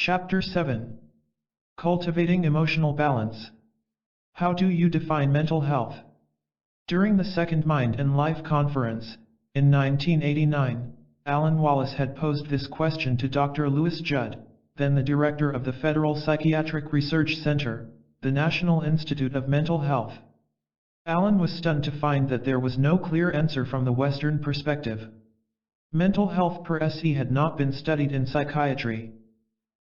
Chapter 7. Cultivating Emotional Balance. How do you define mental health? During the Second Mind and Life Conference, in 1989, Alan Wallace had posed this question to Dr. Louis Judd, then the director of the Federal Psychiatric Research Center, the National Institute of Mental Health. Alan was stunned to find that there was no clear answer from the Western perspective. Mental health per se had not been studied in psychiatry.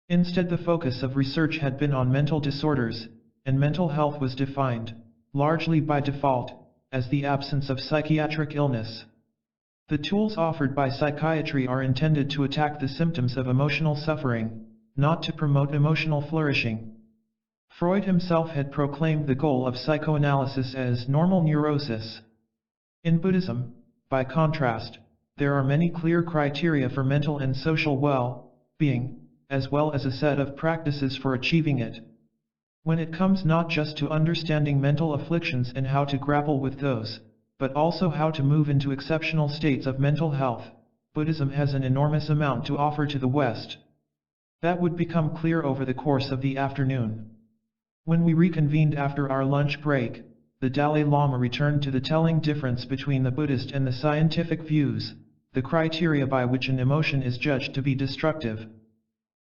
Instead, the focus of research had been on mental disorders, and mental health was defined, largely by default, as the absence of psychiatric illness. The tools offered by psychiatry are intended to attack the symptoms of emotional suffering, not to promote emotional flourishing. Freud himself had proclaimed the goal of psychoanalysis as normal neurosis. In Buddhism, by contrast, there are many clear criteria for mental and social well-being, as well as a set of practices for achieving it. When it comes not just to understanding mental afflictions and how to grapple with those, but also how to move into exceptional states of mental health, Buddhism has an enormous amount to offer to the West. That would become clear over the course of the afternoon. When we reconvened after our lunch break, the Dalai Lama returned to the telling difference between the Buddhist and the scientific views, the criteria by which an emotion is judged to be destructive.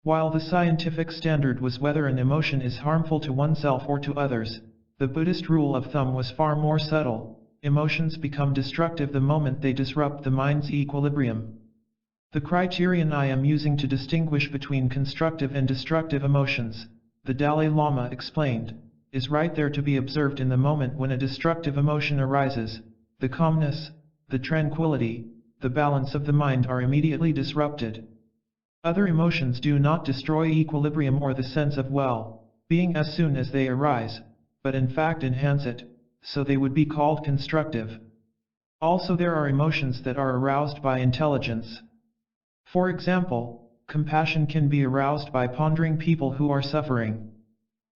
While the scientific standard was whether an emotion is harmful to oneself or to others, the Buddhist rule of thumb was far more subtle. Emotions become destructive the moment they disrupt the mind's equilibrium. The criterion I am using to distinguish between constructive and destructive emotions, the Dalai Lama explained, is right there to be observed in the moment when a destructive emotion arises. The calmness, the tranquility, the balance of the mind are immediately disrupted. Other emotions do not destroy equilibrium or the sense of well-being as soon as they arise, but in fact enhance it, so they would be called constructive. Also, there are emotions that are aroused by intelligence. For example, compassion can be aroused by pondering people who are suffering.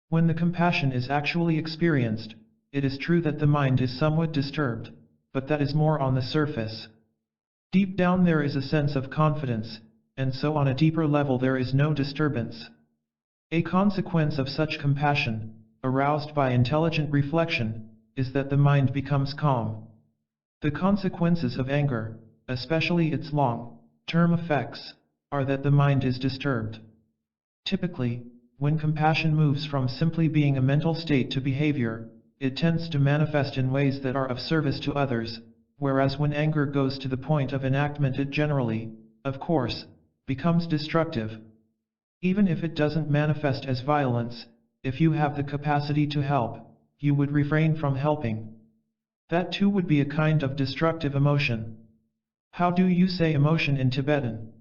When the compassion is actually experienced, it is true that the mind is somewhat disturbed, but that is more on the surface. Deep down there is a sense of confidence, and so on a deeper level there is no disturbance. A consequence of such compassion, aroused by intelligent reflection, is that the mind becomes calm. The consequences of anger, especially its long-term effects, are that the mind is disturbed. Typically, when compassion moves from simply being a mental state to behavior, it tends to manifest in ways that are of service to others, whereas when anger goes to the point of enactment it generally, of course, becomes destructive. Even if it doesn't manifest as violence, if you have the capacity to help, you would refrain from helping. That too would be a kind of destructive emotion. How do you say emotion in Tibetan?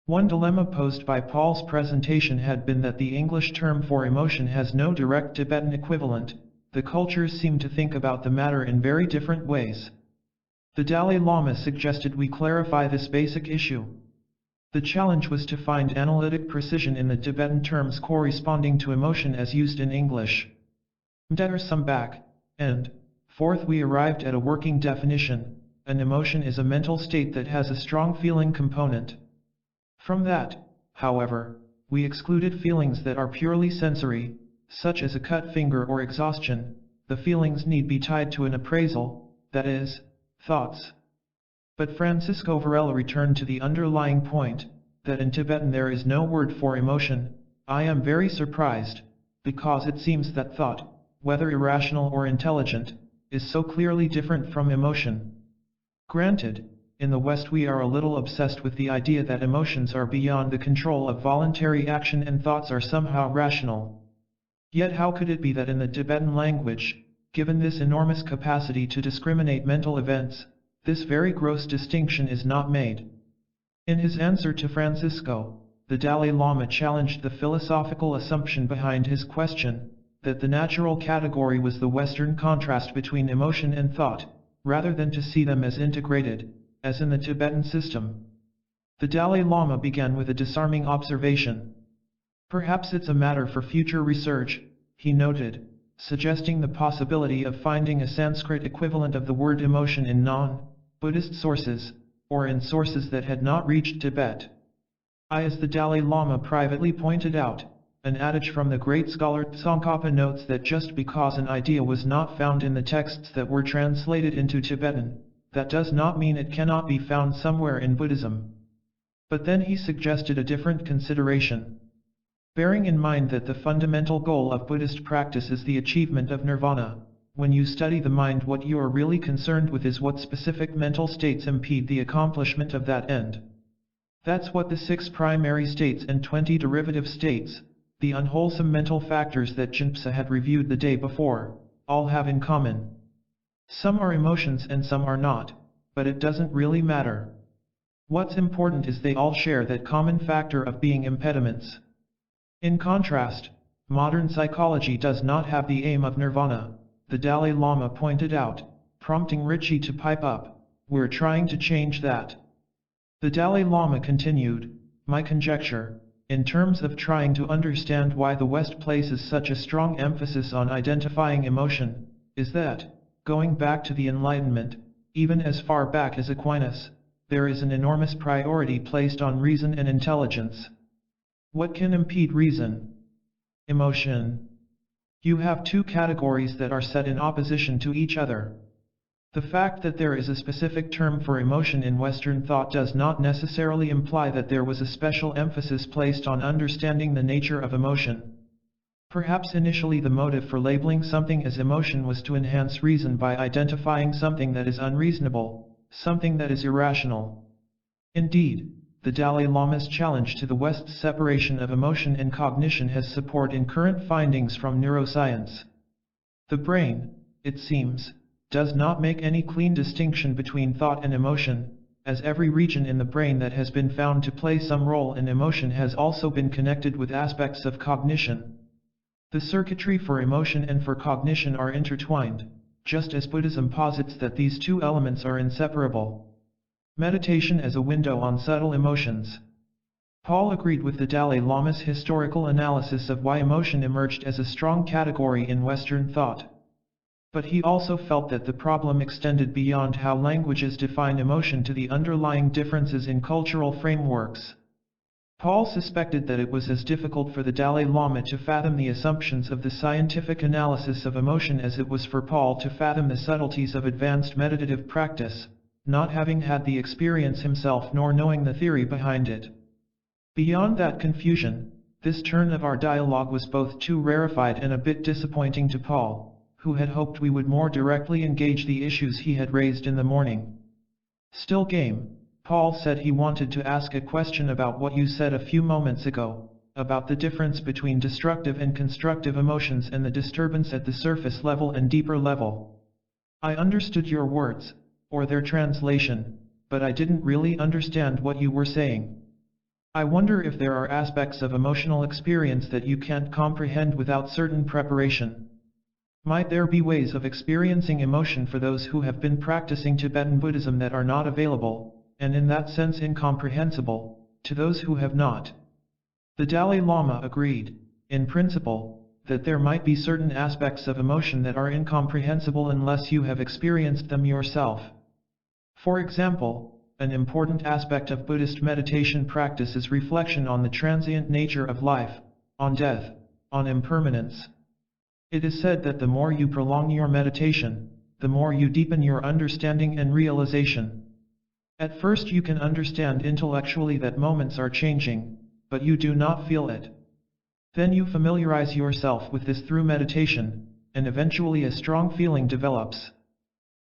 One dilemma posed by Paul's presentation had been that the English term for emotion has no direct Tibetan equivalent. The cultures seem to think about the matter in very different ways. The Dalai Lama suggested we clarify this basic issue. The challenge was to find analytic precision in the Tibetan terms corresponding to emotion as used in English. Mder some back, and, forth we arrived at a working definition. An emotion is a mental state that has a strong feeling component. From that, however, we excluded feelings that are purely sensory, such as a cut finger or exhaustion. The feelings need be tied to an appraisal, that is, thoughts. But Francisco Varela returned to the underlying point, that in Tibetan there is no word for emotion. I am very surprised, because it seems that thought, whether irrational or intelligent, is so clearly different from emotion. Granted, in the West we are a little obsessed with the idea that emotions are beyond the control of voluntary action and thoughts are somehow rational. Yet how could it be that in the Tibetan language, given this enormous capacity to discriminate mental events, this very gross distinction is not made? In his answer to Francisco, the Dalai Lama challenged the philosophical assumption behind his question, that the natural category was the Western contrast between emotion and thought, rather than to see them as integrated, as in the Tibetan system. The Dalai Lama began with a disarming observation. Perhaps it's a matter for future research, he noted, suggesting the possibility of finding a Sanskrit equivalent of the word emotion in non-Buddhist sources, or in sources that had not reached Tibet. As the Dalai Lama privately pointed out, an adage from the great scholar Tsongkhapa notes that just because an idea was not found in the texts that were translated into Tibetan, that does not mean it cannot be found somewhere in Buddhism. But then he suggested a different consideration. Bearing in mind that the fundamental goal of Buddhist practice is the achievement of nirvana, when you study the mind, what you are really concerned with is what specific mental states impede the accomplishment of that end. That's what the 6 primary states and 20 derivative states, the unwholesome mental factors that Jinpsa had reviewed the day before, all have in common. Some are emotions and some are not, but it doesn't really matter. What's important is they all share that common factor of being impediments. In contrast, modern psychology does not have the aim of nirvana, the Dalai Lama pointed out, prompting Richie to pipe up. We're trying to change that. The Dalai Lama continued, my conjecture, in terms of trying to understand why the West places such a strong emphasis on identifying emotion, is that, going back to the Enlightenment, even as far back as Aquinas, there is an enormous priority placed on reason and intelligence. What can impede reason? Emotion. You have 2 categories that are set in opposition to each other. The fact that there is a specific term for emotion in Western thought does not necessarily imply that there was a special emphasis placed on understanding the nature of emotion. Perhaps initially the motive for labeling something as emotion was to enhance reason by identifying something that is unreasonable, something that is irrational. Indeed, the Dalai Lama's challenge to the West's separation of emotion and cognition has support in current findings from neuroscience. The brain, it seems, does not make any clean distinction between thought and emotion, as every region in the brain that has been found to play some role in emotion has also been connected with aspects of cognition. The circuitry for emotion and for cognition are intertwined, just as Buddhism posits that these 2 elements are inseparable. Meditation as a window on subtle emotions. Paul agreed with the Dalai Lama's historical analysis of why emotion emerged as a strong category in Western thought. But he also felt that the problem extended beyond how languages define emotion to the underlying differences in cultural frameworks. Paul suspected that it was as difficult for the Dalai Lama to fathom the assumptions of the scientific analysis of emotion as it was for Paul to fathom the subtleties of advanced meditative practice, not having had the experience himself nor knowing the theory behind it. Beyond that confusion, this turn of our dialogue was both too rarefied and a bit disappointing to Paul, who had hoped we would more directly engage the issues he had raised in the morning. Still game, Paul said he wanted to ask a question about what you said a few moments ago, about the difference between destructive and constructive emotions and the disturbance at the surface level and deeper level. I understood your words, or their translation, but I didn't really understand what you were saying. I wonder if there are aspects of emotional experience that you can't comprehend without certain preparation. Might there be ways of experiencing emotion for those who have been practicing Tibetan Buddhism that are not available, and in that sense incomprehensible, to those who have not? The Dalai Lama agreed, in principle, that there might be certain aspects of emotion that are incomprehensible unless you have experienced them yourself. For example, an important aspect of Buddhist meditation practice is reflection on the transient nature of life, on death, on impermanence. It is said that the more you prolong your meditation, the more you deepen your understanding and realization. At first you can understand intellectually that moments are changing, but you do not feel it. Then you familiarize yourself with this through meditation, and eventually a strong feeling develops.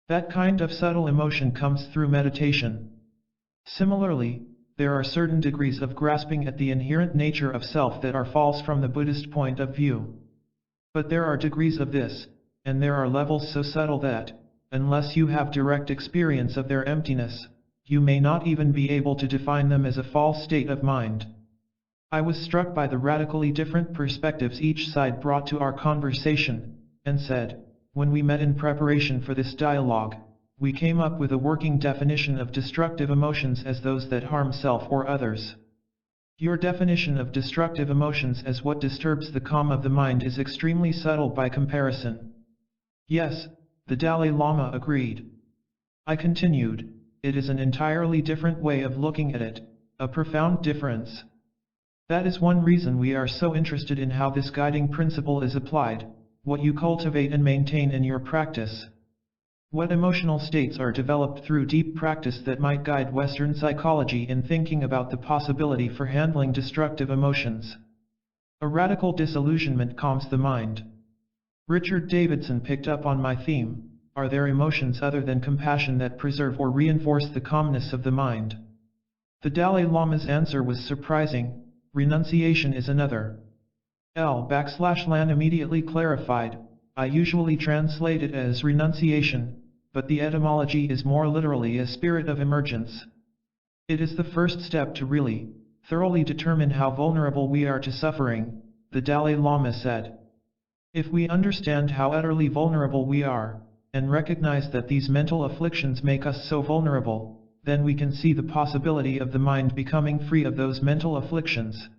That kind of subtle emotion comes through meditation. Similarly, there are certain degrees of grasping at the inherent nature of self that are false from the Buddhist point of view. But there are degrees of this, and there are levels so subtle that, unless you have direct experience of their emptiness, you may not even be able to define them as a false state of mind. I was struck by the radically different perspectives each side brought to our conversation, and said, when we met in preparation for this dialogue, we came up with a working definition of destructive emotions as those that harm self or others. Your definition of destructive emotions as what disturbs the calm of the mind is extremely subtle by comparison. Yes, the Dalai Lama agreed. I continued, it is an entirely different way of looking at it, a profound difference. That is one reason we are so interested in how this guiding principle is applied, what you cultivate and maintain in your practice. What emotional states are developed through deep practice that might guide Western psychology in thinking about the possibility for handling destructive emotions. A radical disillusionment calms the mind. Richard Davidson picked up on my theme. Are there emotions other than compassion that preserve or reinforce the calmness of the mind? The Dalai Lama's answer was surprising. Renunciation is another. Lan immediately clarified. I usually translate it as renunciation, but the etymology is more literally a spirit of emergence. It is the first step to really, thoroughly determine how vulnerable we are to suffering, the Dalai Lama said. If we understand how utterly vulnerable we are, and recognize that these mental afflictions make us so vulnerable, then we can see the possibility of the mind becoming free of those mental afflictions.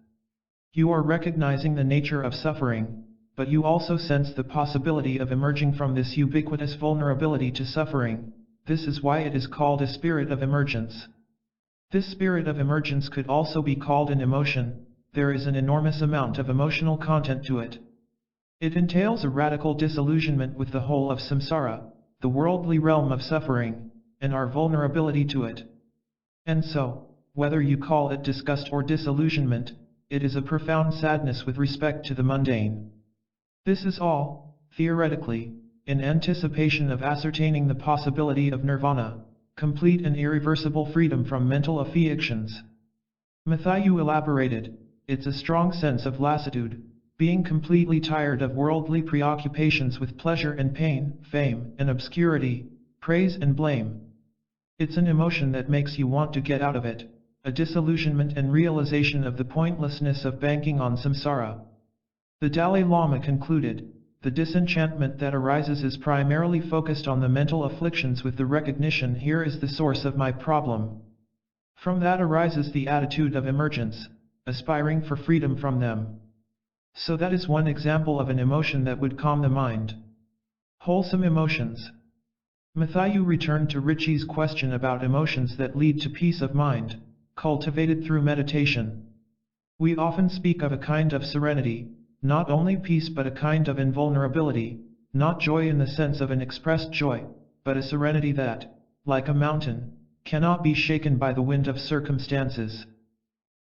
You are recognizing the nature of suffering, but you also sense the possibility of emerging from this ubiquitous vulnerability to suffering. This is why it is called a spirit of emergence. This spirit of emergence could also be called an emotion. There is an enormous amount of emotional content to it. It entails a radical disillusionment with the whole of samsara, the worldly realm of suffering, and our vulnerability to it. And so, whether you call it disgust or disillusionment, it is a profound sadness with respect to the mundane. This is all, theoretically, in anticipation of ascertaining the possibility of nirvana, complete and irreversible freedom from mental afflictions. Matthew elaborated, it's a strong sense of lassitude, being completely tired of worldly preoccupations with pleasure and pain, fame and obscurity, praise and blame. It's an emotion that makes you want to get out of it, a disillusionment and realization of the pointlessness of banking on samsara. The Dalai Lama concluded, the disenchantment that arises is primarily focused on the mental afflictions with the recognition here is the source of my problem. From that arises the attitude of emergence, aspiring for freedom from them. So that is one example of an emotion that would calm the mind. Wholesome emotions. Matthew returned to Richie's question about emotions that lead to peace of mind, cultivated through meditation. We often speak of a kind of serenity, not only peace but a kind of invulnerability, not joy in the sense of an expressed joy, but a serenity that, like a mountain, cannot be shaken by the wind of circumstances.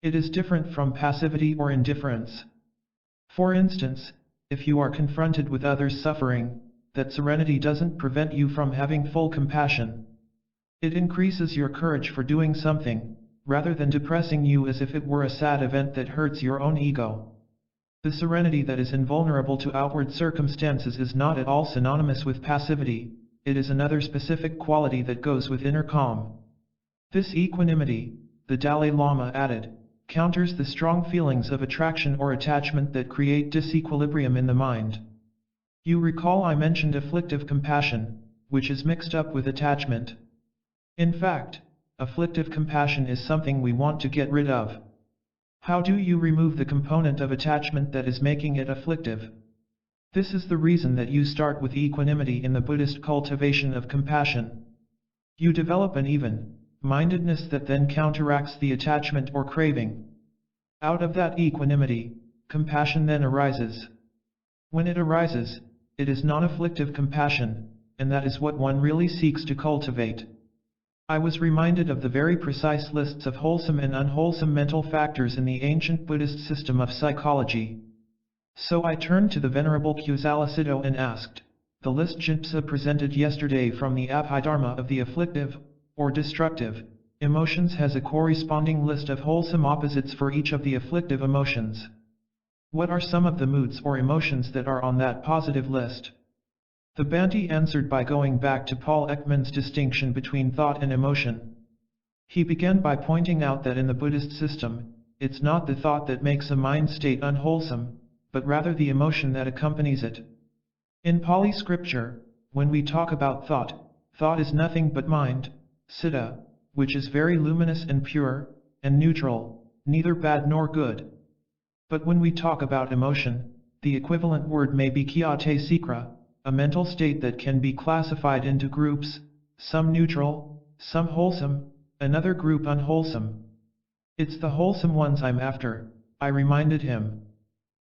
It is different from passivity or indifference. For instance, if you are confronted with others' suffering, that serenity doesn't prevent you from having full compassion. It increases your courage for doing something, rather than depressing you as if it were a sad event that hurts your own ego. The serenity that is invulnerable to outward circumstances is not at all synonymous with passivity, it is another specific quality that goes with inner calm. This equanimity, the Dalai Lama added, counters the strong feelings of attraction or attachment that create disequilibrium in the mind. You recall I mentioned afflictive compassion, which is mixed up with attachment. In fact, afflictive compassion is something we want to get rid of. How do you remove the component of attachment that is making it afflictive? This is the reason that you start with equanimity in the Buddhist cultivation of compassion. You develop an even-mindedness that then counteracts the attachment or craving. Out of that equanimity, compassion then arises. When it arises, it is non-afflictive compassion, and that is what one really seeks to cultivate. I was reminded of the very precise lists of wholesome and unwholesome mental factors in the ancient Buddhist system of psychology. So I turned to the Venerable Kusala and asked, the list Jinpa presented yesterday from the Abhidharma of the afflictive, or destructive, emotions has a corresponding list of wholesome opposites for each of the afflictive emotions. What are some of the moods or emotions that are on that positive list? The Bhante answered by going back to Paul Ekman's distinction between thought and emotion. He began by pointing out that in the Buddhist system, it's not the thought that makes a mind state unwholesome, but rather the emotion that accompanies it. In Pali scripture, when we talk about thought, thought is nothing but mind, citta, which is very luminous and pure, and neutral, neither bad nor good. But when we talk about emotion, the equivalent word may be kyate sikra, a mental state that can be classified into groups, some neutral, some wholesome, another group unwholesome. It's the wholesome ones I'm after, I reminded him.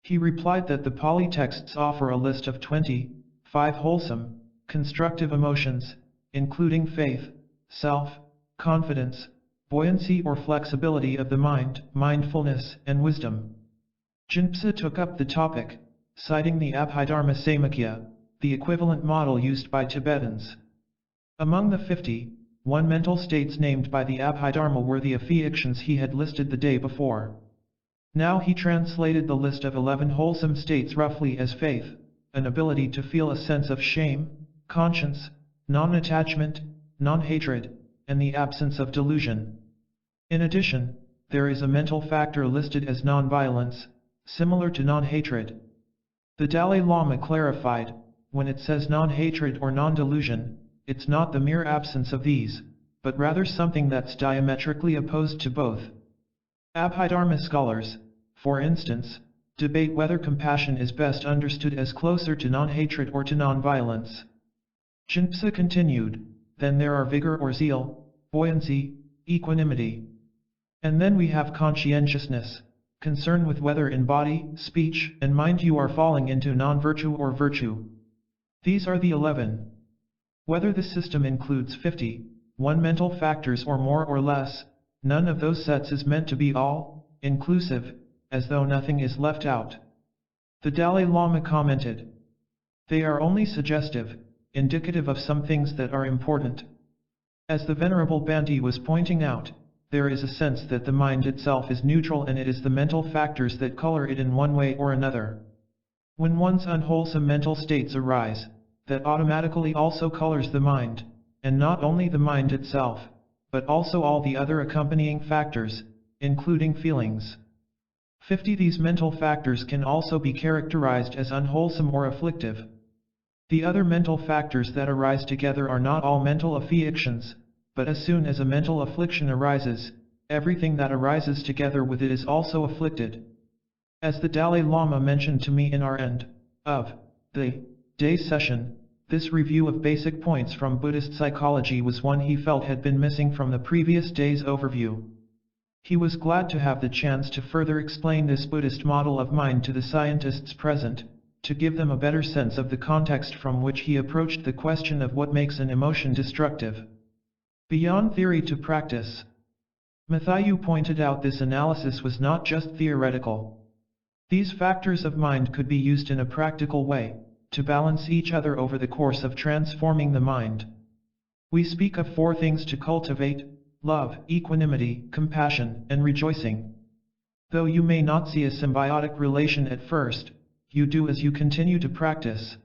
He replied that the Pali texts offer a list of 25 wholesome, constructive emotions, including faith, self, confidence, buoyancy or flexibility of the mind, mindfulness, and wisdom. Jinpsa took up the topic, citing the Abhidharma Samakya, the equivalent model used by Tibetans. Among the 51 mental states named by the Abhidharma were the afflictions he had listed the day before. Now he translated the list of 11 wholesome states roughly as faith, an ability to feel a sense of shame, conscience, non-attachment, non-hatred, and the absence of delusion. In addition, there is a mental factor listed as non-violence, similar to non-hatred. The Dalai Lama clarified, when it says non-hatred or non-delusion, it's not the mere absence of these, but rather something that's diametrically opposed to both. Abhidharma scholars, for instance, debate whether compassion is best understood as closer to non-hatred or to non-violence. Jinpsa continued, then there are vigor or zeal, buoyancy, equanimity. And then we have conscientiousness, concern with whether in body, speech, and mind you are falling into non-virtue or virtue. These are the 11. Whether the system includes 51 mental factors or more or less, none of those sets is meant to be all-inclusive, as though nothing is left out. The Dalai Lama commented, they are only suggestive, indicative of some things that are important. As the Venerable Bhante was pointing out, there is a sense that the mind itself is neutral and it is the mental factors that color it in one way or another. When one's unwholesome mental states arise, that automatically also colors the mind, and not only the mind itself, but also all the other accompanying factors, including feelings. 50 These mental factors can also be characterized as unwholesome or afflictive. The other mental factors that arise together are not all mental afflictions, but as soon as a mental affliction arises, everything that arises together with it is also afflicted. As the Dalai Lama mentioned to me in our end of the day session, this review of basic points from Buddhist psychology was one he felt had been missing from the previous day's overview. He was glad to have the chance to further explain this Buddhist model of mind to the scientists present, to give them a better sense of the context from which he approached the question of what makes an emotion destructive. Beyond theory to practice. Matthew pointed out this analysis was not just theoretical. These factors of mind could be used in a practical way, to balance each other over the course of transforming the mind. We speak of 4 things to cultivate: love, equanimity, compassion, and rejoicing. Though you may not see a symbiotic relation at first, you do as you continue to practice.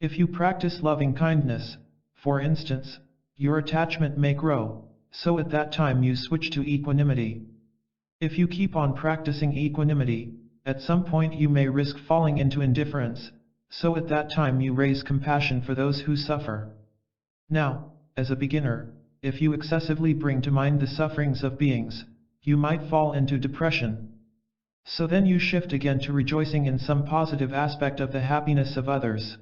If you practice loving kindness, for instance, your attachment may grow, so at that time you switch to equanimity. If you keep on practicing equanimity, at some point you may risk falling into indifference, so at that time you raise compassion for those who suffer. Now, as a beginner, if you excessively bring to mind the sufferings of beings, you might fall into depression. So then you shift again to rejoicing in some positive aspect of the happiness of others.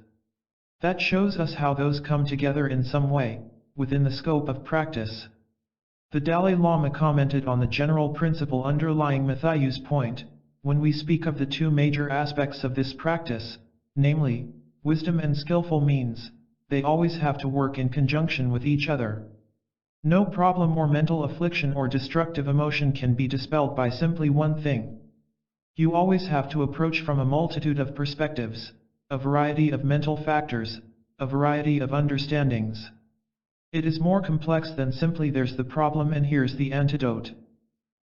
That shows us how those come together in some way, within the scope of practice. The Dalai Lama commented on the general principle underlying Matthew's point, when we speak of the 2 major aspects of this practice, namely, wisdom and skillful means, they always have to work in conjunction with each other. No problem or mental affliction or destructive emotion can be dispelled by simply one thing. You always have to approach from a multitude of perspectives, a variety of mental factors, a variety of understandings. It is more complex than simply there's the problem and here's the antidote.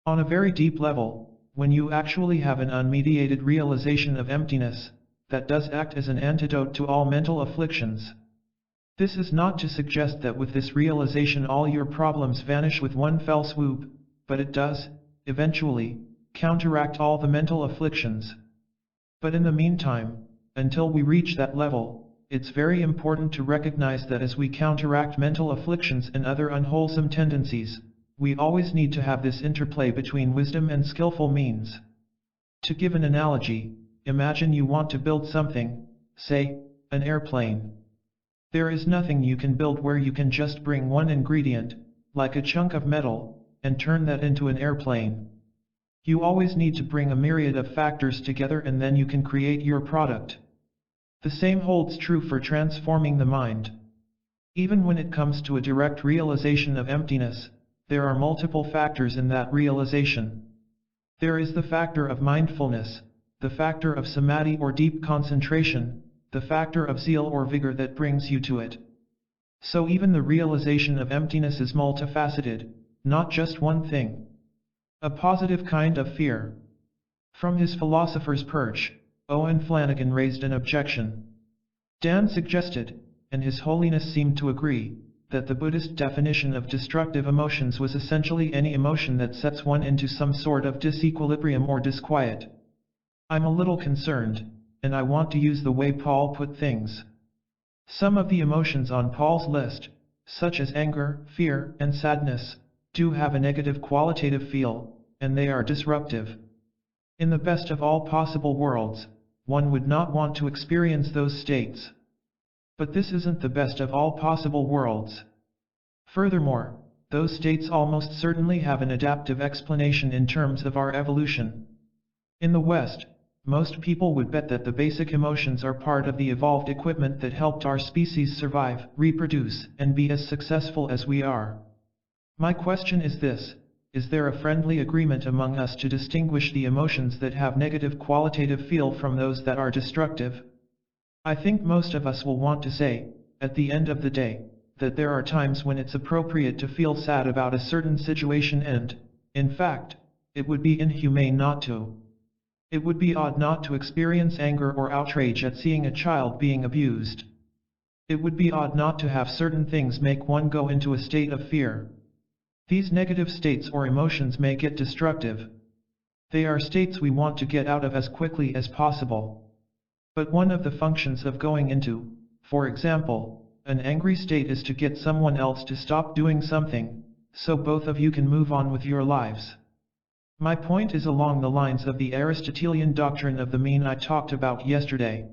On a very deep level, when you actually have an unmediated realization of emptiness, that does act as an antidote to all mental afflictions. This is not to suggest that with this realization all your problems vanish with one fell swoop, but it does, eventually, counteract all the mental afflictions. But in the meantime, until we reach that level, it's very important to recognize that as we counteract mental afflictions and other unwholesome tendencies, we always need to have this interplay between wisdom and skillful means. To give an analogy, imagine you want to build something, say, an airplane. There is nothing you can build where you can just bring one ingredient, like a chunk of metal, and turn that into an airplane. You always need to bring a myriad of factors together and then you can create your product. The same holds true for transforming the mind. Even when it comes to a direct realization of emptiness, there are multiple factors in that realization. There is the factor of mindfulness, the factor of samadhi or deep concentration, the factor of zeal or vigor that brings you to it. So even the realization of emptiness is multifaceted, not just one thing. A positive kind of fear. From his philosopher's perch, Owen Flanagan raised an objection. Dan suggested, and His Holiness seemed to agree, that the Buddhist definition of destructive emotions was essentially any emotion that sets one into some sort of disequilibrium or disquiet. I'm a little concerned, and I want to use the way Paul put things. Some of the emotions on Paul's list, such as anger, fear, and sadness, do have a negative qualitative feel, and they are disruptive. In the best of all possible worlds, one would not want to experience those states. But this isn't the best of all possible worlds. Furthermore, those states almost certainly have an adaptive explanation in terms of our evolution. In the West, most people would bet that the basic emotions are part of the evolved equipment that helped our species survive, reproduce, and be as successful as we are. My question is this: is there a friendly agreement among us to distinguish the emotions that have negative qualitative feel from those that are destructive? I think most of us will want to say, at the end of the day, that there are times when it's appropriate to feel sad about a certain situation and, in fact, it would be inhumane not to. It would be odd not to experience anger or outrage at seeing a child being abused. It would be odd not to have certain things make one go into a state of fear. These negative states or emotions may get destructive. They are states we want to get out of as quickly as possible. But one of the functions of going into, for example, an angry state is to get someone else to stop doing something, so both of you can move on with your lives. My point is along the lines of the Aristotelian doctrine of the mean I talked about yesterday.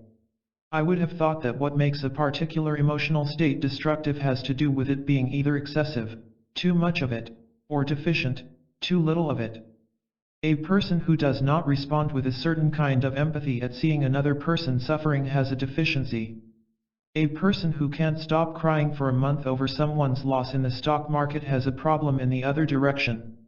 I would have thought that what makes a particular emotional state destructive has to do with it being either excessive, too much of it, or deficient, too little of it. A person who does not respond with a certain kind of empathy at seeing another person suffering has a deficiency. A person who can't stop crying for a month over someone's loss in the stock market has a problem in the other direction.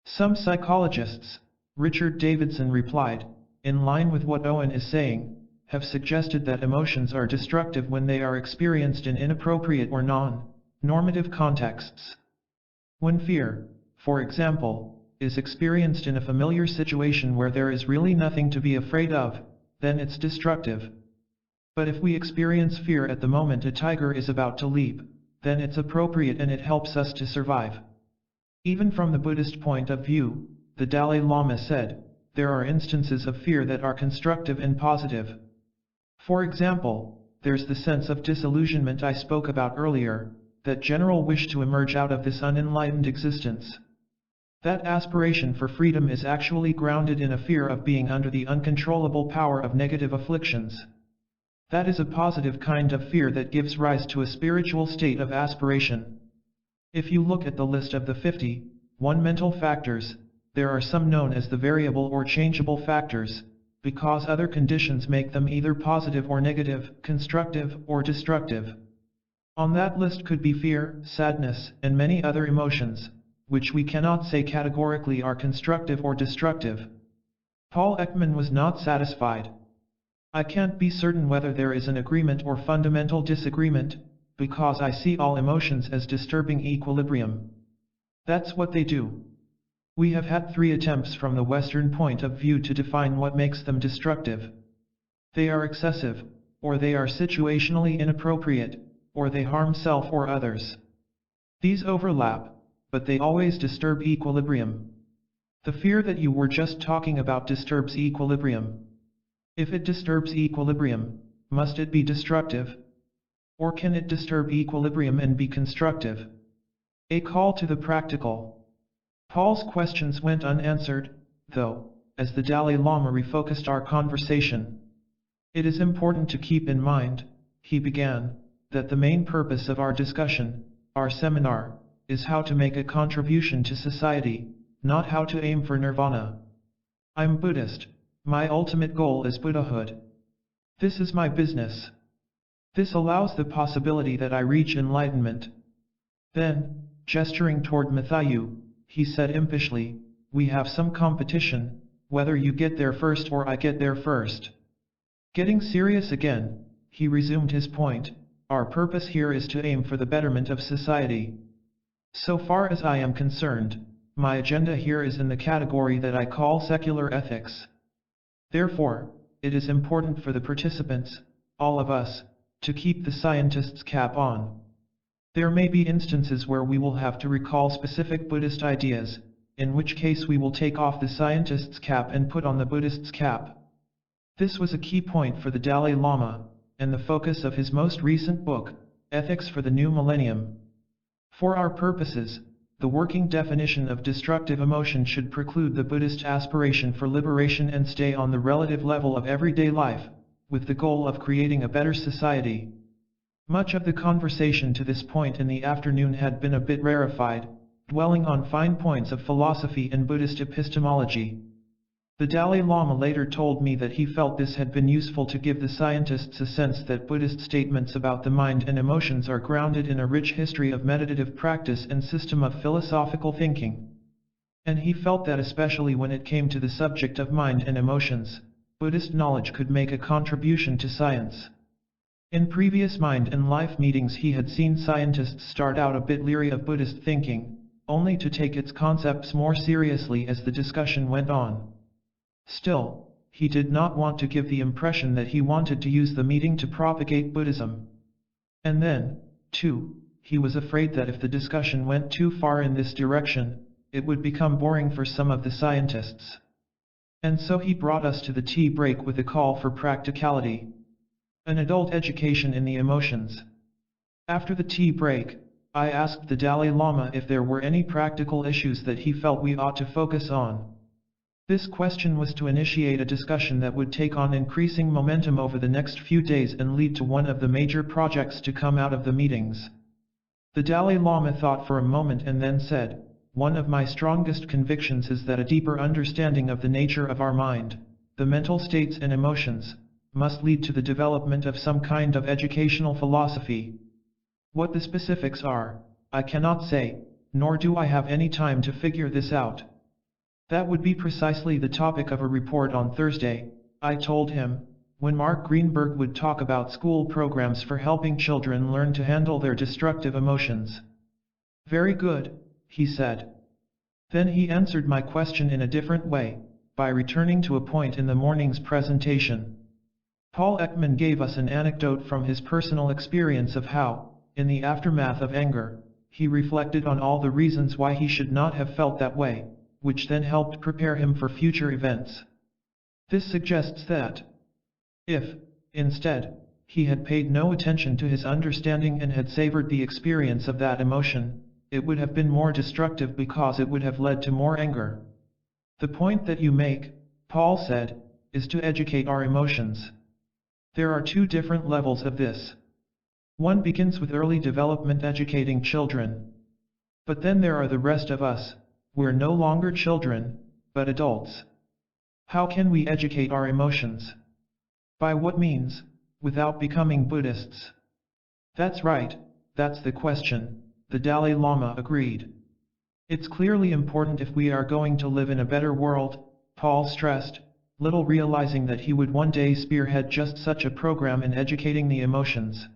Some psychologists, Richard Davidson replied, in line with what Owen is saying, have suggested that emotions are destructive when they are experienced in inappropriate or non-normative contexts. When fear, for example, is experienced in a familiar situation where there is really nothing to be afraid of, then it's destructive. But if we experience fear at the moment a tiger is about to leap, then it's appropriate and it helps us to survive. Even from the Buddhist point of view, the Dalai Lama said, there are instances of fear that are constructive and positive. For example, there's the sense of disillusionment I spoke about earlier, that general wish to emerge out of this unenlightened existence. That aspiration for freedom is actually grounded in a fear of being under the uncontrollable power of negative afflictions. That is a positive kind of fear that gives rise to a spiritual state of aspiration. If you look at the list of the 51 mental factors, there are some known as the variable or changeable factors, because other conditions make them either positive or negative, constructive or destructive. On that list could be fear, sadness, and many other emotions, which we cannot say categorically are constructive or destructive. Paul Ekman was not satisfied. I can't be certain whether there is an agreement or fundamental disagreement, because I see all emotions as disturbing equilibrium. That's what they do. We have had 3 attempts from the Western point of view to define what makes them destructive. They are excessive, or they are situationally inappropriate, or they harm self or others. These overlap, but they always disturb equilibrium. The fear that you were just talking about disturbs equilibrium. If it disturbs equilibrium, must it be destructive? Or can it disturb equilibrium and be constructive? A call to the practical. Paul's questions went unanswered, though, as the Dalai Lama refocused our conversation. It is important to keep in mind, he began, that the main purpose of our discussion, our seminar, is how to make a contribution to society, not how to aim for nirvana. I'm Buddhist. My ultimate goal is Buddhahood. This is my business. This allows the possibility that I reach enlightenment. Then, gesturing toward Matthew, he said impishly, we have some competition, whether you get there first or I get there first. Getting serious again, he resumed his point, our purpose here is to aim for the betterment of society. So far as I am concerned, my agenda here is in the category that I call secular ethics. Therefore, it is important for the participants, all of us, to keep the scientist's cap on. There may be instances where we will have to recall specific Buddhist ideas, in which case we will take off the scientist's cap and put on the Buddhist's cap. This was a key point for the Dalai Lama, and the focus of his most recent book, Ethics for the New Millennium. For our purposes, the working definition of destructive emotion should preclude the Buddhist aspiration for liberation and stay on the relative level of everyday life, with the goal of creating a better society. Much of the conversation to this point in the afternoon had been a bit rarefied, dwelling on fine points of philosophy and Buddhist epistemology. The Dalai Lama later told me that he felt this had been useful to give the scientists a sense that Buddhist statements about the mind and emotions are grounded in a rich history of meditative practice and system of philosophical thinking. And he felt that especially when it came to the subject of mind and emotions, Buddhist knowledge could make a contribution to science. In previous Mind and Life meetings he had seen scientists start out a bit leery of Buddhist thinking, only to take its concepts more seriously as the discussion went on. Still, he did not want to give the impression that he wanted to use the meeting to propagate Buddhism. And then, too, he was afraid that if the discussion went too far in this direction, it would become boring for some of the scientists. And so he brought us to the tea break with a call for practicality. An adult education in the emotions. After the tea break, I asked the Dalai Lama if there were any practical issues that he felt we ought to focus on. This question was to initiate a discussion that would take on increasing momentum over the next few days and lead to one of the major projects to come out of the meetings. The Dalai Lama thought for a moment and then said, one of my strongest convictions is that a deeper understanding of the nature of our mind, the mental states and emotions, must lead to the development of some kind of educational philosophy. What the specifics are, I cannot say, nor do I have any time to figure this out. That would be precisely the topic of a report on Thursday, I told him, when Mark Greenberg would talk about school programs for helping children learn to handle their destructive emotions. Very good, he said. Then he answered my question in a different way, by returning to a point in the morning's presentation. Paul Ekman gave us an anecdote from his personal experience of how, in the aftermath of anger, he reflected on all the reasons why he should not have felt that way, which then helped prepare him for future events. This suggests that, if, instead, he had paid no attention to his understanding and had savored the experience of that emotion, it would have been more destructive because it would have led to more anger. The point that you make, Paul said, is to educate our emotions. There are two different levels of this. One begins with early development educating children. But then there are the rest of us, we're no longer children, but adults. How can we educate our emotions? By what means, without becoming Buddhists? That's right, that's the question, the Dalai Lama agreed. It's clearly important if we are going to live in a better world, Paul stressed, little realizing that he would one day spearhead just such a program in educating the emotions.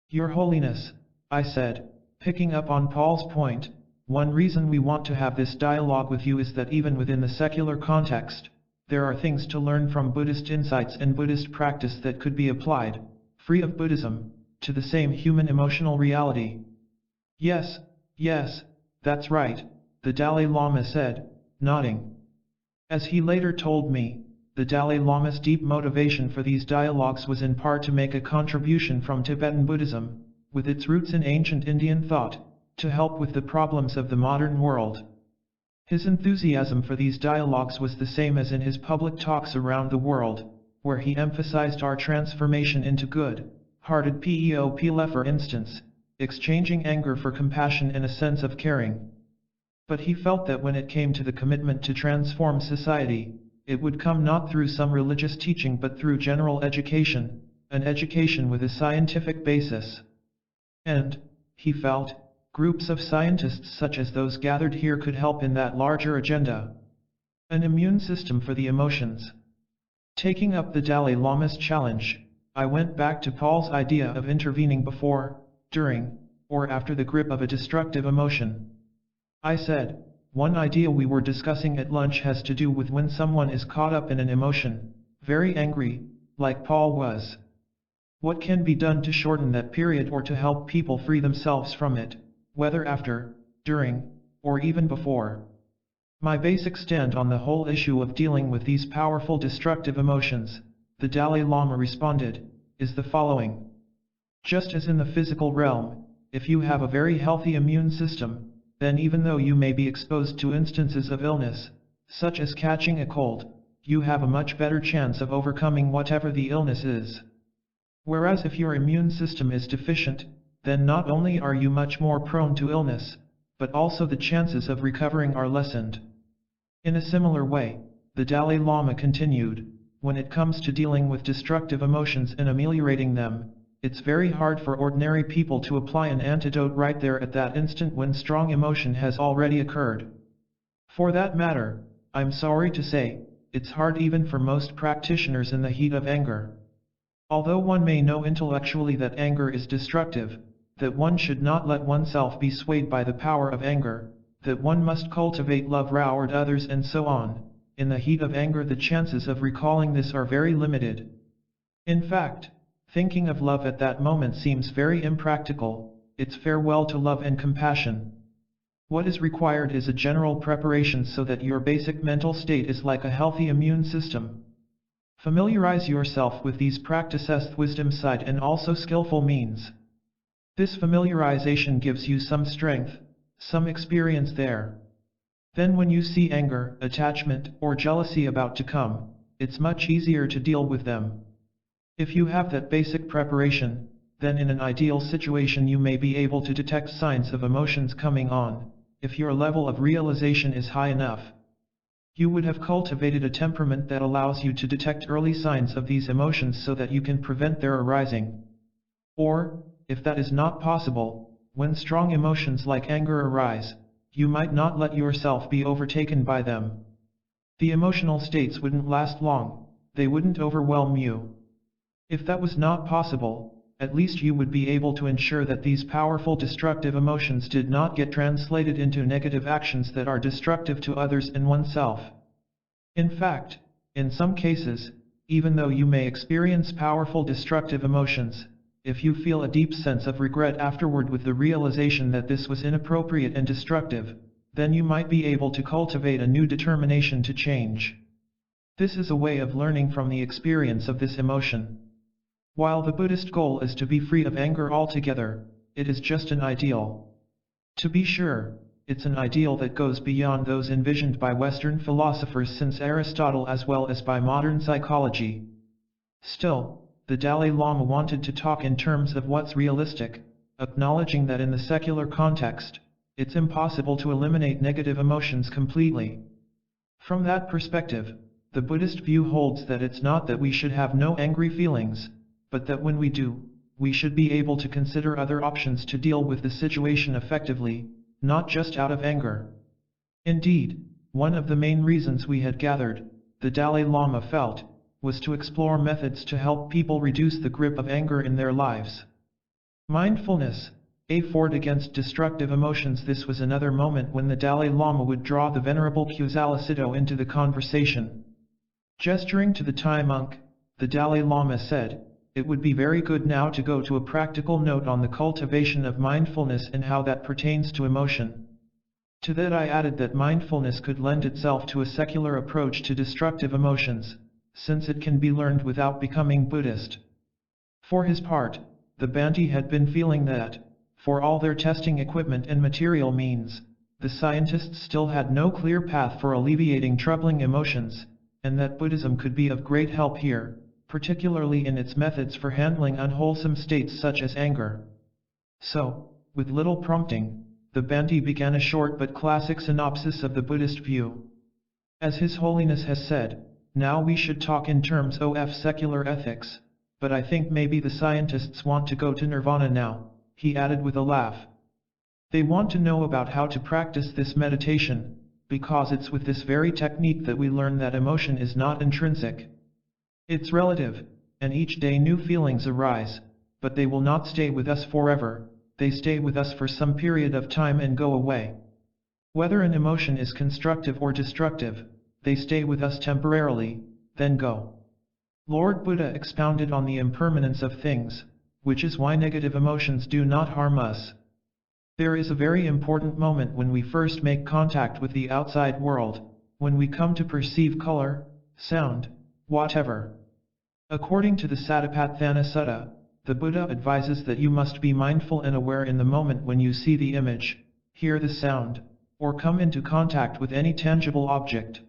Your Holiness, I said, picking up on Paul's point, one reason we want to have this dialogue with you is that even within the secular context, there are things to learn from Buddhist insights and Buddhist practice that could be applied, free of Buddhism, to the same human emotional reality. Yes, that's right, the Dalai Lama said, nodding. As he later told me, the Dalai Lama's deep motivation for these dialogues was in part to make a contribution from Tibetan Buddhism, with its roots in ancient Indian thought, to help with the problems of the modern world. His enthusiasm for these dialogues was the same as in his public talks around the world, where he emphasized our transformation into good-hearted people. For instance, exchanging anger for compassion and a sense of caring. But he felt that when it came to the commitment to transform society, it would come not through some religious teaching but through general education, an education with a scientific basis. And, he felt, groups of scientists such as those gathered here could help in that larger agenda. An immune system for the emotions. Taking up the Dalai Lama's challenge, I went back to Paul's idea of intervening before, during, or after the grip of a destructive emotion. I said, one idea we were discussing at lunch has to do with when someone is caught up in an emotion, very angry, like Paul was. What can be done to shorten that period or to help people free themselves from it, whether after, during, or even before? My basic stand on the whole issue of dealing with these powerful destructive emotions, the Dalai Lama responded, is the following. Just as in the physical realm, if you have a very healthy immune system, then even though you may be exposed to instances of illness, such as catching a cold, you have a much better chance of overcoming whatever the illness is. Whereas if your immune system is deficient, then not only are you much more prone to illness, but also the chances of recovering are lessened. In a similar way, the Dalai Lama continued, when it comes to dealing with destructive emotions and ameliorating them, it's very hard for ordinary people to apply an antidote right there at that instant when strong emotion has already occurred. For that matter, I'm sorry to say, it's hard even for most practitioners in the heat of anger. Although one may know intellectually that anger is destructive, that one should not let oneself be swayed by the power of anger, that one must cultivate love toward others and so on, in the heat of anger the chances of recalling this are very limited. In fact, thinking of love at that moment seems very impractical, it's farewell to love and compassion. What is required is a general preparation so that your basic mental state is like a healthy immune system. Familiarize yourself with these practices with wisdom side and also skillful means. This familiarization gives you some strength, some experience there. Then when you see anger, attachment, or jealousy about to come, it's much easier to deal with them. If you have that basic preparation, then in an ideal situation you may be able to detect signs of emotions coming on, if your level of realization is high enough. You would have cultivated a temperament that allows you to detect early signs of these emotions so that you can prevent their arising. Or, if that is not possible, when strong emotions like anger arise, you might not let yourself be overtaken by them. The emotional states wouldn't last long, they wouldn't overwhelm you. If that was not possible, at least you would be able to ensure that these powerful destructive emotions did not get translated into negative actions that are destructive to others and oneself. In fact, in some cases, even though you may experience powerful destructive emotions, if you feel a deep sense of regret afterward with the realization that this was inappropriate and destructive, then you might be able to cultivate a new determination to change. This is a way of learning from the experience of this emotion. While the Buddhist goal is to be free of anger altogether, it is just an ideal. To be sure, it's an ideal that goes beyond those envisioned by Western philosophers since Aristotle as well as by modern psychology. Still, the Dalai Lama wanted to talk in terms of what's realistic, acknowledging that in the secular context, it's impossible to eliminate negative emotions completely. From that perspective, the Buddhist view holds that it's not that we should have no angry feelings, but that when we do, we should be able to consider other options to deal with the situation effectively, not just out of anger. Indeed, one of the main reasons we had gathered, the Dalai Lama felt, was to explore methods to help people reduce the grip of anger in their lives. Mindfulness, a fort against destructive emotions. This was another moment when the Dalai Lama would draw the Venerable Kusala Siddho into the conversation. Gesturing to the Thai monk, the Dalai Lama said, "It would be very good now to go to a practical note on the cultivation of mindfulness and how that pertains to emotion." To that I added that mindfulness could lend itself to a secular approach to destructive emotions, since it can be learned without becoming Buddhist. For his part, the Bhante had been feeling that, for all their testing equipment and material means, the scientists still had no clear path for alleviating troubling emotions, and that Buddhism could be of great help here, particularly in its methods for handling unwholesome states such as anger. So, with little prompting, the Bhante began a short but classic synopsis of the Buddhist view. As His Holiness has said, now we should talk in terms of secular ethics, but I think maybe the scientists want to go to nirvana now, he added with a laugh. They want to know about how to practice this meditation, because it's with this very technique that we learn that emotion is not intrinsic. It's relative, and each day new feelings arise, but they will not stay with us forever, they stay with us for some period of time and go away. Whether an emotion is constructive or destructive, they stay with us temporarily, then go. Lord Buddha expounded on the impermanence of things, which is why negative emotions do not harm us. There is a very important moment when we first make contact with the outside world, when we come to perceive color, sound, whatever. According to the Satipatthana Sutta, the Buddha advises that you must be mindful and aware in the moment when you see the image, hear the sound, or come into contact with any tangible object.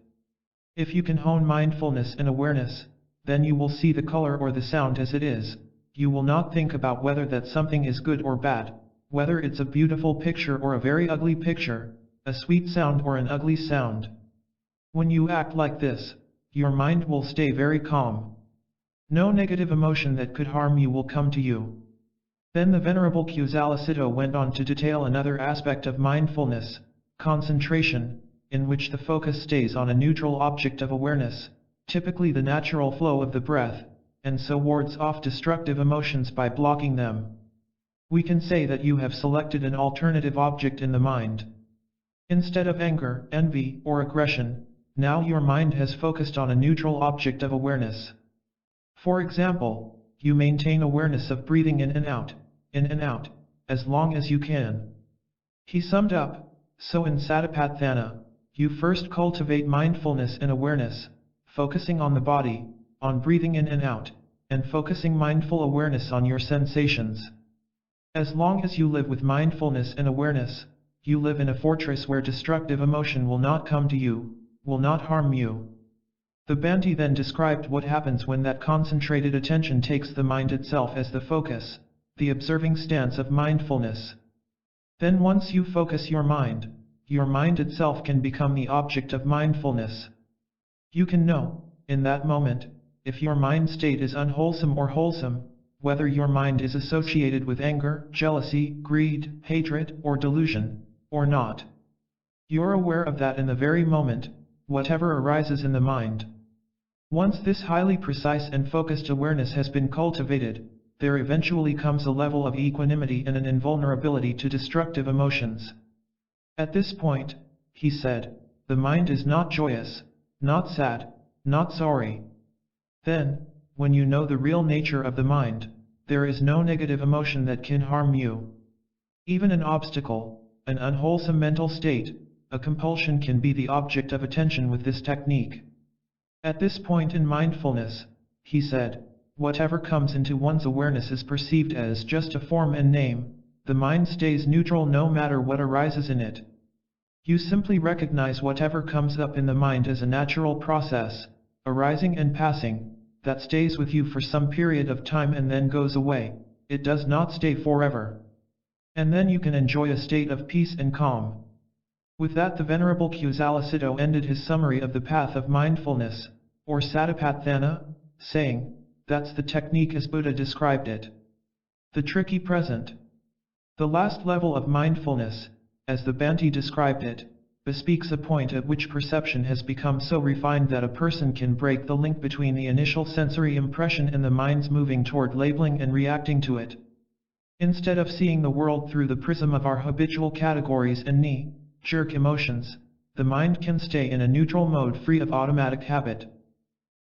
If you can hone mindfulness and awareness, then you will see the color or the sound as it is. You will not think about whether that something is good or bad, whether it's a beautiful picture or a very ugly picture, a sweet sound or an ugly sound. When you act like this, your mind will stay very calm. No negative emotion that could harm you will come to you. Then the Venerable Cusalacito went on to detail another aspect of mindfulness, concentration, in which the focus stays on a neutral object of awareness, typically the natural flow of the breath, and so wards off destructive emotions by blocking them. We can say that you have selected an alternative object in the mind. Instead of anger, envy, or aggression, now your mind has focused on a neutral object of awareness. For example, you maintain awareness of breathing in and out, as long as you can. He summed up, so in Satipatthana, you first cultivate mindfulness and awareness, focusing on the body, on breathing in and out, and focusing mindful awareness on your sensations. As long as you live with mindfulness and awareness, you live in a fortress where destructive emotion will not come to you, will not harm you. The Bhante then described what happens when that concentrated attention takes the mind itself as the focus, the observing stance of mindfulness. Then once you focus your mind itself can become the object of mindfulness. You can know, in that moment, if your mind state is unwholesome or wholesome, whether your mind is associated with anger, jealousy, greed, hatred, or delusion, or not. You're aware of that in the very moment, whatever arises in the mind. Once this highly precise and focused awareness has been cultivated, there eventually comes a level of equanimity and an invulnerability to destructive emotions. At this point, he said, the mind is not joyous, not sad, not sorry. Then, when you know the real nature of the mind, there is no negative emotion that can harm you. Even an obstacle, an unwholesome mental state, a compulsion can be the object of attention with this technique. At this point in mindfulness, he said, whatever comes into one's awareness is perceived as just a form and name, the mind stays neutral no matter what arises in it. You simply recognize whatever comes up in the mind as a natural process, arising and passing, that stays with you for some period of time and then goes away, it does not stay forever. And then you can enjoy a state of peace and calm. With that the Venerable Cusalacito ended his summary of the path of mindfulness, or Satipatthana, saying, that's the technique as Buddha described it. The tricky present. The last level of mindfulness, as the Bhante described it, bespeaks a point at which perception has become so refined that a person can break the link between the initial sensory impression and the mind's moving toward labeling and reacting to it. Instead of seeing the world through the prism of our habitual categories and knee-jerk emotions, the mind can stay in a neutral mode free of automatic habit.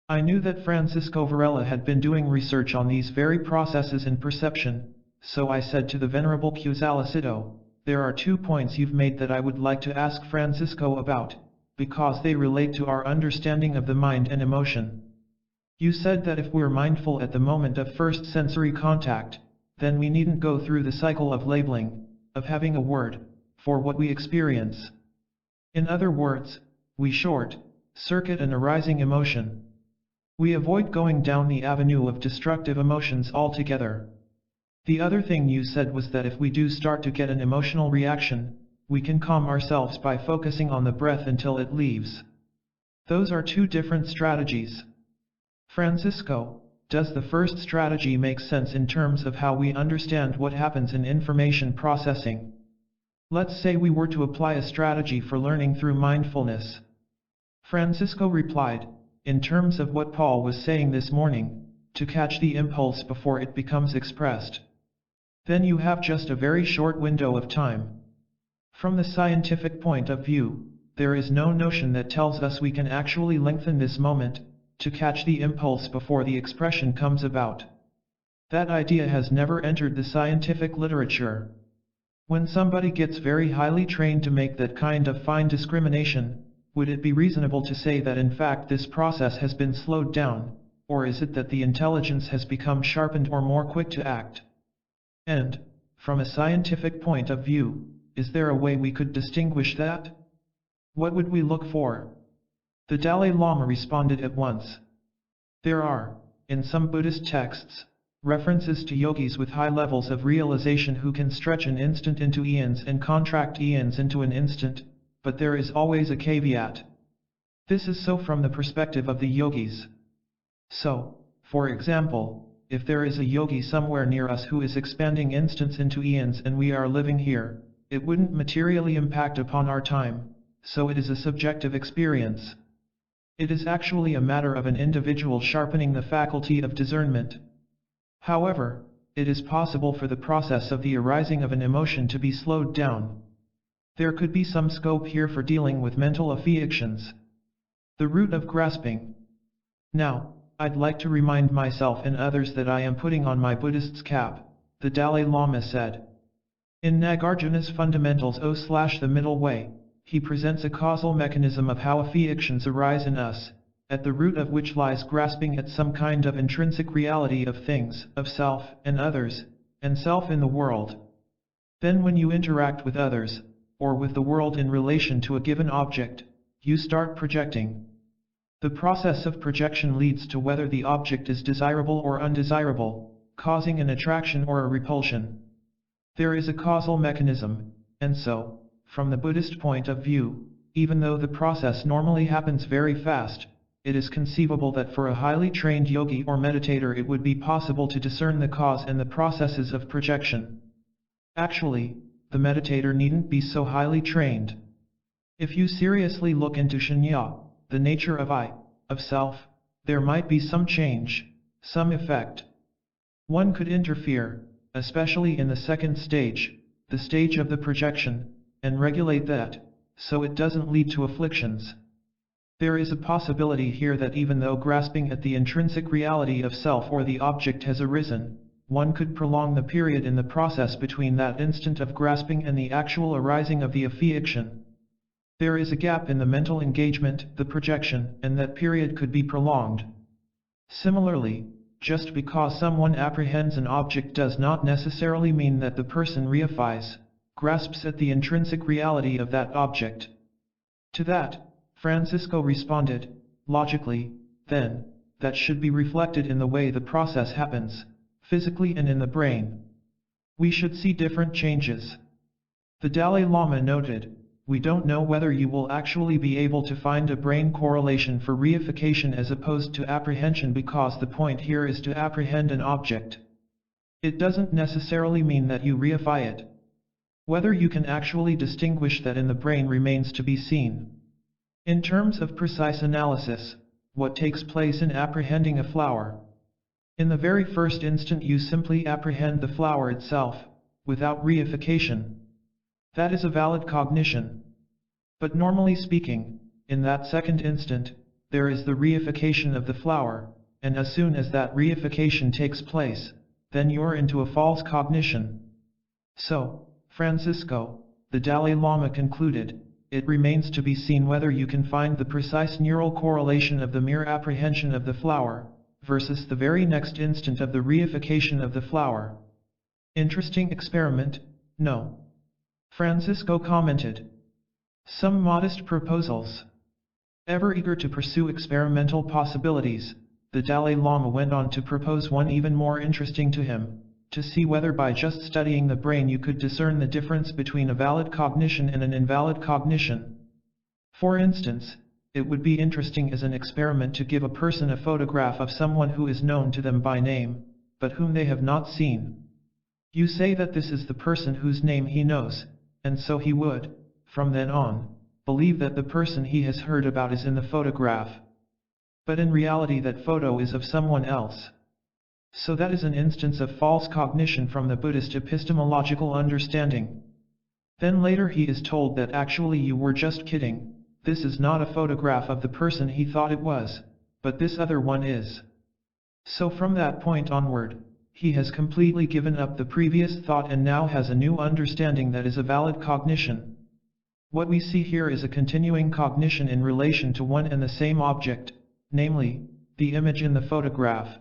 I knew that Francisco Varela had been doing research on these very processes in perception, so I said to the Venerable Cusalacito, there are 2 points you've made that I would like to ask Francisco about, because they relate to our understanding of the mind and emotion. You said that if we're mindful at the moment of first sensory contact, then we needn't go through the cycle of labeling, of having a word, for what we experience. In other words, we short-circuit an arising emotion. We avoid going down the avenue of destructive emotions altogether. The other thing you said was that if we do start to get an emotional reaction, we can calm ourselves by focusing on the breath until it leaves. Those are two different strategies. Francisco, does the first strategy make sense in terms of how we understand what happens in information processing? Let's say we were to apply a strategy for learning through mindfulness. Francisco replied, in terms of what Paul was saying this morning, to catch the impulse before it becomes expressed. Then you have just a very short window of time. From the scientific point of view, there is no notion that tells us we can actually lengthen this moment, to catch the impulse before the expression comes about. That idea has never entered the scientific literature. When somebody gets very highly trained to make that kind of fine discrimination, would it be reasonable to say that in fact this process has been slowed down, or is it that the intelligence has become sharpened or more quick to act? And, from a scientific point of view, is there a way we could distinguish that? What would we look for? The Dalai Lama responded at once. There are, in some Buddhist texts, references to yogis with high levels of realization who can stretch an instant into eons and contract eons into an instant, but there is always a caveat. This is so from the perspective of the yogis. So, for example, if there is a yogi somewhere near us who is expanding instants into eons and we are living here, it wouldn't materially impact upon our time, so it is a subjective experience. It is actually a matter of an individual sharpening the faculty of discernment. However, it is possible for the process of the arising of an emotion to be slowed down. There could be some scope here for dealing with mental affections. The root of grasping. Now, I'd like to remind myself and others that I am putting on my Buddhist's cap, the Dalai Lama said. In Nagarjuna's Fundamentals O/The Middle Way, he presents a causal mechanism of how affections arise in us, at the root of which lies grasping at some kind of intrinsic reality of things, of self and others, and self in the world. Then when you interact with others, or with the world in relation to a given object, you start projecting. The process of projection leads to whether the object is desirable or undesirable, causing an attraction or a repulsion. There is a causal mechanism, and so, from the Buddhist point of view, even though the process normally happens very fast, it is conceivable that for a highly trained yogi or meditator it would be possible to discern the cause and the processes of projection. Actually, the meditator needn't be so highly trained. If you seriously look into Shunya, the nature of I, of self, there might be some change, some effect. One could interfere, especially in the second stage, the stage of the projection, and regulate that, so it doesn't lead to afflictions. There is a possibility here that even though grasping at the intrinsic reality of self or the object has arisen, one could prolong the period in the process between that instant of grasping and the actual arising of the affection. There is a gap in the mental engagement, the projection, and that period could be prolonged. Similarly, just because someone apprehends an object does not necessarily mean that the person reifies, grasps at the intrinsic reality of that object. To that, Francisco responded, logically, then, that should be reflected in the way the process happens, physically and in the brain. We should see different changes. The Dalai Lama noted, we don't know whether you will actually be able to find a brain correlation for reification as opposed to apprehension because the point here is to apprehend an object. It doesn't necessarily mean that you reify it. Whether you can actually distinguish that in the brain remains to be seen. In terms of precise analysis, what takes place in apprehending a flower? In the very first instant you simply apprehend the flower itself, without reification. That is a valid cognition. But normally speaking, in that second instant, there is the reification of the flower, and as soon as that reification takes place, then you're into a false cognition. So, Francisco, the Dalai Lama concluded, it remains to be seen whether you can find the precise neural correlation of the mere apprehension of the flower, versus the very next instant of the reification of the flower. Interesting experiment, no? Francisco commented. Some modest proposals. Ever eager to pursue experimental possibilities, the Dalai Lama went on to propose one even more interesting to him. to see whether by just studying the brain you could discern the difference between a valid cognition and an invalid cognition. For instance, it would be interesting as an experiment to give a person a photograph of someone who is known to them by name, but whom they have not seen. You say that this is the person whose name he knows, and so he would, from then on, believe that the person he has heard about is in the photograph. But in reality that photo is of someone else. So that is an instance of false cognition from the Buddhist epistemological understanding. Then later he is told that actually you were just kidding, this is not a photograph of the person he thought it was, but this other one is. So from that point onward, he has completely given up the previous thought and now has a new understanding that is a valid cognition. What we see here is a continuing cognition in relation to one and the same object, namely, the image in the photograph.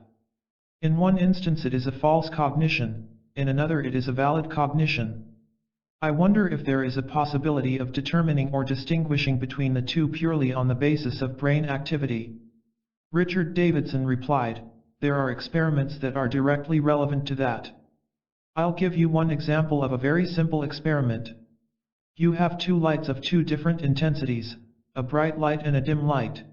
In one instance it is a false cognition, in another it is a valid cognition. I wonder if there is a possibility of determining or distinguishing between the two purely on the basis of brain activity. Richard Davidson replied, there are experiments that are directly relevant to that. I'll give you one example of a very simple experiment. You have two lights of two different intensities, a bright light and a dim light.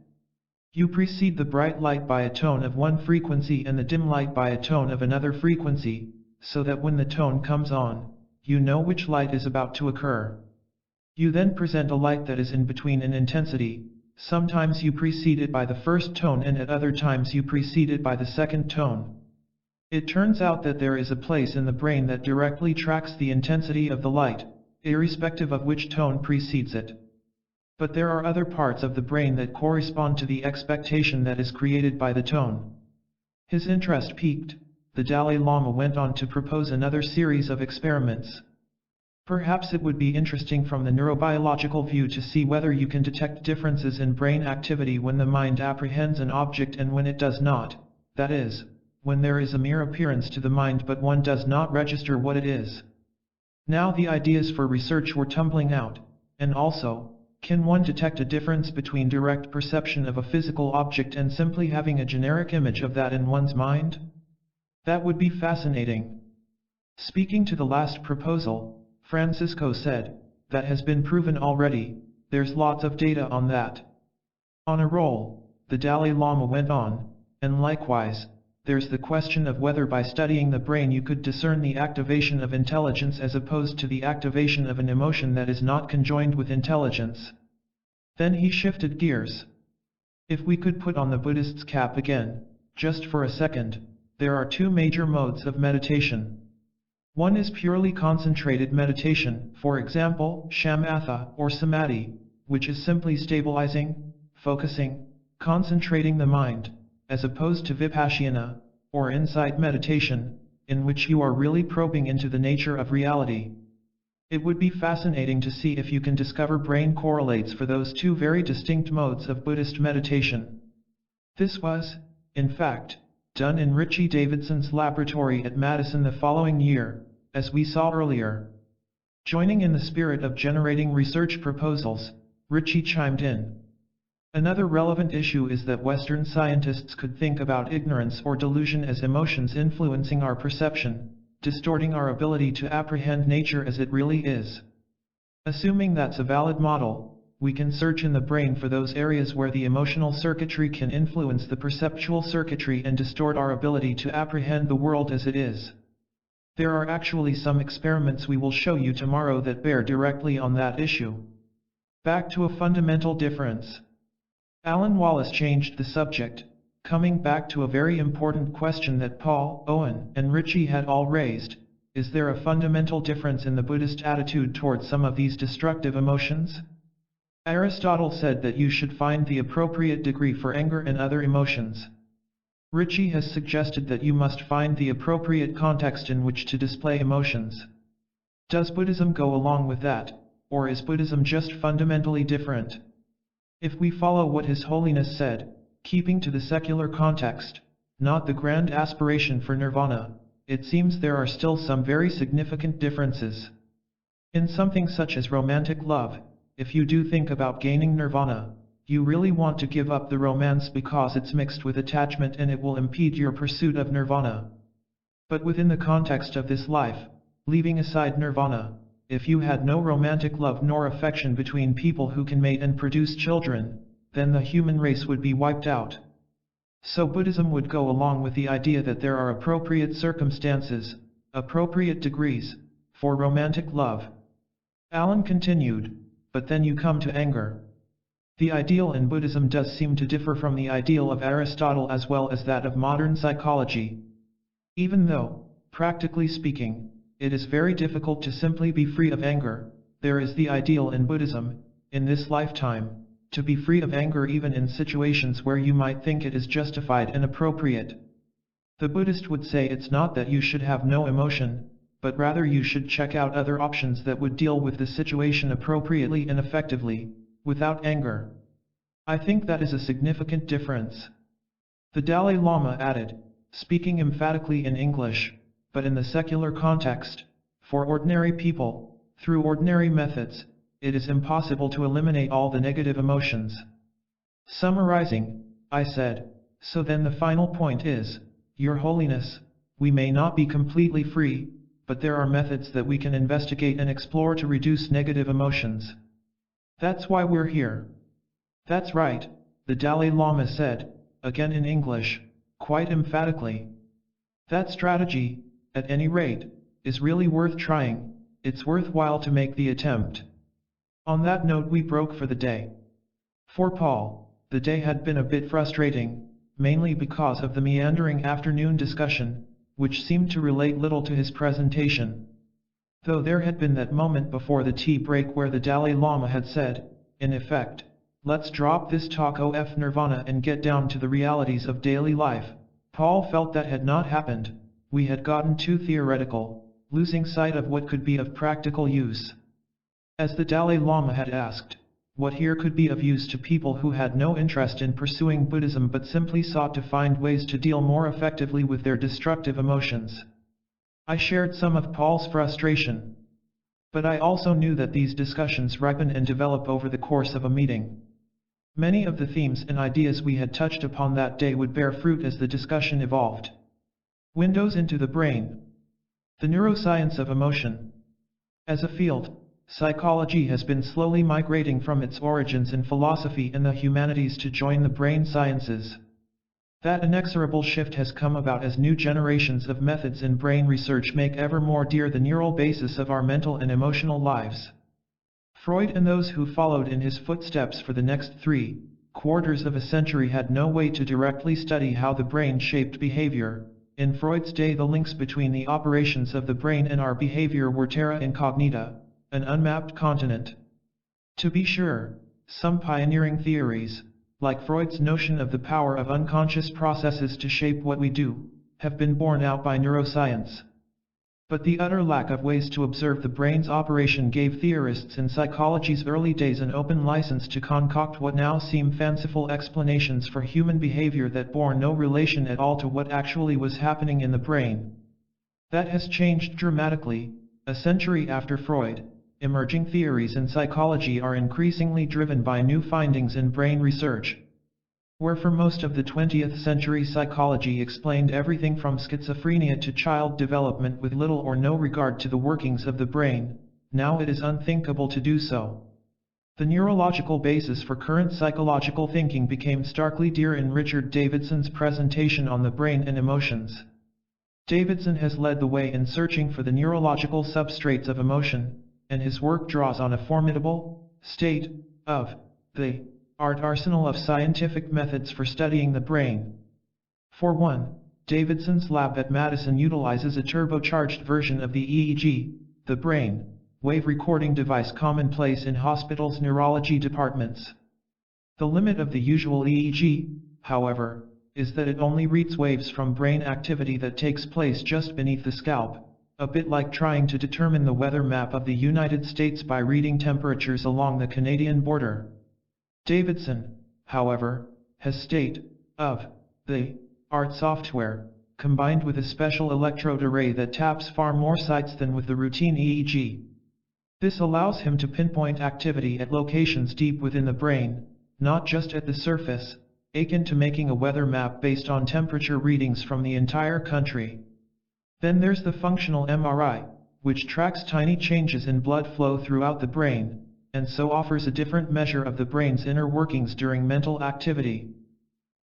You precede the bright light by a tone of one frequency and the dim light by a tone of another frequency, so that when the tone comes on, you know which light is about to occur. You then present a light that is in between an intensity. Sometimes you precede it by the first tone and at other times you precede it by the second tone. It turns out that there is a place in the brain that directly tracks the intensity of the light, irrespective of which tone precedes it. But there are other parts of the brain that correspond to the expectation that is created by the tone. His interest piqued, the Dalai Lama went on to propose another series of experiments. Perhaps it would be interesting from the neurobiological view to see whether you can detect differences in brain activity when the mind apprehends an object and when it does not, that is, when there is a mere appearance to the mind but one does not register what it is. Now the ideas for research were tumbling out, and also, can one detect a difference between direct perception of a physical object and simply having a generic image of that in one's mind? That would be fascinating. Speaking to the last proposal, Francisco said, that has been proven already, there's lots of data on that. On a roll, the Dalai Lama went on, and likewise, there's the question of whether by studying the brain you could discern the activation of intelligence as opposed to the activation of an emotion that is not conjoined with intelligence. Then he shifted gears. If we could put on the Buddhist's cap again, just for a second, there are two major modes of meditation. One is purely concentrated meditation, for example, shamatha or samadhi, which is simply stabilizing, focusing, concentrating the mind, as opposed to vipassana, or insight meditation, in which you are really probing into the nature of reality. It would be fascinating to see if you can discover brain correlates for those two very distinct modes of Buddhist meditation. This was, in fact, done in Richie Davidson's laboratory at Madison the following year, as we saw earlier. Joining in the spirit of generating research proposals, Richie chimed in. Another relevant issue is that Western scientists could think about ignorance or delusion as emotions influencing our perception, distorting our ability to apprehend nature as it really is. Assuming that's a valid model, we can search in the brain for those areas where the emotional circuitry can influence the perceptual circuitry and distort our ability to apprehend the world as it is. There are actually some experiments we will show you tomorrow that bear directly on that issue. Back to a fundamental difference. Alan Wallace changed the subject, coming back to a very important question that Paul, Owen, and Richie had all raised. Is there a fundamental difference in the Buddhist attitude towards some of these destructive emotions? Aristotle said that you should find the appropriate degree for anger and other emotions. Richie has suggested that you must find the appropriate context in which to display emotions. Does Buddhism go along with that, or is Buddhism just fundamentally different? If we follow what His Holiness said, keeping to the secular context, not the grand aspiration for nirvana, it seems there are still some very significant differences. In something such as romantic love, if you do think about gaining nirvana, you really want to give up the romance because it's mixed with attachment and it will impede your pursuit of nirvana. But within the context of this life, leaving aside nirvana, if you had no romantic love nor affection between people who can mate and produce children, then the human race would be wiped out. So Buddhism would go along with the idea that there are appropriate circumstances, appropriate degrees, for romantic love. Alan continued, but then you come to anger. The ideal in Buddhism does seem to differ from the ideal of Aristotle as well as that of modern psychology. Even though, practically speaking, it is very difficult to simply be free of anger, there is the ideal in Buddhism, in this lifetime, to be free of anger even in situations where you might think it is justified and appropriate. The Buddhist would say it's not that you should have no emotion, but rather you should check out other options that would deal with the situation appropriately and effectively, without anger. I think that is a significant difference. The Dalai Lama added, speaking emphatically in English, but in the secular context, for ordinary people, through ordinary methods, it is impossible to eliminate all the negative emotions. Summarizing, I said, so then the final point is, Your Holiness, we may not be completely free, but there are methods that we can investigate and explore to reduce negative emotions. That's why we're here. That's right, the Dalai Lama said, again in English, quite emphatically. That strategy, at any rate, is really worth trying. It's worthwhile to make the attempt. On that note we broke for the day. For Paul, the day had been a bit frustrating, mainly because of the meandering afternoon discussion, which seemed to relate little to his presentation. Though there had been that moment before the tea break where the Dalai Lama had said, in effect, let's drop this talk of nirvana and get down to the realities of daily life, Paul felt that had not happened. We had gotten too theoretical, losing sight of what could be of practical use. As the Dalai Lama had asked, what here could be of use to people who had no interest in pursuing Buddhism but simply sought to find ways to deal more effectively with their destructive emotions. I shared some of Paul's frustration. But I also knew that these discussions ripen and develop over the course of a meeting. Many of the themes and ideas we had touched upon that day would bear fruit as the discussion evolved. Windows into the brain. The neuroscience of emotion. As a field, psychology has been slowly migrating from its origins in philosophy and the humanities to join the brain sciences. That inexorable shift has come about as new generations of methods in brain research make ever more dear the neural basis of our mental and emotional lives. Freud and those who followed in his footsteps for the next 3/4 of a century had no way to directly study how the brain shaped behavior. In Freud's day the links between the operations of the brain and our behavior were terra incognita, an unmapped continent. To be sure, some pioneering theories, like Freud's notion of the power of unconscious processes to shape what we do, have been borne out by neuroscience. But the utter lack of ways to observe the brain's operation gave theorists in psychology's early days an open license to concoct what now seem fanciful explanations for human behavior that bore no relation at all to what actually was happening in the brain. That has changed dramatically. A century after Freud, emerging theories in psychology are increasingly driven by new findings in brain research. Where for most of the 20th century psychology explained everything from schizophrenia to child development with little or no regard to the workings of the brain, now it is unthinkable to do so. The neurological basis for current psychological thinking became starkly dear in Richard Davidson's presentation on the brain and emotions. Davidson has led the way in searching for the neurological substrates of emotion, and his work draws on a formidable, state-of-the-art arsenal of scientific methods for studying the brain. For one, Davidson's lab at Madison utilizes a turbocharged version of the EEG, the brain wave recording device commonplace in hospitals' neurology departments. The limit of the usual EEG, however, is that it only reads waves from brain activity that takes place just beneath the scalp, a bit like trying to determine the weather map of the United States by reading temperatures along the Canadian border. Davidson, however, has state-of-the-art software, combined with a special electrode array that taps far more sites than with the routine EEG. This allows him to pinpoint activity at locations deep within the brain, not just at the surface, akin to making a weather map based on temperature readings from the entire country. Then there's the functional MRI, which tracks tiny changes in blood flow throughout the brain, and so offers a different measure of the brain's inner workings during mental activity.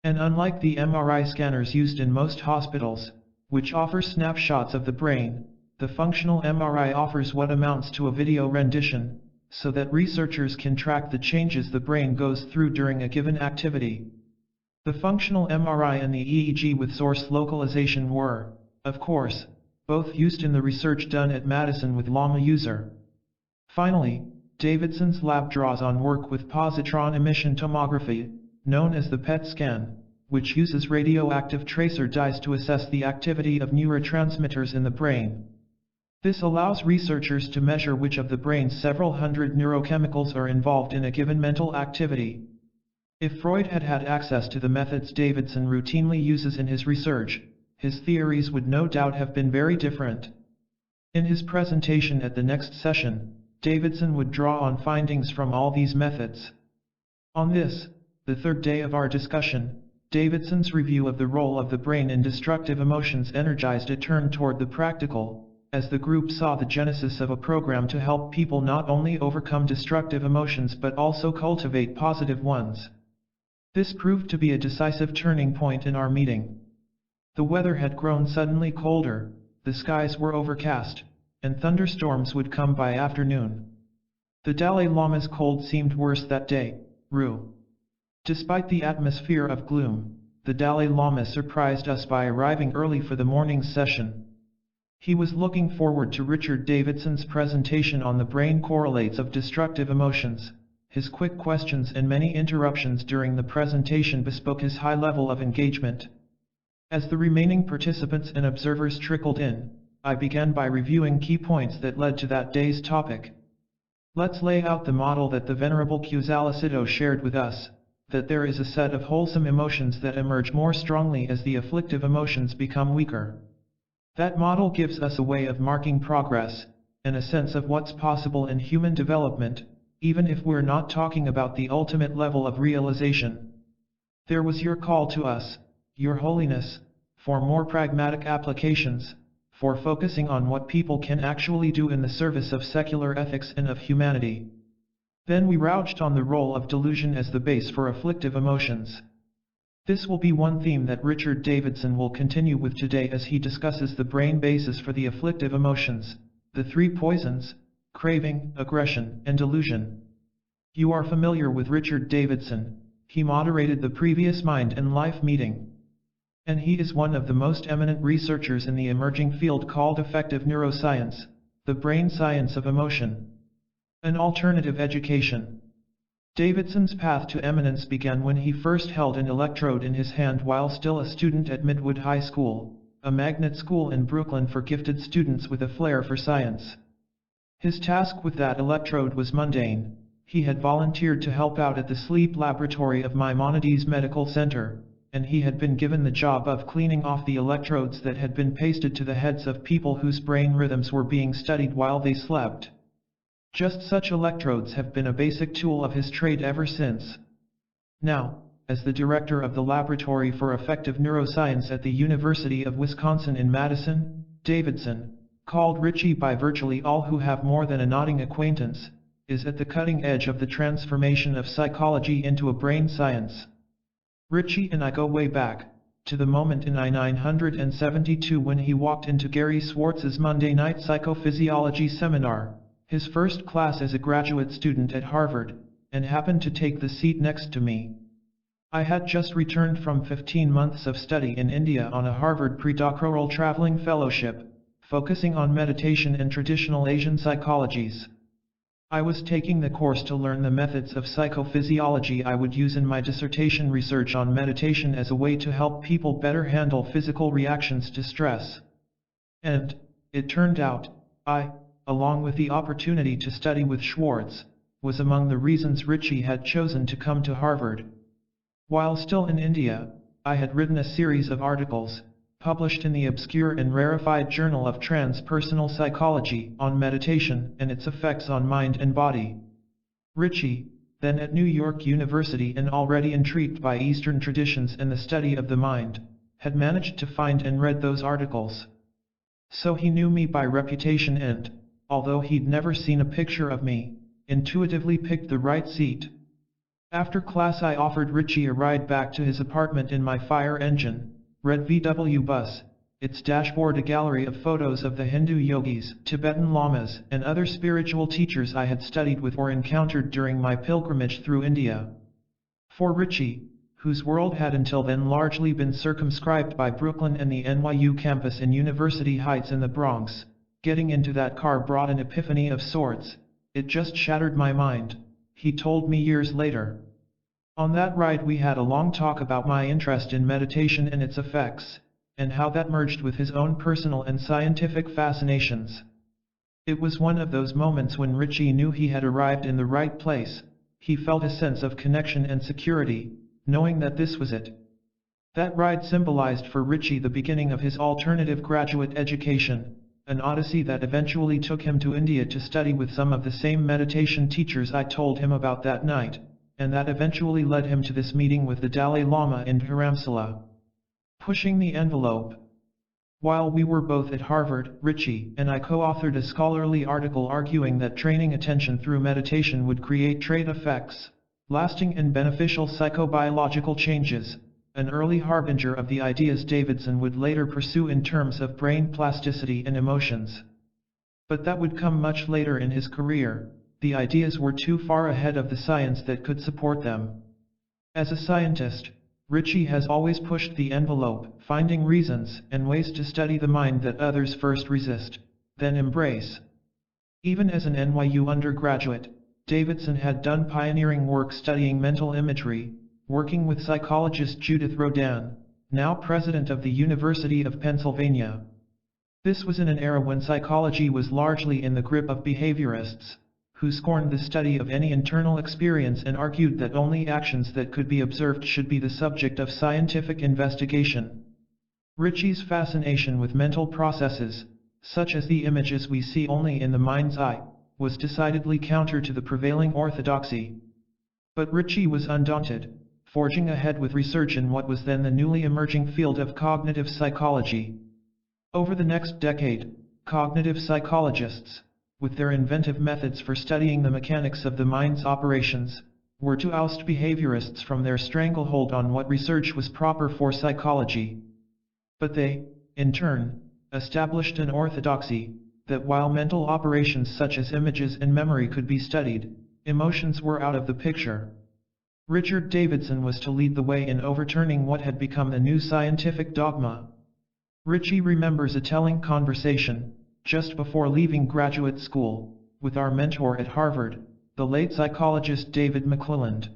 And unlike the MRI scanners used in most hospitals, which offer snapshots of the brain, the functional MRI offers what amounts to a video rendition, so that researchers can track the changes the brain goes through during a given activity. The functional MRI and the EEG with source localization were, of course, both used in the research done at Madison with Lama user. Finally, Davidson's lab draws on work with positron emission tomography, known as the PET scan, which uses radioactive tracer dyes to assess the activity of neurotransmitters in the brain. This allows researchers to measure which of the brain's several hundred neurochemicals are involved in a given mental activity. If Freud had had access to the methods Davidson routinely uses in his research, his theories would no doubt have been very different. In his presentation at the next session, Davidson would draw on findings from all these methods. On this, the third day of our discussion, Davidson's review of the role of the brain in destructive emotions energized a turn toward the practical, as the group saw the genesis of a program to help people not only overcome destructive emotions but also cultivate positive ones. This proved to be a decisive turning point in our meeting. The weather had grown suddenly colder, the skies were overcast, and thunderstorms would come by afternoon. The Dalai Lama's cold seemed worse that day. Despite the atmosphere of gloom, the Dalai Lama surprised us by arriving early for the morning's session. He was looking forward to Richard Davidson's presentation on the brain correlates of destructive emotions. His quick questions and many interruptions during the presentation bespoke his high level of engagement. As the remaining participants and observers trickled in, I began by reviewing key points that led to that day's topic. Let's lay out the model that the Venerable Cusalicido shared with us, that there is a set of wholesome emotions that emerge more strongly as the afflictive emotions become weaker. That model gives us a way of marking progress, and a sense of what's possible in human development, even if we're not talking about the ultimate level of realization. There was your call to us, Your Holiness, for more pragmatic applications, for focusing on what people can actually do in the service of secular ethics and of humanity. Then we rouged on the role of delusion as the base for afflictive emotions. This will be one theme that Richard Davidson will continue with today as he discusses the brain basis for the afflictive emotions, the three poisons: craving, aggression, and delusion. You are familiar with Richard Davidson. He moderated the previous Mind and Life meeting. And he is one of the most eminent researchers in the emerging field called affective neuroscience, the brain science of emotion. An alternative education. Davidson's path to eminence began when he first held an electrode in his hand while still a student at Midwood High School, a magnet school in Brooklyn for gifted students with a flair for science. His task with that electrode was mundane. He had volunteered to help out at the sleep laboratory of Maimonides Medical Center, and he had been given the job of cleaning off the electrodes that had been pasted to the heads of people whose brain rhythms were being studied while they slept. Just such electrodes have been a basic tool of his trade ever since. Now, as the director of the Laboratory for Affective Neuroscience at the University of Wisconsin in Madison, Davidson, called Richie by virtually all who have more than a nodding acquaintance, is at the cutting edge of the transformation of psychology into a brain science. Richie and I go way back, to the moment in I-972 when he walked into Gary Swartz's Monday night psychophysiology seminar, his first class as a graduate student at Harvard, and happened to take the seat next to me. I had just returned from 15 months of study in India on a Harvard predoctoral traveling fellowship, focusing on meditation and traditional Asian psychologies. I was taking the course to learn the methods of psychophysiology I would use in my dissertation research on meditation as a way to help people better handle physical reactions to stress. And, it turned out, I, along with the opportunity to study with Schwartz, was among the reasons Richie had chosen to come to Harvard. While still in India, I had written a series of articles, published in the obscure and rarefied Journal of Transpersonal Psychology, on meditation and its effects on mind and body. Richie, then at New York University and already intrigued by Eastern traditions and the study of the mind, had managed to find and read those articles. So he knew me by reputation and, although he'd never seen a picture of me, intuitively picked the right seat. After class I offered Richie a ride back to his apartment in my fire engine, red VW bus, its dashboard a gallery of photos of the Hindu yogis, Tibetan lamas, and other spiritual teachers I had studied with or encountered during my pilgrimage through India. For Richie, whose world had until then largely been circumscribed by Brooklyn and the NYU campus in University Heights in the Bronx, getting into that car brought an epiphany of sorts. It just shattered my mind, he told me years later. On that ride we had a long talk about my interest in meditation and its effects, and how that merged with his own personal and scientific fascinations. It was one of those moments when Richie knew he had arrived in the right place. He felt a sense of connection and security, knowing that this was it. That ride symbolized for Richie the beginning of his alternative graduate education, an odyssey that eventually took him to India to study with some of the same meditation teachers I told him about that night, and that eventually led him to this meeting with the Dalai Lama in Dharamsala. Pushing the envelope. While we were both at Harvard, Richie and I co-authored a scholarly article arguing that training attention through meditation would create trait effects, lasting and beneficial psychobiological changes, an early harbinger of the ideas Davidson would later pursue in terms of brain plasticity and emotions. But that would come much later in his career. The ideas were too far ahead of the science that could support them. As a scientist, Richie has always pushed the envelope, finding reasons and ways to study the mind that others first resist, then embrace. Even as an NYU undergraduate, Davidson had done pioneering work studying mental imagery, working with psychologist Judith Rodin, now president of the University of Pennsylvania. This was in an era when psychology was largely in the grip of behaviorists, who scorned the study of any internal experience and argued that only actions that could be observed should be the subject of scientific investigation. Richie's fascination with mental processes, such as the images we see only in the mind's eye, was decidedly counter to the prevailing orthodoxy. But Richie was undaunted, forging ahead with research in what was then the newly emerging field of cognitive psychology. Over the next decade, cognitive psychologists, with their inventive methods for studying the mechanics of the mind's operations, were to oust behaviorists from their stranglehold on what research was proper for psychology. But they, in turn, established an orthodoxy, that while mental operations such as images and memory could be studied, emotions were out of the picture. Richard Davidson was to lead the way in overturning what had become the new scientific dogma. Richie remembers a telling conversation, just before leaving graduate school, with our mentor at Harvard, the late psychologist David McClelland.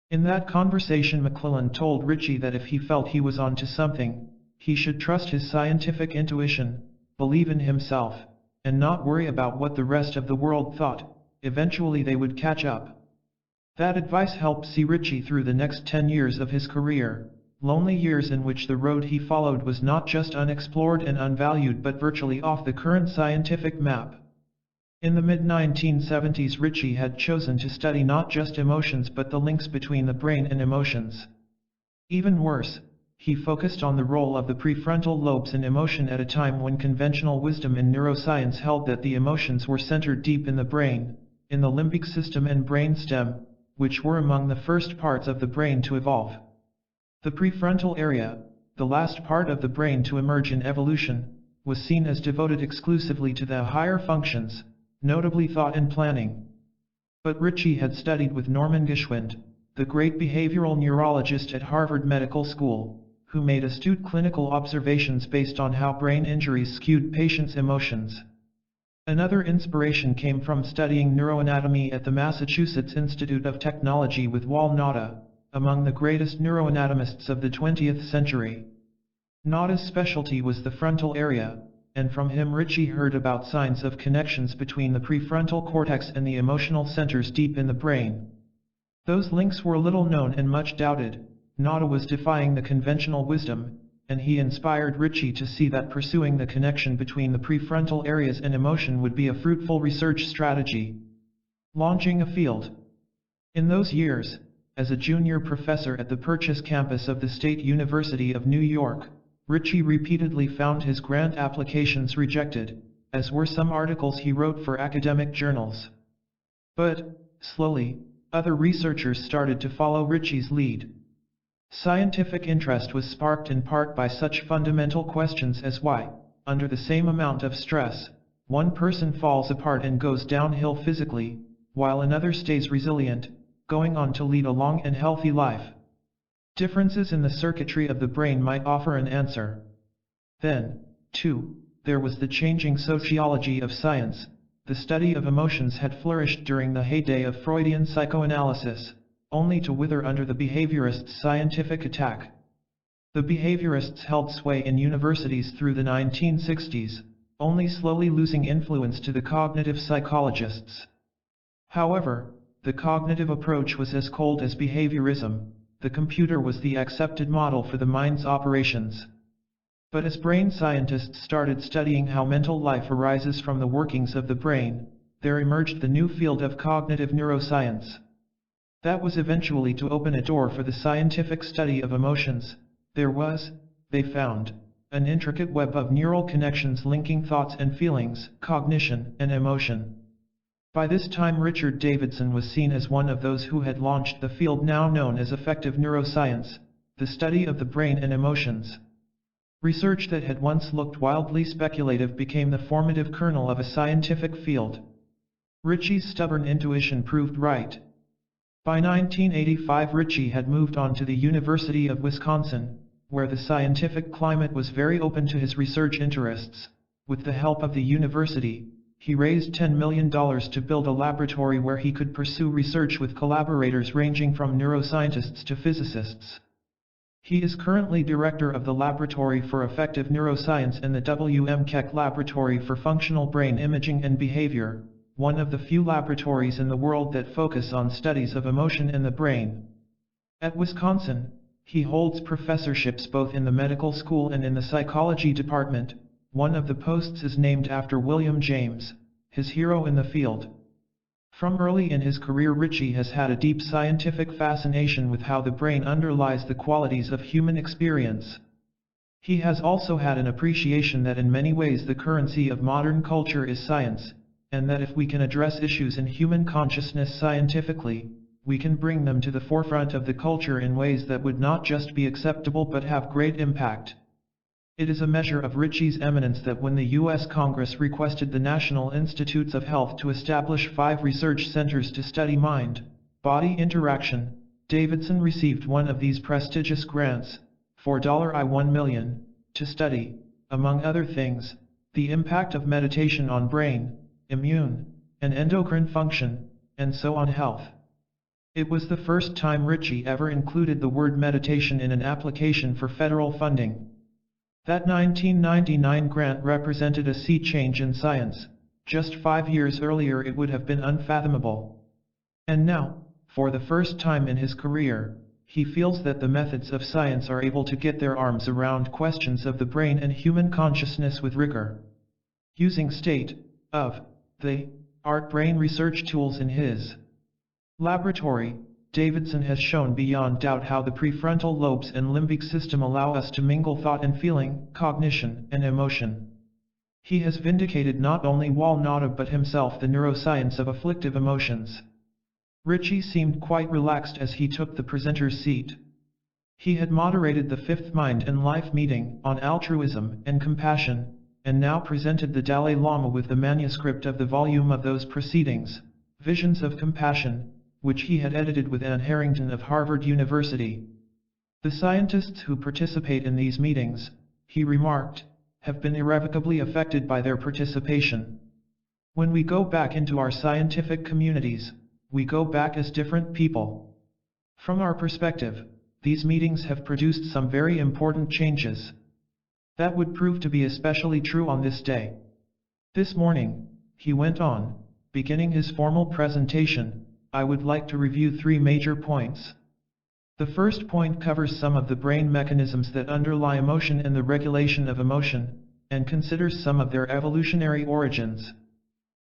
In that conversation McClelland told Richie that if he felt he was onto something, he should trust his scientific intuition, believe in himself, and not worry about what the rest of the world thought. Eventually they would catch up. That advice helped see Richie through the next 10 years of his career, lonely years in which the road he followed was not just unexplored and unvalued but virtually off the current scientific map. In the mid-1970s Richie had chosen to study not just emotions but the links between the brain and emotions. Even worse, he focused on the role of the prefrontal lobes in emotion at a time when conventional wisdom in neuroscience held that the emotions were centered deep in the brain, in the limbic system and brainstem, which were among the first parts of the brain to evolve. The prefrontal area, the last part of the brain to emerge in evolution, was seen as devoted exclusively to the higher functions, notably thought and planning. But Richie had studied with Norman Geschwind, the great behavioral neurologist at Harvard Medical School, who made astute clinical observations based on how brain injuries skewed patients' emotions. Another inspiration came from studying neuroanatomy at the Massachusetts Institute of Technology with Wal Nauta, among the greatest neuroanatomists of the 20th century. Nauta's specialty was the frontal area, and from him Richie heard about signs of connections between the prefrontal cortex and the emotional centers deep in the brain. Those links were little known and much doubted. Nauta was defying the conventional wisdom, and he inspired Richie to see that pursuing the connection between the prefrontal areas and emotion would be a fruitful research strategy. Launching a field. In those years, as a junior professor at the Purchase campus of the State University of New York, Ritchie repeatedly found his grant applications rejected, as were some articles he wrote for academic journals. But, slowly, other researchers started to follow Ritchie's lead. Scientific interest was sparked in part by such fundamental questions as why, under the same amount of stress, one person falls apart and goes downhill physically, while another stays resilient, going on to lead a long and healthy life. Differences in the circuitry of the brain might offer an answer. Then, too, there was the changing sociology of science. The study of emotions had flourished during the heyday of Freudian psychoanalysis, only to wither under the behaviorists' scientific attack. The behaviorists held sway in universities through the 1960s, only slowly losing influence to the cognitive psychologists. However, the cognitive approach was as cold as behaviorism. The computer was the accepted model for the mind's operations. But as brain scientists started studying how mental life arises from the workings of the brain, there emerged the new field of cognitive neuroscience. That was eventually to open a door for the scientific study of emotions. There was, they found, an intricate web of neural connections linking thoughts and feelings, cognition, and emotion. By this time Richard Davidson was seen as one of those who had launched the field now known as affective neuroscience, the study of the brain and emotions. Research that had once looked wildly speculative became the formative kernel of a scientific field. Ritchie's stubborn intuition proved right. By 1985 Ritchie had moved on to the University of Wisconsin, where the scientific climate was very open to his research interests. With the help of the university, he raised $10 million to build a laboratory where he could pursue research with collaborators ranging from neuroscientists to physicists. He is currently director of the Laboratory for Affective Neuroscience and the W.M. Keck Laboratory for Functional Brain Imaging and Behavior, one of the few laboratories in the world that focus on studies of emotion in the brain. At Wisconsin, he holds professorships both in the medical school and in the psychology department. One of the posts is named after William James, his hero in the field. From early in his career Ritchie has had a deep scientific fascination with how the brain underlies the qualities of human experience. He has also had an appreciation that in many ways the currency of modern culture is science, and that if we can address issues in human consciousness scientifically, we can bring them to the forefront of the culture in ways that would not just be acceptable but have great impact. It is a measure of Ritchie's eminence that when the U.S. Congress requested the National Institutes of Health to establish 5 research centers to study mind-body interaction, Davidson received one of these prestigious grants, for $1 million, to study, among other things, the impact of meditation on brain, immune, and endocrine function, and so on health. It was the first time Ritchie ever included the word meditation in an application for federal funding. That 1999 grant represented a sea change in science. Just 5 years earlier it would have been unfathomable. And now, for the first time in his career, he feels that the methods of science are able to get their arms around questions of the brain and human consciousness with rigor. Using state-of-the-art brain research tools in his laboratory, Davidson has shown beyond doubt how the prefrontal lobes and limbic system allow us to mingle thought and feeling, cognition, and emotion. He has vindicated not only Walnauta but himself the neuroscience of afflictive emotions. Ritchie seemed quite relaxed as he took the presenter's seat. He had moderated the 5th Mind and Life meeting on altruism and compassion, and now presented the Dalai Lama with the manuscript of the volume of those proceedings, Visions of Compassion, which he had edited with Ann Harrington of Harvard University. The scientists who participate in these meetings, he remarked, have been irrevocably affected by their participation. When we go back into our scientific communities, we go back as different people. From our perspective, these meetings have produced some very important changes. That would prove to be especially true on this day. This morning, he went on, beginning his formal presentation, I would like to review 3 major points. The first point covers some of the brain mechanisms that underlie emotion and the regulation of emotion, and considers some of their evolutionary origins.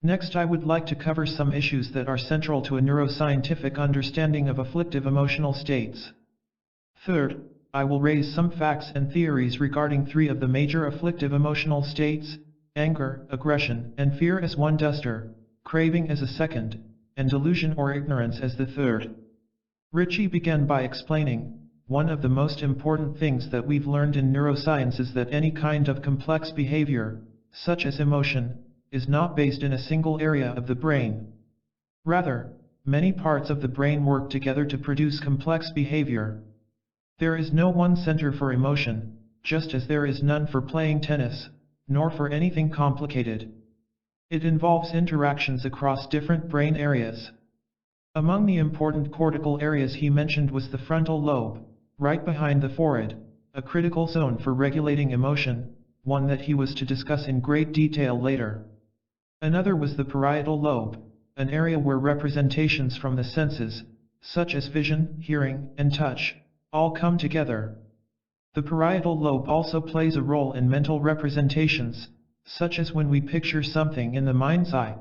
Next, I would like to cover some issues that are central to a neuroscientific understanding of afflictive emotional states. Third, I will raise some facts and theories regarding three of the major afflictive emotional states: anger, aggression, and fear as one duster, craving as a second, and delusion or ignorance as the third. Ritchie began by explaining, one of the most important things that we've learned in neuroscience is that any kind of complex behavior, such as emotion, is not based in a single area of the brain. Rather, many parts of the brain work together to produce complex behavior. There is no one center for emotion, just as there is none for playing tennis, nor for anything complicated. It involves interactions across different brain areas. Among the important cortical areas he mentioned was the frontal lobe, right behind the forehead, a critical zone for regulating emotion, one that he was to discuss in great detail later. Another was the parietal lobe, an area where representations from the senses, such as vision, hearing, and touch, all come together. The parietal lobe also plays a role in mental representations, such as when we picture something in the mind's eye.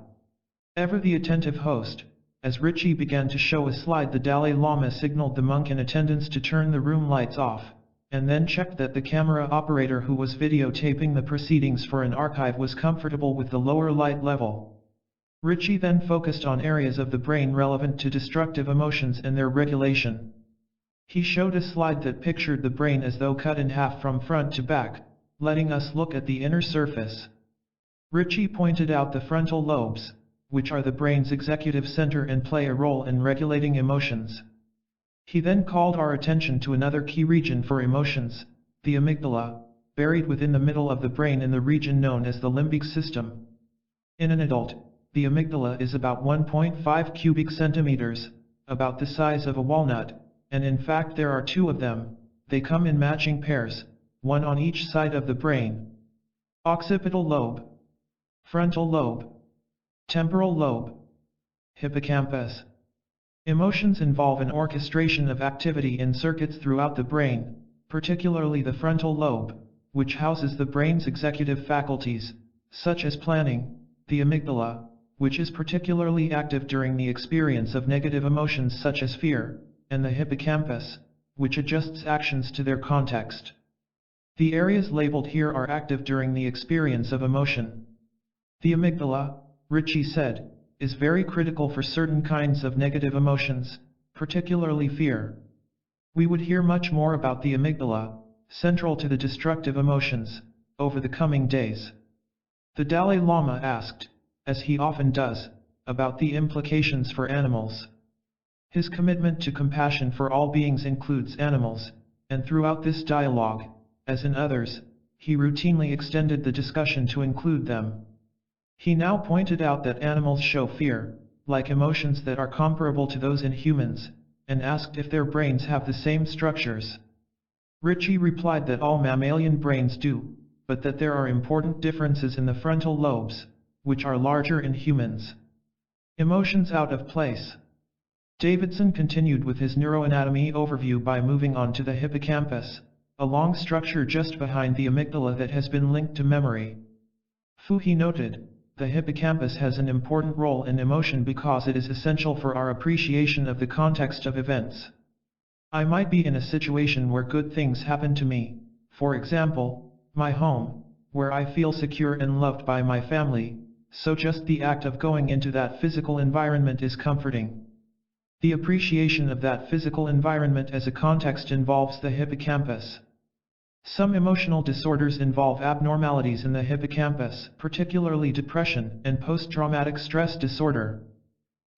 Ever the attentive host, as Ritchie began to show a slide, the Dalai Lama signaled the monk in attendance to turn the room lights off, and then checked that the camera operator who was videotaping the proceedings for an archive was comfortable with the lower light level. Ritchie then focused on areas of the brain relevant to destructive emotions and their regulation. He showed a slide that pictured the brain as though cut in half from front to back, letting us look at the inner surface. Ritchie pointed out the frontal lobes, which are the brain's executive center and play a role in regulating emotions. He then called our attention to another key region for emotions, the amygdala, buried within the middle of the brain in the region known as the limbic system. In an adult, the amygdala is about 1.5 cubic centimeters, about the size of a walnut, and in fact there are two of them. They come in matching pairs, one on each side of the brain. Occipital lobe, frontal lobe, temporal lobe, hippocampus. Emotions involve an orchestration of activity in circuits throughout the brain, particularly the frontal lobe, which houses the brain's executive faculties, such as planning, the amygdala, which is particularly active during the experience of negative emotions such as fear, and the hippocampus, which adjusts actions to their context. The areas labeled here are active during the experience of emotion. The amygdala, Ritchie said, is very critical for certain kinds of negative emotions, particularly fear. We would hear much more about the amygdala, central to the destructive emotions, over the coming days. The Dalai Lama asked, as he often does, about the implications for animals. His commitment to compassion for all beings includes animals, and throughout this dialogue, as in others, he routinely extended the discussion to include them. He now pointed out that animals show fear, like emotions that are comparable to those in humans, and asked if their brains have the same structures. Ritchie replied that all mammalian brains do, but that there are important differences in the frontal lobes, which are larger in humans. Emotions out of place. Davidson continued with his neuroanatomy overview by moving on to the hippocampus, a long structure just behind the amygdala that has been linked to memory. He noted, the hippocampus has an important role in emotion because it is essential for our appreciation of the context of events. I might be in a situation where good things happen to me, for example, my home, where I feel secure and loved by my family, so just the act of going into that physical environment is comforting. The appreciation of that physical environment as a context involves the hippocampus. Some emotional disorders involve abnormalities in the hippocampus, particularly depression and post-traumatic stress disorder.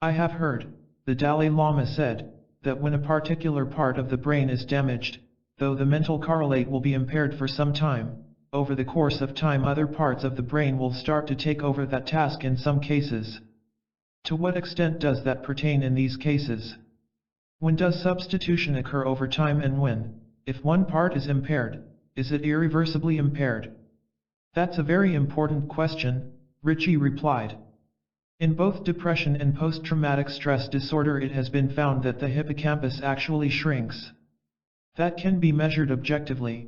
I have heard, the Dalai Lama said, that when a particular part of the brain is damaged, though the mental correlate will be impaired for some time, over the course of time other parts of the brain will start to take over that task in some cases. To what extent does that pertain in these cases? When does substitution occur over time, and when, if one part is impaired, is it irreversibly impaired? That's a very important question, Ritchie replied. In both depression and post-traumatic stress disorder it has been found that the hippocampus actually shrinks. That can be measured objectively.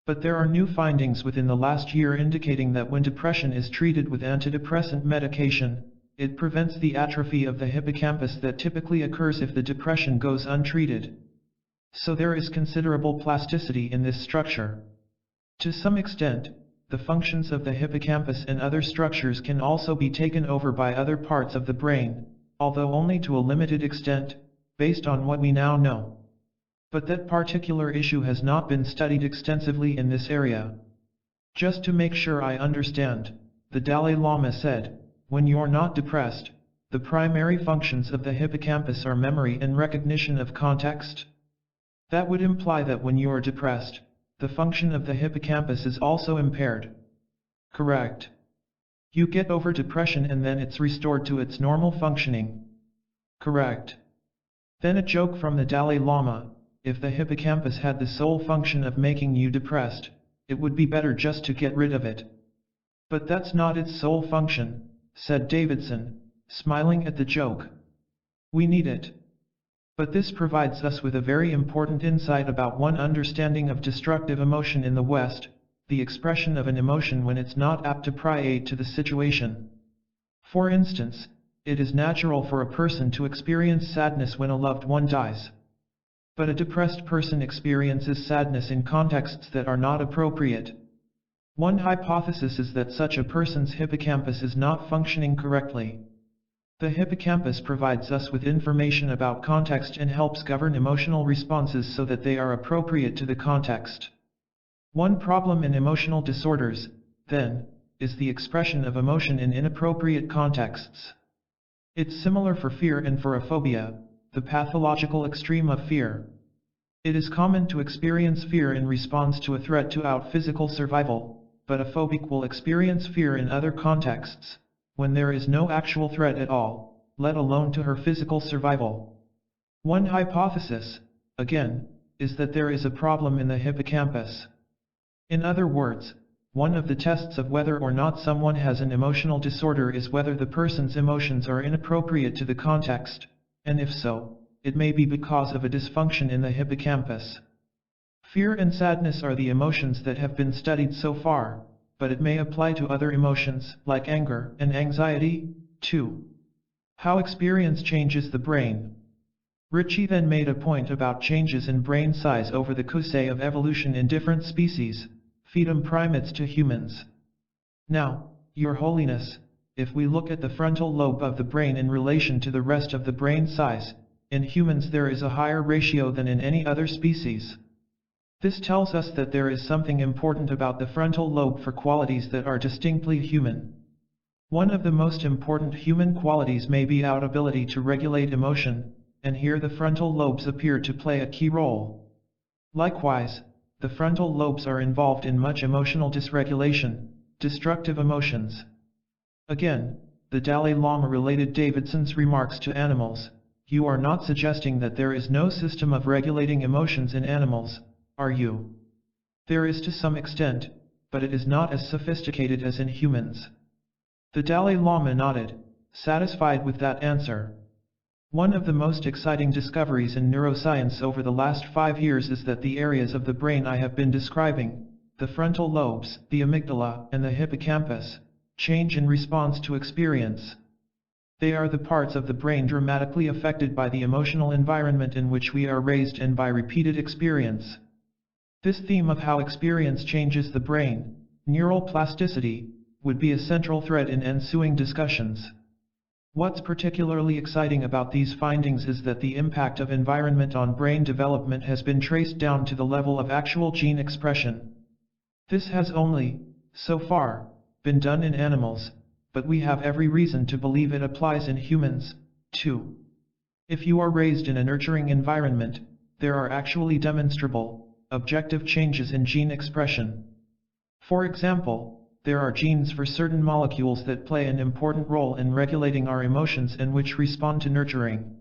But there are new findings within the last year indicating that when depression is treated with antidepressant medication, it prevents the atrophy of the hippocampus that typically occurs if the depression goes untreated. So there is considerable plasticity in this structure. To some extent, the functions of the hippocampus and other structures can also be taken over by other parts of the brain, although only to a limited extent, based on what we now know. But that particular issue has not been studied extensively in this area. Just to make sure I understand, the Dalai Lama said, when you're not depressed, the primary functions of the hippocampus are memory and recognition of context. That would imply that when you are depressed, the function of the hippocampus is also impaired. Correct. You get over depression and then it's restored to its normal functioning. Correct. Then a joke from the Dalai Lama, if the hippocampus had the sole function of making you depressed, it would be better just to get rid of it. But that's not its sole function, said Davidson, smiling at the joke. We need it. But this provides us with a very important insight about one understanding of destructive emotion in the West, the expression of an emotion when it's not appropriate to the situation. For instance, it is natural for a person to experience sadness when a loved one dies. But a depressed person experiences sadness in contexts that are not appropriate. One hypothesis is that such a person's hippocampus is not functioning correctly. The hippocampus provides us with information about context and helps govern emotional responses so that they are appropriate to the context. One problem in emotional disorders, then, is the expression of emotion in inappropriate contexts. It's similar for fear and for a phobia, the pathological extreme of fear. It is common to experience fear in response to a threat to our physical survival, but a phobic will experience fear in other contexts, when there is no actual threat at all, let alone to her physical survival. One hypothesis, again, is that there is a problem in the hippocampus. In other words, one of the tests of whether or not someone has an emotional disorder is whether the person's emotions are inappropriate to the context, and if so, it may be because of a dysfunction in the hippocampus. Fear and sadness are the emotions that have been studied so far, but it may apply to other emotions, like anger and anxiety, too. How experience changes the brain. Ritchie then made a point about changes in brain size over the course of evolution in different species, from primates to humans. Now, Your Holiness, if we look at the frontal lobe of the brain in relation to the rest of the brain size, in humans there is a higher ratio than in any other species. This tells us that there is something important about the frontal lobe for qualities that are distinctly human. One of the most important human qualities may be our ability to regulate emotion, and here the frontal lobes appear to play a key role. Likewise, the frontal lobes are involved in much emotional dysregulation, destructive emotions. Again, the Dalai Lama related Davidson's remarks to animals. You are not suggesting that there is no system of regulating emotions in animals, are you? There is to some extent, but it is not as sophisticated as in humans. The Dalai Lama nodded, satisfied with that answer. One of the most exciting discoveries in neuroscience over the last 5 years is that the areas of the brain I have been describing, the frontal lobes, the amygdala, and the hippocampus, change in response to experience. They are the parts of the brain dramatically affected by the emotional environment in which we are raised and by repeated experience. This theme of how experience changes the brain, neural plasticity, would be a central thread in ensuing discussions. What's particularly exciting about these findings is that the impact of environment on brain development has been traced down to the level of actual gene expression. This has only, so far, been done in animals, but we have every reason to believe it applies in humans, too. If you are raised in a nurturing environment, there are actually demonstrable, objective changes in gene expression. For example, there are genes for certain molecules that play an important role in regulating our emotions and which respond to nurturing.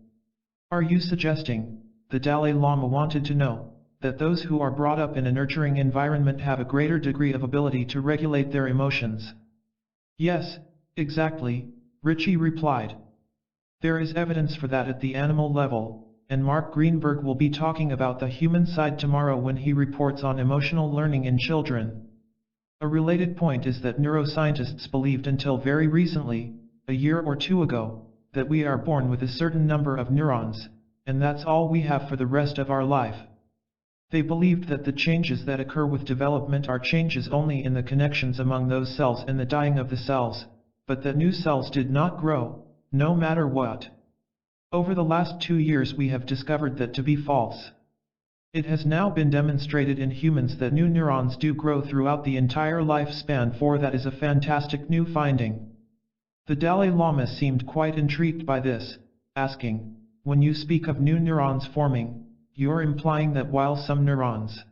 Are you suggesting, the Dalai Lama wanted to know, that those who are brought up in a nurturing environment have a greater degree of ability to regulate their emotions? Yes, exactly, Ritchie replied. There is evidence for that at the animal level, and Mark Greenberg will be talking about the human side tomorrow when he reports on emotional learning in children. A related point is that neuroscientists believed until very recently, a year or two ago, that we are born with a certain number of neurons, and that's all we have for the rest of our life. They believed that the changes that occur with development are changes only in the connections among those cells and the dying of the cells, but that new cells did not grow, no matter what. Over the last 2 years we have discovered that to be false. It has now been demonstrated in humans that new neurons do grow throughout the entire lifespan, for that is a fantastic new finding. The Dalai Lama seemed quite intrigued by this, asking, when you speak of new neurons forming, you're implying that while some neurons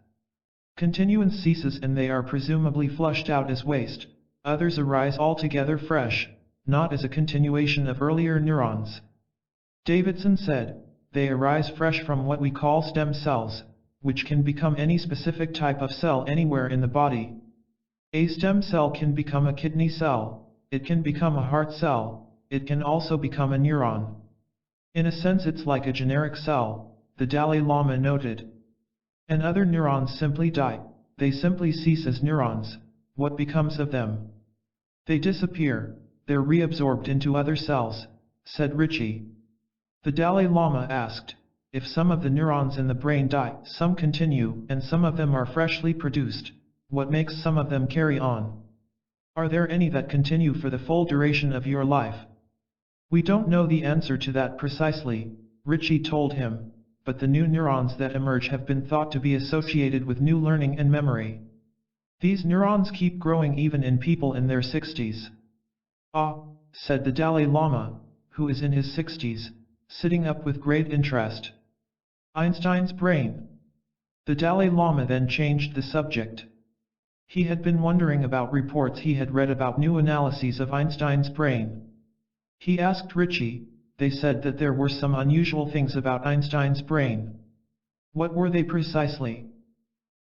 continuance ceases and they are presumably flushed out as waste, others arise altogether fresh, not as a continuation of earlier neurons. Davidson said, they arise fresh from what we call stem cells, which can become any specific type of cell anywhere in the body. A stem cell can become a kidney cell, it can become a heart cell, it can also become a neuron. In a sense it's like a generic cell, the Dalai Lama noted. And other neurons simply die, they simply cease as neurons. What becomes of them? They disappear, they're reabsorbed into other cells, said Ritchie. The Dalai Lama asked, if some of the neurons in the brain die, some continue, and some of them are freshly produced, what makes some of them carry on? Are there any that continue for the full duration of your life? We don't know the answer to that precisely, Ritchie told him, but the new neurons that emerge have been thought to be associated with new learning and memory. These neurons keep growing even in people in their 60s. Ah, said the Dalai Lama, who is in his 60s, sitting up with great interest. Einstein's brain. The Dalai Lama then changed the subject. He had been wondering about reports he had read about new analyses of Einstein's brain. He asked Ritchie, they said that there were some unusual things about Einstein's brain. What were they precisely?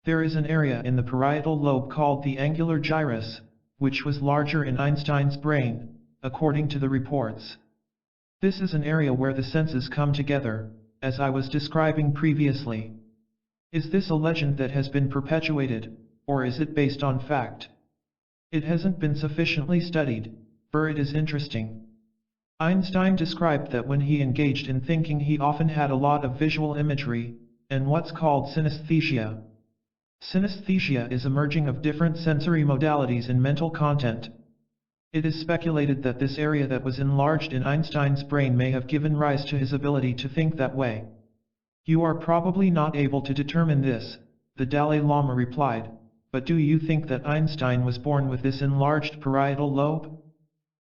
There is an area in the parietal lobe called the angular gyrus, which was larger in Einstein's brain, according to the reports. This is an area where the senses come together, as I was describing previously. Is this a legend that has been perpetuated, or is it based on fact? It hasn't been sufficiently studied, but it is interesting. Einstein described that when he engaged in thinking he often had a lot of visual imagery, and what's called synesthesia. Synesthesia is a merging of different sensory modalities in mental content. It is speculated that this area that was enlarged in Einstein's brain may have given rise to his ability to think that way. You are probably not able to determine this, the Dalai Lama replied, but do you think that Einstein was born with this enlarged parietal lobe?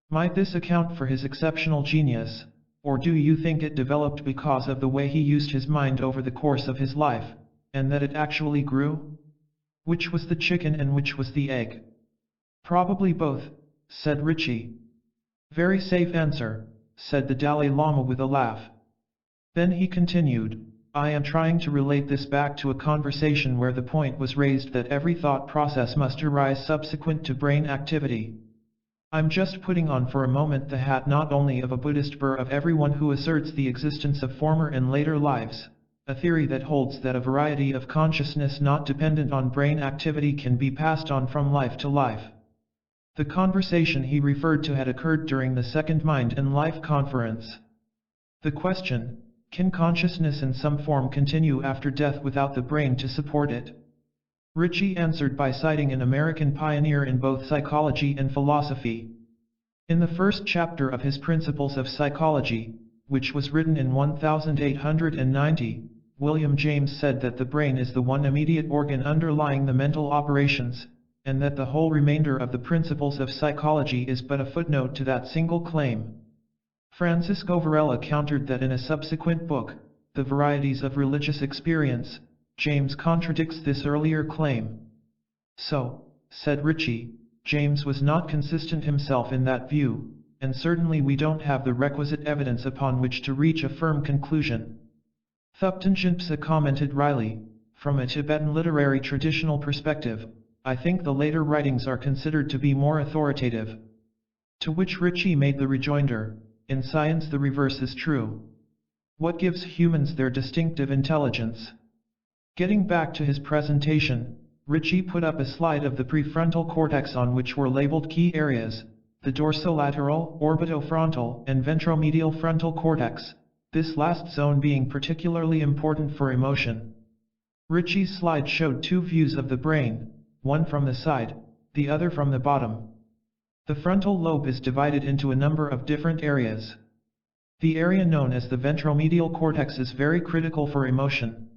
Might this account for his exceptional genius, or do you think it developed because of the way he used his mind over the course of his life, and that it actually grew? Which was the chicken and which was the egg? Probably both, said Ritchie. Very safe answer, said the Dalai Lama with a laugh. Then he continued, I am trying to relate this back to a conversation where the point was raised that every thought process must arise subsequent to brain activity. I'm just putting on for a moment the hat not only of a Buddhist but of everyone who asserts the existence of former and later lives, a theory that holds that a variety of consciousness not dependent on brain activity can be passed on from life to life. The conversation he referred to had occurred during the second Mind and Life conference. The question, can consciousness in some form continue after death without the brain to support it? Ritchie answered by citing an American pioneer in both psychology and philosophy. In the first chapter of his Principles of Psychology, which was written in 1890, William James said that the brain is the one immediate organ underlying the mental operations, and that the whole remainder of the Principles of Psychology is but a footnote to that single claim. Francisco Varela countered that in a subsequent book, The Varieties of Religious Experience, James contradicts this earlier claim. So, said Ritchie, James was not consistent himself in that view, and certainly we don't have the requisite evidence upon which to reach a firm conclusion. Thupten Jinpa commented wryly, from a Tibetan literary traditional perspective, I think the later writings are considered to be more authoritative. To which Ritchie made the rejoinder, in science the reverse is true. What gives humans their distinctive intelligence? Getting back to his presentation, Ritchie put up a slide of the prefrontal cortex on which were labeled key areas, the dorsolateral, orbitofrontal, and ventromedial frontal cortex, this last zone being particularly important for emotion. Ritchie's slide showed two views of the brain, one from the side, the other from the bottom. The frontal lobe is divided into a number of different areas. The area known as the ventromedial cortex is very critical for emotion.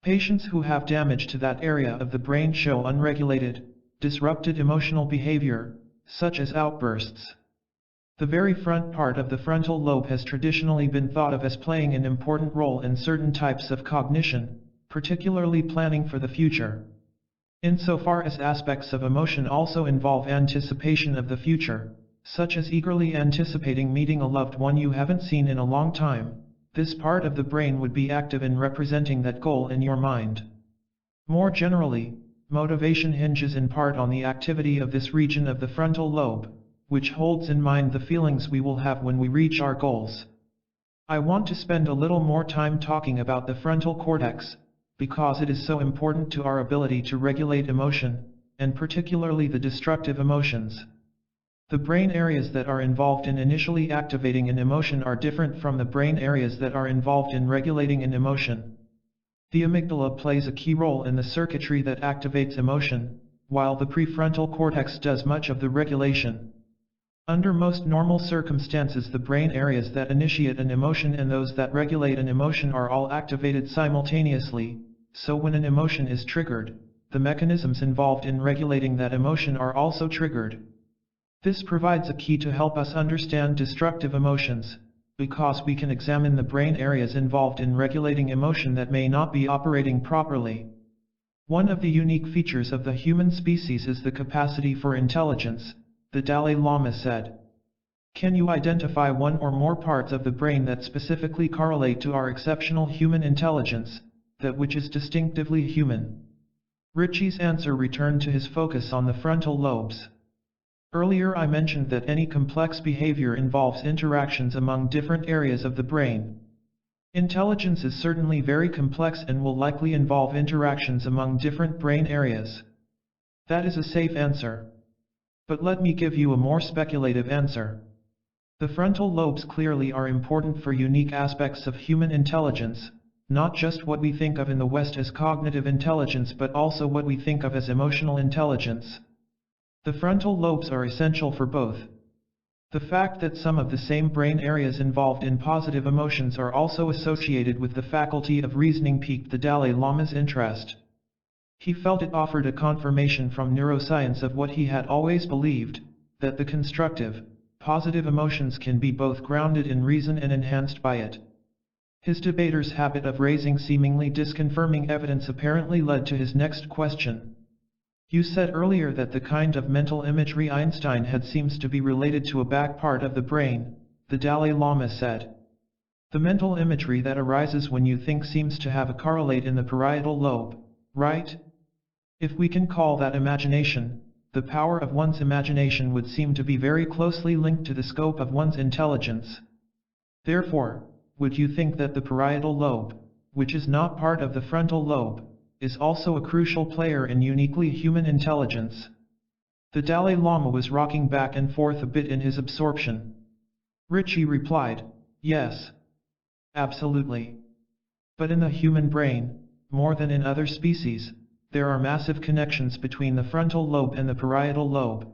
Patients who have damage to that area of the brain show unregulated, disrupted emotional behavior, such as outbursts. The very front part of the frontal lobe has traditionally been thought of as playing an important role in certain types of cognition, particularly planning for the future. Insofar as aspects of emotion also involve anticipation of the future, such as eagerly anticipating meeting a loved one you haven't seen in a long time, this part of the brain would be active in representing that goal in your mind. More generally, motivation hinges in part on the activity of this region of the frontal lobe, which holds in mind the feelings we will have when we reach our goals. I want to spend a little more time talking about the frontal cortex, because it is so important to our ability to regulate emotion, and particularly the destructive emotions. The brain areas that are involved in initially activating an emotion are different from the brain areas that are involved in regulating an emotion. The amygdala plays a key role in the circuitry that activates emotion, while the prefrontal cortex does much of the regulation. Under most normal circumstances, the brain areas that initiate an emotion and those that regulate an emotion are all activated simultaneously, so when an emotion is triggered, the mechanisms involved in regulating that emotion are also triggered. This provides a key to help us understand destructive emotions, because we can examine the brain areas involved in regulating emotion that may not be operating properly. One of the unique features of the human species is the capacity for intelligence, the Dalai Lama said. Can you identify one or more parts of the brain that specifically correlate to our exceptional human intelligence, that which is distinctively human? Ritchie's answer returned to his focus on the frontal lobes. Earlier I mentioned that any complex behavior involves interactions among different areas of the brain. Intelligence is certainly very complex and will likely involve interactions among different brain areas. That is a safe answer. But let me give you a more speculative answer. The frontal lobes clearly are important for unique aspects of human intelligence, not just what we think of in the West as cognitive intelligence but also what we think of as emotional intelligence. The frontal lobes are essential for both. The fact that some of the same brain areas involved in positive emotions are also associated with the faculty of reasoning piqued the Dalai Lama's interest. He felt it offered a confirmation from neuroscience of what he had always believed, that the constructive, positive emotions can be both grounded in reason and enhanced by it. His debater's habit of raising seemingly disconfirming evidence apparently led to his next question. You said earlier that the kind of mental imagery Einstein had seems to be related to a back part of the brain, the Dalai Lama said. The mental imagery that arises when you think seems to have a correlate in the parietal lobe, right? If we can call that imagination, the power of one's imagination would seem to be very closely linked to the scope of one's intelligence. Therefore, would you think that the parietal lobe, which is not part of the frontal lobe, is also a crucial player in uniquely human intelligence? The Dalai Lama was rocking back and forth a bit in his absorption. Ritchie replied, yes. Absolutely. But in the human brain, more than in other species, there are massive connections between the frontal lobe and the parietal lobe.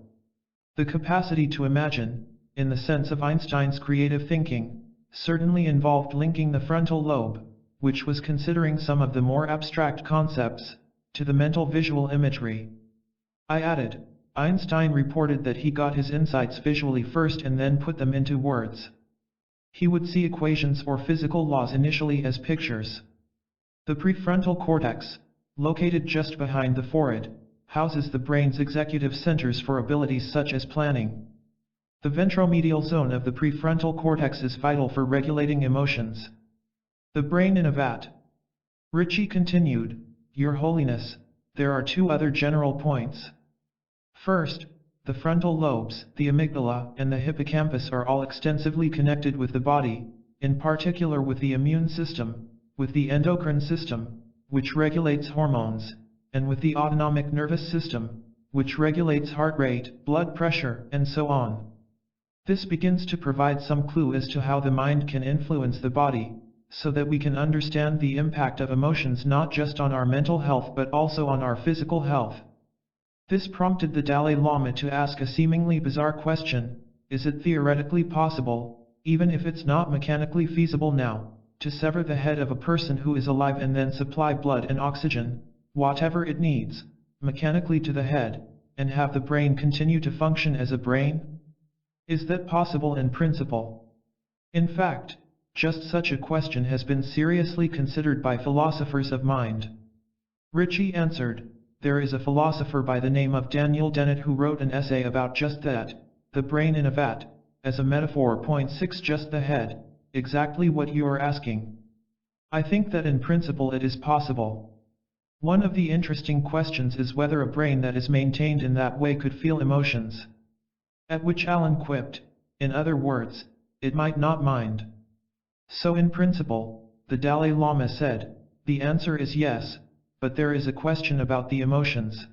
The capacity to imagine, in the sense of Einstein's creative thinking, certainly involved linking the frontal lobe, which was considering some of the more abstract concepts, to the mental visual imagery. I added, Einstein reported that he got his insights visually first and then put them into words. He would see equations or physical laws initially as pictures. The prefrontal cortex, located just behind the forehead, houses the brain's executive centers for abilities such as planning. The ventromedial zone of the prefrontal cortex is vital for regulating emotions. The brain in a vat. Ritchie continued, Your Holiness, there are two other general points. First, the frontal lobes, the amygdala, and the hippocampus are all extensively connected with the body, in particular with the immune system, with the endocrine system, which regulates hormones, and with the autonomic nervous system, which regulates heart rate, blood pressure, and so on. This begins to provide some clue as to how the mind can influence the body, so that we can understand the impact of emotions not just on our mental health but also on our physical health. This prompted the Dalai Lama to ask a seemingly bizarre question: is it theoretically possible, even if it's not mechanically feasible now, to sever the head of a person who is alive and then supply blood and oxygen, whatever it needs, mechanically to the head, and have the brain continue to function as a brain? Is that possible in principle? In fact, just such a question has been seriously considered by philosophers of mind. Ritchie answered, there is a philosopher by the name of Daniel Dennett who wrote an essay about just that, the brain in a vat, as a metaphor. 6 Just the head, exactly what you are asking. I think that in principle it is possible. One of the interesting questions is whether a brain that is maintained in that way could feel emotions. At which Alan quipped, in other words, it might not mind. So in principle, the Dalai Lama said, the answer is yes, but there is a question about the emotions.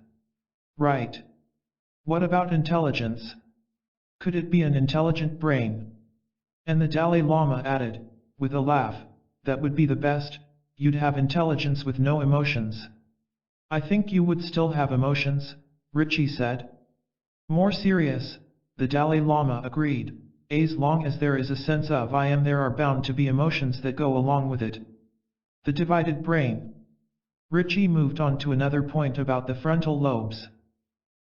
Right. What about intelligence? Could it be an intelligent brain? And the Dalai Lama added, with a laugh, that would be the best, you'd have intelligence with no emotions. I think you would still have emotions, Ritchie said. More serious, the Dalai Lama agreed, as long as there is a sense of I am there are bound to be emotions that go along with it. The divided brain. Ritchie moved on to another point about the frontal lobes.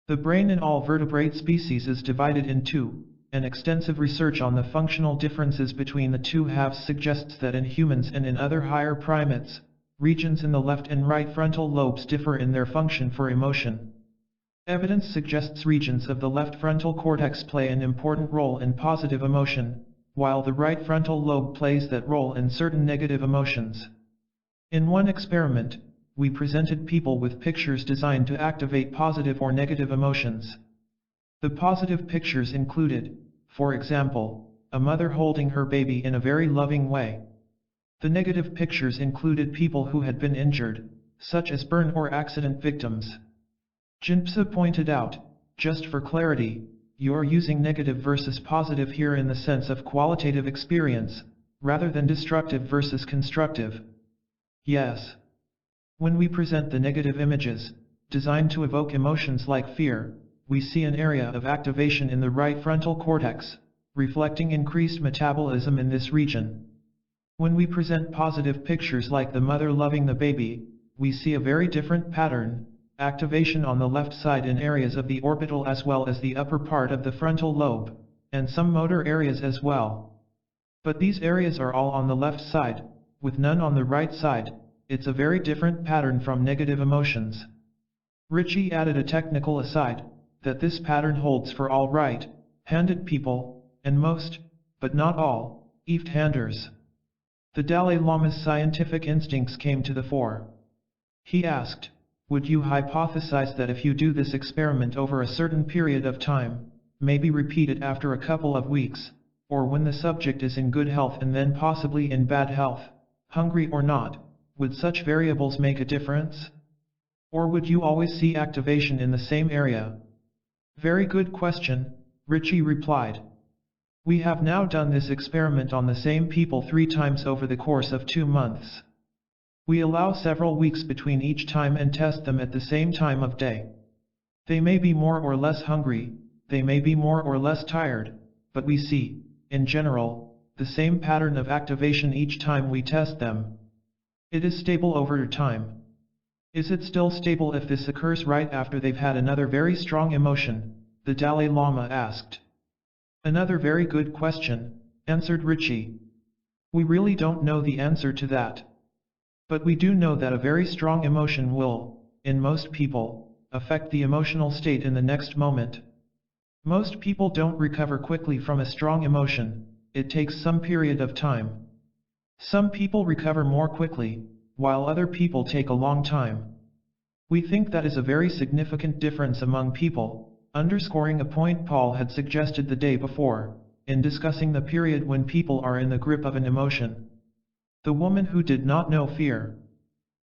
The brain in all vertebrate species is divided in two, and extensive research on the functional differences between the two halves suggests that in humans and in other higher primates, regions in the left and right frontal lobes differ in their function for emotion. Evidence suggests regions of the left frontal cortex play an important role in positive emotion, while the right frontal lobe plays that role in certain negative emotions. In one experiment, we presented people with pictures designed to activate positive or negative emotions. The positive pictures included, for example, a mother holding her baby in a very loving way. The negative pictures included people who had been injured, such as burn or accident victims. Jinpsa pointed out, just for clarity, you're using negative versus positive here in the sense of qualitative experience, rather than destructive versus constructive. Yes. When we present the negative images, designed to evoke emotions like fear, we see an area of activation in the right frontal cortex, reflecting increased metabolism in this region. When we present positive pictures like the mother loving the baby, we see a very different pattern, activation on the left side in areas of the orbital as well as the upper part of the frontal lobe, and some motor areas as well. But these areas are all on the left side, with none on the right side. It's a very different pattern from negative emotions. Ritchie added a technical aside, that this pattern holds for all right-handed people, and most, but not all, left-handers. The Dalai Lama's scientific instincts came to the fore. He asked, would you hypothesize that if you do this experiment over a certain period of time, maybe repeat it after a couple of weeks, or when the subject is in good health and then possibly in bad health, hungry or not, would such variables make a difference? Or would you always see activation in the same area? Very good question, Ritchie replied. We have now done this experiment on the same people 3 times over the course of 2 months. We allow several weeks between each time and test them at the same time of day. They may be more or less hungry, they may be more or less tired, but we see, in general, the same pattern of activation each time we test them. It is stable over time. Is it still stable if this occurs right after they've had another very strong emotion? The Dalai Lama asked. Another very good question, answered Ritchie. We really don't know the answer to that. But we do know that a very strong emotion will, in most people, affect the emotional state in the next moment. Most people don't recover quickly from a strong emotion, it takes some period of time. Some people recover more quickly, while other people take a long time. We think that is a very significant difference among people, underscoring a point Paul had suggested the day before, in discussing the period when people are in the grip of an emotion. The woman who did not know fear.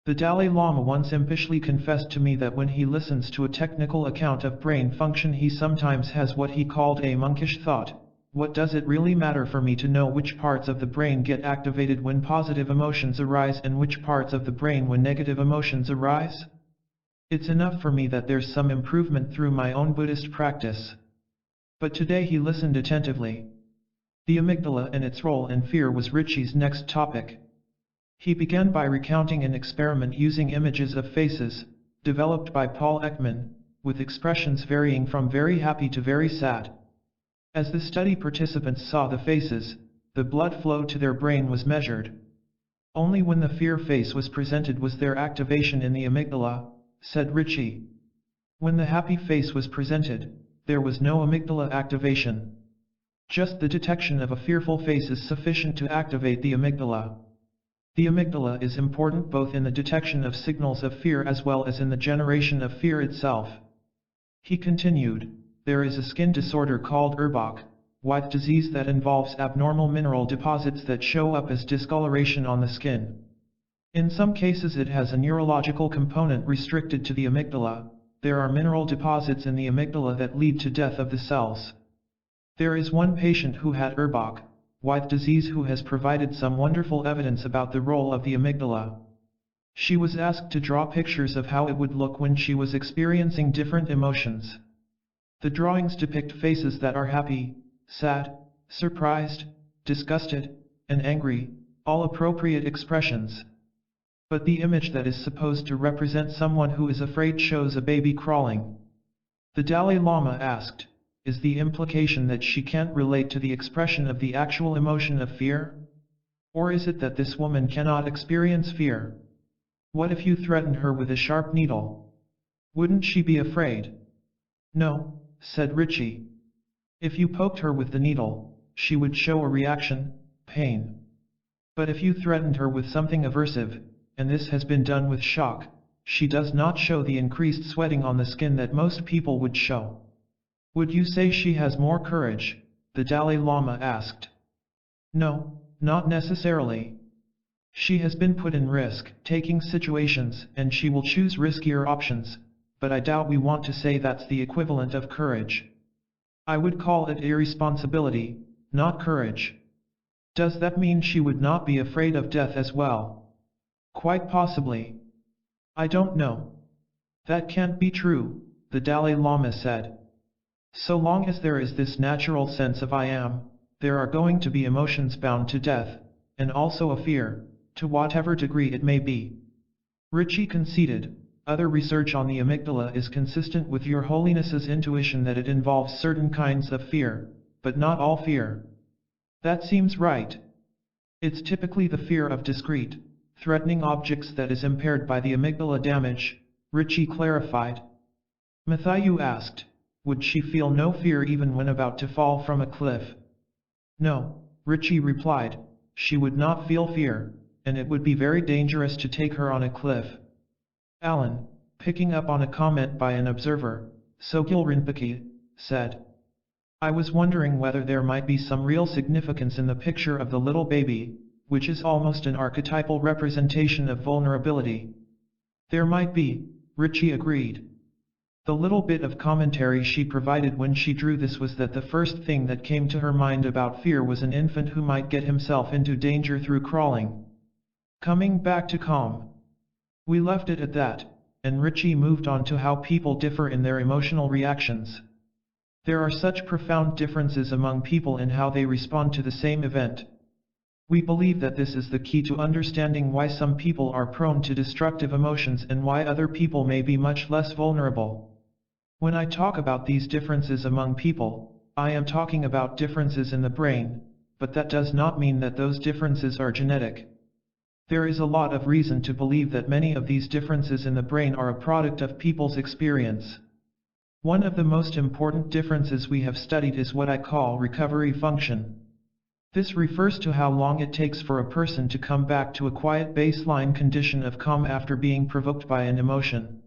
The Dalai Lama once impishly confessed to me that when he listens to a technical account of brain function he sometimes has what he called a monkish thought, what does it really matter for me to know which parts of the brain get activated when positive emotions arise and which parts of the brain when negative emotions arise? It's enough for me that there's some improvement through my own Buddhist practice. But today he listened attentively. The amygdala and its role in fear was Richie's next topic. He began by recounting an experiment using images of faces, developed by Paul Ekman, with expressions varying from very happy to very sad. As the study participants saw the faces, the blood flow to their brain was measured. Only when the fear face was presented was there activation in the amygdala, said Richie. When the happy face was presented, there was no amygdala activation. Just the detection of a fearful face is sufficient to activate the amygdala. The amygdala is important both in the detection of signals of fear as well as in the generation of fear itself. He continued, there is a skin disorder called Urbach, white disease that involves abnormal mineral deposits that show up as discoloration on the skin. In some cases it has a neurological component restricted to the amygdala. There are mineral deposits in the amygdala that lead to death of the cells. There is one patient who had Urbach, white disease who has provided some wonderful evidence about the role of the amygdala. She was asked to draw pictures of how it would look when she was experiencing different emotions. The drawings depict faces that are happy, sad, surprised, disgusted, and angry, all appropriate expressions. But the image that is supposed to represent someone who is afraid shows a baby crawling. The Dalai Lama asked, is the implication that she can't relate to the expression of the actual emotion of fear? Or is it that this woman cannot experience fear? What if you threatened her with a sharp needle? Wouldn't she be afraid? No, said Richie. If you poked her with the needle, she would show a reaction, pain. But if you threatened her with something aversive, and this has been done with shock, she does not show the increased sweating on the skin that most people would show. Would you say she has more courage? The Dalai Lama asked. No, not necessarily. She has been put in risk-taking situations and she will choose riskier options, but I doubt we want to say that's the equivalent of courage. I would call it irresponsibility, not courage. Does that mean she would not be afraid of death as well? Quite possibly. I don't know. That can't be true, the Dalai Lama said. So long as there is this natural sense of I am, there are going to be emotions bound to death, and also a fear, to whatever degree it may be. Richie conceded, other research on the amygdala is consistent with Your Holiness's intuition that it involves certain kinds of fear, but not all fear. That seems right. It's typically the fear of discrete, threatening objects that is impaired by the amygdala damage, Richie clarified. Matthew asked, would she feel no fear even when about to fall from a cliff? No, Richie replied, she would not feel fear, and it would be very dangerous to take her on a cliff. Alan, picking up on a comment by an observer, Sogyal Rinpoche, said, I was wondering whether there might be some real significance in the picture of the little baby, which is almost an archetypal representation of vulnerability. There might be, Richie agreed. The little bit of commentary she provided when she drew this was that the first thing that came to her mind about fear was an infant who might get himself into danger through crawling. Coming back to calm. We left it at that, and Richie moved on to how people differ in their emotional reactions. There are such profound differences among people in how they respond to the same event. We believe that this is the key to understanding why some people are prone to destructive emotions and why other people may be much less vulnerable. When I talk about these differences among people, I am talking about differences in the brain, but that does not mean that those differences are genetic. There is a lot of reason to believe that many of these differences in the brain are a product of people's experience. One of the most important differences we have studied is what I call recovery function. This refers to how long it takes for a person to come back to a quiet baseline condition of calm after being provoked by an emotion.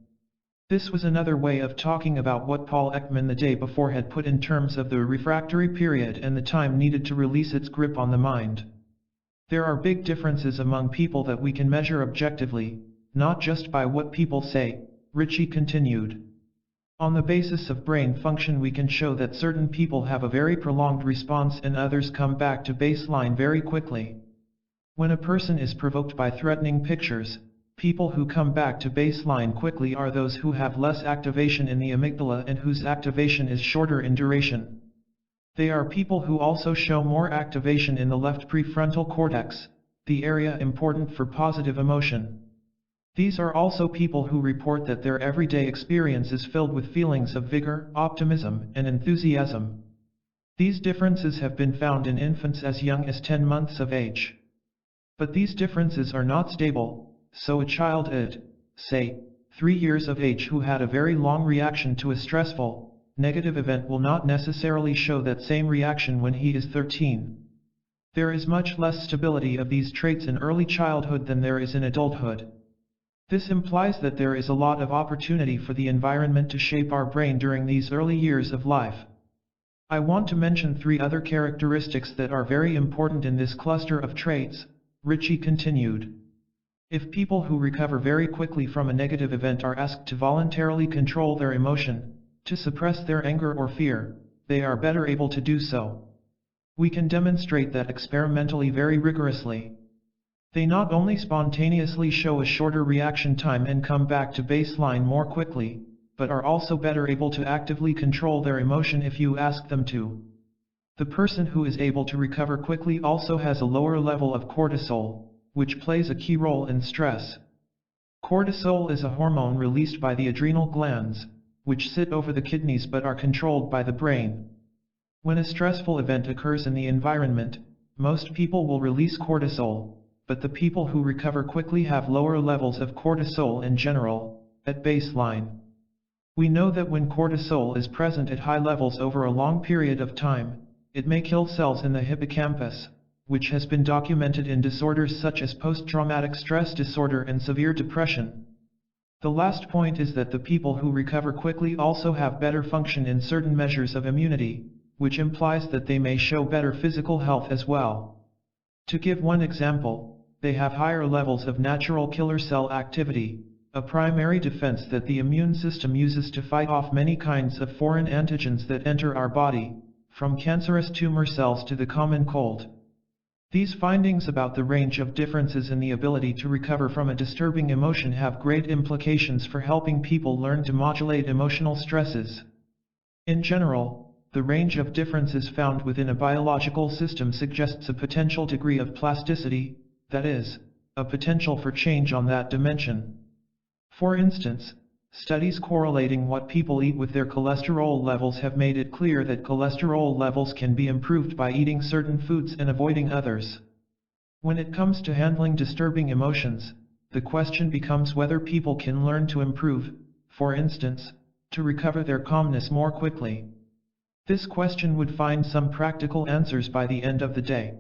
This was another way of talking about what Paul Ekman the day before had put in terms of the refractory period and the time needed to release its grip on the mind. There are big differences among people that we can measure objectively, not just by what people say, Richie continued. On the basis of brain function we can show that certain people have a very prolonged response and others come back to baseline very quickly. When a person is provoked by threatening pictures, people who come back to baseline quickly are those who have less activation in the amygdala and whose activation is shorter in duration. They are people who also show more activation in the left prefrontal cortex, the area important for positive emotion. These are also people who report that their everyday experience is filled with feelings of vigor, optimism, and enthusiasm. These differences have been found in infants as young as 10 months of age. But these differences are not stable, so a child at, say, 3 years of age who had a very long reaction to a stressful, negative event will not necessarily show that same reaction when he is 13. There is much less stability of these traits in early childhood than there is in adulthood. This implies that there is a lot of opportunity for the environment to shape our brain during these early years of life. I want to mention 3 other characteristics that are very important in this cluster of traits, Ritchie continued. If people who recover very quickly from a negative event are asked to voluntarily control their emotion, to suppress their anger or fear, they are better able to do so. We can demonstrate that experimentally very rigorously. They not only spontaneously show a shorter reaction time and come back to baseline more quickly, but are also better able to actively control their emotion if you ask them to. The person who is able to recover quickly also has a lower level of cortisol, which plays a key role in stress. Cortisol is a hormone released by the adrenal glands, which sit over the kidneys but are controlled by the brain. When a stressful event occurs in the environment, most people will release cortisol, but the people who recover quickly have lower levels of cortisol in general, at baseline. We know that when cortisol is present at high levels over a long period of time, it may kill cells in the hippocampus, which has been documented in disorders such as post-traumatic stress disorder and severe depression. The last point is that the people who recover quickly also have better function in certain measures of immunity, which implies that they may show better physical health as well. To give one example, they have higher levels of natural killer cell activity, a primary defense that the immune system uses to fight off many kinds of foreign antigens that enter our body, from cancerous tumor cells to the common cold. These findings about the range of differences in the ability to recover from a disturbing emotion have great implications for helping people learn to modulate emotional stresses. In general, the range of differences found within a biological system suggests a potential degree of plasticity, that is, a potential for change on that dimension. For instance, studies correlating what people eat with their cholesterol levels have made it clear that cholesterol levels can be improved by eating certain foods and avoiding others. When it comes to handling disturbing emotions, the question becomes whether people can learn to improve, for instance, to recover their calmness more quickly. This question would find some practical answers by the end of the day.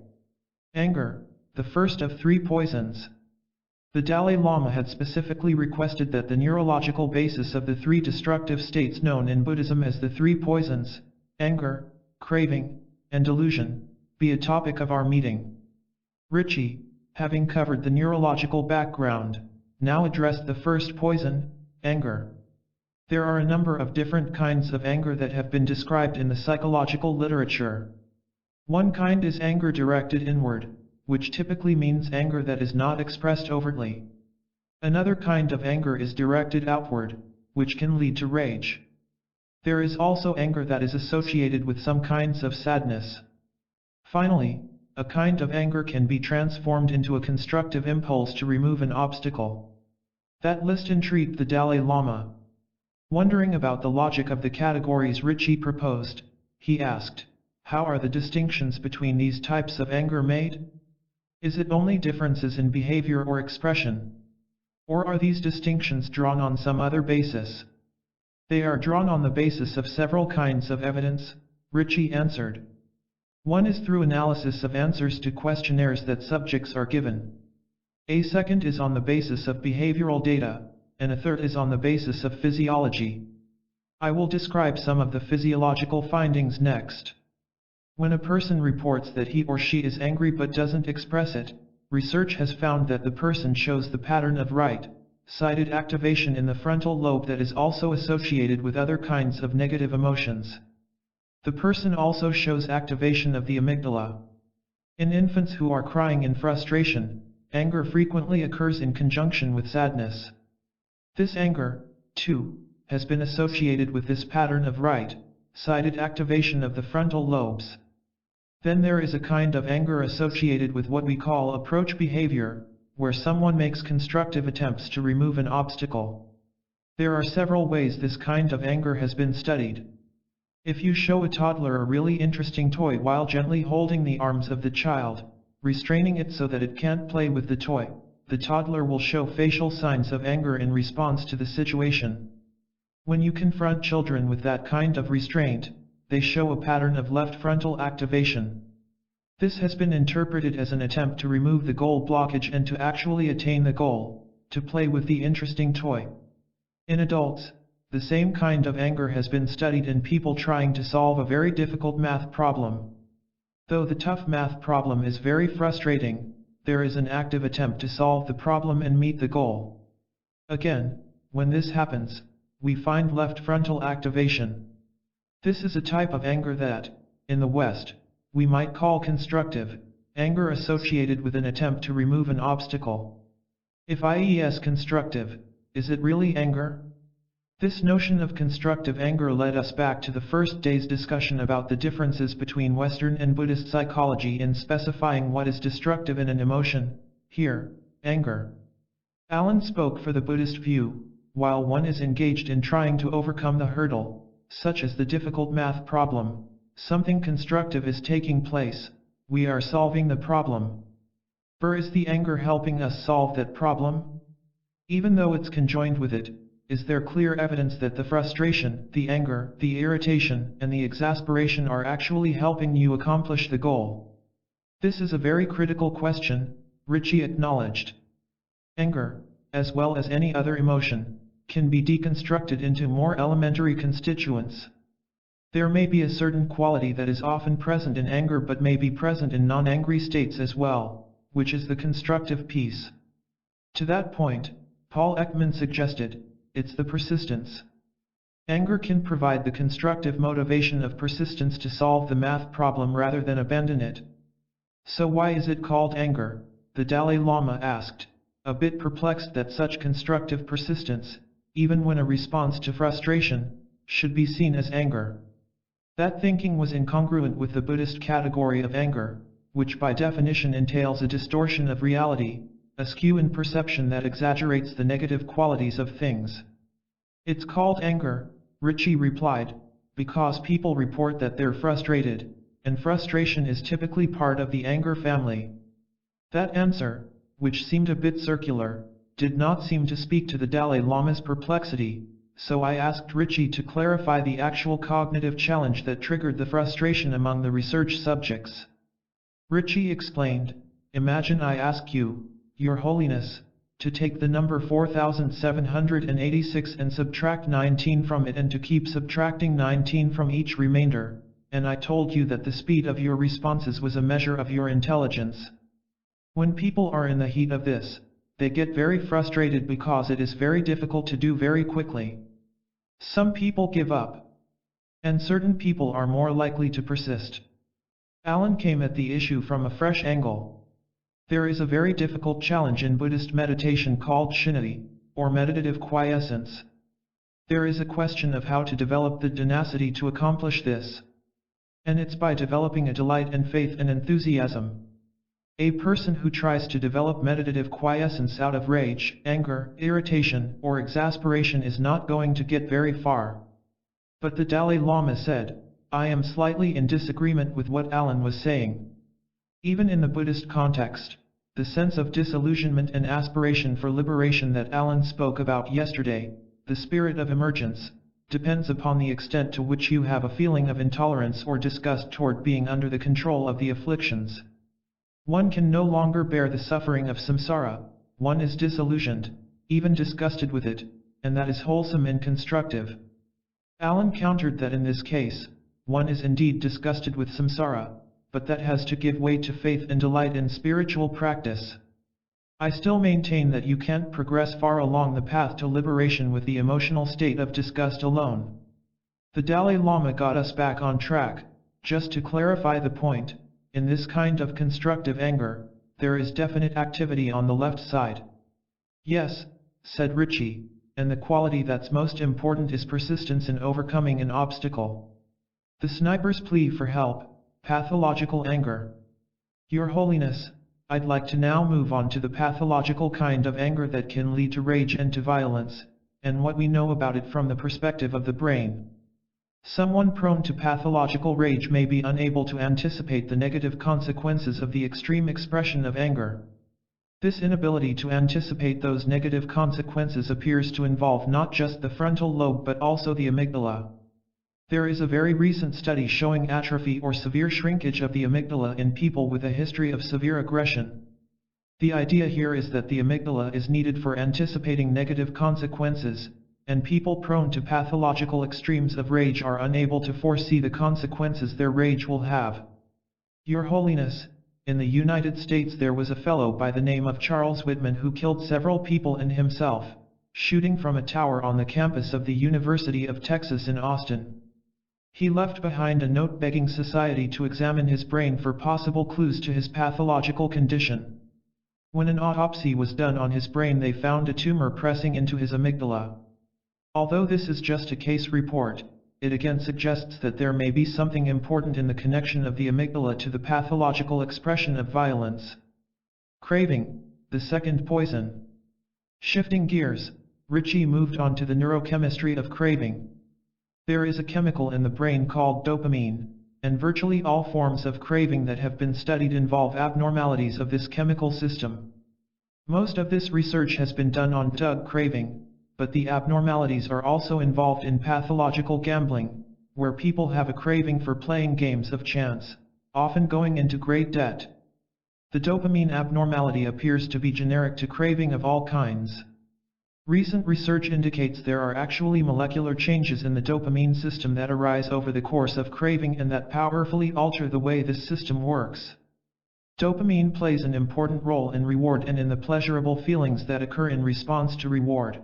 Anger, the first of 3 poisons. The Dalai Lama had specifically requested that the neurological basis of the 3 destructive states known in Buddhism as the 3 poisons, anger, craving, and delusion, be a topic of our meeting. Ritchie, having covered the neurological background, now addressed the first poison, anger. There are a number of different kinds of anger that have been described in the psychological literature. One kind is anger directed inward, which typically means anger that is not expressed overtly. Another kind of anger is directed outward, which can lead to rage. There is also anger that is associated with some kinds of sadness. Finally, a kind of anger can be transformed into a constructive impulse to remove an obstacle. That list intrigued the Dalai Lama. Wondering about the logic of the categories Ritchie proposed, he asked, how are the distinctions between these types of anger made? Is it only differences in behavior or expression? Or are these distinctions drawn on some other basis? They are drawn on the basis of several kinds of evidence, Ritchie answered. One is through analysis of answers to questionnaires that subjects are given. A second is on the basis of behavioral data, and a third is on the basis of physiology. I will describe some of the physiological findings next. When a person reports that he or she is angry but doesn't express it, research has found that the person shows the pattern of right, cited activation in the frontal lobe that is also associated with other kinds of negative emotions. The person also shows activation of the amygdala. In infants who are crying in frustration, anger frequently occurs in conjunction with sadness. This anger, too, has been associated with this pattern of right-sided activation of the frontal lobes. Then there is a kind of anger associated with what we call approach behavior, where someone makes constructive attempts to remove an obstacle. There are several ways this kind of anger has been studied. If you show a toddler a really interesting toy while gently holding the arms of the child, restraining it so that it can't play with the toy, the toddler will show facial signs of anger in response to the situation. When you confront children with that kind of restraint, they show a pattern of left frontal activation. This has been interpreted as an attempt to remove the goal blockage and to actually attain the goal, to play with the interesting toy. In adults, the same kind of anger has been studied in people trying to solve a very difficult math problem. Though the tough math problem is very frustrating, there is an active attempt to solve the problem and meet the goal. Again, when this happens, we find left frontal activation. This is a type of anger that, in the West, we might call constructive, anger associated with an attempt to remove an obstacle. If IES constructive, is it really anger? This notion of constructive anger led us back to the first day's discussion about the differences between Western and Buddhist psychology in specifying what is destructive in an emotion, here, anger. Alan spoke for the Buddhist view, while one is engaged in trying to overcome the hurdle, such as the difficult math problem, something constructive is taking place, we are solving the problem. Is the anger helping us solve that problem? Even though it's conjoined with it, is there clear evidence that the frustration, the anger, the irritation, and the exasperation are actually helping you accomplish the goal? This is a very critical question, Ritchie acknowledged. Anger, as well as any other emotion, can be deconstructed into more elementary constituents. There may be a certain quality that is often present in anger but may be present in non-angry states as well, which is the constructive piece. To that point, Paul Ekman suggested, it's the persistence. Anger can provide the constructive motivation of persistence to solve the math problem rather than abandon it. So why is it called anger? The Dalai Lama asked, a bit perplexed that such constructive persistence, even when a response to frustration, should be seen as anger. That thinking was incongruent with the Buddhist category of anger, which by definition entails a distortion of reality, a skew in perception that exaggerates the negative qualities of things. It's called anger, Ritchie replied, because people report that they're frustrated, and frustration is typically part of the anger family. That answer, which seemed a bit circular, did not seem to speak to the Dalai Lama's perplexity, so I asked Ritchie to clarify the actual cognitive challenge that triggered the frustration among the research subjects. Ritchie explained, imagine I ask you, Your Holiness, to take the number 4786 and subtract 19 from it and to keep subtracting 19 from each remainder, and I told you that the speed of your responses was a measure of your intelligence. When people are in the heat of this, they get very frustrated because it is very difficult to do very quickly. Some people give up, and certain people are more likely to persist. Alan came at the issue from a fresh angle. There is a very difficult challenge in Buddhist meditation called shinati, or meditative quiescence. There is a question of how to develop the tenacity to accomplish this. And it's by developing a delight and faith and enthusiasm. A person who tries to develop meditative quiescence out of rage, anger, irritation, or exasperation is not going to get very far. But the Dalai Lama said, I am slightly in disagreement with what Alan was saying. Even in the Buddhist context, the sense of disillusionment and aspiration for liberation that Alan spoke about yesterday, the spirit of emergence, depends upon the extent to which you have a feeling of intolerance or disgust toward being under the control of the afflictions. One can no longer bear the suffering of samsara, one is disillusioned, even disgusted with it, and that is wholesome and constructive. Alan countered that in this case, one is indeed disgusted with samsara, but that has to give way to faith and delight in spiritual practice. I still maintain that you can't progress far along the path to liberation with the emotional state of disgust alone. The Dalai Lama got us back on track. Just to clarify the point, in this kind of constructive anger, there is definite activity on the left side. Yes, said Richie, and the quality that's most important is persistence in overcoming an obstacle. The sniper's plea for help, pathological anger. Your Holiness, I'd like to now move on to the pathological kind of anger that can lead to rage and to violence, and what we know about it from the perspective of the brain. Someone prone to pathological rage may be unable to anticipate the negative consequences of the extreme expression of anger. This inability to anticipate those negative consequences appears to involve not just the frontal lobe but also the amygdala. There is a very recent study showing atrophy or severe shrinkage of the amygdala in people with a history of severe aggression. The idea here is that the amygdala is needed for anticipating negative consequences, and people prone to pathological extremes of rage are unable to foresee the consequences their rage will have. Your Holiness, in the United States there was a fellow by the name of Charles Whitman who killed several people and himself, shooting from a tower on the campus of the University of Texas in Austin. He left behind a note begging society to examine his brain for possible clues to his pathological condition. When an autopsy was done on his brain they found a tumor pressing into his amygdala. Although this is just a case report, it again suggests that there may be something important in the connection of the amygdala to the pathological expression of violence. Craving, the second poison. Shifting gears, Richie moved on to the neurochemistry of craving. There is a chemical in the brain called dopamine, and virtually all forms of craving that have been studied involve abnormalities of this chemical system. Most of this research has been done on drug craving, but the abnormalities are also involved in pathological gambling, where people have a craving for playing games of chance, often going into great debt. The dopamine abnormality appears to be generic to craving of all kinds. Recent research indicates there are actually molecular changes in the dopamine system that arise over the course of craving and that powerfully alter the way this system works. Dopamine plays an important role in reward and in the pleasurable feelings that occur in response to reward.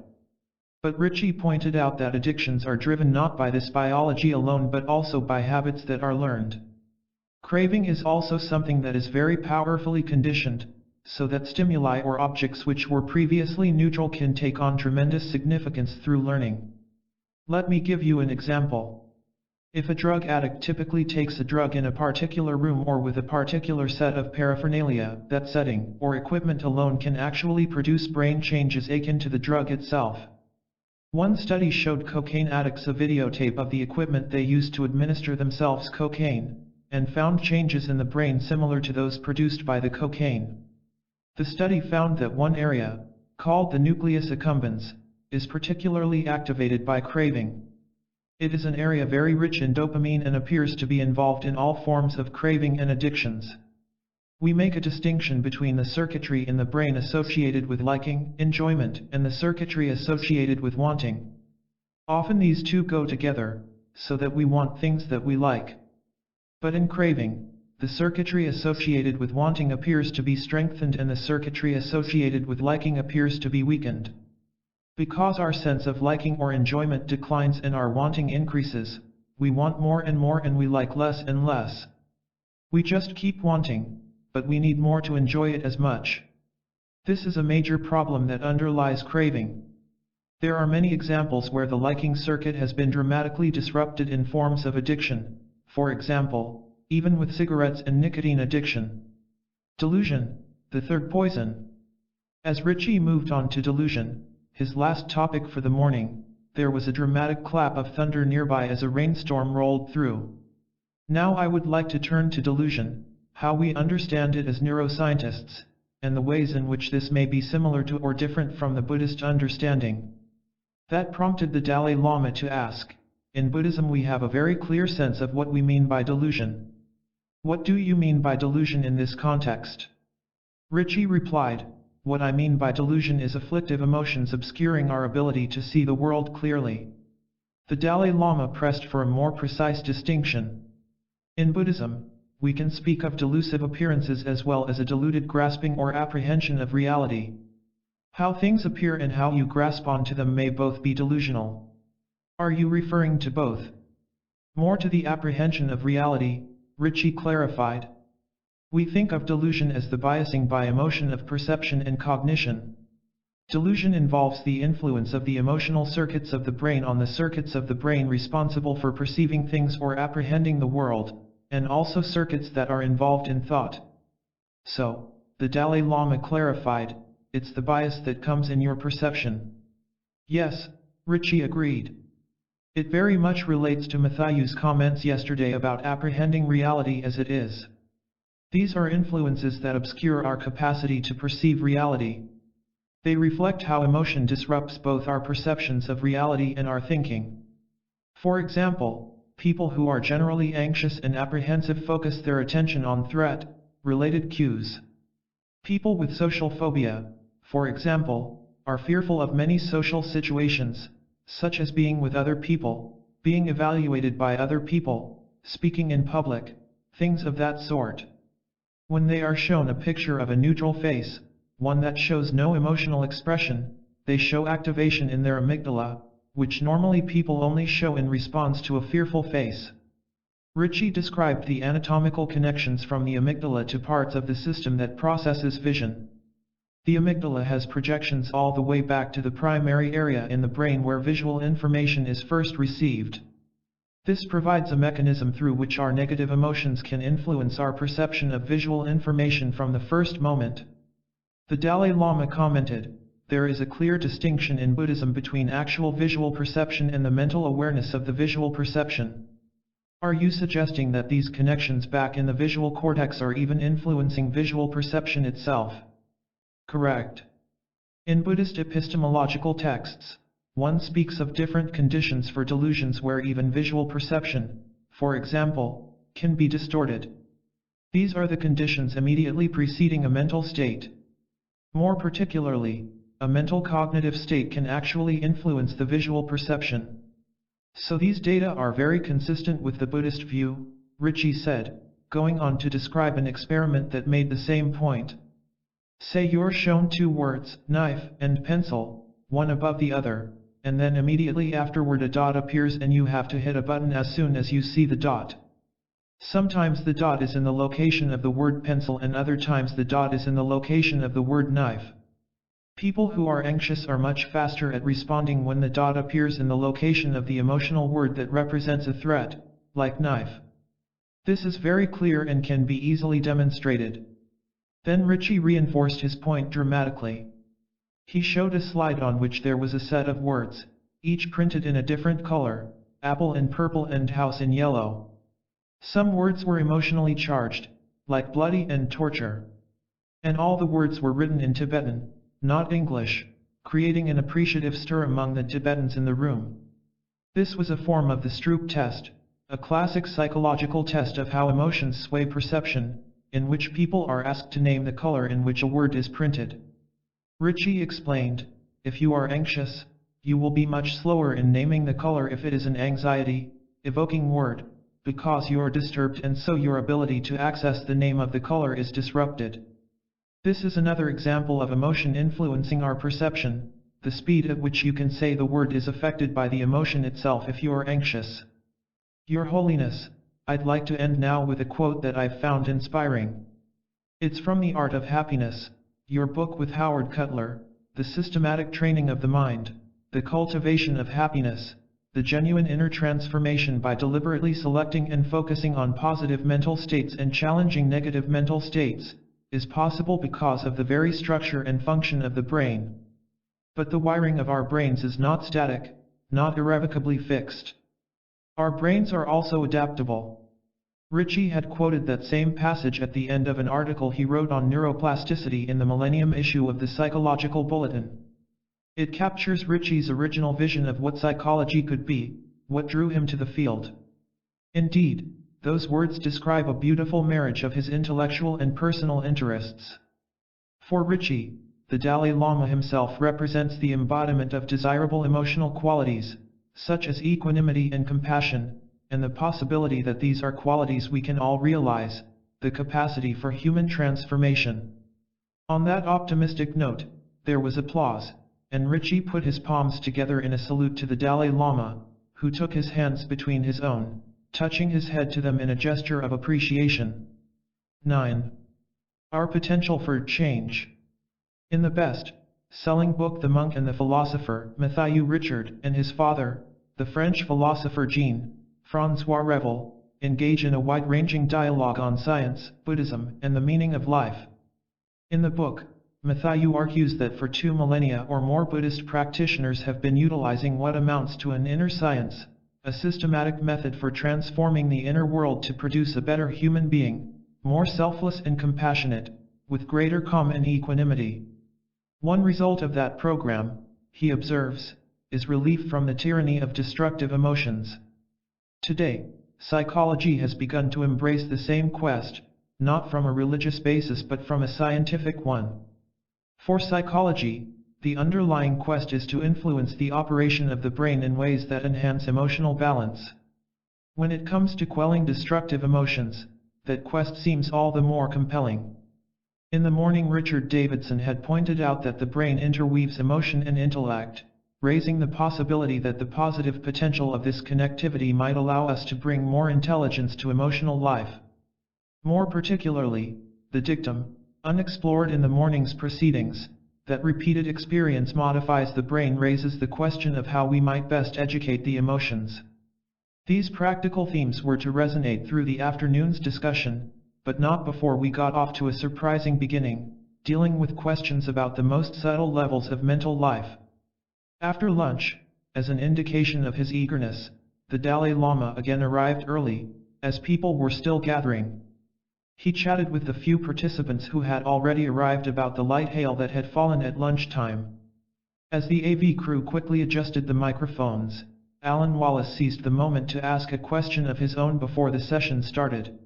But Richie pointed out that addictions are driven not by this biology alone but also by habits that are learned. Craving is also something that is very powerfully conditioned, so that stimuli or objects which were previously neutral can take on tremendous significance through learning. Let me give you an example. If a drug addict typically takes a drug in a particular room or with a particular set of paraphernalia, that setting or equipment alone can actually produce brain changes akin to the drug itself. One study showed cocaine addicts a videotape of the equipment they used to administer themselves cocaine, and found changes in the brain similar to those produced by the cocaine. The study found that one area, called the nucleus accumbens, is particularly activated by craving. It is an area very rich in dopamine and appears to be involved in all forms of craving and addictions. We make a distinction between the circuitry in the brain associated with liking, enjoyment, and the circuitry associated with wanting. Often these two go together, so that we want things that we like. But in craving, the circuitry associated with wanting appears to be strengthened and the circuitry associated with liking appears to be weakened. Because our sense of liking or enjoyment declines and our wanting increases, we want more and more and we like less and less. We just keep wanting, but we need more to enjoy it as much. This is a major problem that underlies craving. There are many examples where the liking circuit has been dramatically disrupted in forms of addiction, for example, even with cigarettes and nicotine addiction. Delusion, the third poison. As Richie moved on to delusion, his last topic for the morning, there was a dramatic clap of thunder nearby as a rainstorm rolled through. Now I would like to turn to delusion, how we understand it as neuroscientists, and the ways in which this may be similar to or different from the Buddhist understanding. That prompted the Dalai Lama to ask, in Buddhism we have a very clear sense of what we mean by delusion. What do you mean by delusion in this context? Richie replied, what I mean by delusion is afflictive emotions obscuring our ability to see the world clearly. The Dalai Lama pressed for a more precise distinction. In Buddhism, we can speak of delusive appearances as well as a deluded grasping or apprehension of reality. How things appear and how you grasp onto them may both be delusional. Are you referring to both? More to the apprehension of reality, Ritchie clarified. We think of delusion as the biasing by emotion of perception and cognition. Delusion involves the influence of the emotional circuits of the brain on the circuits of the brain responsible for perceiving things or apprehending the world, and also circuits that are involved in thought. So, the Dalai Lama clarified, it's the bias that comes in your perception. Yes, Ritchie agreed. It very much relates to Matthew's comments yesterday about apprehending reality as it is. These are influences that obscure our capacity to perceive reality. They reflect how emotion disrupts both our perceptions of reality and our thinking. For example, people who are generally anxious and apprehensive focus their attention on threat-related cues. People with social phobia, for example, are fearful of many social situations, such as being with other people, being evaluated by other people, speaking in public, things of that sort. When they are shown a picture of a neutral face, one that shows no emotional expression, they show activation in their amygdala, which normally people only show in response to a fearful face. Ritchie described the anatomical connections from the amygdala to parts of the system that processes vision. The amygdala has projections all the way back to the primary area in the brain where visual information is first received. This provides a mechanism through which our negative emotions can influence our perception of visual information from the first moment. The Dalai Lama commented, there is a clear distinction in Buddhism between actual visual perception and the mental awareness of the visual perception. Are you suggesting that these connections back in the visual cortex are even influencing visual perception itself? Correct. In Buddhist epistemological texts, one speaks of different conditions for delusions where even visual perception, for example, can be distorted. These are the conditions immediately preceding a mental state. More particularly, a mental cognitive state can actually influence the visual perception. So these data are very consistent with the Buddhist view, Ritchie said, going on to describe an experiment that made the same point. Say you're shown two words, knife and pencil, one above the other, and then immediately afterward a dot appears and you have to hit a button as soon as you see the dot. Sometimes the dot is in the location of the word pencil and other times the dot is in the location of the word knife. People who are anxious are much faster at responding when the dot appears in the location of the emotional word that represents a threat, like knife. This is very clear and can be easily demonstrated. Then Ritchie reinforced his point dramatically. He showed a slide on which there was a set of words, each printed in a different color, apple in purple and house in yellow. Some words were emotionally charged, like bloody and torture. And all the words were written in Tibetan, not English, creating an appreciative stir among the Tibetans in the room. This was a form of the Stroop test, a classic psychological test of how emotions sway perception, in which people are asked to name the color in which a word is printed. Ritchie explained, if you are anxious, you will be much slower in naming the color if it is an anxiety-evoking word, because you are disturbed and so your ability to access the name of the color is disrupted. This is another example of emotion influencing our perception. The speed at which you can say the word is affected by the emotion itself if you are anxious. Your Holiness, I'd like to end now with a quote that I've found inspiring. It's from The Art of Happiness, your book with Howard Cutler, The Systematic Training of the Mind, The Cultivation of Happiness, the genuine inner transformation by deliberately selecting and focusing on positive mental states and challenging negative mental states, is possible because of the very structure and function of the brain. But the wiring of our brains is not static, not irrevocably fixed. Our brains are also adaptable. Ritchie had quoted that same passage at the end of an article he wrote on neuroplasticity in the Millennium issue of the Psychological Bulletin. It captures Ritchie's original vision of what psychology could be, what drew him to the field. Indeed, those words describe a beautiful marriage of his intellectual and personal interests. For Ritchie, the Dalai Lama himself represents the embodiment of desirable emotional qualities, such as equanimity and compassion, and the possibility that these are qualities we can all realize, the capacity for human transformation. On that optimistic note, there was applause, and Ritchie put his palms together in a salute to the Dalai Lama, who took his hands between his own, touching his head to them in a gesture of appreciation. 9. Our potential for change. In the best-selling book The Monk and the Philosopher, Matthew Richard and his father, the French philosopher Jean-François Revel, engage in a wide-ranging dialogue on science, Buddhism, and the meaning of life. In the book, Matthew argues that for 2 millennia or more Buddhist practitioners have been utilizing what amounts to an inner science, a systematic method for transforming the inner world to produce a better human being, more selfless and compassionate, with greater calm and equanimity. One result of that program, he observes, is relief from the tyranny of destructive emotions. Today, psychology has begun to embrace the same quest, not from a religious basis but from a scientific one. For psychology, the underlying quest is to influence the operation of the brain in ways that enhance emotional balance. When it comes to quelling destructive emotions, that quest seems all the more compelling. In the morning, Richard Davidson had pointed out that the brain interweaves emotion and intellect, raising the possibility that the positive potential of this connectivity might allow us to bring more intelligence to emotional life. More particularly, the dictum, unexplored in the morning's proceedings, that repeated experience modifies the brain raises the question of how we might best educate the emotions. These practical themes were to resonate through the afternoon's discussion, but not before we got off to a surprising beginning, dealing with questions about the most subtle levels of mental life. After lunch, as an indication of his eagerness, the Dalai Lama again arrived early, as people were still gathering. He chatted with the few participants who had already arrived about the light hail that had fallen at lunchtime. As the AV crew quickly adjusted the microphones, Alan Wallace seized the moment to ask a question of his own before the session started.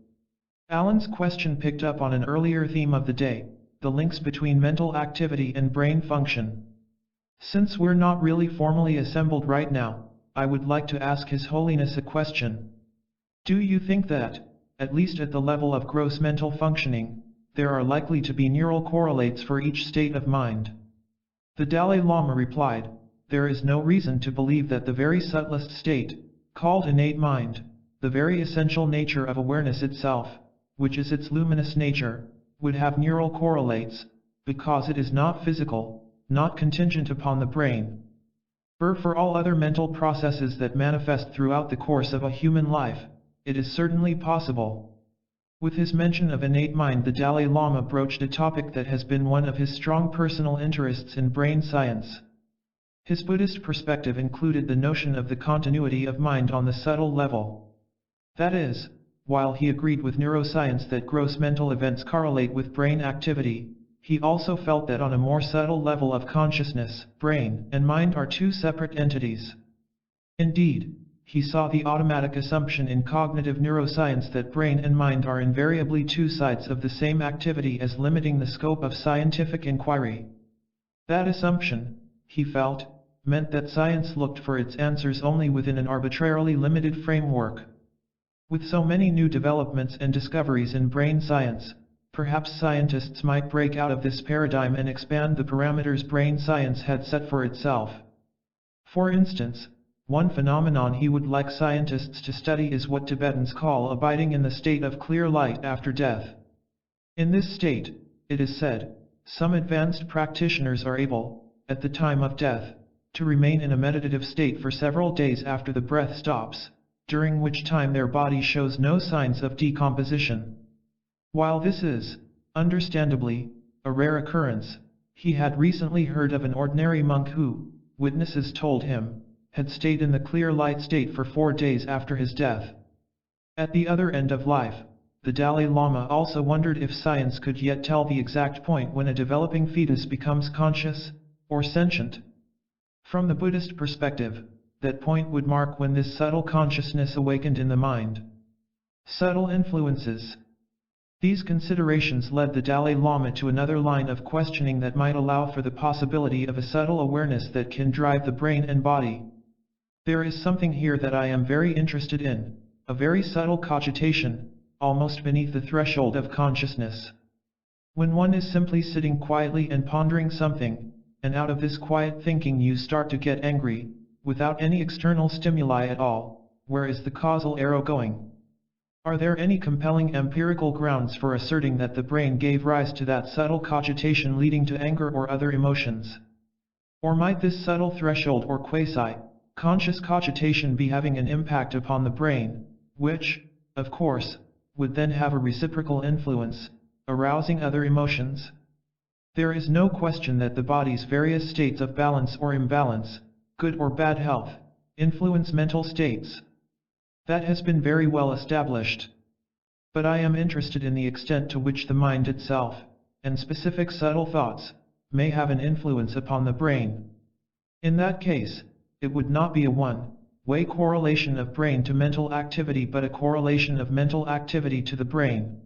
Alan's question picked up on an earlier theme of the day, the links between mental activity and brain function. Since we're not really formally assembled right now, I would like to ask His Holiness a question. Do you think that, at least at the level of gross mental functioning, there are likely to be neural correlates for each state of mind? The Dalai Lama replied, there is no reason to believe that the very subtlest state, called innate mind, the very essential nature of awareness itself, which is its luminous nature, would have neural correlates, because it is not physical, not contingent upon the brain. For all other mental processes that manifest throughout the course of a human life, it is certainly possible. With his mention of innate mind, the Dalai Lama broached a topic that has been one of his strong personal interests in brain science. His Buddhist perspective included the notion of the continuity of mind on the subtle level. That is, while he agreed with neuroscience that gross mental events correlate with brain activity, he also felt that on a more subtle level of consciousness, brain and mind are two separate entities. Indeed, he saw the automatic assumption in cognitive neuroscience that brain and mind are invariably two sides of the same activity as limiting the scope of scientific inquiry. That assumption, he felt, meant that science looked for its answers only within an arbitrarily limited framework. With so many new developments and discoveries in brain science, perhaps scientists might break out of this paradigm and expand the parameters brain science had set for itself. For instance, one phenomenon he would like scientists to study is what Tibetans call abiding in the state of clear light after death. In this state, it is said, some advanced practitioners are able, at the time of death, to remain in a meditative state for several days after the breath stops, during which time their body shows no signs of decomposition. While this is, understandably, a rare occurrence, he had recently heard of an ordinary monk who, witnesses told him, had stayed in the clear light state for 4 days after his death. At the other end of life, the Dalai Lama also wondered if science could yet tell the exact point when a developing fetus becomes conscious, or sentient. From the Buddhist perspective, that point would mark when this subtle consciousness awakened in the mind. Subtle influences. These considerations led the Dalai Lama to another line of questioning that might allow for the possibility of a subtle awareness that can drive the brain and body. There is something here that I am very interested in, a very subtle cogitation, almost beneath the threshold of consciousness. When one is simply sitting quietly and pondering something, and out of this quiet thinking you start to get angry, without any external stimuli at all, where is the causal arrow going? Are there any compelling empirical grounds for asserting that the brain gave rise to that subtle cogitation leading to anger or other emotions? Or might this subtle threshold or quasi-conscious cogitation be having an impact upon the brain, which, of course, would then have a reciprocal influence, arousing other emotions? There is no question that the body's various states of balance or imbalance, good or bad health, influence mental states. That has been very well established. But I am interested in the extent to which the mind itself, and specific subtle thoughts, may have an influence upon the brain. In that case, it would not be a one-way correlation of brain to mental activity but a correlation of mental activity to the brain.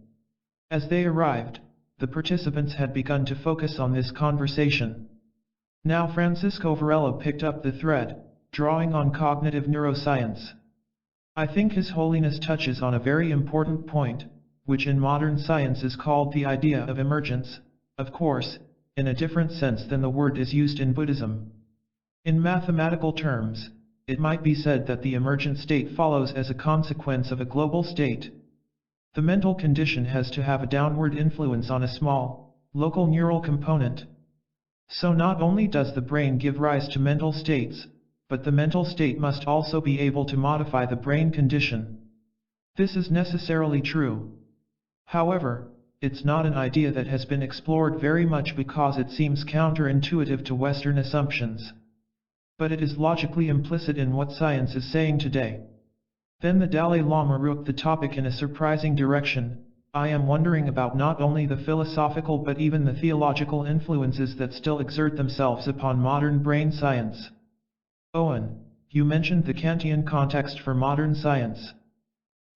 As they arrived, the participants had begun to focus on this conversation. Now Francisco Varela picked up the thread, drawing on cognitive neuroscience. I think His Holiness touches on a very important point, which in modern science is called the idea of emergence, of course, in a different sense than the word is used in Buddhism. In mathematical terms, it might be said that the emergent state follows as a consequence of a global state. The mental condition has to have a downward influence on a small, local neural component. So not only does the brain give rise to mental states, but the mental state must also be able to modify the brain condition. This is necessarily true. However, it's not an idea that has been explored very much because it seems counterintuitive to Western assumptions. But it is logically implicit in what science is saying today. Then the Dalai Lama rooked the topic in a surprising direction. I am wondering about not only the philosophical but even the theological influences that still exert themselves upon modern brain science. Owen, you mentioned the Kantian context for modern science.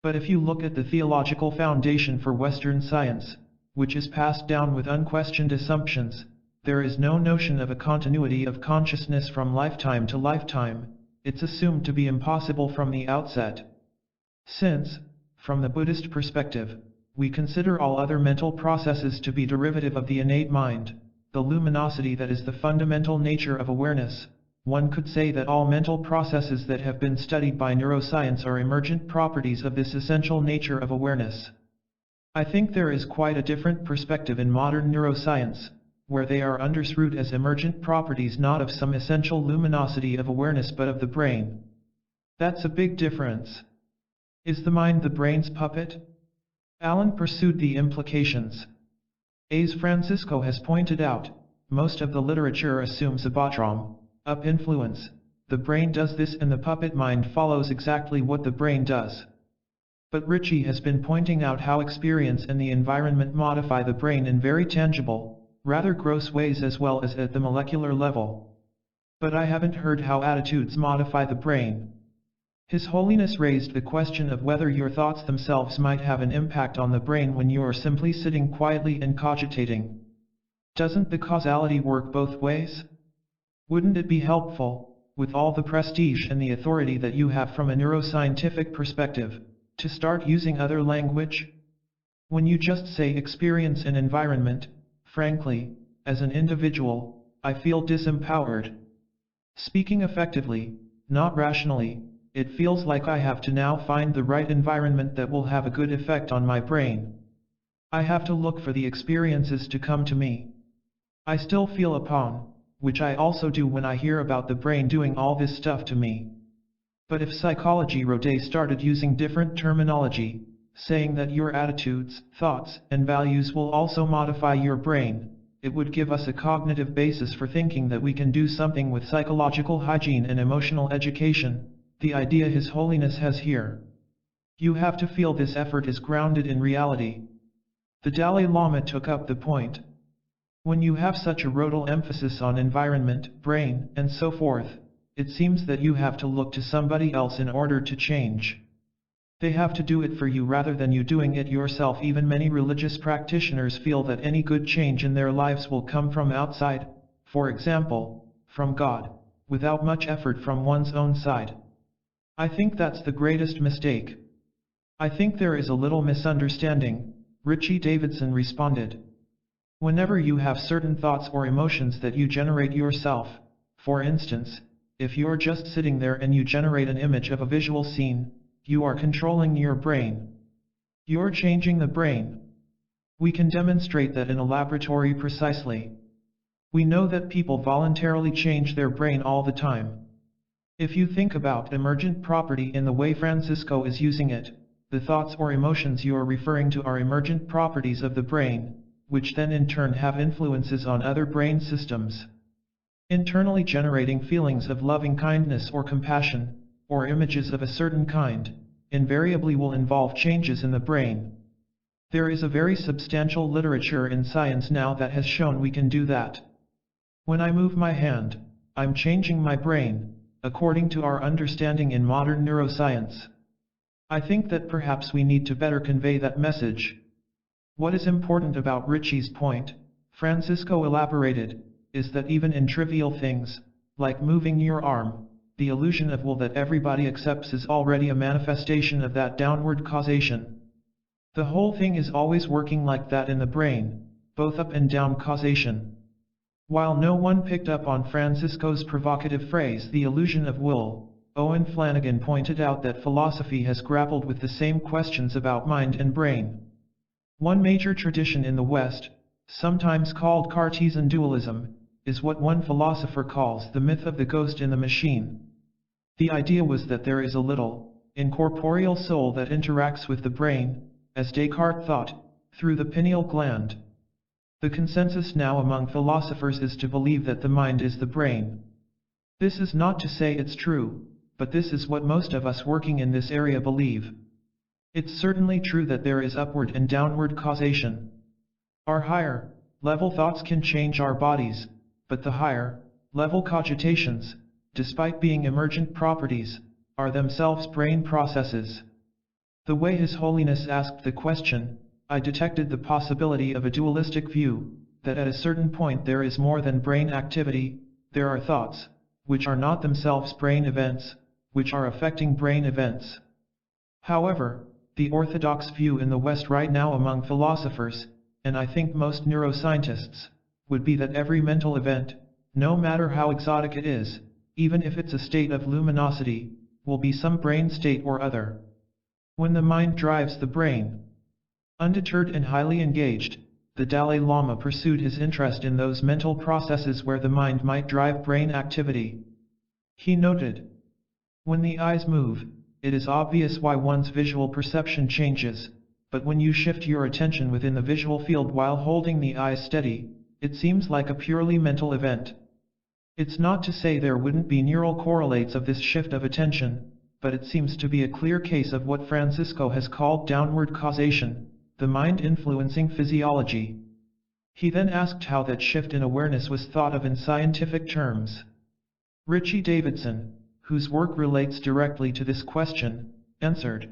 But if you look at the theological foundation for Western science, which is passed down with unquestioned assumptions, there is no notion of a continuity of consciousness from lifetime to lifetime. It's assumed to be impossible from the outset. Since, from the Buddhist perspective, we consider all other mental processes to be derivative of the innate mind, the luminosity that is the fundamental nature of awareness, one could say that all mental processes that have been studied by neuroscience are emergent properties of this essential nature of awareness. I think there is quite a different perspective in modern neuroscience, where they are understood as emergent properties not of some essential luminosity of awareness but of the brain. That's a big difference. Is the mind the brain's puppet? Alan pursued the implications. As Francisco has pointed out, most of the literature assumes a bottom-up influence. The brain does this and the puppet mind follows exactly what the brain does. But Ritchie has been pointing out how experience and the environment modify the brain in very tangible, rather gross ways as well as at the molecular level. But I haven't heard how attitudes modify the brain. His Holiness raised the question of whether your thoughts themselves might have an impact on the brain when you are simply sitting quietly and cogitating. Doesn't the causality work both ways? Wouldn't it be helpful, with all the prestige and the authority that you have from a neuroscientific perspective, to start using other language? When you just say experience and environment, frankly, as an individual, I feel disempowered. Speaking effectively, not rationally, it feels like I have to now find the right environment that will have a good effect on my brain. I have to look for the experiences to come to me. I still feel upon, which I also do when I hear about the brain doing all this stuff to me. But if psychology Rode started using different terminology, saying that your attitudes, thoughts, and values will also modify your brain, it would give us a cognitive basis for thinking that we can do something with psychological hygiene and emotional education, the idea His Holiness has here. You have to feel this effort is grounded in reality. The Dalai Lama took up the point. When you have such a rodal emphasis on environment, brain, and so forth, it seems that you have to look to somebody else in order to change. They have to do it for you rather than you doing it yourself. Even many religious practitioners feel that any good change in their lives will come from outside, for example, from God, without much effort from one's own side. I think that's the greatest mistake. I think there is a little misunderstanding, Richie Davidson responded. Whenever you have certain thoughts or emotions that you generate yourself, for instance, if you're just sitting there and you generate an image of a visual scene, you are controlling your brain. You're changing the brain. We can demonstrate that in a laboratory precisely. We know that people voluntarily change their brain all the time. If you think about emergent property in the way Francisco is using it, the thoughts or emotions you are referring to are emergent properties of the brain, which then in turn have influences on other brain systems. Internally generating feelings of loving kindness or compassion, or images of a certain kind, invariably will involve changes in the brain. There is a very substantial literature in science now that has shown we can do that. When I move my hand, I'm changing my brain, according to our understanding in modern neuroscience. I think that perhaps we need to better convey that message. What is important about Richie's point, Francisco elaborated, is that even in trivial things, like moving your arm, the illusion of will that everybody accepts is already a manifestation of that downward causation. The whole thing is always working like that in the brain, both up and down causation. While no one picked up on Francisco's provocative phrase, the illusion of will, Owen Flanagan pointed out that philosophy has grappled with the same questions about mind and brain. One major tradition in the West, sometimes called Cartesian dualism, is what one philosopher calls the myth of the ghost in the machine. The idea was that there is a little, incorporeal soul that interacts with the brain, as Descartes thought, through the pineal gland. The consensus now among philosophers is to believe that the mind is the brain. This is not to say it's true, but this is what most of us working in this area believe. It's certainly true that there is upward and downward causation. Our higher level thoughts can change our bodies, but the higher level cogitations, despite being emergent properties, are themselves brain processes. The way His Holiness asked the question, I detected the possibility of a dualistic view, that at a certain point there is more than brain activity, there are thoughts, which are not themselves brain events, which are affecting brain events. However, the orthodox view in the West right now among philosophers, and I think most neuroscientists, would be that every mental event, no matter how exotic it is, even if it's a state of luminosity, will be some brain state or other. When the mind drives the brain, undeterred and highly engaged, the Dalai Lama pursued his interest in those mental processes where the mind might drive brain activity. He noted, when the eyes move, it is obvious why one's visual perception changes, but when you shift your attention within the visual field while holding the eyes steady, it seems like a purely mental event. It's not to say there wouldn't be neural correlates of this shift of attention, but it seems to be a clear case of what Francisco has called downward causation, the mind influencing physiology. He then asked how that shift in awareness was thought of in scientific terms. Richie Davidson, whose work relates directly to this question, answered.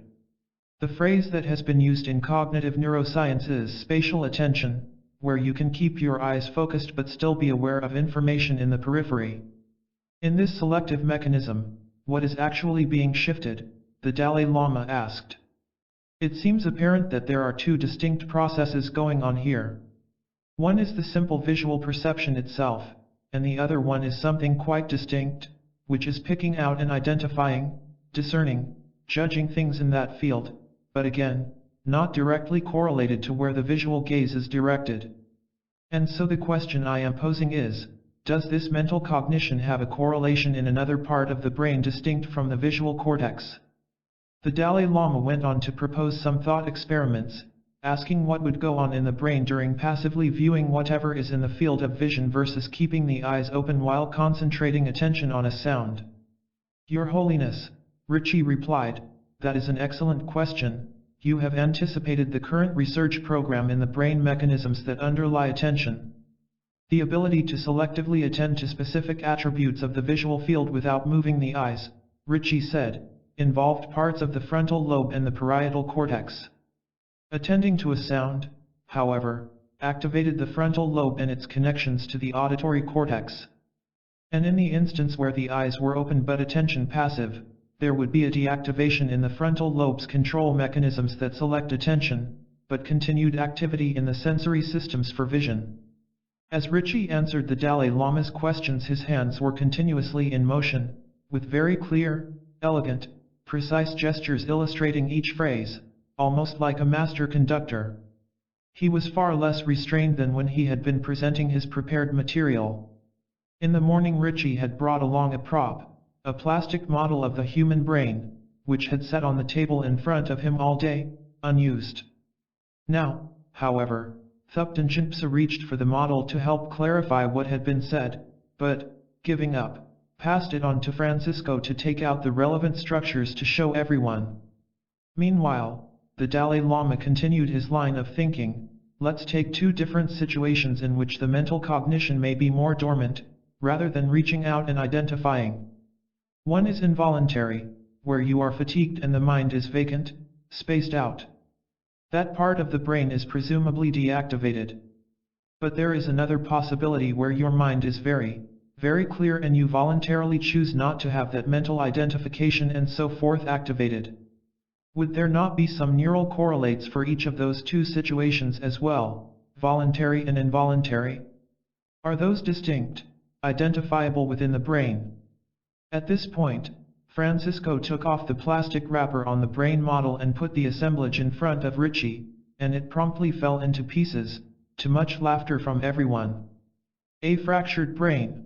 The phrase that has been used in cognitive neuroscience is spatial attention, where you can keep your eyes focused but still be aware of information in the periphery. In this selective mechanism, what is actually being shifted? The Dalai Lama asked. It seems apparent that there are two distinct processes going on here. One is the simple visual perception itself, and the other one is something quite distinct, which is picking out and identifying, discerning, judging things in that field, but again, not directly correlated to where the visual gaze is directed. And so the question I am posing is, does this mental cognition have a correlation in another part of the brain distinct from the visual cortex? The Dalai Lama went on to propose some thought experiments, asking what would go on in the brain during passively viewing whatever is in the field of vision versus keeping the eyes open while concentrating attention on a sound. Your Holiness, Richie replied, that is an excellent question. You have anticipated the current research program in the brain mechanisms that underlie attention. The ability to selectively attend to specific attributes of the visual field without moving the eyes, Richie said, involved parts of the frontal lobe and the parietal cortex. Attending to a sound, however, activated the frontal lobe and its connections to the auditory cortex. And in the instance where the eyes were open but attention passive, there would be a deactivation in the frontal lobe's control mechanisms that select attention, but continued activity in the sensory systems for vision. As Ritchie answered the Dalai Lama's questions, his hands were continuously in motion, with very clear, elegant, precise gestures illustrating each phrase, almost like a master conductor. He was far less restrained than when he had been presenting his prepared material. In the morning Ritchie had brought along a prop, a plastic model of the human brain, which had sat on the table in front of him all day, unused. Now, however, Thupten Jinpa reached for the model to help clarify what had been said, but, giving up, passed it on to Francisco to take out the relevant structures to show everyone. Meanwhile, the Dalai Lama continued his line of thinking. Let's take two different situations in which the mental cognition may be more dormant, rather than reaching out and identifying. One is involuntary, where you are fatigued and the mind is vacant, spaced out. That part of the brain is presumably deactivated. But there is another possibility where your mind is very, very clear and you voluntarily choose not to have that mental identification and so forth activated. Would there not be some neural correlates for each of those two situations as well, voluntary and involuntary? Are those distinct, identifiable within the brain? At this point, Francisco took off the plastic wrapper on the brain model and put the assemblage in front of Ritchie, and it promptly fell into pieces, to much laughter from everyone. A fractured brain!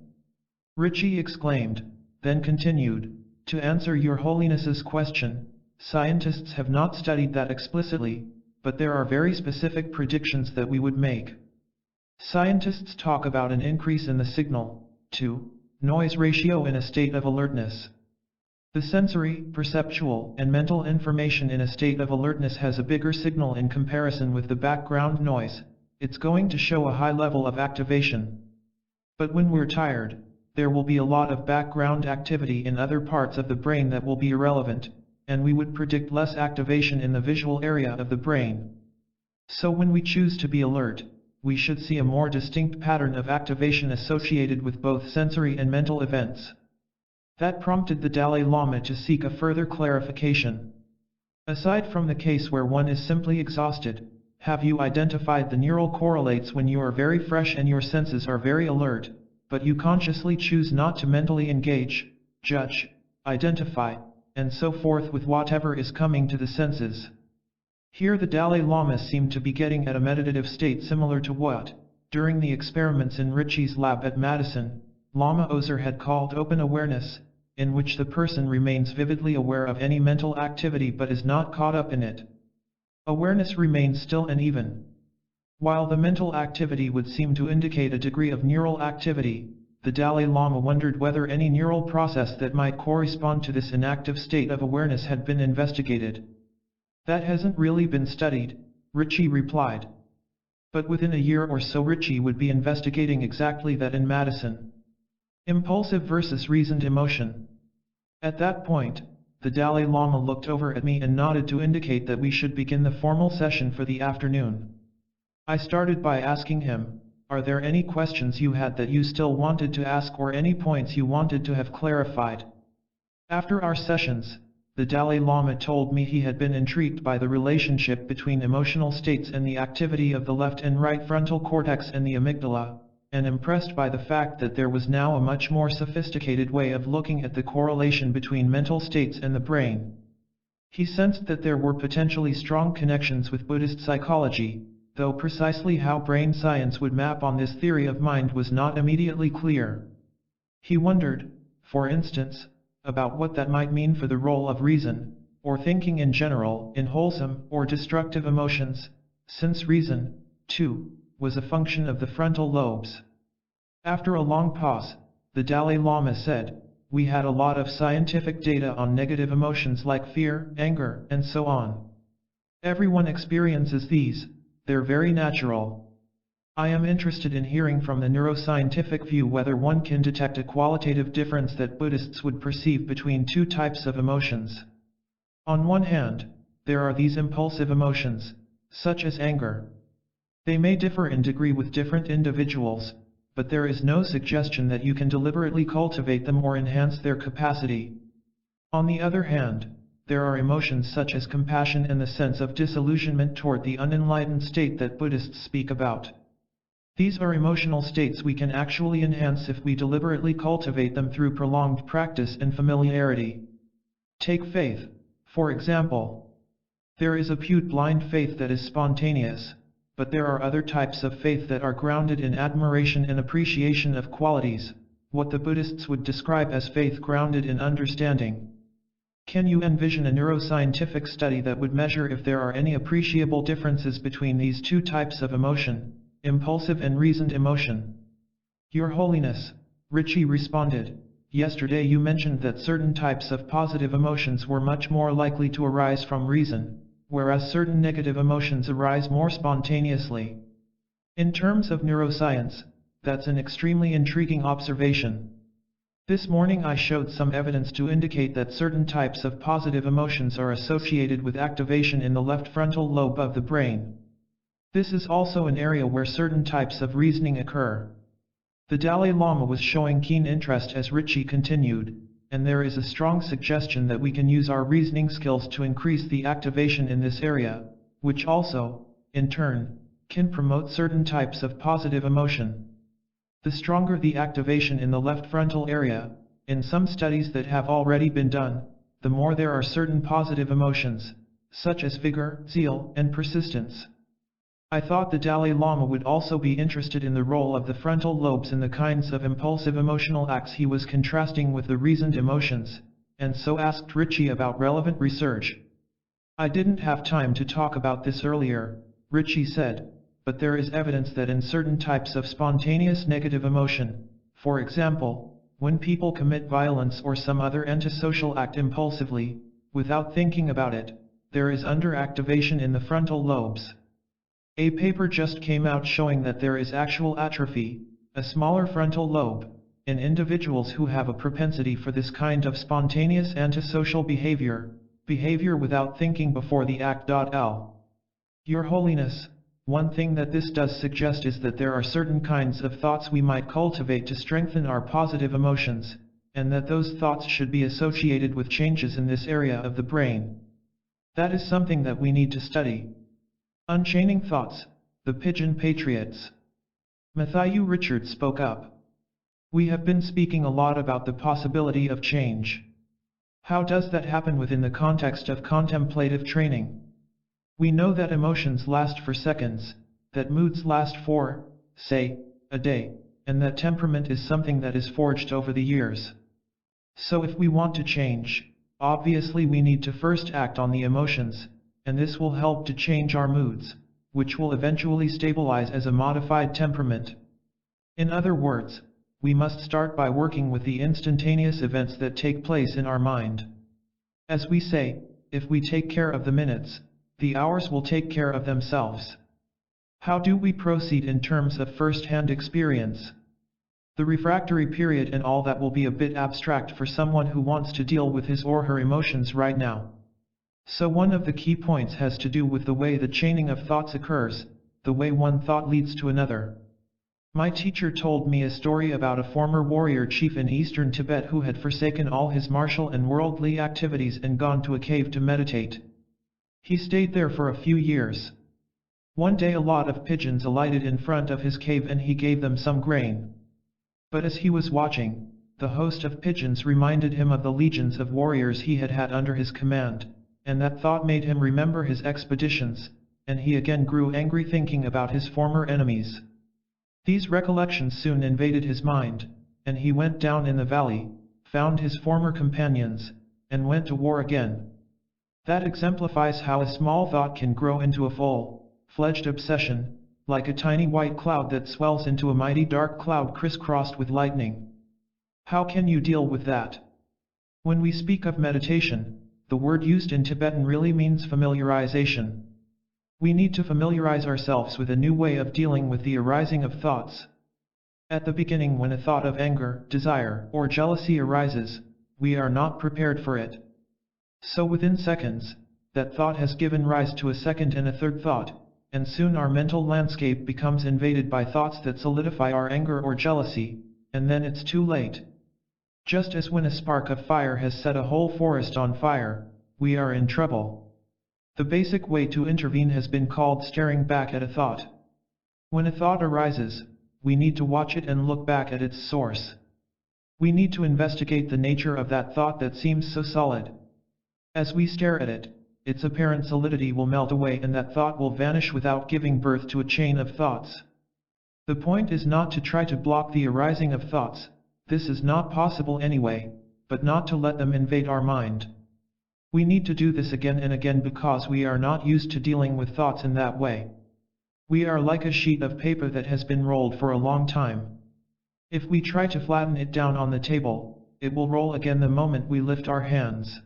Ritchie exclaimed, then continued, to answer your Holiness's question, scientists have not studied that explicitly, but there are very specific predictions that we would make. Scientists talk about an increase in the signal-to-noise ratio in a state of alertness. The sensory, perceptual, and mental information in a state of alertness has a bigger signal in comparison with the background noise. It's going to show a high level of activation. But when we're tired, there will be a lot of background activity in other parts of the brain that will be irrelevant, and we would predict less activation in the visual area of the brain. So when we choose to be alert, we should see a more distinct pattern of activation associated with both sensory and mental events. That prompted the Dalai Lama to seek a further clarification. Aside from the case where one is simply exhausted, have you identified the neural correlates when you are very fresh and your senses are very alert, but you consciously choose not to mentally engage, judge, identify, and so forth with whatever is coming to the senses? Here the Dalai Lama seemed to be getting at a meditative state similar to what, during the experiments in Ritchie's lab at Madison, Lama Ozer had called open awareness, in which the person remains vividly aware of any mental activity but is not caught up in it. Awareness remains still and even. While the mental activity would seem to indicate a degree of neural activity, the Dalai Lama wondered whether any neural process that might correspond to this inactive state of awareness had been investigated. That hasn't really been studied, Ritchie replied. But within a year or so Ritchie would be investigating exactly that in Madison. Impulsive versus reasoned emotion. At that point, the Dalai Lama looked over at me and nodded to indicate that we should begin the formal session for the afternoon. I started by asking him, are there any questions you had that you still wanted to ask or any points you wanted to have clarified? After our sessions, the Dalai Lama told me he had been intrigued by the relationship between emotional states and the activity of the left and right frontal cortex and the amygdala, and impressed by the fact that there was now a much more sophisticated way of looking at the correlation between mental states and the brain. He sensed that there were potentially strong connections with Buddhist psychology, though precisely how brain science would map on this theory of mind was not immediately clear. He wondered, for instance, about what that might mean for the role of reason, or thinking in general, in wholesome or destructive emotions, since reason, too, was a function of the frontal lobes. After a long pause, the Dalai Lama said, we had a lot of scientific data on negative emotions like fear, anger, and so on. Everyone experiences these, they're very natural. I am interested in hearing from the neuroscientific view whether one can detect a qualitative difference that Buddhists would perceive between two types of emotions. On one hand, there are these impulsive emotions, such as anger. They may differ in degree with different individuals, but there is no suggestion that you can deliberately cultivate them or enhance their capacity. On the other hand, there are emotions such as compassion and the sense of disillusionment toward the unenlightened state that Buddhists speak about. These are emotional states we can actually enhance if we deliberately cultivate them through prolonged practice and familiarity. Take faith, for example. There is a pure blind faith that is spontaneous, but there are other types of faith that are grounded in admiration and appreciation of qualities, what the Buddhists would describe as faith grounded in understanding. Can you envision a neuroscientific study that would measure if there are any appreciable differences between these two types of emotion, impulsive and reasoned emotion? Your Holiness, Richie responded, yesterday you mentioned that certain types of positive emotions were much more likely to arise from reason, whereas certain negative emotions arise more spontaneously. In terms of neuroscience, that's an extremely intriguing observation. This morning I showed some evidence to indicate that certain types of positive emotions are associated with activation in the left frontal lobe of the brain. This is also an area where certain types of reasoning occur. The Dalai Lama was showing keen interest as Richie continued, and there is a strong suggestion that we can use our reasoning skills to increase the activation in this area, which also, in turn, can promote certain types of positive emotion. The stronger the activation in the left frontal area, in some studies that have already been done, the more there are certain positive emotions, such as vigor, zeal, and persistence. I thought the Dalai Lama would also be interested in the role of the frontal lobes in the kinds of impulsive emotional acts he was contrasting with the reasoned emotions, and so asked Richie about relevant research. I didn't have time to talk about this earlier, Richie said, but there is evidence that in certain types of spontaneous negative emotion, for example, when people commit violence or some other antisocial act impulsively, without thinking about it, there is underactivation in the frontal lobes. A paper just came out showing that there is actual atrophy, a smaller frontal lobe, in individuals who have a propensity for this kind of spontaneous antisocial behavior without thinking before the act. Your Holiness, one thing that this does suggest is that there are certain kinds of thoughts we might cultivate to strengthen our positive emotions, and that those thoughts should be associated with changes in this area of the brain. That is something that we need to study. Unchaining Thoughts, the Pigeon Patriots. Matthew Richards spoke up. We have been speaking a lot about the possibility of change. How does that happen within the context of contemplative training? We know that emotions last for seconds, that moods last for, say, a day, and that temperament is something that is forged over the years. So if we want to change, obviously we need to first act on the emotions, and this will help to change our moods, which will eventually stabilize as a modified temperament. In other words, we must start by working with the instantaneous events that take place in our mind. As we say, if we take care of the minutes, the hours will take care of themselves. How do we proceed in terms of first-hand experience? The refractory period and all that will be a bit abstract for someone who wants to deal with his or her emotions right now. So one of the key points has to do with the way the chaining of thoughts occurs, the way one thought leads to another. My teacher told me a story about a former warrior chief in eastern Tibet who had forsaken all his martial and worldly activities and gone to a cave to meditate. He stayed there for a few years. One day a lot of pigeons alighted in front of his cave and he gave them some grain. But as he was watching, the host of pigeons reminded him of the legions of warriors he had had under his command, and that thought made him remember his expeditions, and he again grew angry thinking about his former enemies. These recollections soon invaded his mind, and he went down in the valley, found his former companions, and went to war again. That exemplifies how a small thought can grow into a full-fledged obsession, like a tiny white cloud that swells into a mighty dark cloud crisscrossed with lightning. How can you deal with that? When we speak of meditation, the word used in Tibetan really means familiarization. We need to familiarize ourselves with a new way of dealing with the arising of thoughts. At the beginning, when a thought of anger, desire, or jealousy arises, we are not prepared for it. So within seconds, that thought has given rise to a second and a third thought, and soon our mental landscape becomes invaded by thoughts that solidify our anger or jealousy, and then it's too late. Just as when a spark of fire has set a whole forest on fire, we are in trouble. The basic way to intervene has been called staring back at a thought. When a thought arises, we need to watch it and look back at its source. We need to investigate the nature of that thought that seems so solid. As we stare at it, its apparent solidity will melt away and that thought will vanish without giving birth to a chain of thoughts. The point is not to try to block the arising of thoughts, this is not possible anyway, but not to let them invade our mind. We need to do this again and again because we are not used to dealing with thoughts in that way. We are like a sheet of paper that has been rolled for a long time. If we try to flatten it down on the table, it will roll again the moment we lift our hands.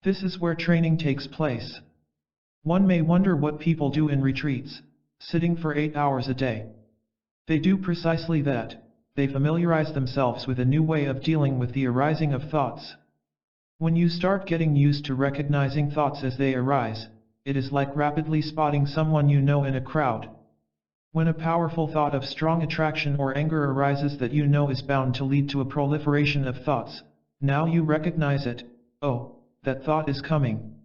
This is where training takes place. One may wonder what people do in retreats, sitting for 8 hours a day. They do precisely that, they familiarize themselves with a new way of dealing with the arising of thoughts. When you start getting used to recognizing thoughts as they arise, it is like rapidly spotting someone you know in a crowd. When a powerful thought of strong attraction or anger arises that you know is bound to lead to a proliferation of thoughts, now you recognize it. Oh, that thought is coming.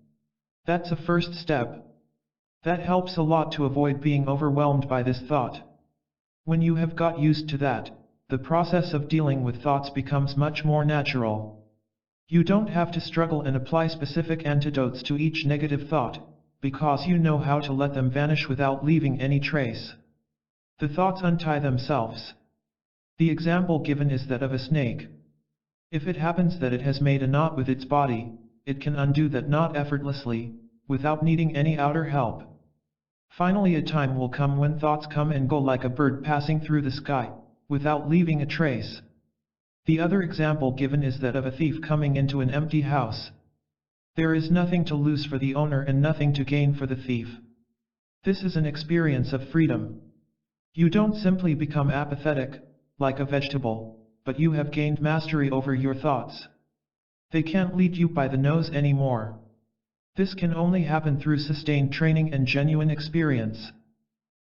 That's a first step. That helps a lot to avoid being overwhelmed by this thought. When you have got used to that, the process of dealing with thoughts becomes much more natural. You don't have to struggle and apply specific antidotes to each negative thought, because you know how to let them vanish without leaving any trace. The thoughts untie themselves. The example given is that of a snake. If it happens that it has made a knot with its body, it can undo that knot effortlessly, without needing any outer help. Finally, a time will come when thoughts come and go like a bird passing through the sky, without leaving a trace. The other example given is that of a thief coming into an empty house. There is nothing to lose for the owner and nothing to gain for the thief. This is an experience of freedom. You don't simply become apathetic, like a vegetable, but you have gained mastery over your thoughts. They can't lead you by the nose anymore. This can only happen through sustained training and genuine experience.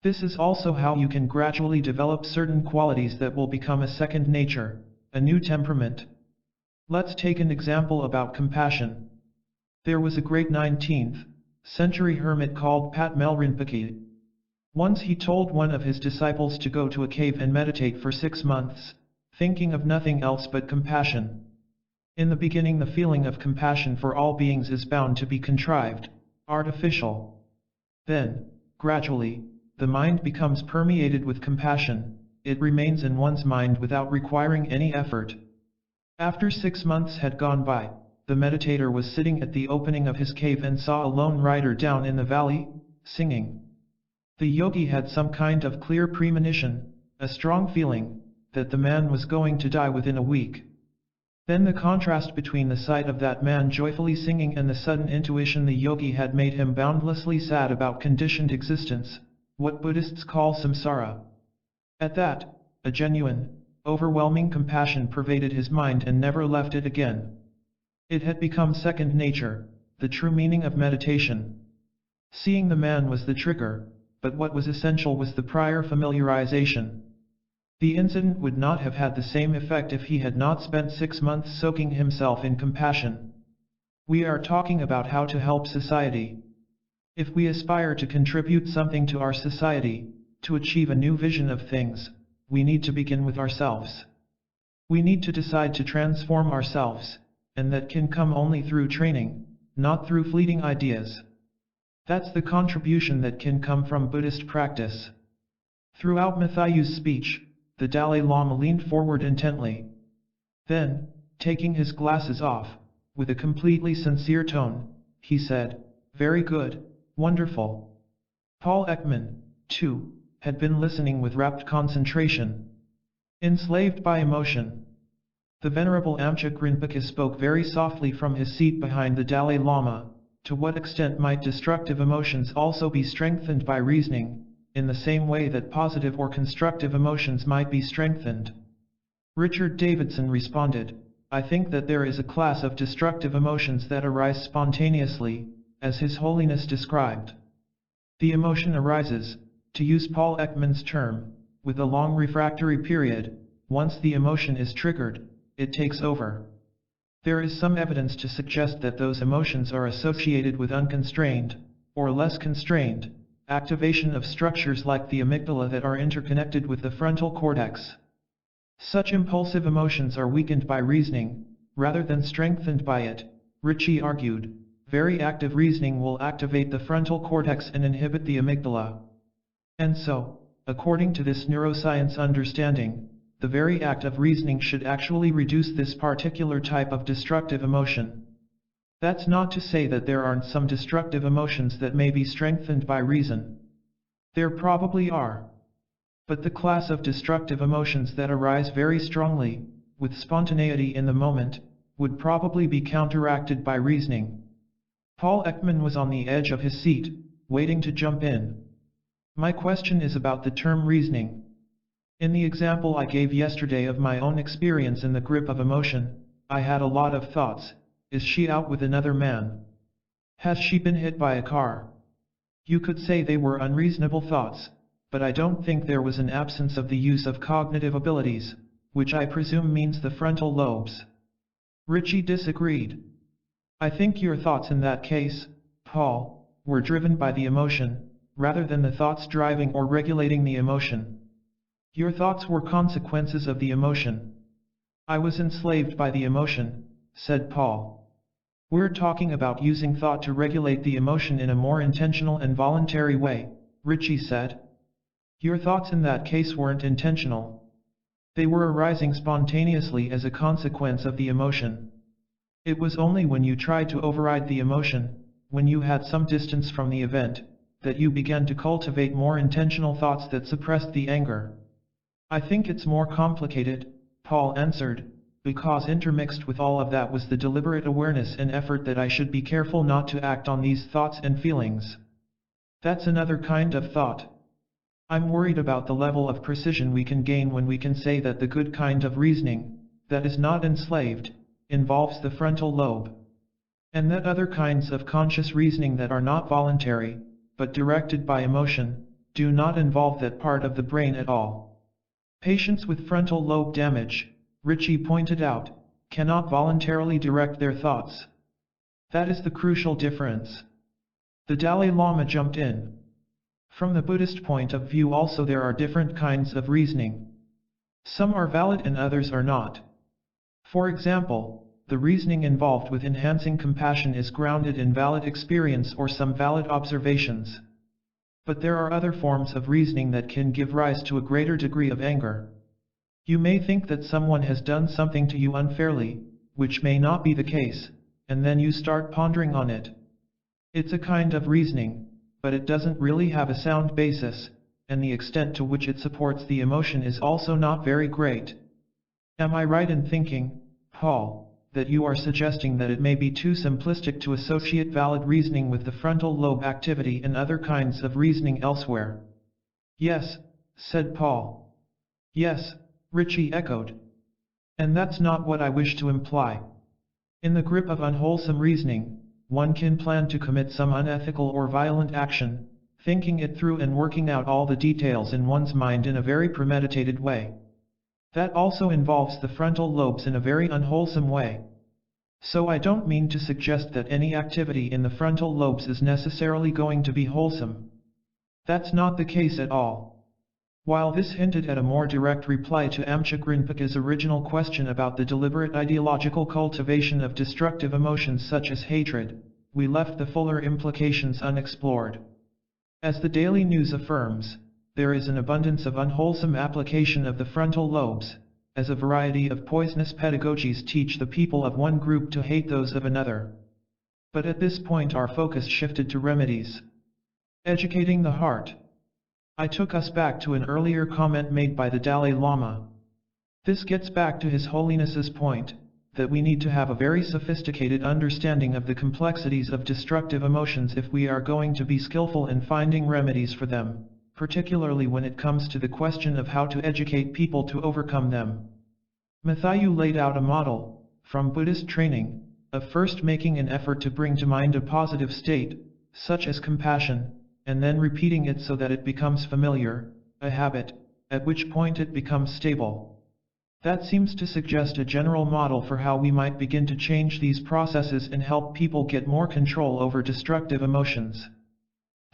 This is also how you can gradually develop certain qualities that will become a second nature, a new temperament. Let's take an example about compassion. There was a great 19th century hermit called Patmel Rinpoche. Once he told one of his disciples to go to a cave and meditate for 6 months, thinking of nothing else but compassion. In the beginning, the feeling of compassion for all beings is bound to be contrived, artificial. Then, gradually, the mind becomes permeated with compassion, it remains in one's mind without requiring any effort. After 6 months had gone by, the meditator was sitting at the opening of his cave and saw a lone rider down in the valley, singing. The yogi had some kind of clear premonition, a strong feeling, that the man was going to die within a week. Then the contrast between the sight of that man joyfully singing and the sudden intuition the yogi had made him boundlessly sad about conditioned existence, what Buddhists call samsara. At that, a genuine, overwhelming compassion pervaded his mind and never left it again. It had become second nature, the true meaning of meditation. Seeing the man was the trigger, but what was essential was the prior familiarization. The incident would not have had the same effect if he had not spent 6 months soaking himself in compassion. We are talking about how to help society. If we aspire to contribute something to our society, to achieve a new vision of things, we need to begin with ourselves. We need to decide to transform ourselves, and that can come only through training, not through fleeting ideas. That's the contribution that can come from Buddhist practice. Throughout Matthayu's speech, the Dalai Lama leaned forward intently. Then, taking his glasses off, with a completely sincere tone, he said, "Very good, wonderful." Paul Ekman, too, had been listening with rapt concentration. Enslaved by emotion. The Venerable Amchuk Rinpoche spoke very softly from his seat behind the Dalai Lama. To what extent might destructive emotions also be strengthened by reasoning, in the same way that positive or constructive emotions might be strengthened? Richard Davidson responded, "I think that there is a class of destructive emotions that arise spontaneously, as His Holiness described. The emotion arises, to use Paul Ekman's term, with a long refractory period. Once the emotion is triggered, it takes over. There is some evidence to suggest that those emotions are associated with unconstrained, or less constrained, activation of structures like the amygdala that are interconnected with the frontal cortex. Such impulsive emotions are weakened by reasoning, rather than strengthened by it, Ritchie argued. Very active reasoning will activate the frontal cortex and inhibit the amygdala. And so, according to this neuroscience understanding, the very act of reasoning should actually reduce this particular type of destructive emotion. That's not to say that there aren't some destructive emotions that may be strengthened by reason. There probably are. But the class of destructive emotions that arise very strongly, with spontaneity in the moment, would probably be counteracted by reasoning. Paul Ekman was on the edge of his seat, waiting to jump in. My question is about the term reasoning. In the example I gave yesterday of my own experience in the grip of emotion, I had a lot of thoughts. Is she out with another man? Has she been hit by a car? You could say they were unreasonable thoughts, but I don't think there was an absence of the use of cognitive abilities, which I presume means the frontal lobes. Ritchie disagreed. I think your thoughts in that case, Paul, were driven by the emotion, rather than the thoughts driving or regulating the emotion. Your thoughts were consequences of the emotion. I was enslaved by the emotion, said Paul. We're talking about using thought to regulate the emotion in a more intentional and voluntary way, Ritchie said. Your thoughts in that case weren't intentional. They were arising spontaneously as a consequence of the emotion. It was only when you tried to override the emotion, when you had some distance from the event, that you began to cultivate more intentional thoughts that suppressed the anger. I think it's more complicated, Paul answered, because intermixed with all of that was the deliberate awareness and effort that I should be careful not to act on these thoughts and feelings. That's another kind of thought. I'm worried about the level of precision we can gain when we can say that the good kind of reasoning, that is not enslaved, involves the frontal lobe. And that other kinds of conscious reasoning that are not voluntary, but directed by emotion, do not involve that part of the brain at all. Patients with frontal lobe damage, Ritchie pointed out, cannot voluntarily direct their thoughts. That is the crucial difference. The Dalai Lama jumped in. From the Buddhist point of view also there are different kinds of reasoning. Some are valid and others are not. For example, the reasoning involved with enhancing compassion is grounded in valid experience or some valid observations. But there are other forms of reasoning that can give rise to a greater degree of anger. You may think that someone has done something to you unfairly, which may not be the case, and then you start pondering on it. It's a kind of reasoning, but it doesn't really have a sound basis, and the extent to which it supports the emotion is also not very great. Am I right in thinking, Paul, that you are suggesting that it may be too simplistic to associate valid reasoning with the frontal lobe activity and other kinds of reasoning elsewhere? Yes, said Paul. Yes, Ritchie echoed. And that's not what I wish to imply. In the grip of unwholesome reasoning, one can plan to commit some unethical or violent action, thinking it through and working out all the details in one's mind in a very premeditated way. That also involves the frontal lobes in a very unwholesome way. So I don't mean to suggest that any activity in the frontal lobes is necessarily going to be wholesome. That's not the case at all. While this hinted at a more direct reply to Amchuk Rinpoche's original question about the deliberate ideological cultivation of destructive emotions such as hatred, we left the fuller implications unexplored. As the Daily News affirms, there is an abundance of unwholesome application of the frontal lobes, as a variety of poisonous pedagogies teach the people of one group to hate those of another. But at this point our focus shifted to remedies. Educating the heart. I took us back to an earlier comment made by the Dalai Lama. This gets back to His Holiness's point, that we need to have a very sophisticated understanding of the complexities of destructive emotions if we are going to be skillful in finding remedies for them, particularly when it comes to the question of how to educate people to overcome them. Matthew laid out a model, from Buddhist training, of first making an effort to bring to mind a positive state, such as compassion, and then repeating it so that it becomes familiar, a habit, at which point it becomes stable. That seems to suggest a general model for how we might begin to change these processes and help people get more control over destructive emotions.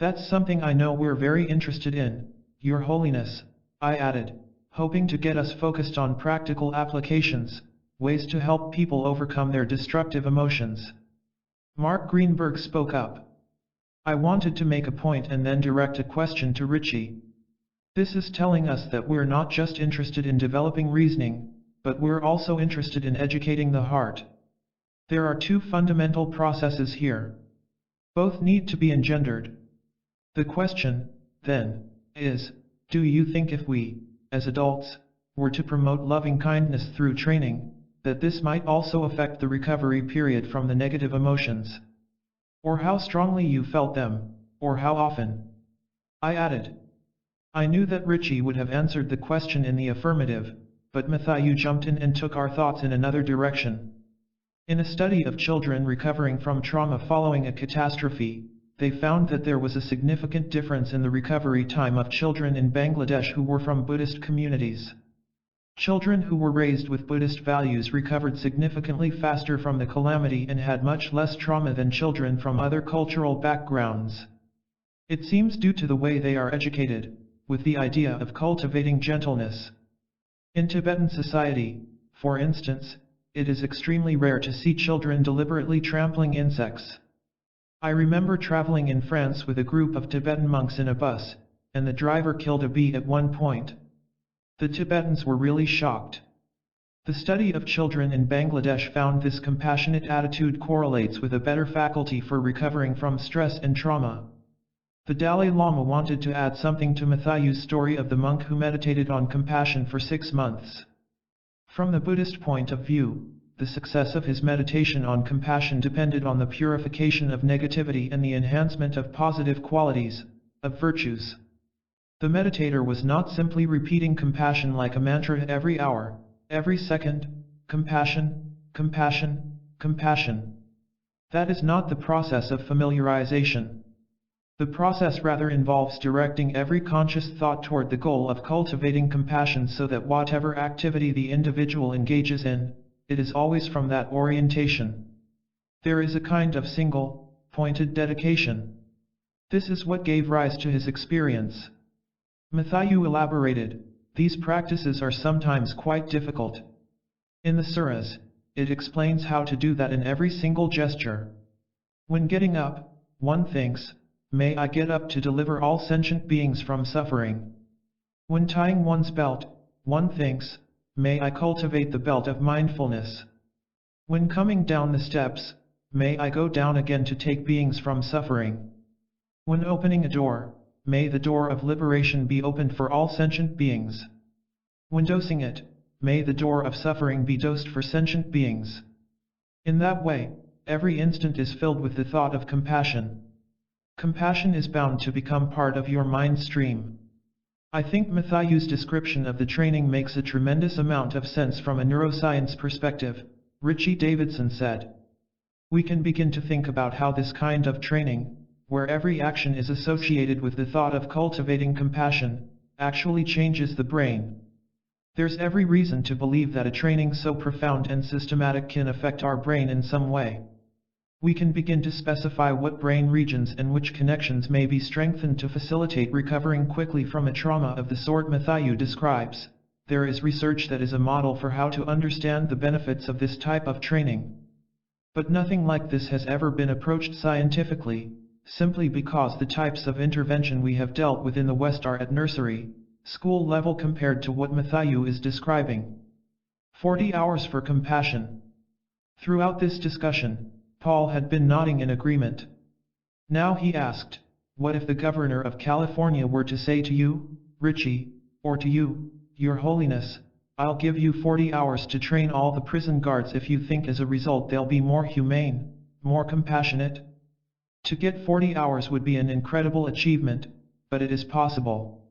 That's something I know we're very interested in, Your Holiness, I added, hoping to get us focused on practical applications, ways to help people overcome their destructive emotions. Mark Greenberg spoke up. I wanted to make a point and then direct a question to Richie. This is telling us that we're not just interested in developing reasoning, but we're also interested in educating the heart. There are two fundamental processes here. Both need to be engendered. The question, then, is, do you think if we, as adults, were to promote loving kindness through training, that this might also affect the recovery period from the negative emotions? Or how strongly you felt them, or how often? I added. I knew that Richie would have answered the question in the affirmative, but Matthew jumped in and took our thoughts in another direction. In a study of children recovering from trauma following a catastrophe, they found that there was a significant difference in the recovery time of children in Bangladesh who were from Buddhist communities. Children who were raised with Buddhist values recovered significantly faster from the calamity and had much less trauma than children from other cultural backgrounds. It seems due to the way they are educated, with the idea of cultivating gentleness. In Tibetan society, for instance, it is extremely rare to see children deliberately trampling insects. I remember traveling in France with a group of Tibetan monks in a bus, and the driver killed a bee at one point. The Tibetans were really shocked. The study of children in Bangladesh found this compassionate attitude correlates with a better faculty for recovering from stress and trauma. The Dalai Lama wanted to add something to Matthew's story of the monk who meditated on compassion for 6 months. From the Buddhist point of view, the success of his meditation on compassion depended on the purification of negativity and the enhancement of positive qualities, of virtues. The meditator was not simply repeating compassion like a mantra every hour, every second, compassion, compassion, compassion. That is not the process of familiarization. The process rather involves directing every conscious thought toward the goal of cultivating compassion so that whatever activity the individual engages in, it is always from that orientation. There is a kind of single, pointed dedication. This is what gave rise to his experience. Matthew elaborated, these practices are sometimes quite difficult. In the Suras, it explains how to do that in every single gesture. When getting up, one thinks, may I get up to deliver all sentient beings from suffering. When tying one's belt, one thinks, may I cultivate the belt of mindfulness. When coming down the steps, may I go down again to take beings from suffering. When opening a door, may the door of liberation be opened for all sentient beings. When dosing it, may the door of suffering be dosed for sentient beings. In that way, every instant is filled with the thought of compassion. Compassion is bound to become part of your mind stream. I think Matthew's description of the training makes a tremendous amount of sense from a neuroscience perspective, Richie Davidson said. We can begin to think about how this kind of training, where every action is associated with the thought of cultivating compassion, actually changes the brain. There's every reason to believe that a training so profound and systematic can affect our brain in some way. We can begin to specify what brain regions and which connections may be strengthened to facilitate recovering quickly from a trauma of the sort Matthew describes. There is research that is a model for how to understand the benefits of this type of training. But nothing like this has ever been approached scientifically, simply because the types of intervention we have dealt with in the West are at nursery, school level compared to what Matthew is describing. 40 hours for compassion. Throughout this discussion, Paul had been nodding in agreement. Now he asked, what if the governor of California were to say to you, Richie, or to you, Your Holiness, I'll give you 40 hours to train all the prison guards if you think as a result they'll be more humane, more compassionate? To get 40 hours would be an incredible achievement, but it is possible.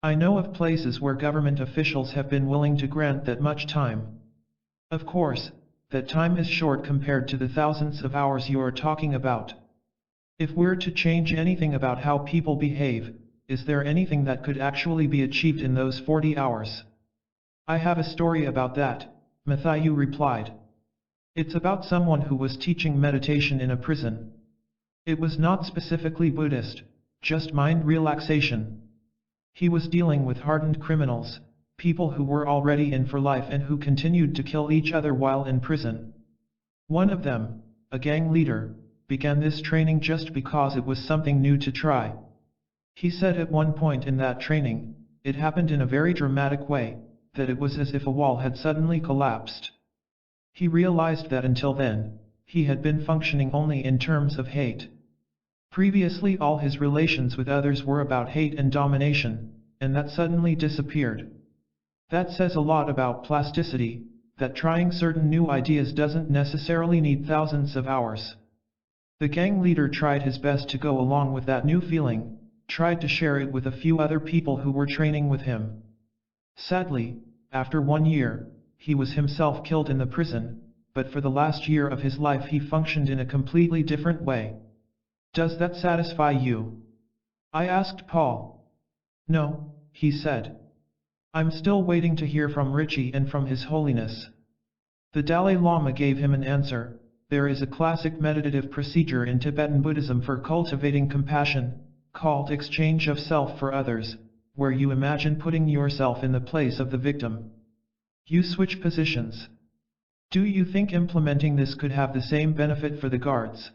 I know of places where government officials have been willing to grant that much time. Of course, that time is short compared to the thousands of hours you are talking about. If we're to change anything about how people behave, is there anything that could actually be achieved in those 40 hours? I have a story about that, Matthew replied. It's about someone who was teaching meditation in a prison. It was not specifically Buddhist, just mind relaxation. He was dealing with hardened criminals, people who were already in for life and who continued to kill each other while in prison. One of them, a gang leader, began this training just because it was something new to try. He said at one point in that training, it happened in a very dramatic way, that it was as if a wall had suddenly collapsed. He realized that until then, he had been functioning only in terms of hate. Previously all his relations with others were about hate and domination, and that suddenly disappeared. That says a lot about plasticity, that trying certain new ideas doesn't necessarily need thousands of hours. The gang leader tried his best to go along with that new feeling, tried to share it with a few other people who were training with him. Sadly, after 1 year, he was himself killed in the prison, but for the last year of his life he functioned in a completely different way. Does that satisfy you? I asked Paul. No, he said. I'm still waiting to hear from Richie and from His Holiness. The Dalai Lama gave him an answer. There is a classic meditative procedure in Tibetan Buddhism for cultivating compassion, called exchange of self for others, where you imagine putting yourself in the place of the victim. You switch positions. Do you think implementing this could have the same benefit for the guards?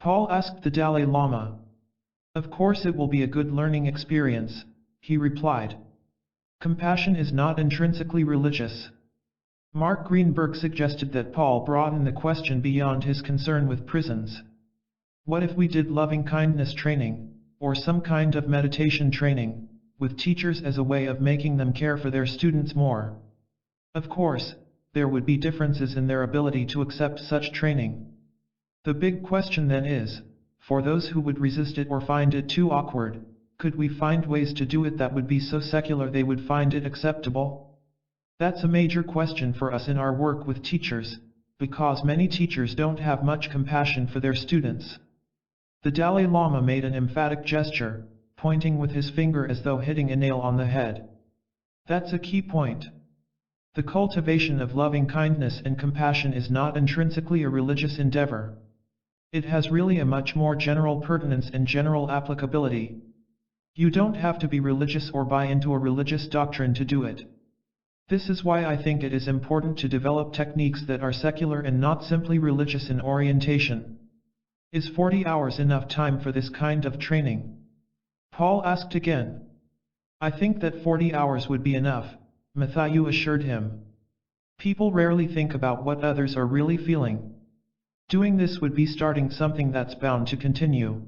Paul asked the Dalai Lama. Of course it will be a good learning experience, he replied. Compassion is not intrinsically religious. Mark Greenberg suggested that Paul broaden the question beyond his concern with prisons. What if we did loving-kindness training, or some kind of meditation training, with teachers as a way of making them care for their students more? Of course, there would be differences in their ability to accept such training. The big question then is, for those who would resist it or find it too awkward, could we find ways to do it that would be so secular they would find it acceptable? That's a major question for us in our work with teachers, because many teachers don't have much compassion for their students. The Dalai Lama made an emphatic gesture, pointing with his finger as though hitting a nail on the head. That's a key point. The cultivation of loving kindness and compassion is not intrinsically a religious endeavor. It has really a much more general pertinence and general applicability. You don't have to be religious or buy into a religious doctrine to do it. This is why I think it is important to develop techniques that are secular and not simply religious in orientation. Is 40 hours enough time for this kind of training? Paul asked again. I think that 40 hours would be enough, Matthew assured him. People rarely think about what others are really feeling. Doing this would be starting something that's bound to continue.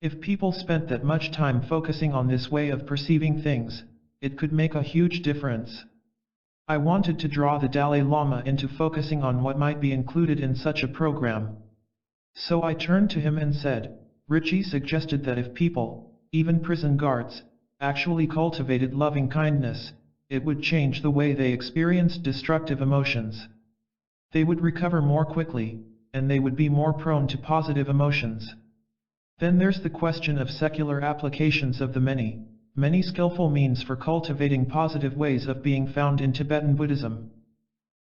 If people spent that much time focusing on this way of perceiving things, it could make a huge difference. I wanted to draw the Dalai Lama into focusing on what might be included in such a program. So I turned to him and said, Richie suggested that if people, even prison guards, actually cultivated loving kindness, it would change the way they experienced destructive emotions. They would recover more quickly, and they would be more prone to positive emotions. Then there's the question of secular applications of the many skillful means for cultivating positive ways of being found in Tibetan Buddhism.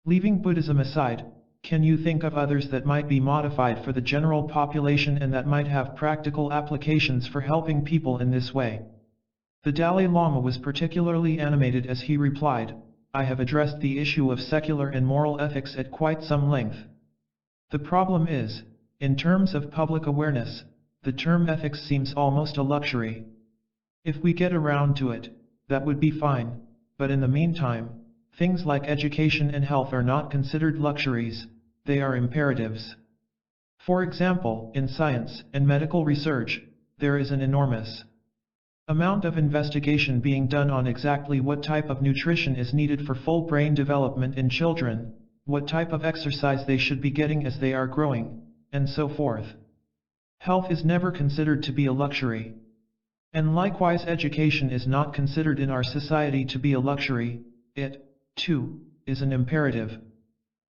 Leaving Buddhism aside, can you think of others that might be modified for the general population and that might have practical applications for helping people in this way? The Dalai Lama was particularly animated as he replied, I have addressed the issue of secular and moral ethics at quite some length. The problem is, in terms of public awareness, the term ethics seems almost a luxury. If we get around to it, that would be fine, but in the meantime, things like education and health are not considered luxuries, they are imperatives. For example, in science and medical research, there is an enormous amount of investigation being done on exactly what type of nutrition is needed for full brain development in children, what type of exercise they should be getting as they are growing, and so forth. Health is never considered to be a luxury. And likewise education is not considered in our society to be a luxury, it, too, is an imperative.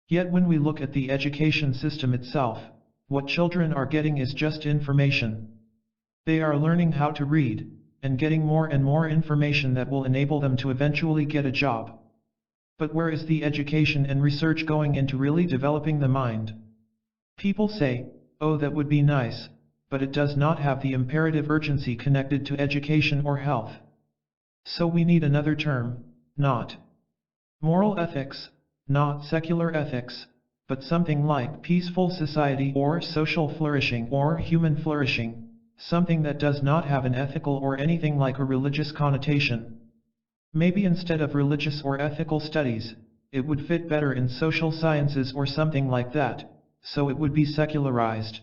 Yet when we look at the education system itself, what children are getting is just information. They are learning how to read, and getting more and more information that will enable them to eventually get a job. But where is the education and research going into really developing the mind? People say, oh, that would be nice, but it does not have the imperative urgency connected to education or health. So we need another term, not moral ethics, not secular ethics, but something like peaceful society or social flourishing or human flourishing, something that does not have an ethical or anything like a religious connotation. Maybe instead of religious or ethical studies, it would fit better in social sciences or something like that, so it would be secularized.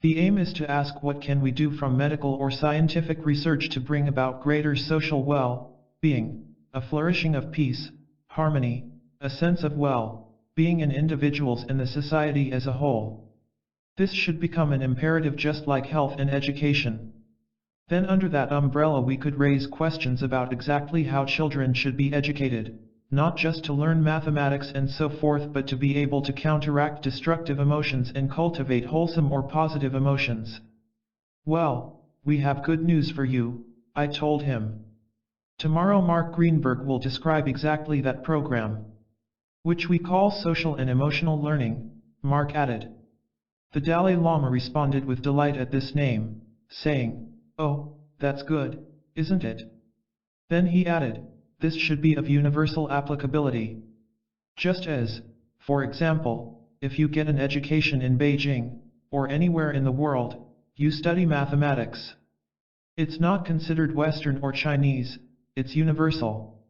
The aim is to ask what can we do from medical or scientific research to bring about greater social well-being, a flourishing of peace, harmony, a sense of well-being in individuals and the society as a whole. This should become an imperative just like health and education. Then under that umbrella we could raise questions about exactly how children should be educated, not just to learn mathematics and so forth but to be able to counteract destructive emotions and cultivate wholesome or positive emotions. Well, we have good news for you, I told him. Tomorrow Mark Greenberg will describe exactly that program, which we call social and emotional learning, Mark added. The Dalai Lama responded with delight at this name, saying, oh, that's good, isn't it? Then he added, this should be of universal applicability. Just as, for example, if you get an education in Beijing, or anywhere in the world, you study mathematics. It's not considered Western or Chinese, it's universal.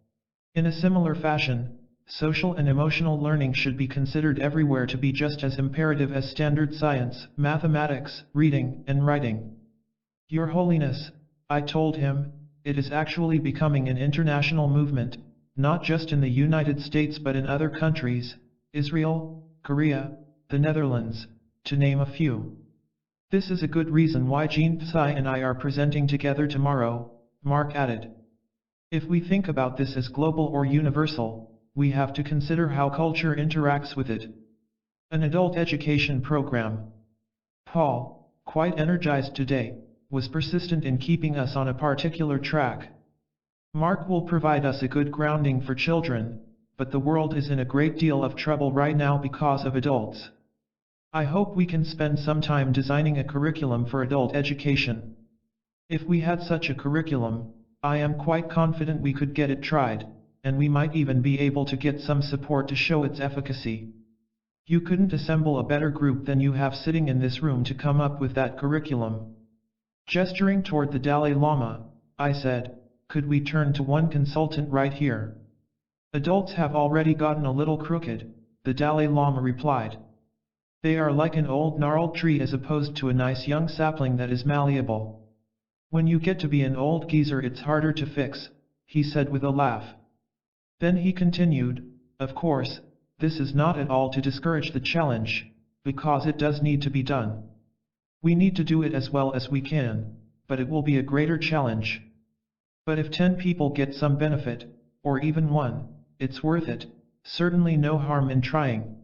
In a similar fashion, social and emotional learning should be considered everywhere to be just as imperative as standard science, mathematics, reading, and writing. Your Holiness, I told him, it is actually becoming an international movement, not just in the United States but in other countries, Israel, Korea, the Netherlands, to name a few. This is a good reason why Jean Psi and I are presenting together tomorrow, Mark added. If we think about this as global or universal, we have to consider how culture interacts with it. An adult education program. Paul, quite energized today, was persistent in keeping us on a particular track. Mark will provide us a good grounding for children, but the world is in a great deal of trouble right now because of adults. I hope we can spend some time designing a curriculum for adult education. If we had such a curriculum, I am quite confident we could get it tried, and we might even be able to get some support to show its efficacy. You couldn't assemble a better group than you have sitting in this room to come up with that curriculum. Gesturing toward the Dalai Lama, I said, could we turn to one consultant right here? Adults have already gotten a little crooked, the Dalai Lama replied. They are like an old gnarled tree as opposed to a nice young sapling that is malleable. When you get to be an old geezer it's harder to fix, he said with a laugh. Then he continued, of course, this is not at all to discourage the challenge, because it does need to be done. We need to do it as well as we can, but it will be a greater challenge. But if 10 people get some benefit, or even one, it's worth it, certainly no harm in trying.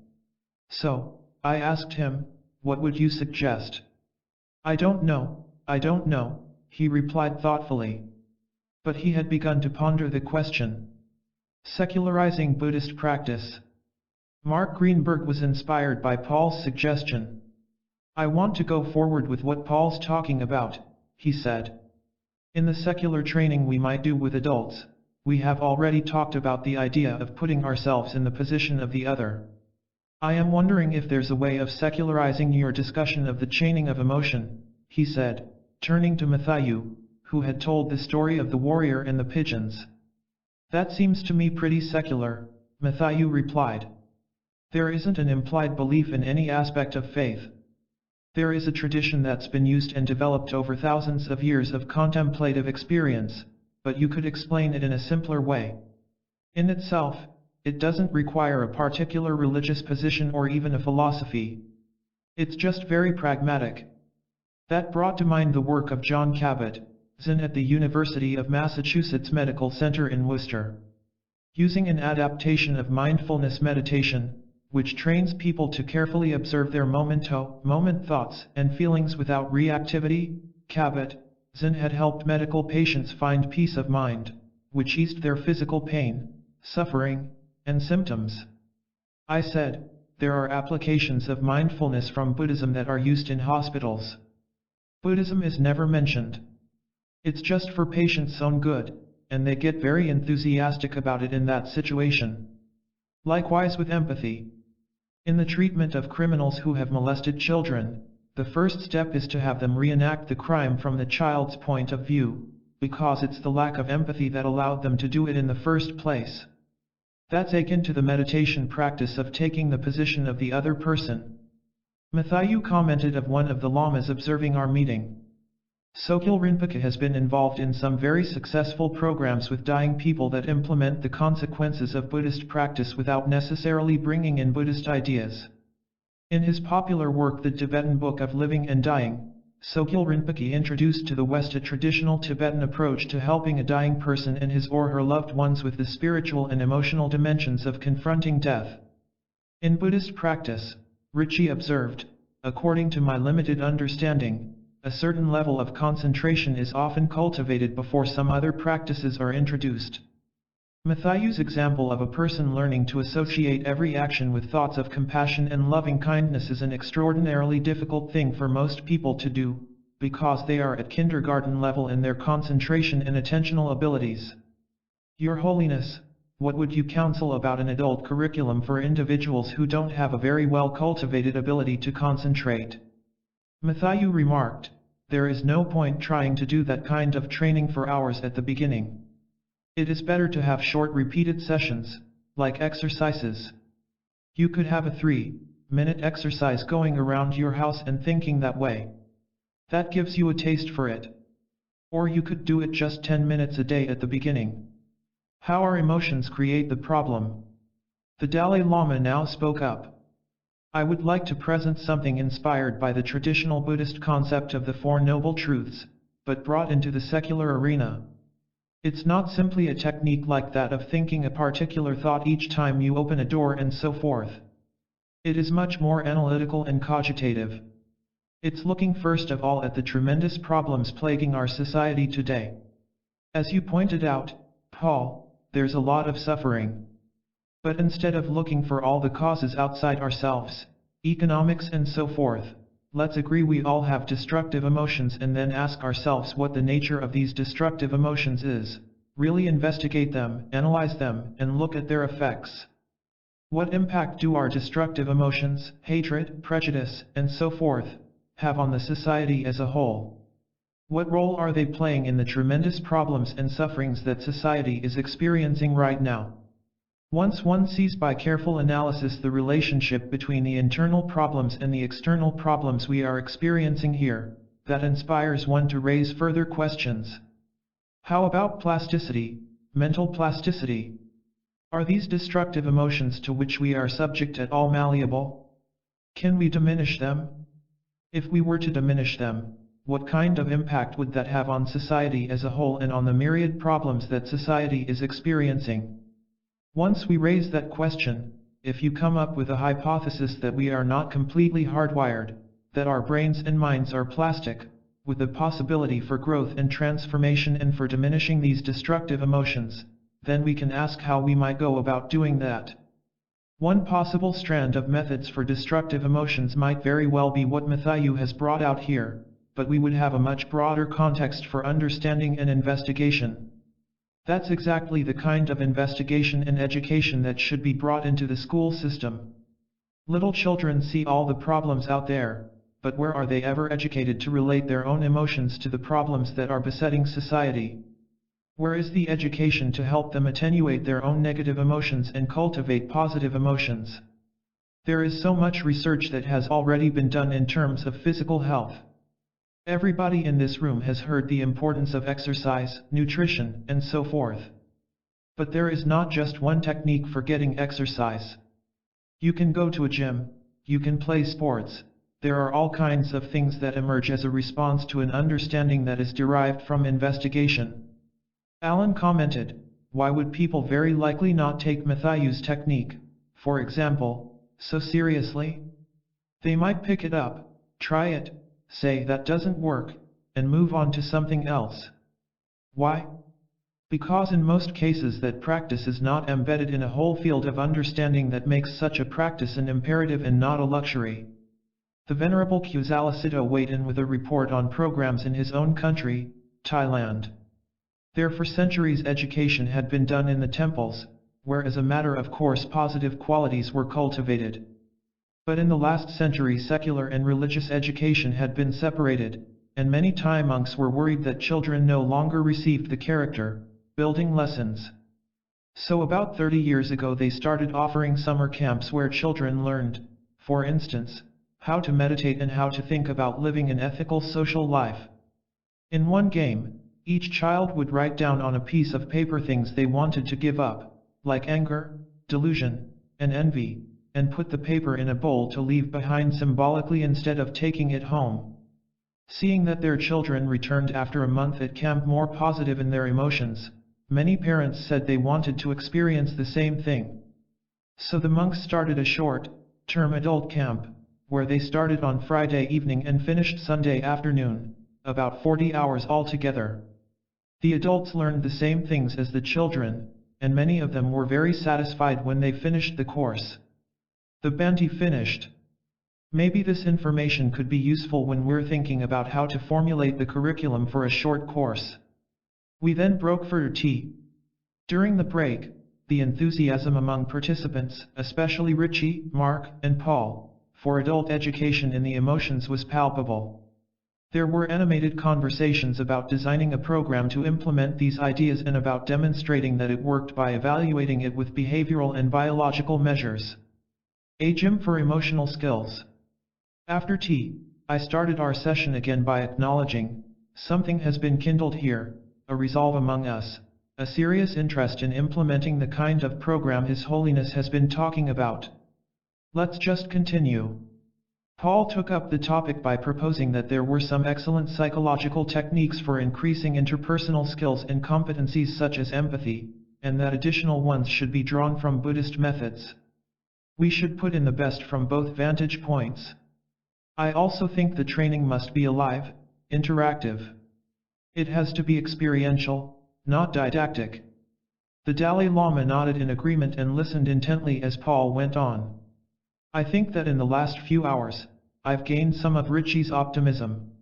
So, I asked him, what would you suggest? I don't know, he replied thoughtfully. But he had begun to ponder the question. Secularizing Buddhist practice. Mark Greenberg was inspired by Paul's suggestion. I want to go forward with what Paul's talking about, he said. In the secular training we might do with adults, we have already talked about the idea of putting ourselves in the position of the other. I am wondering if there's a way of secularizing your discussion of the chaining of emotion, he said, turning to Matthew, who had told the story of the warrior and the pigeons. That seems to me pretty secular, Matthew replied. There isn't an implied belief in any aspect of faith. There is a tradition that's been used and developed over thousands of years of contemplative experience, but you could explain it in a simpler way. In itself, it doesn't require a particular religious position or even a philosophy. It's just very pragmatic. That brought to mind the work of John Cabot, Zen at the University of Massachusetts Medical Center in Worcester. Using an adaptation of mindfulness meditation, which trains people to carefully observe their moment thoughts and feelings without reactivity, Cabot, Zen had helped medical patients find peace of mind, which eased their physical pain, suffering, and symptoms. I said, there are applications of mindfulness from Buddhism that are used in hospitals. Buddhism is never mentioned. It's just for patients' own good, and they get very enthusiastic about it in that situation. Likewise with empathy. In the treatment of criminals who have molested children, the first step is to have them reenact the crime from the child's point of view, because it's the lack of empathy that allowed them to do it in the first place. That's akin to the meditation practice of taking the position of the other person. Matthew commented of one of the lamas observing our meeting. Sogyal Rinpoche has been involved in some very successful programs with dying people that implement the consequences of Buddhist practice without necessarily bringing in Buddhist ideas. In his popular work The Tibetan Book of Living and Dying, Sogyal Rinpoche introduced to the West a traditional Tibetan approach to helping a dying person and his or her loved ones with the spiritual and emotional dimensions of confronting death. In Buddhist practice, Ritchie observed, according to my limited understanding, a certain level of concentration is often cultivated before some other practices are introduced. Matthew's example of a person learning to associate every action with thoughts of compassion and loving kindness is an extraordinarily difficult thing for most people to do, because they are at kindergarten level in their concentration and attentional abilities. Your Holiness, what would you counsel about an adult curriculum for individuals who don't have a very well cultivated ability to concentrate? Matthew remarked, there is no point trying to do that kind of training for hours at the beginning. It is better to have short repeated sessions, like exercises. You could have a 3-minute exercise going around your house and thinking that way. That gives you a taste for it. Or you could do it just 10 minutes a day at the beginning. How our emotions create the problem. The Dalai Lama now spoke up. I would like to present something inspired by the traditional Buddhist concept of the Four Noble Truths, but brought into the secular arena. It's not simply a technique like that of thinking a particular thought each time you open a door and so forth. It is much more analytical and cogitative. It's looking first of all at the tremendous problems plaguing our society today. As you pointed out, Paul, there's a lot of suffering. But instead of looking for all the causes outside ourselves, economics and so forth, let's agree we all have destructive emotions and then ask ourselves what the nature of these destructive emotions is, really investigate them, analyze them, and look at their effects. What impact do our destructive emotions, hatred, prejudice, and so forth, have on the society as a whole? What role are they playing in the tremendous problems and sufferings that society is experiencing right now? Once one sees by careful analysis the relationship between the internal problems and the external problems we are experiencing here, that inspires one to raise further questions. How about plasticity, mental plasticity? Are these destructive emotions to which we are subject at all malleable? Can we diminish them? If we were to diminish them, what kind of impact would that have on society as a whole and on the myriad problems that society is experiencing? Once we raise that question, if you come up with a hypothesis that we are not completely hardwired, that our brains and minds are plastic, with the possibility for growth and transformation and for diminishing these destructive emotions, then we can ask how we might go about doing that. One possible strand of methods for destructive emotions might very well be what Matthew has brought out here, but we would have a much broader context for understanding and investigation. That's exactly the kind of investigation and education that should be brought into the school system. Little children see all the problems out there, but where are they ever educated to relate their own emotions to the problems that are besetting society? Where is the education to help them attenuate their own negative emotions and cultivate positive emotions? There is so much research that has already been done in terms of physical health. Everybody in this room has heard the importance of exercise, nutrition, and so forth. But there is not just one technique for getting exercise. You can go to a gym, you can play sports, there are all kinds of things that emerge as a response to an understanding that is derived from investigation. Alan commented, why would people very likely not take Matthew's technique, for example, so seriously? They might pick it up, try it, say that doesn't work, and move on to something else. Why? Because in most cases that practice is not embedded in a whole field of understanding that makes such a practice an imperative and not a luxury. The Venerable Kusalasito weighed in with a report on programs in his own country, Thailand. There for centuries education had been done in the temples, where as a matter of course positive qualities were cultivated. But in the last century secular and religious education had been separated, and many Thai monks were worried that children no longer received the character-building lessons. So about 30 years ago they started offering summer camps where children learned, for instance, how to meditate and how to think about living an ethical social life. In one game, each child would write down on a piece of paper things they wanted to give up, like anger, delusion, and envy, and put the paper in a bowl to leave behind symbolically instead of taking it home. Seeing that their children returned after a month at camp more positive in their emotions, many parents said they wanted to experience the same thing. So the monks started a short-term adult camp, where they started on Friday evening and finished Sunday afternoon, about 40 hours altogether. The adults learned the same things as the children, and many of them were very satisfied when they finished the course. The Bhante finished. Maybe this information could be useful when we're thinking about how to formulate the curriculum for a short course. We then broke for tea. During the break, the enthusiasm among participants, especially Richie, Mark, and Paul, for adult education in the emotions was palpable. There were animated conversations about designing a program to implement these ideas and about demonstrating that it worked by evaluating it with behavioral and biological measures. A gym for emotional skills. After tea, I started our session again by acknowledging, something has been kindled here, a resolve among us, a serious interest in implementing the kind of program His Holiness has been talking about. Let's just continue. Paul took up the topic by proposing that there were some excellent psychological techniques for increasing interpersonal skills and competencies such as empathy, and that additional ones should be drawn from Buddhist methods. We should put in the best from both vantage points. I also think the training must be alive, interactive. It has to be experiential, not didactic. The Dalai Lama nodded in agreement and listened intently as Paul went on. I think that in the last few hours, I've gained some of Richie's optimism.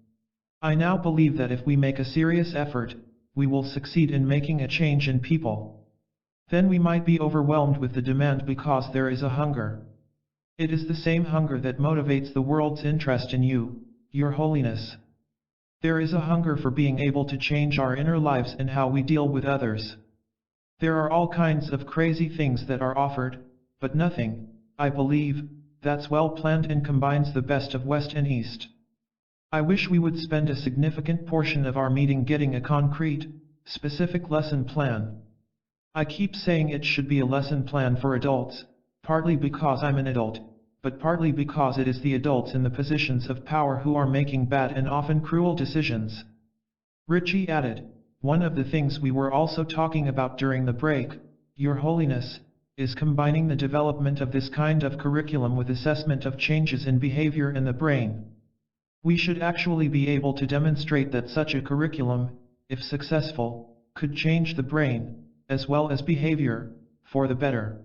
I now believe that if we make a serious effort, we will succeed in making a change in people. Then we might be overwhelmed with the demand because there is a hunger. It is the same hunger that motivates the world's interest in you, Your Holiness. There is a hunger for being able to change our inner lives and how we deal with others. There are all kinds of crazy things that are offered, but nothing, I believe, that's well planned and combines the best of West and East. I wish we would spend a significant portion of our meeting getting a concrete, specific lesson plan. I keep saying it should be a lesson plan for adults, partly because I'm an adult, but partly because it is the adults in the positions of power who are making bad and often cruel decisions. Richie added, one of the things we were also talking about during the break, Your Holiness, is combining the development of this kind of curriculum with assessment of changes in behavior in the brain. We should actually be able to demonstrate that such a curriculum, if successful, could change the brain, as well as behavior, for the better.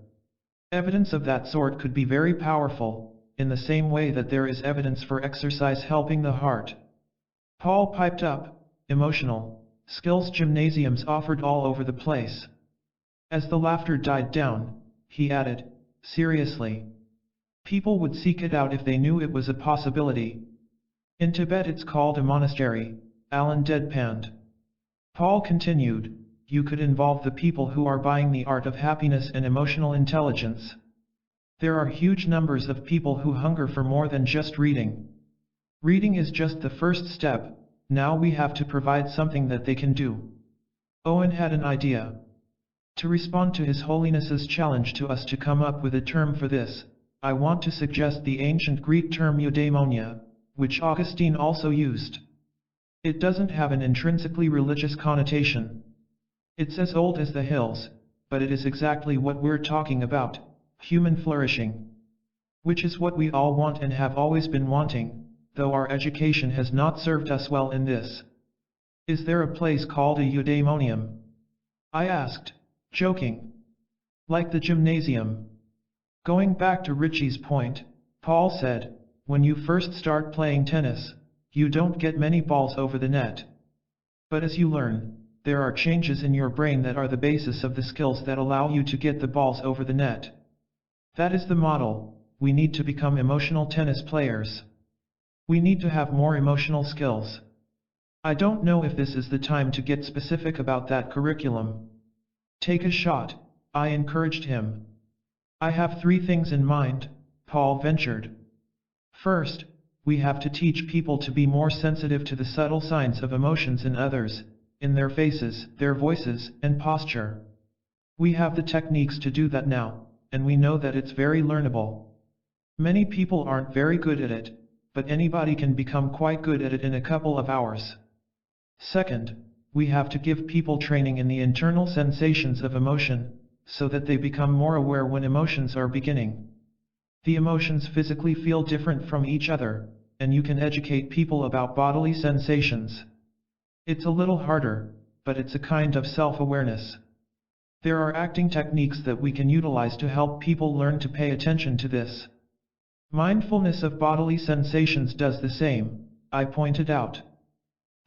Evidence of that sort could be very powerful, in the same way that there is evidence for exercise helping the heart. Paul piped up, emotional skills gymnasiums offered all over the place. As the laughter died down, he added, seriously. People would seek it out if they knew it was a possibility. In Tibet it's called a monastery, Alan deadpanned. Paul continued, you could involve the people who are buying the art of happiness and emotional intelligence. There are huge numbers of people who hunger for more than just reading. Reading is just the first step, now we have to provide something that they can do. Owen had an idea. To respond to His Holiness's challenge to us to come up with a term for this, I want to suggest the ancient Greek term eudaimonia, which Augustine also used. It doesn't have an intrinsically religious connotation. It's as old as the hills, but it is exactly what we're talking about, human flourishing. Which is what we all want and have always been wanting, though our education has not served us well in this. Is there a place called a eudaimonium? I asked, joking. Like the gymnasium. Going back to Richie's point, Paul said, when you first start playing tennis, you don't get many balls over the net. But as you learn, there are changes in your brain that are the basis of the skills that allow you to get the balls over the net. That is the model. We need to become emotional tennis players. We need to have more emotional skills. I don't know if this is the time to get specific about that curriculum. Take a shot, I encouraged him. I have 3 things in mind, Paul ventured. First, we have to teach people to be more sensitive to the subtle signs of emotions in others, in their faces, their voices, and posture. We have the techniques to do that now, and we know that it's very learnable. Many people aren't very good at it, but anybody can become quite good at it in a couple of hours. Second, we have to give people training in the internal sensations of emotion, so that they become more aware when emotions are beginning. The emotions physically feel different from each other, and you can educate people about bodily sensations. It's a little harder, but it's a kind of self-awareness. There are acting techniques that we can utilize to help people learn to pay attention to this. Mindfulness of bodily sensations does the same, I pointed out.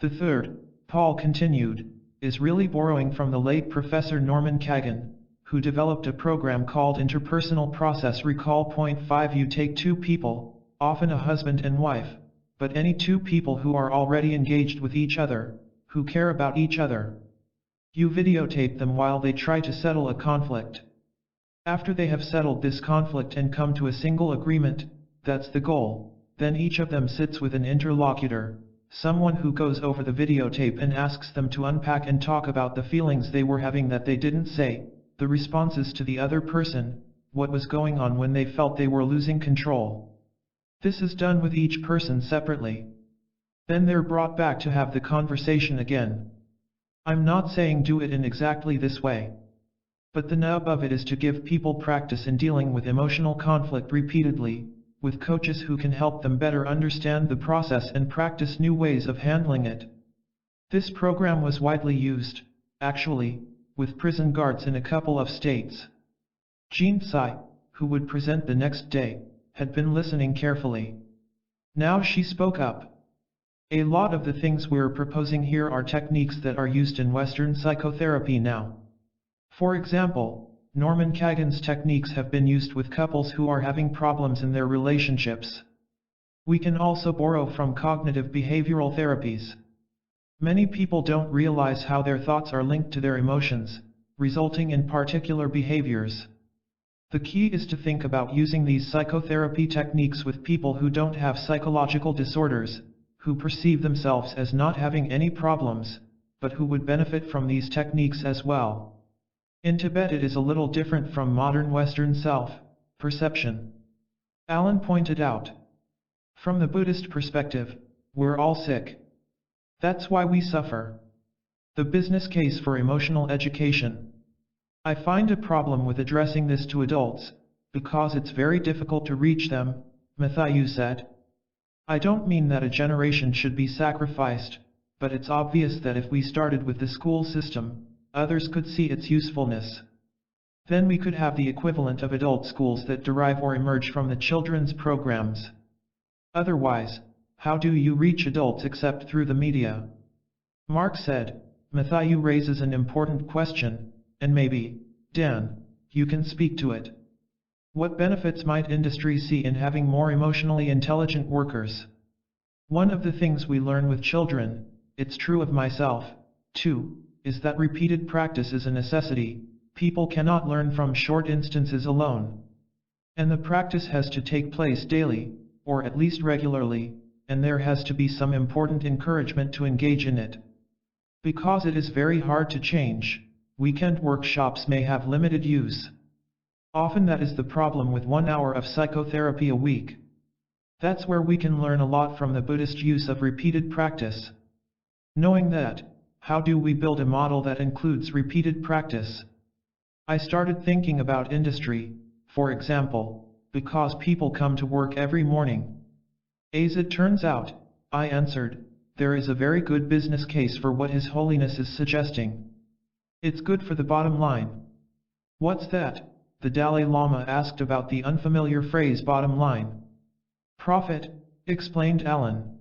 The third, Paul continued, is really borrowing from the late Professor Norman Kagan, who developed a program called Interpersonal Process Recall. Point 5. You take 2 people, often a husband and wife, but any 2 people who are already engaged with each other, who care about each other. You videotape them while they try to settle a conflict. After they have settled this conflict and come to a single agreement, that's the goal, then each of them sits with an interlocutor, someone who goes over the videotape and asks them to unpack and talk about the feelings they were having that they didn't say, the responses to the other person, what was going on when they felt they were losing control. This is done with each person separately. Then they're brought back to have the conversation again. I'm not saying do it in exactly this way. But the nub of it is to give people practice in dealing with emotional conflict repeatedly, with coaches who can help them better understand the process and practice new ways of handling it. This program was widely used, actually, with prison guards in a couple of states. Jean Tsai, who would present the next day, had been listening carefully. Now she spoke up. A lot of the things we're proposing here are techniques that are used in Western psychotherapy now. For example, Norman Kagan's techniques have been used with couples who are having problems in their relationships. We can also borrow from cognitive behavioral therapies. Many people don't realize how their thoughts are linked to their emotions, resulting in particular behaviors. The key is to think about using these psychotherapy techniques with people who don't have psychological disorders, who perceive themselves as not having any problems, but who would benefit from these techniques as well. In Tibet it is a little different from modern Western self-perception. Alan pointed out. From the Buddhist perspective, we're all sick. That's why we suffer. The business case for emotional education. I find a problem with addressing this to adults, because it's very difficult to reach them, Matthew said. I don't mean that a generation should be sacrificed, but it's obvious that if we started with the school system, others could see its usefulness. Then we could have the equivalent of adult schools that derive or emerge from the children's programs. Otherwise, how do you reach adults except through the media? Mark said. Matthew raises an important question, and maybe, Dan, you can speak to it. What benefits might industry see in having more emotionally intelligent workers? One of the things we learn with children, it's true of myself, too, is that repeated practice is a necessity. People cannot learn from short instances alone. And the practice has to take place daily, or at least regularly, and there has to be some important encouragement to engage in it. Because it is very hard to change, weekend workshops may have limited use. Often that is the problem with 1 hour of psychotherapy a week. That's where we can learn a lot from the Buddhist use of repeated practice. Knowing that, how do we build a model that includes repeated practice? I started thinking about industry, for example, because people come to work every morning. As it turns out, I answered, there is a very good business case for what His Holiness is suggesting. It's good for the bottom line. What's that? The Dalai Lama asked about the unfamiliar phrase bottom line. Profit, explained Alan.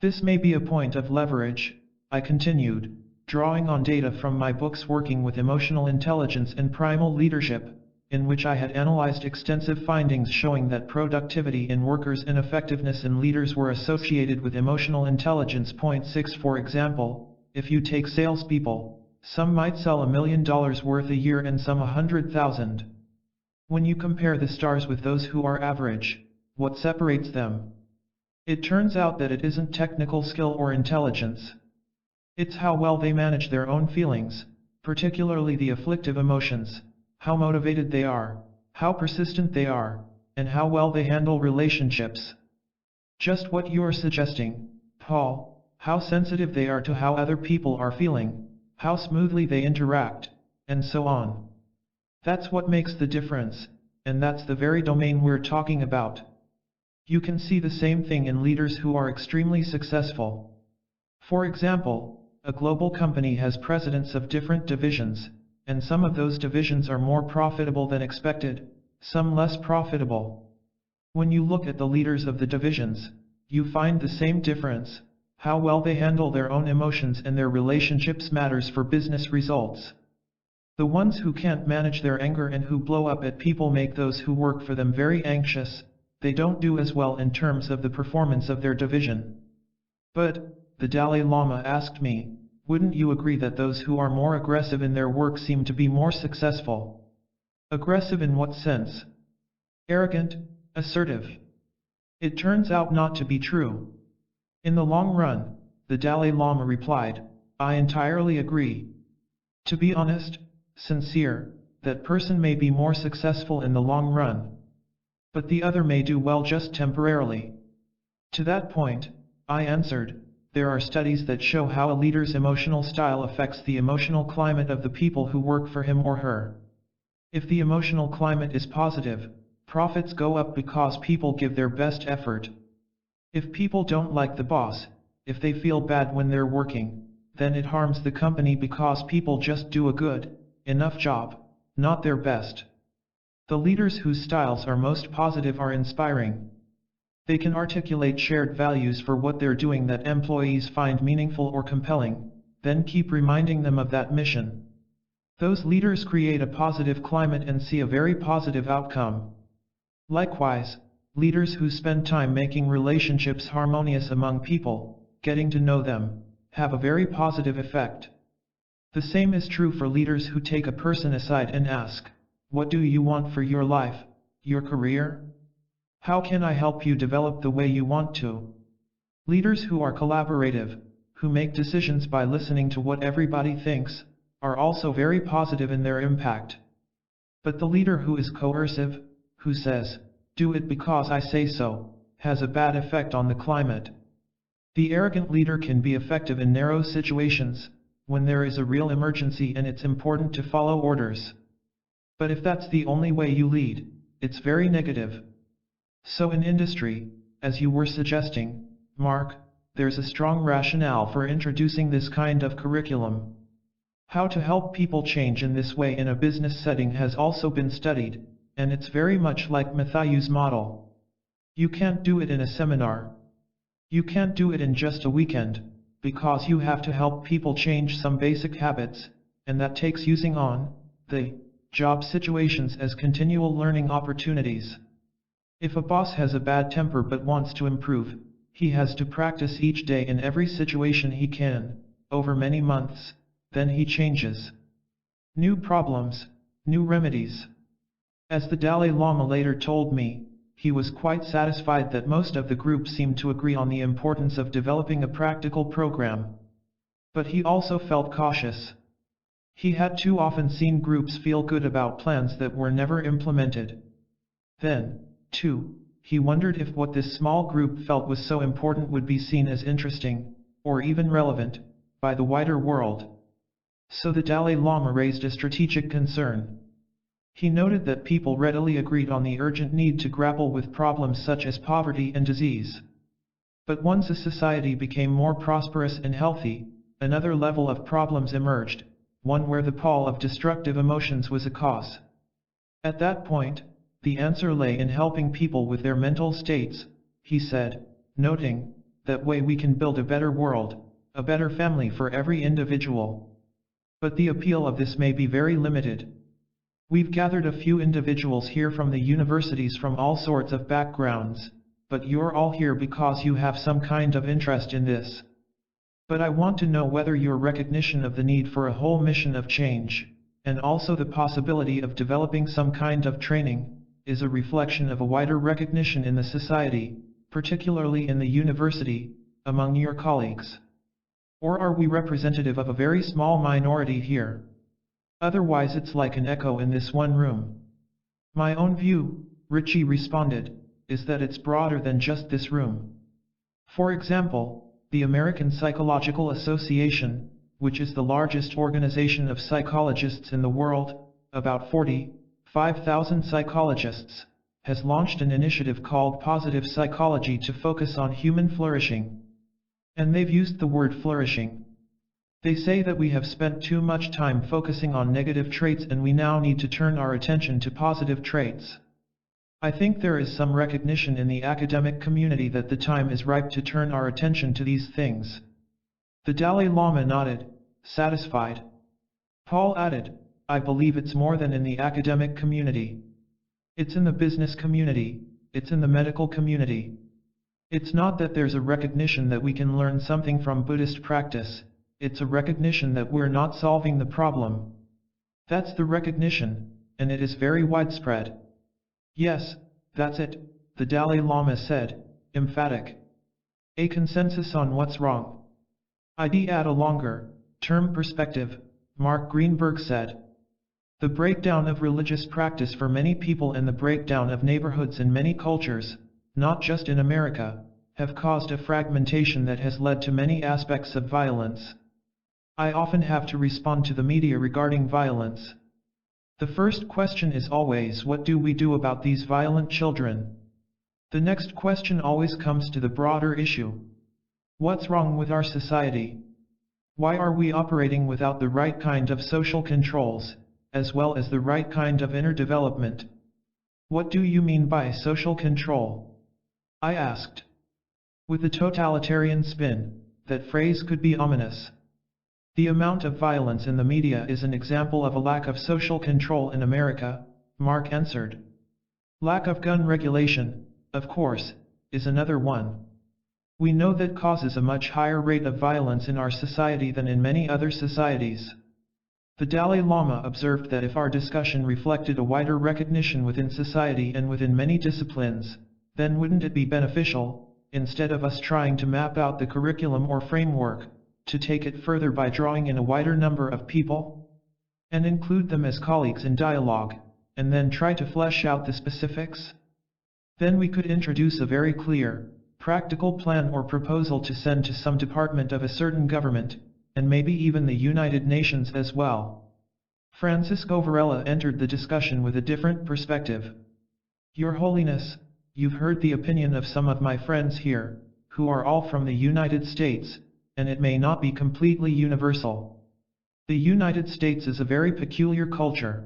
This may be a point of leverage, I continued, drawing on data from my books Working with Emotional Intelligence and Primal Leadership, in which I had analyzed extensive findings showing that productivity in workers and effectiveness in leaders were associated with emotional intelligence. Point 6. For example, if you take salespeople, some might sell $1 million worth a year and some 100,000. When you compare the stars with those who are average, what separates them? It turns out that it isn't technical skill or intelligence. It's how well they manage their own feelings, particularly the afflictive emotions, how motivated they are, how persistent they are, and how well they handle relationships. Just what you're suggesting, Paul, how sensitive they are to how other people are feeling, how smoothly they interact, and so on. That's what makes the difference, and that's the very domain we're talking about. You can see the same thing in leaders who are extremely successful. For example, a global company has presidents of different divisions, and some of those divisions are more profitable than expected, some less profitable. When you look at the leaders of the divisions, you find the same difference. How well they handle their own emotions and their relationships matters for business results. The ones who can't manage their anger and who blow up at people make those who work for them very anxious. They don't do as well in terms of the performance of their division. But, the Dalai Lama asked me, wouldn't you agree that those who are more aggressive in their work seem to be more successful? Aggressive in what sense? Arrogant, assertive. It turns out not to be true. In the long run, the Dalai Lama replied, I entirely agree. To be honest, sincere, that person may be more successful in the long run. But the other may do well just temporarily. To that point, I answered, there are studies that show how a leader's emotional style affects the emotional climate of the people who work for him or her. If the emotional climate is positive, profits go up because people give their best effort. If people don't like the boss, if they feel bad when they're working, then it harms the company because people just do a good enough job, not their best. The leaders whose styles are most positive are inspiring. They can articulate shared values for what they're doing that employees find meaningful or compelling, then keep reminding them of that mission. Those leaders create a positive climate and see a very positive outcome. Likewise, leaders who spend time making relationships harmonious among people, getting to know them, have a very positive effect. The same is true for leaders who take a person aside and ask, what do you want for your life, your career? How can I help you develop the way you want to? Leaders who are collaborative, who make decisions by listening to what everybody thinks, are also very positive in their impact. But the leader who is coercive, who says, do it because I say so, has a bad effect on the climate. The arrogant leader can be effective in narrow situations, when there is a real emergency and it's important to follow orders. But if that's the only way you lead, it's very negative. So in industry, as you were suggesting, Mark, there's a strong rationale for introducing this kind of curriculum. How to help people change in this way in a business setting has also been studied, and it's very much like Matthew's model. You can't do it in a seminar. You can't do it in just a weekend, because you have to help people change some basic habits, and that takes using on the job situations as continual learning opportunities. If a boss has a bad temper but wants to improve, he has to practice each day in every situation he can, over many months, then he changes. New problems, new remedies. As the Dalai Lama later told me, he was quite satisfied that most of the group seemed to agree on the importance of developing a practical program. But he also felt cautious. He had too often seen groups feel good about plans that were never implemented. Then, too, he wondered if what this small group felt was so important would be seen as interesting, or even relevant, by the wider world. So the Dalai Lama raised a strategic concern. He noted that people readily agreed on the urgent need to grapple with problems such as poverty and disease. But once a society became more prosperous and healthy, another level of problems emerged, one where the pall of destructive emotions was a cause. At that point, the answer lay in helping people with their mental states, he said, noting, that way we can build a better world, a better family for every individual. But the appeal of this may be very limited. We've gathered a few individuals here from the universities from all sorts of backgrounds, but you're all here because you have some kind of interest in this. But I want to know whether your recognition of the need for a whole mission of change, and also the possibility of developing some kind of training, is a reflection of a wider recognition in the society, particularly in the university, among your colleagues. Or are we representative of a very small minority here? Otherwise it's like an echo in this one room. My own view, Richie responded, is that it's broader than just this room. For example, the American Psychological Association, which is the largest organization of psychologists in the world, about 45,000 psychologists, has launched an initiative called Positive Psychology to focus on human flourishing. And they've used the word flourishing. They say that we have spent too much time focusing on negative traits and we now need to turn our attention to positive traits. I think there is some recognition in the academic community that the time is ripe to turn our attention to these things. The Dalai Lama nodded, satisfied. Paul added, I believe it's more than in the academic community. It's in the business community, it's in the medical community. It's not that there's a recognition that we can learn something from Buddhist practice, it's a recognition that we're not solving the problem. That's the recognition, and it is very widespread. Yes, that's it, the Dalai Lama said, emphatic. A consensus on what's wrong. I'd add a longer-term perspective, Mark Greenberg said. The breakdown of religious practice for many people and the breakdown of neighborhoods in many cultures, not just in America, have caused a fragmentation that has led to many aspects of violence. I often have to respond to the media regarding violence. The first question is always, what do we do about these violent children? The next question always comes to the broader issue. What's wrong with our society? Why are we operating without the right kind of social controls, as well as the right kind of inner development? What do you mean by social control? I asked. With a totalitarian spin, that phrase could be ominous. The amount of violence in the media is an example of a lack of social control in America, Mark answered. Lack of gun regulation, of course, is another one. We know that causes a much higher rate of violence in our society than in many other societies. The Dalai Lama observed that if our discussion reflected a wider recognition within society and within many disciplines, then wouldn't it be beneficial, instead of us trying to map out the curriculum or framework, to take it further by drawing in a wider number of people, and include them as colleagues in dialogue, and then try to flesh out the specifics? Then we could introduce a very clear, practical plan or proposal to send to some department of a certain government, and maybe even the United Nations as well. Francisco Varela entered the discussion with a different perspective. Your Holiness, you've heard the opinion of some of my friends here, who are all from the United States, and it may not be completely universal. The United States is a very peculiar culture.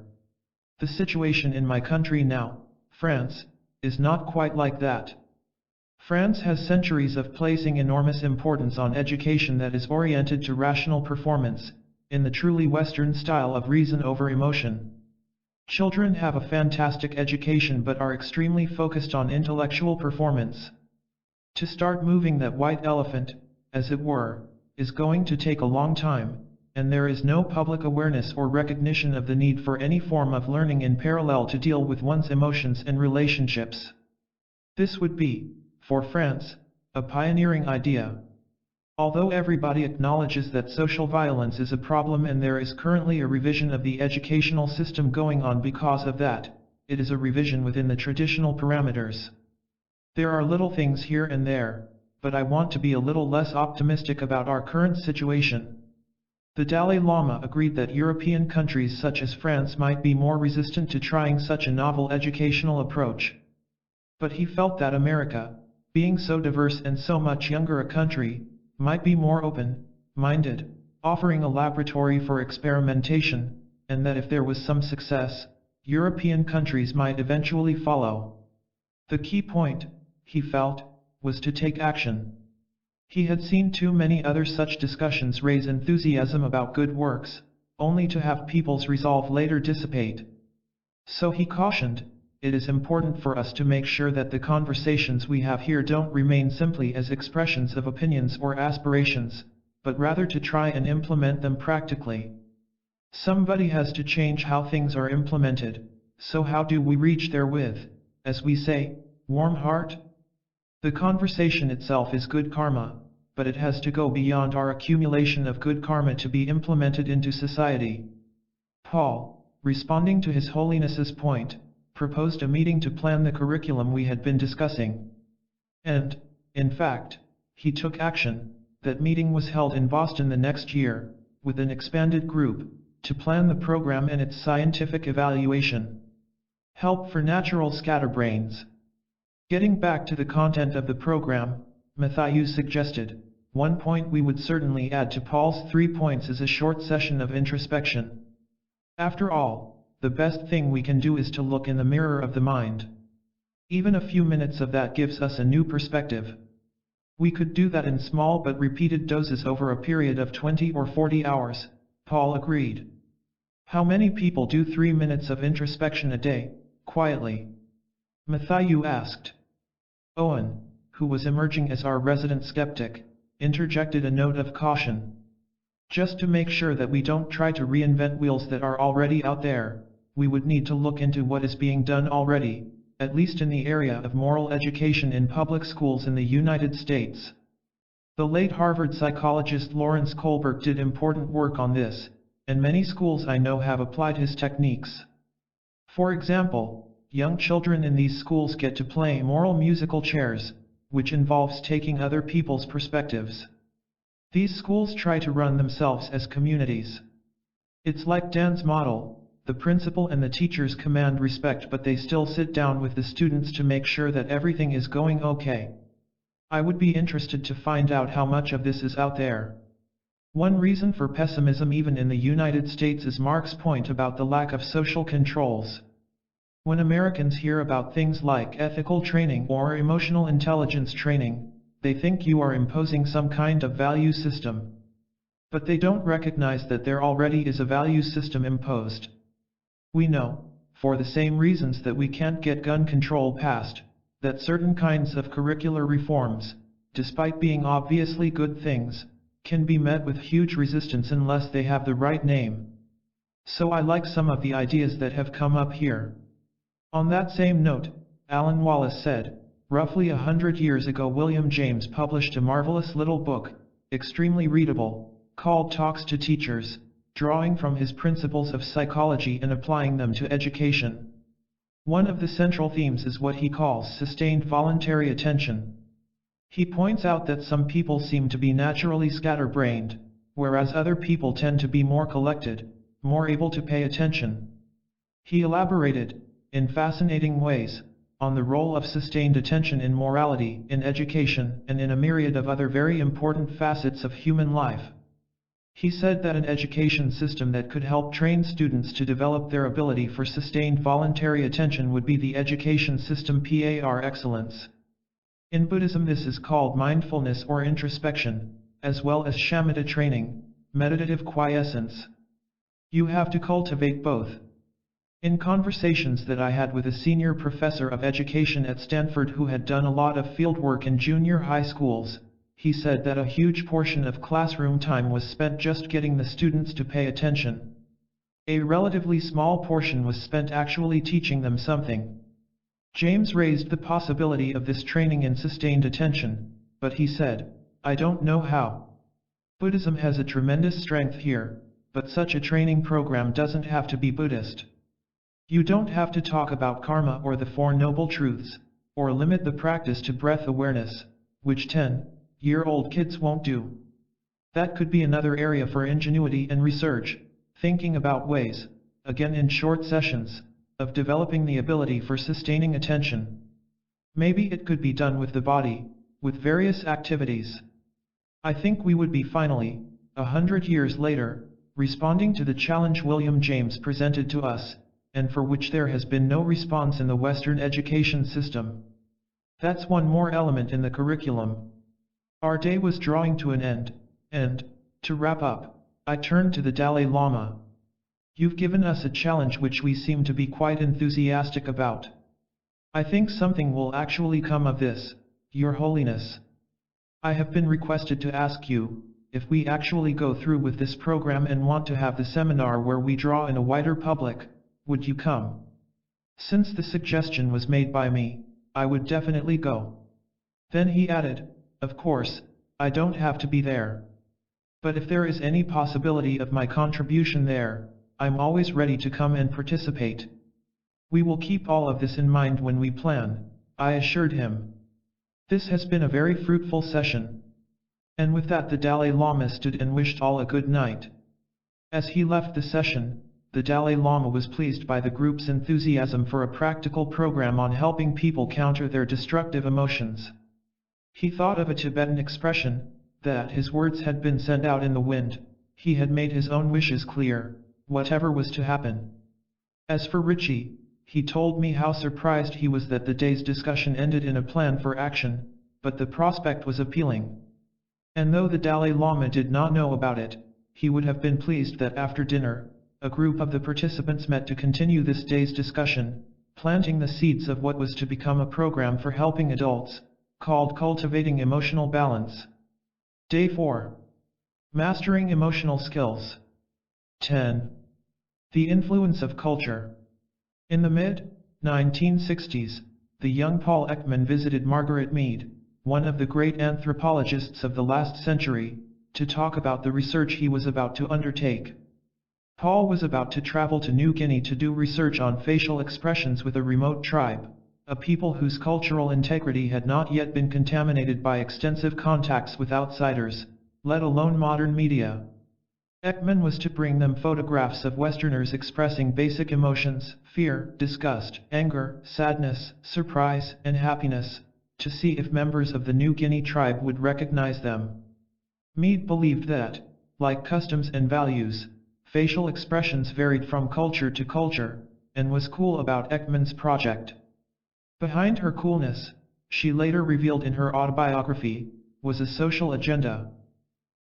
The situation in my country now, France, is not quite like that. France has centuries of placing enormous importance on education that is oriented to rational performance, in the truly Western style of reason over emotion. Children have a fantastic education but are extremely focused on intellectual performance. To start moving that white elephant, as it were, is going to take a long time, and there is no public awareness or recognition of the need for any form of learning in parallel to deal with one's emotions and relationships. This would be, for France, a pioneering idea. Although everybody acknowledges that social violence is a problem and there is currently a revision of the educational system going on because of that, it is a revision within the traditional parameters. There are little things here and there, but I want to be a little less optimistic about our current situation. The Dalai Lama agreed that European countries such as France might be more resistant to trying such a novel educational approach. But he felt that America, being so diverse and so much younger a country, might be more open-minded, offering a laboratory for experimentation, and that if there was some success, European countries might eventually follow. The key point, he felt, was to take action. He had seen too many other such discussions raise enthusiasm about good works, only to have people's resolve later dissipate. So he cautioned, it is important for us to make sure that the conversations we have here don't remain simply as expressions of opinions or aspirations, but rather to try and implement them practically. Somebody has to change how things are implemented, so how do we reach there with, as we say, warm heart? The conversation itself is good karma, but it has to go beyond our accumulation of good karma to be implemented into society. Paul, responding to His Holiness's point, proposed a meeting to plan the curriculum we had been discussing. And, in fact, he took action. That meeting was held in Boston the next year, with an expanded group, to plan the program and its scientific evaluation. Help for natural scatterbrains. Getting back to the content of the program, Matthew suggested, one point we would certainly add to Paul's 3 points is a short session of introspection. After all, the best thing we can do is to look in the mirror of the mind. Even a few minutes of that gives us a new perspective. We could do that in small but repeated doses over a period of 20 or 40 hours, Paul agreed. How many people do 3 minutes of introspection a day, quietly? Matthew asked. Owen, who was emerging as our resident skeptic, interjected a note of caution. Just to make sure that we don't try to reinvent wheels that are already out there, we would need to look into what is being done already, at least in the area of moral education in public schools in the United States. The late Harvard psychologist Lawrence Kohlberg did important work on this, and many schools I know have applied his techniques. For example, young children in these schools get to play moral musical chairs, which involves taking other people's perspectives. These schools try to run themselves as communities. It's like Dan's model, the principal and the teachers command respect, but they still sit down with the students to make sure that everything is going okay. I would be interested to find out how much of this is out there. One reason for pessimism even in the United States is Mark's point about the lack of social controls. When Americans hear about things like ethical training or emotional intelligence training, they think you are imposing some kind of value system. But they don't recognize that there already is a value system imposed. We know, for the same reasons that we can't get gun control passed, that certain kinds of curricular reforms, despite being obviously good things, can be met with huge resistance unless they have the right name. So I like some of the ideas that have come up here. On that same note, Alan Wallace said, roughly 100 years ago William James published a marvelous little book, extremely readable, called Talks to Teachers, drawing from his principles of psychology and applying them to education. One of the central themes is what he calls sustained voluntary attention. He points out that some people seem to be naturally scatterbrained, whereas other people tend to be more collected, more able to pay attention. He elaborated, in fascinating ways, on the role of sustained attention in morality, in education, and in a myriad of other very important facets of human life. He said that an education system that could help train students to develop their ability for sustained voluntary attention would be the education system par excellence. In Buddhism this is called mindfulness or introspection, as well as shamatha training, meditative quiescence. You have to cultivate both. In conversations that I had with a senior professor of education at Stanford who had done a lot of fieldwork in junior high schools, he said that a huge portion of classroom time was spent just getting the students to pay attention. A relatively small portion was spent actually teaching them something. James raised the possibility of this training in sustained attention, but he said, I don't know how. Buddhism has a tremendous strength here, but such a training program doesn't have to be Buddhist. You don't have to talk about karma or the Four Noble Truths, or limit the practice to breath awareness, which 10-year-old kids won't do. That could be another area for ingenuity and research, thinking about ways, again in short sessions, of developing the ability for sustaining attention. Maybe it could be done with the body, with various activities. I think we would be finally, 100 years later, responding to the challenge William James presented to us, and for which there has been no response in the Western education system. That's one more element in the curriculum. Our day was drawing to an end, and, to wrap up, I turned to the Dalai Lama. You've given us a challenge which we seem to be quite enthusiastic about. I think something will actually come of this, Your Holiness. I have been requested to ask you, if we actually go through with this program and want to have the seminar where we draw in a wider public, would you come? Since the suggestion was made by me, I would definitely go. Then he added, of course, I don't have to be there. But if there is any possibility of my contribution there, I'm always ready to come and participate. We will keep all of this in mind when we plan, I assured him. This has been a very fruitful session. And with that the Dalai Lama stood and wished all a good night. As he left the session, the Dalai Lama was pleased by the group's enthusiasm for a practical program on helping people counter their destructive emotions. He thought of a Tibetan expression, that his words had been sent out in the wind. He had made his own wishes clear, whatever was to happen. As for Richie, he told me how surprised he was that the day's discussion ended in a plan for action, but the prospect was appealing. And though the Dalai Lama did not know about it, he would have been pleased that after dinner, a group of the participants met to continue this day's discussion, planting the seeds of what was to become a program for helping adults, called Cultivating Emotional Balance. Day 4. Mastering Emotional Skills. 10. The Influence of Culture. In the mid-1960s, the young Paul Ekman visited Margaret Mead, one of the great anthropologists of the last century, to talk about the research he was about to undertake. Paul was about to travel to New Guinea to do research on facial expressions with a remote tribe, a people whose cultural integrity had not yet been contaminated by extensive contacts with outsiders, let alone modern media. Ekman was to bring them photographs of Westerners expressing basic emotions, fear, disgust, anger, sadness, surprise, and happiness, to see if members of the New Guinea tribe would recognize them. Mead believed that, like customs and values, facial expressions varied from culture to culture, and was cool about Ekman's project. Behind her coolness, she later revealed in her autobiography, was a social agenda.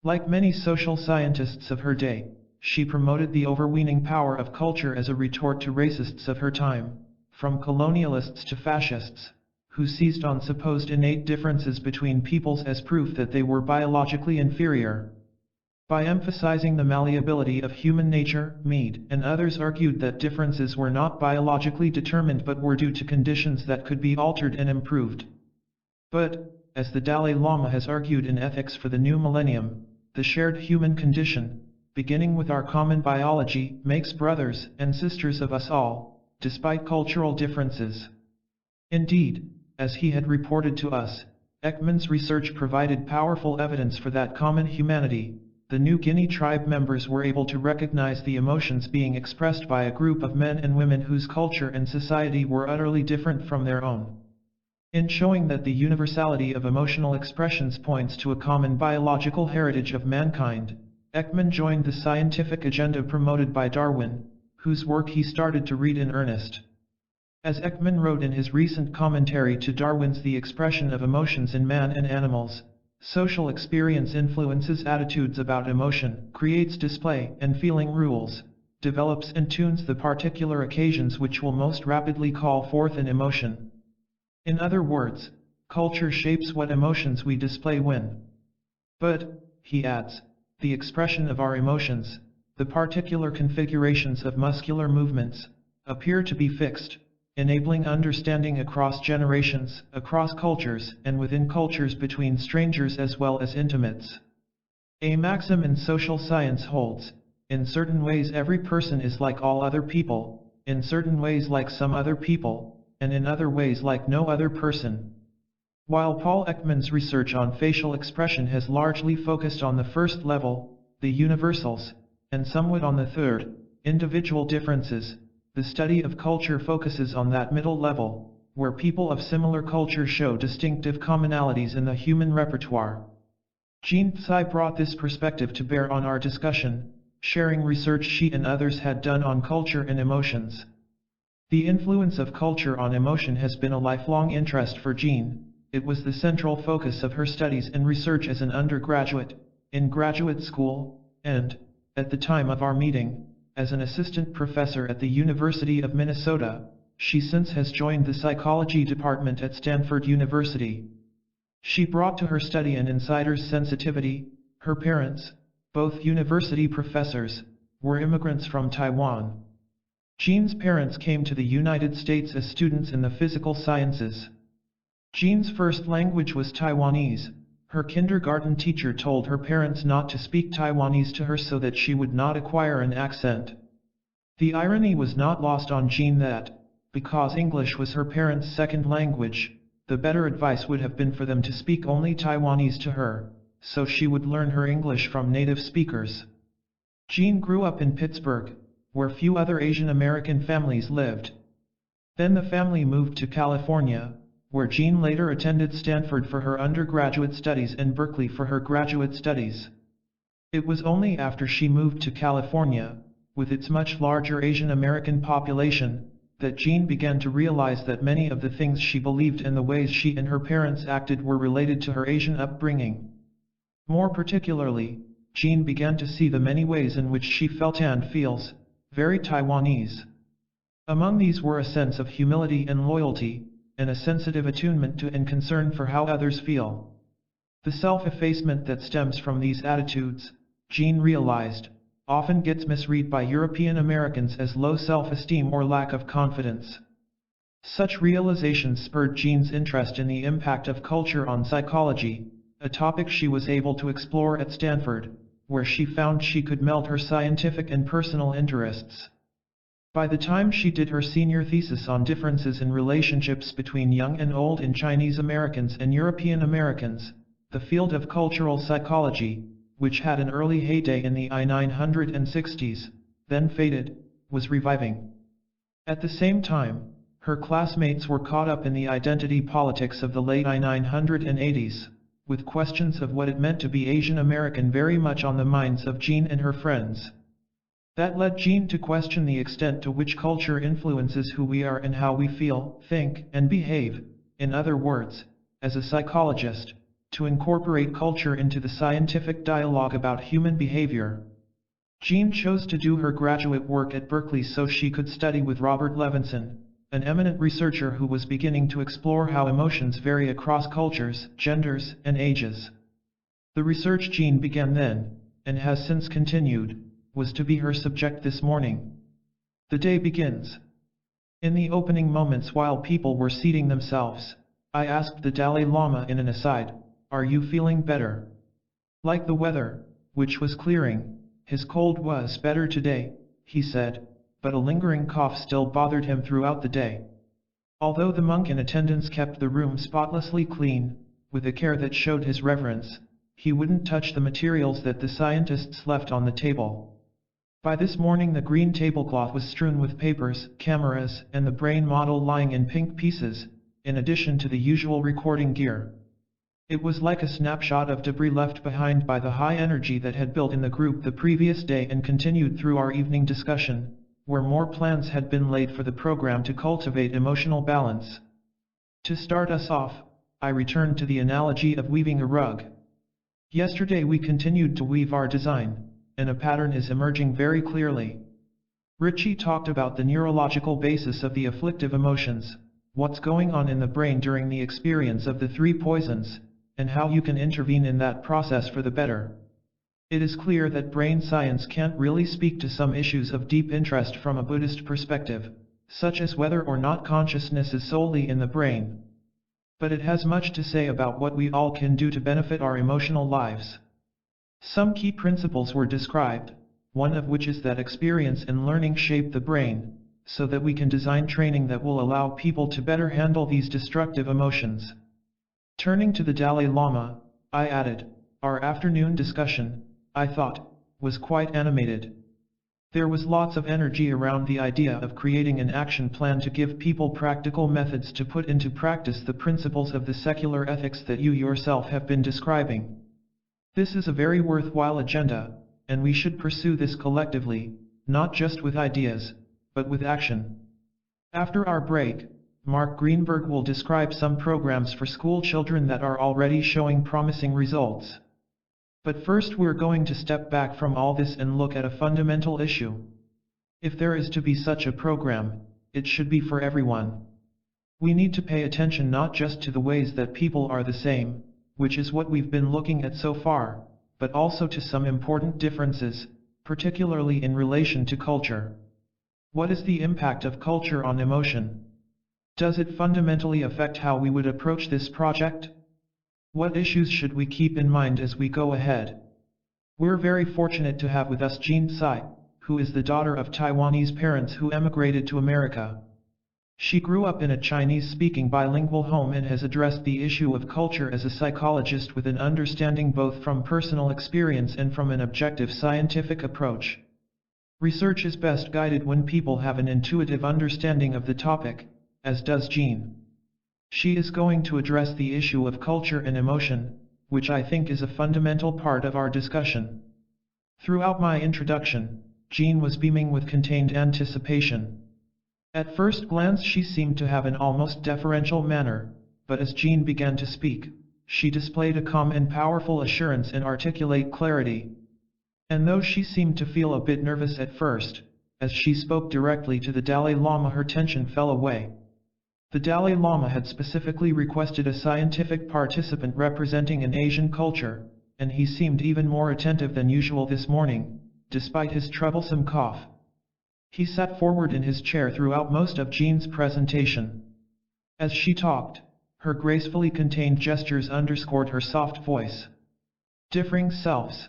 Like many social scientists of her day, she promoted the overweening power of culture as a retort to racists of her time, from colonialists to fascists, who seized on supposed innate differences between peoples as proof that they were biologically inferior. By emphasizing the malleability of human nature, Mead and others argued that differences were not biologically determined but were due to conditions that could be altered and improved. But, as the Dalai Lama has argued in Ethics for the New Millennium, the shared human condition, beginning with our common biology, makes brothers and sisters of us all, despite cultural differences. Indeed, as he had reported to us, Ekman's research provided powerful evidence for that common humanity. The New Guinea tribe members were able to recognize the emotions being expressed by a group of men and women whose culture and society were utterly different from their own. In showing that the universality of emotional expressions points to a common biological heritage of mankind, Ekman joined the scientific agenda promoted by Darwin, whose work he started to read in earnest. As Ekman wrote in his recent commentary to Darwin's The Expression of Emotions in Man and Animals, social experience influences attitudes about emotion, creates display and feeling rules, develops and tunes the particular occasions which will most rapidly call forth an emotion. In other words, culture shapes what emotions we display when. But, he adds, the expression of our emotions, the particular configurations of muscular movements, appear to be fixed, enabling understanding across generations, across cultures, and within cultures between strangers as well as intimates. A maxim in social science holds, in certain ways every person is like all other people, in certain ways like some other people, and in other ways like no other person. While Paul Ekman's research on facial expression has largely focused on the first level, the universals, and somewhat on the third, individual differences, the study of culture focuses on that middle level, where people of similar culture show distinctive commonalities in the human repertoire. Jean Tsai brought this perspective to bear on our discussion, sharing research she and others had done on culture and emotions. The influence of culture on emotion has been a lifelong interest for Jean. It was the central focus of her studies and research as an undergraduate, in graduate school, and, at the time of our meeting, as an assistant professor at the University of Minnesota. She since has joined the psychology department at Stanford University. She brought to her study an insider's sensitivity. Her parents, both university professors, were immigrants from Taiwan. Jean's parents came to the United States as students in the physical sciences. Jean's first language was Taiwanese. Her kindergarten teacher told her parents not to speak Taiwanese to her so that she would not acquire an accent. The irony was not lost on Jean that, because English was her parents' second language, the better advice would have been for them to speak only Taiwanese to her, so she would learn her English from native speakers. Jean grew up in Pittsburgh, where few other Asian American families lived. Then the family moved to California, where Jean later attended Stanford for her undergraduate studies and Berkeley for her graduate studies. It was only after she moved to California, with its much larger Asian American population, that Jean began to realize that many of the things she believed and the ways she and her parents acted were related to her Asian upbringing. More particularly, Jean began to see the many ways in which she felt and feels very Taiwanese. Among these were a sense of humility and loyalty, and a sensitive attunement to and concern for how others feel. The self-effacement that stems from these attitudes, Jean realized, often gets misread by European Americans as low self-esteem or lack of confidence. Such realizations spurred Jean's interest in the impact of culture on psychology, a topic she was able to explore at Stanford, where she found she could meld her scientific and personal interests. By the time she did her senior thesis on differences in relationships between young and old in Chinese Americans and European Americans, the field of cultural psychology, which had an early heyday in the I-960s, then faded, was reviving. At the same time, her classmates were caught up in the identity politics of the late I-980s, with questions of what it meant to be Asian American very much on the minds of Jean and her friends. That led Jean to question the extent to which culture influences who we are and how we feel, think, and behave. In other words, as a psychologist, to incorporate culture into the scientific dialogue about human behavior. Jean chose to do her graduate work at Berkeley so she could study with Robert Levinson, an eminent researcher who was beginning to explore how emotions vary across cultures, genders, and ages. The research Jean began then, and has since continued, was to be her subject this morning. The day begins. In the opening moments while people were seating themselves, I asked the Dalai Lama in an aside, "Are you feeling better?" Like the weather, which was clearing, his cold was better today, he said, but a lingering cough still bothered him throughout the day. Although the monk in attendance kept the room spotlessly clean, with a care that showed his reverence, he wouldn't touch the materials that the scientists left on the table. By this morning the green tablecloth was strewn with papers, cameras, and the brain model lying in pink pieces, in addition to the usual recording gear. It was like a snapshot of debris left behind by the high energy that had built in the group the previous day and continued through our evening discussion, where more plans had been laid for the program to cultivate emotional balance. To start us off, I returned to the analogy of weaving a rug. Yesterday we continued to weave our design, and a pattern is emerging very clearly. Richie talked about the neurological basis of the afflictive emotions, what's going on in the brain during the experience of the three poisons, and how you can intervene in that process for the better. It is clear that brain science can't really speak to some issues of deep interest from a Buddhist perspective, such as whether or not consciousness is solely in the brain. But it has much to say about what we all can do to benefit our emotional lives. Some key principles were described, one of which is that experience and learning shape the brain, so that we can design training that will allow people to better handle these destructive emotions. Turning to the Dalai Lama, I added, our afternoon discussion, I thought, was quite animated. There was lots of energy around the idea of creating an action plan to give people practical methods to put into practice the principles of the secular ethics that you yourself have been describing. This is a very worthwhile agenda, and we should pursue this collectively, not just with ideas, but with action. After our break, Mark Greenberg will describe some programs for school children that are already showing promising results. But first we're going to step back from all this and look at a fundamental issue. If there is to be such a program, it should be for everyone. We need to pay attention not just to the ways that people are the same, which is what we've been looking at so far, but also to some important differences, particularly in relation to culture. What is the impact of culture on emotion? Does it fundamentally affect how we would approach this project? What issues should we keep in mind as we go ahead? We're very fortunate to have with us Jean Tsai, who is the daughter of Taiwanese parents who emigrated to America. She grew up in a Chinese-speaking bilingual home and has addressed the issue of culture as a psychologist with an understanding both from personal experience and from an objective scientific approach. Research is best guided when people have an intuitive understanding of the topic, as does Jean. She is going to address the issue of culture and emotion, which I think is a fundamental part of our discussion. Throughout my introduction, Jean was beaming with contained anticipation. At first glance she seemed to have an almost deferential manner, but as Jean began to speak, she displayed a calm and powerful assurance and articulate clarity. And though she seemed to feel a bit nervous at first, as she spoke directly to the Dalai Lama her tension fell away. The Dalai Lama had specifically requested a scientific participant representing an Asian culture, and he seemed even more attentive than usual this morning, despite his troublesome cough. He sat forward in his chair throughout most of Jean's presentation. As she talked, her gracefully contained gestures underscored her soft voice. Differing selves.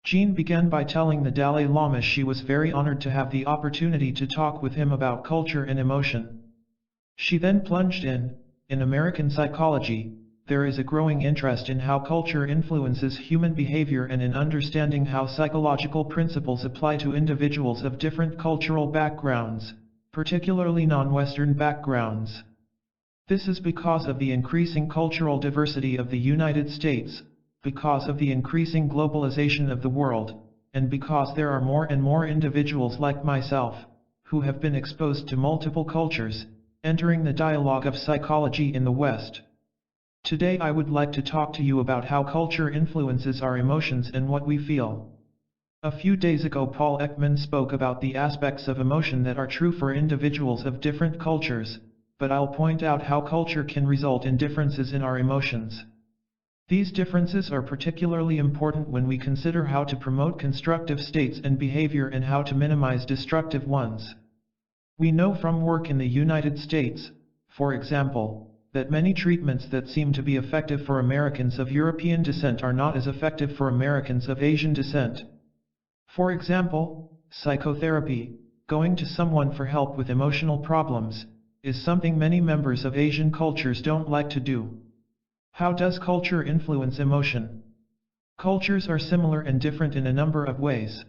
Jean began by telling the Dalai Lama she was very honored to have the opportunity to talk with him about culture and emotion. She then plunged in American psychology, there is a growing interest in how culture influences human behavior and in understanding how psychological principles apply to individuals of different cultural backgrounds, particularly non-Western backgrounds. This is because of the increasing cultural diversity of the United States, because of the increasing globalization of the world, and because there are more and more individuals like myself, who have been exposed to multiple cultures, entering the dialogue of psychology in the West. Today I would like to talk to you about how culture influences our emotions and what we feel. A few days ago Paul Ekman spoke about the aspects of emotion that are true for individuals of different cultures, but I'll point out how culture can result in differences in our emotions. These differences are particularly important when we consider how to promote constructive states and behavior and how to minimize destructive ones. We know from work in the United States, for example, that many treatments that seem to be effective for Americans of European descent are not as effective for Americans of Asian descent. For example, psychotherapy, going to someone for help with emotional problems, is something many members of Asian cultures don't like to do. How does culture influence emotion? Cultures are similar and different in a number of ways.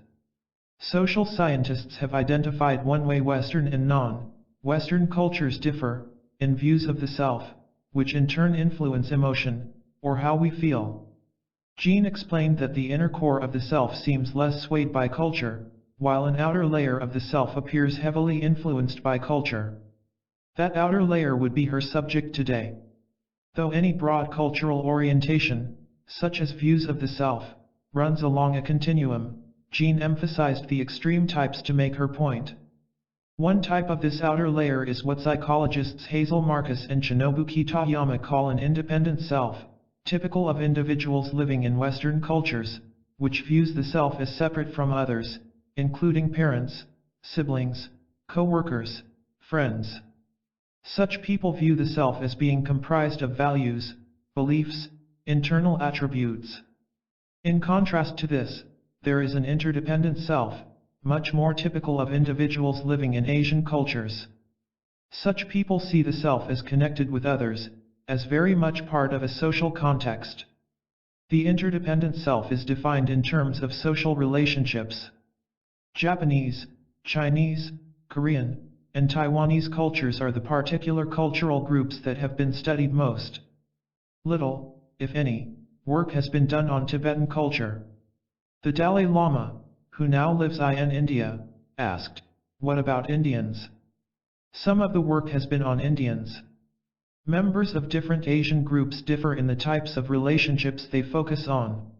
Social scientists have identified one way Western and non-Western cultures differ, in views of the self, which in turn influence emotion, or how we feel. Jean explained that the inner core of the self seems less swayed by culture, while an outer layer of the self appears heavily influenced by culture. That outer layer would be her subject today. Though any broad cultural orientation, such as views of the self, runs along a continuum, Jean emphasized the extreme types to make her point. One type of this outer layer is what psychologists Hazel Marcus and Shinobu Kitayama call an independent self, typical of individuals living in Western cultures, which views the self as separate from others, including parents, siblings, co-workers, friends. Such people view the self as being comprised of values, beliefs, internal attributes. In contrast to this, there is an interdependent self, much more typical of individuals living in Asian cultures. Such people see the self as connected with others, as very much part of a social context. The interdependent self is defined in terms of social relationships. Japanese, Chinese, Korean, and Taiwanese cultures are the particular cultural groups that have been studied most. Little, if any, work has been done on Tibetan culture. The Dalai Lama, who now lives in India, asked, "What about Indians?" Some of the work has been on Indians. Members of different Asian groups differ in the types of relationships they focus on.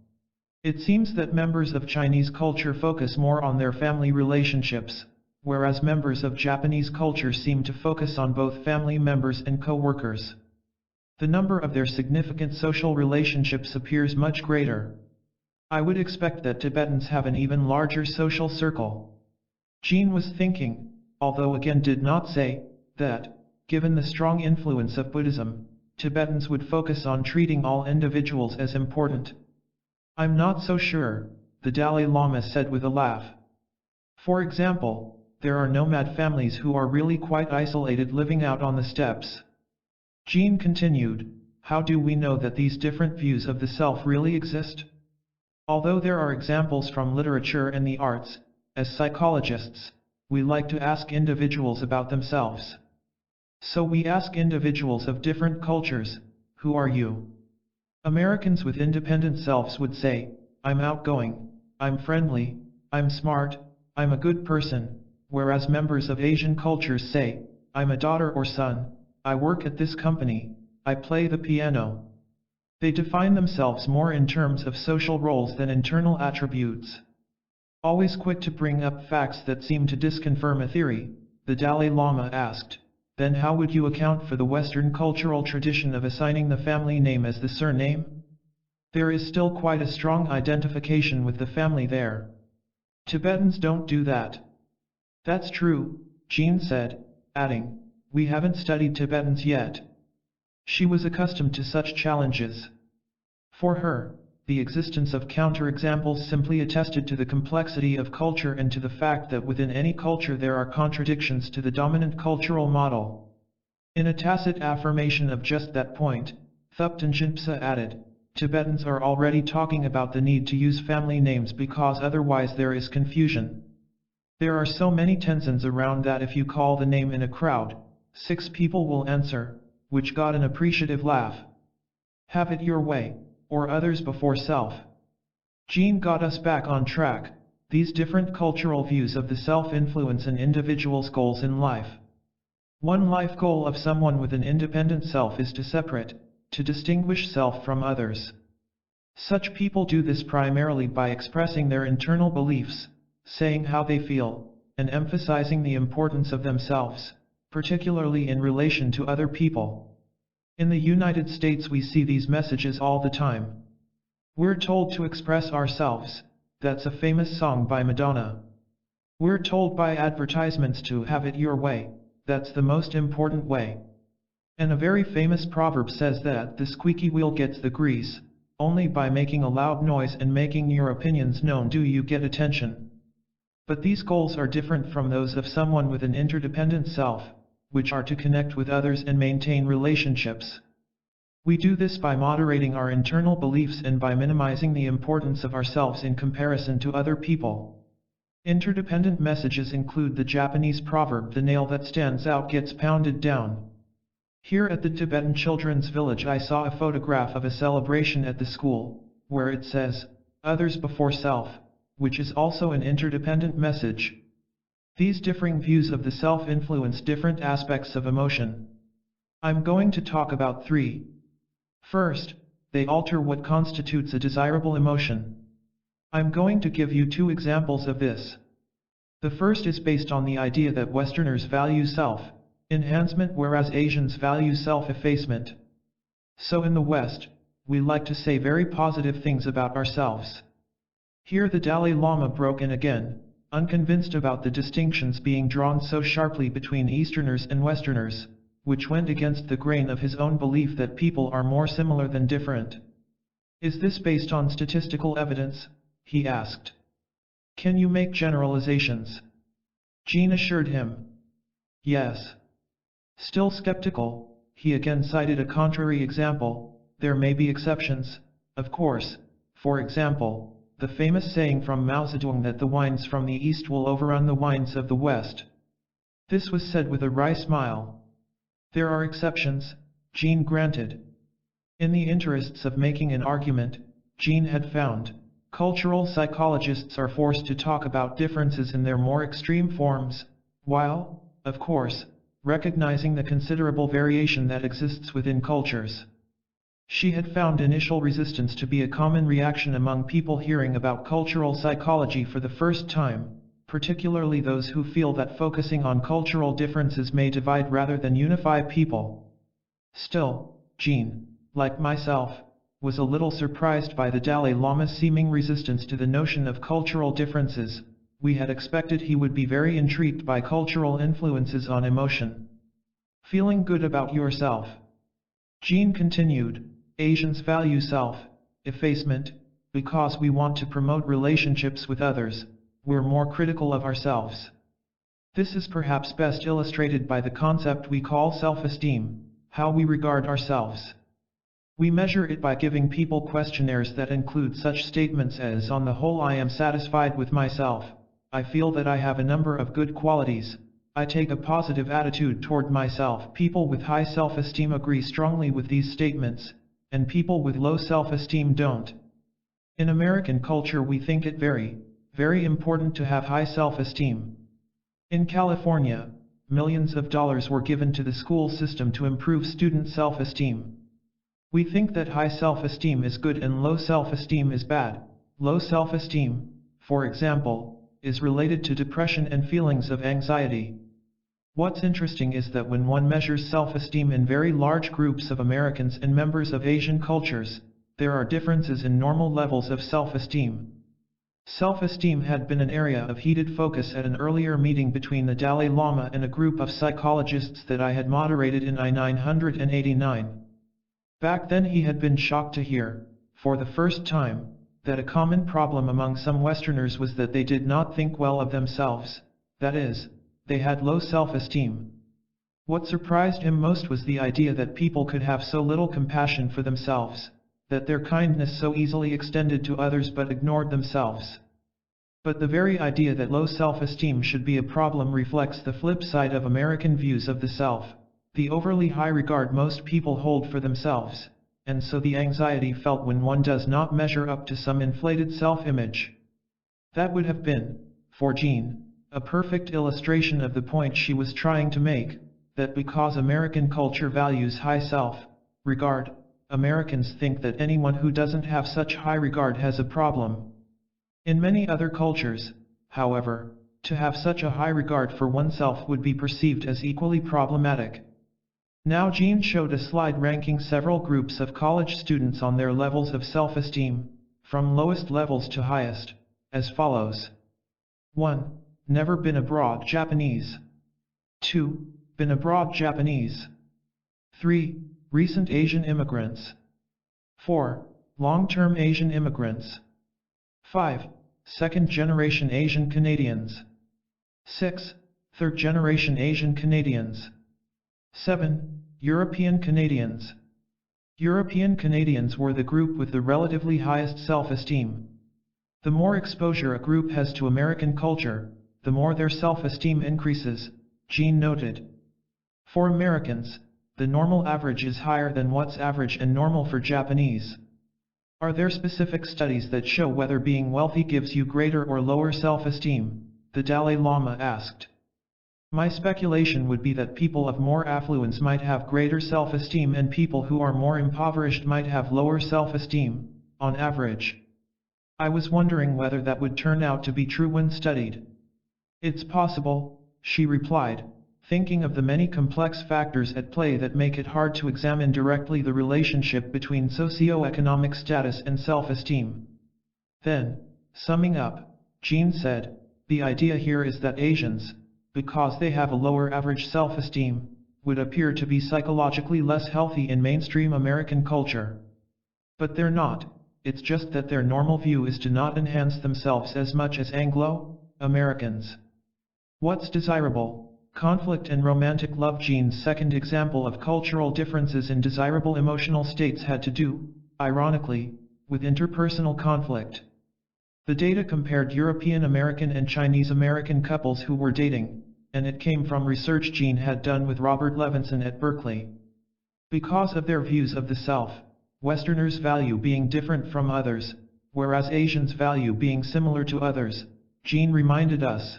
It seems that members of Chinese culture focus more on their family relationships, whereas members of Japanese culture seem to focus on both family members and co-workers. The number of their significant social relationships appears much greater. I would expect that Tibetans have an even larger social circle. Jean was thinking, although again did not say, that, given the strong influence of Buddhism, Tibetans would focus on treating all individuals as important. "I'm not so sure," the Dalai Lama said with a laugh. "For example, there are nomad families who are really quite isolated living out on the steppes." Jean continued, "How do we know that these different views of the self really exist? Although there are examples from literature and the arts, as psychologists, we like to ask individuals about themselves. So we ask individuals of different cultures, 'Who are you?' Americans with independent selves would say, 'I'm outgoing, I'm friendly, I'm smart, I'm a good person,' whereas members of Asian cultures say, 'I'm a daughter or son, I work at this company, I play the piano.' They define themselves more in terms of social roles than internal attributes." Always quick to bring up facts that seem to disconfirm a theory, the Dalai Lama asked, "Then how would you account for the Western cultural tradition of assigning the family name as the surname? There is still quite a strong identification with the family there. Tibetans don't do that." "That's true," Jean said, adding, "We haven't studied Tibetans yet." She was accustomed to such challenges. For her, the existence of counterexamples simply attested to the complexity of culture and to the fact that within any culture there are contradictions to the dominant cultural model. In a tacit affirmation of just that point, Thupten Jinpa added, "Tibetans are already talking about the need to use family names because otherwise there is confusion. There are so many Tenzins around that if you call the name in a crowd, 6 people will answer," which got an appreciative laugh. "Have it your way, or others before self." Jean got us back on track. These different cultural views of the self influence an individual's goals in life. One life goal of someone with an independent self is to separate, to distinguish self from others. Such people do this primarily by expressing their internal beliefs, saying how they feel, and emphasizing the importance of themselves, particularly in relation to other people. In the United States we see these messages all the time. We're told to express ourselves, that's a famous song by Madonna. We're told by advertisements to have it your way, that's the most important way. And a very famous proverb says that the squeaky wheel gets the grease, only by making a loud noise and making your opinions known do you get attention. But these goals are different from those of someone with an interdependent self, which are to connect with others and maintain relationships. We do this by moderating our internal beliefs and by minimizing the importance of ourselves in comparison to other people. Interdependent messages include the Japanese proverb, "The nail that stands out gets pounded down." Here at the Tibetan Children's Village I saw a photograph of a celebration at the school, where it says, "Others before self," which is also an interdependent message. These differing views of the self influence different aspects of emotion. I'm going to talk about 3. First, they alter what constitutes a desirable emotion. I'm going to give you 2 examples of this. The first is based on the idea that Westerners value self-enhancement whereas Asians value self-effacement. So in the West, we like to say very positive things about ourselves. Here the Dalai Lama broke in again, unconvinced about the distinctions being drawn so sharply between Easterners and Westerners, which went against the grain of his own belief that people are more similar than different. "Is this based on statistical evidence?" he asked. "Can you make generalizations?" Jean assured him. "Yes." Still skeptical, he again cited a contrary example. "There may be exceptions, of course, for example, the famous saying from Mao Zedong that the wines from the East will overrun the wines of the West." This was said with a wry smile. "There are exceptions," Jean granted. In the interests of making an argument, Jean had found, cultural psychologists are forced to talk about differences in their more extreme forms, while, of course, recognizing the considerable variation that exists within cultures. She had found initial resistance to be a common reaction among people hearing about cultural psychology for the first time, particularly those who feel that focusing on cultural differences may divide rather than unify people. Still, Jean, like myself, was a little surprised by the Dalai Lama's seeming resistance to the notion of cultural differences. We had expected he would be very intrigued by cultural influences on emotion. Feeling good about yourself. Jean continued, Asians value self-effacement, because we want to promote relationships with others, we're more critical of ourselves. This is perhaps best illustrated by the concept we call self-esteem, how we regard ourselves. We measure it by giving people questionnaires that include such statements as, on the whole I am satisfied with myself, I feel that I have a number of good qualities, I take a positive attitude toward myself. People with high self-esteem agree strongly with these statements, and people with low self-esteem don't. In American culture we think it very, very important to have high self-esteem. In California, millions of dollars were given to the school system to improve student self-esteem. We think that high self-esteem is good and low self-esteem is bad. Low self-esteem, for example, is related to depression and feelings of anxiety. What's interesting is that when one measures self-esteem in very large groups of Americans and members of Asian cultures, there are differences in normal levels of self-esteem. Self-esteem had been an area of heated focus at an earlier meeting between the Dalai Lama and a group of psychologists that I had moderated in I-989. Back then he had been shocked to hear, for the first time, that a common problem among some Westerners was that they did not think well of themselves, that is, they had low self-esteem. What surprised him most was the idea that people could have so little compassion for themselves, that their kindness so easily extended to others but ignored themselves. But the very idea that low self-esteem should be a problem reflects the flip side of American views of the self, the overly high regard most people hold for themselves, and so the anxiety felt when one does not measure up to some inflated self-image. That would have been, for Jean, a perfect illustration of the point she was trying to make, that because American culture values high self-regard, Americans think that anyone who doesn't have such high regard has a problem. In many other cultures, however, to have such a high regard for oneself would be perceived as equally problematic. Now Jean showed a slide ranking several groups of college students on their levels of self-esteem, from lowest levels to highest, as follows. 1. Never been abroad Japanese. 2. Been abroad Japanese. 3. Recent Asian immigrants. 4. Long-term Asian immigrants. 5. Second-generation Asian Canadians. 6. Third-generation Asian Canadians. 7. European Canadians. European Canadians were the group with the relatively highest self-esteem. The more exposure a group has to American culture, the more their self-esteem increases, Jean noted. For Americans, the normal average is higher than what's average and normal for Japanese. Are there specific studies that show whether being wealthy gives you greater or lower self-esteem? The Dalai Lama asked. My speculation would be that people of more affluence might have greater self-esteem and people who are more impoverished might have lower self-esteem, on average. I was wondering whether that would turn out to be true when studied. It's possible, she replied, thinking of the many complex factors at play that make it hard to examine directly the relationship between socioeconomic status and self-esteem. Then, summing up, Jean said, the idea here is that Asians, because they have a lower average self-esteem, would appear to be psychologically less healthy in mainstream American culture. But they're not, it's just that their normal view is to not enhance themselves as much as Anglo-Americans. What's desirable? Conflict and romantic love. Jean's second example of cultural differences in desirable emotional states had to do, ironically, with interpersonal conflict. The data compared European American and Chinese American couples who were dating, and it came from research Jean had done with Robert Levinson at Berkeley. Because of their views of the self, Westerners value being different from others, whereas Asians value being similar to others, Jean reminded us.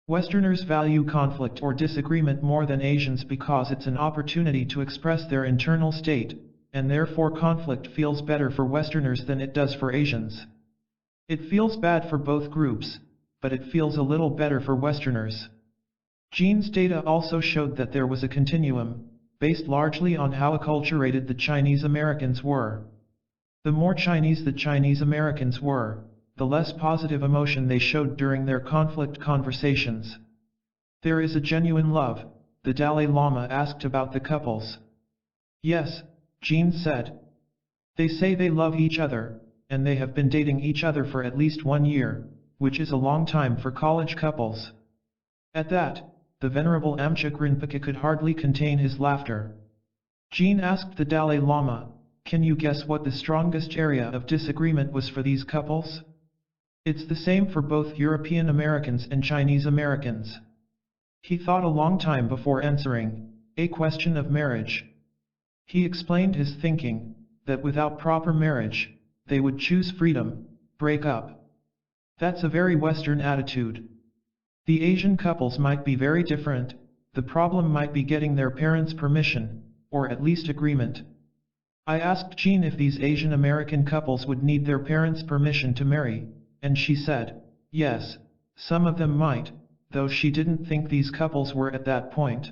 Westerners value conflict or disagreement more than Asians because it's an opportunity to express their internal state, and therefore conflict feels better for Westerners than it does for Asians. It feels bad for both groups, but it feels a little better for Westerners. Jean's data also showed that there was a continuum, based largely on how acculturated the Chinese Americans were. The more Chinese the Chinese Americans were, the less positive emotion they showed during their conflict conversations. There is a genuine love, the Dalai Lama asked about the couples. Yes, Jean said. They say they love each other, and they have been dating each other for at least 1 year, which is a long time for college couples. At that, the Venerable Amchuk Rinpoche could hardly contain his laughter. Jean asked the Dalai Lama, "Can you guess what the strongest area of disagreement was for these couples?" "It's the same for both European Americans and Chinese Americans." He thought a long time before answering, "A question of marriage." He explained his thinking, that without proper marriage, they would choose freedom, break up. That's a very Western attitude. The Asian couples might be very different, the problem might be getting their parents' permission, or at least agreement. I asked Jean if these Asian American couples would need their parents' permission to marry, and she said, yes, some of them might, though she didn't think these couples were at that point.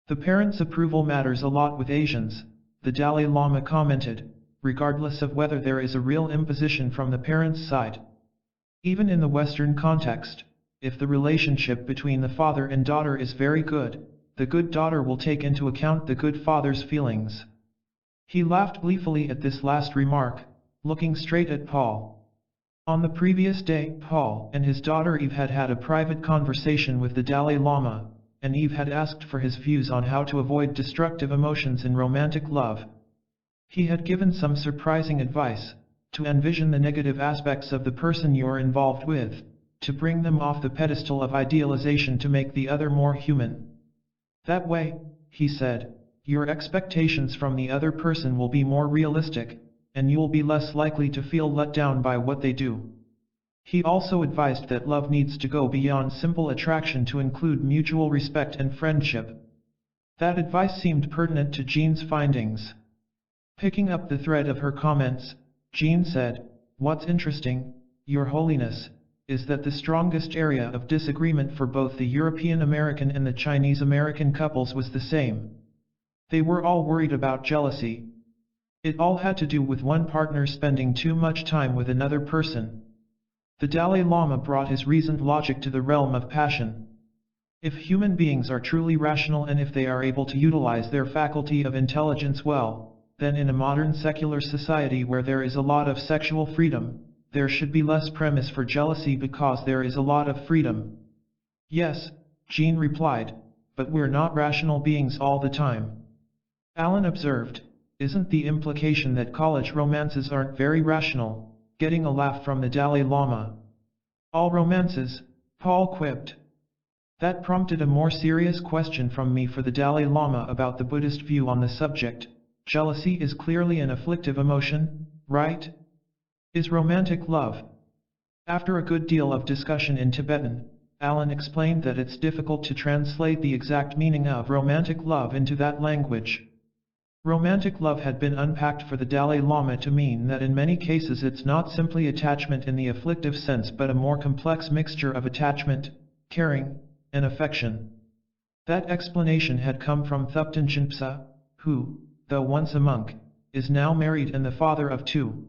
The parents' approval matters a lot with Asians, the Dalai Lama commented, regardless of whether there is a real imposition from the parents' side. Even in the Western context, if the relationship between the father and daughter is very good, the good daughter will take into account the good father's feelings. He laughed gleefully at this last remark, looking straight at Paul. On the previous day, Paul and his daughter Eve had had a private conversation with the Dalai Lama, and Eve had asked for his views on how to avoid destructive emotions in romantic love. He had given some surprising advice, to envision the negative aspects of the person you're involved with, to bring them off the pedestal of idealization to make the other more human. That way, he said, your expectations from the other person will be more realistic, and you will be less likely to feel let down by what they do. He also advised that love needs to go beyond simple attraction to include mutual respect and friendship. That advice seemed pertinent to Jean's findings. Picking up the thread of her comments, Jean said, "What's interesting, Your Holiness, is that the strongest area of disagreement for both the European American and the Chinese American couples was the same. They were all worried about jealousy. It all had to do with one partner spending too much time with another person." The Dalai Lama brought his reasoned logic to the realm of passion. If human beings are truly rational and if they are able to utilize their faculty of intelligence well, then in a modern secular society where there is a lot of sexual freedom, there should be less premise for jealousy because there is a lot of freedom. Yes, Jean replied, but we're not rational beings all the time. Alan observed, isn't the implication that college romances aren't very rational, getting a laugh from the Dalai Lama? All romances, Paul quipped. That prompted a more serious question from me for the Dalai Lama about the Buddhist view on the subject. Jealousy is clearly an afflictive emotion, right? Is romantic love? After a good deal of discussion in Tibetan, Alan explained that it's difficult to translate the exact meaning of romantic love into that language. Romantic love had been unpacked for the Dalai Lama to mean that in many cases it's not simply attachment in the afflictive sense but a more complex mixture of attachment, caring, and affection. That explanation had come from Thupten Jinpa, who, though once a monk, is now married and the father of 2.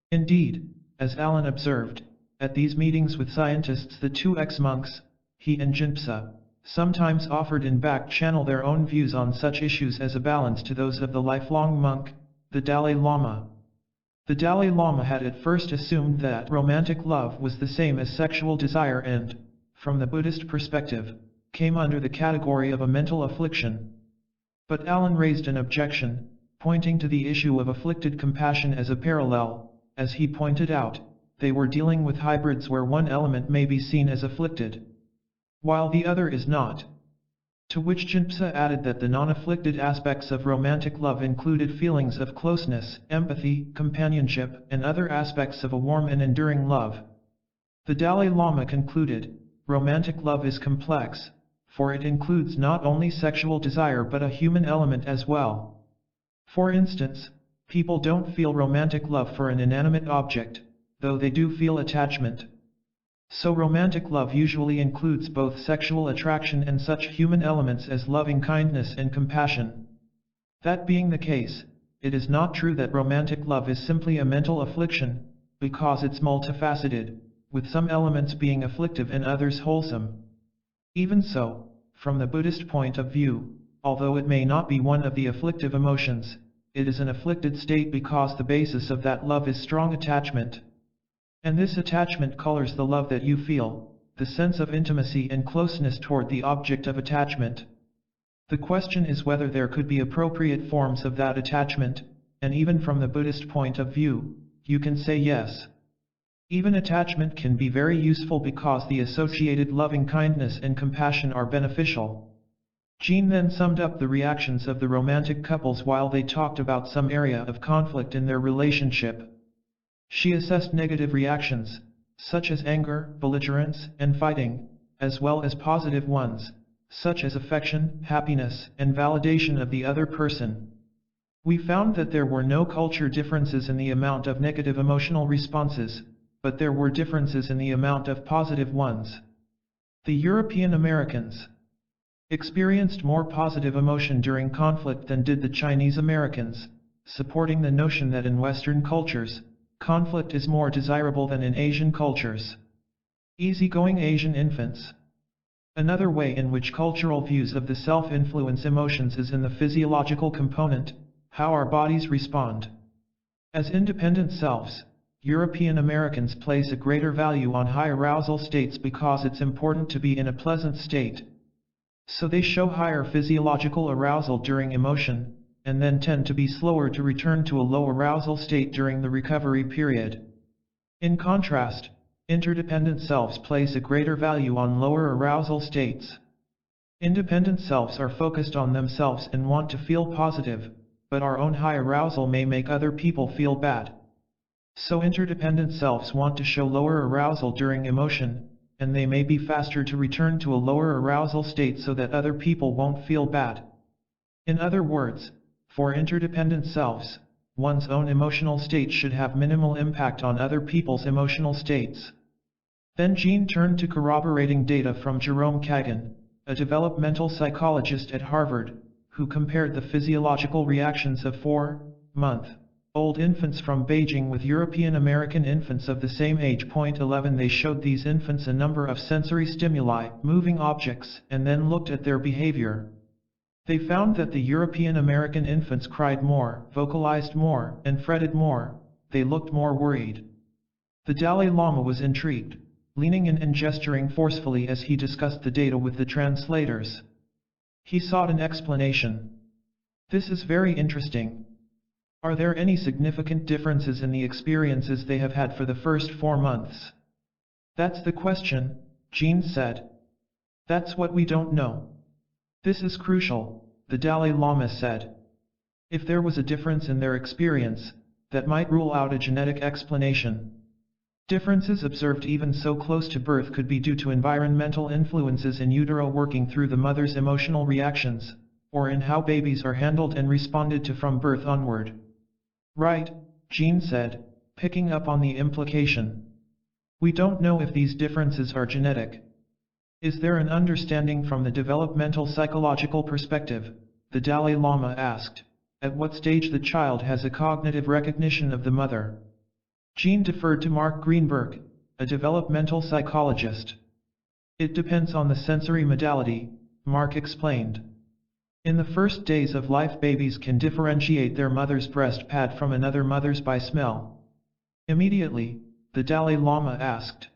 Indeed, as Alan observed, at these meetings with scientists the 2 ex-monks, he and Jinpa, sometimes offered in back channel their own views on such issues as a balance to those of the lifelong monk, the Dalai Lama. The Dalai Lama had at first assumed that romantic love was the same as sexual desire and, from the Buddhist perspective, came under the category of a mental affliction. But Alan raised an objection, pointing to the issue of afflicted compassion as a parallel. As he pointed out, they were dealing with hybrids where one element may be seen as afflicted, while the other is not. To which Jinpsa added that the non-afflicted aspects of romantic love included feelings of closeness, empathy, companionship, and other aspects of a warm and enduring love. The Dalai Lama concluded, romantic love is complex, for it includes not only sexual desire but a human element as well. For instance, people don't feel romantic love for an inanimate object, though they do feel attachment. So romantic love usually includes both sexual attraction and such human elements as loving kindness and compassion. That being the case, it is not true that romantic love is simply a mental affliction, because it's multifaceted, with some elements being afflictive and others wholesome. Even so, from the Buddhist point of view, although it may not be one of the afflictive emotions, it is an afflicted state because the basis of that love is strong attachment. And this attachment colors the love that you feel, the sense of intimacy and closeness toward the object of attachment. The question is whether there could be appropriate forms of that attachment, and even from the Buddhist point of view, you can say yes. Even attachment can be very useful because the associated loving kindness and compassion are beneficial. Jean then summed up the reactions of the romantic couples while they talked about some area of conflict in their relationship. She assessed negative reactions, such as anger, belligerence, and fighting, as well as positive ones, such as affection, happiness, and validation of the other person. We found that there were no culture differences in the amount of negative emotional responses, but there were differences in the amount of positive ones. The European Americans experienced more positive emotion during conflict than did the Chinese Americans, supporting the notion that in Western cultures, conflict is more desirable than in Asian cultures. Easygoing Asian infants. Another way in which cultural views of the self influence emotions is in the physiological component, how our bodies respond. As independent selves, European Americans place a greater value on high arousal states because it's important to be in a pleasant state. So they show higher physiological arousal during emotion, and then tend to be slower to return to a low arousal state during the recovery period. In contrast, interdependent selves place a greater value on lower arousal states. Independent selves are focused on themselves and want to feel positive, but our own high arousal may make other people feel bad. So interdependent selves want to show lower arousal during emotion, and they may be faster to return to a lower arousal state so that other people won't feel bad. In other words, for interdependent selves, one's own emotional state should have minimal impact on other people's emotional states. Then Jean turned to corroborating data from Jerome Kagan, a developmental psychologist at Harvard, who compared the physiological reactions of 4-month-old infants from Beijing with European American infants of the same age. 11 They showed these infants a number of sensory stimuli, moving objects, and then looked at their behavior. They found that the European American infants cried more, vocalized more, and fretted more. They looked more worried. The Dalai Lama was intrigued, leaning in and gesturing forcefully as he discussed the data with the translators. He sought an explanation. This is very interesting. Are there any significant differences in the experiences they have had for the first 4 months? That's the question, Jean said. That's what we don't know. This is crucial, the Dalai Lama said. If there was a difference in their experience, that might rule out a genetic explanation. Differences observed even so close to birth could be due to environmental influences in utero working through the mother's emotional reactions, or in how babies are handled and responded to from birth onward. Right, Jean said, picking up on the implication. We don't know if these differences are genetic. Is there an understanding from the developmental psychological perspective, the Dalai Lama asked, at what stage the child has a cognitive recognition of the mother? Jean deferred to Mark Greenberg, a developmental psychologist. It depends on the sensory modality, Mark explained. In the first days of life, babies can differentiate their mother's breast pad from another mother's by smell. Immediately, the Dalai Lama asked.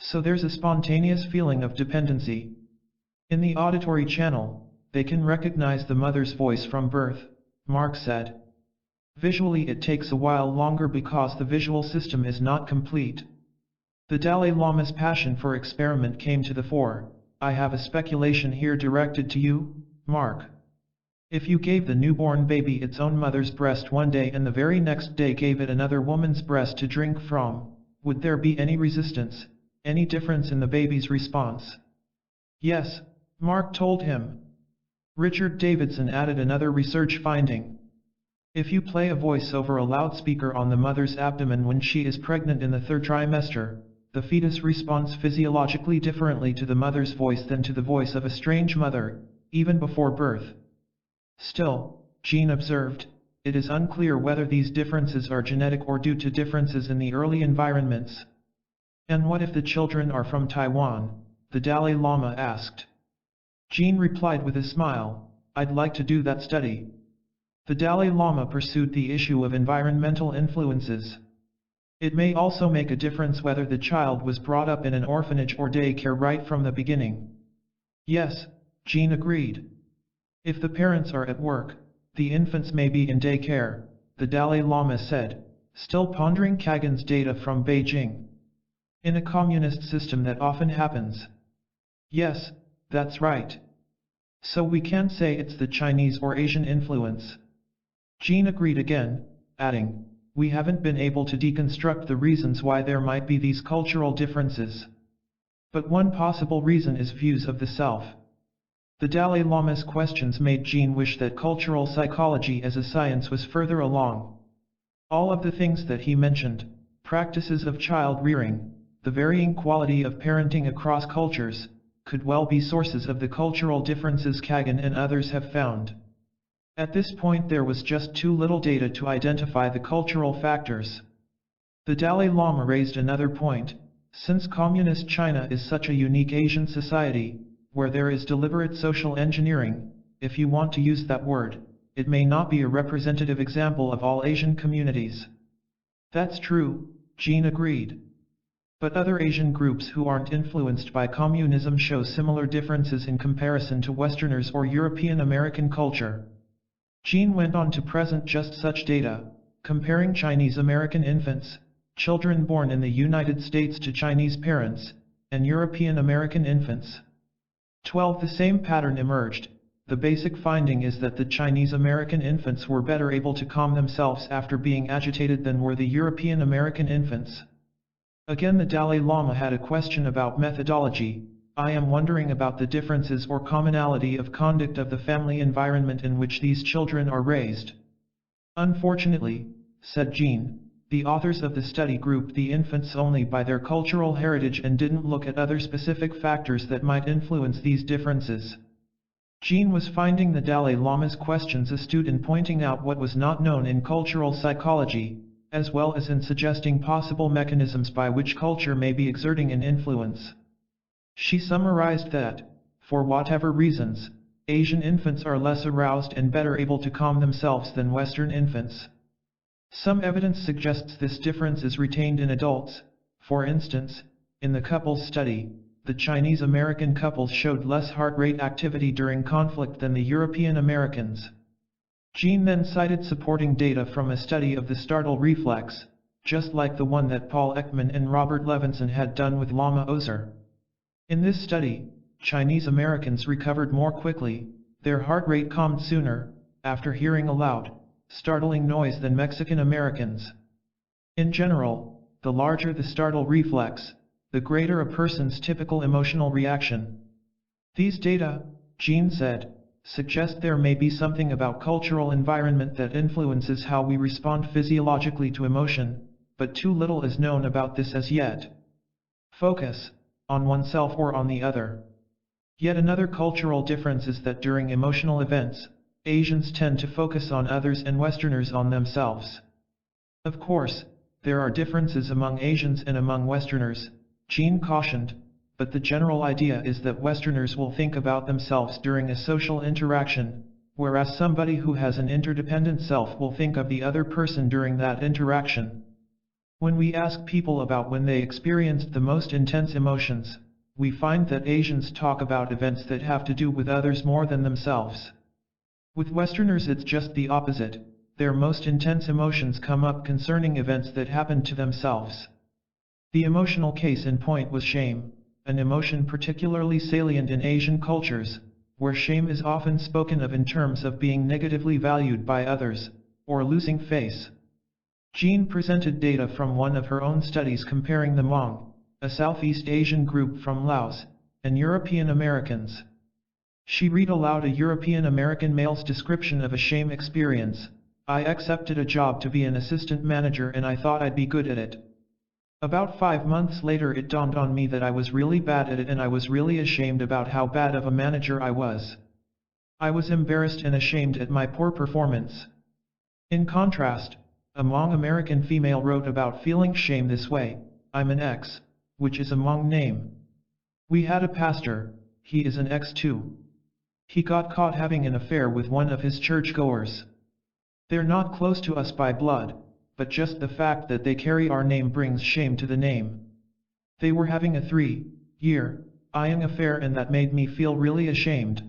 So there's a spontaneous feeling of dependency. In the auditory channel, they can recognize the mother's voice from birth, Mark said. Visually it takes a while longer because the visual system is not complete. The Dalai Lama's passion for experiment came to the fore, I have a speculation here directed to you, Mark. If you gave the newborn baby its own mother's breast one day and the very next day gave it another woman's breast to drink from, would there be any resistance, any difference in the baby's response? Yes, Mark told him. Richard Davidson added another research finding. If you play a voice over a loudspeaker on the mother's abdomen when she is pregnant in the third trimester, the fetus responds physiologically differently to the mother's voice than to the voice of a strange mother, even before birth. Still, Jean observed, it is unclear whether these differences are genetic or due to differences in the early environments. And what if the children are from Taiwan? The Dalai Lama asked. Jean replied with a smile, I'd like to do that study. The Dalai Lama pursued the issue of environmental influences. It may also make a difference whether the child was brought up in an orphanage or daycare right from the beginning. Yes, Jean agreed. If the parents are at work, the infants may be in daycare, the Dalai Lama said, still pondering Kagan's data from Beijing. In a communist system that often happens. Yes, that's right. So we can't say it's the Chinese or Asian influence. Jean agreed again, adding, we haven't been able to deconstruct the reasons why there might be these cultural differences. But one possible reason is views of the self. The Dalai Lama's questions made Jean wish that cultural psychology as a science was further along. All of the things that he mentioned, practices of child rearing, the varying quality of parenting across cultures, could well be sources of the cultural differences Kagan and others have found. At this point there was just too little data to identify the cultural factors. The Dalai Lama raised another point, since communist China is such a unique Asian society, where there is deliberate social engineering, if you want to use that word, it may not be a representative example of all Asian communities. That's true, Jean agreed. But other Asian groups who aren't influenced by communism show similar differences in comparison to Westerners or European American culture. Jean went on to present just such data, comparing Chinese American infants, children born in the United States to Chinese parents, and European American infants. 12. The same pattern emerged. The basic finding is that the Chinese American infants were better able to calm themselves after being agitated than were the European American infants. Again the Dalai Lama had a question about methodology. I am wondering about the differences or commonality of conduct of the family environment in which these children are raised. Unfortunately, said Jean, the authors of the study grouped the infants only by their cultural heritage and didn't look at other specific factors that might influence these differences. Jean was finding the Dalai Lama's questions astute in pointing out what was not known in cultural psychology, as well as in suggesting possible mechanisms by which culture may be exerting an influence. She summarized that, for whatever reasons, Asian infants are less aroused and better able to calm themselves than Western infants. Some evidence suggests this difference is retained in adults. For instance, in the couples study, the Chinese American couples showed less heart rate activity during conflict than the European Americans. Jean then cited supporting data from a study of the startle reflex, just like the one that Paul Ekman and Robert Levinson had done with Lama Ozer. In this study, Chinese Americans recovered more quickly, their heart rate calmed sooner, after hearing a loud, startling noise than Mexican Americans. In general, the larger the startle reflex, the greater a person's typical emotional reaction. These data, Jean said, suggest there may be something about cultural environment that influences how we respond physiologically to emotion, but too little is known about this as yet. Focus, on oneself or on the other. Yet another cultural difference is that during emotional events, Asians tend to focus on others and Westerners on themselves. Of course, there are differences among Asians and among Westerners, Jean cautioned, but the general idea is that Westerners will think about themselves during a social interaction, whereas somebody who has an interdependent self will think of the other person during that interaction. When we ask people about when they experienced the most intense emotions, we find that Asians talk about events that have to do with others more than themselves. With Westerners it's just the opposite, their most intense emotions come up concerning events that happened to themselves. The emotional case in point was shame, an emotion particularly salient in Asian cultures, where shame is often spoken of in terms of being negatively valued by others, or losing face. Jean presented data from one of her own studies comparing the Hmong, a Southeast Asian group from Laos, and European Americans. She read aloud a European American male's description of a shame experience. "I accepted a job to be an assistant manager and I thought I'd be good at it. About 5 months later it dawned on me that I was really bad at it and I was really ashamed about how bad of a manager I was. I was embarrassed and ashamed at my poor performance." In contrast, a Hmong American female wrote about feeling shame this way: "I'm an ex," which is a Hmong name. "We had a pastor, he is an ex too. He got caught having an affair with one of his churchgoers. They're not close to us by blood, but just the fact that they carry our name brings shame to the name. They were having a 3-year-ing affair and that made me feel really ashamed.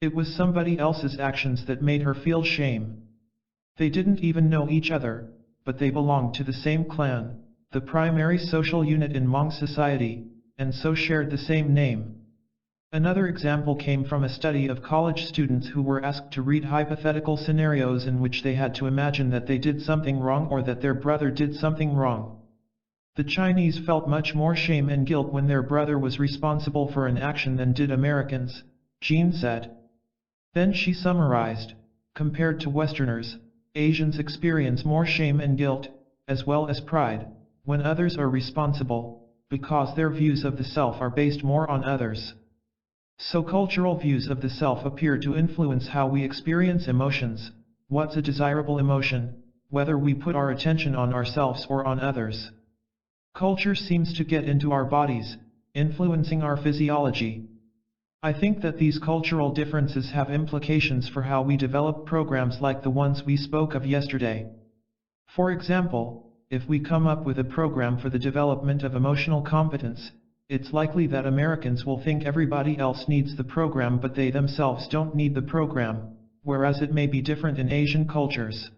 It was somebody else's actions that made her feel shame. They didn't even know each other, but they belonged to the same clan, the primary social unit in Hmong society, and so shared the same name." Another example came from a study of college students who were asked to read hypothetical scenarios in which they had to imagine that they did something wrong or that their brother did something wrong. The Chinese felt much more shame and guilt when their brother was responsible for an action than did Americans, Jean said. Then she summarized: "Compared to Westerners, Asians experience more shame and guilt, as well as pride, when others are responsible, because their views of the self are based more on others. So cultural views of the self appear to influence how we experience emotions. What's a desirable emotion, whether we put our attention on ourselves or on others? Culture seems to get into our bodies, influencing our physiology. I think that these cultural differences have implications for how we develop programs like the ones we spoke of yesterday. For example, if we come up with a program for the development of emotional competence, it's likely that Americans will think everybody else needs the program but they themselves don't need the program, whereas it may be different in Asian cultures."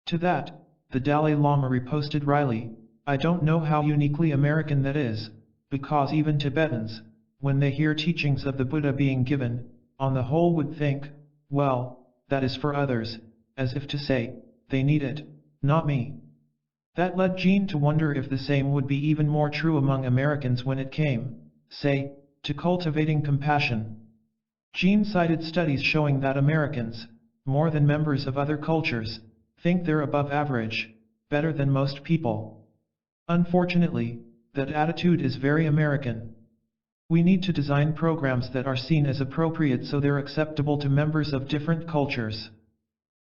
To that, the Dalai Lama reposted wryly, "I don't know how uniquely American that is, because even Tibetans, when they hear teachings of the Buddha being given, on the whole would think, well, that is for others, as if to say, they need it, not me." That led Jean to wonder if the same would be even more true among Americans when it came, say, to cultivating compassion. Jean cited studies showing that Americans, more than members of other cultures, think they're above average, better than most people. Unfortunately, that attitude is very American. We need to design programs that are seen as appropriate so they're acceptable to members of different cultures.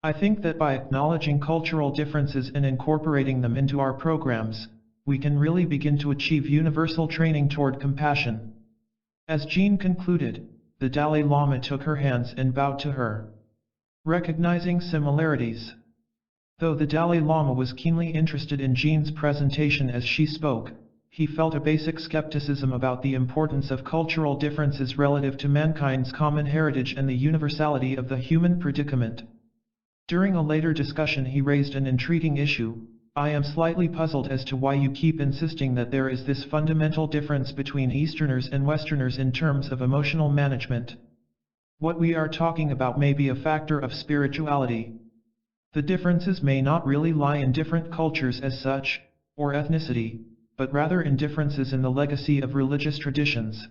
I think that by acknowledging cultural differences and incorporating them into our programs, we can really begin to achieve universal training toward compassion. As Jean concluded, the Dalai Lama took her hands and bowed to her, recognizing similarities. Though the Dalai Lama was keenly interested in Jean's presentation as she spoke, he felt a basic skepticism about the importance of cultural differences relative to mankind's common heritage and the universality of the human predicament. During a later discussion he raised an intriguing issue: "I am slightly puzzled as to why you keep insisting that there is this fundamental difference between Easterners and Westerners in terms of emotional management. What we are talking about may be a factor of spirituality. The differences may not really lie in different cultures as such, or ethnicity, but rather in differences in the legacy of religious traditions.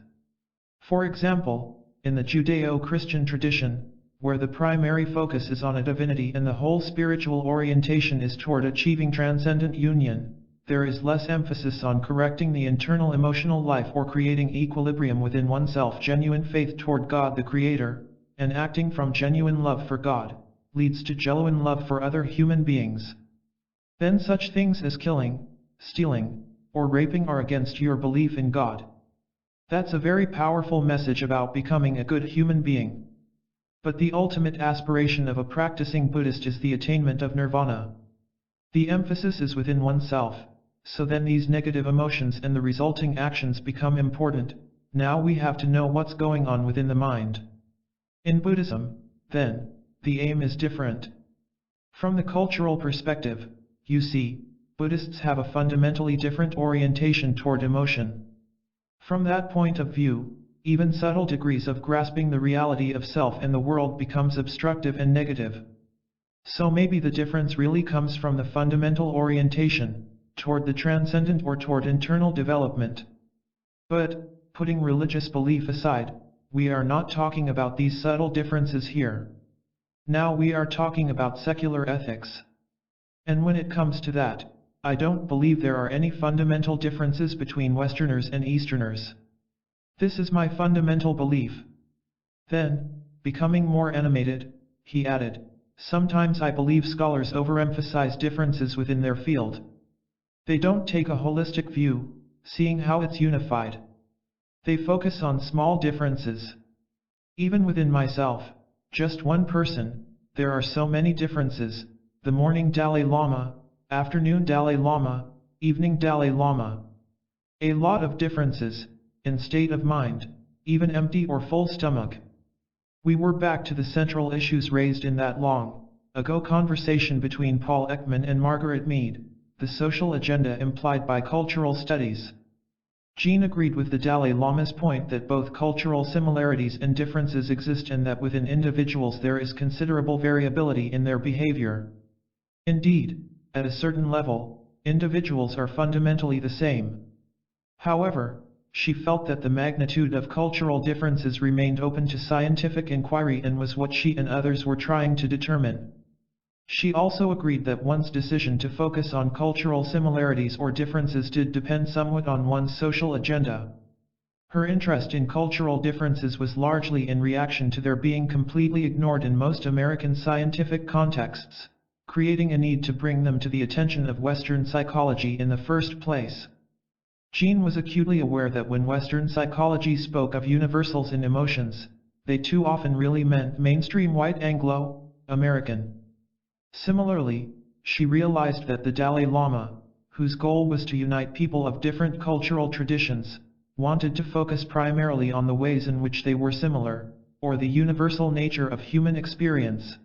For example, in the Judeo-Christian tradition, where the primary focus is on a divinity and the whole spiritual orientation is toward achieving transcendent union, there is less emphasis on correcting the internal emotional life or creating equilibrium within oneself. Genuine faith toward God the Creator, and acting from genuine love for God, leads to genuine love for other human beings. Then such things as killing, stealing, or raping are against your belief in God. That's a very powerful message about becoming a good human being. But the ultimate aspiration of a practicing Buddhist is the attainment of nirvana. The emphasis is within oneself, so then these negative emotions and the resulting actions become important. Now we have to know what's going on within the mind. In Buddhism, then, the aim is different. From the cultural perspective, you see, Buddhists have a fundamentally different orientation toward emotion. From that point of view, even subtle degrees of grasping the reality of self and the world becomes obstructive and negative. So maybe the difference really comes from the fundamental orientation, toward the transcendent or toward internal development. But, putting religious belief aside, we are not talking about these subtle differences here. Now we are talking about secular ethics. And when it comes to that, I don't believe there are any fundamental differences between Westerners and Easterners. This is my fundamental belief. Then, becoming more animated, he added, sometimes I believe scholars overemphasize differences within their field. They don't take a holistic view, seeing how it's unified. They focus on small differences. Even within myself, just one person, there are so many differences: the morning Dalai Lama, afternoon Dalai Lama, evening Dalai Lama. A lot of differences, in state of mind, even empty or full stomach. We were back to the central issues raised in that long ago conversation between Paul Ekman and Margaret Mead, the social agenda implied by cultural studies. Jean agreed with the Dalai Lama's point that both cultural similarities and differences exist and that within individuals there is considerable variability in their behavior. Indeed, at a certain level, individuals are fundamentally the same. However, she felt that the magnitude of cultural differences remained open to scientific inquiry and was what she and others were trying to determine. She also agreed that one's decision to focus on cultural similarities or differences did depend somewhat on one's social agenda. Her interest in cultural differences was largely in reaction to their being completely ignored in most American scientific contexts, creating a need to bring them to the attention of Western psychology in the first place. Jean was acutely aware that when Western psychology spoke of universals in emotions, they too often really meant mainstream white Anglo-American. Similarly, she realized that the Dalai Lama, whose goal was to unite people of different cultural traditions, wanted to focus primarily on the ways in which they were similar, or the universal nature of human experience.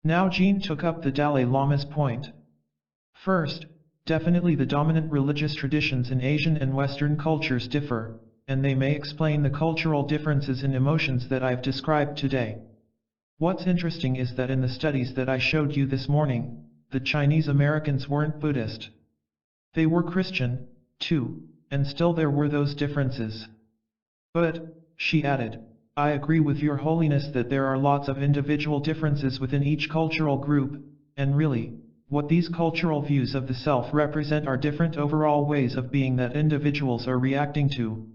Now Jean took up the Dalai Lama's point. First, definitely the dominant religious traditions in Asian and Western cultures differ, and they may explain the cultural differences in emotions that I've described today. What's interesting is that in the studies that I showed you this morning, the Chinese Americans weren't Buddhist. They were Christian, too, and still there were those differences. But, she added, I agree with Your Holiness that there are lots of individual differences within each cultural group, and really, what these cultural views of the self represent are different overall ways of being that individuals are reacting to.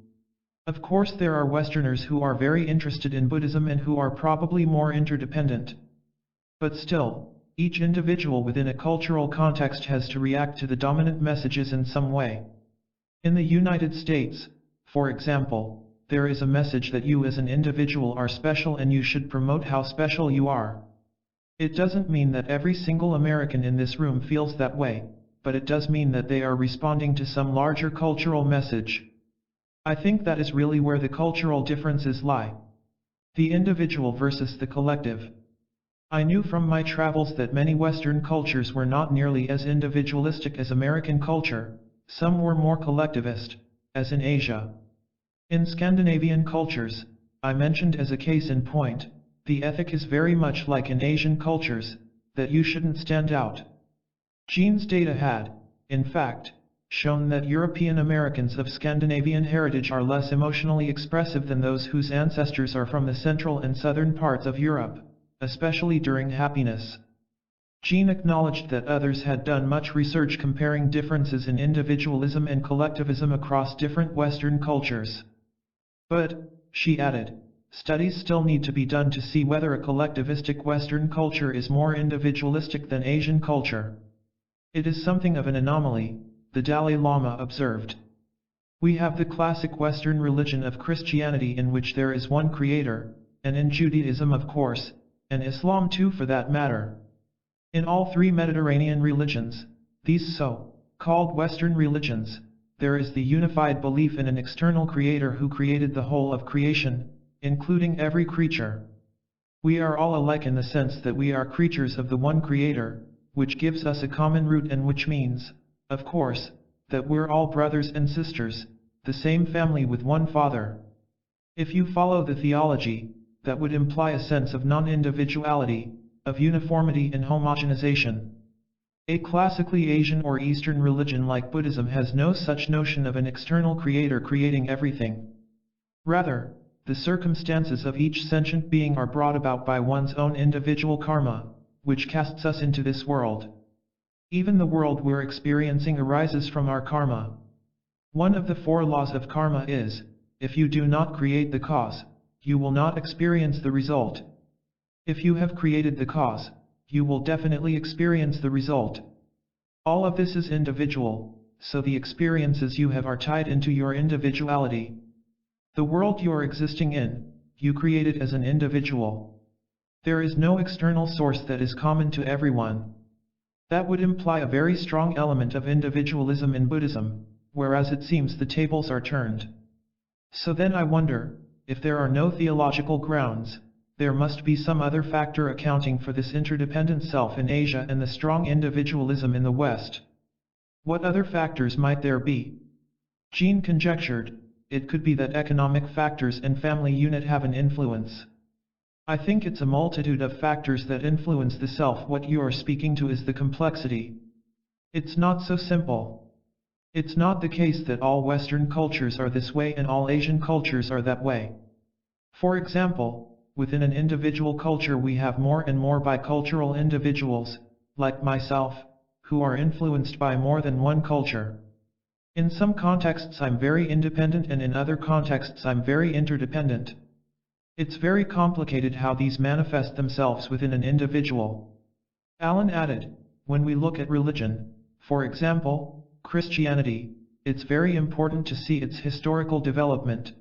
Of course there are Westerners who are very interested in Buddhism and who are probably more interdependent. But still, each individual within a cultural context has to react to the dominant messages in some way. In the United States, for example, there is a message that you as an individual are special and you should promote how special you are. It doesn't mean that every single American in this room feels that way, but it does mean that they are responding to some larger cultural message. I think that is really where the cultural differences lie. The individual versus the collective. I knew from my travels that many Western cultures were not nearly as individualistic as American culture, some were more collectivist, as in Asia. In Scandinavian cultures, I mentioned as a case in point, the ethic is very much like in Asian cultures, that you shouldn't stand out. Jean's data had, in fact, shown that European Americans of Scandinavian heritage are less emotionally expressive than those whose ancestors are from the central and southern parts of Europe, especially during happiness. Jean acknowledged that others had done much research comparing differences in individualism and collectivism across different Western cultures. But, she added, studies still need to be done to see whether a collectivistic Western culture is more individualistic than Asian culture. It is something of an anomaly, the Dalai Lama observed. We have the classic Western religion of Christianity in which there is one creator, and in Judaism of course, and Islam too for that matter. In all three Mediterranean religions, these so-called Western religions, there is the unified belief in an external creator who created the whole of creation, including every creature. We are all alike in the sense that we are creatures of the one creator, which gives us a common root and which means, of course, that we're all brothers and sisters, the same family with one father. If you follow the theology, that would imply a sense of non-individuality, of uniformity and homogenization. A classically Asian or Eastern religion like Buddhism has no such notion of an external creator creating everything. Rather, the circumstances of each sentient being are brought about by one's own individual karma, which casts us into this world. Even the world we're experiencing arises from our karma. One of the 4 laws of karma is, if you do not create the cause, you will not experience the result. If you have created the cause, you will definitely experience the result. All of this is individual, so the experiences you have are tied into your individuality. The world you're existing in, you created as an individual. There is no external source that is common to everyone. That would imply a very strong element of individualism in Buddhism, whereas it seems the tables are turned. So then I wonder, if there are no theological grounds, there must be some other factor accounting for this interdependent self in Asia and the strong individualism in the West. What other factors might there be? Jean conjectured, it could be that economic factors and family unit have an influence. I think it's a multitude of factors that influence the self. What you are speaking to is the complexity. It's not so simple. It's not the case that all Western cultures are this way and all Asian cultures are that way. For example, within an individual culture we have more and more bicultural individuals, like myself, who are influenced by more than one culture. In some contexts I'm very independent and in other contexts I'm very interdependent. It's very complicated how these manifest themselves within an individual. Allen added, when we look at religion, for example, Christianity, it's very important to see its historical development.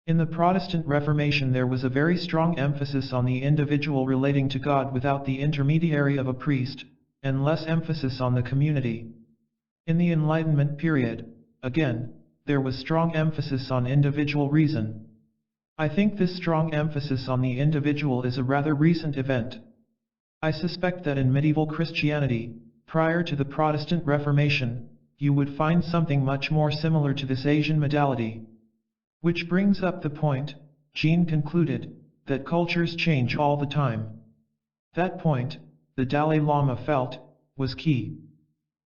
In the Protestant Reformation there was a very strong emphasis on the individual relating to God without the intermediary of a priest, and less emphasis on the community. In the Enlightenment period, again, there was strong emphasis on individual reason. I think this strong emphasis on the individual is a rather recent event. I suspect that in medieval Christianity, prior to the Protestant Reformation, you would find something much more similar to this Asian modality. Which brings up the point, Jean concluded, that cultures change all the time. That point, the Dalai Lama felt, was key.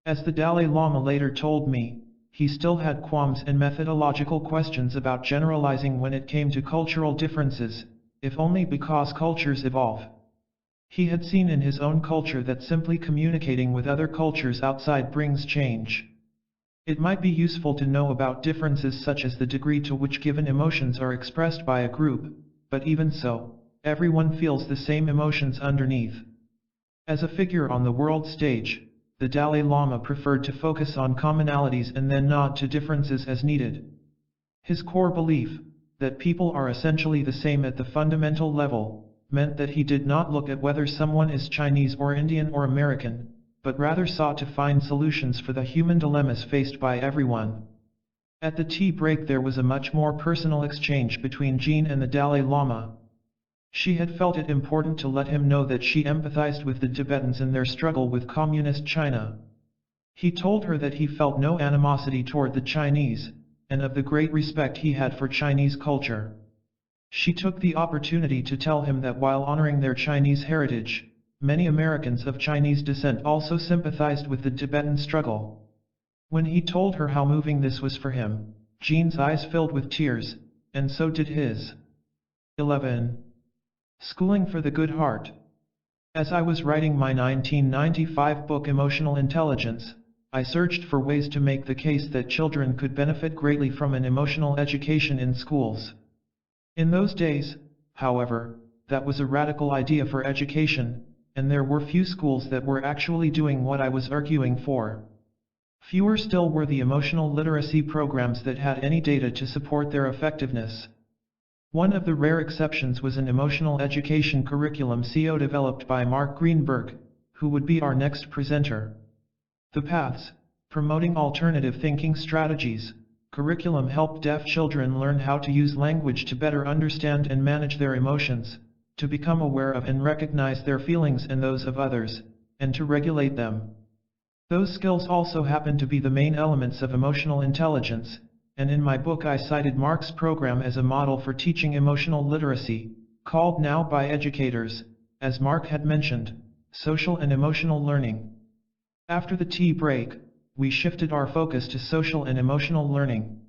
As the Dalai Lama later told me, he still had qualms and methodological questions about generalizing when it came to cultural differences, if only because cultures evolve. He had seen in his own culture that simply communicating with other cultures outside brings change. It might be useful to know about differences such as the degree to which given emotions are expressed by a group, but even so, everyone feels the same emotions underneath. As a figure on the world stage, the Dalai Lama preferred to focus on commonalities and then nod to differences as needed. His core belief, that people are essentially the same at the fundamental level, meant that he did not look at whether someone is Chinese or Indian or American, but rather sought to find solutions for the human dilemmas faced by everyone. At the tea break there was a much more personal exchange between Jean and the Dalai Lama. She had felt it important to let him know that she empathized with the Tibetans in their struggle with communist China. He told her that he felt no animosity toward the Chinese, and of the great respect he had for Chinese culture. She took the opportunity to tell him that while honoring their Chinese heritage, many Americans of Chinese descent also sympathized with the Tibetan struggle. When he told her how moving this was for him, Jean's eyes filled with tears, and so did his. 11. Schooling for the Good Heart. As I was writing my 1995 book Emotional Intelligence, I searched for ways to make the case that children could benefit greatly from an emotional education in schools. In those days, however, that was a radical idea for education, and there were few schools that were actually doing what I was arguing for. Fewer still were the emotional literacy programs that had any data to support their effectiveness. One of the rare exceptions was an emotional education curriculum developed by Mark Greenberg, who would be our next presenter. The Paths, promoting alternative thinking strategies, curriculum helped deaf children learn how to use language to better understand and manage their emotions, to become aware of and recognize their feelings and those of others, and to regulate them. Those skills also happen to be the main elements of emotional intelligence, and in my book I cited Mark's program as a model for teaching emotional literacy, called now by educators, as Mark had mentioned, social and emotional learning. After the tea break, we shifted our focus to social and emotional learning.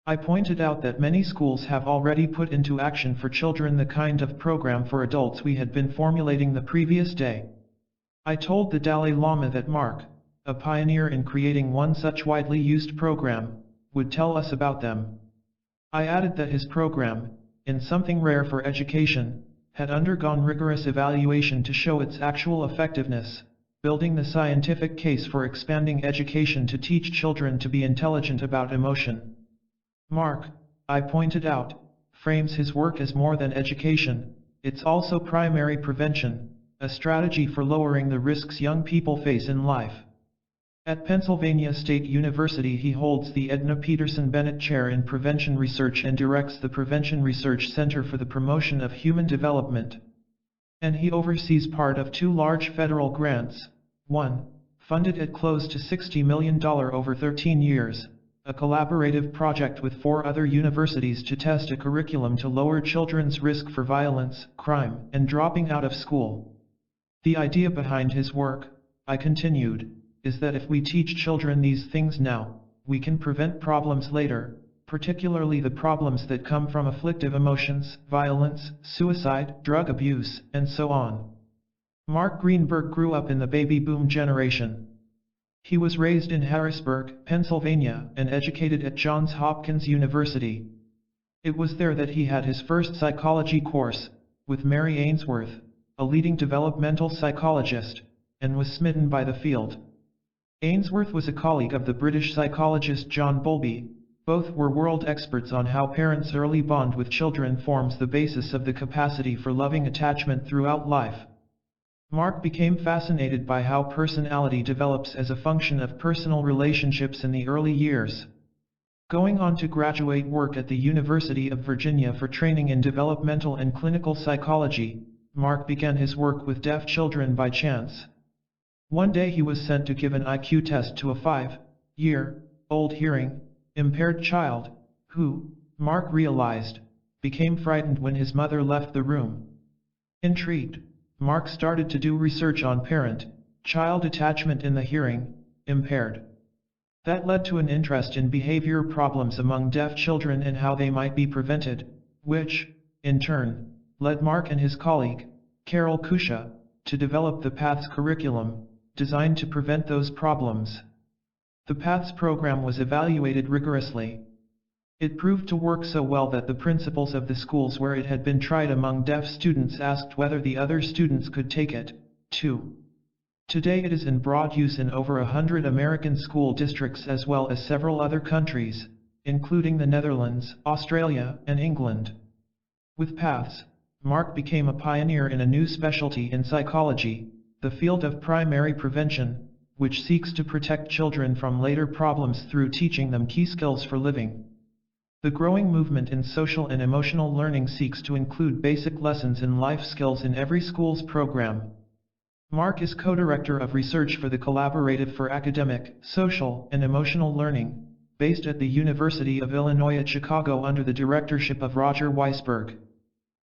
I pointed out that many schools have already put into action for children the kind of program for adults we had been formulating the previous day. I told the Dalai Lama that Mark, a pioneer in creating one such widely used program, would tell us about them. I added that his program, in something rare for education, had undergone rigorous evaluation to show its actual effectiveness, building the scientific case for expanding education to teach children to be intelligent about emotion. Mark, I pointed out, frames his work as more than education, it's also primary prevention, a strategy for lowering the risks young people face in life. At Pennsylvania State University he holds the Edna Peterson Bennett Chair in Prevention Research and directs the Prevention Research Center for the Promotion of Human Development. And he oversees part of 2 large federal grants, one, funded at close to $60 million over 13 years, a collaborative project with 4 other universities to test a curriculum to lower children's risk for violence, crime, and dropping out of school. The idea behind his work, I continued, is that if we teach children these things now, we can prevent problems later, particularly the problems that come from afflictive emotions, violence, suicide, drug abuse, and so on. Mark Greenberg grew up in the baby boom generation. He was raised in Harrisburg, Pennsylvania, and educated at Johns Hopkins University. It was there that he had his first psychology course, with Mary Ainsworth, a leading developmental psychologist, and was smitten by the field. Ainsworth was a colleague of the British psychologist John Bowlby. Both were world experts on how parents' early bond with children forms the basis of the capacity for loving attachment throughout life. Mark became fascinated by how personality develops as a function of personal relationships in the early years. Going on to graduate work at the University of Virginia for training in developmental and clinical psychology, Mark began his work with deaf children by chance. One day he was sent to give an IQ test to a 5-year-old hearing-impaired child, who, Mark realized, became frightened when his mother left the room. Intrigued, Mark started to do research on parent-child attachment in the hearing-impaired. That led to an interest in behavior problems among deaf children and how they might be prevented, which, in turn, led Mark and his colleague, Carol Kusha, to develop the PATHS curriculum, designed to prevent those problems. The PATHS program was evaluated rigorously. It proved to work so well that the principals of the schools where it had been tried among deaf students asked whether the other students could take it, too. Today it is in broad use in over 100 American school districts as well as several other countries, including the Netherlands, Australia, and England. With PATHS, Mark became a pioneer in a new specialty in psychology, the field of primary prevention, which seeks to protect children from later problems through teaching them key skills for living. The growing movement in social and emotional learning seeks to include basic lessons in life skills in every school's program. Mark is co-director of research for the Collaborative for Academic, Social, and Emotional Learning, based at the University of Illinois at Chicago under the directorship of Roger Weisberg.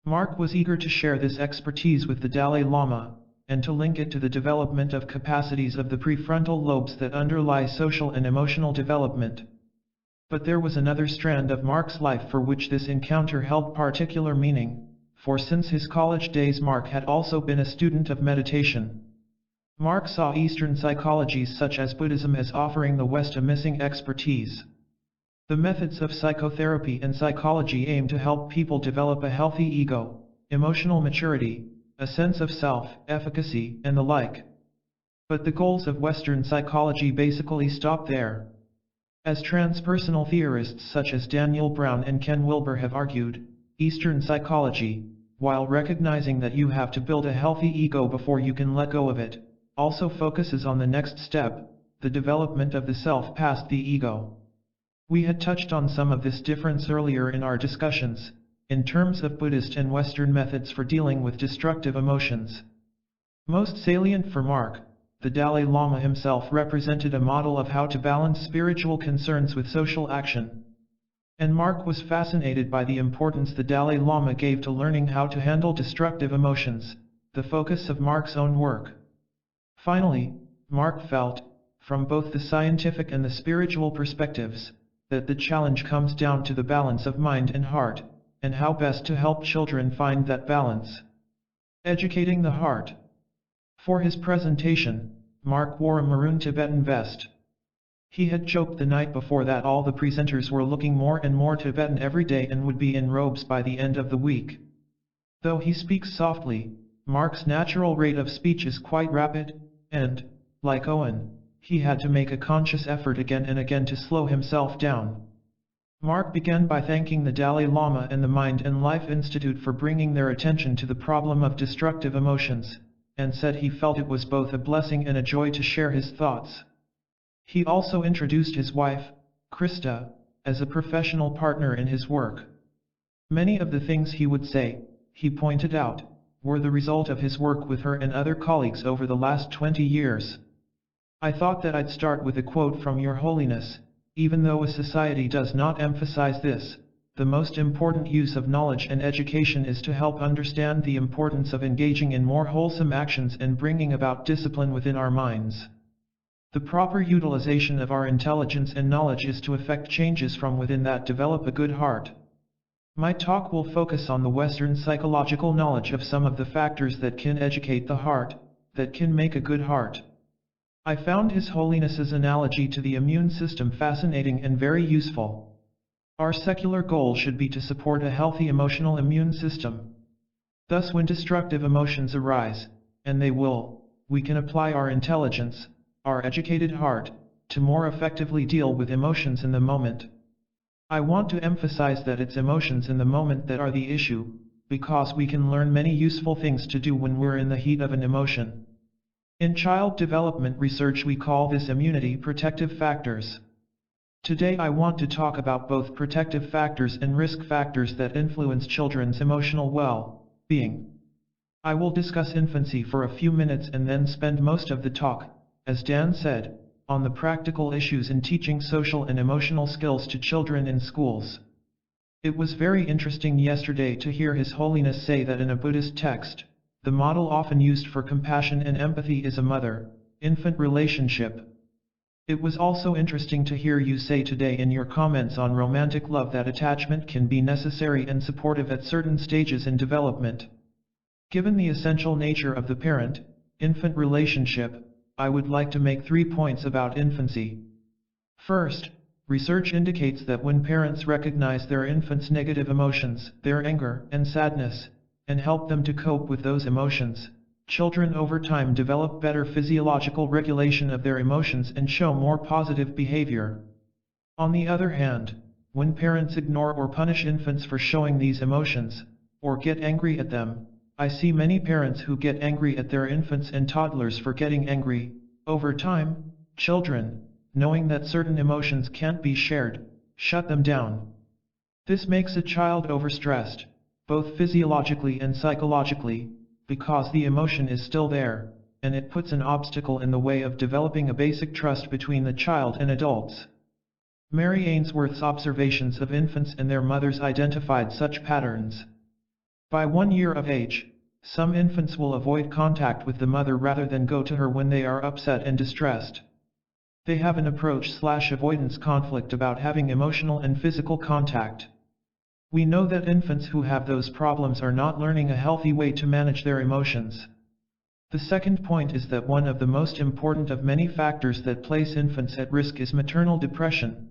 Mark was eager to share this expertise with the Dalai Lama, and to link it to the development of capacities of the prefrontal lobes that underlie social and emotional development. But there was another strand of Mark's life for which this encounter held particular meaning, for since his college days Mark had also been a student of meditation. Mark saw Eastern psychologies such as Buddhism as offering the West a missing expertise. The methods of psychotherapy and psychology aim to help people develop a healthy ego, emotional maturity, a sense of self, efficacy, and the like. But the goals of Western psychology basically stop there. As transpersonal theorists such as Daniel Brown and Ken Wilber have argued, Eastern psychology, while recognizing that you have to build a healthy ego before you can let go of it, also focuses on the next step, the development of the self past the ego. We had touched on some of this difference earlier in our discussions, in terms of Buddhist and Western methods for dealing with destructive emotions. Most salient for Mark, the Dalai Lama himself represented a model of how to balance spiritual concerns with social action. And Mark was fascinated by the importance the Dalai Lama gave to learning how to handle destructive emotions, the focus of Mark's own work. Finally, Mark felt, from both the scientific and the spiritual perspectives, that the challenge comes down to the balance of mind and heart, and how best to help children find that balance. Educating the heart. For his presentation, Mark wore a maroon Tibetan vest. He had joked the night before that all the presenters were looking more and more Tibetan every day and would be in robes by the end of the week. Though he speaks softly, Mark's natural rate of speech is quite rapid, and, like Owen, he had to make a conscious effort again and again to slow himself down. Mark began by thanking the Dalai Lama and the Mind and Life Institute for bringing their attention to the problem of destructive emotions, and said he felt it was both a blessing and a joy to share his thoughts. He also introduced his wife, Krista, as a professional partner in his work. Many of the things he would say, he pointed out, were the result of his work with her and other colleagues over the last 20 years. I thought that I'd start with a quote from Your Holiness. Even though a society does not emphasize this, the most important use of knowledge and education is to help understand the importance of engaging in more wholesome actions and bringing about discipline within our minds. The proper utilization of our intelligence and knowledge is to effect changes from within that develop a good heart. My talk will focus on the Western psychological knowledge of some of the factors that can educate the heart, that can make a good heart. I found His Holiness's analogy to the immune system fascinating and very useful. Our secular goal should be to support a healthy emotional immune system. Thus when destructive emotions arise, and they will, we can apply our intelligence, our educated heart, to more effectively deal with emotions in the moment. I want to emphasize that it's emotions in the moment that are the issue, because we can learn many useful things to do when we're in the heat of an emotion. In child development research we call this immunity protective factors. Today I want to talk about both protective factors and risk factors that influence children's emotional well-being. I will discuss infancy for a few minutes and then spend most of the talk, as Dan said, on the practical issues in teaching social and emotional skills to children in schools. It was very interesting yesterday to hear His Holiness say that in a Buddhist text, the model often used for compassion and empathy is a mother-infant relationship. It was also interesting to hear you say today in your comments on romantic love that attachment can be necessary and supportive at certain stages in development. Given the essential nature of the parent-infant relationship, I would like to make 3 points about infancy. First, research indicates that when parents recognize their infants' negative emotions, their anger and sadness, and help them to cope with those emotions, children over time develop better physiological regulation of their emotions and show more positive behavior. On the other hand, when parents ignore or punish infants for showing these emotions, or get angry at them, I see many parents who get angry at their infants and toddlers for getting angry. Over time, children, knowing that certain emotions can't be shared, shut them down. This makes a child overstressed, both physiologically and psychologically, because the emotion is still there, and it puts an obstacle in the way of developing a basic trust between the child and adults. Mary Ainsworth's observations of infants and their mothers identified such patterns. By 1 year of age, some infants will avoid contact with the mother rather than go to her when they are upset and distressed. They have an approach/avoidance conflict about having emotional and physical contact. We know that infants who have those problems are not learning a healthy way to manage their emotions. The second point is that one of the most important of many factors that place infants at risk is maternal depression.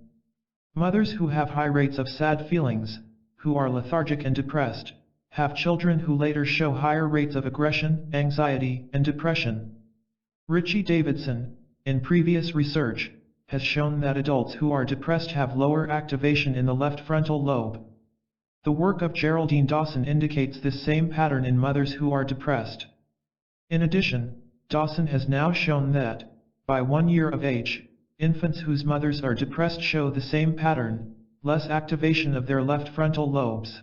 Mothers who have high rates of sad feelings, who are lethargic and depressed, have children who later show higher rates of aggression, anxiety, and depression. Richie Davidson, in previous research, has shown that adults who are depressed have lower activation in the left frontal lobe. The work of Geraldine Dawson indicates this same pattern in mothers who are depressed. In addition, Dawson has now shown that, by 1 year of age, infants whose mothers are depressed show the same pattern, less activation of their left frontal lobes.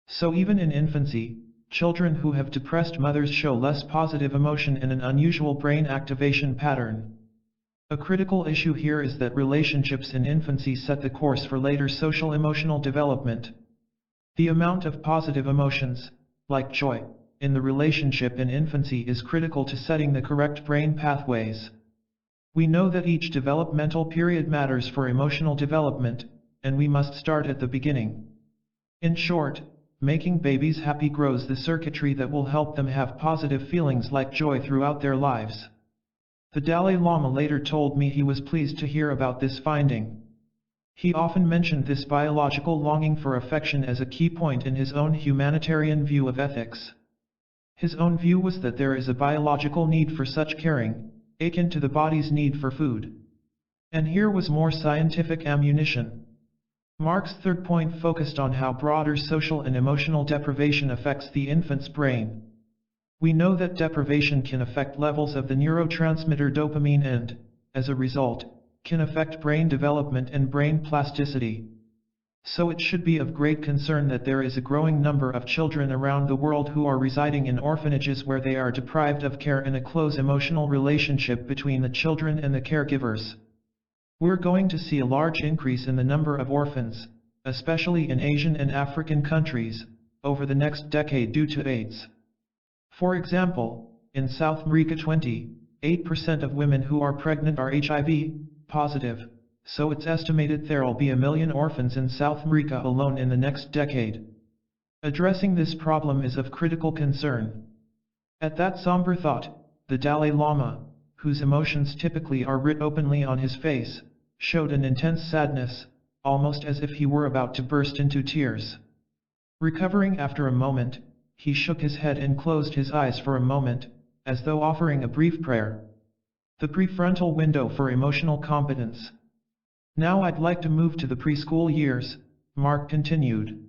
So even in infancy, children who have depressed mothers show less positive emotion and an unusual brain activation pattern. A critical issue here is that relationships in infancy set the course for later social-emotional development. The amount of positive emotions, like joy, in the relationship in infancy is critical to setting the correct brain pathways. We know that each developmental period matters for emotional development, and we must start at the beginning. In short, making babies happy grows the circuitry that will help them have positive feelings like joy throughout their lives. The Dalai Lama later told me he was pleased to hear about this finding. He often mentioned this biological longing for affection as a key point in his own humanitarian view of ethics. His own view was that there is a biological need for such caring, akin to the body's need for food. And here was more scientific ammunition. Mark's third point focused on how broader social and emotional deprivation affects the infant's brain. We know that deprivation can affect levels of the neurotransmitter dopamine and, as a result, can affect brain development and brain plasticity. So it should be of great concern that there is a growing number of children around the world who are residing in orphanages where they are deprived of care and a close emotional relationship between the children and the caregivers. We're going to see a large increase in the number of orphans, especially in Asian and African countries, over the next decade due to AIDS. For example, in South America 28% of women who are pregnant are HIV positive, so it's estimated there'll be 1 million orphans in South America alone in the next decade. Addressing this problem is of critical concern. At that somber thought, the Dalai Lama, whose emotions typically are writ openly on his face, showed an intense sadness, almost as if he were about to burst into tears. Recovering after a moment, he shook his head and closed his eyes for a moment, as though offering a brief prayer. The prefrontal window for emotional competence. Now I'd like to move to the preschool years, Mark continued.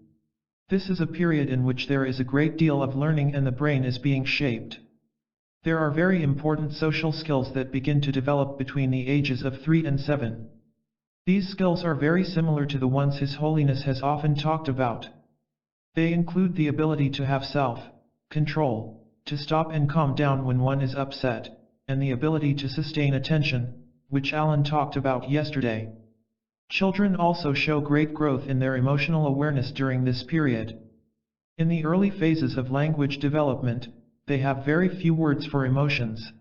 This is a period in which there is a great deal of learning and the brain is being shaped. There are very important social skills that begin to develop between the ages of 3 and 7. These skills are very similar to the ones His Holiness has often talked about. They include the ability to have self-control, to stop and calm down when one is upset, and the ability to sustain attention, which Alan talked about yesterday. Children also show great growth in their emotional awareness during this period. In the early phases of language development, they have very few words for emotions.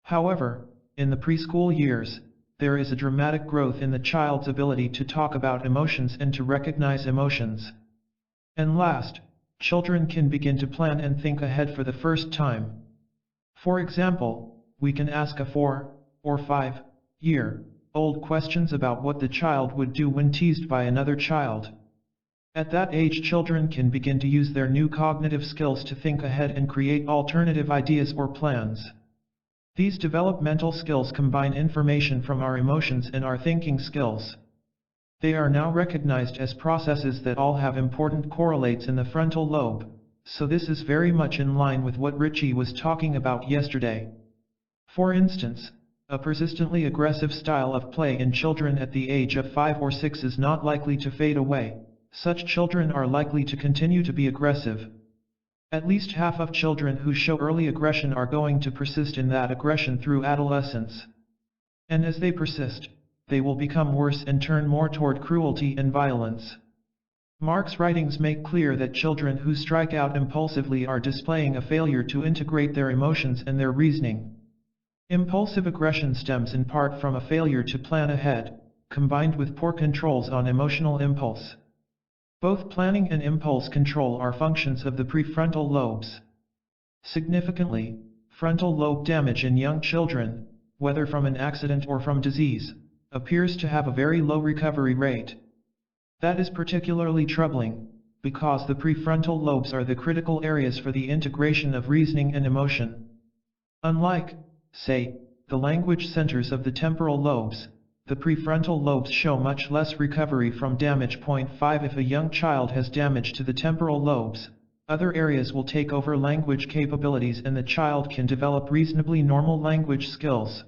However, in the preschool years, there is a dramatic growth in the child's ability to talk about emotions and to recognize emotions. And last, children can begin to plan and think ahead for the first time. For example, we can ask a 4 or 5-year-old questions about what the child would do when teased by another child. At that age, children can begin to use their new cognitive skills to think ahead and create alternative ideas or plans. These developmental skills combine information from our emotions and our thinking skills. They are now recognized as processes that all have important correlates in the frontal lobe, so this is very much in line with what Richie was talking about yesterday. For instance, a persistently aggressive style of play in children at the age of 5 or 6 is not likely to fade away. Such children are likely to continue to be aggressive. At least half of children who show early aggression are going to persist in that aggression through adolescence. And as they persist, they will become worse and turn more toward cruelty and violence. Mark's writings make clear that children who strike out impulsively are displaying a failure to integrate their emotions and their reasoning. Impulsive aggression stems in part from a failure to plan ahead, combined with poor controls on emotional impulse. Both planning and impulse control are functions of the prefrontal lobes. Significantly, frontal lobe damage in young children, whether from an accident or from disease, appears to have a very low recovery rate. That is particularly troubling, because the prefrontal lobes are the critical areas for the integration of reasoning and emotion. Unlike, say, the language centers of the temporal lobes, the prefrontal lobes show much less recovery from damage. 5 If a young child has damage to the temporal lobes, other areas will take over language capabilities and the child can develop reasonably normal language skills.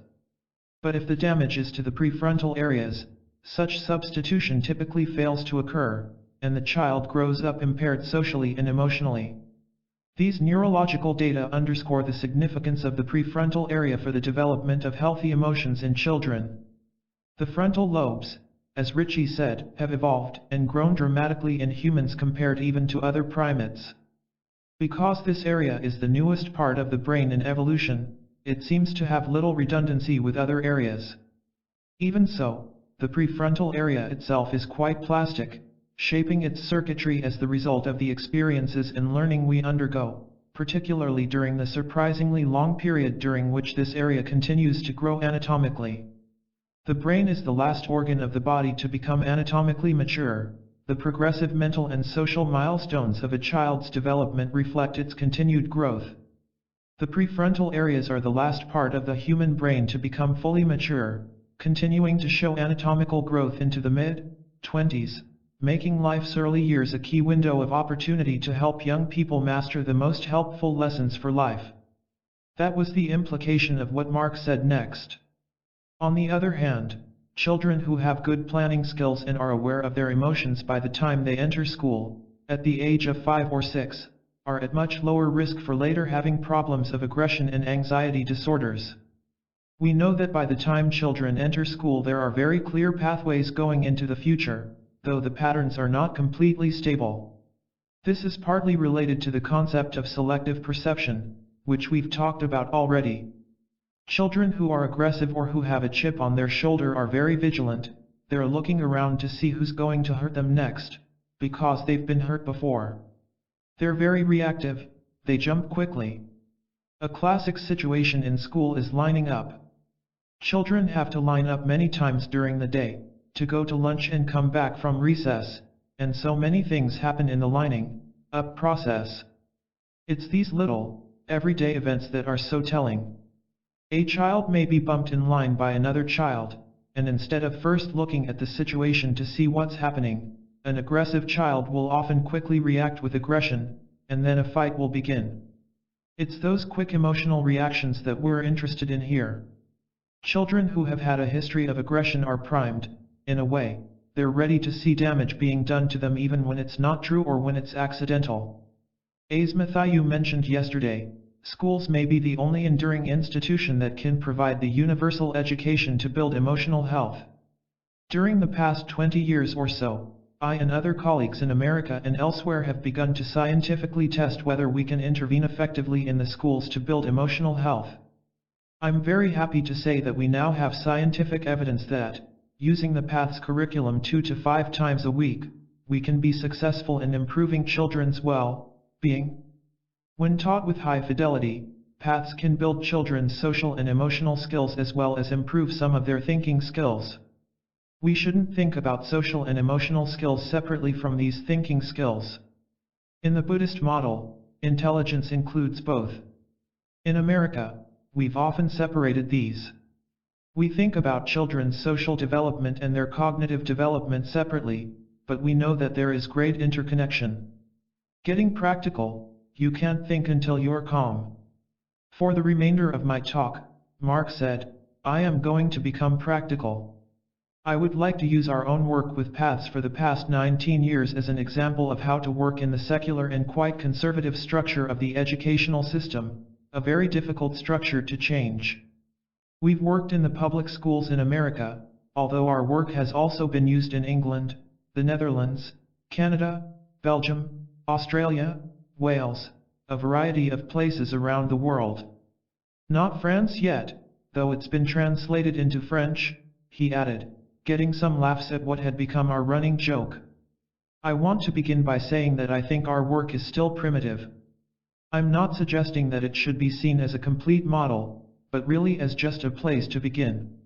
But if the damage is to the prefrontal areas, such substitution typically fails to occur, and the child grows up impaired socially and emotionally. These neurological data underscore the significance of the prefrontal area for the development of healthy emotions in children. The frontal lobes, as Ritchie said, have evolved and grown dramatically in humans compared even to other primates. Because this area is the newest part of the brain in evolution, it seems to have little redundancy with other areas. Even so, the prefrontal area itself is quite plastic, shaping its circuitry as the result of the experiences and learning we undergo, particularly during the surprisingly long period during which this area continues to grow anatomically. The brain is the last organ of the body to become anatomically mature. The progressive mental and social milestones of a child's development reflect its continued growth. The prefrontal areas are the last part of the human brain to become fully mature, continuing to show anatomical growth into the mid-20s, making life's early years a key window of opportunity to help young people master the most helpful lessons for life. That was the implication of what Mark said next. On the other hand, children who have good planning skills and are aware of their emotions by the time they enter school, at the age of 5 or 6, are at much lower risk for later having problems of aggression and anxiety disorders. We know that by the time children enter school there are very clear pathways going into the future, though the patterns are not completely stable. This is partly related to the concept of selective perception, which we've talked about already. Children who are aggressive or who have a chip on their shoulder are very vigilant. They're looking around to see who's going to hurt them next, because they've been hurt before. They're very reactive, they jump quickly. A classic situation in school is lining up. Children have to line up many times during the day, to go to lunch and come back from recess, and so many things happen in the lining up process. It's these little, everyday events that are so telling. A child may be bumped in line by another child, and instead of first looking at the situation to see what's happening, an aggressive child will often quickly react with aggression, and then a fight will begin. It's those quick emotional reactions that we're interested in here. Children who have had a history of aggression are primed, in a way. They're ready to see damage being done to them even when it's not true or when it's accidental. As Matthew mentioned yesterday, schools may be the only enduring institution that can provide the universal education to build emotional health. During the past 20 years or so, I and other colleagues in America and elsewhere have begun to scientifically test whether we can intervene effectively in the schools to build emotional health. I'm very happy to say that we now have scientific evidence that, using the PATHS curriculum 2 to 5 times a week, we can be successful in improving children's well-being. When taught with high fidelity, PATHS can build children's social and emotional skills as well as improve some of their thinking skills. We shouldn't think about social and emotional skills separately from these thinking skills. In the Buddhist model, intelligence includes both. In America, we've often separated these. We think about children's social development and their cognitive development separately, but we know that there is great interconnection. Getting practical, you can't think until you're calm. For the remainder of my talk, Mark said, I am going to become practical. I would like to use our own work with PATHS for the past 19 years as an example of how to work in the secular and quite conservative structure of the educational system, a very difficult structure to change. We've worked in the public schools in America, although our work has also been used in England, the Netherlands, Canada, Belgium, Australia, Wales, a variety of places around the world. Not France yet, though it's been translated into French, he added, getting some laughs at what had become our running joke. I want to begin by saying that I think our work is still primitive. I'm not suggesting that it should be seen as a complete model, but really as just a place to begin.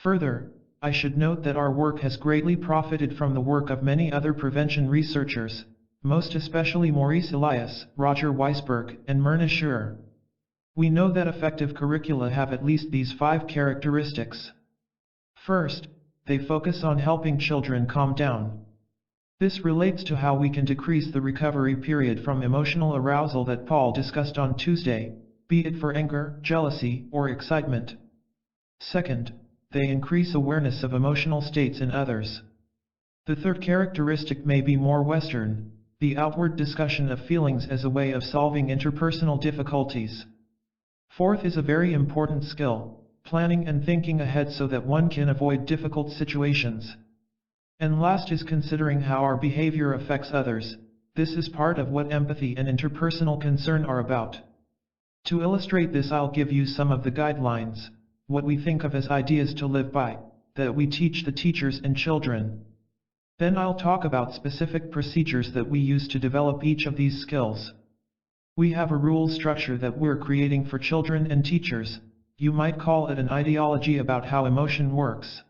Further, I should note that our work has greatly profited from the work of many other prevention researchers, most especially Maurice Elias, Roger Weisberg, and Myrna Scherer. We know that effective curricula have at least these 5 characteristics. First, they focus on helping children calm down. This relates to how we can decrease the recovery period from emotional arousal that Paul discussed on Tuesday, be it for anger, jealousy, or excitement. Second, they increase awareness of emotional states in others. The third characteristic may be more Western. the outward discussion of feelings as a way of solving interpersonal difficulties. Fourth is a very important skill, planning and thinking ahead so that one can avoid difficult situations. And last is considering how our behavior affects others. This is part of what empathy and interpersonal concern are about. To illustrate this, I'll give you some of the guidelines, what we think of as ideas to live by, that we teach the teachers and children. Then I'll talk about specific procedures that we use to develop each of these skills. We have a rule structure that we're creating for children and teachers. You might call it an ideology about how emotion works.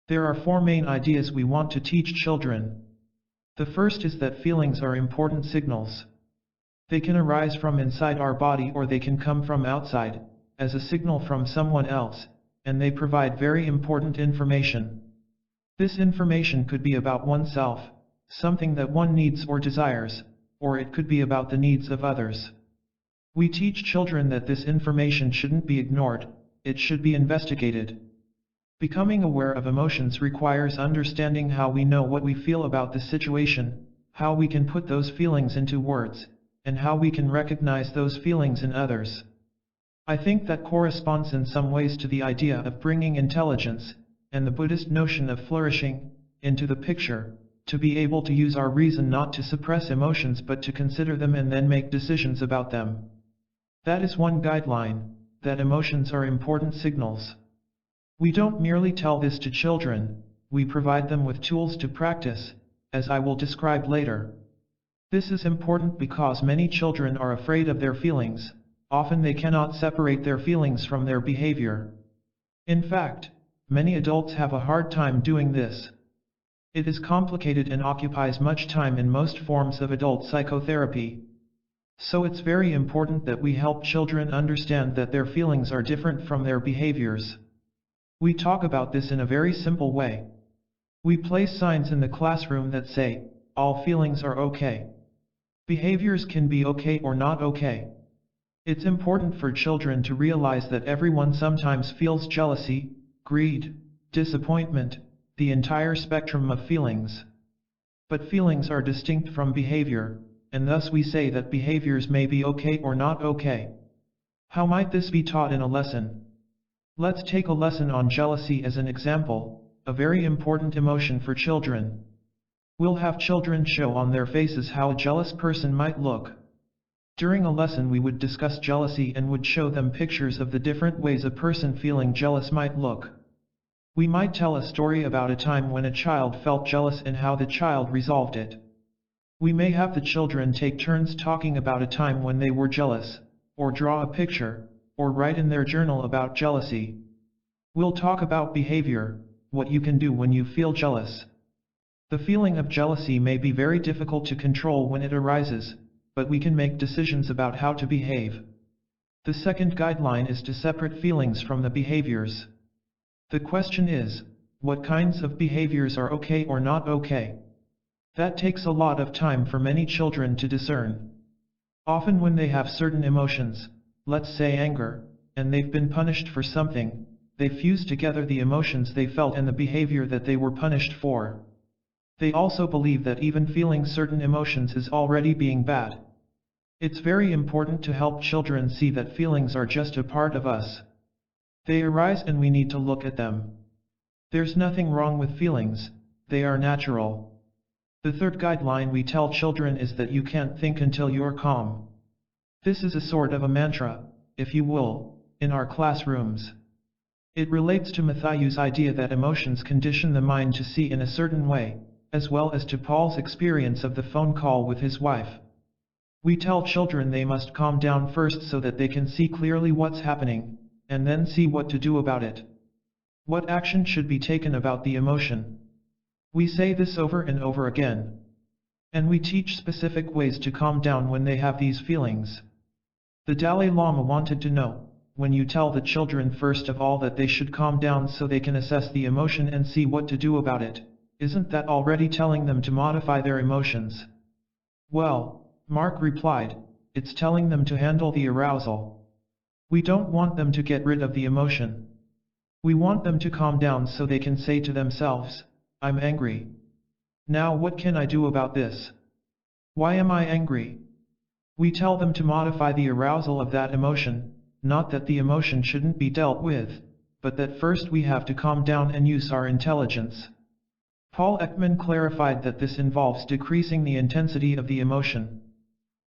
There are 4 main ideas we want to teach children. The first is that feelings are important signals. They can arise from inside our body or they can come from outside, as a signal from someone else, and they provide very important information. This information could be about oneself, something that one needs or desires, or it could be about the needs of others. We teach children that this information shouldn't be ignored, it should be investigated. Becoming aware of emotions requires understanding how we know what we feel about the situation, how we can put those feelings into words, and how we can recognize those feelings in others. I think that corresponds in some ways to the idea of bringing intelligence, and the Buddhist notion of flourishing, into the picture, to be able to use our reason not to suppress emotions but to consider them and then make decisions about them. That is one guideline, that emotions are important signals. We don't merely tell this to children, we provide them with tools to practice, as I will describe later. This is important because many children are afraid of their feelings, often they cannot separate their feelings from their behavior. In fact, many adults have a hard time doing this. It is complicated and occupies much time in most forms of adult psychotherapy. So it's very important that we help children understand that their feelings are different from their behaviors. We talk about this in a very simple way. We place signs in the classroom that say, all feelings are okay. Behaviors can be okay or not okay. It's important for children to realize that everyone sometimes feels jealousy, greed, disappointment, the entire spectrum of feelings. But feelings are distinct from behavior, and thus we say that behaviors may be okay or not okay. How might this be taught in a lesson? Let's take a lesson on jealousy as an example, a very important emotion for children. We'll have children show on their faces how a jealous person might look. During a lesson we would discuss jealousy and would show them pictures of the different ways a person feeling jealous might look. We might tell a story about a time when a child felt jealous and how the child resolved it. We may have the children take turns talking about a time when they were jealous, or draw a picture, or write in their journal about jealousy. We'll talk about behavior, what you can do when you feel jealous. The feeling of jealousy may be very difficult to control when it arises, but we can make decisions about how to behave. The second guideline is to separate feelings from the behaviors. The question is, what kinds of behaviors are okay or not okay? That takes a lot of time for many children to discern. Often when they have certain emotions, let's say anger, and they've been punished for something, they fuse together the emotions they felt and the behavior that they were punished for. They also believe that even feeling certain emotions is already being bad. It's very important to help children see that feelings are just a part of us. They arise and we need to look at them. There's nothing wrong with feelings, they are natural. The third guideline we tell children is that you can't think until you're calm. This is a sort of a mantra, if you will, in our classrooms. It relates to Matthew's idea that emotions condition the mind to see in a certain way, as well as to Paul's experience of the phone call with his wife. We tell children they must calm down first so that they can see clearly what's happening, and then see what to do about it. What action should be taken about the emotion? We say this over and over again. And we teach specific ways to calm down when they have these feelings. The Dalai Lama wanted to know, when you tell the children first of all that they should calm down so they can assess the emotion and see what to do about it, isn't that already telling them to modify their emotions? Well, Mark replied, it's telling them to handle the arousal. We don't want them to get rid of the emotion. We want them to calm down so they can say to themselves, I'm angry. Now what can I do about this? Why am I angry? We tell them to modify the arousal of that emotion, not that the emotion shouldn't be dealt with, but that first we have to calm down and use our intelligence. Paul Ekman clarified that this involves decreasing the intensity of the emotion.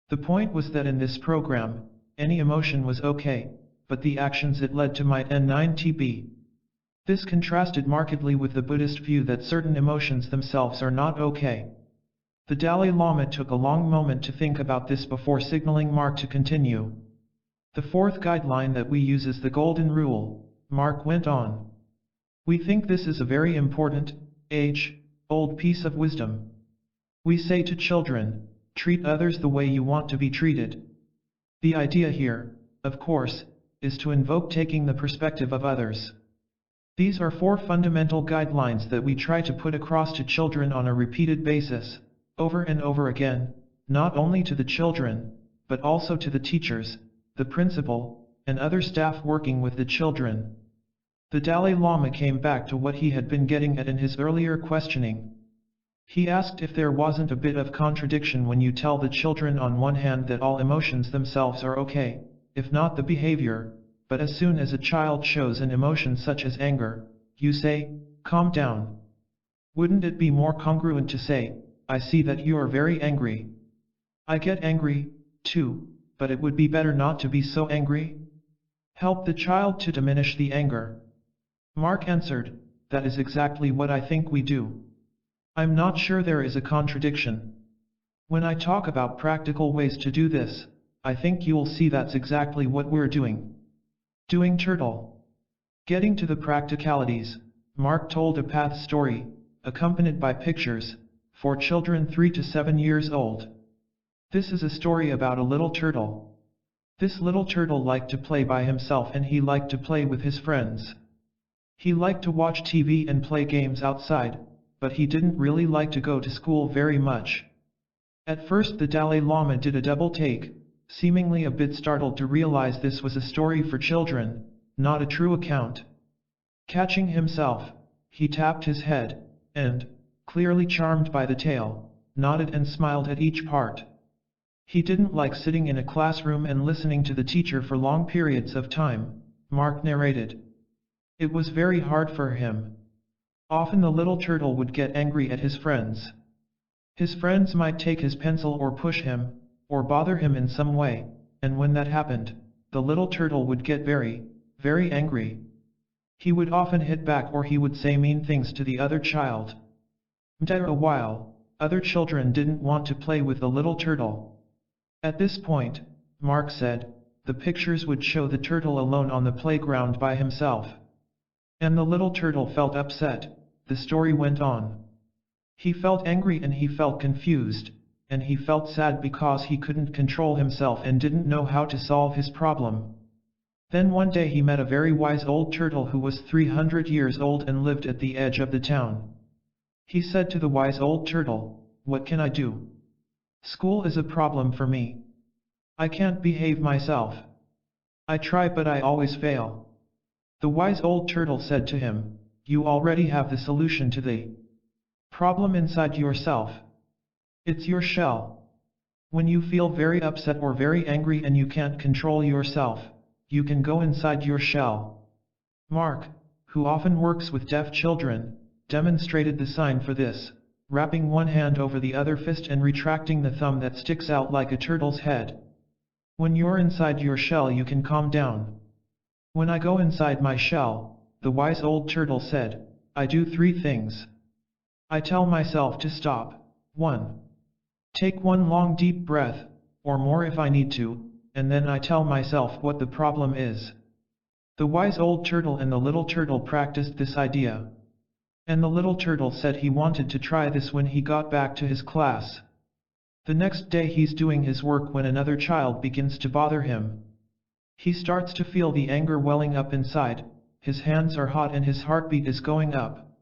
The point was that in this program, any emotion was okay, but the actions it led to might N9TB. This contrasted markedly with the Buddhist view that certain emotions themselves are not okay. The Dalai Lama took a long moment to think about this before signaling Mark to continue. The fourth guideline that we use is the Golden Rule, Mark went on. We think this is a very important, age-old piece of wisdom. We say to children, treat others the way you want to be treated. The idea here, of course, is to invoke taking the perspective of others. These are four fundamental guidelines that we try to put across to children on a repeated basis, over and over again, not only to the children, but also to the teachers, the principal, and other staff working with the children. The Dalai Lama came back to what he had been getting at in his earlier questioning. He asked if there wasn't a bit of contradiction when you tell the children on one hand that all emotions themselves are okay, if not the behavior, but as soon as a child shows an emotion such as anger, you say, calm down. Wouldn't it be more congruent to say, I see that you are very angry. I get angry, too, but it would be better not to be so angry? Help the child to diminish the anger. Mark answered, that is exactly what I think we do. I'm not sure there is a contradiction. When I talk about practical ways to do this, I think you'll see that's exactly what we're doing. Doing turtle. Getting to the practicalities, Mark told a path story, accompanied by pictures, for children 3 to 7 years old. This is a story about a little turtle. This little turtle liked to play by himself and he liked to play with his friends. He liked to watch TV and play games outside, but he didn't really like to go to school very much. At first the Dalai Lama did a double take, seemingly a bit startled to realize this was a story for children, not a true account. Catching himself, he tapped his head, and, clearly charmed by the tale, nodded and smiled at each part. He didn't like sitting in a classroom and listening to the teacher for long periods of time, Mark narrated. It was very hard for him. Often the little turtle would get angry at his friends. His friends might take his pencil or push him, or bother him in some way, and when that happened, the little turtle would get very, very angry. He would often hit back or he would say mean things to the other child. After a while, other children didn't want to play with the little turtle. At this point, Mark said, the pictures would show the turtle alone on the playground by himself. And the little turtle felt upset, the story went on. He felt angry and he felt confused, and he felt sad because he couldn't control himself and didn't know how to solve his problem. Then one day he met a very wise old turtle who was 300 years old and lived at the edge of the town. He said to the wise old turtle, what can I do? School is a problem for me. I can't behave myself. I try but I always fail. The wise old turtle said to him, you already have the solution to the problem inside yourself. It's your shell. When you feel very upset or very angry and you can't control yourself, you can go inside your shell. Mark, who often works with deaf children, demonstrated the sign for this, wrapping one hand over the other fist and retracting the thumb that sticks out like a turtle's head. When you're inside your shell you can calm down. When I go inside my shell, the wise old turtle said, I do 3 things. I tell myself to stop. 1. Take one long deep breath, or more if I need to, and then I tell myself what the problem is. The wise old turtle and the little turtle practiced this idea. And the little turtle said he wanted to try this when he got back to his class. The next day he's doing his work when another child begins to bother him. He starts to feel the anger welling up inside, his hands are hot and his heartbeat is going up.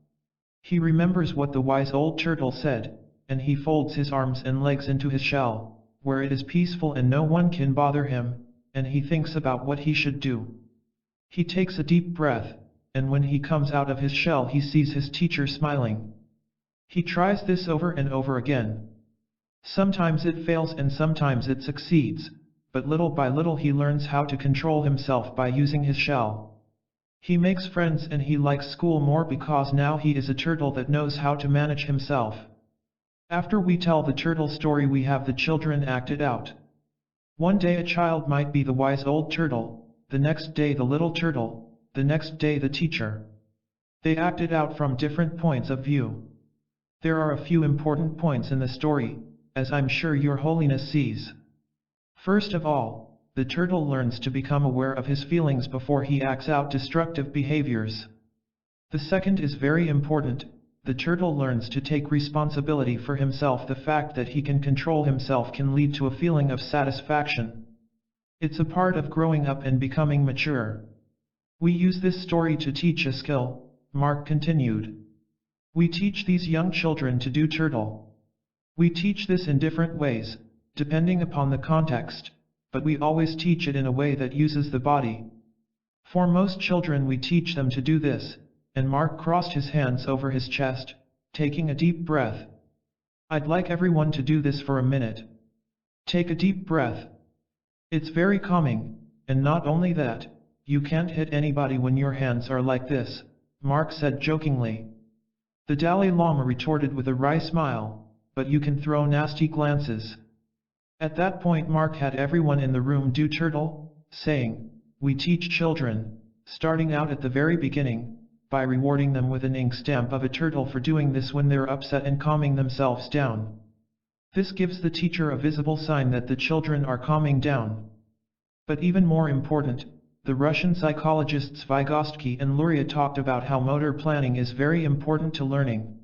He remembers what the wise old turtle said, and he folds his arms and legs into his shell, where it is peaceful and no one can bother him, and he thinks about what he should do. He takes a deep breath, and when he comes out of his shell he sees his teacher smiling. He tries this over and over again. Sometimes it fails and sometimes it succeeds, but little by little he learns how to control himself by using his shell. He makes friends and he likes school more because now he is a turtle that knows how to manage himself. After we tell the turtle story, we have the children act it out. One day a child might be the wise old turtle, the next day the little turtle, the next day the teacher. They act it out from different points of view. There are a few important points in the story, as I'm sure your holiness sees. First of all, the turtle learns to become aware of his feelings before he acts out destructive behaviors. The second is very important. The turtle learns to take responsibility for himself. The fact that he can control himself can lead to a feeling of satisfaction. It's a part of growing up and becoming mature. We use this story to teach a skill, Mark continued. We teach these young children to do turtle. We teach this in different ways, depending upon the context, but we always teach it in a way that uses the body. For most children we teach them to do this, and Mark crossed his hands over his chest, taking a deep breath. I'd like everyone to do this for a minute. Take a deep breath. It's very calming, and not only that, you can't hit anybody when your hands are like this, Mark said jokingly. The Dalai Lama retorted with a wry smile, but you can throw nasty glances. At that point Mark had everyone in the room do turtle, saying, we teach children, starting out at the very beginning, by rewarding them with an ink stamp of a turtle for doing this when they're upset and calming themselves down. This gives the teacher a visible sign that the children are calming down. But even more important, the Russian psychologists Vygotsky and Luria talked about how motor planning is very important to learning.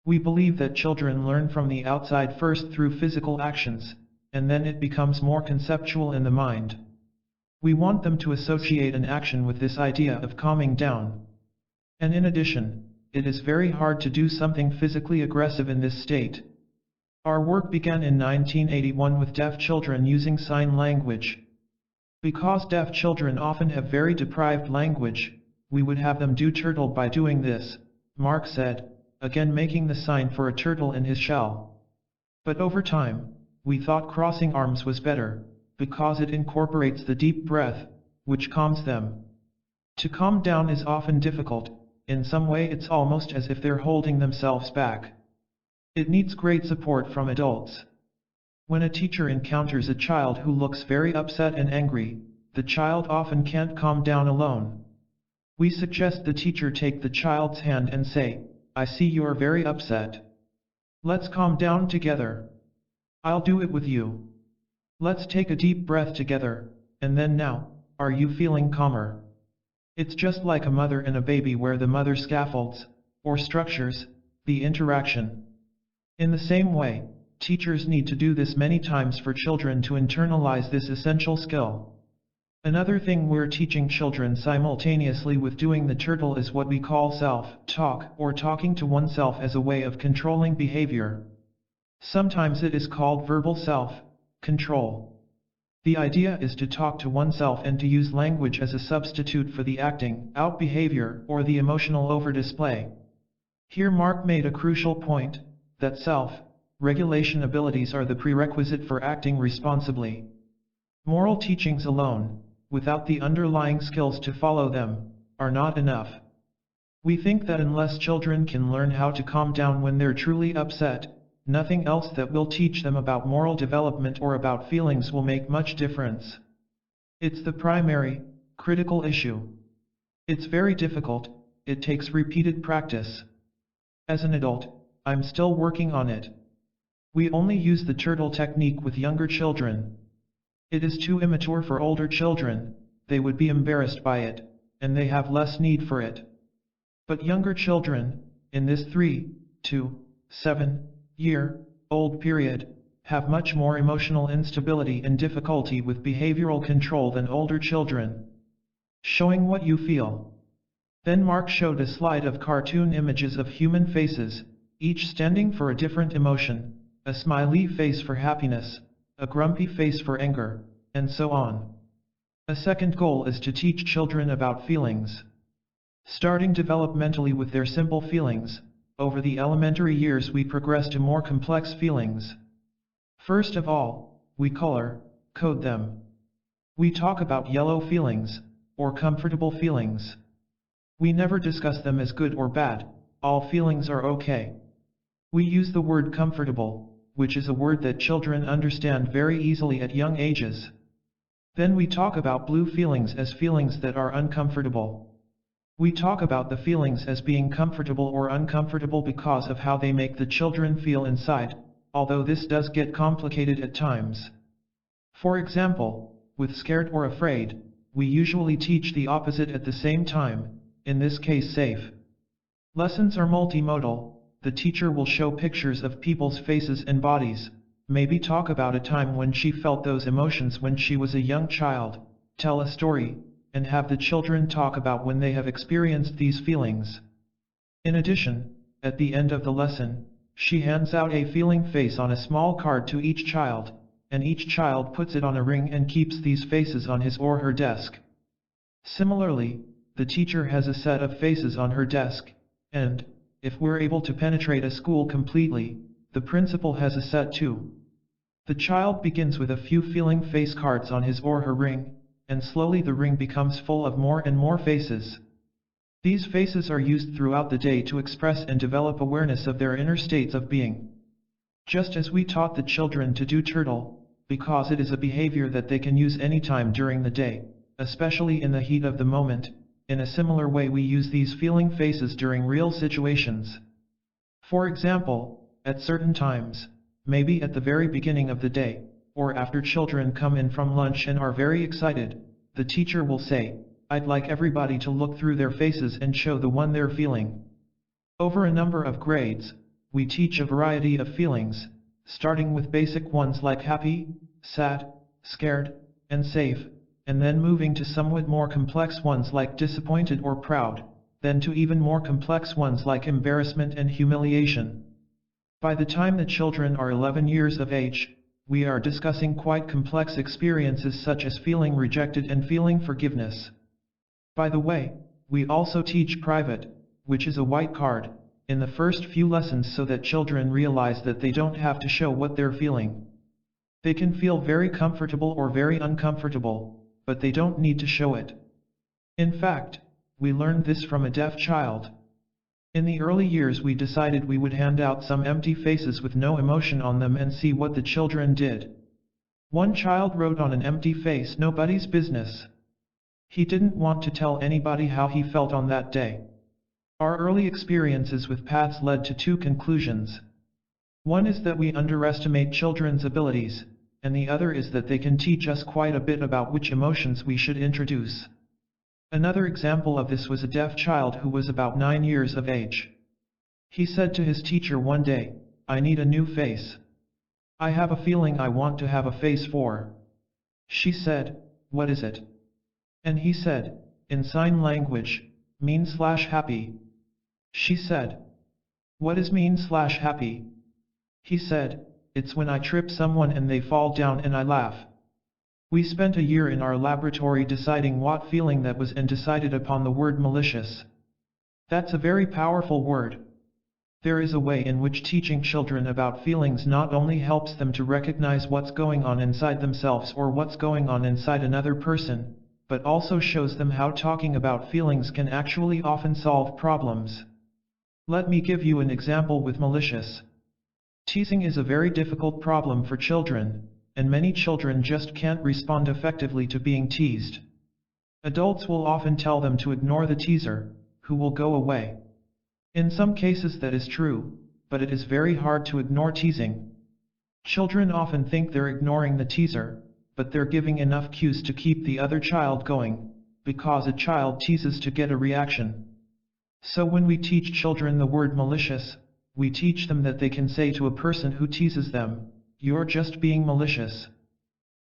We believe that children learn from the outside first through physical actions, and then it becomes more conceptual in the mind. We want them to associate an action with this idea of calming down. And in addition, it is very hard to do something physically aggressive in this state. Our work began in 1981 with deaf children using sign language. Because deaf children often have very deprived language, we would have them do turtle by doing this, Mark said, again making the sign for a turtle in his shell. But over time, we thought crossing arms was better, because it incorporates the deep breath, which calms them. To calm down is often difficult. In some way it's almost as if they're holding themselves back. It needs great support from adults. When a teacher encounters a child who looks very upset and angry, the child often can't calm down alone. We suggest the teacher take the child's hand and say, I see you're very upset. Let's calm down together. I'll do it with you. Let's take a deep breath together, and then now, are you feeling calmer? It's just like a mother and a baby where the mother scaffolds, or structures, the interaction. In the same way, teachers need to do this many times for children to internalize this essential skill. Another thing we're teaching children simultaneously with doing the turtle is what we call self-talk, or talking to oneself as a way of controlling behavior. Sometimes it is called verbal self-control. The idea is to talk to oneself and to use language as a substitute for the acting out behavior or the emotional over-display. Here Mark made a crucial point, that self-regulation abilities are the prerequisite for acting responsibly. Moral teachings alone, without the underlying skills to follow them, are not enough. We think that unless children can learn how to calm down when they're truly upset, nothing else that will teach them about moral development or about feelings will make much difference. It's the primary, critical issue. It's very difficult, it takes repeated practice. As an adult, I'm still working on it. We only use the turtle technique with younger children. It is too immature for older children, they would be embarrassed by it, and they have less need for it. But younger children, in this 3 to 7-year-old period, have much more emotional instability and difficulty with behavioral control than older children. Showing what you feel. Then Mark showed a slide of cartoon images of human faces, each standing for a different emotion, a smiley face for happiness, a grumpy face for anger, and so on. A second goal is to teach children about feelings. Starting developmentally with their simple feelings, over the elementary years we progress to more complex feelings. First of all, we code them. We talk about yellow feelings, or comfortable feelings. We never discuss them as good or bad, all feelings are okay. We use the word comfortable, which is a word that children understand very easily at young ages. Then we talk about blue feelings as feelings that are uncomfortable. We talk about the feelings as being comfortable or uncomfortable because of how they make the children feel inside, although this does get complicated at times. For example, with scared or afraid, we usually teach the opposite at the same time, in this case safe. Lessons are multimodal. The teacher will show pictures of people's faces and bodies, maybe talk about a time when she felt those emotions when she was a young child, tell a story, and have the children talk about when they have experienced these feelings. In addition, at the end of the lesson, she hands out a feeling face on a small card to each child, and each child puts it on a ring and keeps these faces on his or her desk. Similarly, the teacher has a set of faces on her desk, and, if we're able to penetrate a school completely, the principal has a set too. The child begins with a few feeling face cards on his or her ring, and slowly the ring becomes full of more and more faces. These faces are used throughout the day to express and develop awareness of their inner states of being. Just as we taught the children to do turtle, because it is a behavior that they can use anytime during the day, especially in the heat of the moment, in a similar way we use these feeling faces during real situations. For example, at certain times, maybe at the very beginning of the day, or after children come in from lunch and are very excited, the teacher will say, "I'd like everybody to look through their faces and show the one they're feeling." Over a number of grades, we teach a variety of feelings, starting with basic ones like happy, sad, scared, and safe, and then moving to somewhat more complex ones like disappointed or proud, then to even more complex ones like embarrassment and humiliation. By the time the children are 11 years of age, we are discussing quite complex experiences such as feeling rejected and feeling forgiveness. By the way, we also teach private, which is a white card, in the first few lessons so that children realize that they don't have to show what they're feeling. They can feel very comfortable or very uncomfortable, but they don't need to show it. In fact, we learned this from a deaf child. In the early years we decided we would hand out some empty faces with no emotion on them and see what the children did. One child wrote on an empty face, "Nobody's business." He didn't want to tell anybody how he felt on that day. Our early experiences with paths led to two conclusions. One is that we underestimate children's abilities, and the other is that they can teach us quite a bit about which emotions we should introduce. Another example of this was a deaf child who was about 9 years of age. He said to his teacher one day, "I need a new face. I have a feeling I want to have a face for." She said, "What is it?" And he said, in sign language, "mean/happy." She said, "What is mean/happy?" He said, "It's when I trip someone and they fall down and I laugh." We spent a year in our laboratory deciding what feeling that was and decided upon the word malicious. That's a very powerful word. There is a way in which teaching children about feelings not only helps them to recognize what's going on inside themselves or what's going on inside another person, but also shows them how talking about feelings can actually often solve problems. Let me give you an example with malicious. Teasing is a very difficult problem for children, and many children just can't respond effectively to being teased. Adults will often tell them to ignore the teaser, who will go away. In some cases that is true, but it is very hard to ignore teasing. Children often think they're ignoring the teaser, but they're giving enough cues to keep the other child going, because a child teases to get a reaction. So when we teach children the word malicious, we teach them that they can say to a person who teases them, "You're just being malicious."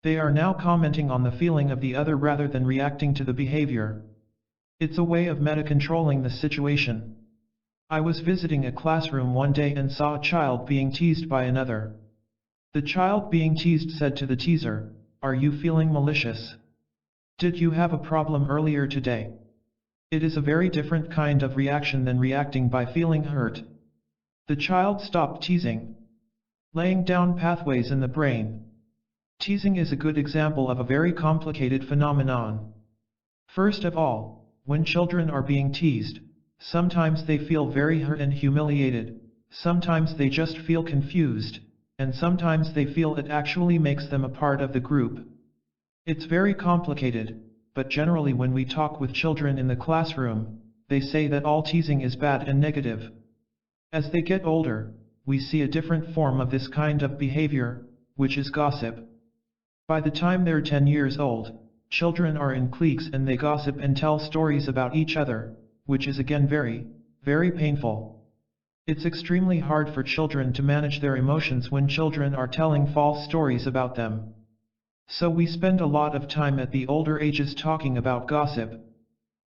They are now commenting on the feeling of the other rather than reacting to the behavior. It's a way of meta-controlling the situation. I was visiting a classroom one day and saw a child being teased by another. The child being teased said to the teaser, "Are you feeling malicious? Did you have a problem earlier today?" It is a very different kind of reaction than reacting by feeling hurt. The child stopped teasing. Laying down pathways in the brain. Teasing is a good example of a very complicated phenomenon. First of all, when children are being teased, sometimes they feel very hurt and humiliated, sometimes they just feel confused, and sometimes they feel it actually makes them a part of the group. It's very complicated, but generally when we talk with children in the classroom, they say that all teasing is bad and negative. As they get older, we see a different form of this kind of behavior, which is gossip. By the time they're 10 years old, children are in cliques and they gossip and tell stories about each other, which is again very, very painful. It's extremely hard for children to manage their emotions when children are telling false stories about them. So we spend a lot of time at the older ages talking about gossip.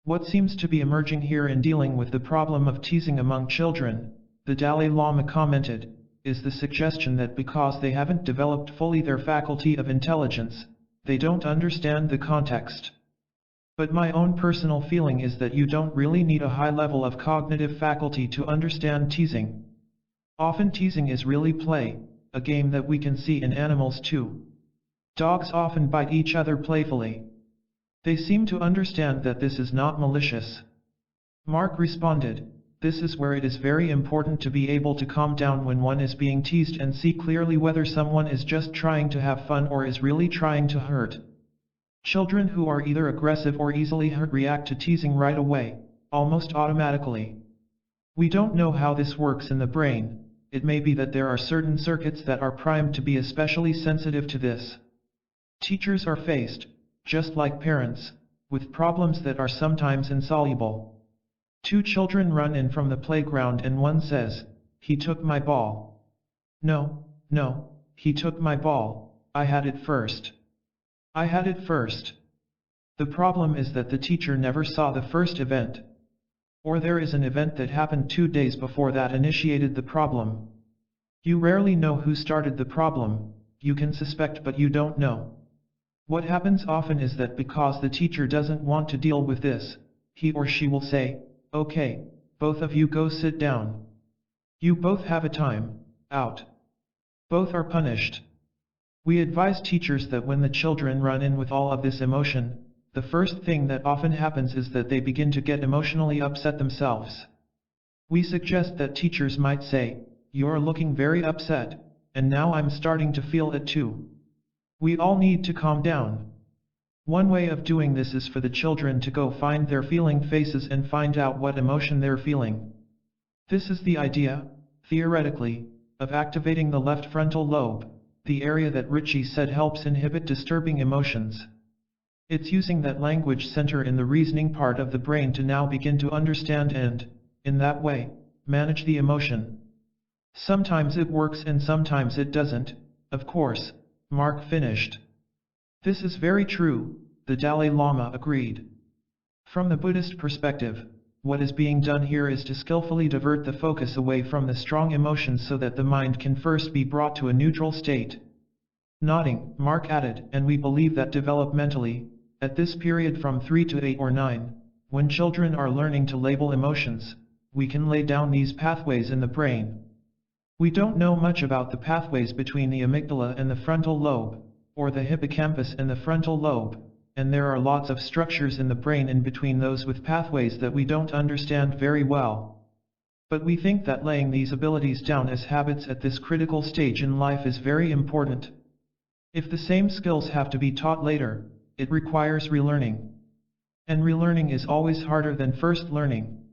What seems to be emerging here in dealing with the problem of teasing among children, the Dalai Lama commented, is the suggestion that because they haven't developed fully their faculty of intelligence, they don't understand the context. But my own personal feeling is that you don't really need a high level of cognitive faculty to understand teasing. Often teasing is really play, a game that we can see in animals too. Dogs often bite each other playfully. They seem to understand that this is not malicious. Mark responded, "This is where it is very important to be able to calm down when one is being teased and see clearly whether someone is just trying to have fun or is really trying to hurt." Children who are either aggressive or easily hurt react to teasing right away, almost automatically. We don't know how this works in the brain. It may be that there are certain circuits that are primed to be especially sensitive to this. Teachers are faced, just like parents, with problems that are sometimes insoluble. Two children run in from the playground and one says, "He took my ball." "No, no, he took my ball, I had it first. I had it first." The problem is that the teacher never saw the first event. Or there is an event that happened 2 days before that initiated the problem. You rarely know who started the problem, you can suspect but you don't know. What happens often is that because the teacher doesn't want to deal with this, he or she will say, "Okay, both of you go sit down. You both have a time out. Both are punished." We advise teachers that when the children run in with all of this emotion, the first thing that often happens is that they begin to get emotionally upset themselves. We suggest that teachers might say, "You're looking very upset, and now I'm starting to feel it too. We all need to calm down." One way of doing this is for the children to go find their feeling faces and find out what emotion they're feeling. This is the idea, theoretically, of activating the left frontal lobe, the area that Ritchie said helps inhibit disturbing emotions. It's using that language center in the reasoning part of the brain to now begin to understand and, in that way, manage the emotion. Sometimes it works and sometimes it doesn't, of course, Mark finished. This is very true, the Dalai Lama agreed. From the Buddhist perspective, what is being done here is to skillfully divert the focus away from the strong emotions so that the mind can first be brought to a neutral state. Nodding, Mark added, and we believe that developmentally, at this period from 3 to 8 or 9, when children are learning to label emotions, we can lay down these pathways in the brain. We don't know much about the pathways between the amygdala and the frontal lobe, or the hippocampus and the frontal lobe, and there are lots of structures in the brain in between those with pathways that we don't understand very well. But we think that laying these abilities down as habits at this critical stage in life is very important. If the same skills have to be taught later, it requires relearning. And relearning is always harder than first learning.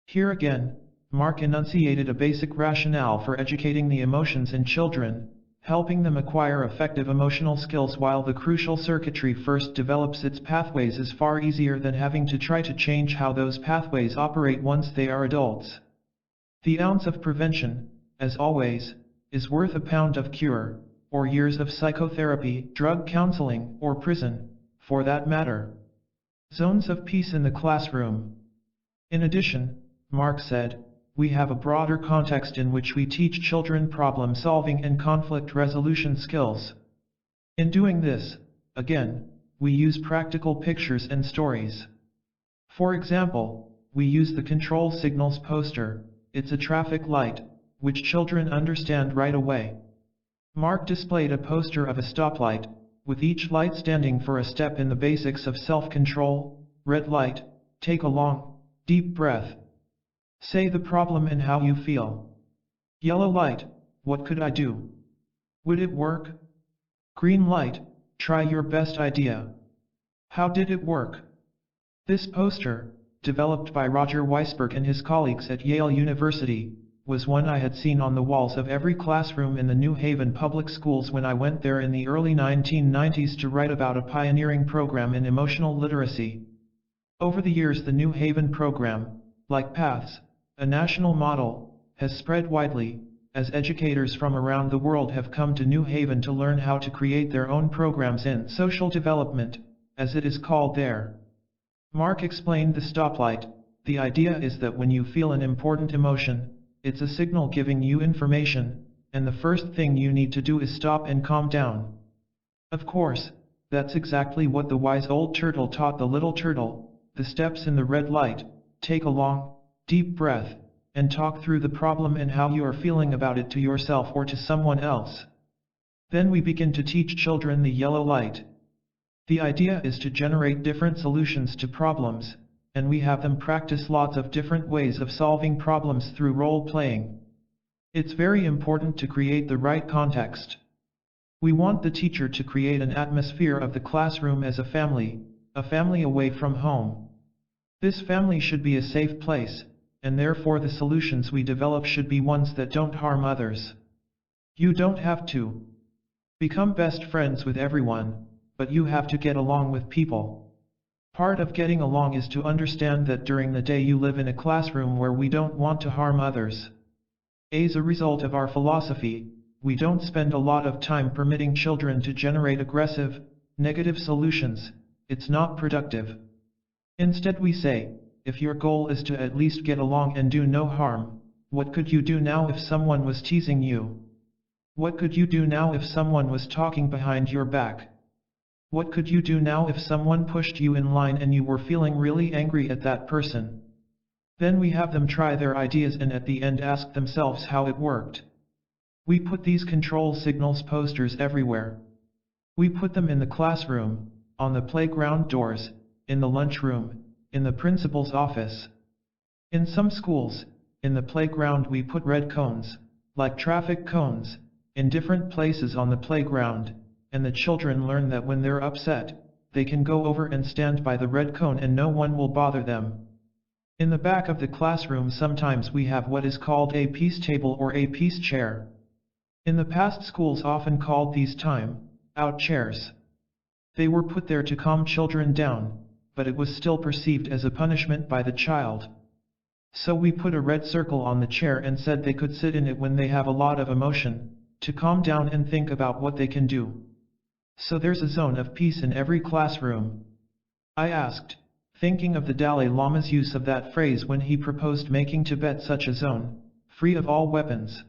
Here again, Mark enunciated a basic rationale for educating the emotions in children, helping them acquire effective emotional skills while the crucial circuitry first develops its pathways is far easier than having to try to change how those pathways operate once they are adults. The ounce of prevention, as always, is worth a pound of cure, or years of psychotherapy, drug counseling, or prison, for that matter. Zones of peace in the classroom. In addition, Mark said, we have a broader context in which we teach children problem-solving and conflict resolution skills. In doing this, again, we use practical pictures and stories. For example, we use the control signals poster, it's a traffic light, which children understand right away. Mark displayed a poster of a stoplight, with each light standing for a step in the basics of self-control. Red light, take a long, deep breath. Say the problem and how you feel. Yellow light, what could I do? Would it work? Green light, try your best idea. How did it work? This poster, developed by Roger Weisberg and his colleagues at Yale University, was one I had seen on the walls of every classroom in the New Haven public schools when I went there in the early 1990s to write about a pioneering program in emotional literacy. Over the years, the New Haven program, like Paths, a national model, has spread widely, as educators from around the world have come to New Haven to learn how to create their own programs in social development, as it is called there. Mark explained the stoplight. The idea is that when you feel an important emotion, it's a signal giving you information, and the first thing you need to do is stop and calm down. Of course, that's exactly what the wise old turtle taught the little turtle. The steps in the red light: take a long, deep breath, and talk through the problem and how you are feeling about it to yourself or to someone else. Then we begin to teach children the yellow light. The idea is to generate different solutions to problems, and we have them practice lots of different ways of solving problems through role-playing. It's very important to create the right context. We want the teacher to create an atmosphere of the classroom as a family away from home. This family should be a safe place, and therefore the solutions we develop should be ones that don't harm others. You don't have to become best friends with everyone, but you have to get along with people. Part of getting along is to understand that during the day you live in a classroom where we don't want to harm others. As a result of our philosophy, we don't spend a lot of time permitting children to generate aggressive, negative solutions. It's not productive. Instead we say, if your goal is to at least get along and do no harm, what could you do now if someone was teasing you? What could you do now if someone was talking behind your back? What could you do now if someone pushed you in line and you were feeling really angry at that person? Then we have them try their ideas and at the end ask themselves how it worked. We put these control signals posters everywhere. We put them in the classroom, on the playground doors, in the lunchroom, in the principal's office. In some schools, in the playground we put red cones, like traffic cones, in different places on the playground, and the children learn that when they're upset, they can go over and stand by the red cone and no one will bother them. In the back of the classroom sometimes we have what is called a peace table or a peace chair. In the past, schools often called these time-out chairs. They were put there to calm children down, but it was still perceived as a punishment by the child. So we put a red circle on the chair and said they could sit in it when they have a lot of emotion, to calm down and think about what they can do. So there's a zone of peace in every classroom. I asked, thinking of the Dalai Lama's use of that phrase when he proposed making Tibet such a zone, free of all weapons.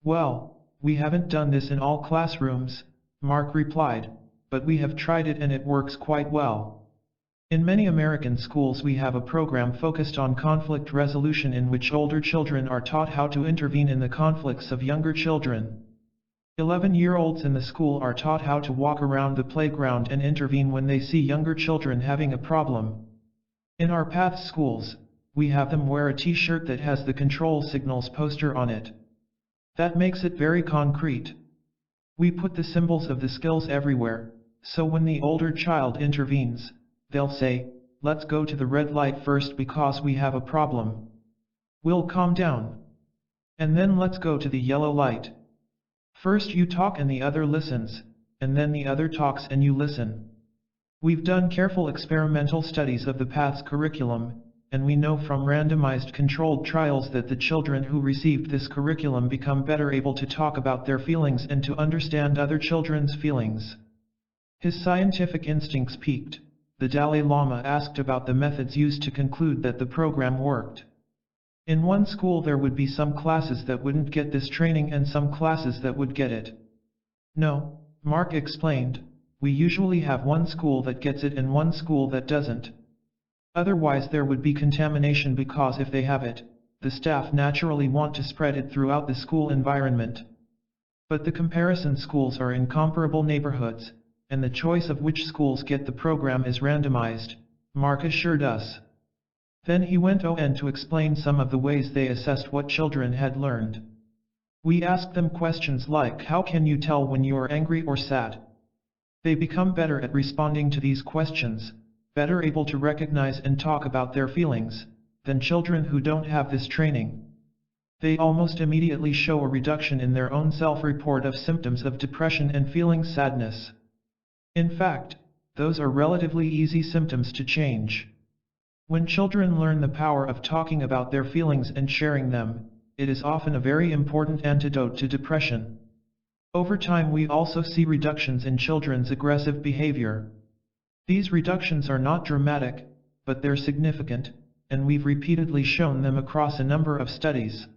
Well, we haven't done this in all classrooms, Mark replied, but we have tried it and it works quite well. In many American schools we have a program focused on conflict resolution in which older children are taught how to intervene in the conflicts of younger children. 11-year-olds in the school are taught how to walk around the playground and intervene when they see younger children having a problem. In our Paths schools, we have them wear a t-shirt that has the control signals poster on it. That makes it very concrete. We put the symbols of the skills everywhere, so when the older child intervenes, they'll say, let's go to the red light first because we have a problem. We'll calm down. And then let's go to the yellow light. First you talk and the other listens, and then the other talks and you listen. We've done careful experimental studies of the Paths curriculum, and we know from randomized controlled trials that the children who received this curriculum become better able to talk about their feelings and to understand other children's feelings. His scientific instincts piqued. The Dalai Lama asked about the methods used to conclude that the program worked. In one school there would be some classes that wouldn't get this training and some classes that would get it. No, Mark explained, we usually have one school that gets it and one school that doesn't. Otherwise there would be contamination because if they have it, the staff naturally want to spread it throughout the school environment. But the comparison schools are in comparable neighborhoods, and the choice of which schools get the program is randomized, Mark assured us. Then he went on to explain some of the ways they assessed what children had learned. We asked them questions like, how can you tell when you are angry or sad? They become better at responding to these questions, better able to recognize and talk about their feelings, than children who don't have this training. They almost immediately show a reduction in their own self-report of symptoms of depression and feeling sadness. In fact, those are relatively easy symptoms to change. When children learn the power of talking about their feelings and sharing them, it is often a very important antidote to depression. Over time we also see reductions in children's aggressive behavior. These reductions are not dramatic, but they're significant, and we've repeatedly shown them across a number of studies.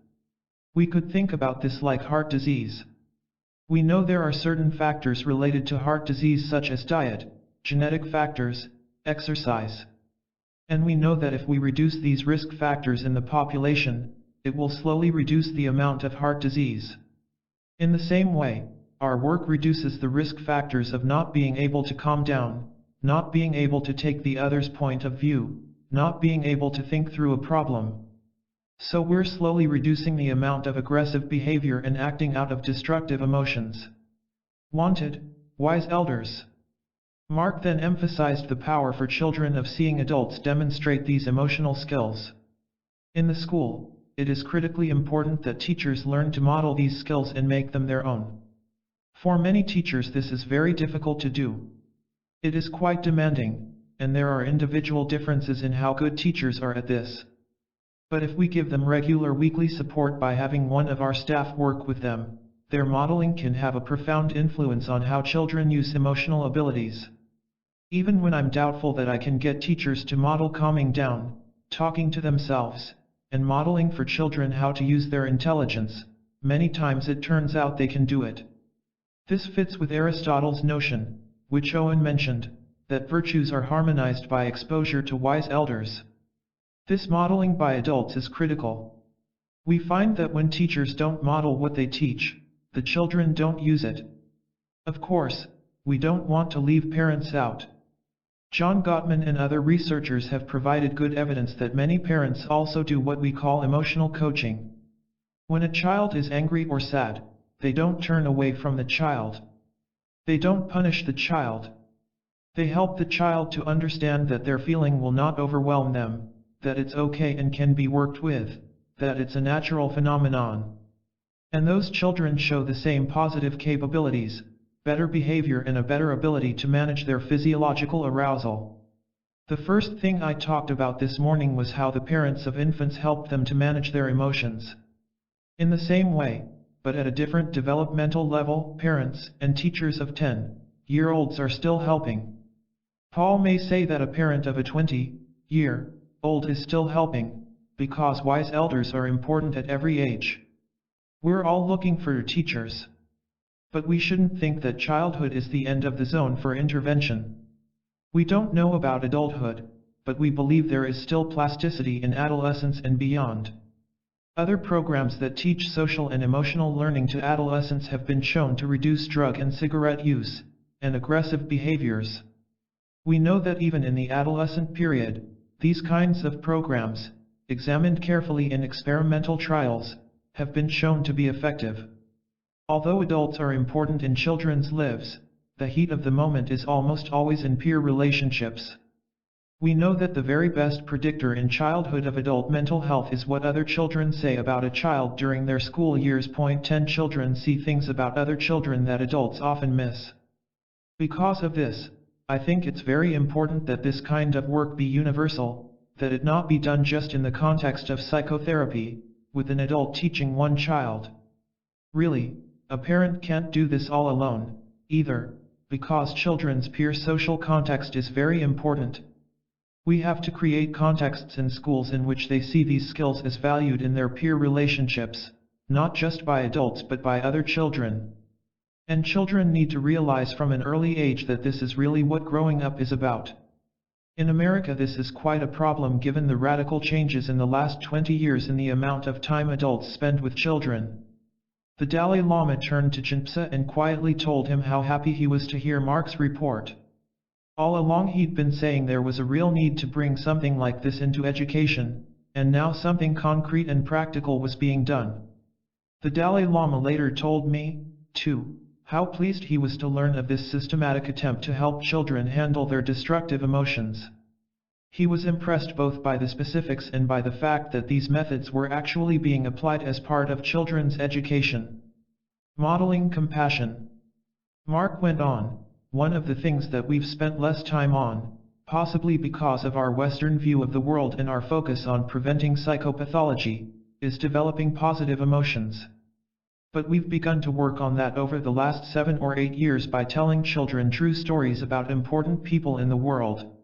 We could think about this like heart disease. We know there are certain factors related to heart disease such as diet, genetic factors, exercise. And we know that if we reduce these risk factors in the population, it will slowly reduce the amount of heart disease. In the same way, our work reduces the risk factors of not being able to calm down, not being able to take the other's point of view, not being able to think through a problem. So we're slowly reducing the amount of aggressive behavior and acting out of destructive emotions. Wanted, wise elders. Mark then emphasized the power for children of seeing adults demonstrate these emotional skills. In the school, it is critically important that teachers learn to model these skills and make them their own. For many teachers this is very difficult to do. It is quite demanding, and there are individual differences in how good teachers are at this. But if we give them regular weekly support by having one of our staff work with them, their modeling can have a profound influence on how children use emotional abilities. Even when I'm doubtful that I can get teachers to model calming down, talking to themselves, and modeling for children how to use their intelligence, many times it turns out they can do it. This fits with Aristotle's notion, which Owen mentioned, that virtues are harmonized by exposure to wise elders. This modeling by adults is critical. We find that when teachers don't model what they teach, the children don't use it. Of course, we don't want to leave parents out. John Gottman and other researchers have provided good evidence that many parents also do what we call emotional coaching. When a child is angry or sad, they don't turn away from the child. They don't punish the child. They help the child to understand that their feeling will not overwhelm them, that it's okay and can be worked with, that it's a natural phenomenon. And those children show the same positive capabilities, better behavior and a better ability to manage their physiological arousal. The first thing I talked about this morning was how the parents of infants helped them to manage their emotions. In the same way, but at a different developmental level, parents and teachers of 10-year-olds are still helping. Paul may say that a parent of a 20-year-old is still helping, because wise elders are important at every age. We're all looking for teachers. But we shouldn't think that childhood is the end of the zone for intervention. We don't know about adulthood, but we believe there is still plasticity in adolescence and beyond. Other programs that teach social and emotional learning to adolescents have been shown to reduce drug and cigarette use, and aggressive behaviors. We know that even in the adolescent period, these kinds of programs, examined carefully in experimental trials, have been shown to be effective. Although adults are important in children's lives, the heat of the moment is almost always in peer relationships. We know that the very best predictor in childhood of adult mental health is what other children say about a child during their school years. 10 Children see things about other children that adults often miss. Because of this, I think it's very important that this kind of work be universal, that it not be done just in the context of psychotherapy, with an adult teaching one child. Really, a parent can't do this all alone, either, because children's peer social context is very important. We have to create contexts in schools in which they see these skills as valued in their peer relationships, not just by adults but by other children. And children need to realize from an early age that this is really what growing up is about. In America this is quite a problem given the radical changes in the last 20 years in the amount of time adults spend with children. The Dalai Lama turned to Jinpsa and quietly told him how happy he was to hear Mark's report. All along he'd been saying there was a real need to bring something like this into education, and now something concrete and practical was being done. The Dalai Lama later told me, too, how pleased he was to learn of this systematic attempt to help children handle their destructive emotions. He was impressed both by the specifics and by the fact that these methods were actually being applied as part of children's education. Modeling compassion. Mark went on, one of the things that we've spent less time on, possibly because of our Western view of the world and our focus on preventing psychopathology, is developing positive emotions. But we've begun to work on that over the last 7 or 8 years by telling children true stories about important people in the world.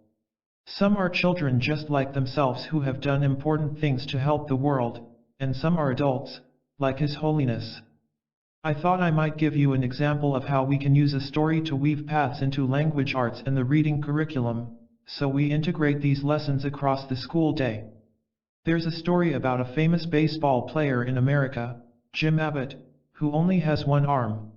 Some are children just like themselves who have done important things to help the world, and some are adults, like His Holiness. I thought I might give you an example of how we can use a story to weave paths into language arts and the reading curriculum, so we integrate these lessons across the school day. There's a story about a famous baseball player in America, Jim Abbott, who only has one arm.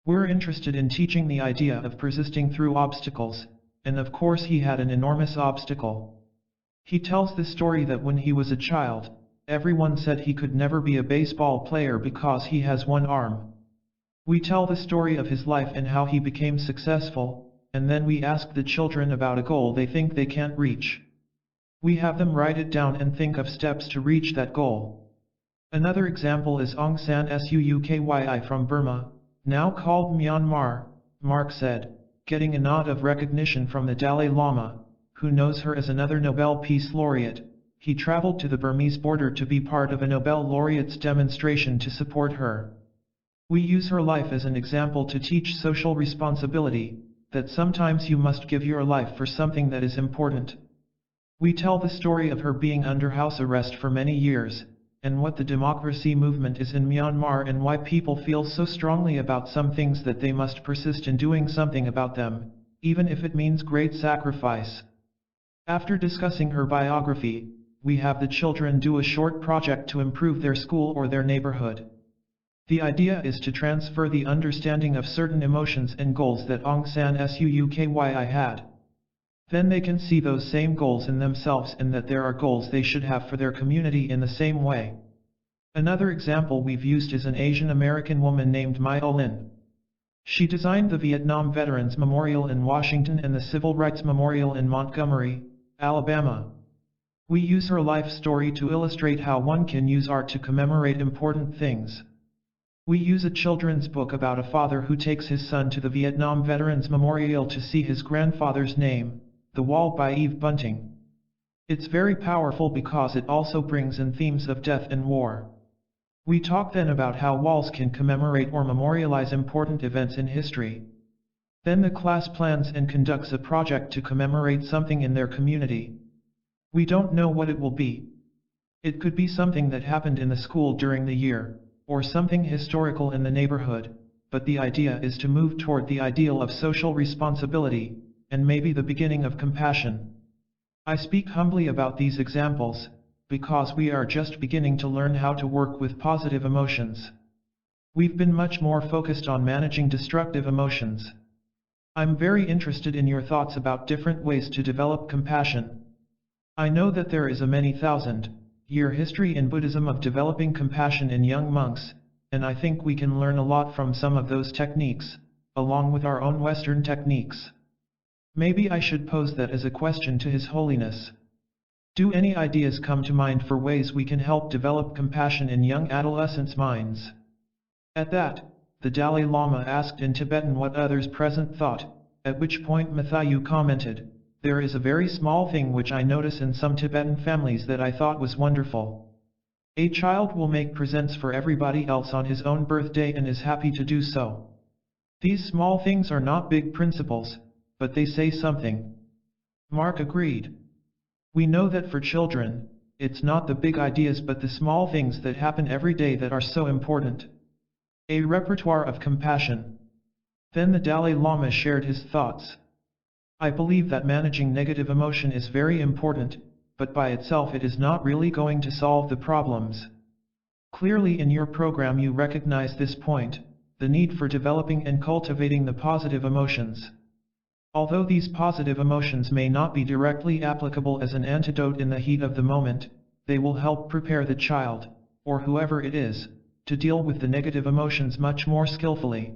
We're interested in teaching the idea of persisting through obstacles, and of course he had an enormous obstacle. He tells the story that when he was a child, everyone said he could never be a baseball player because he has one arm. We tell the story of his life and how he became successful, and then we ask the children about a goal they think they can't reach. We have them write it down and think of steps to reach that goal. Another example is Aung San Suu Kyi from Burma, now called Myanmar, Mark said, getting a nod of recognition from the Dalai Lama, who knows her as another Nobel Peace Laureate. He traveled to the Burmese border to be part of a Nobel laureate's demonstration to support her. We use her life as an example to teach social responsibility, that sometimes you must give your life for something that is important. We tell the story of her being under house arrest for many years, and what the democracy movement is in Myanmar and why people feel so strongly about some things that they must persist in doing something about them, even if it means great sacrifice. After discussing her biography, we have the children do a short project to improve their school or their neighborhood. The idea is to transfer the understanding of certain emotions and goals that Aung San Suu Kyi had. Then they can see those same goals in themselves and that there are goals they should have for their community in the same way. Another example we've used is an Asian American woman named Mai Olin. She designed the Vietnam Veterans Memorial in Washington and the Civil Rights Memorial in Montgomery, Alabama. We use her life story to illustrate how one can use art to commemorate important things. We use a children's book about a father who takes his son to the Vietnam Veterans Memorial to see his grandfather's name, The Wall by Eve Bunting. It's very powerful because it also brings in themes of death and war. We talk then about how walls can commemorate or memorialize important events in history. Then the class plans and conducts a project to commemorate something in their community. We don't know what it will be. It could be something that happened in the school during the year, or something historical in the neighborhood, but the idea is to move toward the ideal of social responsibility, and maybe the beginning of compassion. I speak humbly about these examples, because we are just beginning to learn how to work with positive emotions. We've been much more focused on managing destructive emotions. I'm very interested in your thoughts about different ways to develop compassion. I know that there is a many thousand-year history in Buddhism of developing compassion in young monks, and I think we can learn a lot from some of those techniques, along with our own Western techniques. Maybe I should pose that as a question to His Holiness. Do any ideas come to mind for ways we can help develop compassion in young adolescents' minds? At that, the Dalai Lama asked in Tibetan what others present thought, at which point Matthew commented, "There is a very small thing which I notice in some Tibetan families that I thought was wonderful. A child will make presents for everybody else on his own birthday and is happy to do so. These small things are not big principles, but they say something." Mark agreed. We know that for children, it's not the big ideas but the small things that happen every day that are so important. A repertoire of compassion. Then the Dalai Lama shared his thoughts. I believe that managing negative emotion is very important, but by itself it is not really going to solve the problems. Clearly in your program you recognize this point, the need for developing and cultivating the positive emotions. Although these positive emotions may not be directly applicable as an antidote in the heat of the moment, they will help prepare the child, or whoever it is, to deal with the negative emotions much more skillfully.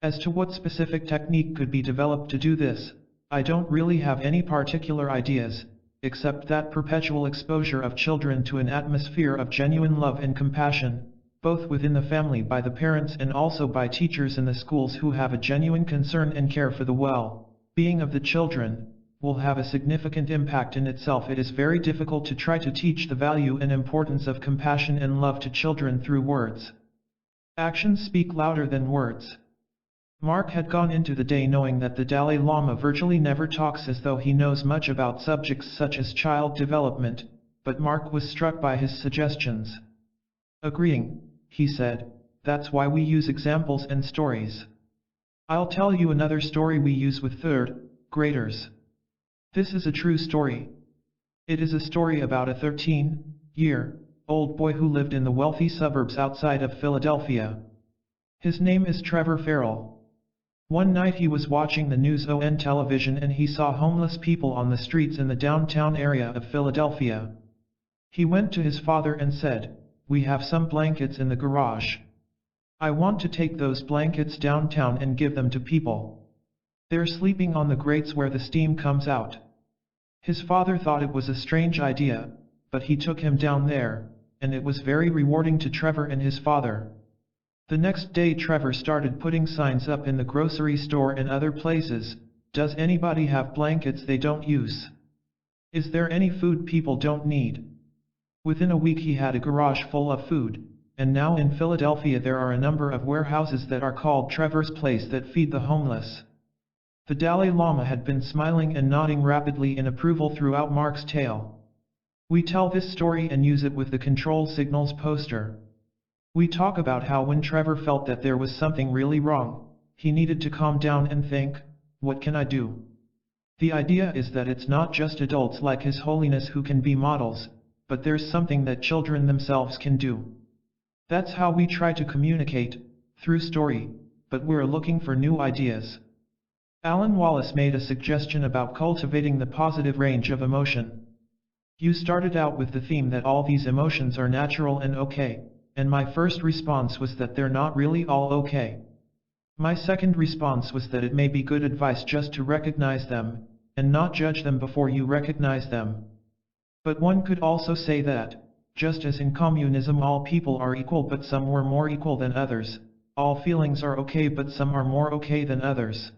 As to what specific technique could be developed to do this, I don't really have any particular ideas, except that perpetual exposure of children to an atmosphere of genuine love and compassion, both within the family by the parents and also by teachers in the schools who have a genuine concern and care for the well-being of the children, will have a significant impact in itself. It is very difficult to try to teach the value and importance of compassion and love to children through words. Actions speak louder than words. Mark had gone into the day knowing that the Dalai Lama virtually never talks as though he knows much about subjects such as child development, but Mark was struck by his suggestions. Agreeing, he said, that's why we use examples and stories. I'll tell you another story we use with third graders. This is a true story. It is a story about a 13-year-old boy who lived in the wealthy suburbs outside of Philadelphia. His name is Trevor Farrell. One night he was watching the news on television and he saw homeless people on the streets in the downtown area of Philadelphia. He went to his father and said, "We have some blankets in the garage. I want to take those blankets downtown and give them to people. They're sleeping on the grates where the steam comes out." His father thought it was a strange idea, but he took him down there, and it was very rewarding to Trevor and his father. The next day Trevor started putting signs up in the grocery store and other places. Does anybody have blankets they don't use? Is there any food people don't need? Within a week he had a garage full of food, and now in Philadelphia there are a number of warehouses that are called Trevor's Place that feed the homeless. The Dalai Lama had been smiling and nodding rapidly in approval throughout Mark's tale. We tell this story and use it with the control signals poster. We talk about how when Trevor felt that there was something really wrong, he needed to calm down and think, what can I do? The idea is that it's not just adults like His Holiness who can be models, but there's something that children themselves can do. That's how we try to communicate, through story, but we're looking for new ideas. Alan Wallace made a suggestion about cultivating the positive range of emotion. You started out with the theme that all these emotions are natural and okay. And my first response was that they're not really all okay. My second response was that it may be good advice just to recognize them, and not judge them before you recognize them. But one could also say that, just as in communism all people are equal but some were more equal than others, all feelings are okay but some are more okay than others.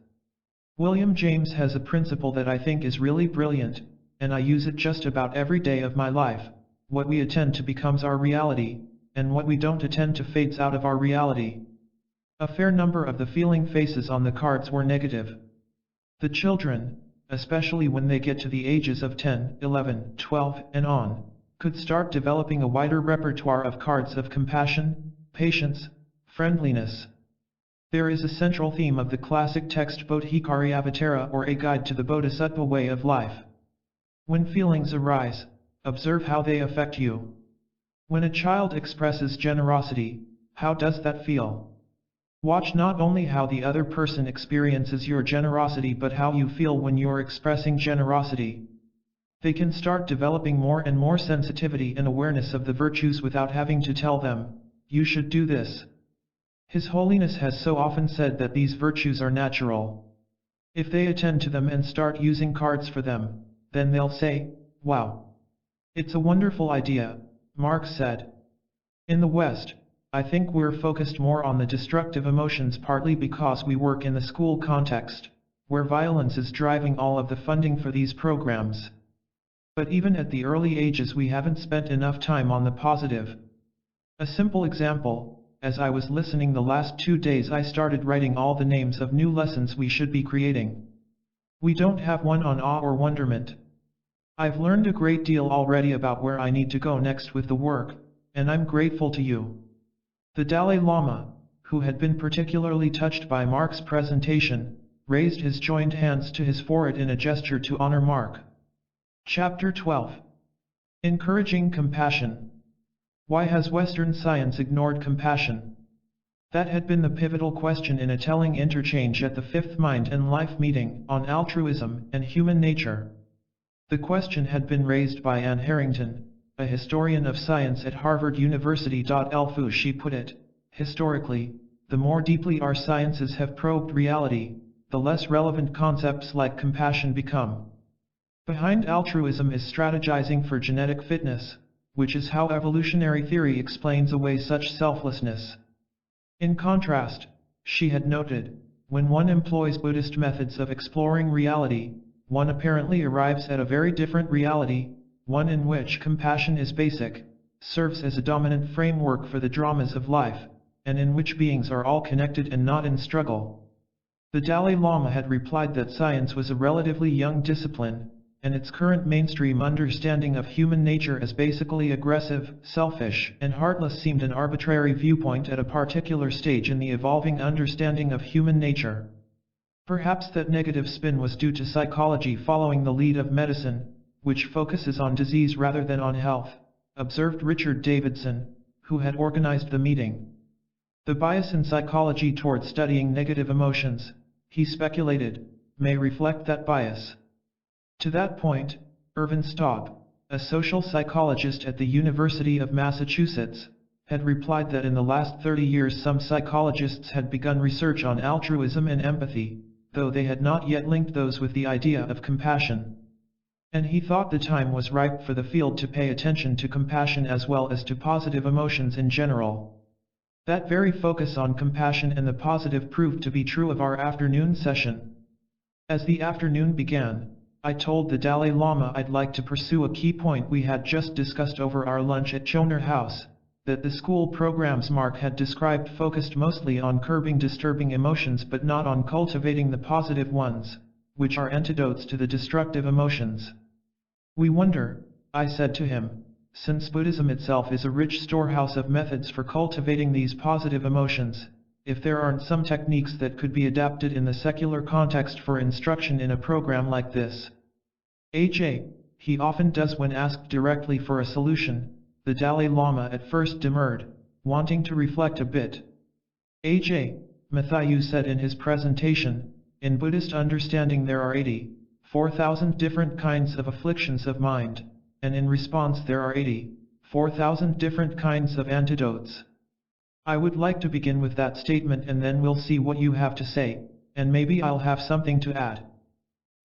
William James has a principle that I think is really brilliant, and I use it just about every day of my life. What we attend to becomes our reality, and what we don't attend to fades out of our reality. A fair number of the feeling faces on the cards were negative. The children, especially when they get to the ages of 10, 11, 12, and on, could start developing a wider repertoire of cards of compassion, patience, friendliness. There is a central theme of the classic text Bodhicariyavatara, or A Guide to the Bodhisattva Way of Life. When feelings arise, observe how they affect you. When a child expresses generosity, how does that feel? Watch not only how the other person experiences your generosity but how you feel when you're expressing generosity. They can start developing more and more sensitivity and awareness of the virtues without having to tell them, you should do this. His Holiness has so often said that these virtues are natural. If they attend to them and start using cards for them, then they'll say, wow. It's a wonderful idea, Mark said. In the West, I think we're focused more on the destructive emotions partly because we work in the school context, where violence is driving all of the funding for these programs. But even at the early ages we haven't spent enough time on the positive. A simple example, as I was listening the last 2 days I started writing all the names of new lessons we should be creating. We don't have one on awe or wonderment. I've learned a great deal already about where I need to go next with the work, and I'm grateful to you. The Dalai Lama, who had been particularly touched by Mark's presentation, raised his joined hands to his forehead in a gesture to honor Mark. Chapter 12. Encouraging Compassion. Why has Western science ignored compassion? That had been the pivotal question in a telling interchange at the fifth Mind and Life meeting on altruism and human nature. The question had been raised by Anne Harrington, a historian of science at Harvard University. She put it, historically, the more deeply our sciences have probed reality, the less relevant concepts like compassion become. Behind altruism is strategizing for genetic fitness, which is how evolutionary theory explains away such selflessness. In contrast, she had noted, when one employs Buddhist methods of exploring reality, one apparently arrives at a very different reality, one in which compassion is basic, serves as a dominant framework for the dramas of life, and in which beings are all connected and not in struggle. The Dalai Lama had replied that science was a relatively young discipline, and its current mainstream understanding of human nature as basically aggressive, selfish, and heartless seemed an arbitrary viewpoint at a particular stage in the evolving understanding of human nature. Perhaps that negative spin was due to psychology following the lead of medicine, which focuses on disease rather than on health, observed Richard Davidson, who had organized the meeting. The bias in psychology toward studying negative emotions, he speculated, may reflect that bias. To that point, Irvin Staub, a social psychologist at the University of Massachusetts, had replied that in the last 30 years some psychologists had begun research on altruism and empathy, though they had not yet linked those with the idea of compassion. And he thought the time was ripe for the field to pay attention to compassion as well as to positive emotions in general. That very focus on compassion and the positive proved to be true of our afternoon session. As the afternoon began, I told the Dalai Lama I'd like to pursue a key point we had just discussed over our lunch at Choner House, that the school programs Mark had described focused mostly on curbing disturbing emotions but not on cultivating the positive ones, which are antidotes to the destructive emotions. We wonder, I said to him, since Buddhism itself is a rich storehouse of methods for cultivating these positive emotions, if there aren't some techniques that could be adapted in the secular context for instruction in a program like this. He often does when asked directly for a solution, the Dalai Lama at first demurred, wanting to reflect a bit. Mathayu said in his presentation, in Buddhist understanding there are 84,000 different kinds of afflictions of mind, and in response there are 84,000 different kinds of antidotes. I would like to begin with that statement and then we'll see what you have to say, and maybe I'll have something to add.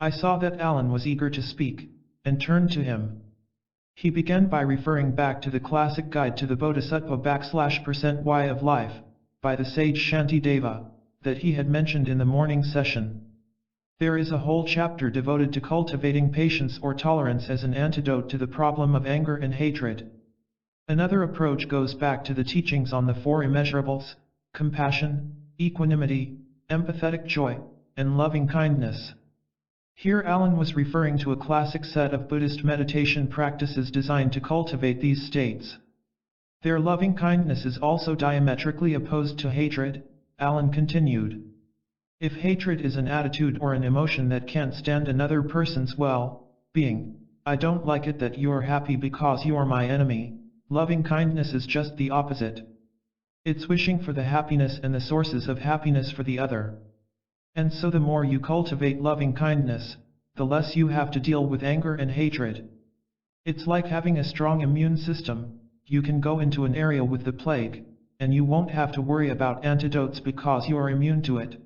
I saw that Alan was eager to speak, and turned to him. He began by referring back to the classic guide to the Bodhisattva /% of life, by the sage Shantideva, that he had mentioned in the morning session. There is a whole chapter devoted to cultivating patience or tolerance as an antidote to the problem of anger and hatred. Another approach goes back to the teachings on the four immeasurables: compassion, equanimity, empathetic joy, and loving kindness. Here Alan was referring to a classic set of Buddhist meditation practices designed to cultivate these states. Their loving kindness is also diametrically opposed to hatred, Alan continued. If hatred is an attitude or an emotion that can't stand another person's well-being, I don't like it that you're happy because you're my enemy. Loving kindness is just the opposite. It's wishing for the happiness and the sources of happiness for the other. And so the more you cultivate loving kindness, the less you have to deal with anger and hatred. It's like having a strong immune system. You can go into an area with the plague, and you won't have to worry about antidotes because you are immune to it.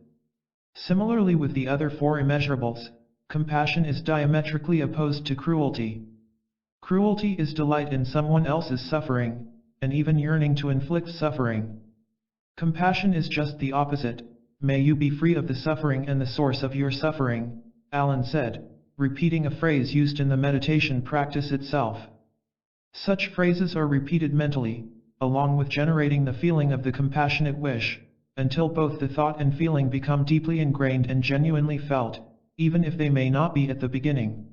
Similarly with the other four immeasurables, compassion is diametrically opposed to cruelty. Cruelty is delight in someone else's suffering, and even yearning to inflict suffering. Compassion is just the opposite. May you be free of the suffering and the source of your suffering, Alan said, repeating a phrase used in the meditation practice itself. Such phrases are repeated mentally, along with generating the feeling of the compassionate wish, until both the thought and feeling become deeply ingrained and genuinely felt, even if they may not be at the beginning.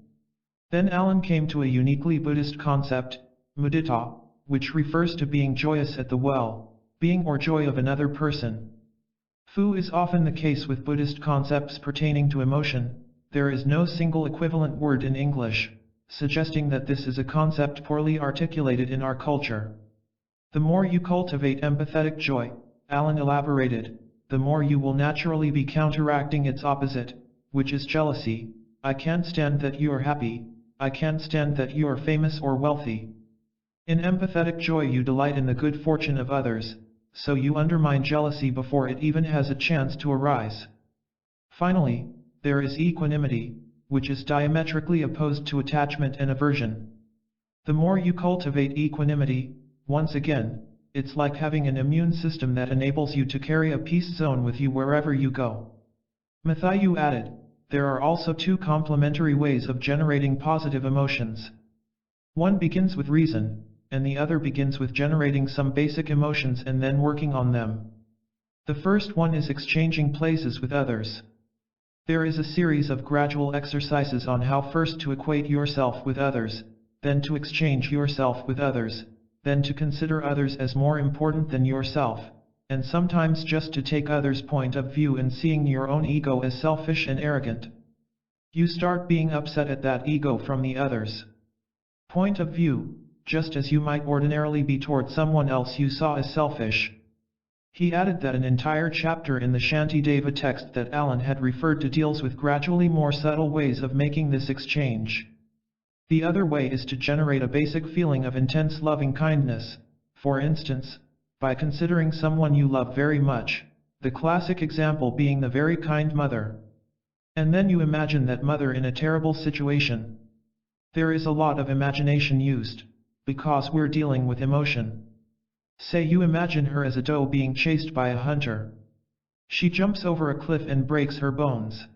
Then Alan came to a uniquely Buddhist concept, mudita, which refers to being joyous at the well-being or joy of another person. Fu is often the case with Buddhist concepts pertaining to emotion. There is no single equivalent word in English, suggesting that this is a concept poorly articulated in our culture. The more you cultivate empathetic joy, Alan elaborated, the more you will naturally be counteracting its opposite, which is jealousy. I can't stand that you are happy, I can't stand that you are famous or wealthy. In empathetic joy you delight in the good fortune of others, so you undermine jealousy before it even has a chance to arise. Finally, there is equanimity, which is diametrically opposed to attachment and aversion. The more you cultivate equanimity, once again, it's like having an immune system that enables you to carry a peace zone with you wherever you go. Matthew added, there are also two complementary ways of generating positive emotions. One begins with reason, and the other begins with generating some basic emotions and then working on them. The first one is exchanging places with others. There is a series of gradual exercises on how first to equate yourself with others, then to exchange yourself with others, then to consider others as more important than yourself, and sometimes just to take others' point of view and seeing your own ego as selfish and arrogant. You start being upset at that ego from the others' point of view, just as you might ordinarily be toward someone else you saw as selfish. He added that an entire chapter in the Shantideva text that Alan had referred to deals with gradually more subtle ways of making this exchange. The other way is to generate a basic feeling of intense loving kindness, for instance, by considering someone you love very much, the classic example being the very kind mother. And then you imagine that mother in a terrible situation. There is a lot of imagination used, because we're dealing with emotion. Say you imagine her as a doe being chased by a hunter. She jumps over a cliff and breaks her bones.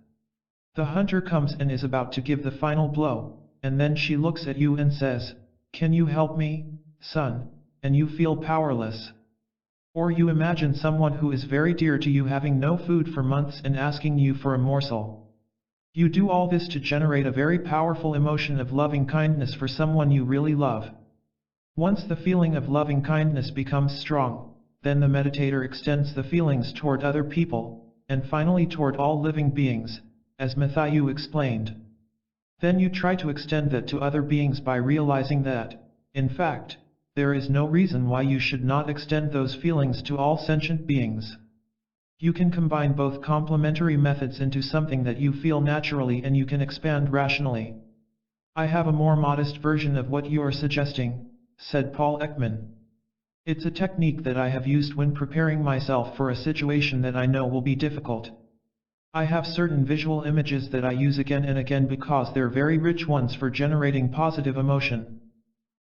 The hunter comes and is about to give the final blow, and then she looks at you and says, "Can you help me, son?" And you feel powerless. Or you imagine someone who is very dear to you having no food for months and asking you for a morsel. You do all this to generate a very powerful emotion of loving kindness for someone you really love. Once the feeling of loving kindness becomes strong, then the meditator extends the feelings toward other people, and finally toward all living beings, as Matthew explained. Then you try to extend that to other beings by realizing that, in fact, there is no reason why you should not extend those feelings to all sentient beings. You can combine both complementary methods into something that you feel naturally and you can expand rationally. I have a more modest version of what you are suggesting, said Paul Ekman. It's a technique that I have used when preparing myself for a situation that I know will be difficult. I have certain visual images that I use again and again because they're very rich ones for generating positive emotion.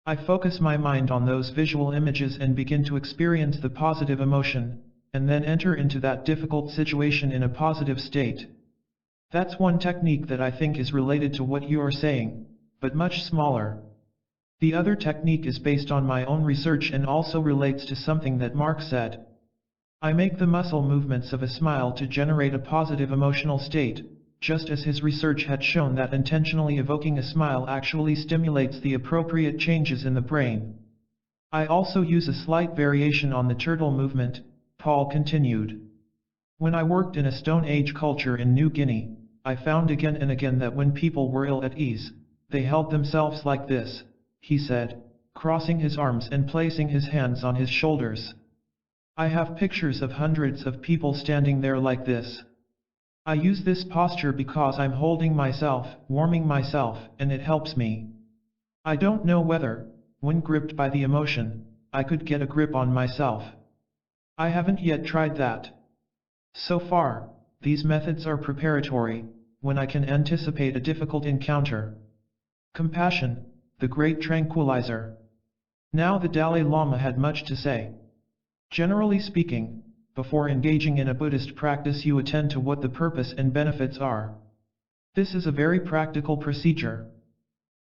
I focus my mind on those visual images and begin to experience the positive emotion, and then enter into that difficult situation in a positive state. That's one technique that I think is related to what you are saying, but much smaller. The other technique is based on my own research and also relates to something that Mark said. I make the muscle movements of a smile to generate a positive emotional state, just as his research had shown that intentionally evoking a smile actually stimulates the appropriate changes in the brain. I also use a slight variation on the turtle movement, Paul continued. When I worked in a Stone Age culture in New Guinea, I found again and again that when people were ill at ease, they held themselves like this, he said, crossing his arms and placing his hands on his shoulders. I have pictures of hundreds of people standing there like this. I use this posture because I'm holding myself, warming myself, and it helps me. I don't know whether, when gripped by the emotion, I could get a grip on myself. I haven't yet tried that. So far, these methods are preparatory, when I can anticipate a difficult encounter. Compassion, the great tranquilizer. Now the Dalai Lama had much to say. Generally speaking, before engaging in a Buddhist practice you attend to what the purpose and benefits are. This is a very practical procedure.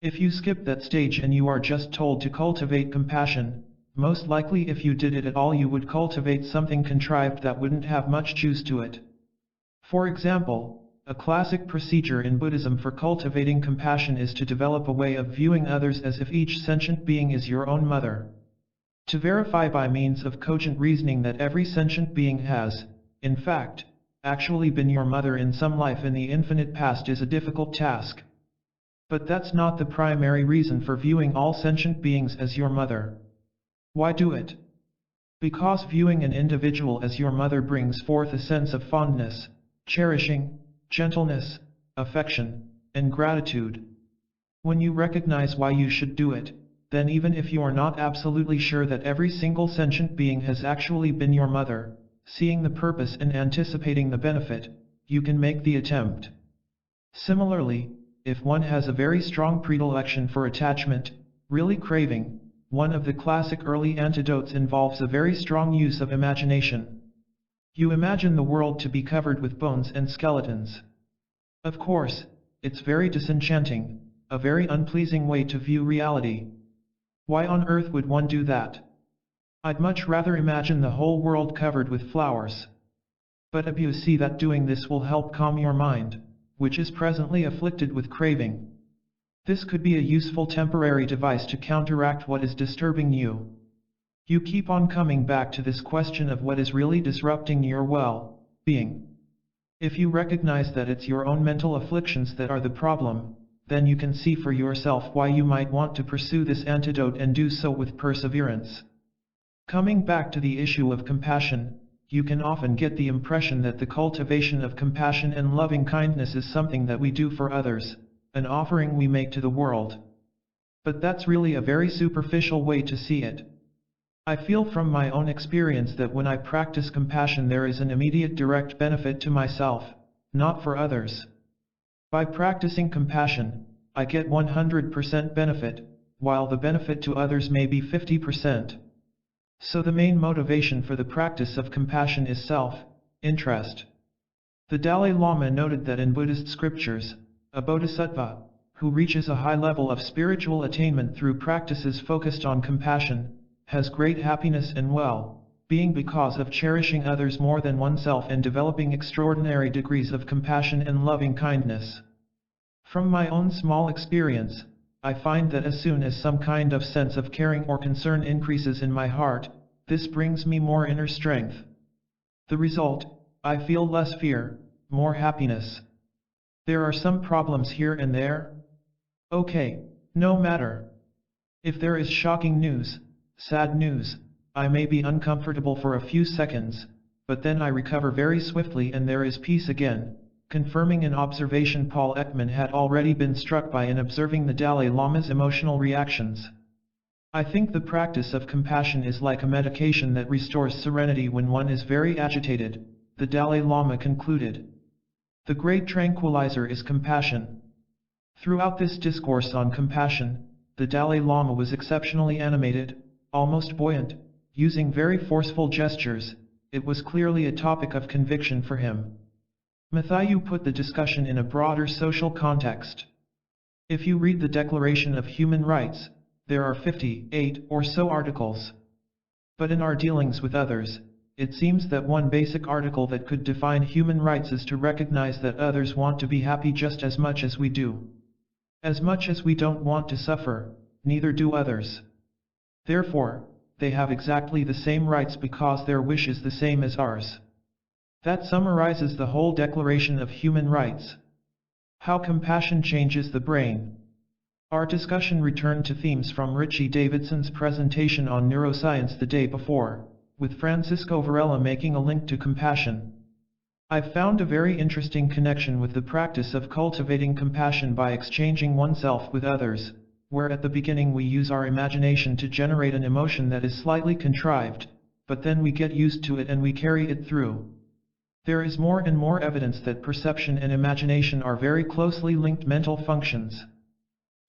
If you skip that stage and you are just told to cultivate compassion, most likely if you did it at all you would cultivate something contrived that wouldn't have much juice to it. For example, a classic procedure in Buddhism for cultivating compassion is to develop a way of viewing others as if each sentient being is your own mother. To verify by means of cogent reasoning that every sentient being has, in fact, actually been your mother in some life in the infinite past is a difficult task. But that's not the primary reason for viewing all sentient beings as your mother. Why do it? Because viewing an individual as your mother brings forth a sense of fondness, cherishing, gentleness, affection, and gratitude. When you recognize why you should do it, then even if you are not absolutely sure that every single sentient being has actually been your mother, seeing the purpose and anticipating the benefit, you can make the attempt. Similarly, if one has a very strong predilection for attachment, really craving, one of the classic early antidotes involves a very strong use of imagination. You imagine the world to be covered with bones and skeletons. Of course, it's very disenchanting, a very unpleasing way to view reality. Why on earth would one do that? I'd much rather imagine the whole world covered with flowers. But you see that doing this will help calm your mind, which is presently afflicted with craving. This could be a useful temporary device to counteract what is disturbing you. You keep on coming back to this question of what is really disrupting your well-being. If you recognize that it's your own mental afflictions that are the problem, then you can see for yourself why you might want to pursue this antidote and do so with perseverance. Coming back to the issue of compassion, you can often get the impression that the cultivation of compassion and loving kindness is something that we do for others, an offering we make to the world. But that's really a very superficial way to see it. I feel from my own experience that when I practice compassion there is an immediate direct benefit to myself, not for others. By practicing compassion, I get 100% benefit, while the benefit to others may be 50%. So the main motivation for the practice of compassion is self-interest. The Dalai Lama noted that in Buddhist scriptures, a bodhisattva, who reaches a high level of spiritual attainment through practices focused on compassion, has great happiness and well-being because of cherishing others more than oneself and developing extraordinary degrees of compassion and loving kindness. From my own small experience, I find that as soon as some kind of sense of caring or concern increases in my heart, this brings me more inner strength. The result, I feel less fear, more happiness. There are some problems here and there. Okay, no matter. If there is shocking news, sad news, I may be uncomfortable for a few seconds, but then I recover very swiftly and there is peace again, confirming an observation Paul Ekman had already been struck by in observing the Dalai Lama's emotional reactions. I think the practice of compassion is like a medication that restores serenity when one is very agitated, the Dalai Lama concluded. The great tranquilizer is compassion. Throughout this discourse on compassion, the Dalai Lama was exceptionally animated, almost buoyant, using very forceful gestures. It was clearly a topic of conviction for him. Matthew put the discussion in a broader social context. If you read the Declaration of Human Rights, there are 58 or so articles. But in our dealings with others, it seems that one basic article that could define human rights is to recognize that others want to be happy just as much as we do. As much as we don't want to suffer, neither do others. Therefore, they have exactly the same rights because their wish is the same as ours. That summarizes the whole Declaration of Human Rights. How compassion changes the brain. Our discussion returned to themes from Richie Davidson's presentation on neuroscience the day before, with Francisco Varela making a link to compassion. I found a very interesting connection with the practice of cultivating compassion by exchanging oneself with others, where at the beginning we use our imagination to generate an emotion that is slightly contrived, but then we get used to it and we carry it through. There is more and more evidence that perception and imagination are very closely linked mental functions.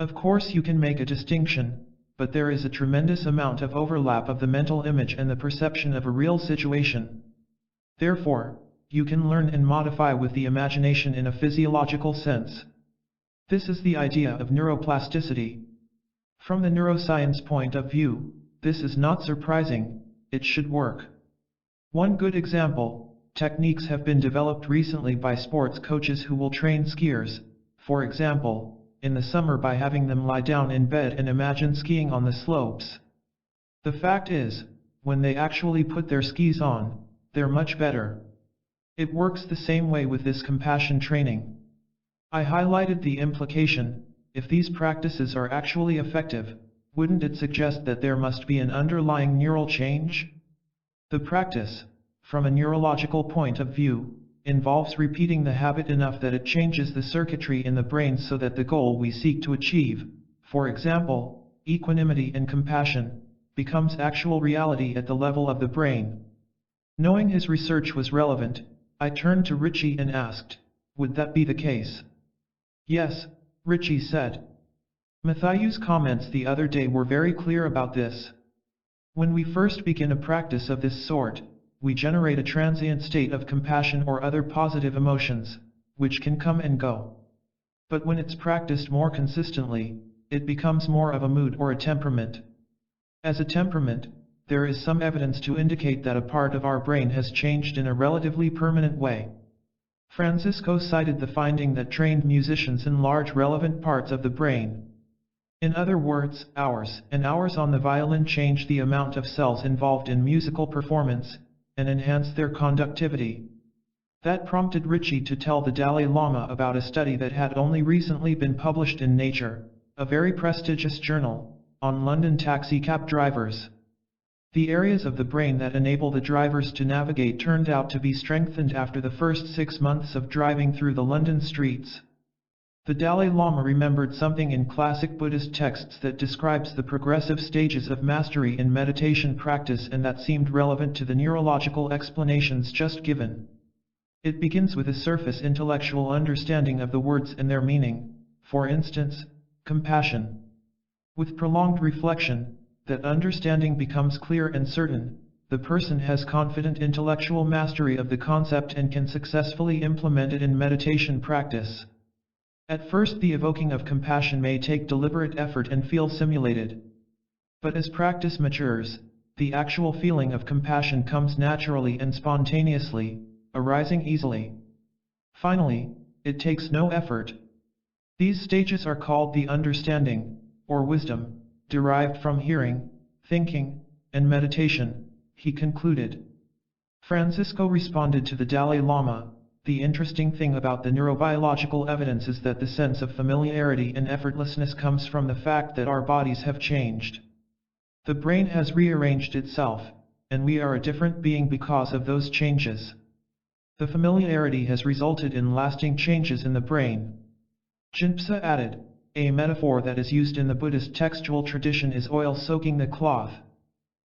Of course you can make a distinction, but there is a tremendous amount of overlap of the mental image and the perception of a real situation. Therefore, you can learn and modify with the imagination in a physiological sense. This is the idea of neuroplasticity. From the neuroscience point of view, this is not surprising, it should work. One good example, techniques have been developed recently by sports coaches who will train skiers, for example, in the summer by having them lie down in bed and imagine skiing on the slopes. The fact is, when they actually put their skis on, they're much better. It works the same way with this compassion training. I highlighted the implication, if these practices are actually effective, wouldn't it suggest that there must be an underlying neural change? The practice, from a neurological point of view, involves repeating the habit enough that it changes the circuitry in the brain so that the goal we seek to achieve, for example, equanimity and compassion, becomes actual reality at the level of the brain. Knowing his research was relevant, I turned to Richie and asked, would that be the case? Yes, Richie said. Matthew's comments the other day were very clear about this. When we first begin a practice of this sort, we generate a transient state of compassion or other positive emotions, which can come and go. But when it's practiced more consistently, it becomes more of a mood or a temperament. As a temperament, there is some evidence to indicate that a part of our brain has changed in a relatively permanent way. Francisco cited the finding that trained musicians enlarge relevant parts of the brain. In other words, hours and hours on the violin change the amount of cells involved in musical performance, and enhance their conductivity. That prompted Richie to tell the Dalai Lama about a study that had only recently been published in Nature, a very prestigious journal, on London taxicab drivers. The areas of the brain that enable the drivers to navigate turned out to be strengthened after the first 6 months of driving through the London streets. The Dalai Lama remembered something in classic Buddhist texts that describes the progressive stages of mastery in meditation practice, and that seemed relevant to the neurological explanations just given. It begins with a surface intellectual understanding of the words and their meaning, for instance, compassion. With prolonged reflection, that understanding becomes clear and certain. The person has confident intellectual mastery of the concept and can successfully implement it in meditation practice. At first, the evoking of compassion may take deliberate effort and feel simulated. But as practice matures, the actual feeling of compassion comes naturally and spontaneously, arising easily. Finally, it takes no effort. These stages are called the understanding, or wisdom, derived from hearing, thinking, and meditation, he concluded. Francisco responded to the Dalai Lama, the interesting thing about the neurobiological evidence is that the sense of familiarity and effortlessness comes from the fact that our bodies have changed. The brain has rearranged itself, and we are a different being because of those changes. The familiarity has resulted in lasting changes in the brain. Jinpsa added, a metaphor that is used in the Buddhist textual tradition is oil soaking the cloth.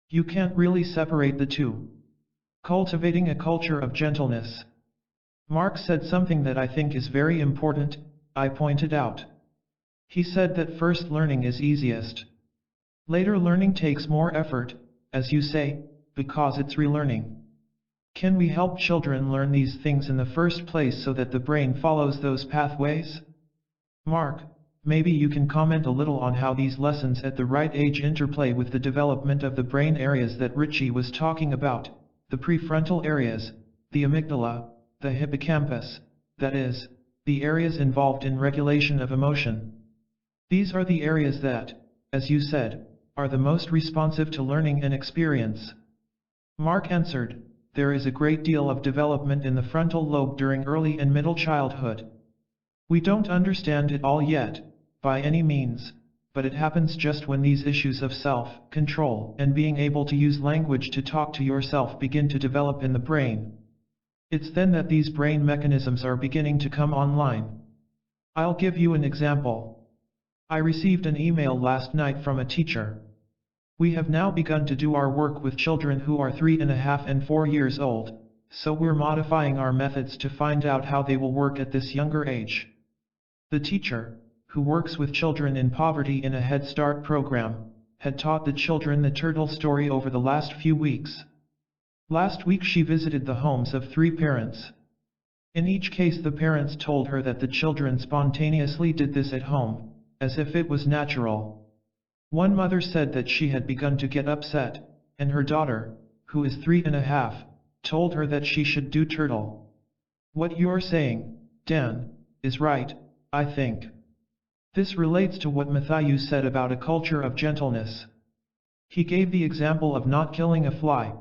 You can't really separate the two. Cultivating a culture of gentleness. Mark said something that I think is very important, I pointed out. He said that first learning is easiest. Later learning takes more effort, as you say, because it's relearning. Can we help children learn these things in the first place so that the brain follows those pathways? Mark, maybe you can comment a little on how these lessons at the right age interplay with the development of the brain areas that Richie was talking about, the prefrontal areas, the amygdala, the hippocampus, that is, the areas involved in regulation of emotion. These are the areas that, as you said, are the most responsive to learning and experience. Mark answered, there is a great deal of development in the frontal lobe during early and middle childhood. We don't understand it all yet, by any means, but it happens just when these issues of self-control and being able to use language to talk to yourself begin to develop in the brain. It's then that these brain mechanisms are beginning to come online. I'll give you an example. I received an email last night from a teacher. We have now begun to do our work with children who are 3.5 and 4 years old, so we're modifying our methods to find out how they will work at this younger age. The teacher, who works with children in poverty in a Head Start program, had taught the children the turtle story over the last few weeks. Last week she visited the homes of 3 parents. In each case the parents told her that the children spontaneously did this at home, as if it was natural. One mother said that she had begun to get upset, and her daughter, who is 3.5, told her that she should do turtle. What you're saying, Dan, is right, I think. This relates to what Matthew said about a culture of gentleness. He gave the example of not killing a fly.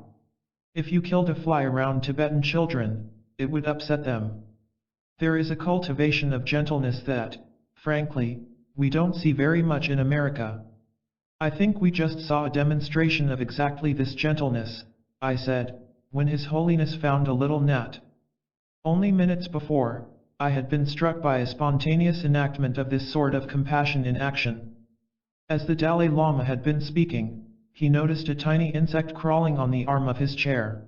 If you killed a fly around Tibetan children, it would upset them. There is a cultivation of gentleness that, frankly, we don't see very much in America. I think we just saw a demonstration of exactly this gentleness, I said, when His Holiness found a little gnat. Only minutes before, I had been struck by a spontaneous enactment of this sort of compassion in action. As the Dalai Lama had been speaking, he noticed a tiny insect crawling on the arm of his chair.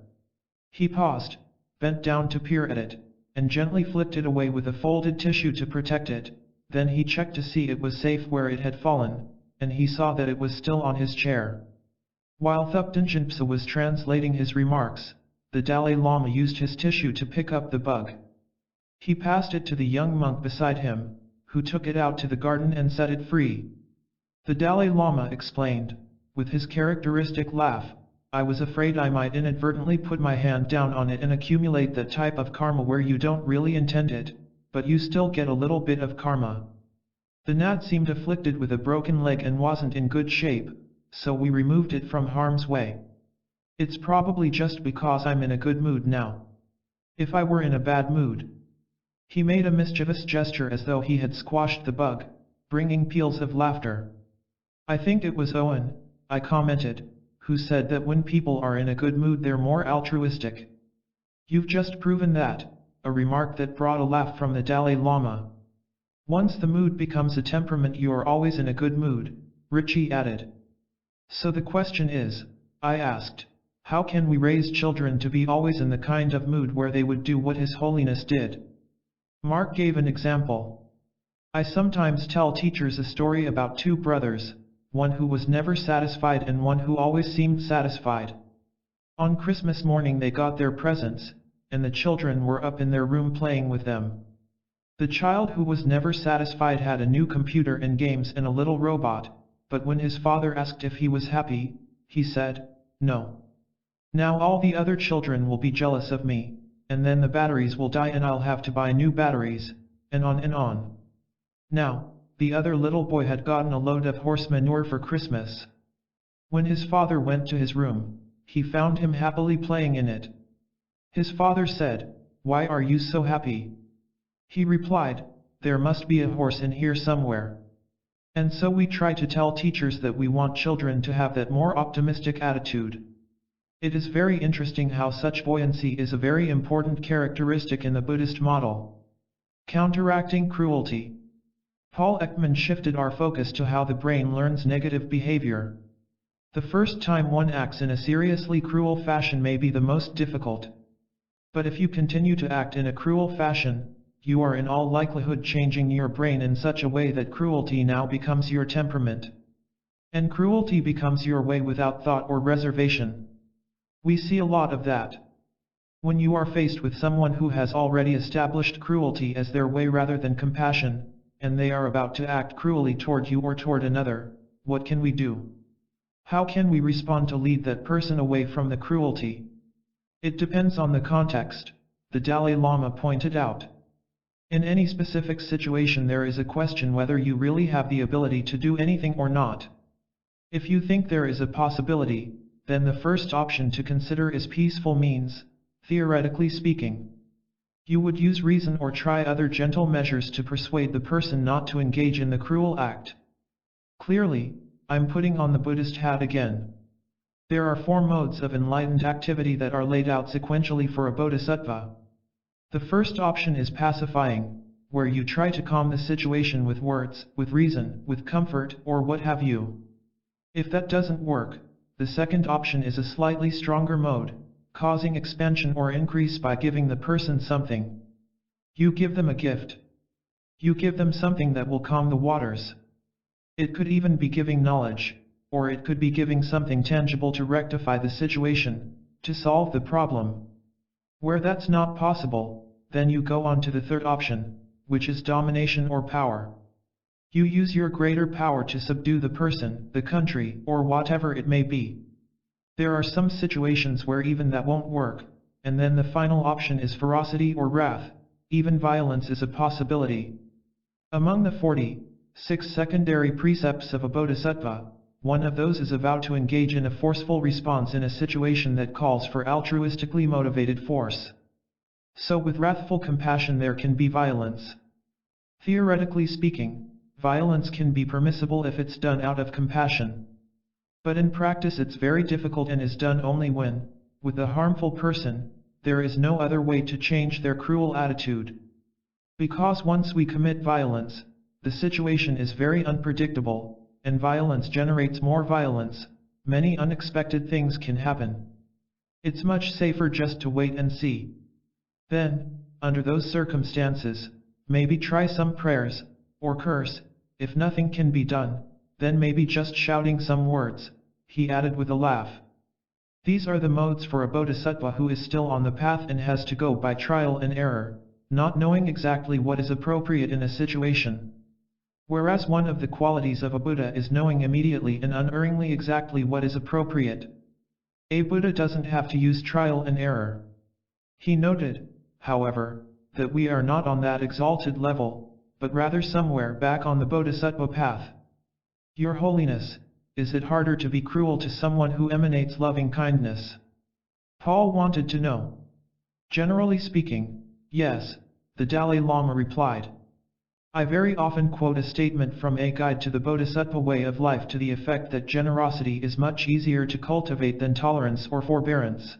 He paused, bent down to peer at it, and gently flicked it away with a folded tissue to protect it. Then he checked to see it was safe where it had fallen, and he saw that it was still on his chair. While Thupten Jinpa was translating his remarks, the Dalai Lama used his tissue to pick up the bug. He passed it to the young monk beside him, who took it out to the garden and set it free. The Dalai Lama explained, with his characteristic laugh, I was afraid I might inadvertently put my hand down on it and accumulate that type of karma where you don't really intend it, but you still get a little bit of karma. The gnat seemed afflicted with a broken leg and wasn't in good shape, so we removed it from harm's way. It's probably just because I'm in a good mood now. If I were in a bad mood. He made a mischievous gesture as though he had squashed the bug, bringing peals of laughter. I think it was Owen, I commented, who said that when people are in a good mood they're more altruistic. You've just proven that, a remark that brought a laugh from the Dalai Lama. Once the mood becomes a temperament you are always in a good mood, Richie added. So the question is, I asked, how can we raise children to be always in the kind of mood where they would do what His Holiness did? Mark gave an example. I sometimes tell teachers a story about two brothers, one who was never satisfied and one who always seemed satisfied. On Christmas morning they got their presents, and the children were up in their room playing with them. The child who was never satisfied had a new computer and games and a little robot, but when his father asked if he was happy, he said, no. Now all the other children will be jealous of me, and then the batteries will die and I'll have to buy new batteries, and on and on. Now, the other little boy had gotten a load of horse manure for Christmas. When his father went to his room, he found him happily playing in it. His father said, why are you so happy? He replied, there must be a horse in here somewhere. And so we try to tell teachers that we want children to have that more optimistic attitude. It is very interesting how such buoyancy is a very important characteristic in the Buddhist model. Counteracting cruelty. Paul Ekman shifted our focus to how the brain learns negative behavior. The first time one acts in a seriously cruel fashion may be the most difficult. But if you continue to act in a cruel fashion, you are in all likelihood changing your brain in such a way that cruelty now becomes your temperament. And cruelty becomes your way without thought or reservation. We see a lot of that. When you are faced with someone who has already established cruelty as their way rather than compassion, and they are about to act cruelly toward you or toward another, what can we do? How can we respond to lead that person away from the cruelty? It depends on the context, the Dalai Lama pointed out. In any specific situation there is a question whether you really have the ability to do anything or not. If you think there is a possibility, then the first option to consider is peaceful means, theoretically speaking. You would use reason or try other gentle measures to persuade the person not to engage in the cruel act. Clearly, I'm putting on the Buddhist hat again. There are 4 modes of enlightened activity that are laid out sequentially for a bodhisattva. The first option is pacifying, where you try to calm the situation with words, with reason, with comfort, or what have you. If that doesn't work, the second option is a slightly stronger mode, causing expansion or increase by giving the person something. You give them a gift. You give them something that will calm the waters. It could even be giving knowledge, or it could be giving something tangible to rectify the situation, to solve the problem. Where that's not possible, then you go on to the third option, which is domination or power. You use your greater power to subdue the person, the country, or whatever it may be. There are some situations where even that won't work, and then the final option is ferocity or wrath. Even violence is a possibility. Among the 46 secondary precepts of a bodhisattva, one of those is a vow to engage in a forceful response in a situation that calls for altruistically motivated force. So with wrathful compassion there can be violence. Theoretically speaking, violence can be permissible if it's done out of compassion. But in practice it's very difficult and is done only when with a harmful person, there is no other way to change their cruel attitude. Because once we commit violence, the situation is very unpredictable, and violence generates more violence. Many unexpected things can happen. It's much safer just to wait and see. Then, under those circumstances, maybe try some prayers, or curse. If nothing can be done, then maybe just shouting some words, he added with a laugh. These are the modes for a bodhisattva who is still on the path and has to go by trial and error, not knowing exactly what is appropriate in a situation. Whereas one of the qualities of a Buddha is knowing immediately and unerringly exactly what is appropriate. A Buddha doesn't have to use trial and error. He noted, however, that we are not on that exalted level, but rather somewhere back on the bodhisattva path. Your Holiness, is it harder to be cruel to someone who emanates loving kindness? Paul wanted to know. Generally speaking, yes, the Dalai Lama replied. I very often quote a statement from A Guide to the Bodhisattva Way of Life to the effect that generosity is much easier to cultivate than tolerance or forbearance.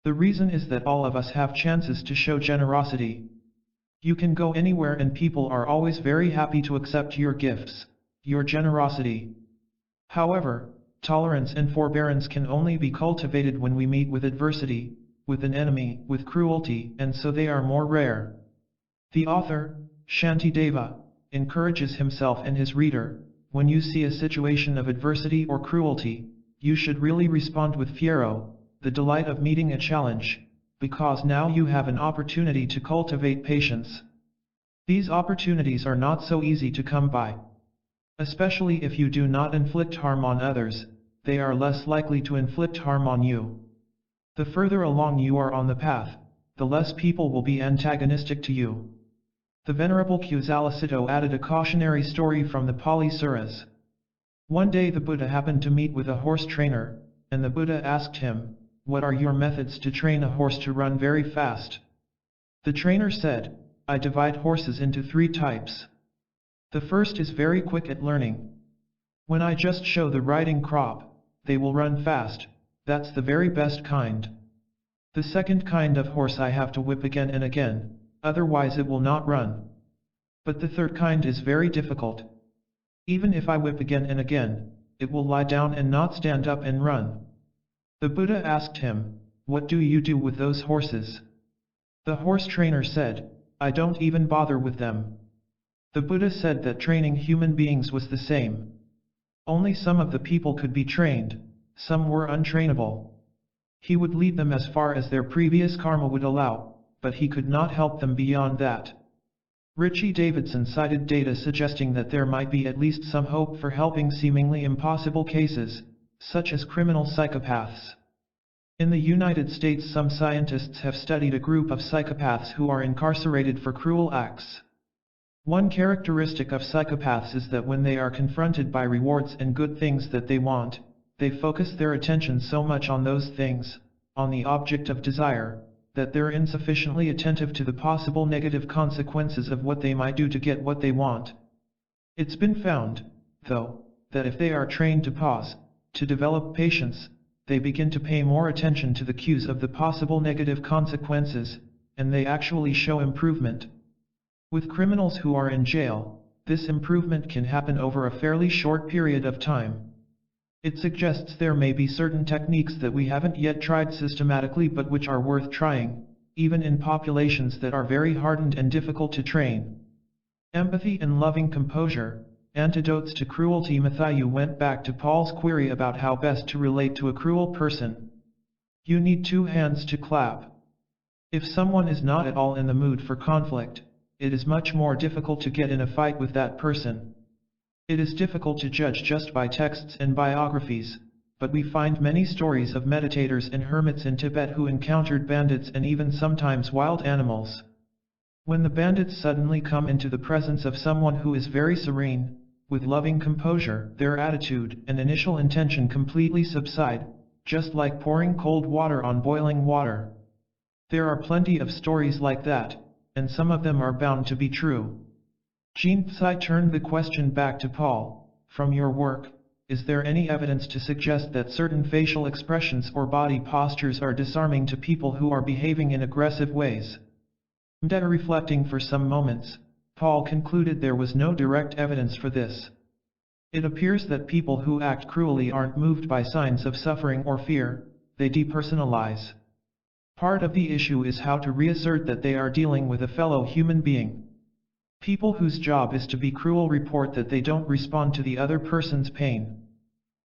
The reason is that all of us have chances to show generosity. You can go anywhere and people are always very happy to accept your gifts, your generosity. However, tolerance and forbearance can only be cultivated when we meet with adversity, with an enemy, with cruelty, and so they are more rare. The author, Shantideva, encourages himself and his reader, when you see a situation of adversity or cruelty, you should really respond with fiero, the delight of meeting a challenge, because now you have an opportunity to cultivate patience. These opportunities are not so easy to come by. Especially if you do not inflict harm on others, they are less likely to inflict harm on you. The further along you are on the path, the less people will be antagonistic to you. The Venerable Kusalasito added a cautionary story from the Pali Suras. One day the Buddha happened to meet with a horse trainer, and the Buddha asked him, "What are your methods to train a horse to run very fast?" The trainer said, "I divide horses into 3 types. The first is very quick at learning. When I just show the riding crop, they will run fast, that's the very best kind. The second kind of horse I have to whip again and again, otherwise it will not run. But the third kind is very difficult. Even if I whip again and again, it will lie down and not stand up and run." The Buddha asked him, "What do you do with those horses?" The horse trainer said, "I don't even bother with them." The Buddha said that training human beings was the same. Only some of the people could be trained, some were untrainable. He would lead them as far as their previous karma would allow, but he could not help them beyond that. Richie Davidson cited data suggesting that there might be at least some hope for helping seemingly impossible cases, such as criminal psychopaths. In the United States, some scientists have studied a group of psychopaths who are incarcerated for cruel acts. One characteristic of psychopaths is that when they are confronted by rewards and good things that they want, they focus their attention so much on those things, on the object of desire, that they're insufficiently attentive to the possible negative consequences of what they might do to get what they want. It's been found, though, that if they are trained to pause, to develop patience, they begin to pay more attention to the cues of the possible negative consequences, and they actually show improvement. With criminals who are in jail, this improvement can happen over a fairly short period of time. It suggests there may be certain techniques that we haven't yet tried systematically but which are worth trying, even in populations that are very hardened and difficult to train. Empathy and loving composure, antidotes to cruelty. Matthew went back to Paul's query about how best to relate to a cruel person. You need 2 hands to clap. If someone is not at all in the mood for conflict, it is much more difficult to get in a fight with that person. It is difficult to judge just by texts and biographies, but we find many stories of meditators and hermits in Tibet who encountered bandits and even sometimes wild animals. When the bandits suddenly come into the presence of someone who is very serene, with loving composure, their attitude and initial intention completely subside, just like pouring cold water on boiling water. There are plenty of stories like that, and some of them are bound to be true. Jean Tsai turned the question back to Paul. From your work, is there any evidence to suggest that certain facial expressions or body postures are disarming to people who are behaving in aggressive ways? After reflecting for some moments, Paul concluded there was no direct evidence for this. It appears that people who act cruelly aren't moved by signs of suffering or fear, they depersonalize. Part of the issue is how to reassert that they are dealing with a fellow human being. People whose job is to be cruel report that they don't respond to the other person's pain.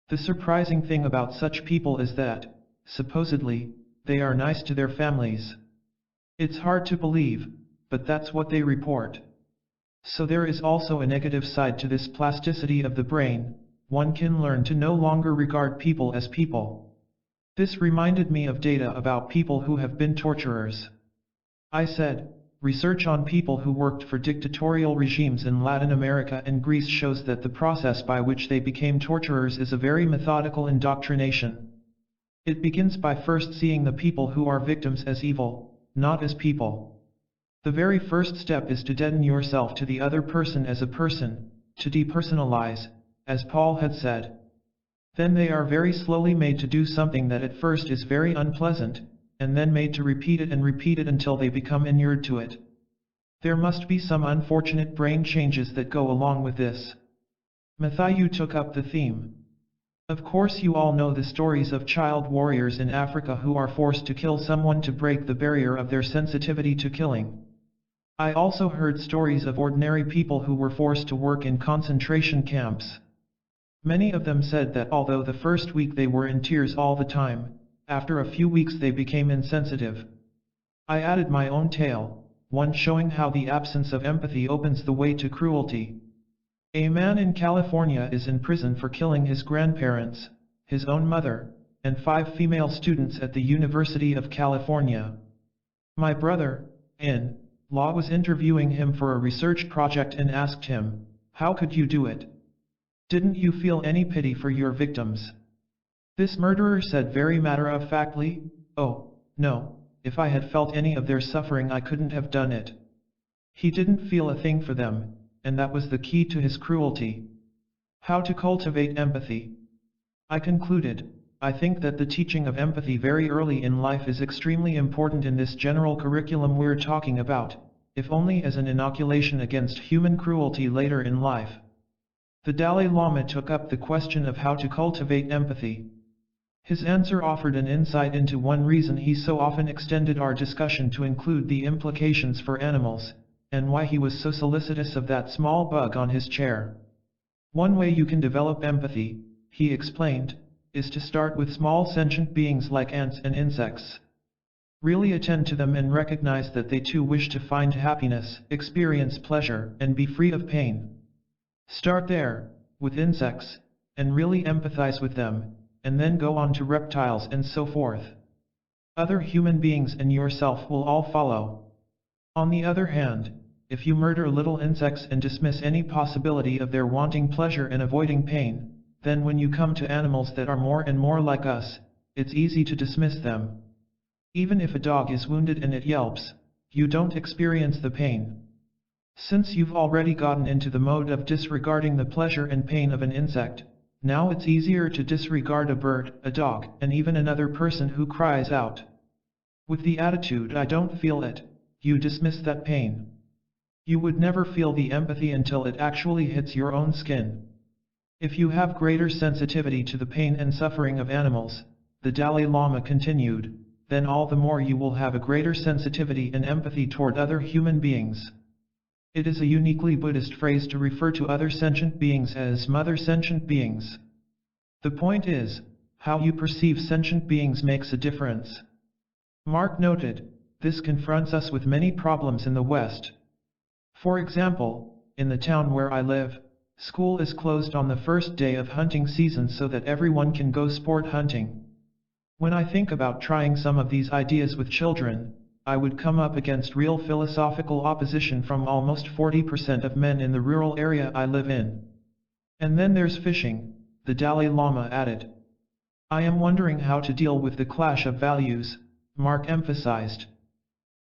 The surprising thing about such people is that, supposedly, they are nice to their families. It's hard to believe, but that's what they report. So there is also a negative side to this plasticity of the brain. One can learn to no longer regard people as people. This reminded me of data about people who have been torturers. I said, research on people who worked for dictatorial regimes in Latin America and Greece shows that the process by which they became torturers is a very methodical indoctrination. It begins by first seeing the people who are victims as evil, not as people. The very first step is to deaden yourself to the other person as a person, to depersonalize, as Paul had said. Then they are very slowly made to do something that at first is very unpleasant, and then made to repeat it until they become inured to it. There must be some unfortunate brain changes that go along with this. Matthew took up the theme. Of course you all know the stories of child warriors in Africa who are forced to kill someone to break the barrier of their sensitivity to killing. I also heard stories of ordinary people who were forced to work in concentration camps. Many of them said that although the first week they were in tears all the time, after a few weeks they became insensitive. I added my own tale, one showing how the absence of empathy opens the way to cruelty. A man in California is in prison for killing his grandparents, his own mother, and 5 female students at the University of California. My brother-in-law was interviewing him for a research project and asked him, "How could you do it? Didn't you feel any pity for your victims?" This murderer said very matter-of-factly, "Oh, no, if I had felt any of their suffering I couldn't have done it." He didn't feel a thing for them, and that was the key to his cruelty. How to cultivate empathy? I concluded, I think that the teaching of empathy very early in life is extremely important in this general curriculum we're talking about, if only as an inoculation against human cruelty later in life. The Dalai Lama took up the question of how to cultivate empathy. His answer offered an insight into one reason he so often extended our discussion to include the implications for animals, and why he was so solicitous of that small bug on his chair. One way you can develop empathy, he explained, is to start with small sentient beings like ants and insects. Really attend to them and recognize that they too wish to find happiness, experience pleasure, and be free of pain. Start there, with insects, and really empathize with them, and then go on to reptiles and so forth. Other human beings and yourself will all follow. On the other hand, if you murder little insects and dismiss any possibility of their wanting pleasure and avoiding pain, then when you come to animals that are more and more like us, it's easy to dismiss them. Even if a dog is wounded and it yelps, you don't experience the pain. Since you've already gotten into the mode of disregarding the pleasure and pain of an insect, now it's easier to disregard a bird, a dog, and even another person who cries out. With the attitude "I don't feel it," you dismiss that pain. You would never feel the empathy until it actually hits your own skin. If you have greater sensitivity to the pain and suffering of animals, the Dalai Lama continued, then all the more you will have a greater sensitivity and empathy toward other human beings. It is a uniquely Buddhist phrase to refer to other sentient beings as mother sentient beings. The point is, how you perceive sentient beings makes a difference. Mark noted, this confronts us with many problems in the West. For example, in the town where I live, school is closed on the first day of hunting season so that everyone can go sport hunting. When I think about trying some of these ideas with children, I would come up against real philosophical opposition from almost 40% of men in the rural area I live in. And then there's fishing, the Dalai Lama added. I am wondering how to deal with the clash of values, Mark emphasized.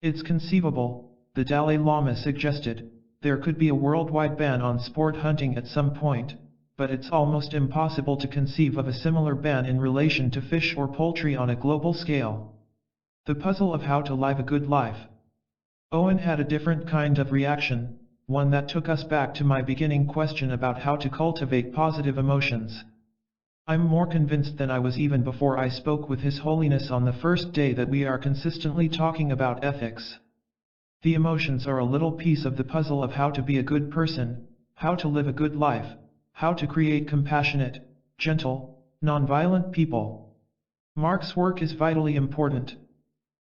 It's conceivable, the Dalai Lama suggested, there could be a worldwide ban on sport hunting at some point, but it's almost impossible to conceive of a similar ban in relation to fish or poultry on a global scale. The puzzle of how to live a good life. Owen had a different kind of reaction, one that took us back to my beginning question about how to cultivate positive emotions. I'm more convinced than I was even before I spoke with His Holiness on the first day that we are consistently talking about ethics. The emotions are a little piece of the puzzle of how to be a good person, how to live a good life, how to create compassionate, gentle, non-violent people. Mark's work is vitally important.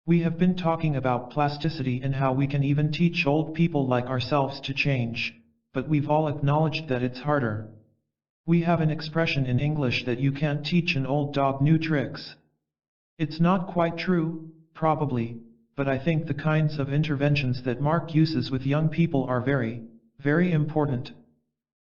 We have been talking about plasticity and how we can even teach old people like ourselves to change, but we've all acknowledged that it's harder. We have an expression in English that you can't teach an old dog new tricks. It's not quite true, probably, but I think the kinds of interventions that Mark uses with young people are very, very important.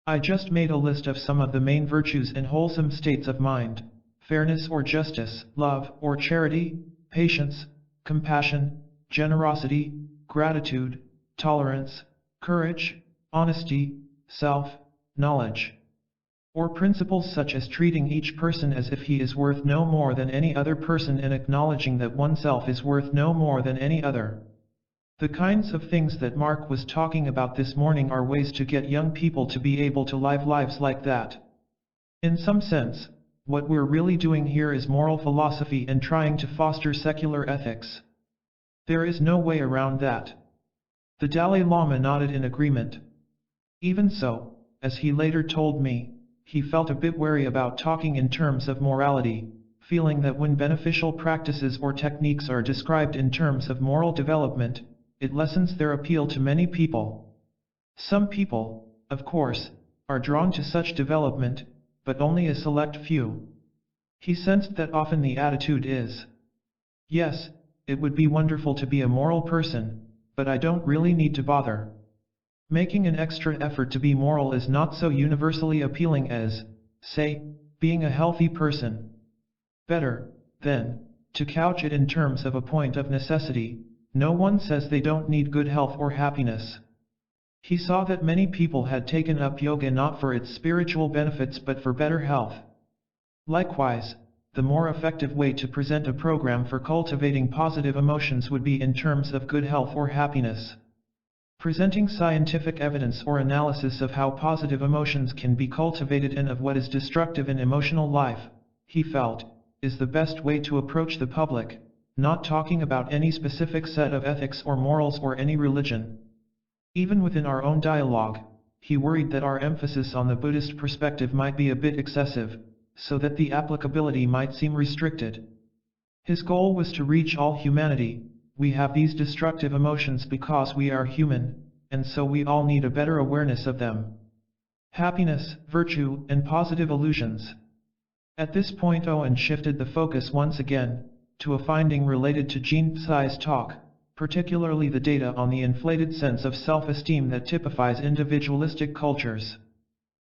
I just made a list of some of the main virtues and wholesome states of mind: fairness or justice, love or charity, patience, compassion, generosity, gratitude, tolerance, courage, honesty, self-knowledge. Or principles such as treating each person as if he is worth no more than any other person and acknowledging that oneself is worth no more than any other. The kinds of things that Mark was talking about this morning are ways to get young people to be able to live lives like that. In some sense, what we're really doing here is moral philosophy and trying to foster secular ethics. There is no way around that. The Dalai Lama nodded in agreement. Even so, as he later told me, he felt a bit wary about talking in terms of morality, feeling that when beneficial practices or techniques are described in terms of moral development, it lessens their appeal to many people. Some people, of course, are drawn to such development, but only a select few. He sensed that often the attitude is, yes, it would be wonderful to be a moral person, but I don't really need to bother. Making an extra effort to be moral is not so universally appealing as, say, being a healthy person. Better, then, to couch it in terms of a point of necessity. No one says they don't need good health or happiness. He saw that many people had taken up yoga not for its spiritual benefits but for better health. Likewise, the more effective way to present a program for cultivating positive emotions would be in terms of good health or happiness. Presenting scientific evidence or analysis of how positive emotions can be cultivated and of what is destructive in emotional life, he felt, is the best way to approach the public, not talking about any specific set of ethics or morals or any religion. Even within our own dialogue, he worried that our emphasis on the Buddhist perspective might be a bit excessive, so that the applicability might seem restricted. His goal was to reach all humanity. We have these destructive emotions because we are human, and so we all need a better awareness of them. Happiness, virtue, and positive illusions. At this point Owen shifted the focus once again, to a finding related to Jean Psi's talk, particularly the data on the inflated sense of self-esteem that typifies individualistic cultures.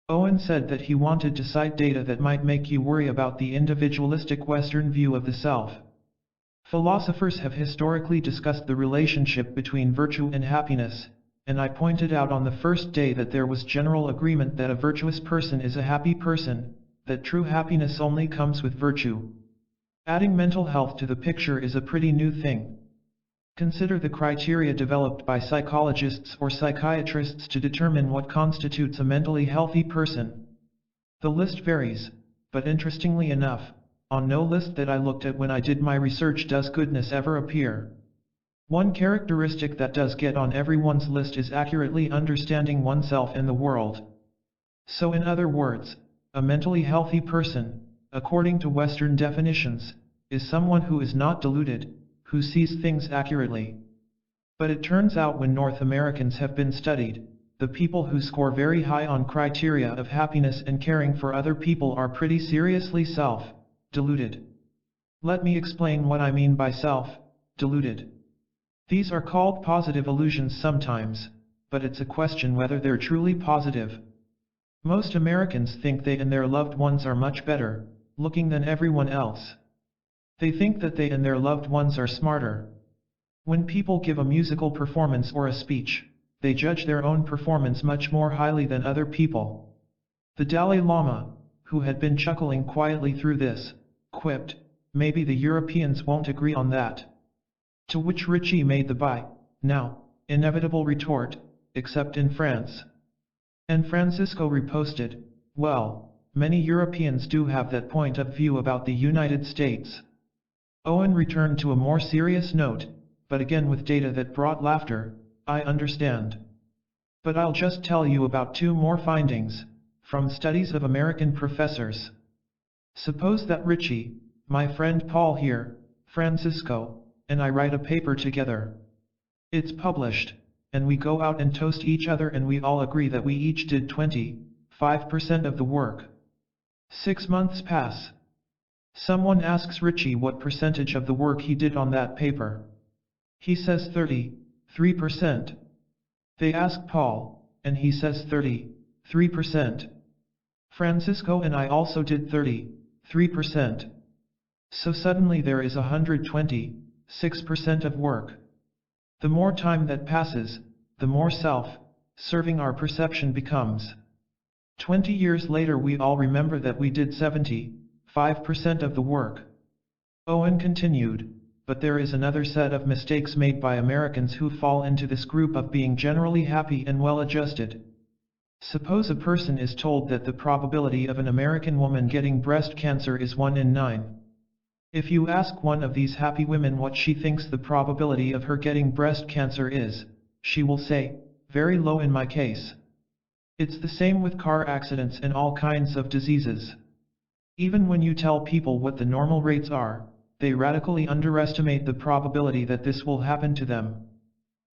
Owen said that he wanted to cite data that might make you worry about the individualistic Western view of the self. Philosophers have historically discussed the relationship between virtue and happiness, and I pointed out on the first day that there was general agreement that a virtuous person is a happy person, that true happiness only comes with virtue. Adding mental health to the picture is a pretty new thing. Consider the criteria developed by psychologists or psychiatrists to determine what constitutes a mentally healthy person. The list varies, but interestingly enough, on no list that I looked at when I did my research does goodness ever appear. One characteristic that does get on everyone's list is accurately understanding oneself and the world. So in other words, a mentally healthy person, according to Western definitions, is someone who is not deluded, who sees things accurately. But it turns out when North Americans have been studied, the people who score very high on criteria of happiness and caring for other people are pretty seriously self-deluded. Let me explain what I mean by self-deluded. These are called positive illusions sometimes, but it's a question whether they're truly positive. Most Americans think they and their loved ones are much better looking than everyone else. They think that they and their loved ones are smarter. When people give a musical performance or a speech, they judge their own performance much more highly than other people. The Dalai Lama, who had been chuckling quietly through this, quipped, "Maybe the Europeans won't agree on that." To which Richie made the now, inevitable retort, "Except in France." And Francisco riposted, "Well, many Europeans do have that point of view about the United States." Owen returned to a more serious note, but again with data that brought laughter. "I understand. But I'll just tell you about two more findings, from studies of American professors. Suppose that Richie, my friend Paul here, Francisco, and I write a paper together. It's published, and we go out and toast each other and we all agree that we each did 25% of the work. 6 months pass. Someone asks Richie what percentage of the work he did on that paper. He says 33%. They ask Paul, and he says 33%. Francisco and I also did 33%. So suddenly there is 126% of work. The more time that passes, the more self-serving our perception becomes. 20 years later we all remember that we did 75% of the work." Owen continued, "But there is another set of mistakes made by Americans who fall into this group of being generally happy and well-adjusted. Suppose a person is told that the probability of an American woman getting breast cancer is 1 in 9. If you ask one of these happy women what she thinks the probability of her getting breast cancer is, she will say, 'Very low in my case.' It's the same with car accidents and all kinds of diseases. Even when you tell people what the normal rates are, they radically underestimate the probability that this will happen to them.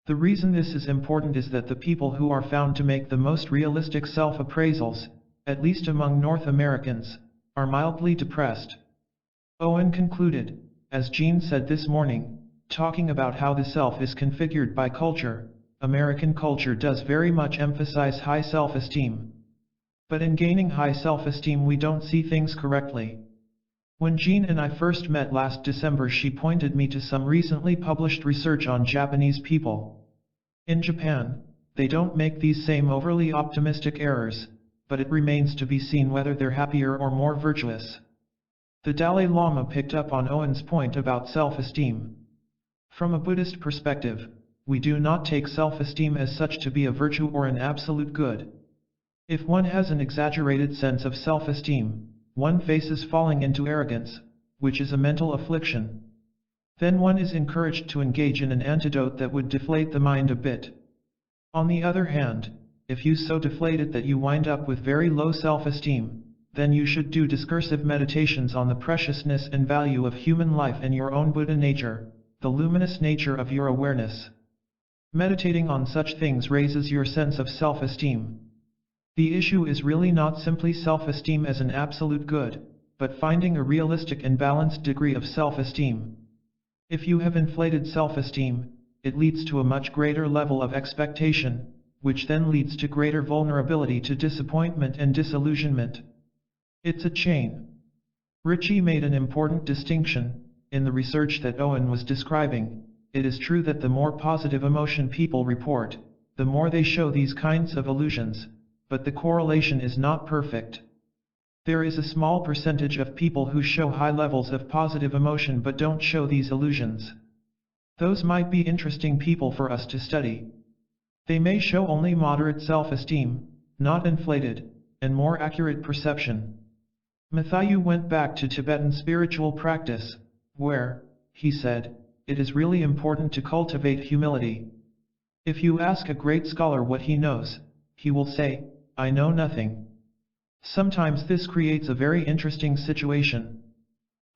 The reason this is important is that the people who are found to make the most realistic self-appraisals, at least among North Americans, are mildly depressed." Owen concluded, "As Jean said this morning, talking about how the self is configured by culture, American culture does very much emphasize high self-esteem. But in gaining high self-esteem we don't see things correctly. When Jean and I first met last December she pointed me to some recently published research on Japanese people. In Japan, they don't make these same overly optimistic errors, but it remains to be seen whether they're happier or more virtuous." The Dalai Lama picked up on Owen's point about self-esteem. "From a Buddhist perspective, we do not take self-esteem as such to be a virtue or an absolute good. If one has an exaggerated sense of self-esteem, one faces falling into arrogance, which is a mental affliction. Then one is encouraged to engage in an antidote that would deflate the mind a bit. On the other hand, if you so deflate it that you wind up with very low self-esteem, then you should do discursive meditations on the preciousness and value of human life and your own Buddha nature, the luminous nature of your awareness. Meditating on such things raises your sense of self-esteem. The issue is really not simply self-esteem as an absolute good, but finding a realistic and balanced degree of self-esteem. If you have inflated self-esteem, it leads to a much greater level of expectation, which then leads to greater vulnerability to disappointment and disillusionment. It's a chain." Richie made an important distinction. In the research that Owen was describing, it is true that the more positive emotion people report, the more they show these kinds of illusions, but the correlation is not perfect. There is a small percentage of people who show high levels of positive emotion but don't show these illusions. Those might be interesting people for us to study. They may show only moderate self-esteem, not inflated, and more accurate perception. Matthew went back to Tibetan spiritual practice, where, he said, it is really important to cultivate humility. If you ask a great scholar what he knows, he will say, "I know nothing." Sometimes this creates a very interesting situation.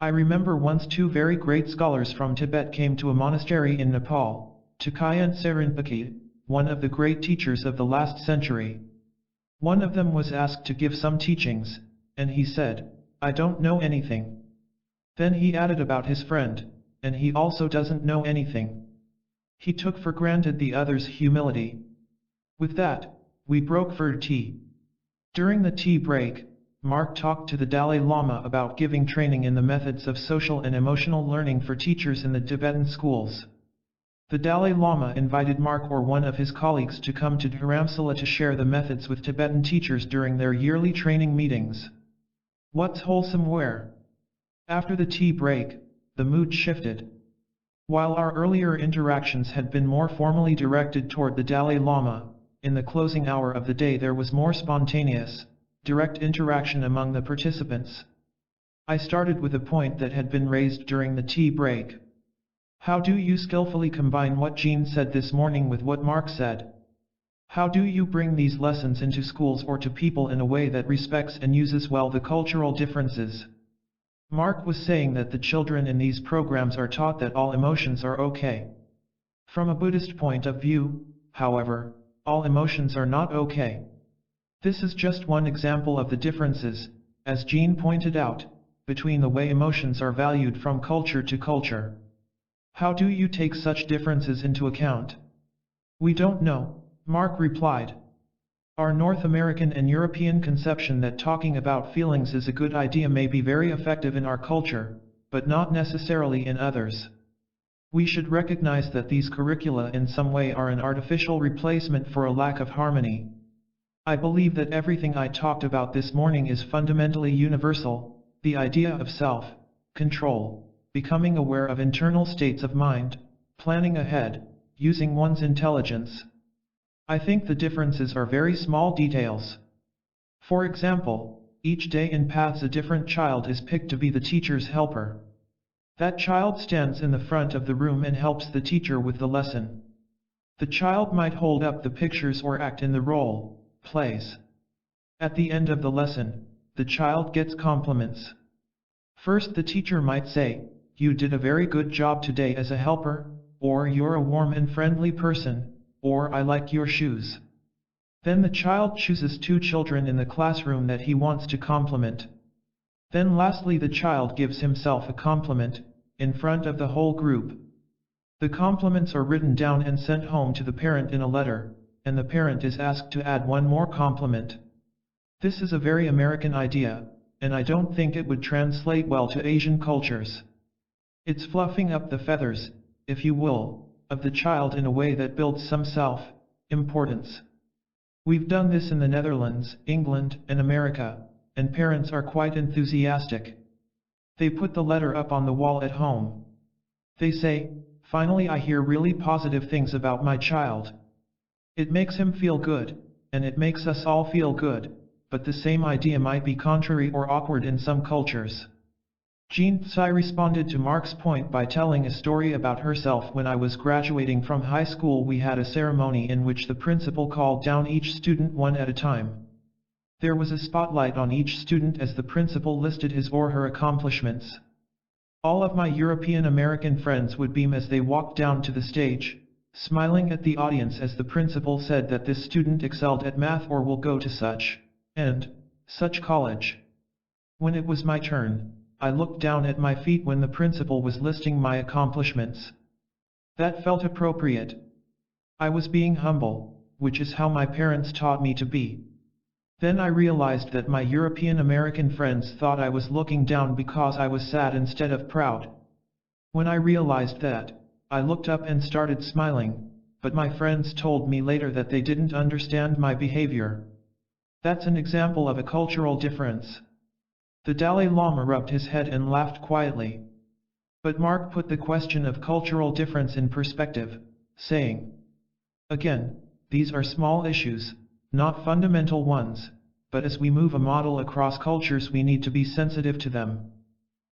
I remember once two very great scholars from Tibet came to a monastery in Nepal, to Khyentse Rinpoche, one of the great teachers of the last century. One of them was asked to give some teachings, and he said, "I don't know anything." Then he added about his friend, "And he also doesn't know anything." He took for granted the other's humility. With that, we broke for tea. During the tea break, Mark talked to the Dalai Lama about giving training in the methods of social and emotional learning for teachers in the Tibetan schools. The Dalai Lama invited Mark or one of his colleagues to come to Dharamsala to share the methods with Tibetan teachers during their yearly training meetings. What's wholesome where? After the tea break, the mood shifted. While our earlier interactions had been more formally directed toward the Dalai Lama, in the closing hour of the day there was more spontaneous, direct interaction among the participants. I started with a point that had been raised during the tea break. How do you skillfully combine what Jean said this morning with what Mark said? How do you bring these lessons into schools or to people in a way that respects and uses well the cultural differences? Mark was saying that the children in these programs are taught that all emotions are okay. From a Buddhist point of view, however, all emotions are not okay. This is just one example of the differences, as Jean pointed out, between the way emotions are valued from culture to culture. How do you take such differences into account? We don't know, Mark replied. Our North American and European conception that talking about feelings is a good idea may be very effective in our culture, but not necessarily in others. We should recognize that these curricula in some way are an artificial replacement for a lack of harmony. I believe that everything I talked about this morning is fundamentally universal, the idea of self-control, becoming aware of internal states of mind, planning ahead, using one's intelligence. I think the differences are very small details. For example, each day in paths a different child is picked to be the teacher's helper. That child stands in the front of the room and helps the teacher with the lesson. The child might hold up the pictures or act in the role plays. At the end of the lesson, the child gets compliments. First the teacher might say, "You did a very good job today as a helper," or "You're a warm and friendly person," or "I like your shoes." Then the child chooses two children in the classroom that he wants to compliment. Then lastly the child gives himself a compliment, in front of the whole group. The compliments are written down and sent home to the parent in a letter, and the parent is asked to add one more compliment. This is a very American idea, and I don't think it would translate well to Asian cultures. It's fluffing up the feathers, if you will, of the child in a way that builds some self-importance. We've done this in the Netherlands, England, and America, and parents are quite enthusiastic. They put the letter up on the wall at home. They say, "Finally I hear really positive things about my child." It makes him feel good, and it makes us all feel good, but the same idea might be contrary or awkward in some cultures. Jean Tsai responded to Mark's point by telling a story about herself. When I was graduating from high school, we had a ceremony in which the principal called down each student one at a time. There was a spotlight on each student as the principal listed his or her accomplishments. All of my European American friends would beam as they walked down to the stage, smiling at the audience as the principal said that this student excelled at math or will go to such and such college. When it was my turn, I looked down at my feet when the principal was listing my accomplishments. That felt appropriate. I was being humble, which is how my parents taught me to be. Then I realized that my European American friends thought I was looking down because I was sad instead of proud. When I realized that, I looked up and started smiling, but my friends told me later that they didn't understand my behavior. That's an example of a cultural difference. The Dalai Lama rubbed his head and laughed quietly. But Mark put the question of cultural difference in perspective, saying, "Again, these are small issues, not fundamental ones, but as we move a model across cultures we need to be sensitive to them."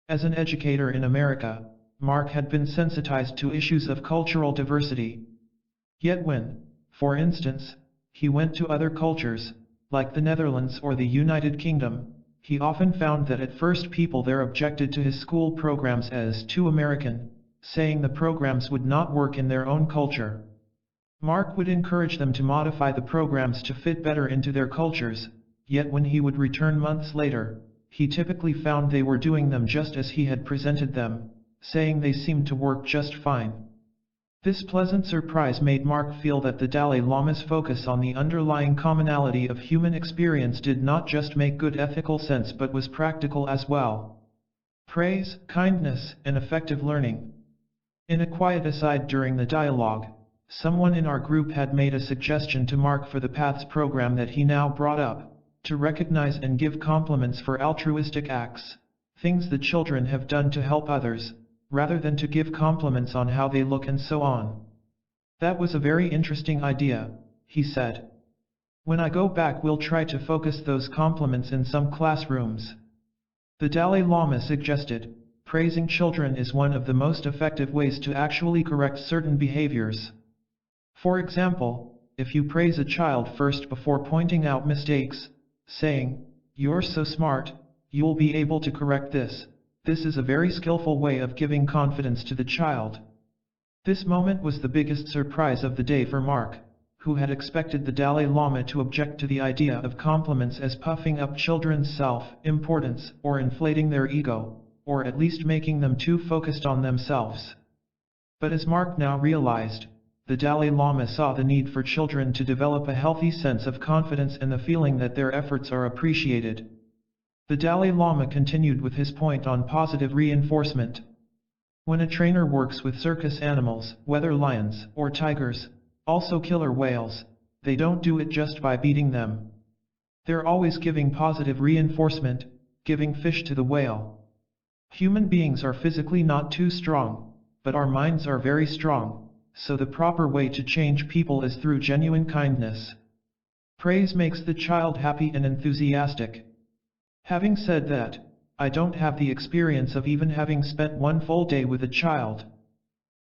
As an educator in America, Mark had been sensitized to issues of cultural diversity. Yet when, for instance, he went to other cultures, like the Netherlands or the United Kingdom, he often found that at first people there objected to his school programs as too American, saying the programs would not work in their own culture. Mark would encourage them to modify the programs to fit better into their cultures, yet when he would return months later, he typically found they were doing them just as he had presented them, saying they seemed to work just fine. This pleasant surprise made Mark feel that the Dalai Lama's focus on the underlying commonality of human experience did not just make good ethical sense but was practical as well. Praise, kindness, and effective learning. In a quiet aside during the dialogue, someone in our group had made a suggestion to Mark for the Paths program that he now brought up, to recognize and give compliments for altruistic acts, things the children have done to help others, rather than to give compliments on how they look and so on. That was a very interesting idea, he said. When I go back we'll try to focus those compliments in some classrooms. The Dalai Lama suggested, praising children is one of the most effective ways to actually correct certain behaviors. For example, if you praise a child first before pointing out mistakes, saying, "You're so smart, you'll be able to correct this," this is a very skillful way of giving confidence to the child. This moment was the biggest surprise of the day for Mark, who had expected the Dalai Lama to object to the idea of compliments as puffing up children's self-importance or inflating their ego, or at least making them too focused on themselves. But as Mark now realized, the Dalai Lama saw the need for children to develop a healthy sense of confidence and the feeling that their efforts are appreciated. The Dalai Lama continued with his point on positive reinforcement. When a trainer works with circus animals, whether lions or tigers, also killer whales, they don't do it just by beating them. They're always giving positive reinforcement, giving fish to the whale. Human beings are physically not too strong, but our minds are very strong, so the proper way to change people is through genuine kindness. Praise makes the child happy and enthusiastic. Having said that, I don't have the experience of even having spent one full day with a child.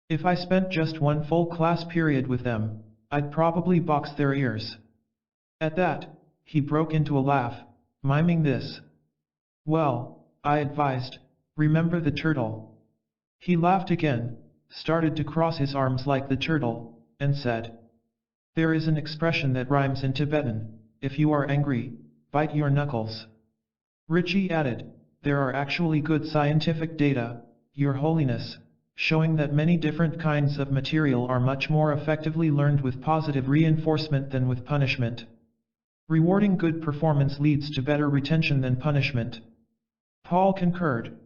If I spent just one full class period with them, I'd probably box their ears. At that, he broke into a laugh, miming this. Well, I advised, remember the turtle. He laughed again, started to cross his arms like the turtle, and said, there is an expression that rhymes in Tibetan, if you are angry, bite your knuckles. Richie added, there are actually good scientific data, Your Holiness, showing that many different kinds of material are much more effectively learned with positive reinforcement than with punishment. Rewarding good performance leads to better retention than punishment. Paul concurred.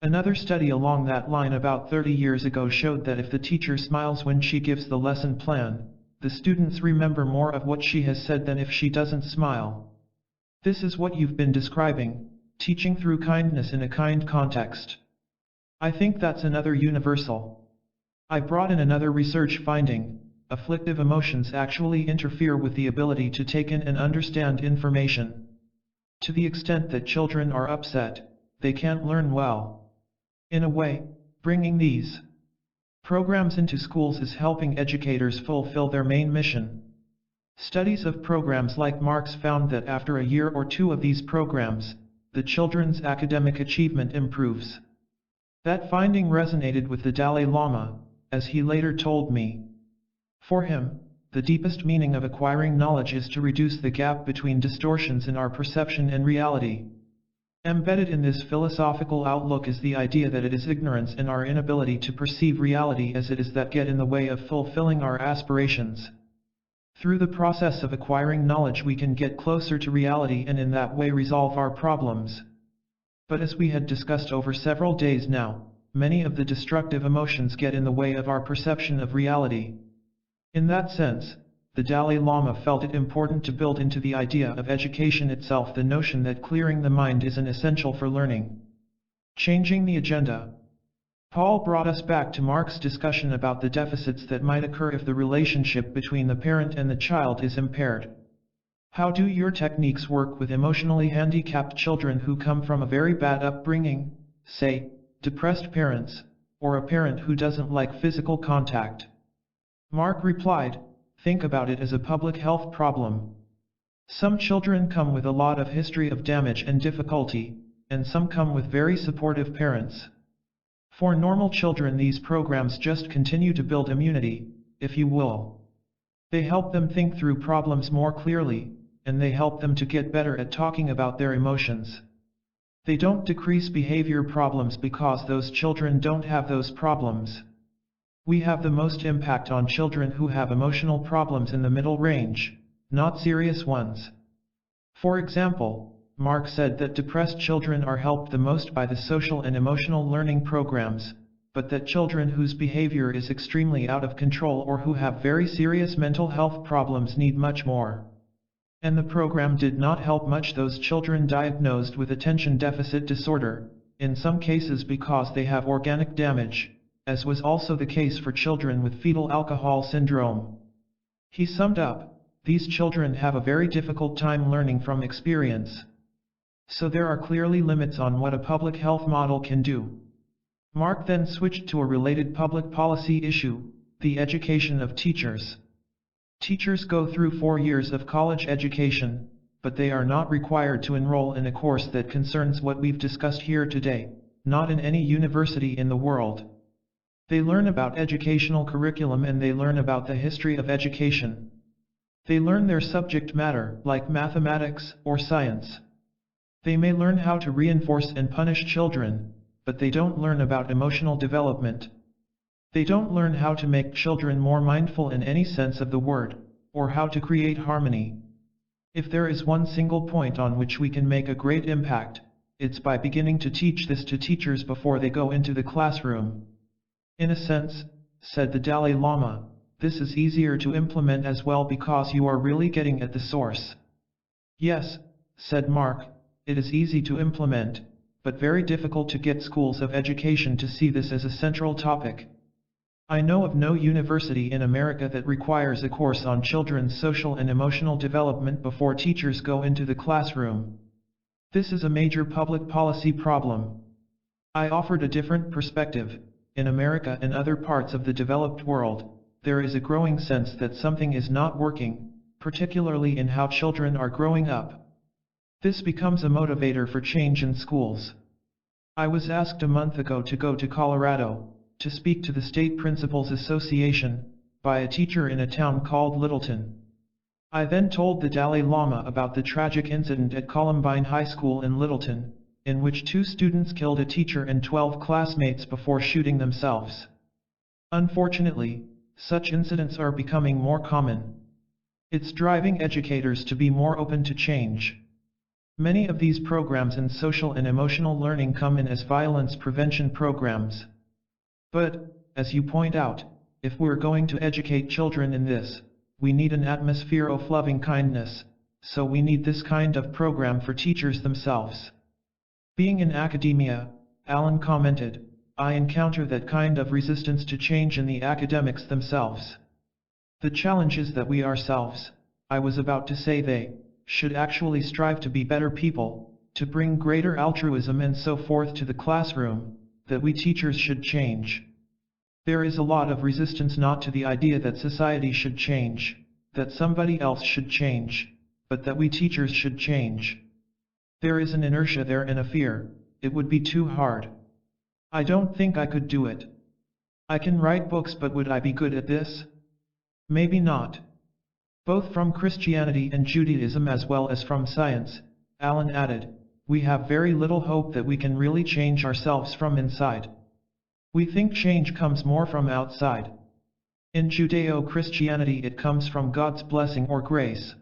Another study along that line about 30 years ago showed that if the teacher smiles when she gives the lesson plan, the students remember more of what she has said than if she doesn't smile. This is what you've been describing, teaching through kindness in a kind context. I think that's another universal. I brought in another research finding. Afflictive emotions actually interfere with the ability to take in and understand information. To the extent that children are upset, they can't learn well. In a way, bringing these programs into schools is helping educators fulfill their main mission. Studies of programs like Mark's found that after a year or two of these programs, the children's academic achievement improves. That finding resonated with the Dalai Lama, as he later told me. For him, the deepest meaning of acquiring knowledge is to reduce the gap between distortions in our perception and reality. Embedded in this philosophical outlook is the idea that it is ignorance and our inability to perceive reality as it is that get in the way of fulfilling our aspirations. Through the process of acquiring knowledge we can get closer to reality and in that way resolve our problems. But as we had discussed over several days now, many of the destructive emotions get in the way of our perception of reality. In that sense, the Dalai Lama felt it important to build into the idea of education itself the notion that clearing the mind is an essential for learning. Changing the agenda. Paul brought us back to Mark's discussion about the deficits that might occur if the relationship between the parent and the child is impaired. How do your techniques work with emotionally handicapped children who come from a very bad upbringing, say, depressed parents, or a parent who doesn't like physical contact? Mark replied, think about it as a public health problem. Some children come with a lot of history of damage and difficulty, and some come with very supportive parents. For normal children these programs just continue to build immunity, if you will. They help them think through problems more clearly, and they help them to get better at talking about their emotions. They don't decrease behavior problems because those children don't have those problems. We have the most impact on children who have emotional problems in the middle range, not serious ones. For example, Mark said that depressed children are helped the most by the social and emotional learning programs, but that children whose behavior is extremely out of control or who have very serious mental health problems need much more. And the program did not help much those children diagnosed with attention deficit disorder, in some cases because they have organic damage, as was also the case for children with fetal alcohol syndrome. He summed up, these children have a very difficult time learning from experience. So there are clearly limits on what a public health model can do. Mark then switched to a related public policy issue, the education of teachers. Teachers go through 4 years of college education, but they are not required to enroll in a course that concerns what we've discussed here today, not in any university in the world. They learn about educational curriculum and they learn about the history of education. They learn their subject matter, like mathematics or science. They may learn how to reinforce and punish children, but they don't learn about emotional development. They don't learn how to make children more mindful in any sense of the word, or how to create harmony. If there is one single point on which we can make a great impact, it's by beginning to teach this to teachers before they go into the classroom. In a sense, said the Dalai Lama, this is easier to implement as well because you are really getting at the source. Yes, said Mark, it is easy to implement, but very difficult to get schools of education to see this as a central topic. I know of no university in America that requires a course on children's social and emotional development before teachers go into the classroom. This is a major public policy problem. I offered a different perspective. In America and other parts of the developed world, there is a growing sense that something is not working, particularly in how children are growing up. This becomes a motivator for change in schools. I was asked a month ago to go to Colorado, to speak to the State Principals Association, by a teacher in a town called Littleton. I then told the Dalai Lama about the tragic incident at Columbine High School in Littleton, in which 2 students killed a teacher and 12 classmates before shooting themselves. Unfortunately, such incidents are becoming more common. It's driving educators to be more open to change. Many of these programs in social and emotional learning come in as violence prevention programs. But, as you point out, if we're going to educate children in this, we need an atmosphere of loving kindness, so we need this kind of program for teachers themselves. Being in academia, Alan commented, I encounter that kind of resistance to change in the academics themselves. The challenge is that we ourselves, I was about to say they, should actually strive to be better people, to bring greater altruism and so forth to the classroom, that we teachers should change. There is a lot of resistance not to the idea that society should change, that somebody else should change, but that we teachers should change. There is an inertia there and a fear, it would be too hard. I don't think I could do it. I can write books, but would I be good at this? Maybe not. Both from Christianity and Judaism as well as from science, Alan added, we have very little hope that we can really change ourselves from inside. We think change comes more from outside. In Judeo-Christianity it comes from God's blessing or grace.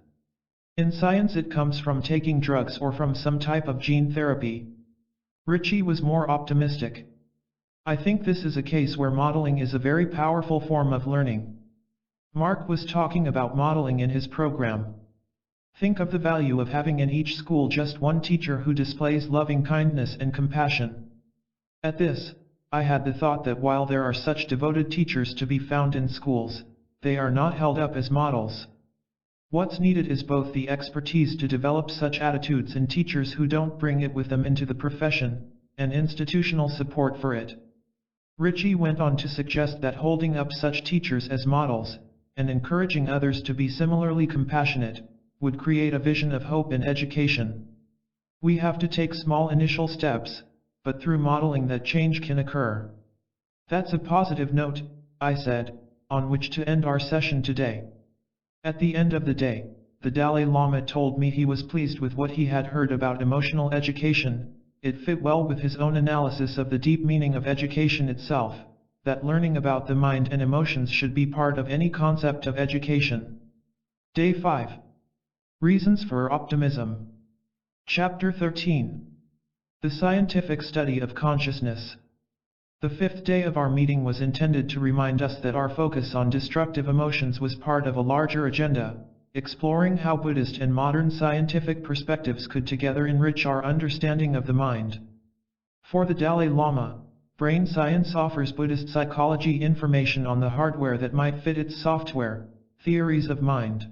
In science it comes from taking drugs or from some type of gene therapy. Richie was more optimistic. I think this is a case where modeling is a very powerful form of learning. Mark was talking about modeling in his program. Think of the value of having in each school just one teacher who displays loving kindness and compassion. At this, I had the thought that while there are such devoted teachers to be found in schools, they are not held up as models. What's needed is both the expertise to develop such attitudes in teachers who don't bring it with them into the profession, and institutional support for it. Richie went on to suggest that holding up such teachers as models, and encouraging others to be similarly compassionate, would create a vision of hope in education. We have to take small initial steps, but through modeling that change can occur. That's a positive note, I said, on which to end our session today. At the end of the day, the Dalai Lama told me he was pleased with what he had heard about emotional education. It fit well with his own analysis of the deep meaning of education itself, that learning about the mind and emotions should be part of any concept of education. Day 5. Reasons for Optimism. Chapter 13. The Scientific Study of Consciousness. The fifth day of our meeting was intended to remind us that our focus on destructive emotions was part of a larger agenda, exploring how Buddhist and modern scientific perspectives could together enrich our understanding of the mind. For the Dalai Lama, brain science offers Buddhist psychology information on the hardware that might fit its software, theories of mind.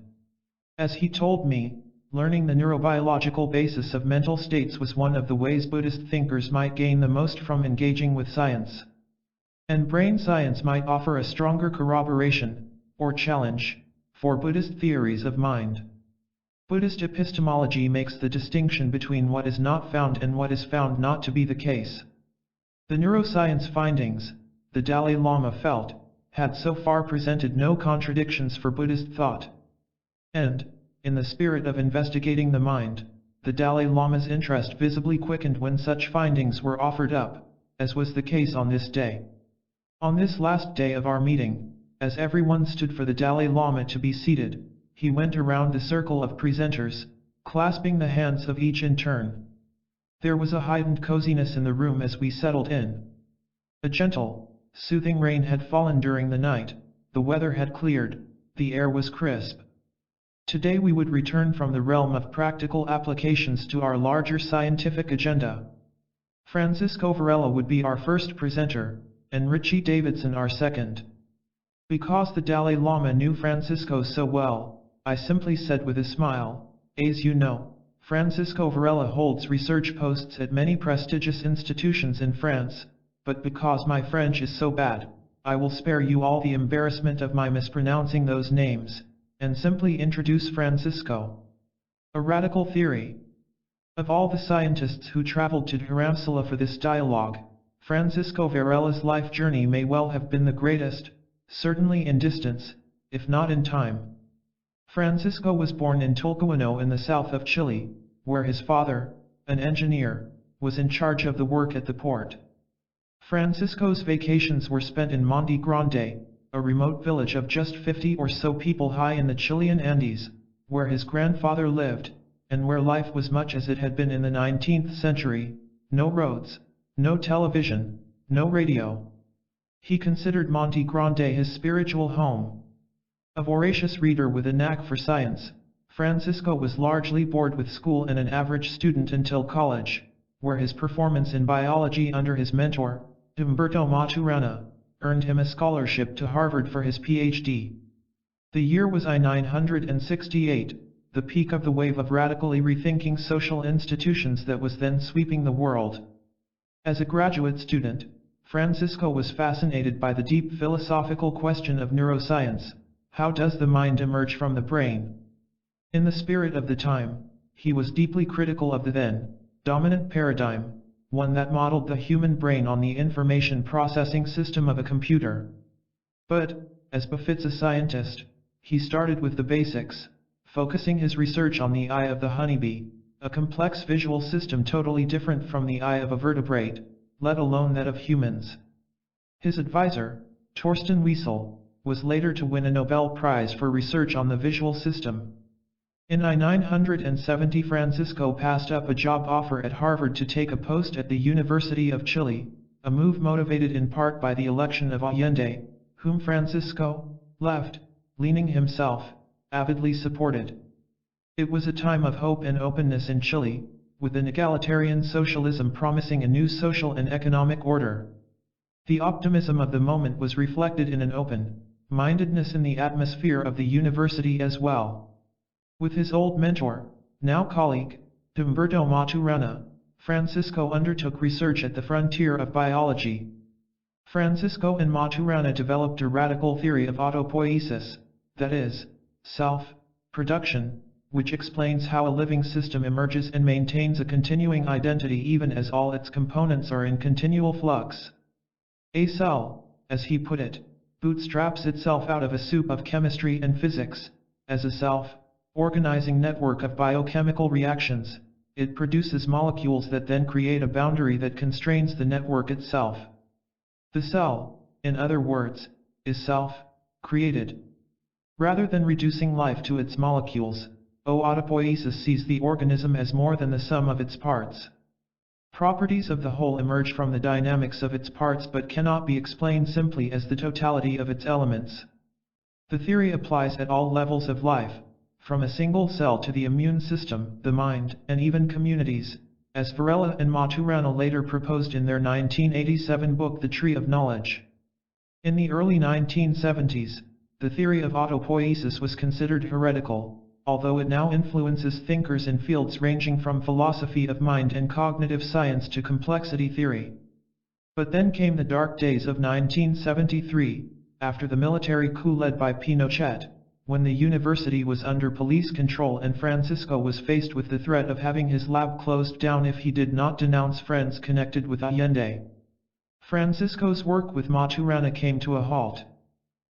As he told me, learning the neurobiological basis of mental states was one of the ways Buddhist thinkers might gain the most from engaging with science. And brain science might offer a stronger corroboration, or challenge, for Buddhist theories of mind. Buddhist epistemology makes the distinction between what is not found and what is found not to be the case. The neuroscience findings, the Dalai Lama felt, had so far presented no contradictions for Buddhist thought. And, in the spirit of investigating the mind, the Dalai Lama's interest visibly quickened when such findings were offered up, as was the case on this day. On this last day of our meeting, as everyone stood for the Dalai Lama to be seated, he went around the circle of presenters, clasping the hands of each in turn. There was a heightened coziness in the room as we settled in. A gentle, soothing rain had fallen during the night, the weather had cleared, the air was crisp. Today we would return from the realm of practical applications to our larger scientific agenda. Francisco Varela would be our first presenter, and Richie Davidson our second. Because the Dalai Lama knew Francisco so well, I simply said with a smile, "As you know, Francisco Varela holds research posts at many prestigious institutions in France, but because my French is so bad, I will spare you all the embarrassment of my mispronouncing those names, and simply introduce Francisco." A radical theory. Of all the scientists who traveled to Dharamsala for this dialogue, Francisco Varela's life journey may well have been the greatest, certainly in distance, if not in time. Francisco was born in Tulcahuano in the south of Chile, where his father, an engineer, was in charge of the work at the port. Francisco's vacations were spent in Monte Grande, a remote village of just 50 or so people high in the Chilean Andes, where his grandfather lived, and where life was much as it had been in the 19th century, no roads, no television, no radio. He considered Monte Grande his spiritual home. A voracious reader with a knack for science, Francisco was largely bored with school and an average student until college, where his performance in biology under his mentor, Humberto Maturana, earned him a scholarship to Harvard for his PhD. The year was I-968, the peak of the wave of radically rethinking social institutions that was then sweeping the world. As a graduate student, Francisco was fascinated by the deep philosophical question of neuroscience: how does the mind emerge from the brain? In the spirit of the time, he was deeply critical of the then dominant paradigm, one that modeled the human brain on the information processing system of a computer. But, as befits a scientist, he started with the basics, focusing his research on the eye of the honeybee, a complex visual system totally different from the eye of a vertebrate, let alone that of humans. His advisor, Torsten Wiesel, was later to win a Nobel Prize for research on the visual system. In I-970 Francisco passed up a job offer at Harvard to take a post at the University of Chile, a move motivated in part by the election of Allende, whom Francisco, left-leaning himself, avidly supported. It was a time of hope and openness in Chile, with an egalitarian socialism promising a new social and economic order. The optimism of the moment was reflected in an open-mindedness in the atmosphere of the university as well. With his old mentor, now colleague, Humberto Maturana, Francisco undertook research at the frontier of biology. Francisco and Maturana developed a radical theory of autopoiesis, that is, self-production, which explains how a living system emerges and maintains a continuing identity even as all its components are in continual flux. A cell, as he put it, bootstraps itself out of a soup of chemistry and physics. As a self-organizing network of biochemical reactions, it produces molecules that then create a boundary that constrains the network itself. The cell, in other words, is self-created. Rather than reducing life to its molecules, autopoiesis sees the organism as more than the sum of its parts. Properties of the whole emerge from the dynamics of its parts but cannot be explained simply as the totality of its elements. The theory applies at all levels of life, from a single cell to the immune system, the mind, and even communities, as Varela and Maturana later proposed in their 1987 book The Tree of Knowledge. In the early 1970s, the theory of autopoiesis was considered heretical, although it now influences thinkers in fields ranging from philosophy of mind and cognitive science to complexity theory. But then came the dark days of 1973, after the military coup led by Pinochet, when the university was under police control and Francisco was faced with the threat of having his lab closed down if he did not denounce friends connected with Allende. Francisco's work with Maturana came to a halt.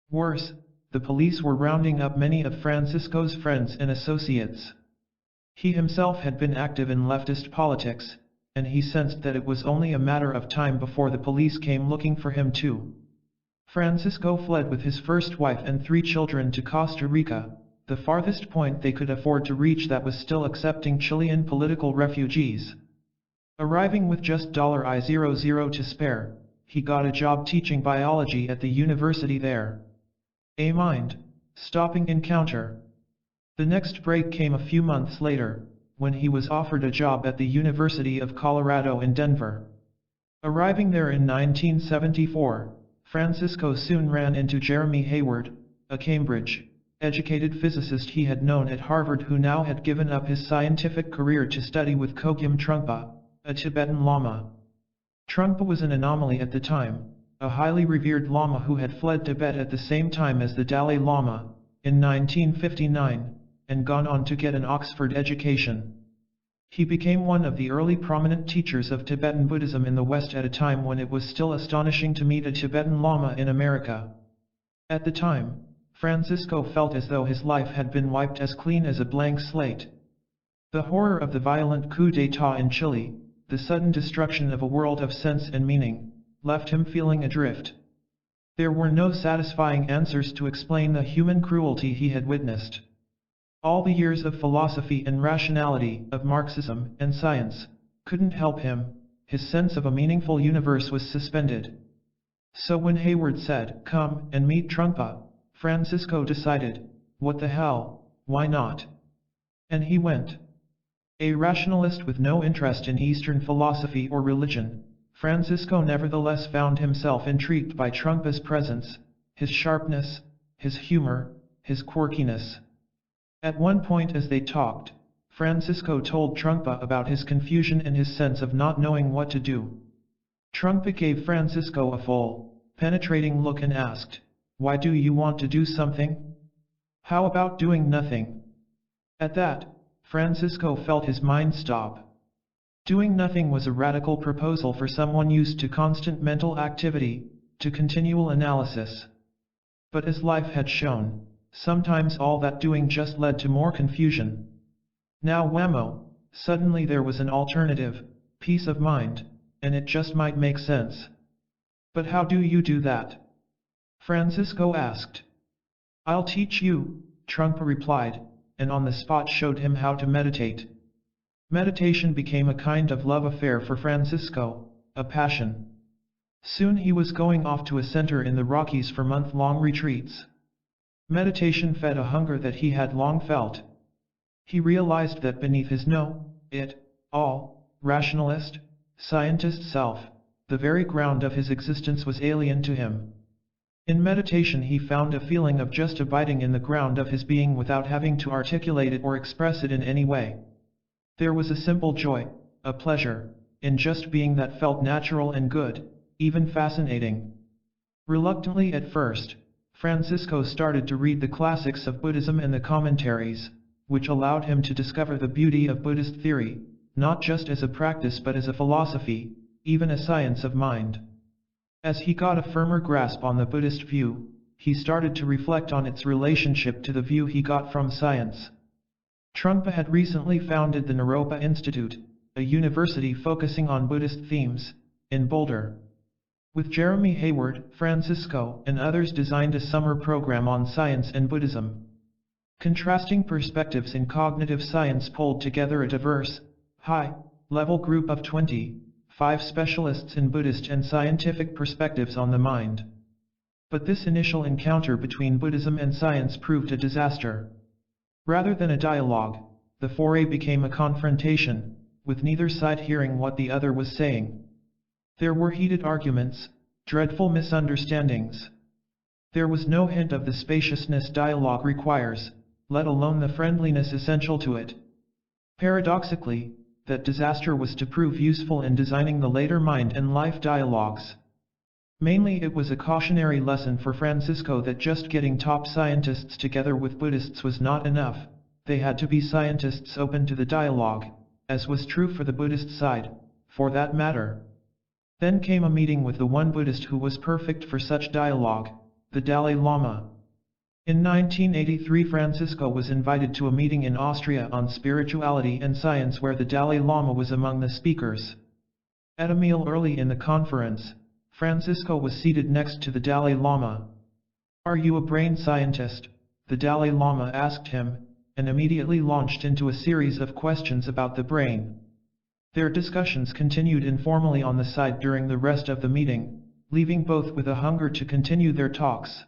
Worse, the police were rounding up many of Francisco's friends and associates. He himself had been active in leftist politics, and he sensed that it was only a matter of time before the police came looking for him too. Francisco fled with his first wife and 3 children to Costa Rica, the farthest point they could afford to reach that was still accepting Chilean political refugees. Arriving with just $0 to spare, he got a job teaching biology at the university there. A mind-stopping encounter. The next break came a few months later, when he was offered a job at the University of Colorado in Denver. Arriving there in 1974, Francisco soon ran into Jeremy Hayward, a Cambridge-educated physicist he had known at Harvard who now had given up his scientific career to study with Chogyam Trungpa, a Tibetan Lama. Trungpa was an anomaly at the time, a highly revered Lama who had fled Tibet at the same time as the Dalai Lama, in 1959, and gone on to get an Oxford education. He became one of the early prominent teachers of Tibetan Buddhism in the West at a time when it was still astonishing to meet a Tibetan Lama in America. At the time, Francisco felt as though his life had been wiped as clean as a blank slate. The horror of the violent coup d'état in Chile, the sudden destruction of a world of sense and meaning, left him feeling adrift. There were no satisfying answers to explain the human cruelty he had witnessed. All the years of philosophy and rationality, of Marxism and science, couldn't help him. His sense of a meaningful universe was suspended. So when Hayward said, "Come and meet Trungpa," Francisco decided, what the hell, why not? And he went. A rationalist with no interest in Eastern philosophy or religion, Francisco nevertheless found himself intrigued by Trungpa's presence, his sharpness, his humor, his quirkiness. At one point as they talked, Francisco told Trungpa about his confusion and his sense of not knowing what to do. Trungpa gave Francisco a full, penetrating look and asked, "Why do you want to do something? How about doing nothing?" At that, Francisco felt his mind stop. Doing nothing was a radical proposal for someone used to constant mental activity, to continual analysis. But as life had shown, sometimes all that doing just led to more confusion. Now whammo, suddenly there was an alternative, peace of mind, and it just might make sense. But how do you do that? Francisco asked. "I'll teach you," Trungpa replied, and on the spot showed him how to meditate. Meditation became a kind of love affair for Francisco, a passion. Soon he was going off to a center in the Rockies for month-long retreats. Meditation fed a hunger that he had long felt. He realized that beneath his know-it-all, rationalist, scientist self, the very ground of his existence was alien to him. In meditation he found a feeling of just abiding in the ground of his being without having to articulate it or express it in any way. There was a simple joy, a pleasure, in just being that felt natural and good, even fascinating. Reluctantly at first, Francisco started to read the classics of Buddhism and the commentaries, which allowed him to discover the beauty of Buddhist theory, not just as a practice but as a philosophy, even a science of mind. As he got a firmer grasp on the Buddhist view, he started to reflect on its relationship to the view he got from science. Trungpa had recently founded the Naropa Institute, a university focusing on Buddhist themes, in Boulder. With Jeremy Hayward, Francisco, and others designed a summer program on science and Buddhism. Contrasting perspectives in cognitive science pulled together a diverse, high level group of 25 specialists in Buddhist and scientific perspectives on the mind. But this initial encounter between Buddhism and science proved a disaster. Rather than a dialogue, the foray became a confrontation, with neither side hearing what the other was saying. There were heated arguments, dreadful misunderstandings. There was no hint of the spaciousness dialogue requires, let alone the friendliness essential to it. Paradoxically, that disaster was to prove useful in designing the later mind and life dialogues. Mainly it was a cautionary lesson for Francisco that just getting top scientists together with Buddhists was not enough, they had to be scientists open to the dialogue, as was true for the Buddhist side, for that matter. Then came a meeting with the one Buddhist who was perfect for such dialogue, the Dalai Lama. In 1983 Francisco was invited to a meeting in Austria on spirituality and science where the Dalai Lama was among the speakers. At a meal early in the conference, Francisco was seated next to the Dalai Lama. "Are you a brain scientist?" the Dalai Lama asked him, and immediately launched into a series of questions about the brain. Their discussions continued informally on the side during the rest of the meeting, leaving both with a hunger to continue their talks.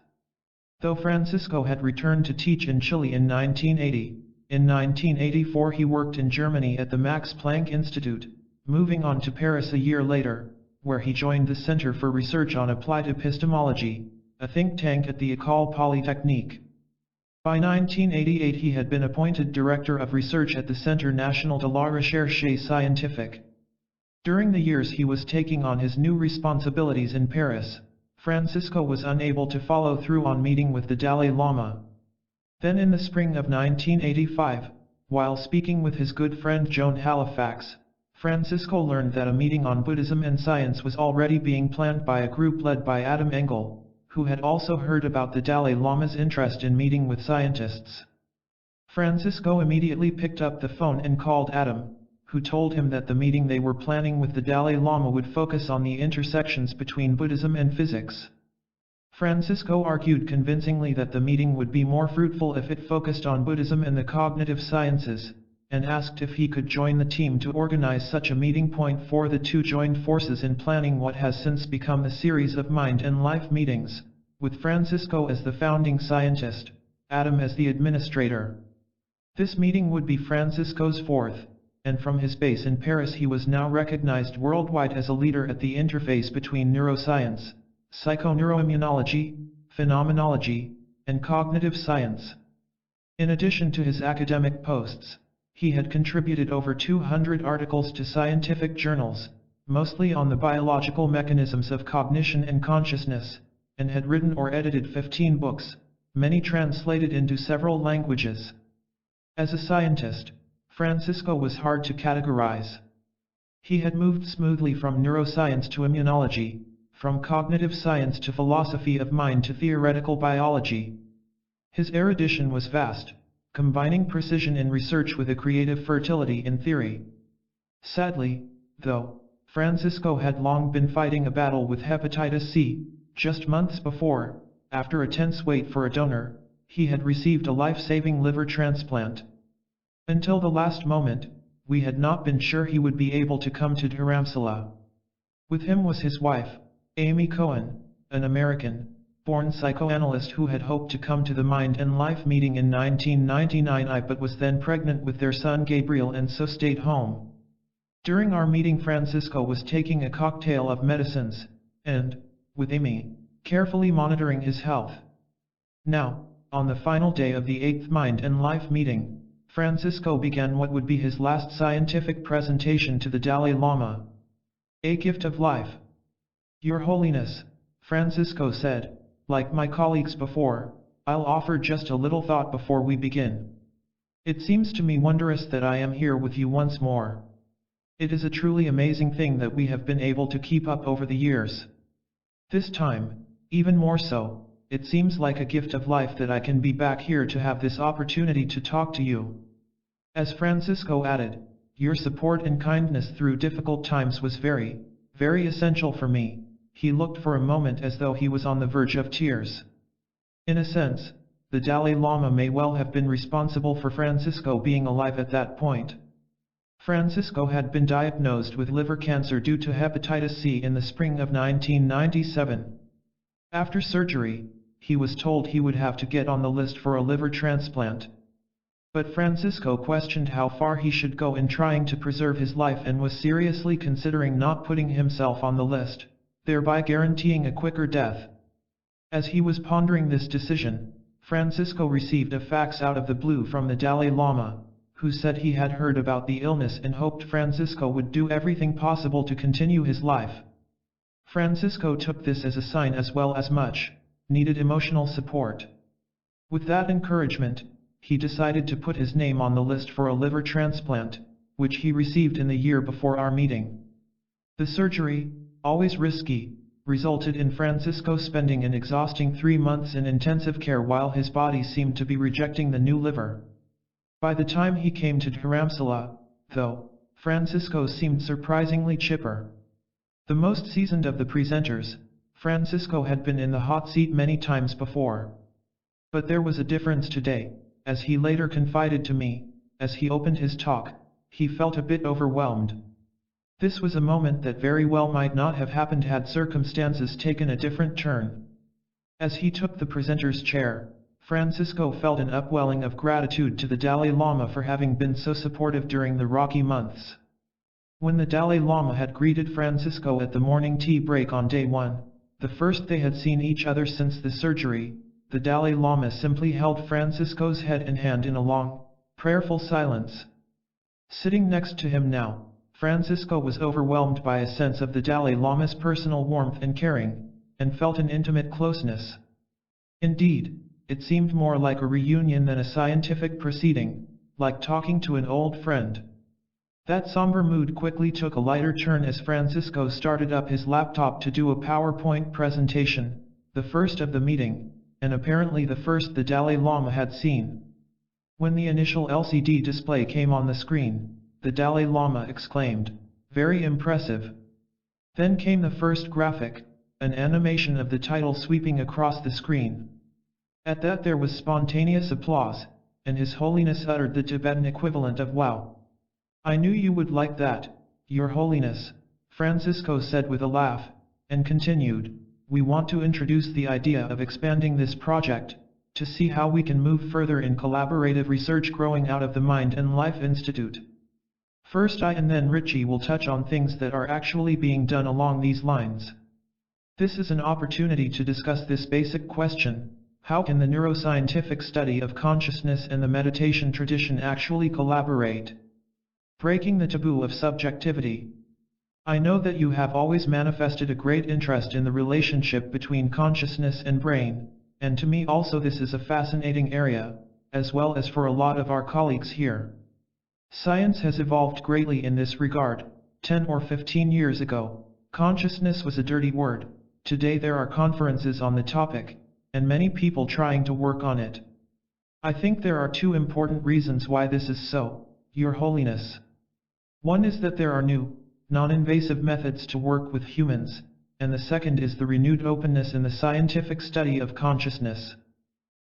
Though Francisco had returned to teach in Chile in 1980, in 1984 he worked in Germany at the Max Planck Institute, moving on to Paris a year later, where he joined the Center for Research on Applied Epistemology, a think tank at the École Polytechnique. By 1988 he had been appointed Director of Research at the Centre National de la Recherche Scientifique. During the years he was taking on his new responsibilities in Paris, Francisco was unable to follow through on meeting with the Dalai Lama. Then in the spring of 1985, while speaking with his good friend Joan Halifax, Francisco learned that a meeting on Buddhism and science was already being planned by a group led by Adam Engel, who had also heard about the Dalai Lama's interest in meeting with scientists. Francisco immediately picked up the phone and called Adam, who told him that the meeting they were planning with the Dalai Lama would focus on the intersections between Buddhism and physics. Francisco argued convincingly that the meeting would be more fruitful if it focused on Buddhism and the cognitive sciences, and asked if he could join the team to organize such a meeting point for the two joined forces in planning what has since become the series of Mind and Life meetings, with Francisco as the founding scientist, Adam as the administrator. This meeting would be Francisco's fourth, and from his base in Paris he was now recognized worldwide as a leader at the interface between neuroscience, psychoneuroimmunology, phenomenology, and cognitive science. In addition to his academic posts, he had contributed over 200 articles to scientific journals, mostly on the biological mechanisms of cognition and consciousness, and had written or edited 15 books, many translated into several languages. As a scientist, Francisco was hard to categorize. He had moved smoothly from neuroscience to immunology, from cognitive science to philosophy of mind to theoretical biology. His erudition was vast, combining precision in research with a creative fertility in theory. Sadly, though, Francisco had long been fighting a battle with hepatitis C. Just months before, after a tense wait for a donor, he had received a life-saving liver transplant. Until the last moment, we had not been sure he would be able to come to Dharamsala. With him was his wife, Amy Cohen, an American-born psychoanalyst who had hoped to come to the Mind and Life meeting in 1999 but was then pregnant with their son Gabriel and so stayed home. During our meeting Francisco was taking a cocktail of medicines, and, with Amy, carefully monitoring his health. Now, on the final day of the 8th Mind and Life meeting, Francisco began what would be his last scientific presentation to the Dalai Lama. "A gift of life. Your Holiness," Francisco said, "like my colleagues before, I'll offer just a little thought before we begin. It seems to me wondrous that I am here with you once more. It is a truly amazing thing that we have been able to keep up over the years. This time, even more so, it seems like a gift of life that I can be back here to have this opportunity to talk to you." As Francisco added, "Your support and kindness through difficult times was very, very essential for me." He looked for a moment as though he was on the verge of tears. In a sense, the Dalai Lama may well have been responsible for Francisco being alive at that point. Francisco had been diagnosed with liver cancer due to hepatitis C in the spring of 1997. After surgery, he was told he would have to get on the list for a liver transplant. But Francisco questioned how far he should go in trying to preserve his life and was seriously considering not putting himself on the list, thereby guaranteeing a quicker death. As he was pondering this decision, Francisco received a fax out of the blue from the Dalai Lama, who said he had heard about the illness and hoped Francisco would do everything possible to continue his life. Francisco took this as a sign as well as much needed emotional support. With that encouragement, he decided to put his name on the list for a liver transplant, which he received in the year before our meeting. The surgery, always risky, resulted in Francisco spending an exhausting 3 months in intensive care while his body seemed to be rejecting the new liver. By the time he came to Dharamsala, though, Francisco seemed surprisingly chipper. The most seasoned of the presenters, Francisco had been in the hot seat many times before. But there was a difference today, as he later confided to me. As he opened his talk, he felt a bit overwhelmed. This was a moment that very well might not have happened had circumstances taken a different turn. As he took the presenter's chair, Francisco felt an upwelling of gratitude to the Dalai Lama for having been so supportive during the rocky months. When the Dalai Lama had greeted Francisco at the morning tea break on day 1, the first they had seen each other since the surgery, the Dalai Lama simply held Francisco's head and hand in a long, prayerful silence. Sitting next to him now, Francisco was overwhelmed by a sense of the Dalai Lama's personal warmth and caring, and felt an intimate closeness. Indeed, it seemed more like a reunion than a scientific proceeding, like talking to an old friend. That somber mood quickly took a lighter turn as Francisco started up his laptop to do a PowerPoint presentation, the first of the meeting, and apparently the first the Dalai Lama had seen. When the initial LCD display came on the screen, the Dalai Lama exclaimed, "Very impressive." Then came the first graphic, an animation of the title sweeping across the screen. At that there was spontaneous applause, and His Holiness uttered the Tibetan equivalent of "Wow. I knew you would like that, Your Holiness," Francisco said with a laugh, and continued, "We want to introduce the idea of expanding this project, to see how we can move further in collaborative research growing out of the Mind and Life Institute. First I and then Richie will touch on things that are actually being done along these lines. This is an opportunity to discuss this basic question: how can the neuroscientific study of consciousness and the meditation tradition actually collaborate? Breaking the taboo of subjectivity. I know that you have always manifested a great interest in the relationship between consciousness and brain, and to me also this is a fascinating area, as well as for a lot of our colleagues here. Science has evolved greatly in this regard. 10 or 15 years ago, consciousness was a dirty word. Today there are conferences on the topic, and many people trying to work on it. I think there are 2 important reasons why this is so, Your Holiness. One is that there are new, non-invasive methods to work with humans, and the second is the renewed openness in the scientific study of consciousness.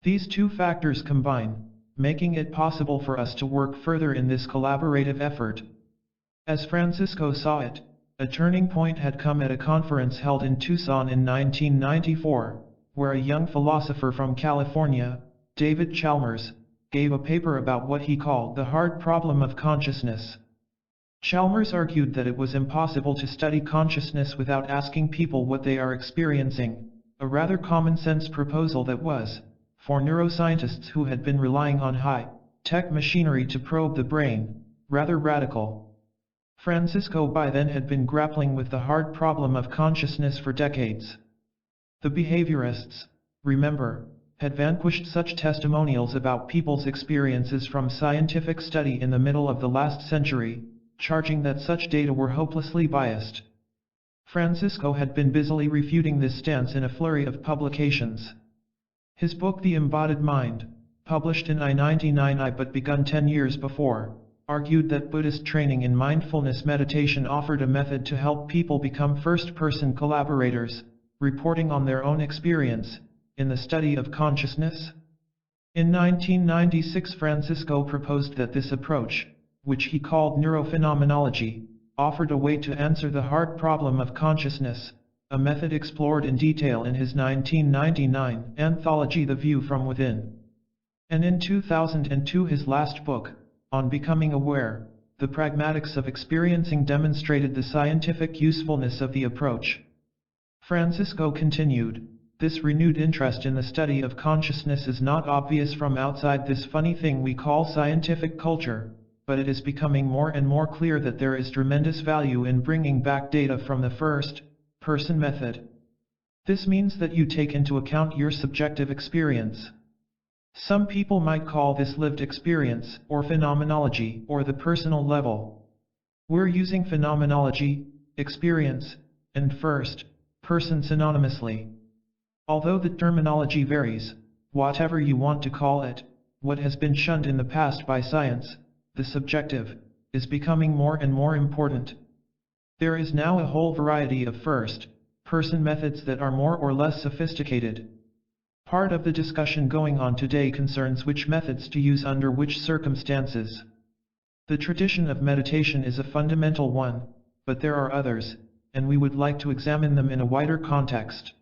These 2 factors combine, making it possible for us to work further in this collaborative effort. As Francisco saw it, a turning point had come at a conference held in Tucson in 1994, where a young philosopher from California, David Chalmers, gave a paper about what he called the hard problem of consciousness. Chalmers argued that it was impossible to study consciousness without asking people what they are experiencing, a rather common-sense proposal that was, for neuroscientists who had been relying on high-tech machinery to probe the brain, rather radical. Francisco by then had been grappling with the hard problem of consciousness for decades. The behaviorists, remember, had vanquished such testimonials about people's experiences from scientific study in the middle of the last century, charging that such data were hopelessly biased. Francisco had been busily refuting this stance in a flurry of publications. His book The Embodied Mind, published in I-99 but begun 10 years before, argued that Buddhist training in mindfulness meditation offered a method to help people become first-person collaborators, reporting on their own experience, in the study of consciousness. In 1996 Francisco proposed that this approach, which he called neurophenomenology, offered a way to answer the hard problem of consciousness, a method explored in detail in his 1999 anthology The View from Within. And in 2002 his last book, On Becoming Aware, The Pragmatics of Experiencing, demonstrated the scientific usefulness of the approach. Francisco continued, this renewed interest in the study of consciousness is not obvious from outside this funny thing we call scientific culture, but it is becoming more and more clear that there is tremendous value in bringing back data from the first-person method. This means that you take into account your subjective experience. Some people might call this lived experience, or phenomenology, or the personal level. We're using phenomenology, experience, and first-person synonymously. Although the terminology varies, whatever you want to call it, what has been shunned in the past by science, the subjective, is becoming more and more important. There is now a whole variety of first-person methods that are more or less sophisticated. Part of the discussion going on today concerns which methods to use under which circumstances. The tradition of meditation is a fundamental one, but there are others, and we would like to examine them in a wider context.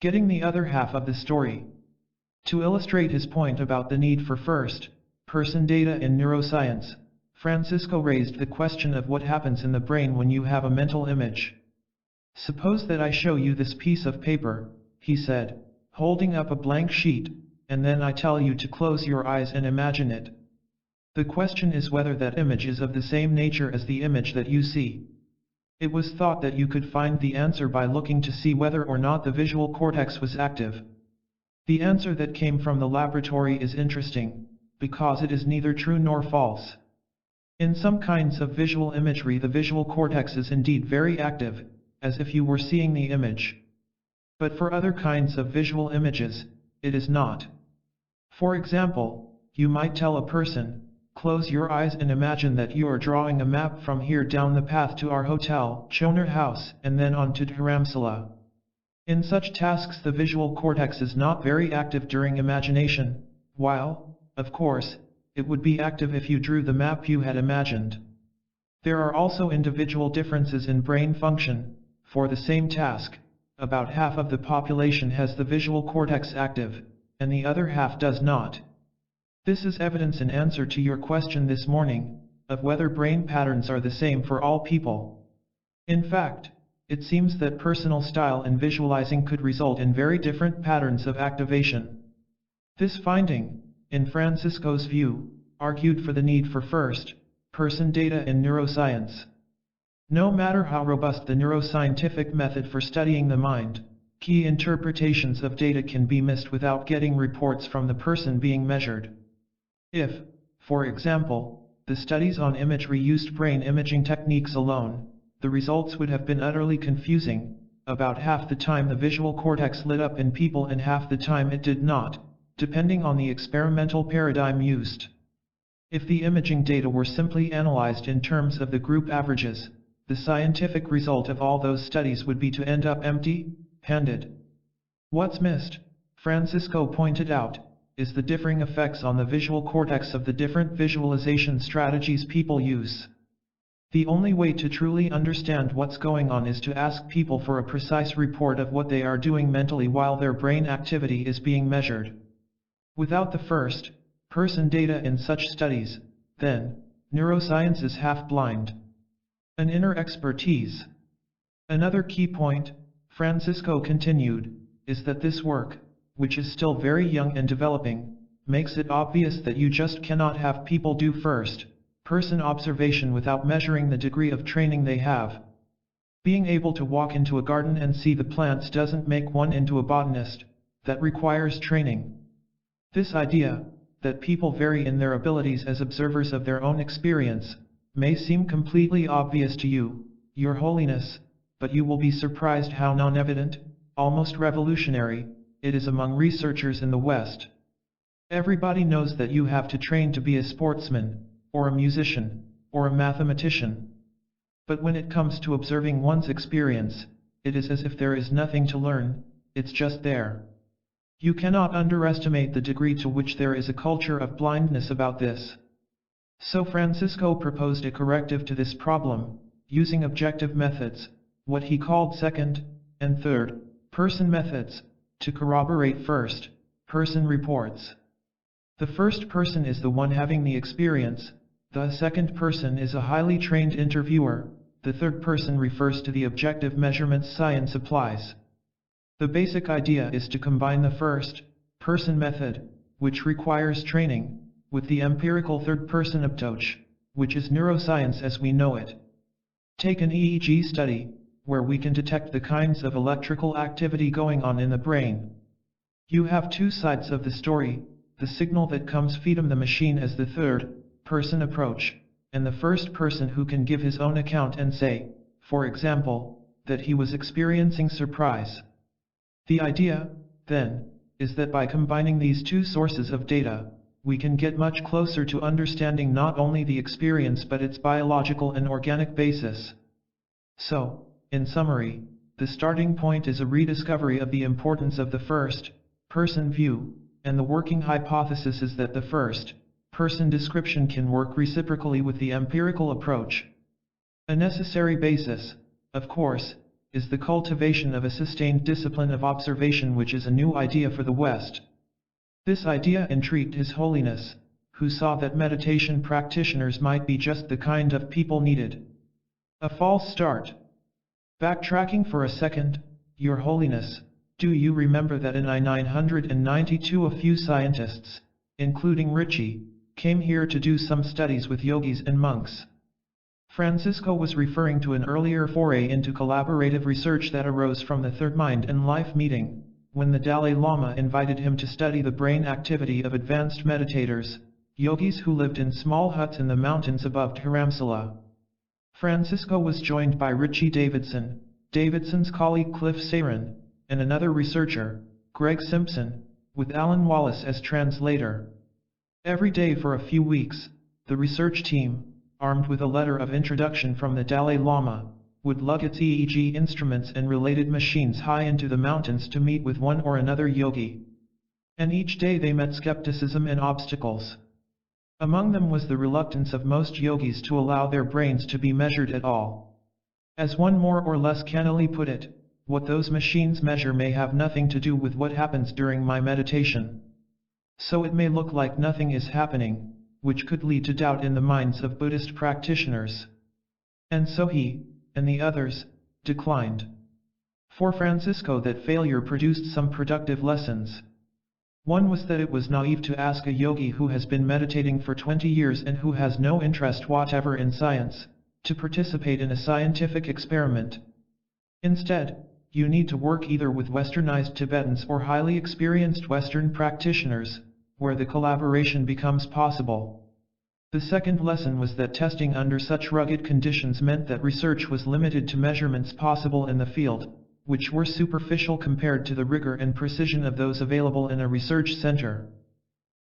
Getting the other half of the story. To illustrate his point about the need for first-person data in neuroscience, Francisco raised the question of what happens in the brain when you have a mental image. Suppose that I show you this piece of paper, he said, holding up a blank sheet, and then I tell you to close your eyes and imagine it. The question is whether that image is of the same nature as the image that you see. It was thought that you could find the answer by looking to see whether or not the visual cortex was active. The answer that came from the laboratory is interesting, because it is neither true nor false. In some kinds of visual imagery the visual cortex is indeed very active, as if you were seeing the image. But for other kinds of visual images, it is not. For example, you might tell a person, close your eyes and imagine that you are drawing a map from here down the path to our hotel, Choner House, and then on to Dharamsala. In such tasks the visual cortex is not very active during imagination, while, of course, it would be active if you drew the map you had imagined. There are also individual differences in brain function. For the same task, about half of the population has the visual cortex active, and the other half does not. This is evidence in answer to your question this morning, of whether brain patterns are the same for all people. In fact, it seems that personal style in visualizing could result in very different patterns of activation. This finding, in Francisco's view, argued for the need for first-person data in neuroscience. No matter how robust the neuroscientific method for studying the mind, key interpretations of data can be missed without getting reports from the person being measured. If, for example, the studies on imagery used brain imaging techniques alone, the results would have been utterly confusing. About half the time the visual cortex lit up in people and half the time it did not, depending on the experimental paradigm used. If the imaging data were simply analyzed in terms of the group averages, the scientific result of all those studies would be to end up empty-handed. What's missed, Francisco pointed out, is the differing effects on the visual cortex of the different visualization strategies people use. The only way to truly understand what's going on is to ask people for a precise report of what they are doing mentally while their brain activity is being measured. Without the first-person data in such studies, then, neuroscience is half-blind. An inner expertise. Another key point, Francisco continued, is that this work, which is still very young and developing, makes it obvious that you just cannot have people do first-person observation without measuring the degree of training they have. Being able to walk into a garden and see the plants doesn't make one into a botanist, that requires training. This idea, that people vary in their abilities as observers of their own experience, may seem completely obvious to you, Your Holiness, but you will be surprised how non-evident, almost revolutionary, it is among researchers in the West. Everybody knows that you have to train to be a sportsman, or a musician, or a mathematician. But when it comes to observing one's experience, it is as if there is nothing to learn, it's just there. You cannot underestimate the degree to which there is a culture of blindness about this. So Francisco proposed a corrective to this problem, using objective methods, what he called second and third person methods, to corroborate first person reports. The first person is the one having the experience, the second person is a highly trained interviewer, the third person refers to the objective measurements science applies. The basic idea is to combine the first person method, which requires training, with the empirical third person approach, which is neuroscience as we know it. Take an EEG study, where we can detect the kinds of electrical activity going on in the brain. You have two sides of the story, the signal that comes feeding the machine as the third person approach, and the first person who can give his own account and say, for example, that he was experiencing surprise. The idea, then, is that by combining these two sources of data, we can get much closer to understanding not only the experience but its biological and organic basis. So, in summary, the starting point is a rediscovery of the importance of the first-person view, and the working hypothesis is that the first-person description can work reciprocally with the empirical approach. A necessary basis, of course, is the cultivation of a sustained discipline of observation, which is a new idea for the West. This idea intrigued His Holiness, who saw that meditation practitioners might be just the kind of people needed. A false start. Backtracking for a second, Your Holiness, do you remember that in I-992 a few scientists, including Ritchie, came here to do some studies with yogis and monks? Francisco was referring to an earlier foray into collaborative research that arose from the Third Mind and Life meeting, when the Dalai Lama invited him to study the brain activity of advanced meditators, yogis who lived in small huts in the mountains above Dharamsala. Francisco was joined by Richie Davidson, Davidson's colleague Cliff Saran, and another researcher, Greg Simpson, with Alan Wallace as translator. Every day for a few weeks, the research team, armed with a letter of introduction from the Dalai Lama, would lug its EEG instruments and related machines high into the mountains to meet with one or another yogi. And each day they met skepticism and obstacles. Among them was the reluctance of most yogis to allow their brains to be measured at all. As one more or less cannily put it, what those machines measure may have nothing to do with what happens during my meditation. So it may look like nothing is happening, which could lead to doubt in the minds of Buddhist practitioners. And so he, and the others, declined. For Francisco, that failure produced some productive lessons. One was that it was naive to ask a yogi who has been meditating for 20 years and who has no interest whatever in science, to participate in a scientific experiment. Instead, you need to work either with westernized Tibetans or highly experienced Western practitioners, where the collaboration becomes possible. The second lesson was that testing under such rugged conditions meant that research was limited to measurements possible in the field, which were superficial compared to the rigor and precision of those available in a research center.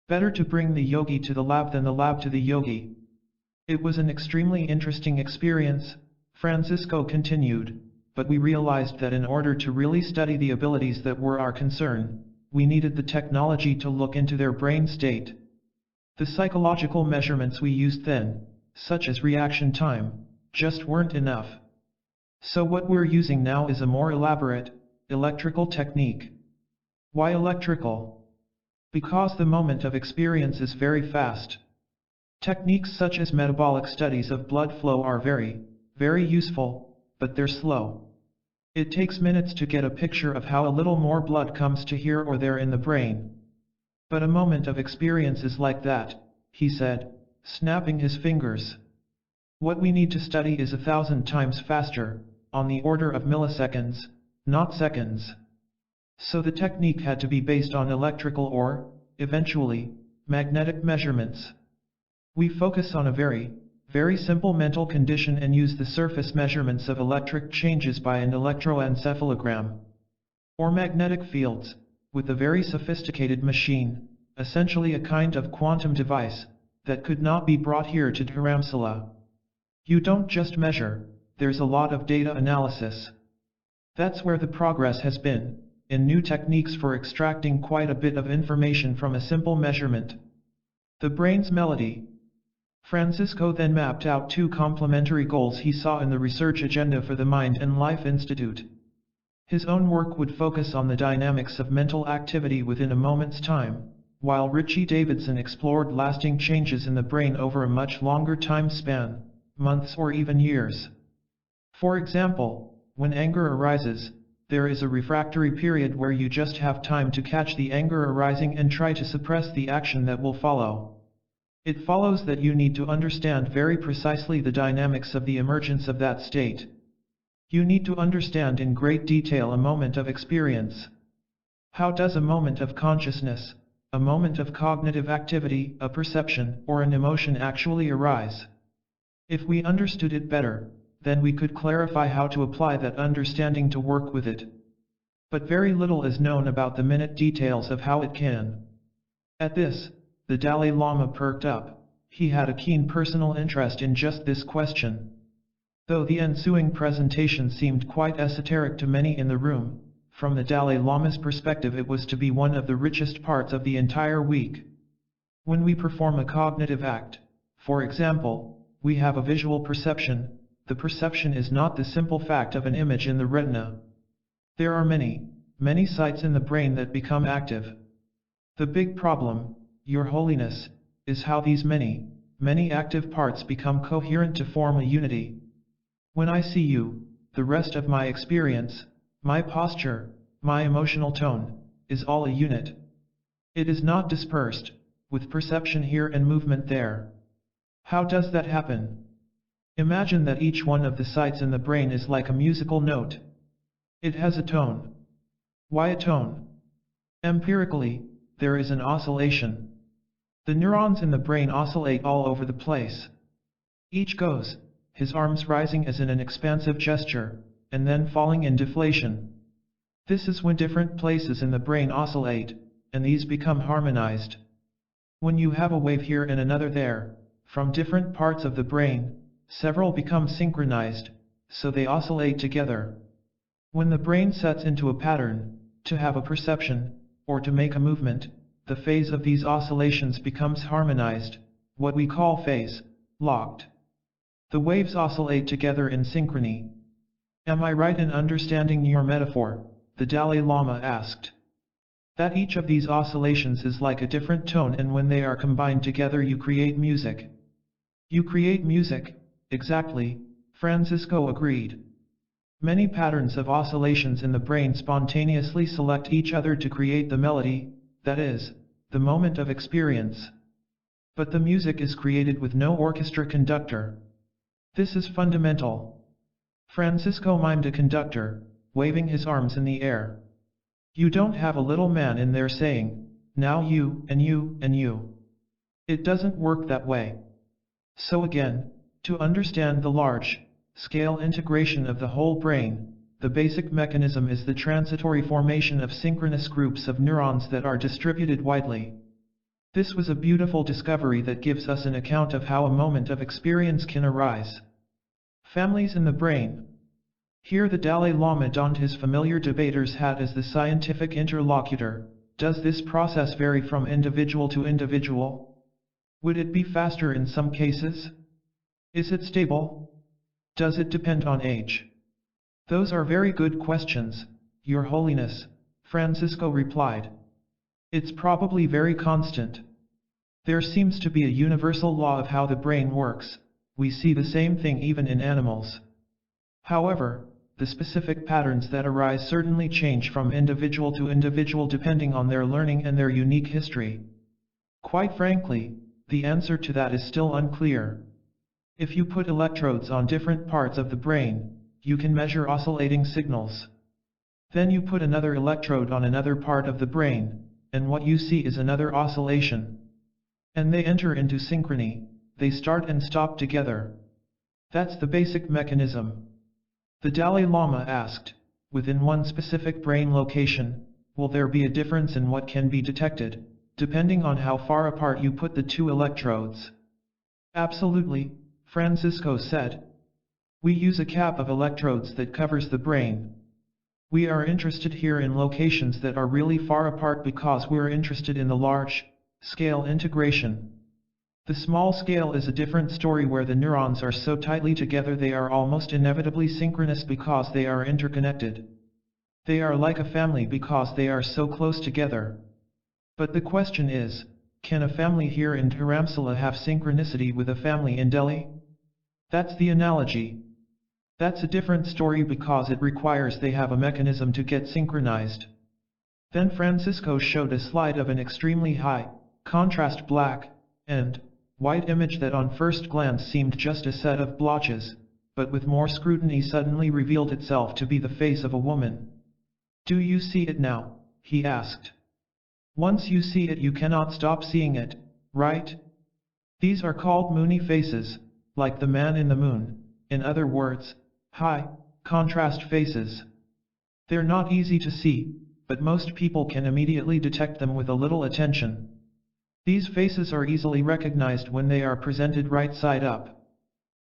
Better to bring the yogi to the lab than the lab to the yogi. It was an extremely interesting experience, Francisco continued, but we realized that in order to really study the abilities that were our concern, we needed the technology to look into their brain state. The psychological measurements we used then, such as reaction time, just weren't enough. So what we're using now is a more elaborate, electrical technique. Why electrical? Because the moment of experience is very fast. Techniques such as metabolic studies of blood flow are very, very useful, but they're slow. It takes minutes to get a picture of how a little more blood comes to here or there in the brain. But a moment of experience is like that, he said, snapping his fingers. What we need to study is 1,000 times faster, on the order of milliseconds, not seconds. So the technique had to be based on electrical or, eventually, magnetic measurements. We focus on a very, very simple mental condition and use the surface measurements of electric changes by an electroencephalogram, or magnetic fields, with a very sophisticated machine, essentially a kind of quantum device, that could not be brought here to Dharamsala. You don't just measure, there's a lot of data analysis. That's where the progress has been, in new techniques for extracting quite a bit of information from a simple measurement. The brain's melody. Francisco then mapped out two complementary goals he saw in the research agenda for the Mind and Life Institute. His own work would focus on the dynamics of mental activity within a moment's time, while Richie Davidson explored lasting changes in the brain over a much longer time span, months or even years. For example, when anger arises, there is a refractory period where you just have time to catch the anger arising and try to suppress the action that will follow. It follows that you need to understand very precisely the dynamics of the emergence of that state. You need to understand in great detail a moment of experience. How does a moment of consciousness, a moment of cognitive activity, a perception, or an emotion actually arise? If we understood it better, then we could clarify how to apply that understanding to work with it. But very little is known about the minute details of how it can. At this, the Dalai Lama perked up. He had a keen personal interest in just this question. Though the ensuing presentation seemed quite esoteric to many in the room, from the Dalai Lama's perspective it was to be one of the richest parts of the entire week. When we perform a cognitive act, for example, we have a visual perception. The perception is not the simple fact of an image in the retina. There are many sites in the brain that become active. The big problem, Your Holiness, is how these many active parts become coherent to form a unity. When I see you, the rest of my experience, my posture, my emotional tone, is all a unit. It is not dispersed, with perception here and movement there. How does that happen? Imagine that each one of the sites in the brain is like a musical note. It has a tone. Why a tone? Empirically, there is an oscillation. The neurons in the brain oscillate all over the place. Each goes, his arms rising as in an expansive gesture, and then falling in deflation. This is when different places in the brain oscillate, and these become harmonized. When you have a wave here and another there, from different parts of the brain, several become synchronized, so they oscillate together. When the brain sets into a pattern, to have a perception, or to make a movement, the phase of these oscillations becomes harmonized, what we call phase, locked. The waves oscillate together in synchrony. Am I right in understanding your metaphor? The Dalai Lama asked. That each of these oscillations is like a different tone, and when they are combined together you create music. You create music, exactly, Francisco agreed. Many patterns of oscillations in the brain spontaneously select each other to create the melody, that is, the moment of experience. But the music is created with no orchestra conductor. This is fundamental. Francisco mimed a conductor, waving his arms in the air. You don't have a little man in there saying, now you, and you, and you. It doesn't work that way. So again, to understand the large-scale integration of the whole brain, the basic mechanism is the transitory formation of synchronous groups of neurons that are distributed widely. This was a beautiful discovery that gives us an account of how a moment of experience can arise. Families in the brain. Here the Dalai Lama donned his familiar debater's hat as the scientific interlocutor. Does this process vary from individual to individual? Would it be faster in some cases? Is it stable? Does it depend on age? Those are very good questions, Your Holiness, Francisco replied. It's probably very constant. There seems to be a universal law of how the brain works. We see the same thing even in animals. However, the specific patterns that arise certainly change from individual to individual depending on their learning and their unique history. Quite frankly, the answer to that is still unclear. If you put electrodes on different parts of the brain, you can measure oscillating signals. Then you put another electrode on another part of the brain, and what you see is another oscillation. And they enter into synchrony, they start and stop together. That's the basic mechanism. The Dalai Lama asked, within one specific brain location, will there be a difference in what can be detected, depending on how far apart you put the two electrodes? Absolutely, Francisco said. We use a cap of electrodes that covers the brain. We are interested here in locations that are really far apart because we're interested in the large-scale integration. The small scale is a different story where the neurons are so tightly together they are almost inevitably synchronous because they are interconnected. They are like a family because they are so close together. But the question is, can a family here in Dharamsala have synchronicity with a family in Delhi? That's the analogy. That's a different story because it requires they have a mechanism to get synchronized. Then Francisco showed a slide of an extremely high, contrast black and white image that on first glance seemed just a set of blotches, but with more scrutiny suddenly revealed itself to be the face of a woman. Do you see it now? He asked. Once you see it you cannot stop seeing it, right? These are called moony faces, like the man in the moon, in other words, high, contrast faces. They're not easy to see, but most people can immediately detect them with a little attention. These faces are easily recognized when they are presented right side up.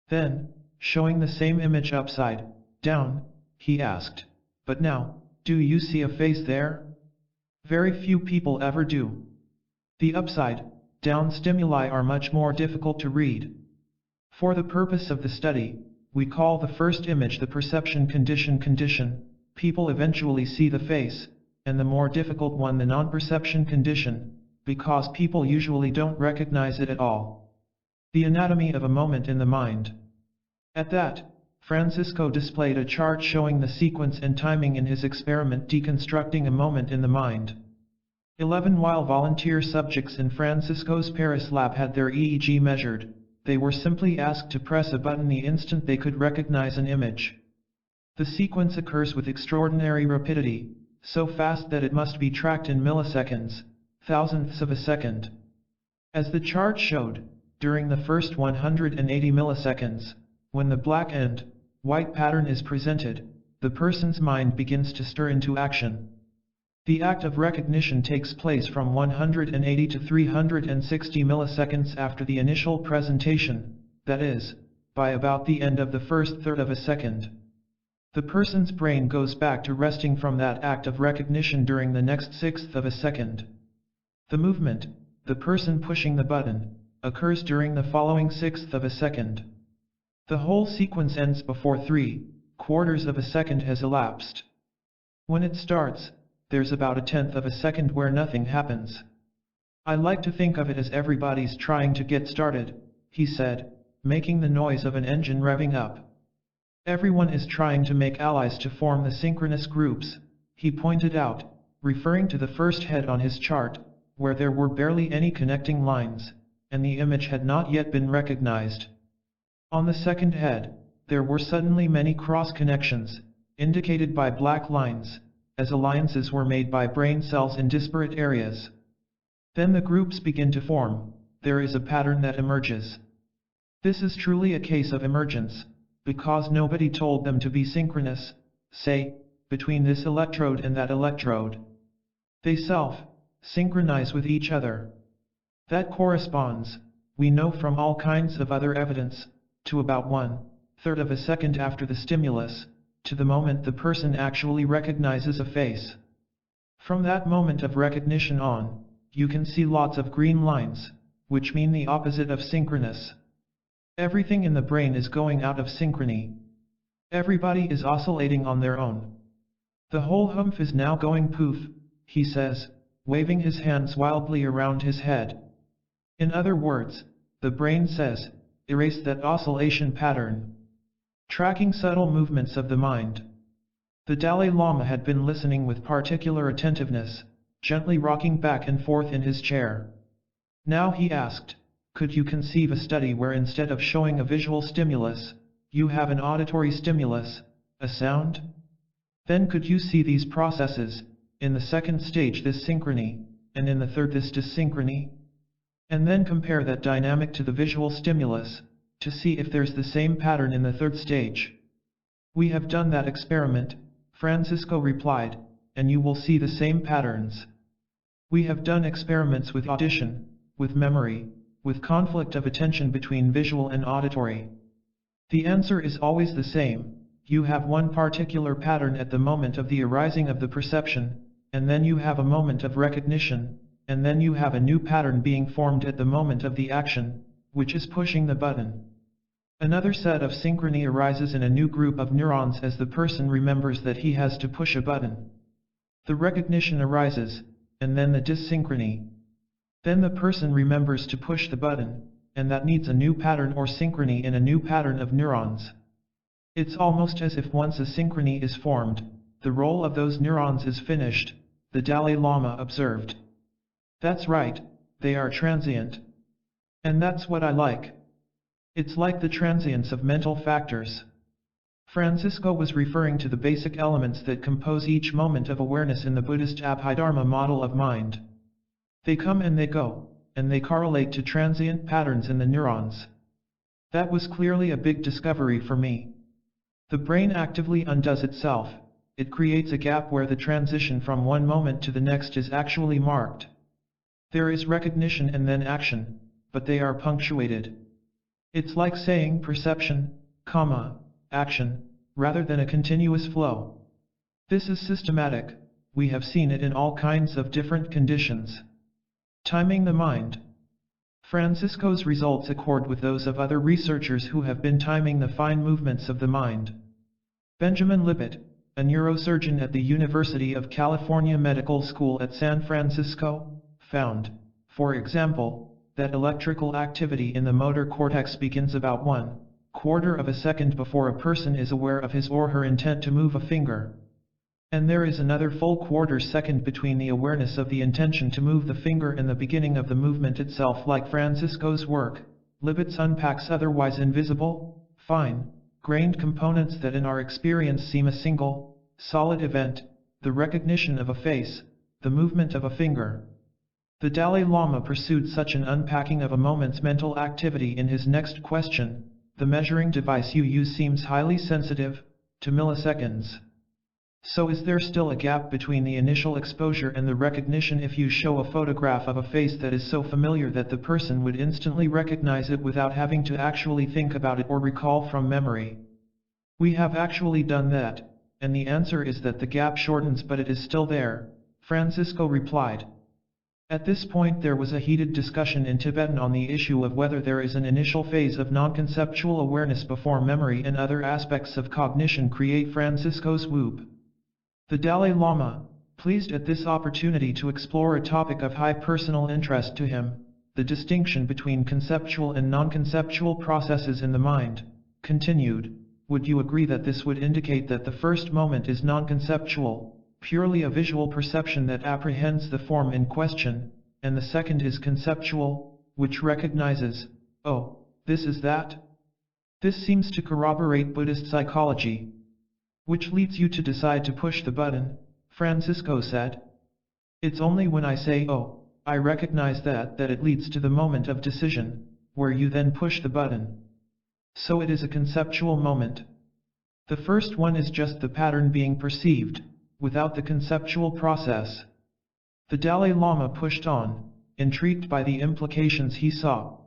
Then, showing the same image upside down, he asked, but now, do you see a face there? Very few people ever do. The upside down stimuli are much more difficult to read. For the purpose of the study, we call the first image the perception condition. People eventually see the face, and the more difficult one the non-perception condition, because people usually don't recognize it at all. The anatomy of a moment in the mind. At that, Francisco displayed a chart showing the sequence and timing in his experiment deconstructing a moment in the mind. 11 while volunteer subjects in Francisco's Paris lab had their EEG measured, they were simply asked to press a button the instant they could recognize an image. The sequence occurs with extraordinary rapidity, so fast that it must be tracked in milliseconds, thousandths of a second. As the chart showed, during the first 180 milliseconds, when the black and white pattern is presented, the person's mind begins to stir into action. The act of recognition takes place from 180 to 360 milliseconds after the initial presentation, that is, by about the end of the first third of a second. The person's brain goes back to resting from that act of recognition during the next sixth of a second. The movement, the person pushing the button, occurs during the following sixth of a second. The whole sequence ends before 3/4 of a second has elapsed. When it starts, there's about a tenth of a second where nothing happens. I like to think of it as everybody's trying to get started, he said, making the noise of an engine revving up. Everyone is trying to make allies to form the synchronous groups, he pointed out, referring to the first head on his chart, where there were barely any connecting lines, and the image had not yet been recognized. On the second head, there were suddenly many cross connections, indicated by black lines, as alliances were made by brain cells in disparate areas. Then the groups begin to form, there is a pattern that emerges. This is truly a case of emergence, because nobody told them to be synchronous, say, between this electrode and that electrode. They synchronize with each other. That corresponds, we know from all kinds of other evidence, to about 1/3 of a second after the stimulus, to the moment the person actually recognizes a face. From that moment of recognition on, you can see lots of green lines, which mean the opposite of synchronous. Everything in the brain is going out of synchrony. Everybody is oscillating on their own. The whole humph is now going poof, he says, waving his hands wildly around his head. In other words, the brain says, erase that oscillation pattern. Tracking subtle movements of the mind. The Dalai Lama had been listening with particular attentiveness, gently rocking back and forth in his chair. Now he asked, could you conceive a study where instead of showing a visual stimulus, you have an auditory stimulus, a sound? Then could you see these processes, in the second stage this synchrony, and in the third this dyssynchrony? And then compare that dynamic to the visual stimulus, to see if there's the same pattern in the third stage. We have done that experiment, Francisco replied, and you will see the same patterns. We have done experiments with audition, with memory, with conflict of attention between visual and auditory. The answer is always the same. You have one particular pattern at the moment of the arising of the perception, and then you have a moment of recognition, and then you have a new pattern being formed at the moment of the action, which is pushing the button. Another set of synchrony arises in a new group of neurons as the person remembers that he has to push a button. The recognition arises, and then the dyssynchrony. Then the person remembers to push the button, and that needs a new pattern or synchrony in a new pattern of neurons. It's almost as if once a synchrony is formed, the role of those neurons is finished, the Dalai Lama observed. That's right, they are transient. And that's what I like. It's like the transience of mental factors. Francisco was referring to the basic elements that compose each moment of awareness in the Buddhist Abhidharma model of mind. They come and they go, and they correlate to transient patterns in the neurons. That was clearly a big discovery for me. The brain actively undoes itself. It creates a gap where the transition from one moment to the next is actually marked. There is recognition and then action, but they are punctuated. It's like saying perception, action, rather than a continuous flow. This is systematic. We have seen it in all kinds of different conditions. Timing the mind. Francisco's results accord with those of other researchers who have been timing the fine movements of the mind. Benjamin Libet, a neurosurgeon at the University of California Medical School at San Francisco, found, for example, that electrical activity in the motor cortex begins about 1/4 of a second before a person is aware of his or her intent to move a finger. And there is another full 1/4 second between the awareness of the intention to move the finger and the beginning of the movement itself. Like Francisco's work, Libet unpacks otherwise invisible, fine-grained components that in our experience seem a single, solid event, the recognition of a face, the movement of a finger. The Dalai Lama pursued such an unpacking of a moment's mental activity in his next question. The measuring device you use seems highly sensitive to milliseconds. So is there still a gap between the initial exposure and the recognition if you show a photograph of a face that is so familiar that the person would instantly recognize it without having to actually think about it or recall from memory? We have actually done that, and the answer is that the gap shortens, but it is still there, Francisco replied. At this point there was a heated discussion in Tibetan on the issue of whether there is an initial phase of non-conceptual awareness before memory and other aspects of cognition create Francisco's whoop. The Dalai Lama, pleased at this opportunity to explore a topic of high personal interest to him, the distinction between conceptual and non-conceptual processes in the mind, continued, would you agree that this would indicate that the first moment is non-conceptual, purely a visual perception that apprehends the form in question, and the second is conceptual, which recognizes, oh, this is that? This seems to corroborate Buddhist psychology. Which leads you to decide to push the button, Francisco said. It's only when I say, oh, I recognize that it leads to the moment of decision, where you then push the button. So it is a conceptual moment. The first one is just the pattern being perceived, without the conceptual process. The Dalai Lama pushed on, intrigued by the implications he saw.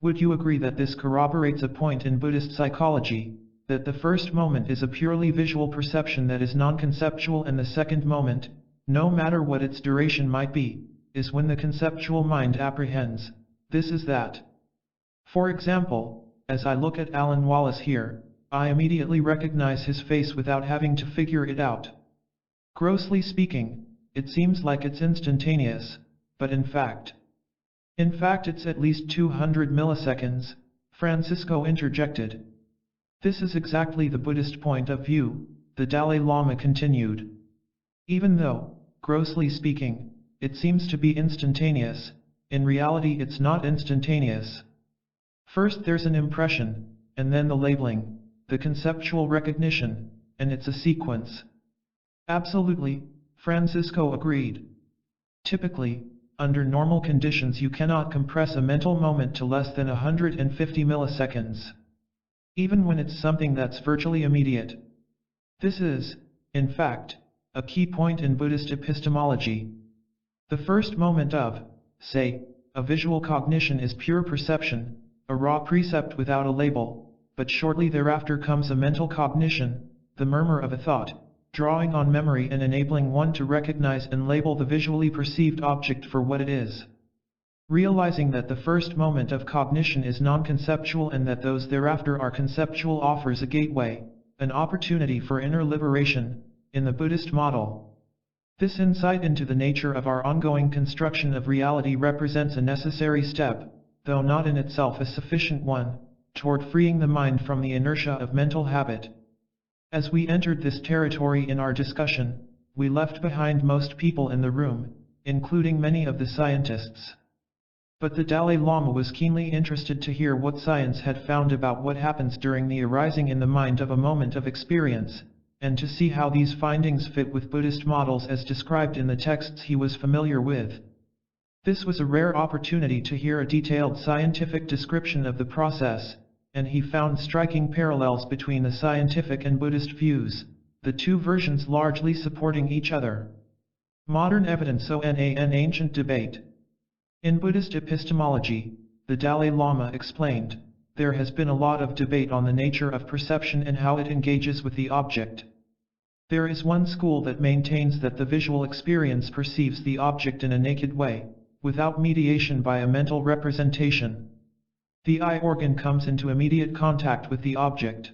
Would you agree that this corroborates a point in Buddhist psychology, that the first moment is a purely visual perception that is non-conceptual, and the second moment, no matter what its duration might be, is when the conceptual mind apprehends, this is that. For example, as I look at Alan Wallace here, I immediately recognize his face without having to figure it out. Grossly speaking, it seems like it's instantaneous, but in fact it's at least 200 milliseconds, Francisco interjected. This is exactly the Buddhist point of view, the Dalai Lama continued. Even though, grossly speaking, it seems to be instantaneous, in reality it's not instantaneous. First there's an impression, and then the labeling, the conceptual recognition, and it's a sequence. Absolutely, Francisco agreed. Typically, under normal conditions you cannot compress a mental moment to less than 150 milliseconds. Even when it's something that's virtually immediate. This is, in fact, a key point in Buddhist epistemology. The first moment of, say, a visual cognition is pure perception, a raw precept without a label, but shortly thereafter comes a mental cognition, the murmur of a thought, drawing on memory and enabling one to recognize and label the visually perceived object for what it is. Realizing that the first moment of cognition is non-conceptual and that those thereafter are conceptual offers a gateway, an opportunity for inner liberation, in the Buddhist model. This insight into the nature of our ongoing construction of reality represents a necessary step, though not in itself a sufficient one, toward freeing the mind from the inertia of mental habit. As we entered this territory in our discussion, we left behind most people in the room, including many of the scientists. But the Dalai Lama was keenly interested to hear what science had found about what happens during the arising in the mind of a moment of experience, and to see how these findings fit with Buddhist models as described in the texts he was familiar with. This was a rare opportunity to hear a detailed scientific description of the process, and he found striking parallels between the scientific and Buddhist views, the two versions largely supporting each other. Modern evidence on an ancient debate. In Buddhist epistemology, the Dalai Lama explained, there has been a lot of debate on the nature of perception and how it engages with the object. There is one school that maintains that the visual experience perceives the object in a naked way, without mediation by a mental representation. The eye organ comes into immediate contact with the object.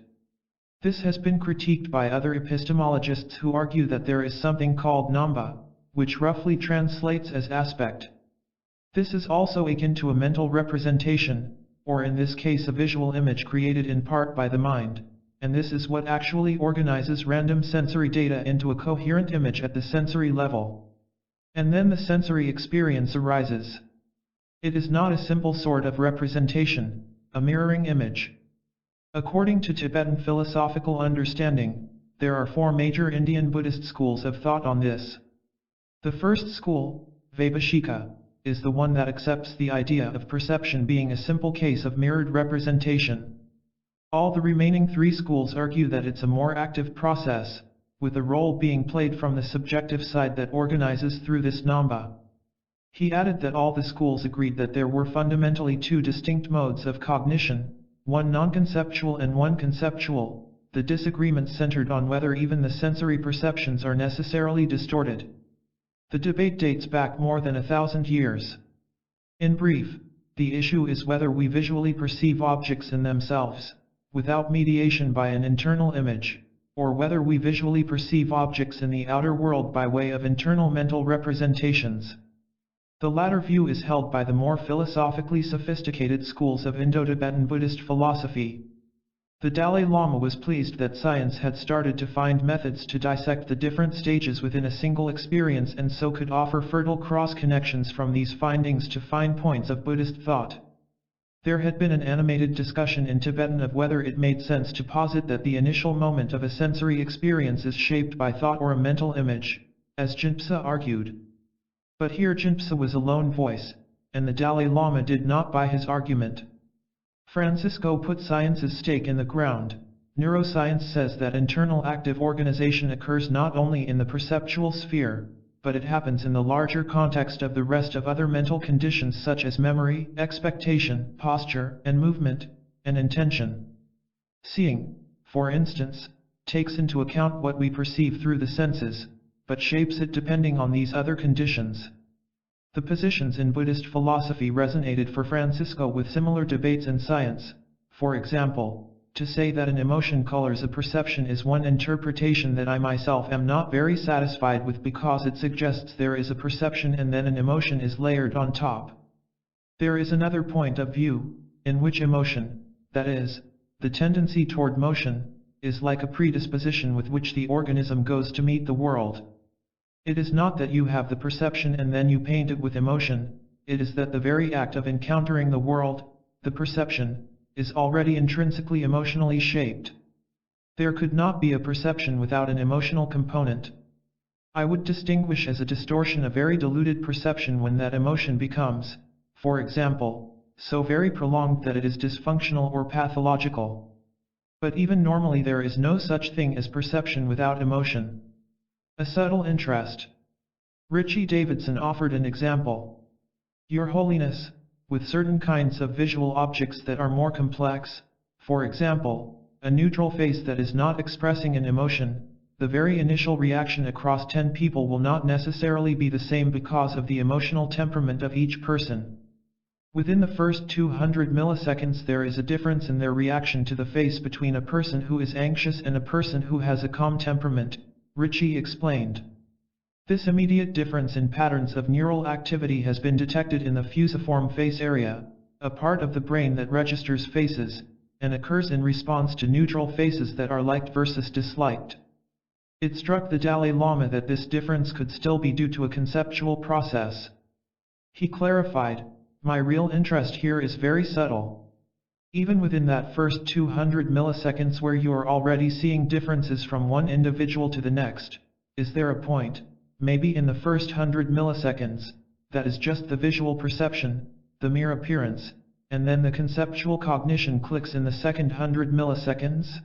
This has been critiqued by other epistemologists who argue that there is something called namba, which roughly translates as aspect. This is also akin to a mental representation, or in this case a visual image created in part by the mind, and this is what actually organizes random sensory data into a coherent image at the sensory level. And then the sensory experience arises. It is not a simple sort of representation, a mirroring image. According to Tibetan philosophical understanding, there are four major Indian Buddhist schools of thought on this. The first school, Vaibhashika, is the one that accepts the idea of perception being a simple case of mirrored representation. All the remaining three schools argue that it's a more active process, with a role being played from the subjective side that organizes through this namba. He added that all the schools agreed that there were fundamentally two distinct modes of cognition, one non-conceptual and one conceptual. The disagreement centered on whether even the sensory perceptions are necessarily distorted. The debate dates back more than 1,000 years. In brief, the issue is whether we visually perceive objects in themselves, without mediation by an internal image, or whether we visually perceive objects in the outer world by way of internal mental representations. The latter view is held by the more philosophically sophisticated schools of Indo-Tibetan Buddhist philosophy. The Dalai Lama was pleased that science had started to find methods to dissect the different stages within a single experience and so could offer fertile cross-connections from these findings to fine points of Buddhist thought. There had been an animated discussion in Tibetan of whether it made sense to posit that the initial moment of a sensory experience is shaped by thought or a mental image, as Jinpa argued. But here Jinpa was a lone voice, and the Dalai Lama did not buy his argument. Francisco put science's stake in the ground. Neuroscience says that internal active organization occurs not only in the perceptual sphere, but it happens in the larger context of the rest of other mental conditions such as memory, expectation, posture, and movement, and intention. Seeing, for instance, takes into account what we perceive through the senses, but shapes it depending on these other conditions. The positions in Buddhist philosophy resonated for Francisco with similar debates in science. For example, to say that an emotion colors a perception is one interpretation that I myself am not very satisfied with because it suggests there is a perception and then an emotion is layered on top. There is another point of view, in which emotion, that is, the tendency toward motion, is like a predisposition with which the organism goes to meet the world. It is not that you have the perception and then you paint it with emotion, it is that the very act of encountering the world, the perception, is already intrinsically emotionally shaped. There could not be a perception without an emotional component. I would distinguish as a distortion a very diluted perception when that emotion becomes, for example, so very prolonged that it is dysfunctional or pathological. But even normally there is no such thing as perception without emotion. A subtle interest. Richie Davidson offered an example. Your Holiness, with certain kinds of visual objects that are more complex, for example, a neutral face that is not expressing an emotion, the very initial reaction across 10 people will not necessarily be the same because of the emotional temperament of each person. Within the first 200 milliseconds there is a difference in their reaction to the face between a person who is anxious and a person who has a calm temperament, Ritchie explained. This immediate difference in patterns of neural activity has been detected in the fusiform face area, a part of the brain that registers faces, and occurs in response to neutral faces that are liked versus disliked. It struck the Dalai Lama that this difference could still be due to a conceptual process. He clarified, "My real interest here is very subtle. Even within that first 200 milliseconds where you are already seeing differences from one individual to the next, is there a point, maybe in the first 100 milliseconds, that is just the visual perception, the mere appearance, and then the conceptual cognition clicks in the second 100 milliseconds?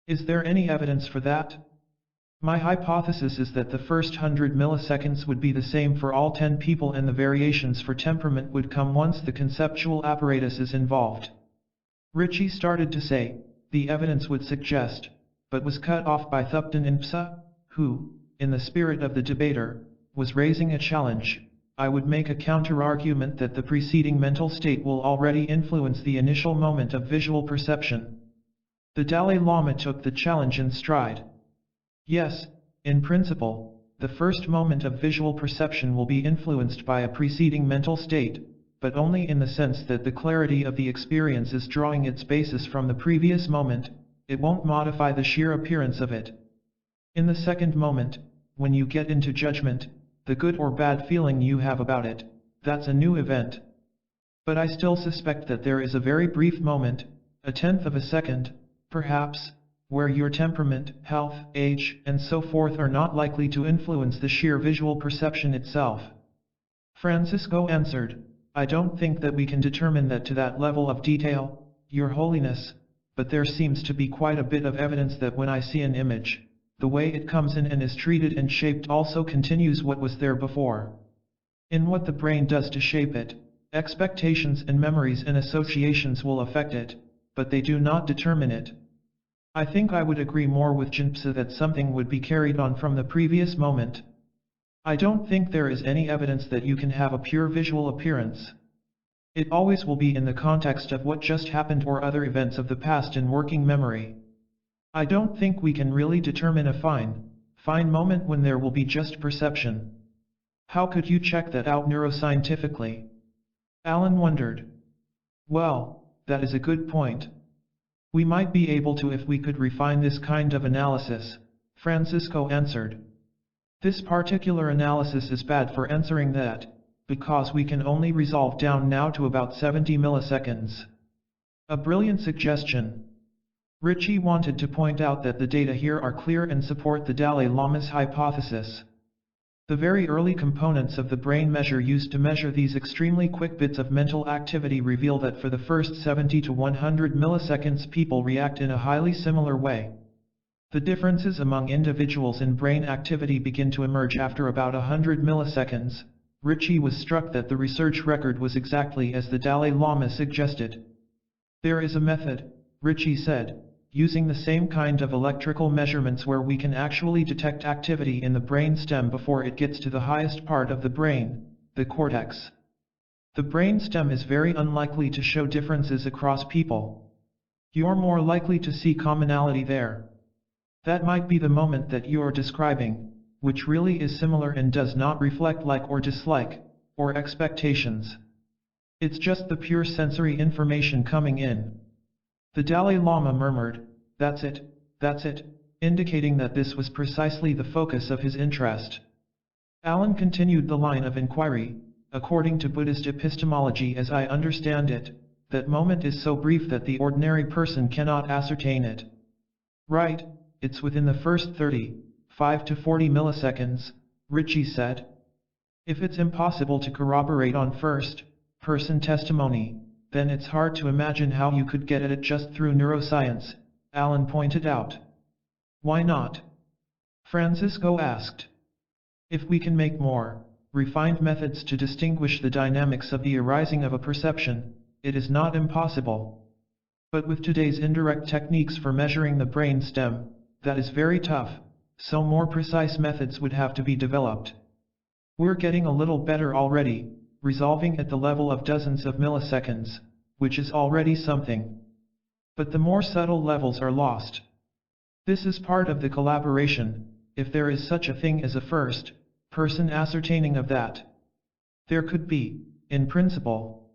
Is there any evidence for that? My hypothesis is that the first 100 milliseconds would be the same for all 10 people and the variations for temperament would come once the conceptual apparatus is involved." Ritchie started to say, "The evidence would suggest," but was cut off by Thupten Inpsa, who, in the spirit of the debater, was raising a challenge. "I would make a counter-argument that the preceding mental state will already influence the initial moment of visual perception." The Dalai Lama took the challenge in stride. "Yes, in principle, the first moment of visual perception will be influenced by a preceding mental state, but only in the sense that the clarity of the experience is drawing its basis from the previous moment, it won't modify the sheer appearance of it. In the second moment, when you get into judgment, the good or bad feeling you have about it, that's a new event. But I still suspect that there is a very brief moment, a tenth of a second, perhaps, where your temperament, health, age, and so forth are not likely to influence the sheer visual perception itself." Francisco answered, "I don't think that we can determine that to that level of detail, Your Holiness, but there seems to be quite a bit of evidence that when I see an image, the way it comes in and is treated and shaped also continues what was there before. In what the brain does to shape it, expectations and memories and associations will affect it, but they do not determine it. I think I would agree more with Jinpsa that something would be carried on from the previous moment. I don't think there is any evidence that you can have a pure visual appearance. It always will be in the context of what just happened or other events of the past in working memory. I don't think we can really determine a fine moment when there will be just perception. How could you check that out neuroscientifically?" Alan wondered. "Well, that is a good point. We might be able to if we could refine this kind of analysis," Francisco answered. "This particular analysis is bad for answering that, because we can only resolve down now to about 70 milliseconds. A brilliant suggestion." Ritchie wanted to point out that the data here are clear and support the Dalai Lama's hypothesis. The very early components of the brain measure used to measure these extremely quick bits of mental activity reveal that for the first 70 to 100 milliseconds people react in a highly similar way. The differences among individuals in brain activity begin to emerge after about 100 milliseconds. Ritchie was struck that the research record was exactly as the Dalai Lama suggested. "There is a method," Ritchie said, "using the same kind of electrical measurements where we can actually detect activity in the brain stem before it gets to the highest part of the brain, the cortex. The brain stem is very unlikely to show differences across people. You're more likely to see commonality there. That might be the moment that you're describing, which really is similar and does not reflect like or dislike, or expectations. It's just the pure sensory information coming in." The Dalai Lama murmured, that's it, indicating that this was precisely the focus of his interest. Alan continued the line of inquiry, "According to Buddhist epistemology as I understand it, that moment is so brief that the ordinary person cannot ascertain it." "Right, it's within the first 35 to 40 milliseconds, Ritchie said. "If it's impossible to corroborate on first-person testimony, then it's hard to imagine how you could get at it just through neuroscience," Alan pointed out. "Why not?" Francisco asked. "If we can make more refined methods to distinguish the dynamics of the arising of a perception, it is not impossible. But with today's indirect techniques for measuring the brain stem, that is very tough, so more precise methods would have to be developed. We're getting a little better already, resolving at the level of dozens of milliseconds, which is already something. But the more subtle levels are lost. This is part of the collaboration, if there is such a thing as a first person ascertaining of that. There could be, in principle.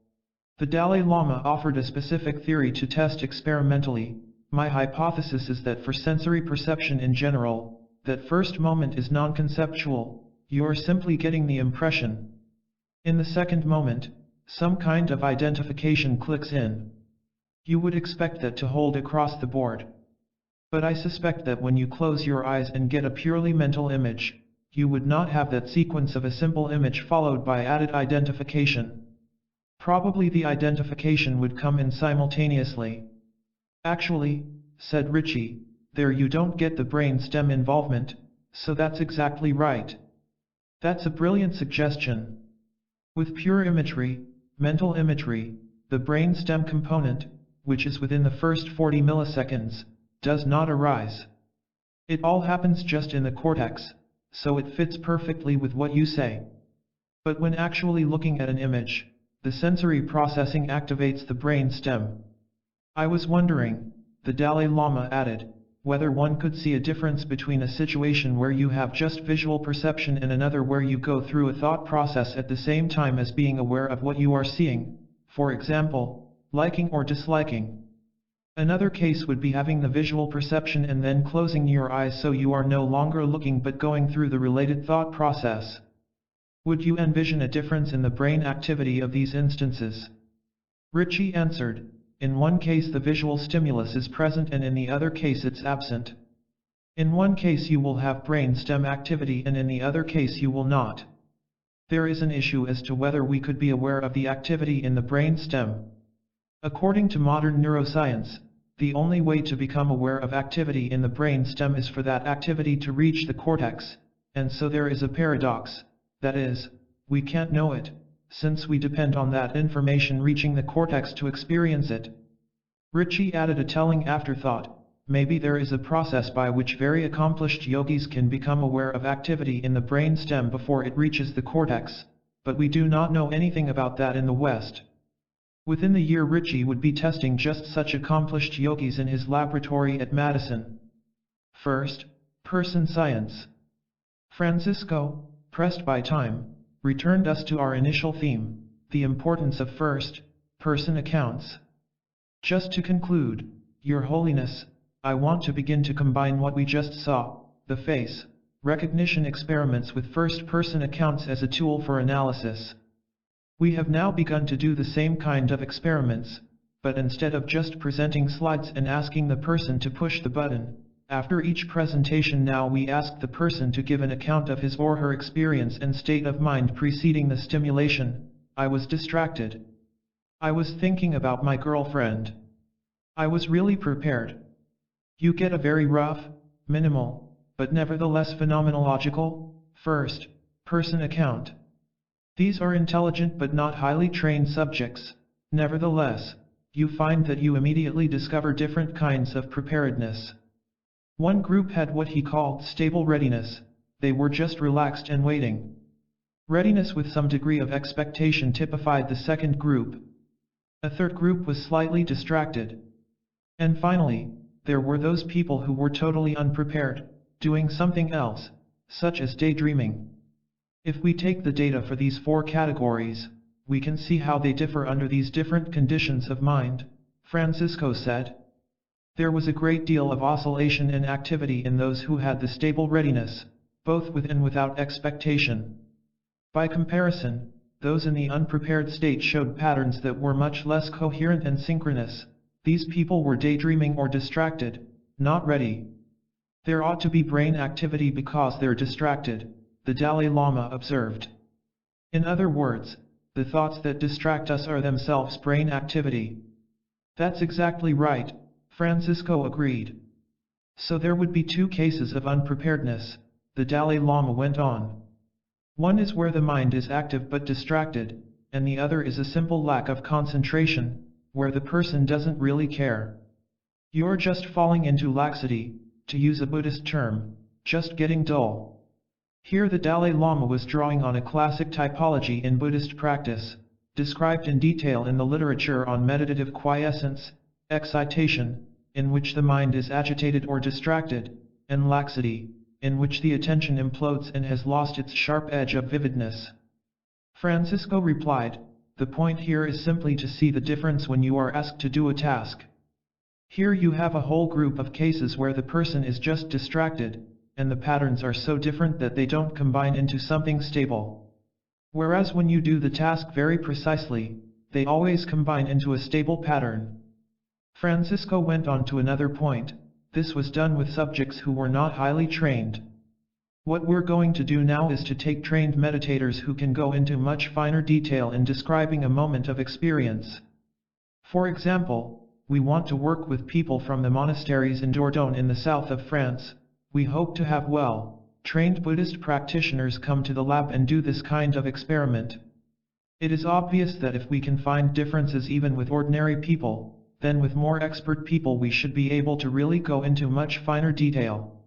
The Dalai Lama offered a specific theory to test experimentally. My hypothesis is that for sensory perception in general, that first moment is non-conceptual, you are simply getting the impression. In the second moment, some kind of identification clicks in. You would expect that to hold across the board. But I suspect that when you close your eyes and get a purely mental image, you would not have that sequence of a simple image followed by added identification. Probably the identification would come in simultaneously. Actually, said Richie, there you don't get the brain stem involvement, so that's exactly right. That's a brilliant suggestion. With pure imagery, mental imagery, the brain stem component, which is within the first 40 milliseconds, does not arise. It all happens just in the cortex, so it fits perfectly with what you say. But when actually looking at an image, the sensory processing activates the brain stem. I was wondering, the Dalai Lama added, whether one could see a difference between a situation where you have just visual perception and another where you go through a thought process at the same time as being aware of what you are seeing, for example, liking or disliking. Another case would be having the visual perception and then closing your eyes so you are no longer looking but going through the related thought process. Would you envision a difference in the brain activity of these instances? Richie answered, in one case the visual stimulus is present and in the other case it's absent. In one case you will have brain stem activity and in the other case you will not. There is an issue as to whether we could be aware of the activity in the brain stem. According to modern neuroscience, the only way to become aware of activity in the brain stem is for that activity to reach the cortex, and so there is a paradox, that is, we can't know it, since we depend on that information reaching the cortex to experience it. Richie added a telling afterthought, maybe there is a process by which very accomplished yogis can become aware of activity in the brain stem before it reaches the cortex, but we do not know anything about that in the West. Within the year Richie would be testing just such accomplished yogis in his laboratory at Madison. First, person science. Francisco, pressed by time, returned us to our initial theme, the importance of first-person accounts. Just to conclude, Your Holiness, I want to begin to combine what we just saw, the face recognition experiments with first-person accounts as a tool for analysis. We have now begun to do the same kind of experiments, but instead of just presenting slides and asking the person to push the button, after each presentation now we ask the person to give an account of his or her experience and state of mind preceding the stimulation. I was distracted. I was thinking about my girlfriend. I was really prepared. You get a very rough, minimal, but nevertheless phenomenological, first-person account. These are intelligent but not highly trained subjects. Nevertheless, you find that you immediately discover different kinds of preparedness. One group had what he called stable readiness. They were just relaxed and waiting. Readiness with some degree of expectation typified the second group. A third group was slightly distracted. And finally, there were those people who were totally unprepared, doing something else, such as daydreaming. If we take the data for these four categories, we can see how they differ under these different conditions of mind, Francisco said. There was a great deal of oscillation and activity in those who had the stable readiness, both with and without expectation. By comparison, those in the unprepared state showed patterns that were much less coherent and synchronous. These people were daydreaming or distracted, not ready. There ought to be brain activity because they're distracted, the Dalai Lama observed. In other words, the thoughts that distract us are themselves brain activity. That's exactly right, Francisco agreed. So there would be two cases of unpreparedness, the Dalai Lama went on. One is where the mind is active but distracted, and the other is a simple lack of concentration, where the person doesn't really care. You're just falling into laxity, to use a Buddhist term, just getting dull. Here the Dalai Lama was drawing on a classic typology in Buddhist practice, described in detail in the literature on meditative quiescence, excitation, in which the mind is agitated or distracted, and laxity, in which the attention implodes and has lost its sharp edge of vividness. Francisco replied, "The point here is simply to see the difference when you are asked to do a task. Here you have a whole group of cases where the person is just distracted, and the patterns are so different that they don't combine into something stable. Whereas when you do the task very precisely, they always combine into a stable pattern." Francisco went on to another point. This was done with subjects who were not highly trained. What we're going to do now is to take trained meditators who can go into much finer detail in describing a moment of experience. For example, we want to work with people from the monasteries in Dordogne in the south of France. We hope to have trained Buddhist practitioners come to the lab and do this kind of experiment. It is obvious that if we can find differences even with ordinary people, then with more expert people we should be able to really go into much finer detail.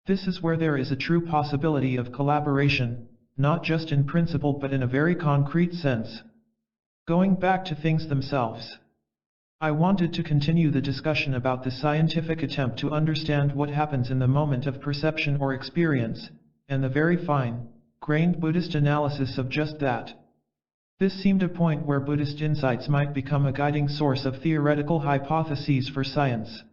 This is where there is a true possibility of collaboration, not just in principle but in a very concrete sense. Going back to things themselves, I wanted to continue the discussion about the scientific attempt to understand what happens in the moment of perception or experience, and the very fine-grained Buddhist analysis of just that. This seemed a point where Buddhist insights might become a guiding source of theoretical hypotheses for science.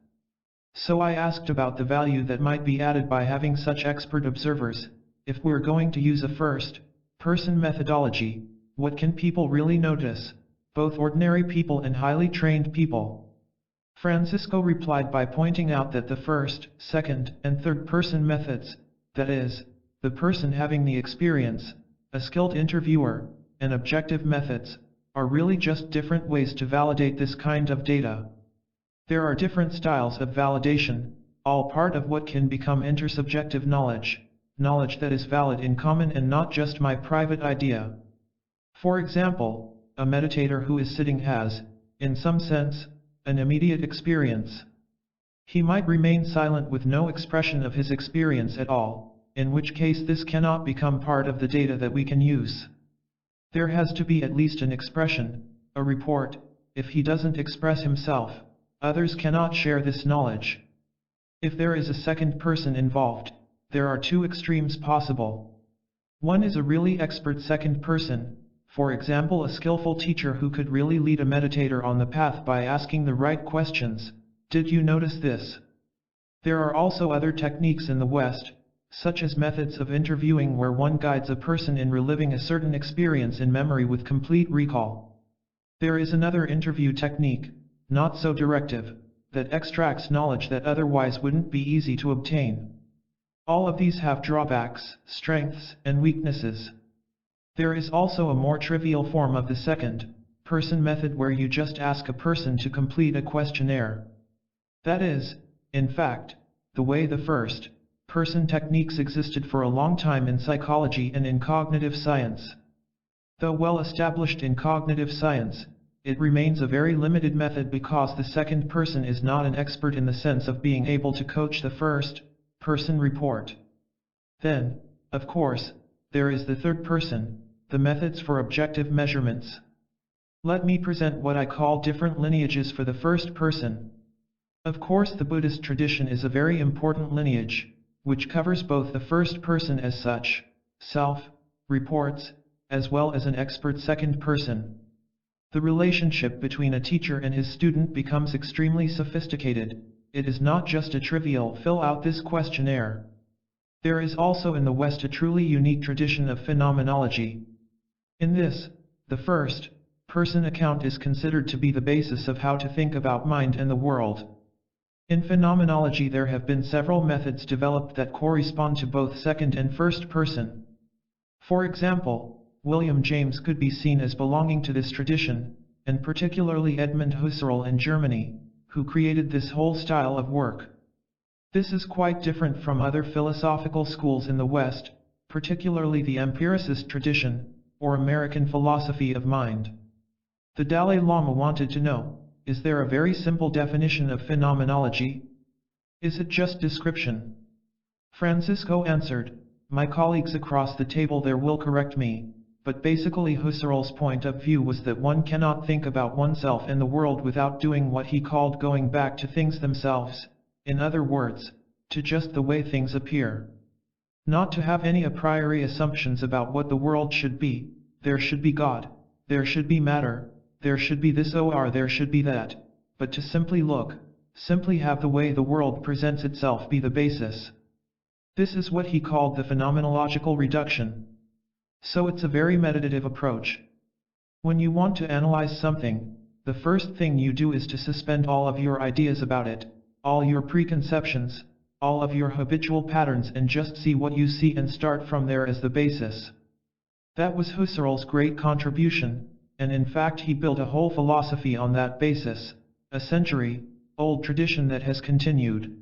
So I asked about the value that might be added by having such expert observers. If we're going to use a first-person methodology, what can people really notice, both ordinary people and highly trained people? Francisco replied by pointing out that the first, second, and third-person methods, that is, the person having the experience, a skilled interviewer, and objective methods, are really just different ways to validate this kind of data. There are different styles of validation, all part of what can become intersubjective knowledge, knowledge that is valid in common and not just my private idea. For example, a meditator who is sitting has, in some sense, an immediate experience. He might remain silent with no expression of his experience at all, in which case this cannot become part of the data that we can use. There has to be at least an expression, a report. If he doesn't express himself, others cannot share this knowledge. If there is a second person involved, there are two extremes possible. One is a really expert second person, for example a skillful teacher who could really lead a meditator on the path by asking the right questions. Did you notice this? There are also other techniques in the West, such as methods of interviewing where one guides a person in reliving a certain experience in memory with complete recall. There is another interview technique, not so directive, that extracts knowledge that otherwise wouldn't be easy to obtain. All of these have drawbacks, strengths, and weaknesses. There is also a more trivial form of the second-person method where you just ask a person to complete a questionnaire. That is, in fact, the way the first-person techniques existed for a long time in psychology and in cognitive science. Though well established in cognitive science, it remains a very limited method because the second person is not an expert in the sense of being able to coach the first-person report. Then, of course, there is the third person, the methods for objective measurements. Let me present what I call different lineages for the first person. Of course, the Buddhist tradition is a very important lineage, which covers both the first person as such, self-reports, as well as an expert second person. The relationship between a teacher and his student becomes extremely sophisticated. It is not just a trivial fill out this questionnaire. There is also in the West a truly unique tradition of phenomenology. In this, the first-person account is considered to be the basis of how to think about mind and the world. In phenomenology there have been several methods developed that correspond to both second and first person. For example, William James could be seen as belonging to this tradition, and particularly Edmund Husserl in Germany, who created this whole style of work. This is quite different from other philosophical schools in the West, particularly the empiricist tradition, or American philosophy of mind. The Dalai Lama wanted to know, is there a very simple definition of phenomenology? Is it just description? Francisco answered, My colleagues across the table there will correct me, but basically Husserl's point of view was that one cannot think about oneself and the world without doing what he called going back to things themselves, in other words, to just the way things appear. Not to have any a priori assumptions about what the world should be, there should be God, there should be matter, there should be this or there should be that, but to simply look, simply have the way the world presents itself be the basis. This is what he called the phenomenological reduction. So it's a very meditative approach. When you want to analyze something, the first thing you do is to suspend all of your ideas about it, all your preconceptions, all of your habitual patterns and just see what you see and start from there as the basis. That was Husserl's great contribution, and in fact he built a whole philosophy on that basis, a century-old tradition that has continued.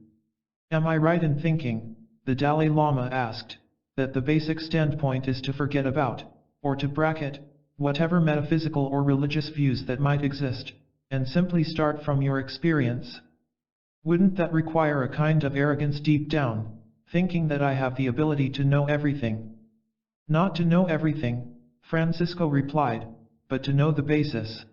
Am I right in thinking, the Dalai Lama asked, that the basic standpoint is to forget about, or to bracket, whatever metaphysical or religious views that might exist, and simply start from your experience? Wouldn't that require a kind of arrogance deep down, thinking that I have the ability to know everything? Not to know everything, Francisco replied, but to know the basis.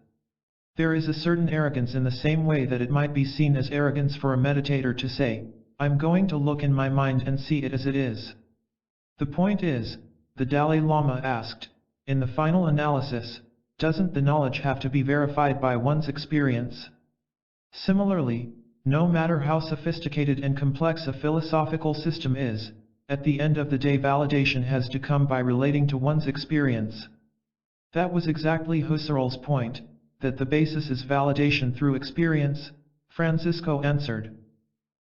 There is a certain arrogance in the same way that it might be seen as arrogance for a meditator to say, I'm going to look in my mind and see it as it is. The point is, the Dalai Lama asked, in the final analysis, doesn't the knowledge have to be verified by one's experience? Similarly, no matter how sophisticated and complex a philosophical system is, at the end of the day validation has to come by relating to one's experience. That was exactly Husserl's point, that the basis is validation through experience, Francisco answered.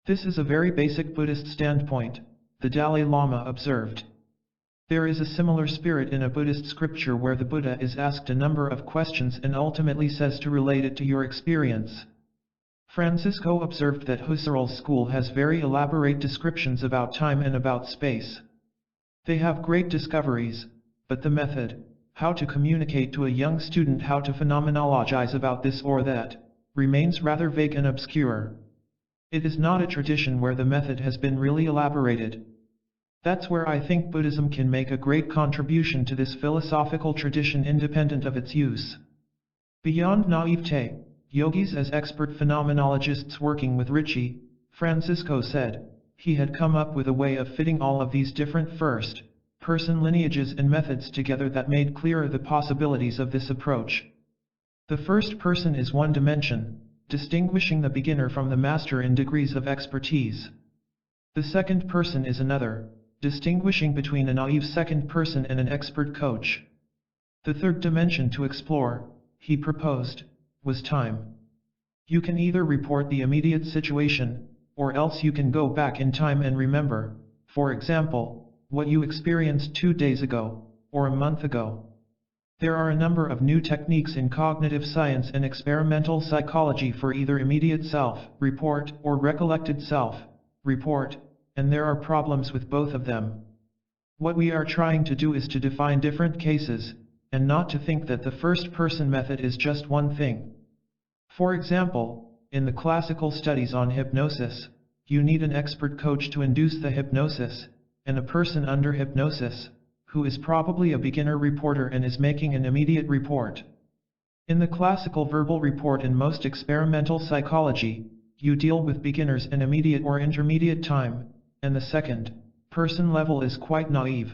This is a very basic Buddhist standpoint, the Dalai Lama observed. There is a similar spirit in a Buddhist scripture where the Buddha is asked a number of questions and ultimately says to relate it to your experience. Francisco observed that Husserl's school has very elaborate descriptions about time and about space. They have great discoveries, but the method, how to communicate to a young student how to phenomenologize about this or that, remains rather vague and obscure. It is not a tradition where the method has been really elaborated. That's where I think Buddhism can make a great contribution to this philosophical tradition independent of its use. Beyond naivete, yogis as expert phenomenologists working with Ritchie, Francisco said, he had come up with a way of fitting all of these different first-person lineages and methods together that made clearer the possibilities of this approach. The first person is one dimension, distinguishing the beginner from the master in degrees of expertise. The second person is another, distinguishing between a naive second person and an expert coach. The third dimension to explore, he proposed, was time. You can either report the immediate situation, or else you can go back in time and remember, for example, what you experienced 2 days ago, or a month ago. There are a number of new techniques in cognitive science and experimental psychology for either immediate self-report or recollected self-report, and there are problems with both of them. What we are trying to do is to define different cases, and not to think that the first-person method is just one thing. For example, in the classical studies on hypnosis, you need an expert coach to induce the hypnosis, and a person under hypnosis, who is probably a beginner reporter and is making an immediate report. In the classical verbal report in most experimental psychology, you deal with beginners in immediate or intermediate time, and the second-person level is quite naive.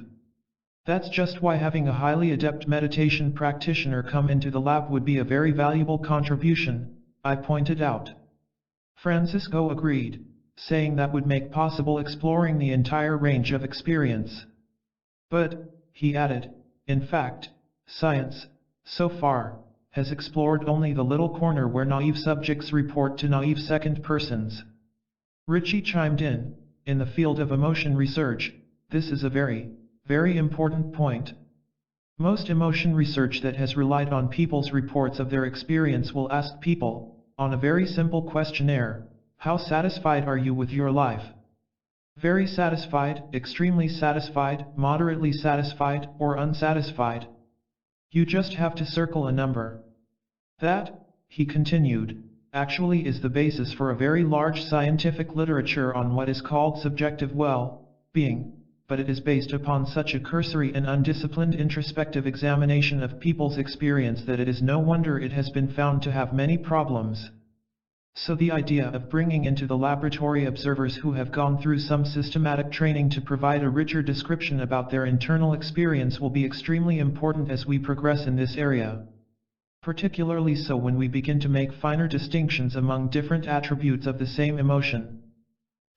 That's just why having a highly adept meditation practitioner come into the lab would be a very valuable contribution, I pointed out. Francisco agreed, saying that would make possible exploring the entire range of experience. But, he added, in fact, science, so far, has explored only the little corner where naive subjects report to naive second persons. Ritchie chimed in the field of emotion research, this is a very important point. Most emotion research that has relied on people's reports of their experience will ask people, on a very simple questionnaire, how satisfied are you with your life? Very satisfied, extremely satisfied, moderately satisfied, or unsatisfied. You just have to circle a number. That, he continued, actually is the basis for a very large scientific literature on what is called subjective well-being, but it is based upon such a cursory and undisciplined introspective examination of people's experience that it is no wonder it has been found to have many problems. So the idea of bringing into the laboratory observers who have gone through some systematic training to provide a richer description about their internal experience will be extremely important as we progress in this area. Particularly so when we begin to make finer distinctions among different attributes of the same emotion.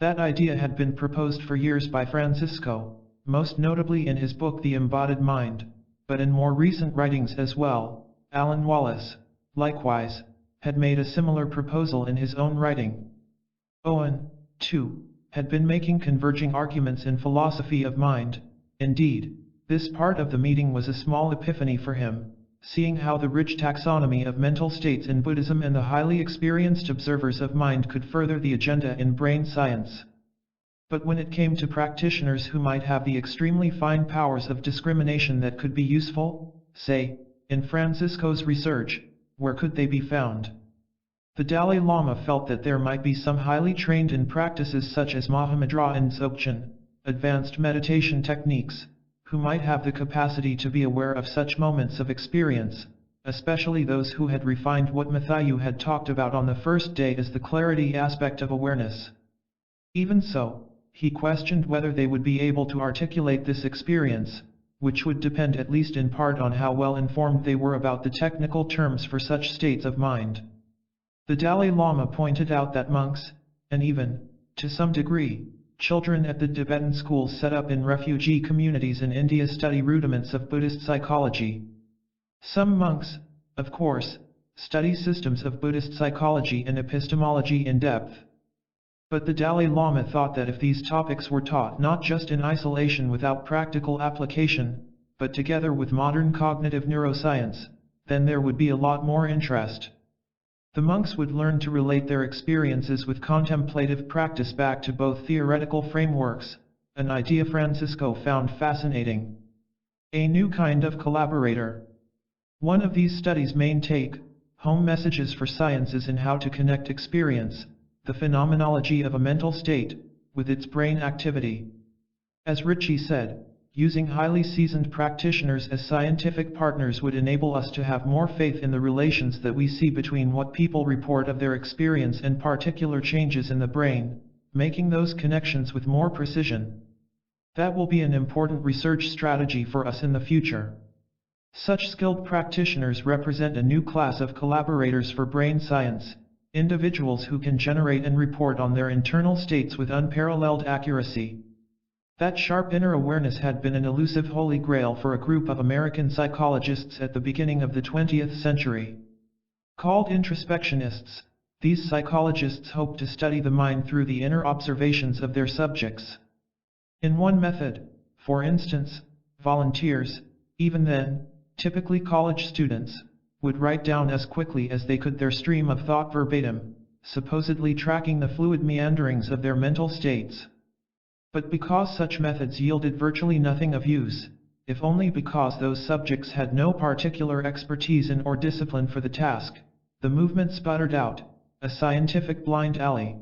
That idea had been proposed for years by Francisco, most notably in his book The Embodied Mind, but in more recent writings as well. Alan Wallace, likewise, had made a similar proposal in his own writing. Owen, too, had been making converging arguments in philosophy of mind. Indeed, this part of the meeting was a small epiphany for him, seeing how the rich taxonomy of mental states in Buddhism and the highly experienced observers of mind could further the agenda in brain science. But when it came to practitioners who might have the extremely fine powers of discrimination that could be useful, say, in Francisco's research, where could they be found? The Dalai Lama felt that there might be some highly trained in practices such as Mahamudra and Dzogchen, advanced meditation techniques, who might have the capacity to be aware of such moments of experience, especially those who had refined what Matthew had talked about on the first day as the clarity aspect of awareness. Even so, he questioned whether they would be able to articulate this experience, which would depend at least in part on how well informed they were about the technical terms for such states of mind. The Dalai Lama pointed out that monks, and even, to some degree, children at the Tibetan schools set up in refugee communities in India study rudiments of Buddhist psychology. Some monks, of course, study systems of Buddhist psychology and epistemology in depth. But the Dalai Lama thought that if these topics were taught not just in isolation without practical application, but together with modern cognitive neuroscience, then there would be a lot more interest. The monks would learn to relate their experiences with contemplative practice back to both theoretical frameworks, an idea Francisco found fascinating. A new kind of collaborator. One of these studies' main take-home messages for science is in how to connect experience, the phenomenology of a mental state, with its brain activity. As Ritchie said, using highly seasoned practitioners as scientific partners would enable us to have more faith in the relations that we see between what people report of their experience and particular changes in the brain, making those connections with more precision. That will be an important research strategy for us in the future. Such skilled practitioners represent a new class of collaborators for brain science, individuals who can generate and report on their internal states with unparalleled accuracy. That sharp inner awareness had been an elusive holy grail for a group of American psychologists at the beginning of the 20th century. Called introspectionists, these psychologists hoped to study the mind through the inner observations of their subjects. In one method, for instance, volunteers, even then, typically college students, would write down as quickly as they could their stream of thought verbatim, supposedly tracking the fluid meanderings of their mental states. But because such methods yielded virtually nothing of use, if only because those subjects had no particular expertise in or discipline for the task, the movement sputtered out, a scientific blind alley.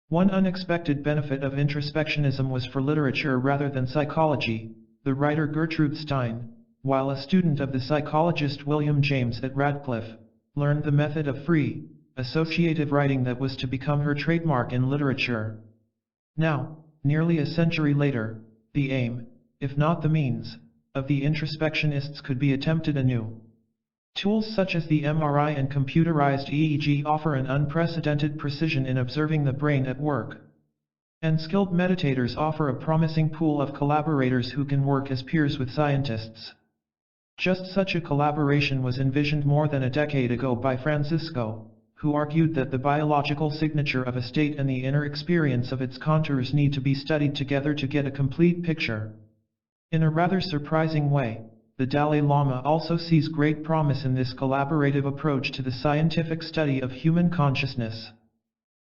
One unexpected benefit of introspectionism was for literature rather than psychology. The writer Gertrude Stein, while a student of the psychologist William James at Radcliffe, learned the method of free, associative writing that was to become her trademark in literature. Now, nearly a century later, the aim, if not the means, of the introspectionists could be attempted anew. Tools such as the MRI and computerized EEG offer an unprecedented precision in observing the brain at work. And skilled meditators offer a promising pool of collaborators who can work as peers with scientists. Just such a collaboration was envisioned more than a decade ago by Francisco, who argued that the biological signature of a state and the inner experience of its contours need to be studied together to get a complete picture. In a rather surprising way, the Dalai Lama also sees great promise in this collaborative approach to the scientific study of human consciousness.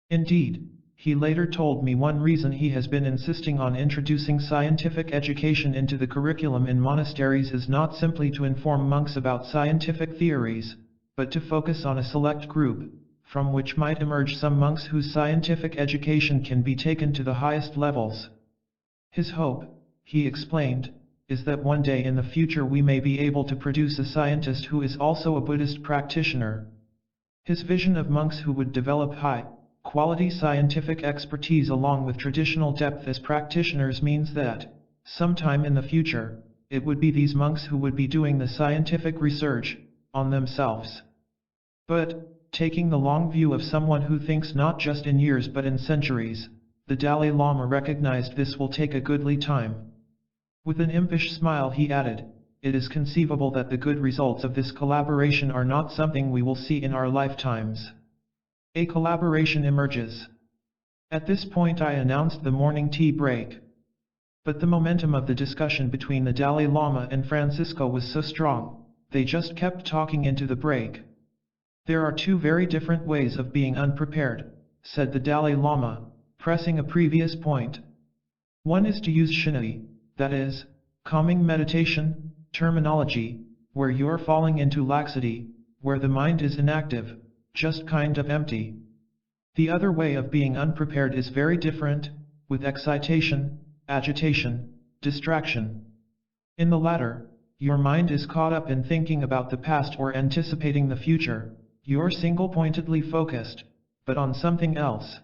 Indeed, he later told me one reason he has been insisting on introducing scientific education into the curriculum in monasteries is not simply to inform monks about scientific theories, but to focus on a select group, from which might emerge some monks whose scientific education can be taken to the highest levels. His hope, he explained, is that one day in the future we may be able to produce a scientist who is also a Buddhist practitioner. His vision of monks who would develop high-quality scientific expertise along with traditional depth as practitioners means that, sometime in the future, it would be these monks who would be doing the scientific research on themselves. But, taking the long view of someone who thinks not just in years but in centuries, the Dalai Lama recognized this will take a goodly time. With an impish smile he added, "It is conceivable that the good results of this collaboration are not something we will see in our lifetimes." A collaboration emerges. At this point I announced the morning tea break. But the momentum of the discussion between the Dalai Lama and Francisco was so strong, they just kept talking into the break. "There are two very different ways of being unprepared," said the Dalai Lama, pressing a previous point. "One is to use shinai, that is, calming meditation, terminology, where you're falling into laxity, where the mind is inactive, just kind of empty. The other way of being unprepared is very different, with excitation, agitation, distraction. In the latter, your mind is caught up in thinking about the past or anticipating the future, you're single-pointedly focused, but on something else.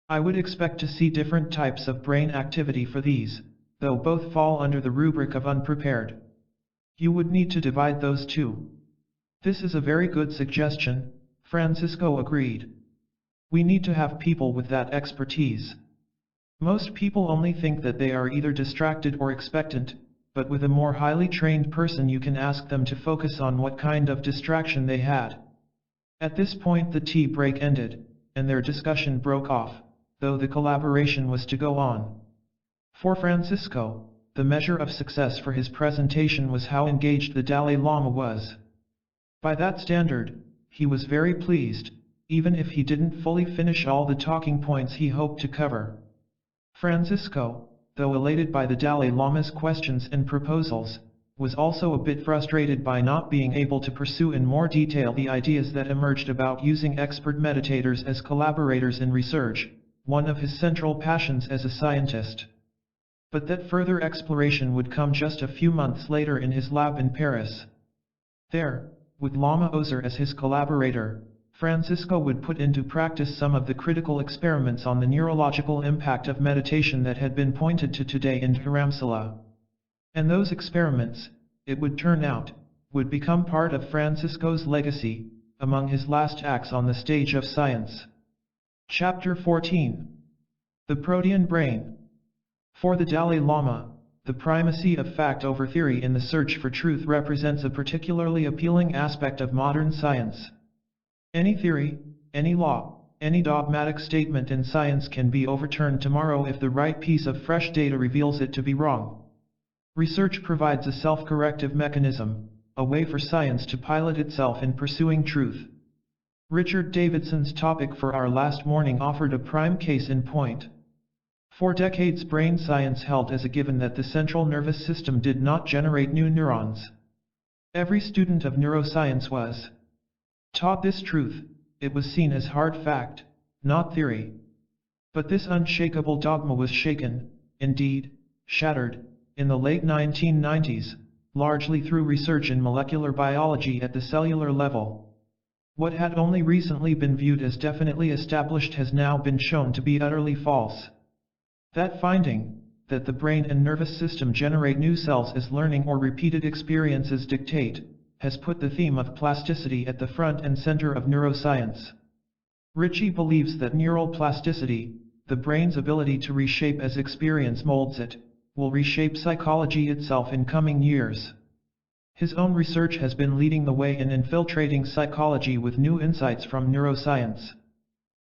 I would expect to see different types of brain activity for these, though both fall under the rubric of unprepared. You would need to divide those two." "This is a very good suggestion," Francisco agreed. "We need to have people with that expertise. Most people only think that they are either distracted or expectant, but with a more highly trained person you can ask them to focus on what kind of distraction they had." At this point the tea break ended, and their discussion broke off, though the collaboration was to go on. For Francisco, the measure of success for his presentation was how engaged the Dalai Lama was. By that standard, he was very pleased, even if he didn't fully finish all the talking points he hoped to cover. Francisco, though elated by the Dalai Lama's questions and proposals, was also a bit frustrated by not being able to pursue in more detail the ideas that emerged about using expert meditators as collaborators in research, one of his central passions as a scientist. But that further exploration would come just a few months later in his lab in Paris. There, with Lama Ozer as his collaborator, Francisco would put into practice some of the critical experiments on the neurological impact of meditation that had been pointed to today in Dharamsala. And those experiments, it would turn out, would become part of Francisco's legacy, among his last acts on the stage of science. Chapter 14. The Protean Brain. For the Dalai Lama, the primacy of fact over theory in the search for truth represents a particularly appealing aspect of modern science. Any theory, any law, any dogmatic statement in science can be overturned tomorrow if the right piece of fresh data reveals it to be wrong. Research provides a self-corrective mechanism, a way for science to pilot itself in pursuing truth. Richard Davidson's topic for our last morning offered a prime case in point. For decades brain science held as a given that the central nervous system did not generate new neurons. Every student of neuroscience was taught this truth, it was seen as hard fact, not theory. But this unshakable dogma was shaken, indeed, shattered, in the late 1990s, largely through research in molecular biology at the cellular level. What had only recently been viewed as definitely established has now been shown to be utterly false. That finding, that the brain and nervous system generate new cells as learning or repeated experiences dictate, has put the theme of plasticity at the front and center of neuroscience. Ritchie believes that neural plasticity, the brain's ability to reshape as experience molds it, will reshape psychology itself in coming years. His own research has been leading the way in infiltrating psychology with new insights from neuroscience.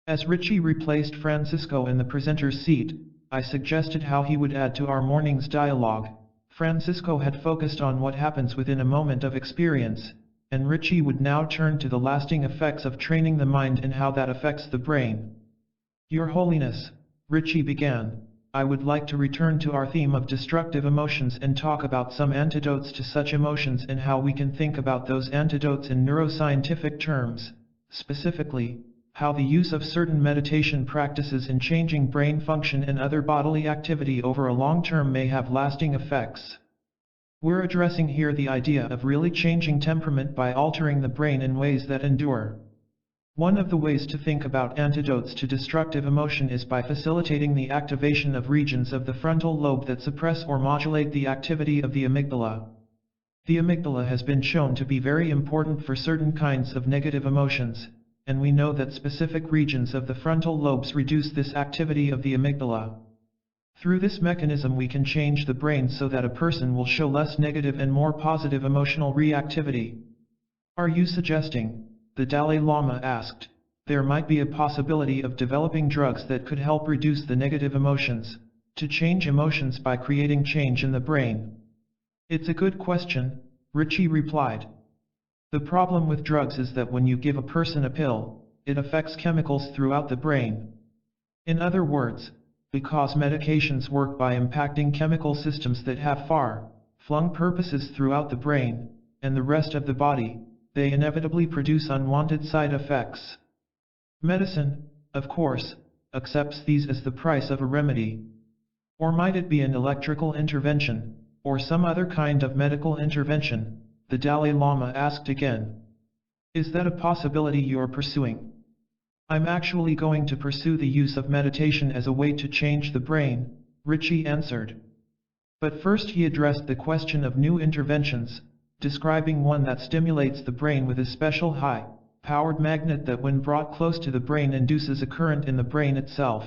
As Ritchie replaced Francisco in the presenter's seat, I suggested how he would add to our morning's dialogue. Francisco had focused on what happens within a moment of experience, and Ritchie would now turn to the lasting effects of training the mind and how that affects the brain. "Your Holiness," Ritchie began, "I would like to return to our theme of destructive emotions and talk about some antidotes to such emotions and how we can think about those antidotes in neuroscientific terms. Specifically, how the use of certain meditation practices in changing brain function and other bodily activity over a long term may have lasting effects. We're addressing here the idea of really changing temperament by altering the brain in ways that endure. One of the ways to think about antidotes to destructive emotion is by facilitating the activation of regions of the frontal lobe that suppress or modulate the activity of the amygdala. The amygdala has been shown to be very important for certain kinds of negative emotions, and we know that specific regions of the frontal lobes reduce this activity of the amygdala. Through this mechanism we can change the brain so that a person will show less negative and more positive emotional reactivity. Are you suggesting, the Dalai Lama asked, there might be a possibility of developing drugs that could help reduce the negative emotions, to change emotions by creating change in the brain? It's a good question, Richie replied. The problem with drugs is that when you give a person a pill, it affects chemicals throughout the brain. In other words, because medications work by impacting chemical systems that have far-flung purposes throughout the brain, and the rest of the body, they inevitably produce unwanted side effects. Medicine, of course, accepts these as the price of a remedy. Or might it be an electrical intervention, or some other kind of medical intervention? The Dalai Lama asked again. Is that a possibility you're pursuing? I'm actually going to pursue the use of meditation as a way to change the brain, Richie answered. But first he addressed the question of new interventions, describing one that stimulates the brain with a special high-powered magnet that when brought close to the brain induces a current in the brain itself.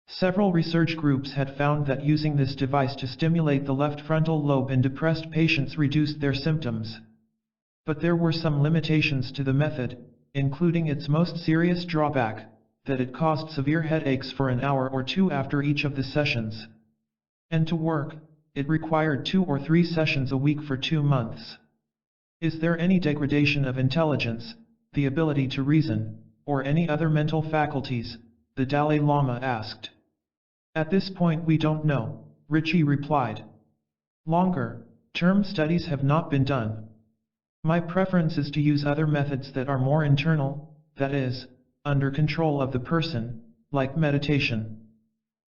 Several research groups had found that using this device to stimulate the left frontal lobe in depressed patients reduced their symptoms. But there were some limitations to the method, including its most serious drawback, that it caused severe headaches for an hour or two after each of the sessions. And to work, it required 2 or 3 sessions a week for 2 months. Is there any degradation of intelligence, the ability to reason, or any other mental faculties? The Dalai Lama asked. At this point we don't know, Richie replied. Longer-term studies have not been done. My preference is to use other methods that are more internal, that is, under control of the person, like meditation.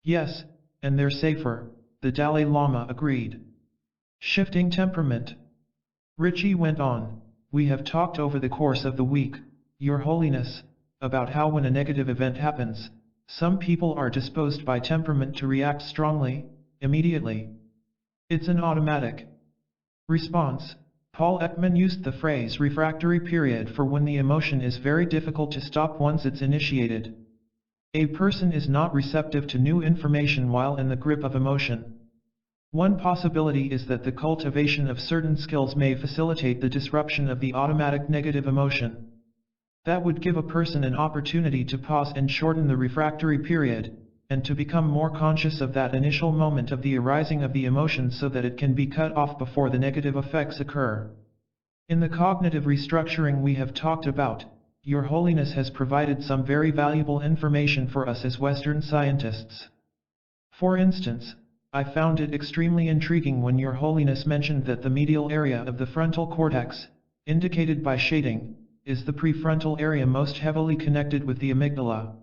Yes, and they're safer, the Dalai Lama agreed. Shifting temperament. Richie went on, we have talked over the course of the week, Your Holiness, about how when a negative event happens, some people are disposed by temperament to react strongly, immediately. It's an automatic response. Paul Ekman used the phrase refractory period for when the emotion is very difficult to stop once it's initiated. A person is not receptive to new information while in the grip of emotion. One possibility is that the cultivation of certain skills may facilitate the disruption of the automatic negative emotion. That would give a person an opportunity to pause and shorten the refractory period, and to become more conscious of that initial moment of the arising of the emotion so that it can be cut off before the negative effects occur. In the cognitive restructuring we have talked about, Your Holiness has provided some very valuable information for us as Western scientists. For instance, I found it extremely intriguing when Your Holiness mentioned that the medial area of the frontal cortex, indicated by shading, is the prefrontal area most heavily connected with the amygdala.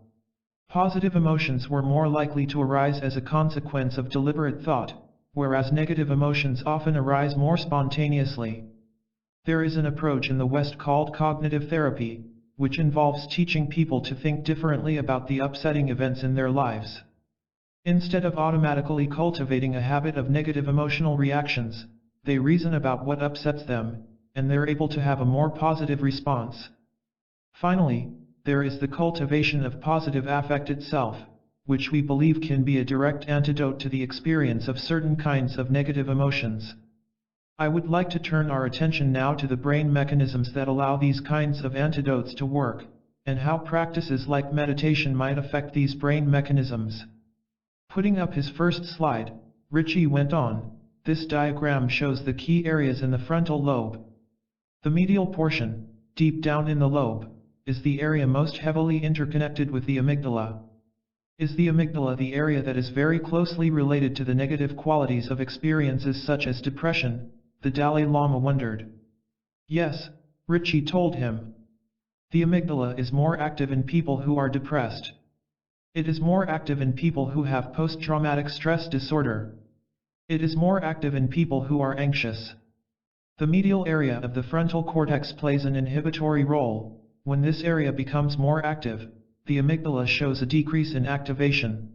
Positive emotions were more likely to arise as a consequence of deliberate thought, whereas negative emotions often arise more spontaneously. There is an approach in the West called cognitive therapy, which involves teaching people to think differently about the upsetting events in their lives. Instead of automatically cultivating a habit of negative emotional reactions, they reason about what upsets them, and they're able to have a more positive response. Finally, there is the cultivation of positive affect itself, which we believe can be a direct antidote to the experience of certain kinds of negative emotions. I would like to turn our attention now to the brain mechanisms that allow these kinds of antidotes to work, and how practices like meditation might affect these brain mechanisms. Putting up his first slide, Richie went on, this diagram shows the key areas in the frontal lobe. The medial portion, deep down in the lobe, is the area most heavily interconnected with the amygdala. Is the amygdala the area that is very closely related to the negative qualities of experiences such as depression? The Dalai Lama wondered. Yes, Richie told him. The amygdala is more active in people who are depressed. It is more active in people who have post-traumatic stress disorder. It is more active in people who are anxious. The medial area of the frontal cortex plays an inhibitory role. When this area becomes more active, the amygdala shows a decrease in activation.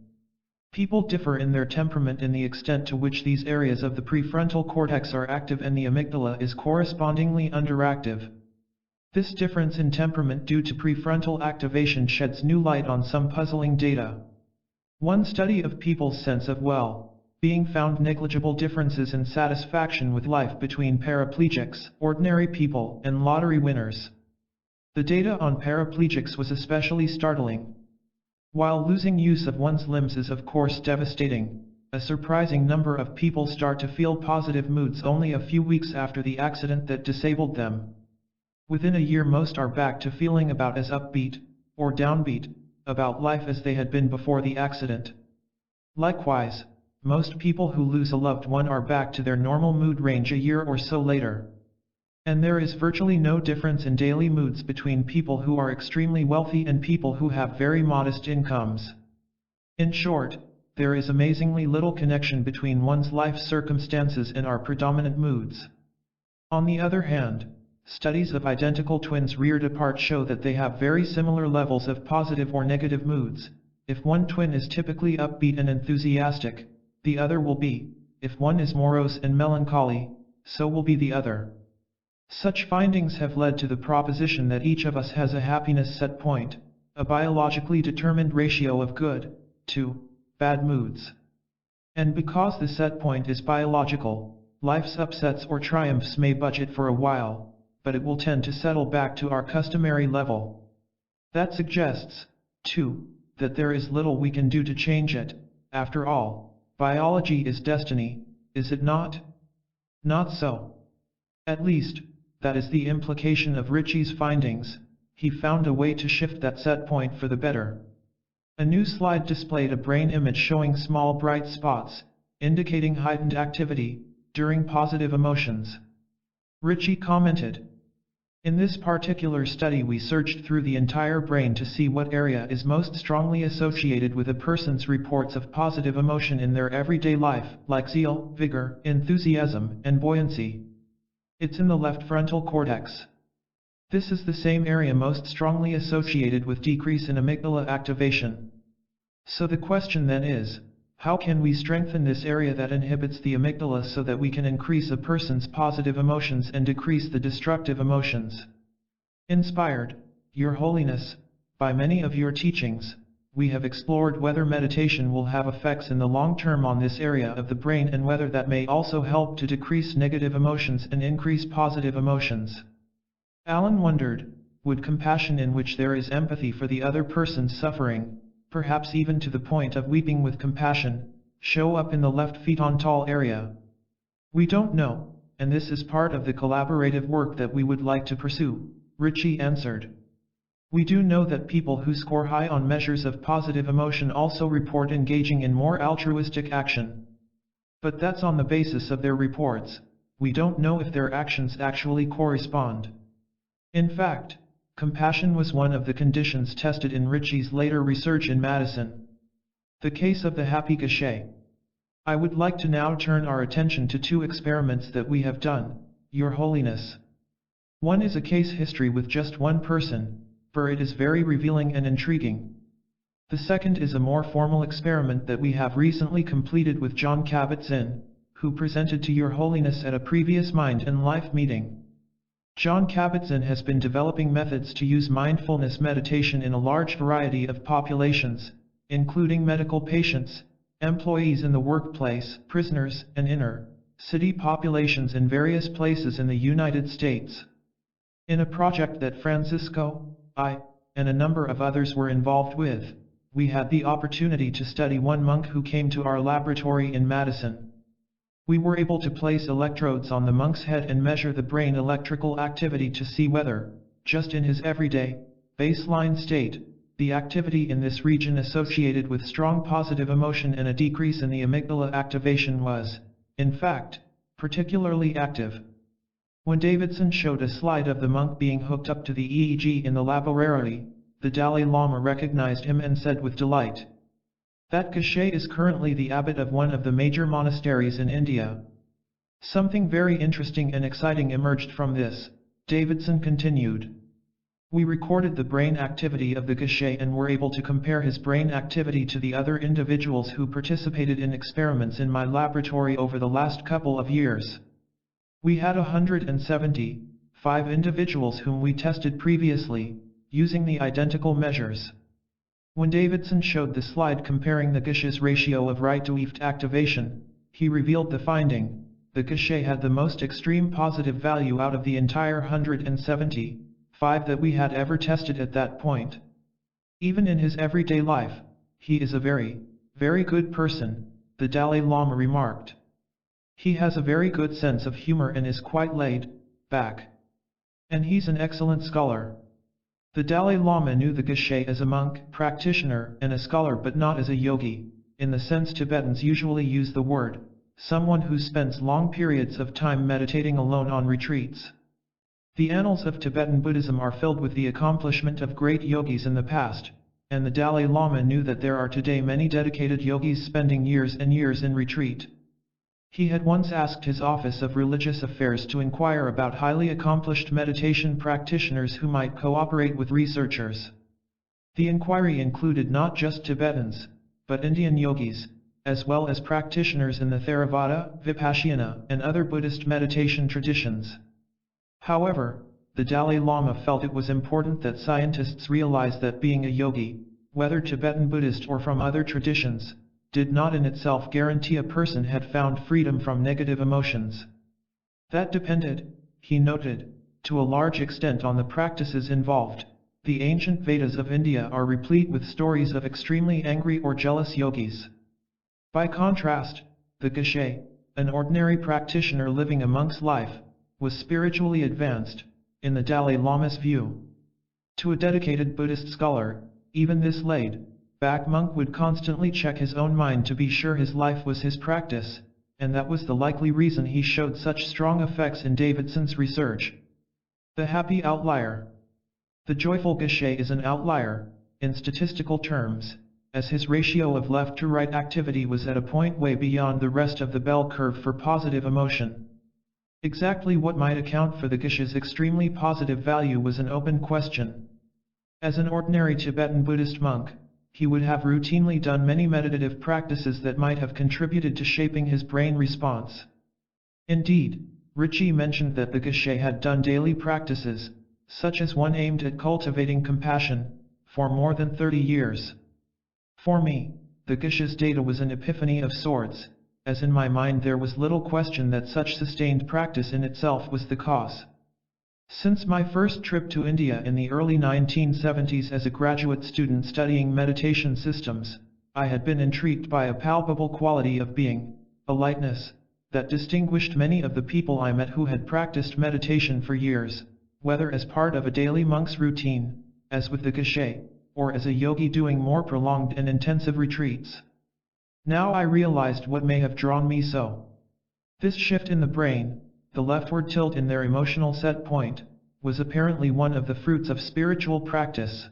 People differ in their temperament in the extent to which these areas of the prefrontal cortex are active and the amygdala is correspondingly underactive. This difference in temperament due to prefrontal activation sheds new light on some puzzling data. One study of people's sense of well-being found negligible differences in satisfaction with life between paraplegics, ordinary people, and lottery winners. The data on paraplegics was especially startling. While losing use of one's limbs is of course devastating, a surprising number of people start to feel positive moods only a few weeks after the accident that disabled them. Within a year most are back to feeling about as upbeat, or downbeat, about life as they had been before the accident. Likewise, most people who lose a loved one are back to their normal mood range a year or so later. And there is virtually no difference in daily moods between people who are extremely wealthy and people who have very modest incomes. In short, there is amazingly little connection between one's life circumstances and our predominant moods. On the other hand, studies of identical twins reared apart show that they have very similar levels of positive or negative moods. If one twin is typically upbeat and enthusiastic, the other will be. If one is morose and melancholy, so will be the other. Such findings have led to the proposition that each of us has a happiness set point, a biologically determined ratio of good to bad moods. And because the set point is biological, life's upsets or triumphs may budget for a while, but it will tend to settle back to our customary level. That suggests, too, that there is little we can do to change it. After all, biology is destiny, is it not? Not so. At least, that is the implication of Ritchie's findings. He found a way to shift that set point for the better. A new slide displayed a brain image showing small bright spots, indicating heightened activity during positive emotions. Ritchie commented, "In this particular study we searched through the entire brain to see what area is most strongly associated with a person's reports of positive emotion in their everyday life, like zeal, vigor, enthusiasm, and buoyancy. It's in the left frontal cortex. This is the same area most strongly associated with decrease in amygdala activation. So the question then is, how can we strengthen this area that inhibits the amygdala so that we can increase a person's positive emotions and decrease the destructive emotions? Inspired, Your Holiness, by many of your teachings, we have explored whether meditation will have effects in the long term on this area of the brain and whether that may also help to decrease negative emotions and increase positive emotions." Alan wondered, would compassion in which there is empathy for the other person's suffering, perhaps even to the point of weeping with compassion, show up in the left frontal area? "We don't know, and this is part of the collaborative work that we would like to pursue," Ritchie answered. "We do know that people who score high on measures of positive emotion also report engaging in more altruistic action. But that's on the basis of their reports. We don't know if their actions actually correspond." In fact, compassion was one of the conditions tested in Ritchie's later research in Madison. The case of the happy cachet. I would like to now turn our attention to two experiments that we have done, Your Holiness. One is a case history with just one person, for it is very revealing and intriguing. The second is a more formal experiment that we have recently completed with John Kabat-Zinn, who presented to Your Holiness at a previous Mind and Life meeting. John Kabat-Zinn has been developing methods to use mindfulness meditation in a large variety of populations, including medical patients, employees in the workplace, prisoners, and inner-city populations in various places in the United States. In a project that Francisco, I, and a number of others were involved with, we had the opportunity to study one monk who came to our laboratory in Madison. We were able to place electrodes on the monk's head and measure the brain electrical activity to see whether, just in his everyday, baseline state, the activity in this region associated with strong positive emotion and a decrease in the amygdala activation was, in fact, particularly active. When Davidson showed a slide of the monk being hooked up to the EEG in the laboratory, the Dalai Lama recognized him and said with delight, "That Geshe is currently the abbot of one of the major monasteries in India." Something very interesting and exciting emerged from this, Davidson continued. We recorded the brain activity of the Geshe and were able to compare his brain activity to the other individuals who participated in experiments in my laboratory over the last couple of years. We had 175 individuals whom we tested previously, using the identical measures. When Davidson showed the slide comparing the Geshe's ratio of right to left activation, he revealed the finding: the Geshe had the most extreme positive value out of the entire 175 that we had ever tested at that point. Even in his everyday life, he is a very, very good person, the Dalai Lama remarked. He has a very good sense of humor and is quite laid back. And he's an excellent scholar. The Dalai Lama knew the Geshe as a monk, practitioner, and a scholar, but not as a yogi, in the sense Tibetans usually use the word, someone who spends long periods of time meditating alone on retreats. The annals of Tibetan Buddhism are filled with the accomplishment of great yogis in the past, and the Dalai Lama knew that there are today many dedicated yogis spending years and years in retreat. He had once asked his Office of Religious Affairs to inquire about highly accomplished meditation practitioners who might cooperate with researchers. The inquiry included not just Tibetans, but Indian yogis, as well as practitioners in the Theravada, Vipassana, and other Buddhist meditation traditions. However, the Dalai Lama felt it was important that scientists realize that being a yogi, whether Tibetan Buddhist or from other traditions, did not in itself guarantee a person had found freedom from negative emotions. That depended, he noted, to a large extent on the practices involved. The ancient Vedas of India are replete with stories of extremely angry or jealous yogis. By contrast, the Geshe, an ordinary practitioner living a monk's life, was spiritually advanced, in the Dalai Lama's view. To a dedicated Buddhist scholar, even this laid-back monk would constantly check his own mind to be sure his life was his practice, and that was the likely reason he showed such strong effects in Davidson's research. The happy outlier. The joyful Geshe is an outlier, in statistical terms, as his ratio of left to right activity was at a point way beyond the rest of the bell curve for positive emotion. Exactly what might account for the Geshe's extremely positive value was an open question. As an ordinary Tibetan Buddhist monk, he would have routinely done many meditative practices that might have contributed to shaping his brain response. Indeed, Ritchie mentioned that the Geshe had done daily practices, such as one aimed at cultivating compassion, for more than 30 years. For me, the Geshe's data was an epiphany of sorts, as in my mind there was little question that such sustained practice in itself was the cause. Since my first trip to India in the early 1970s as a graduate student studying meditation systems, I had been intrigued by a palpable quality of being, a lightness, that distinguished many of the people I met who had practiced meditation for years, whether as part of a daily monk's routine, as with the Geshe, or as a yogi doing more prolonged and intensive retreats. Now I realized what may have drawn me so. This shift in the brain, the leftward tilt in their emotional set point, was apparently one of the fruits of spiritual practice.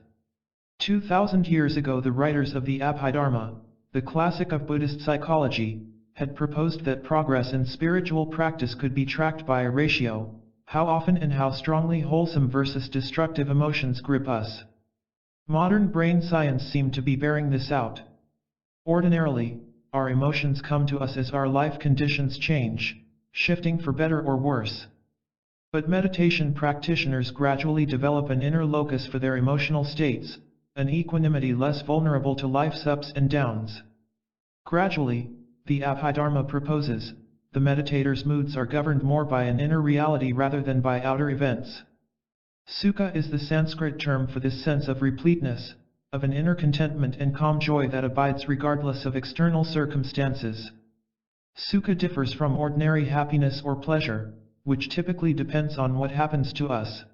2,000 years ago the writers of the Abhidharma, the classic of Buddhist psychology, had proposed that progress in spiritual practice could be tracked by a ratio, how often and how strongly wholesome versus destructive emotions grip us. Modern brain science seemed to be bearing this out. Ordinarily, our emotions come to us as our life conditions change, shifting for better or worse. But meditation practitioners gradually develop an inner locus for their emotional states, an equanimity less vulnerable to life's ups and downs. Gradually, the Abhidharma proposes, the meditator's moods are governed more by an inner reality rather than by outer events. Sukha is the Sanskrit term for this sense of repleteness, of an inner contentment and calm joy that abides regardless of external circumstances. Sukha differs from ordinary happiness or pleasure, which typically depends on what happens to us.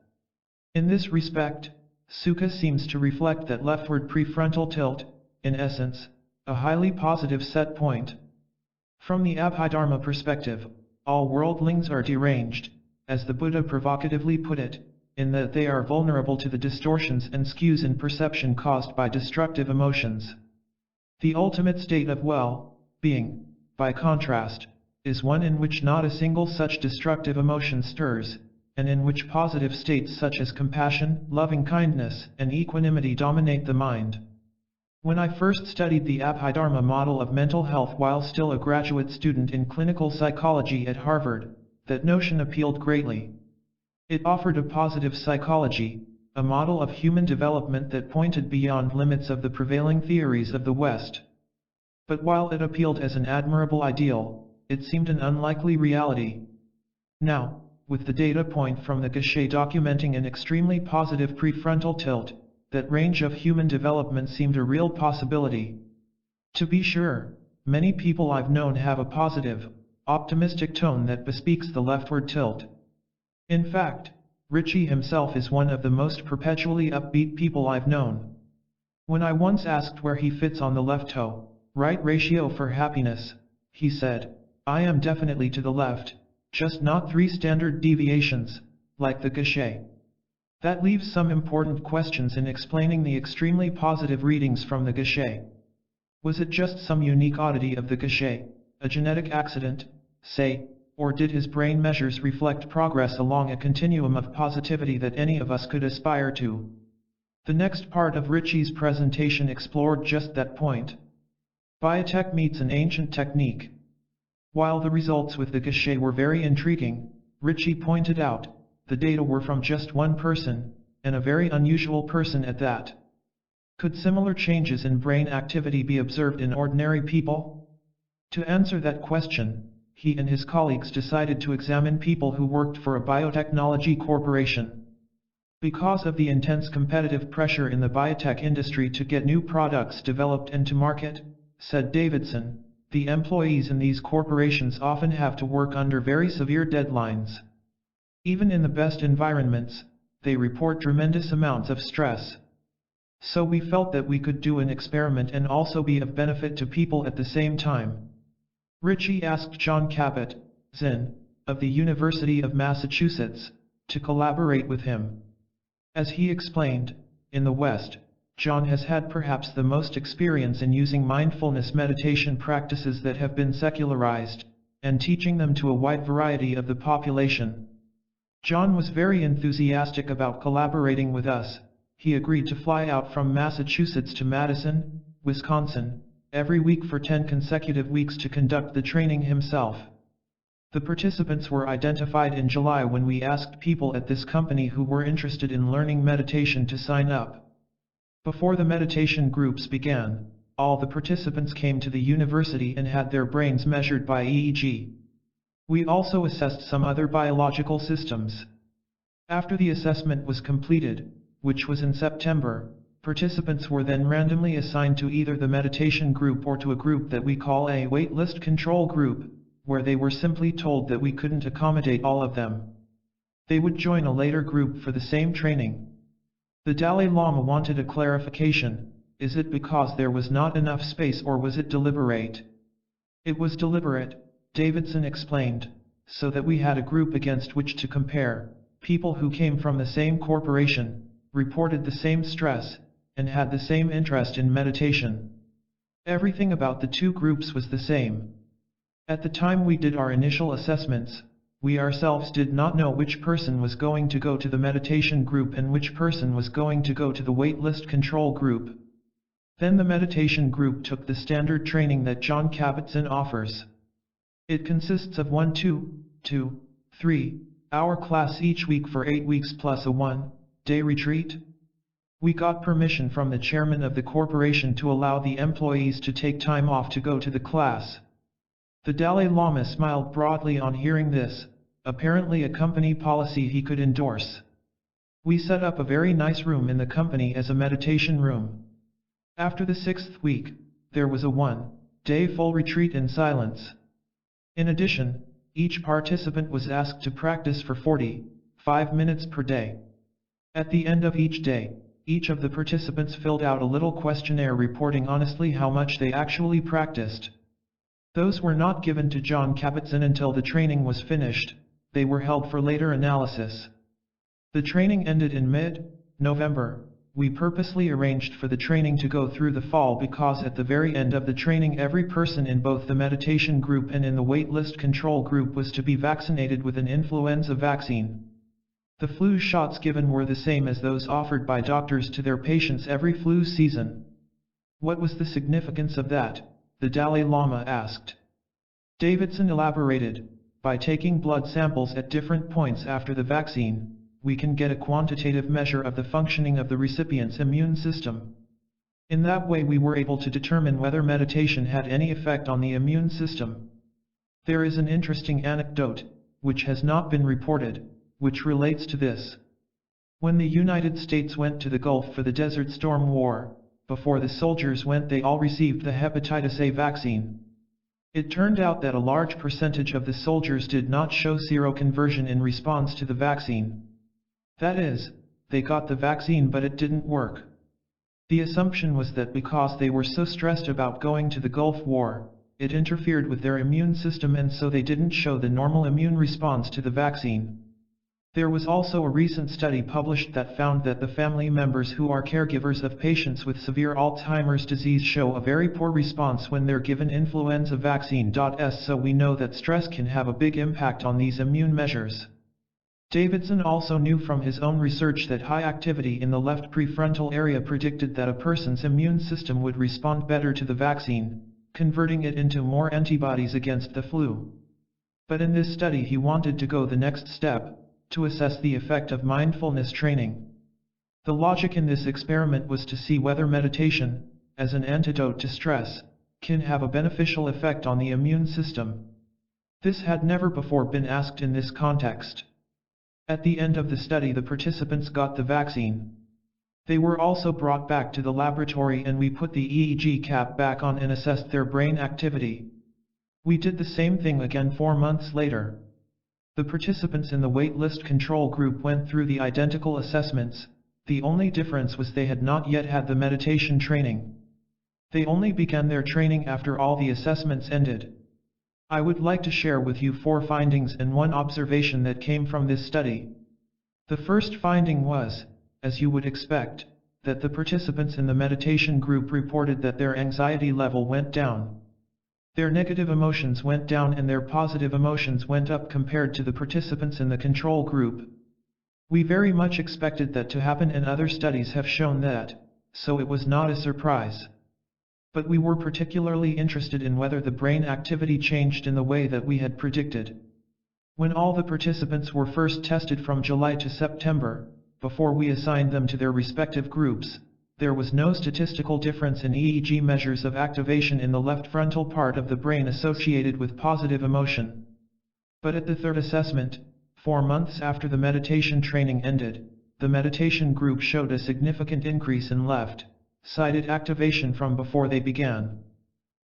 In this respect, Sukha seems to reflect that leftward prefrontal tilt, in essence, a highly positive set point. From the Abhidharma perspective, all worldlings are deranged, as the Buddha provocatively put it, in that they are vulnerable to the distortions and skews in perception caused by destructive emotions. The ultimate state of well-being, by contrast, is one in which not a single such destructive emotion stirs, and in which positive states such as compassion, loving-kindness, and equanimity dominate the mind. When I first studied the Abhidharma model of mental health while still a graduate student in clinical psychology at Harvard, that notion appealed greatly. It offered a positive psychology, a model of human development that pointed beyond limits of the prevailing theories of the West. But while it appealed as an admirable ideal, it seemed an unlikely reality. Now, with the data point from the Geshe documenting an extremely positive prefrontal tilt, that range of human development seemed a real possibility. To be sure, many people I've known have a positive, optimistic tone that bespeaks the leftward tilt. In fact, Richie himself is one of the most perpetually upbeat people I've known. When I once asked where he fits on the left-right ratio for happiness, he said, "I am definitely to the left, just not 3 standard deviations, like the Geshe." That leaves some important questions in explaining the extremely positive readings from the Geshe. Was it just some unique oddity of the Geshe, a genetic accident, say, or did his brain measures reflect progress along a continuum of positivity that any of us could aspire to? The next part of Richie's presentation explored just that point. Biotech meets an ancient technique. While the results with the Geshe were very intriguing, Richie pointed out, the data were from just one person, and a very unusual person at that. Could similar changes in brain activity be observed in ordinary people? To answer that question, he and his colleagues decided to examine people who worked for a biotechnology corporation. Because of the intense competitive pressure in the biotech industry to get new products developed and to market, said Davidson, the employees in these corporations often have to work under very severe deadlines. Even in the best environments, they report tremendous amounts of stress. So we felt that we could do an experiment and also be of benefit to people at the same time. Richie asked John Kabat-Zinn, of the University of Massachusetts, to collaborate with him. As he explained, in the West, John has had perhaps the most experience in using mindfulness meditation practices that have been secularized, and teaching them to a wide variety of the population. John was very enthusiastic about collaborating with us. He agreed to fly out from Massachusetts to Madison, Wisconsin, every week for 10 consecutive weeks to conduct the training himself. The participants were identified in July when we asked people at this company who were interested in learning meditation to sign up. Before the meditation groups began, all the participants came to the university and had their brains measured by EEG. We also assessed some other biological systems. After the assessment was completed, which was in September, participants were then randomly assigned to either the meditation group or to a group that we call a waitlist control group, where they were simply told that we couldn't accommodate all of them. They would join a later group for the same training. The Dalai Lama wanted a clarification. Is it because there was not enough space or was it deliberate? It was deliberate, Davidson explained, so that we had a group against which to compare. People who came from the same corporation, reported the same stress, and had the same interest in meditation. Everything about the two groups was the same. At the time we did our initial assessments, we ourselves did not know which person was going to go to the meditation group and which person was going to go to the waitlist control group. Then the meditation group took the standard training that John Kabat-Zinn offers. It consists of 1 2 3-hour class each week for 8 weeks plus a 1-day retreat. We got permission from the chairman of the corporation to allow the employees to take time off to go to the class. The Dalai Lama smiled broadly on hearing this, apparently a company policy he could endorse. We set up a very nice room in the company as a meditation room. After the 6th week, there was a 1-day full retreat in silence. In addition, each participant was asked to practice for 45 minutes per day. At the end of each day, each of the participants filled out a little questionnaire reporting honestly how much they actually practiced. Those were not given to John Kabat-Zinn until the training was finished, they were held for later analysis. The training ended in mid-November. We purposely arranged for the training to go through the fall because at the very end of the training every person in both the meditation group and in the waitlist control group was to be vaccinated with an influenza vaccine. The flu shots given were the same as those offered by doctors to their patients every flu season. What was the significance of that? The Dalai Lama asked. Davidson elaborated, by taking blood samples at different points after the vaccine, we can get a quantitative measure of the functioning of the recipient's immune system. In that way we were able to determine whether meditation had any effect on the immune system. There is an interesting anecdote, which has not been reported, which relates to this. When the United States went to the Gulf for the Desert Storm War, before the soldiers went they all received the hepatitis A vaccine. It turned out that a large percentage of the soldiers did not show seroconversion in response to the vaccine. That is, they got the vaccine but it didn't work. The assumption was that because they were so stressed about going to the Gulf War, it interfered with their immune system and so they didn't show the normal immune response to the vaccine. There was also a recent study published that found that the family members who are caregivers of patients with severe Alzheimer's disease show a very poor response when they're given influenza vaccine. So we know that stress can have a big impact on these immune measures. Davidson also knew from his own research that high activity in the left prefrontal area predicted that a person's immune system would respond better to the vaccine, converting it into more antibodies against the flu. But in this study he wanted to go the next step, to assess the effect of mindfulness training. The logic in this experiment was to see whether meditation, as an antidote to stress, can have a beneficial effect on the immune system. This had never before been asked in this context. At the end of the study the participants got the vaccine. They were also brought back to the laboratory and we put the EEG cap back on and assessed their brain activity. We did the same thing again 4 months later. The participants in the waitlist control group went through the identical assessments, the only difference was they had not yet had the meditation training. They only began their training after all the assessments ended. I would like to share with you 4 findings and 1 observation that came from this study. The first finding was, as you would expect, that the participants in the meditation group reported that their anxiety level went down. Their negative emotions went down and their positive emotions went up compared to the participants in the control group. We very much expected that to happen and other studies have shown that, so it was not a surprise. But we were particularly interested in whether the brain activity changed in the way that we had predicted. When all the participants were first tested from July to September, before we assigned them to their respective groups, there was no statistical difference in EEG measures of activation in the left frontal part of the brain associated with positive emotion. But at the third assessment, 4 months after the meditation training ended, the meditation group showed a significant increase in left-sided activation from before they began.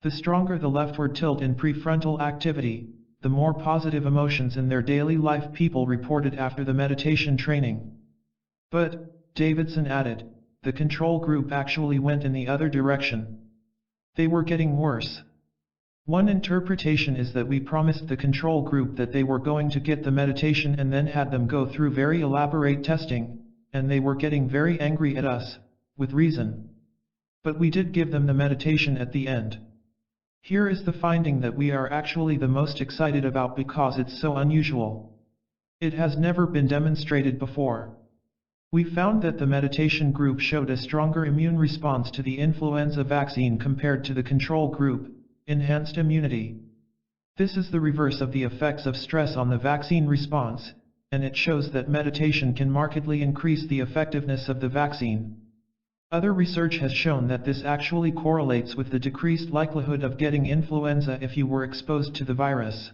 The stronger the leftward tilt in prefrontal activity, the more positive emotions in their daily life people reported after the meditation training. But, Davidson added, the control group actually went in the other direction. They were getting worse. One interpretation is that we promised the control group that they were going to get the meditation and then had them go through very elaborate testing, and they were getting very angry at us, with reason. But we did give them the meditation at the end. Here is the finding that we are actually the most excited about because it's so unusual. It has never been demonstrated before. We found that the meditation group showed a stronger immune response to the influenza vaccine compared to the control group, enhanced immunity. This is the reverse of the effects of stress on the vaccine response, and it shows that meditation can markedly increase the effectiveness of the vaccine. Other research has shown that this actually correlates with the decreased likelihood of getting influenza if you were exposed to the virus.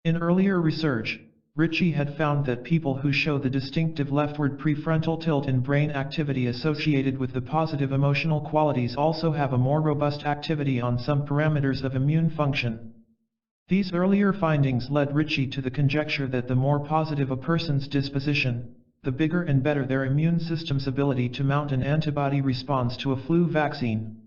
In earlier research, Ritchie had found that people who show the distinctive leftward prefrontal tilt in brain activity associated with the positive emotional qualities also have a more robust activity on some parameters of immune function. These earlier findings led Ritchie to the conjecture that the more positive a person's disposition, the bigger and better their immune system's ability to mount an antibody response to a flu vaccine.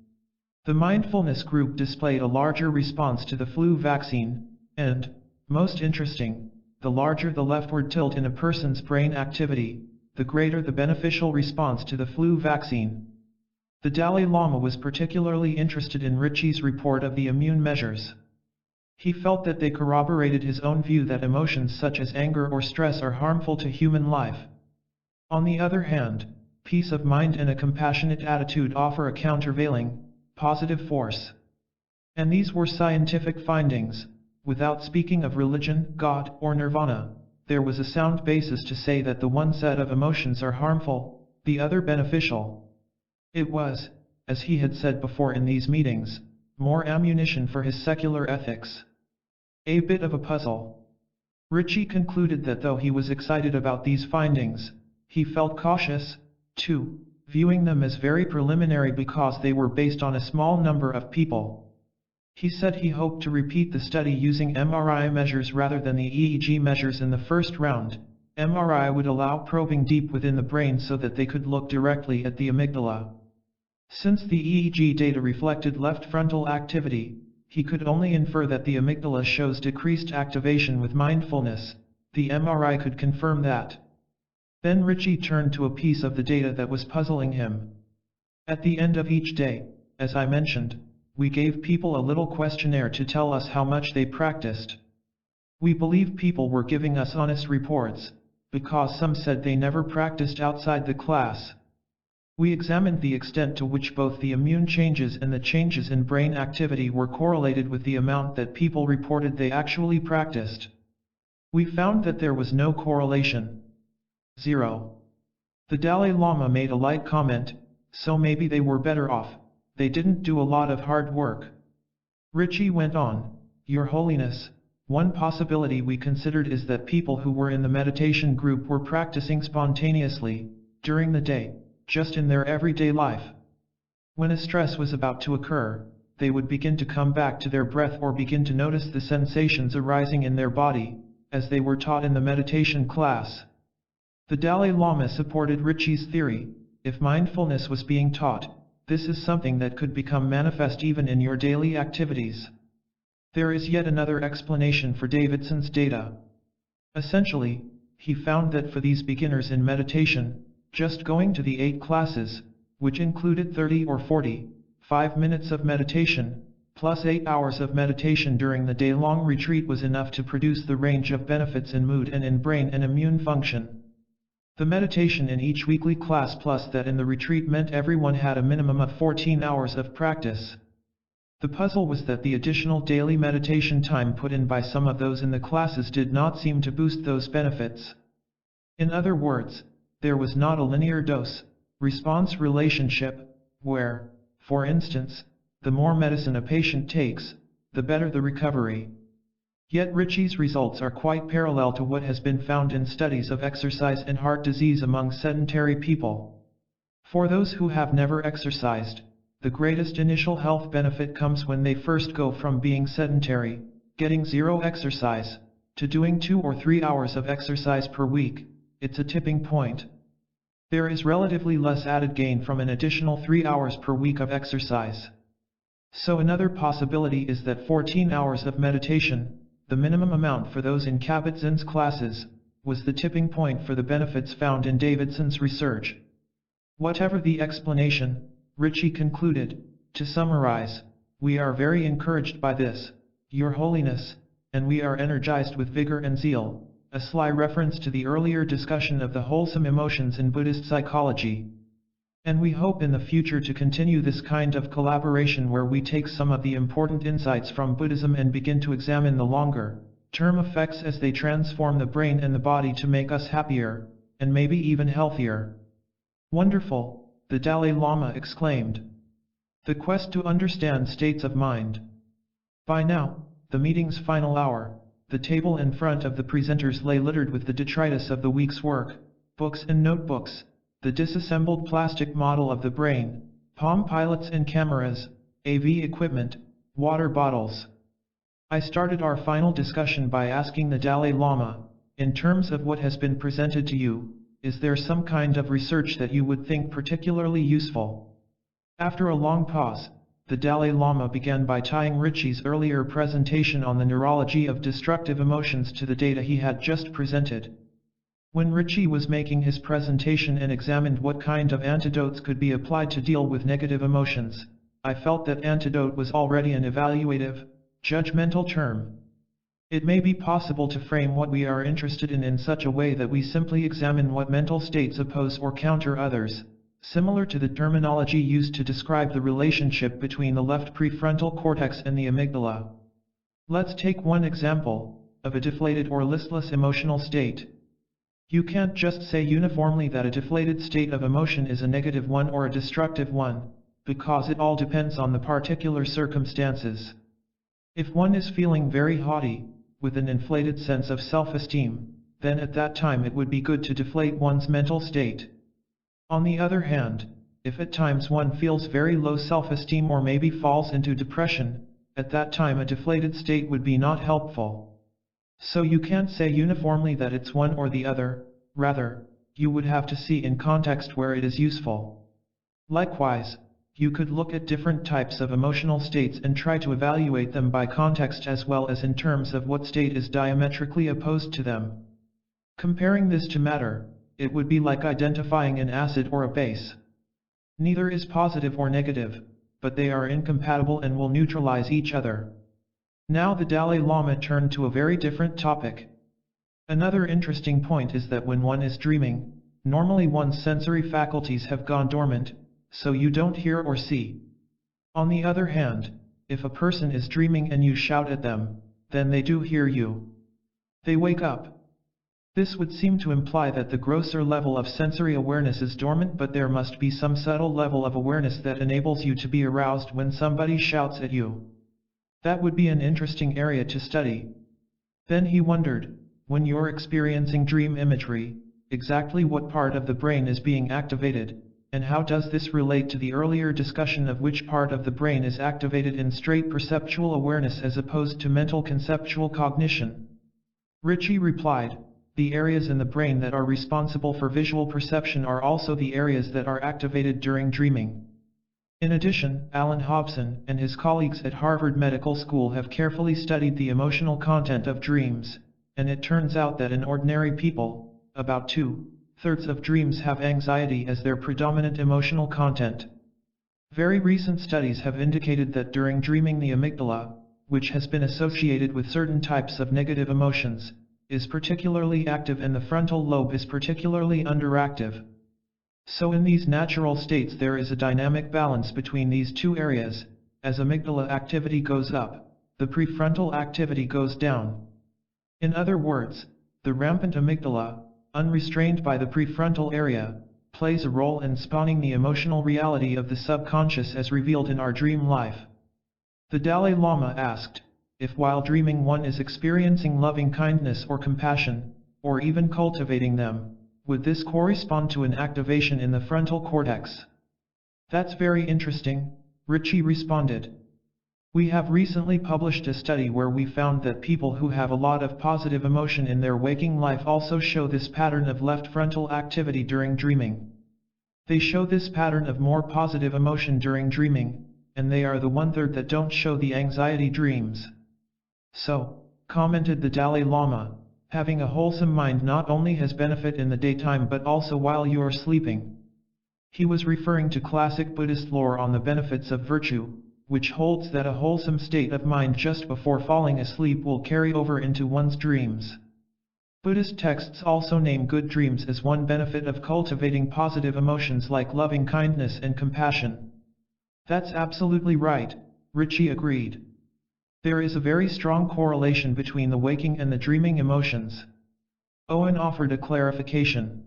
The mindfulness group displayed a larger response to the flu vaccine, and, most interesting, the larger the leftward tilt in a person's brain activity, the greater the beneficial response to the flu vaccine. The Dalai Lama was particularly interested in Ritchie's report of the immune measures. He felt that they corroborated his own view that emotions such as anger or stress are harmful to human life. On the other hand, peace of mind and a compassionate attitude offer a countervailing, positive force. And these were scientific findings. Without speaking of religion, God, or nirvana, there was a sound basis to say that the one set of emotions are harmful, the other beneficial. It was, as he had said before in these meetings, more ammunition for his secular ethics. A bit of a puzzle. Ritchie concluded that though he was excited about these findings, he felt cautious, too, viewing them as very preliminary because they were based on a small number of people. He said he hoped to repeat the study using MRI measures rather than the EEG measures in the first round. MRI would allow probing deep within the brain so that they could look directly at the amygdala. Since the EEG data reflected left frontal activity, he could only infer that the amygdala shows decreased activation with mindfulness. The MRI could confirm that. Then Ritchie turned to a piece of the data that was puzzling him. At the end of each day, as I mentioned, we gave people a little questionnaire to tell us how much they practiced. We believe people were giving us honest reports, because some said they never practiced outside the class. We examined the extent to which both the immune changes and the changes in brain activity were correlated with the amount that people reported they actually practiced. We found that there was no correlation. 0. The Dalai Lama made a light comment, so maybe they were better off, they didn't do a lot of hard work. Ritchie went on, Your Holiness, one possibility we considered is that people who were in the meditation group were practicing spontaneously, during the day, just in their everyday life. When a stress was about to occur, they would begin to come back to their breath or begin to notice the sensations arising in their body, as they were taught in the meditation class. The Dalai Lama supported Ritchie's theory. If mindfulness was being taught, this is something that could become manifest even in your daily activities. There is yet another explanation for Davidson's data. Essentially, he found that for these beginners in meditation, just going to the 8 classes, which included 30 or 45 minutes of meditation, plus 8 hours of meditation during the day-long retreat was enough to produce the range of benefits in mood and in brain and immune function. The meditation in each weekly class plus that in the retreat meant everyone had a minimum of 14 hours of practice. The puzzle was that the additional daily meditation time put in by some of those in the classes did not seem to boost those benefits. In other words, there was not a linear dose-response relationship, where, for instance, the more medicine a patient takes, the better the recovery. Yet Ritchie's results are quite parallel to what has been found in studies of exercise and heart disease among sedentary people. For those who have never exercised, the greatest initial health benefit comes when they first go from being sedentary, getting 0 exercise, to doing 2 or 3 hours of exercise per week. It's a tipping point. There is relatively less added gain from an additional 3 hours per week of exercise. So another possibility is that 14 hours of meditation, the minimum amount for those in Kabat-Zinn's classes, was the tipping point for the benefits found in Davidson's research. Whatever the explanation, Ritchie concluded, to summarize, we are very encouraged by this, Your Holiness, and we are energized with vigor and zeal. A sly reference to the earlier discussion of the wholesome emotions in Buddhist psychology. And we hope in the future to continue this kind of collaboration where we take some of the important insights from Buddhism and begin to examine the longer-term effects as they transform the brain and the body to make us happier, and maybe even healthier. Wonderful, the Dalai Lama exclaimed. The quest to understand states of mind. By now, the meeting's final hour, the table in front of the presenters lay littered with the detritus of the week's work, books and notebooks, the disassembled plastic model of the brain, Palm Pilots and cameras, AV equipment, water bottles. I started our final discussion by asking the Dalai Lama, in terms of what has been presented to you, is there some kind of research that you would think particularly useful? After a long pause, the Dalai Lama began by tying Ritchie's earlier presentation on the neurology of destructive emotions to the data he had just presented. When Ritchie was making his presentation and examined what kind of antidotes could be applied to deal with negative emotions, I felt that antidote was already an evaluative, judgmental term. It may be possible to frame what we are interested in such a way that we simply examine what mental states oppose or counter others, similar to the terminology used to describe the relationship between the left prefrontal cortex and the amygdala. Let's take one example of a deflated or listless emotional state. You can't just say uniformly that a deflated state of emotion is a negative one or a destructive one, because it all depends on the particular circumstances. If one is feeling very haughty, with an inflated sense of self-esteem, then at that time it would be good to deflate one's mental state. On the other hand, if at times one feels very low self-esteem or maybe falls into depression, at that time a deflated state would be not helpful. So you can't say uniformly that it's one or the other, rather, you would have to see in context where it is useful. Likewise, you could look at different types of emotional states and try to evaluate them by context as well as in terms of what state is diametrically opposed to them. Comparing this to matter, it would be like identifying an acid or a base. Neither is positive or negative, but they are incompatible and will neutralize each other. Now the Dalai Lama turned to a very different topic. Another interesting point is that when one is dreaming, normally one's sensory faculties have gone dormant, so you don't hear or see. On the other hand, if a person is dreaming and you shout at them, then they do hear you. They wake up. This would seem to imply that the grosser level of sensory awareness is dormant, but there must be some subtle level of awareness that enables you to be aroused when somebody shouts at you. That would be an interesting area to study. Then he wondered, when you're experiencing dream imagery, exactly what part of the brain is being activated, and how does this relate to the earlier discussion of which part of the brain is activated in straight perceptual awareness as opposed to mental conceptual cognition? Ritchie replied, the areas in the brain that are responsible for visual perception are also the areas that are activated during dreaming. In addition, Alan Hobson and his colleagues at Harvard Medical School have carefully studied the emotional content of dreams, and it turns out that in ordinary people, about 2/3 of dreams have anxiety as their predominant emotional content. Very recent studies have indicated that during dreaming the amygdala, which has been associated with certain types of negative emotions, is particularly active and the frontal lobe is particularly underactive. So in these natural states there is a dynamic balance between these two areas. As amygdala activity goes up, the prefrontal activity goes down. In other words, the rampant amygdala, unrestrained by the prefrontal area, plays a role in spawning the emotional reality of the subconscious as revealed in our dream life. The Dalai Lama asked, if while dreaming one is experiencing loving kindness or compassion, or even cultivating them, would this correspond to an activation in the frontal cortex? That's very interesting, Ritchie responded. We have recently published a study where we found that people who have a lot of positive emotion in their waking life also show this pattern of left frontal activity during dreaming. They show this pattern of more positive emotion during dreaming, and they are the 1/3 that don't show the anxiety dreams. So, commented the Dalai Lama, having a wholesome mind not only has benefit in the daytime but also while you are sleeping. He was referring to classic Buddhist lore on the benefits of virtue, which holds that a wholesome state of mind just before falling asleep will carry over into one's dreams. Buddhist texts also name good dreams as one benefit of cultivating positive emotions like loving kindness and compassion. That's absolutely right, Ritchie agreed. There is a very strong correlation between the waking and the dreaming emotions. Owen offered a clarification.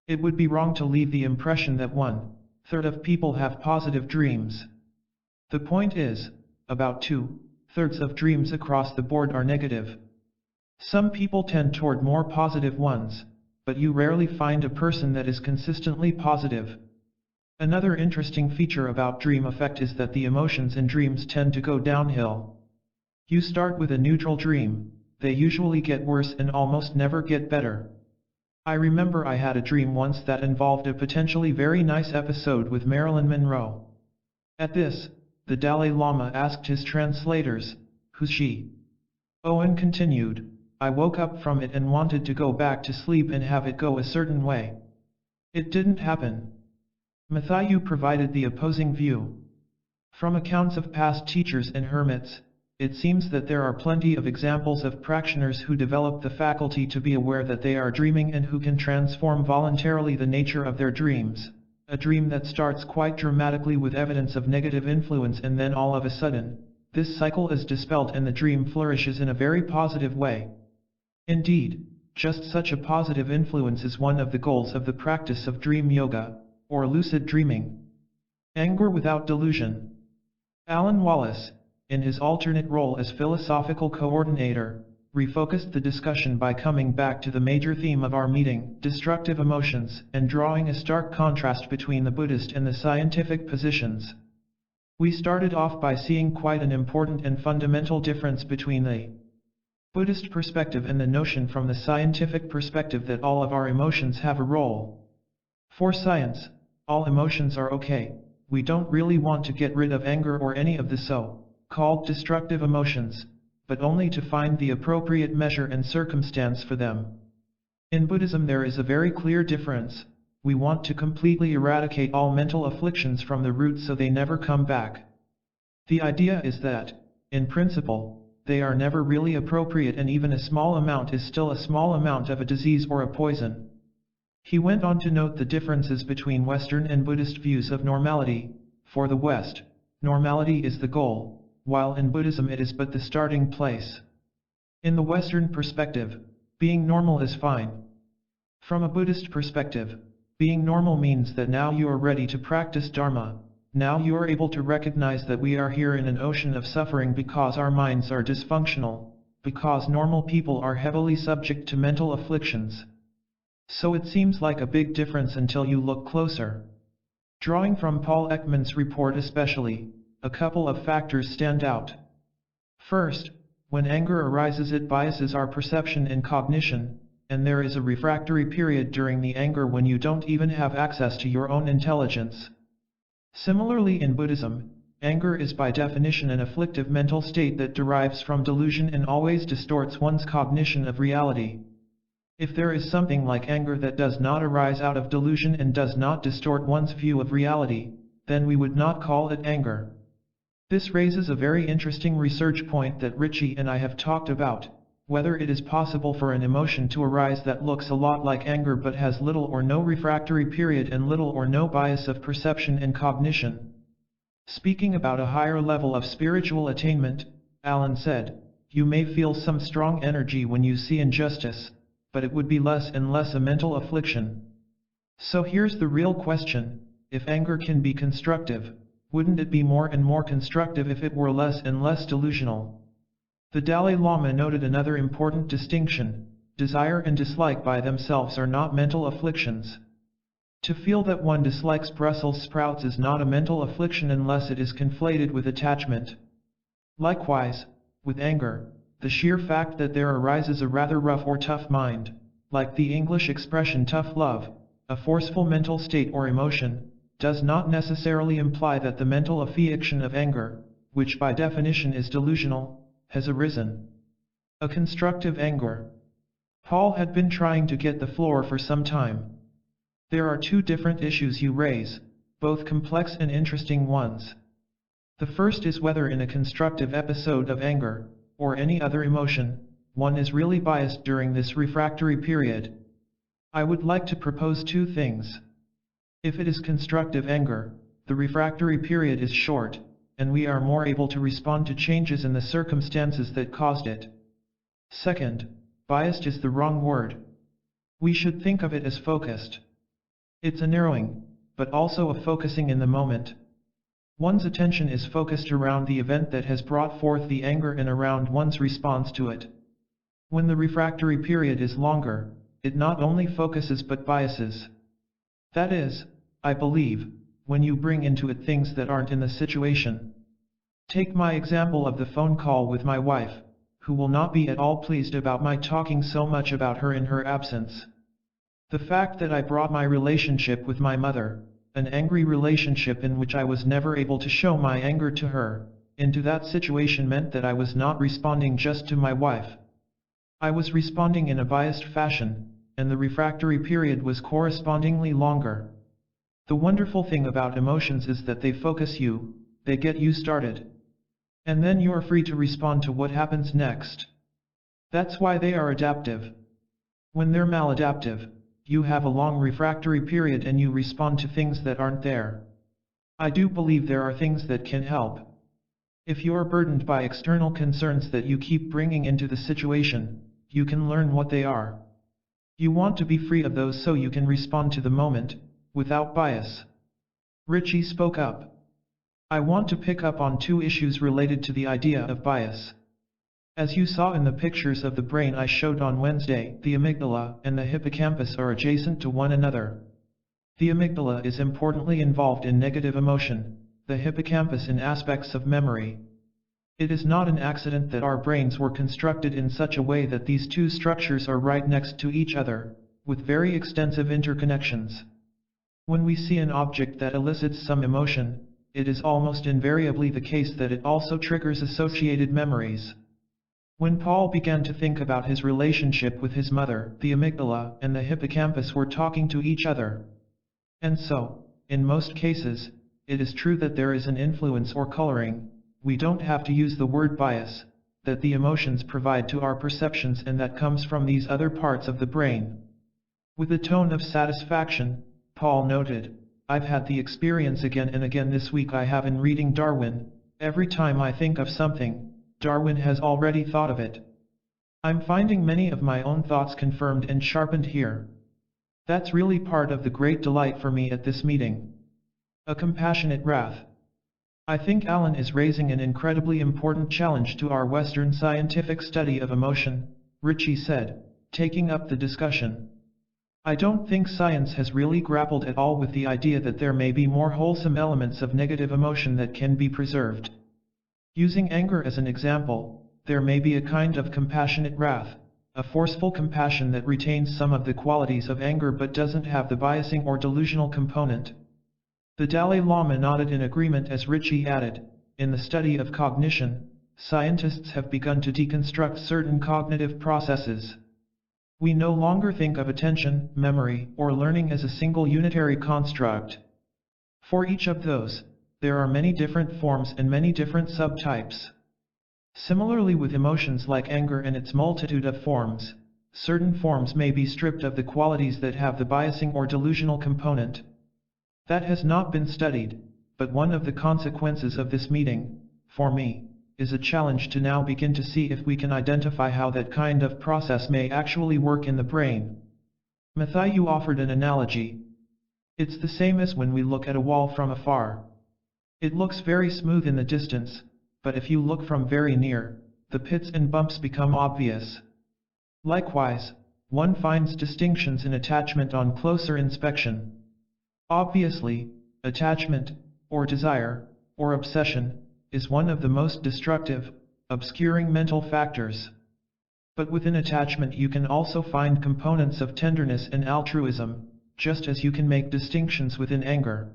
It would be wrong to leave the impression that 1/3 of people have positive dreams. The point is, about 2/3 of dreams across the board are negative. Some people tend toward more positive ones, but you rarely find a person that is consistently positive. Another interesting feature about dream effect is that the emotions in dreams tend to go downhill. You start with a neutral dream, they usually get worse and almost never get better. I remember I had a dream once that involved a potentially very nice episode with Marilyn Monroe. At this, the Dalai Lama asked his translators, "Who's she?" Owen continued, "I woke up from it and wanted to go back to sleep and have it go a certain way. It didn't happen." Matthew provided the opposing view. From accounts of past teachers and hermits, it seems that there are plenty of examples of practitioners who develop the faculty to be aware that they are dreaming and who can transform voluntarily the nature of their dreams. A dream that starts quite dramatically with evidence of negative influence and then all of a sudden, this cycle is dispelled and the dream flourishes in a very positive way. Indeed, just such a positive influence is one of the goals of the practice of dream yoga, or lucid dreaming. Anger without delusion. Alan Wallace, in his alternate role as philosophical coordinator, refocused the discussion by coming back to the major theme of our meeting, destructive emotions, and drawing a stark contrast between the Buddhist and the scientific positions. We started off by seeing quite an important and fundamental difference between the Buddhist perspective and the notion from the scientific perspective that all of our emotions have a role. For science, all emotions are okay. We don't really want to get rid of anger or any of the so-called destructive emotions, but only to find the appropriate measure and circumstance for them. In Buddhism there is a very clear difference. We want to completely eradicate all mental afflictions from the root so they never come back. The idea is that, in principle, they are never really appropriate and even a small amount is still a small amount of a disease or a poison. He went on to note the differences between Western and Buddhist views of normality. For the West, normality is the goal, while in Buddhism it is but the starting place. In the Western perspective, being normal is fine. From a Buddhist perspective, being normal means that now you are ready to practice Dharma. Now you are able to recognize that we are here in an ocean of suffering because our minds are dysfunctional, because normal people are heavily subject to mental afflictions. So it seems like a big difference until you look closer. Drawing from Paul Ekman's report especially, a couple of factors stand out. First, when anger arises it biases our perception and cognition, and there is a refractory period during the anger when you don't even have access to your own intelligence. Similarly in Buddhism, anger is by definition an afflictive mental state that derives from delusion and always distorts one's cognition of reality. If there is something like anger that does not arise out of delusion and does not distort one's view of reality, then we would not call it anger. This raises a very interesting research point that Richie and I have talked about, whether it is possible for an emotion to arise that looks a lot like anger but has little or no refractory period and little or no bias of perception and cognition. Speaking about a higher level of spiritual attainment, Alan said, "You may feel some strong energy when you see injustice, but it would be less and less a mental affliction." So here's the real question: if anger can be constructive, wouldn't it be more and more constructive if it were less and less delusional? The Dalai Lama noted another important distinction: desire and dislike by themselves are not mental afflictions. To feel that one dislikes Brussels sprouts is not a mental affliction unless it is conflated with attachment. Likewise, with anger, the sheer fact that there arises a rather rough or tough mind, like the English expression tough love, a forceful mental state or emotion, does not necessarily imply that the mental affection of anger, which by definition is delusional, has arisen. A constructive anger. Paul had been trying to get the floor for some time. There are two different issues you raise, both complex and interesting ones. The first is whether in a constructive episode of anger, or any other emotion, one is really biased during this refractory period. I would like to propose two things. If it is constructive anger, the refractory period is short, and we are more able to respond to changes in the circumstances that caused it. Second, biased is the wrong word. We should think of it as focused. It's a narrowing, but also a focusing in the moment. One's attention is focused around the event that has brought forth the anger and around one's response to it. When the refractory period is longer, it not only focuses but biases. That is, I believe, when you bring into it things that aren't in the situation. Take my example of the phone call with my wife, who will not be at all pleased about my talking so much about her in her absence. The fact that I brought my relationship with my mother, an angry relationship in which I was never able to show my anger to her, into that situation meant that I was not responding just to my wife. I was responding in a biased fashion, and the refractory period was correspondingly longer. The wonderful thing about emotions is that they focus you, they get you started. And then you are free to respond to what happens next. That's why they are adaptive. When they're maladaptive, you have a long refractory period and you respond to things that aren't there. I do believe there are things that can help. If you are burdened by external concerns that you keep bringing into the situation, you can learn what they are. You want to be free of those so you can respond to the moment, without bias. Richie spoke up. I want to pick up on two issues related to the idea of bias. As you saw in the pictures of the brain I showed on Wednesday, the amygdala and the hippocampus are adjacent to one another. The amygdala is importantly involved in negative emotion, the hippocampus in aspects of memory. It is not an accident that our brains were constructed in such a way that these two structures are right next to each other, with very extensive interconnections. When we see an object that elicits some emotion, it is almost invariably the case that it also triggers associated memories. When Paul began to think about his relationship with his mother, the amygdala and the hippocampus were talking to each other. And so, in most cases, it is true that there is an influence or coloring, we don't have to use the word bias, that the emotions provide to our perceptions and that comes from these other parts of the brain. With a tone of satisfaction, Paul noted, I've had the experience again and again this week I have in reading Darwin. Every time I think of something, Darwin has already thought of it. I'm finding many of my own thoughts confirmed and sharpened here. That's really part of the great delight for me at this meeting. A compassionate wrath. I think Alan is raising an incredibly important challenge to our Western scientific study of emotion, Richie said, taking up the discussion. I don't think science has really grappled at all with the idea that there may be more wholesome elements of negative emotion that can be preserved. Using anger as an example, there may be a kind of compassionate wrath, a forceful compassion that retains some of the qualities of anger but doesn't have the biasing or delusional component. The Dalai Lama nodded in agreement as Richie added, in the study of cognition, scientists have begun to deconstruct certain cognitive processes. We no longer think of attention, memory, or learning as a single unitary construct. For each of those, there are many different forms and many different subtypes. Similarly with emotions like anger and its multitude of forms, certain forms may be stripped of the qualities that have the biasing or delusional component. That has not been studied, but one of the consequences of this meeting, for me, is a challenge to now begin to see if we can identify how that kind of process may actually work in the brain. Matthew offered an analogy. It's the same as when we look at a wall from afar. It looks very smooth in the distance, but if you look from very near, the pits and bumps become obvious. Likewise, one finds distinctions in attachment on closer inspection. Obviously, attachment, or desire, or obsession, is one of the most destructive, obscuring mental factors. But within attachment you can also find components of tenderness and altruism, just as you can make distinctions within anger.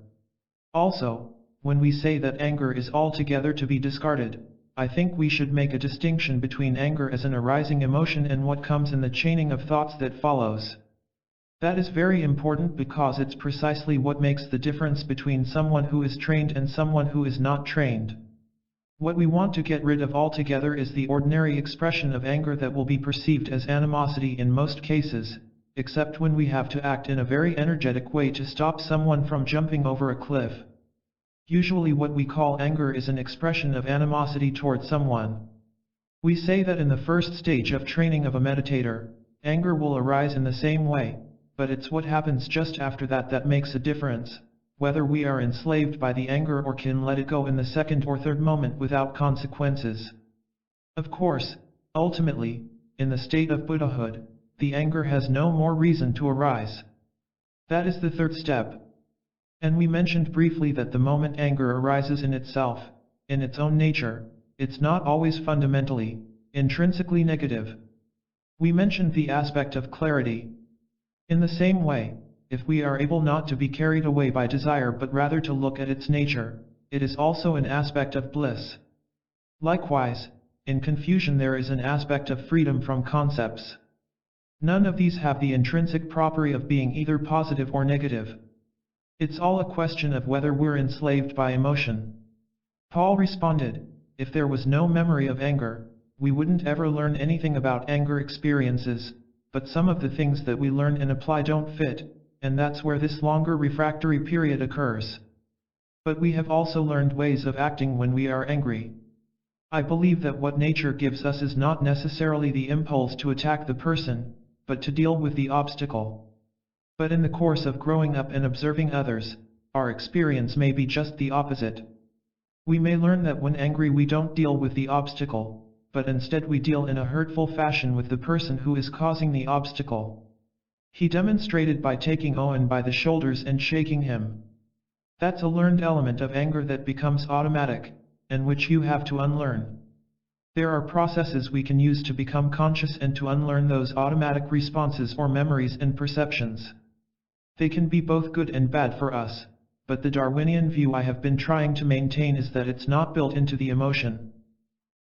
Also, when we say that anger is altogether to be discarded, I think we should make a distinction between anger as an arising emotion and what comes in the chaining of thoughts that follows. That is very important because it's precisely what makes the difference between someone who is trained and someone who is not trained. What we want to get rid of altogether is the ordinary expression of anger that will be perceived as animosity in most cases, except when we have to act in a very energetic way to stop someone from jumping over a cliff. Usually what we call anger is an expression of animosity toward someone. We say that in the first stage of training of a meditator, anger will arise in the same way, but it's what happens just after that that makes a difference, whether we are enslaved by the anger or can let it go in the second or third moment without consequences. Of course, ultimately, in the state of Buddhahood, the anger has no more reason to arise. That is the third step. And we mentioned briefly that the moment anger arises in itself, in its own nature, it's not always fundamentally, intrinsically negative. We mentioned the aspect of clarity. In the same way, if we are able not to be carried away by desire but rather to look at its nature, it is also an aspect of bliss. Likewise, in confusion there is an aspect of freedom from concepts. None of these have the intrinsic property of being either positive or negative. It's all a question of whether we're enslaved by emotion. Paul responded, if there was no memory of anger, we wouldn't ever learn anything about anger experiences, but some of the things that we learn and apply don't fit, and that's where this longer refractory period occurs. But we have also learned ways of acting when we are angry. I believe that what nature gives us is not necessarily the impulse to attack the person, but to deal with the obstacle. But in the course of growing up and observing others, our experience may be just the opposite. We may learn that when angry we don't deal with the obstacle, but instead we deal in a hurtful fashion with the person who is causing the obstacle. He demonstrated by taking Owen by the shoulders and shaking him. That's a learned element of anger that becomes automatic, and which you have to unlearn. There are processes we can use to become conscious and to unlearn those automatic responses or memories and perceptions. They can be both good and bad for us, but the Darwinian view I have been trying to maintain is that it's not built into the emotion.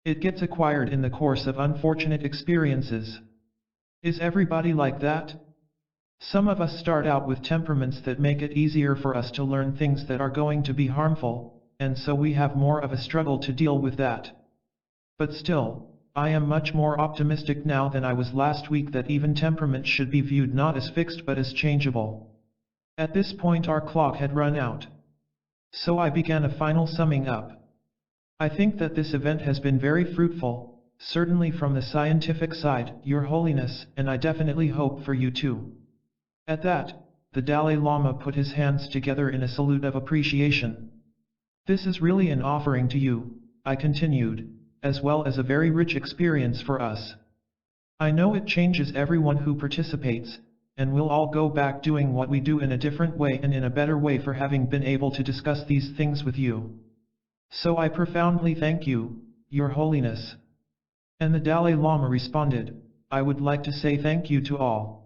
It gets acquired in the course of unfortunate experiences. Is everybody like that? Some of us start out with temperaments that make it easier for us to learn things that are going to be harmful, and so we have more of a struggle to deal with that. But still, I am much more optimistic now than I was last week that even temperaments should be viewed not as fixed but as changeable. At this point our clock had run out. So I began a final summing up. I think that this event has been very fruitful, certainly from the scientific side, Your Holiness, and I definitely hope for you too. At that, the Dalai Lama put his hands together in a salute of appreciation. This is really an offering to you, I continued, as well as a very rich experience for us. I know it changes everyone who participates, and we'll all go back doing what we do in a different way and in a better way for having been able to discuss these things with you. So I profoundly thank you, Your Holiness. And the Dalai Lama responded, I would like to say thank you to all.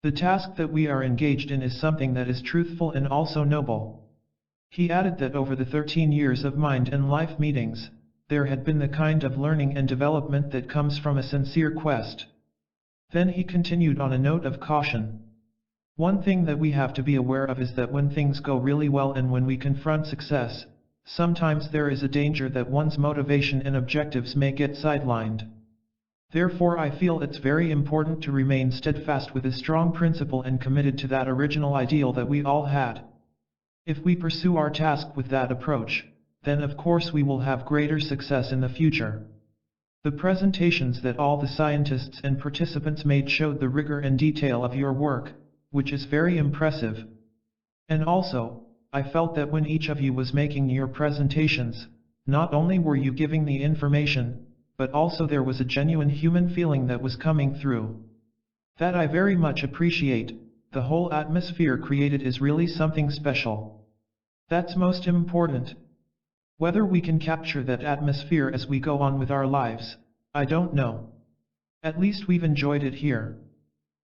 The task that we are engaged in is something that is truthful and also noble. He added that over the 13 years of Mind and Life meetings, there had been the kind of learning and development that comes from a sincere quest. Then he continued on a note of caution. One thing that we have to be aware of is that when things go really well and when we confront success, sometimes there is a danger that one's motivation and objectives may get sidelined. Therefore I feel it's very important to remain steadfast with a strong principle and committed to that original ideal that we all had. If we pursue our task with that approach, then of course we will have greater success in the future. The presentations that all the scientists and participants made showed the rigor and detail of your work, which is very impressive. And also, I felt that when each of you was making your presentations, not only were you giving the information, but also there was a genuine human feeling that was coming through. That I very much appreciate. The whole atmosphere created is really something special. That's most important. Whether we can capture that atmosphere as we go on with our lives, I don't know. At least we've enjoyed it here.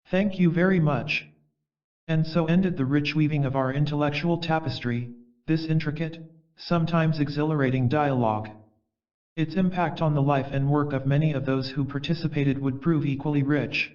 Thank you very much. And so ended the rich weaving of our intellectual tapestry, this intricate, sometimes exhilarating dialogue. Its impact on the life and work of many of those who participated would prove equally rich.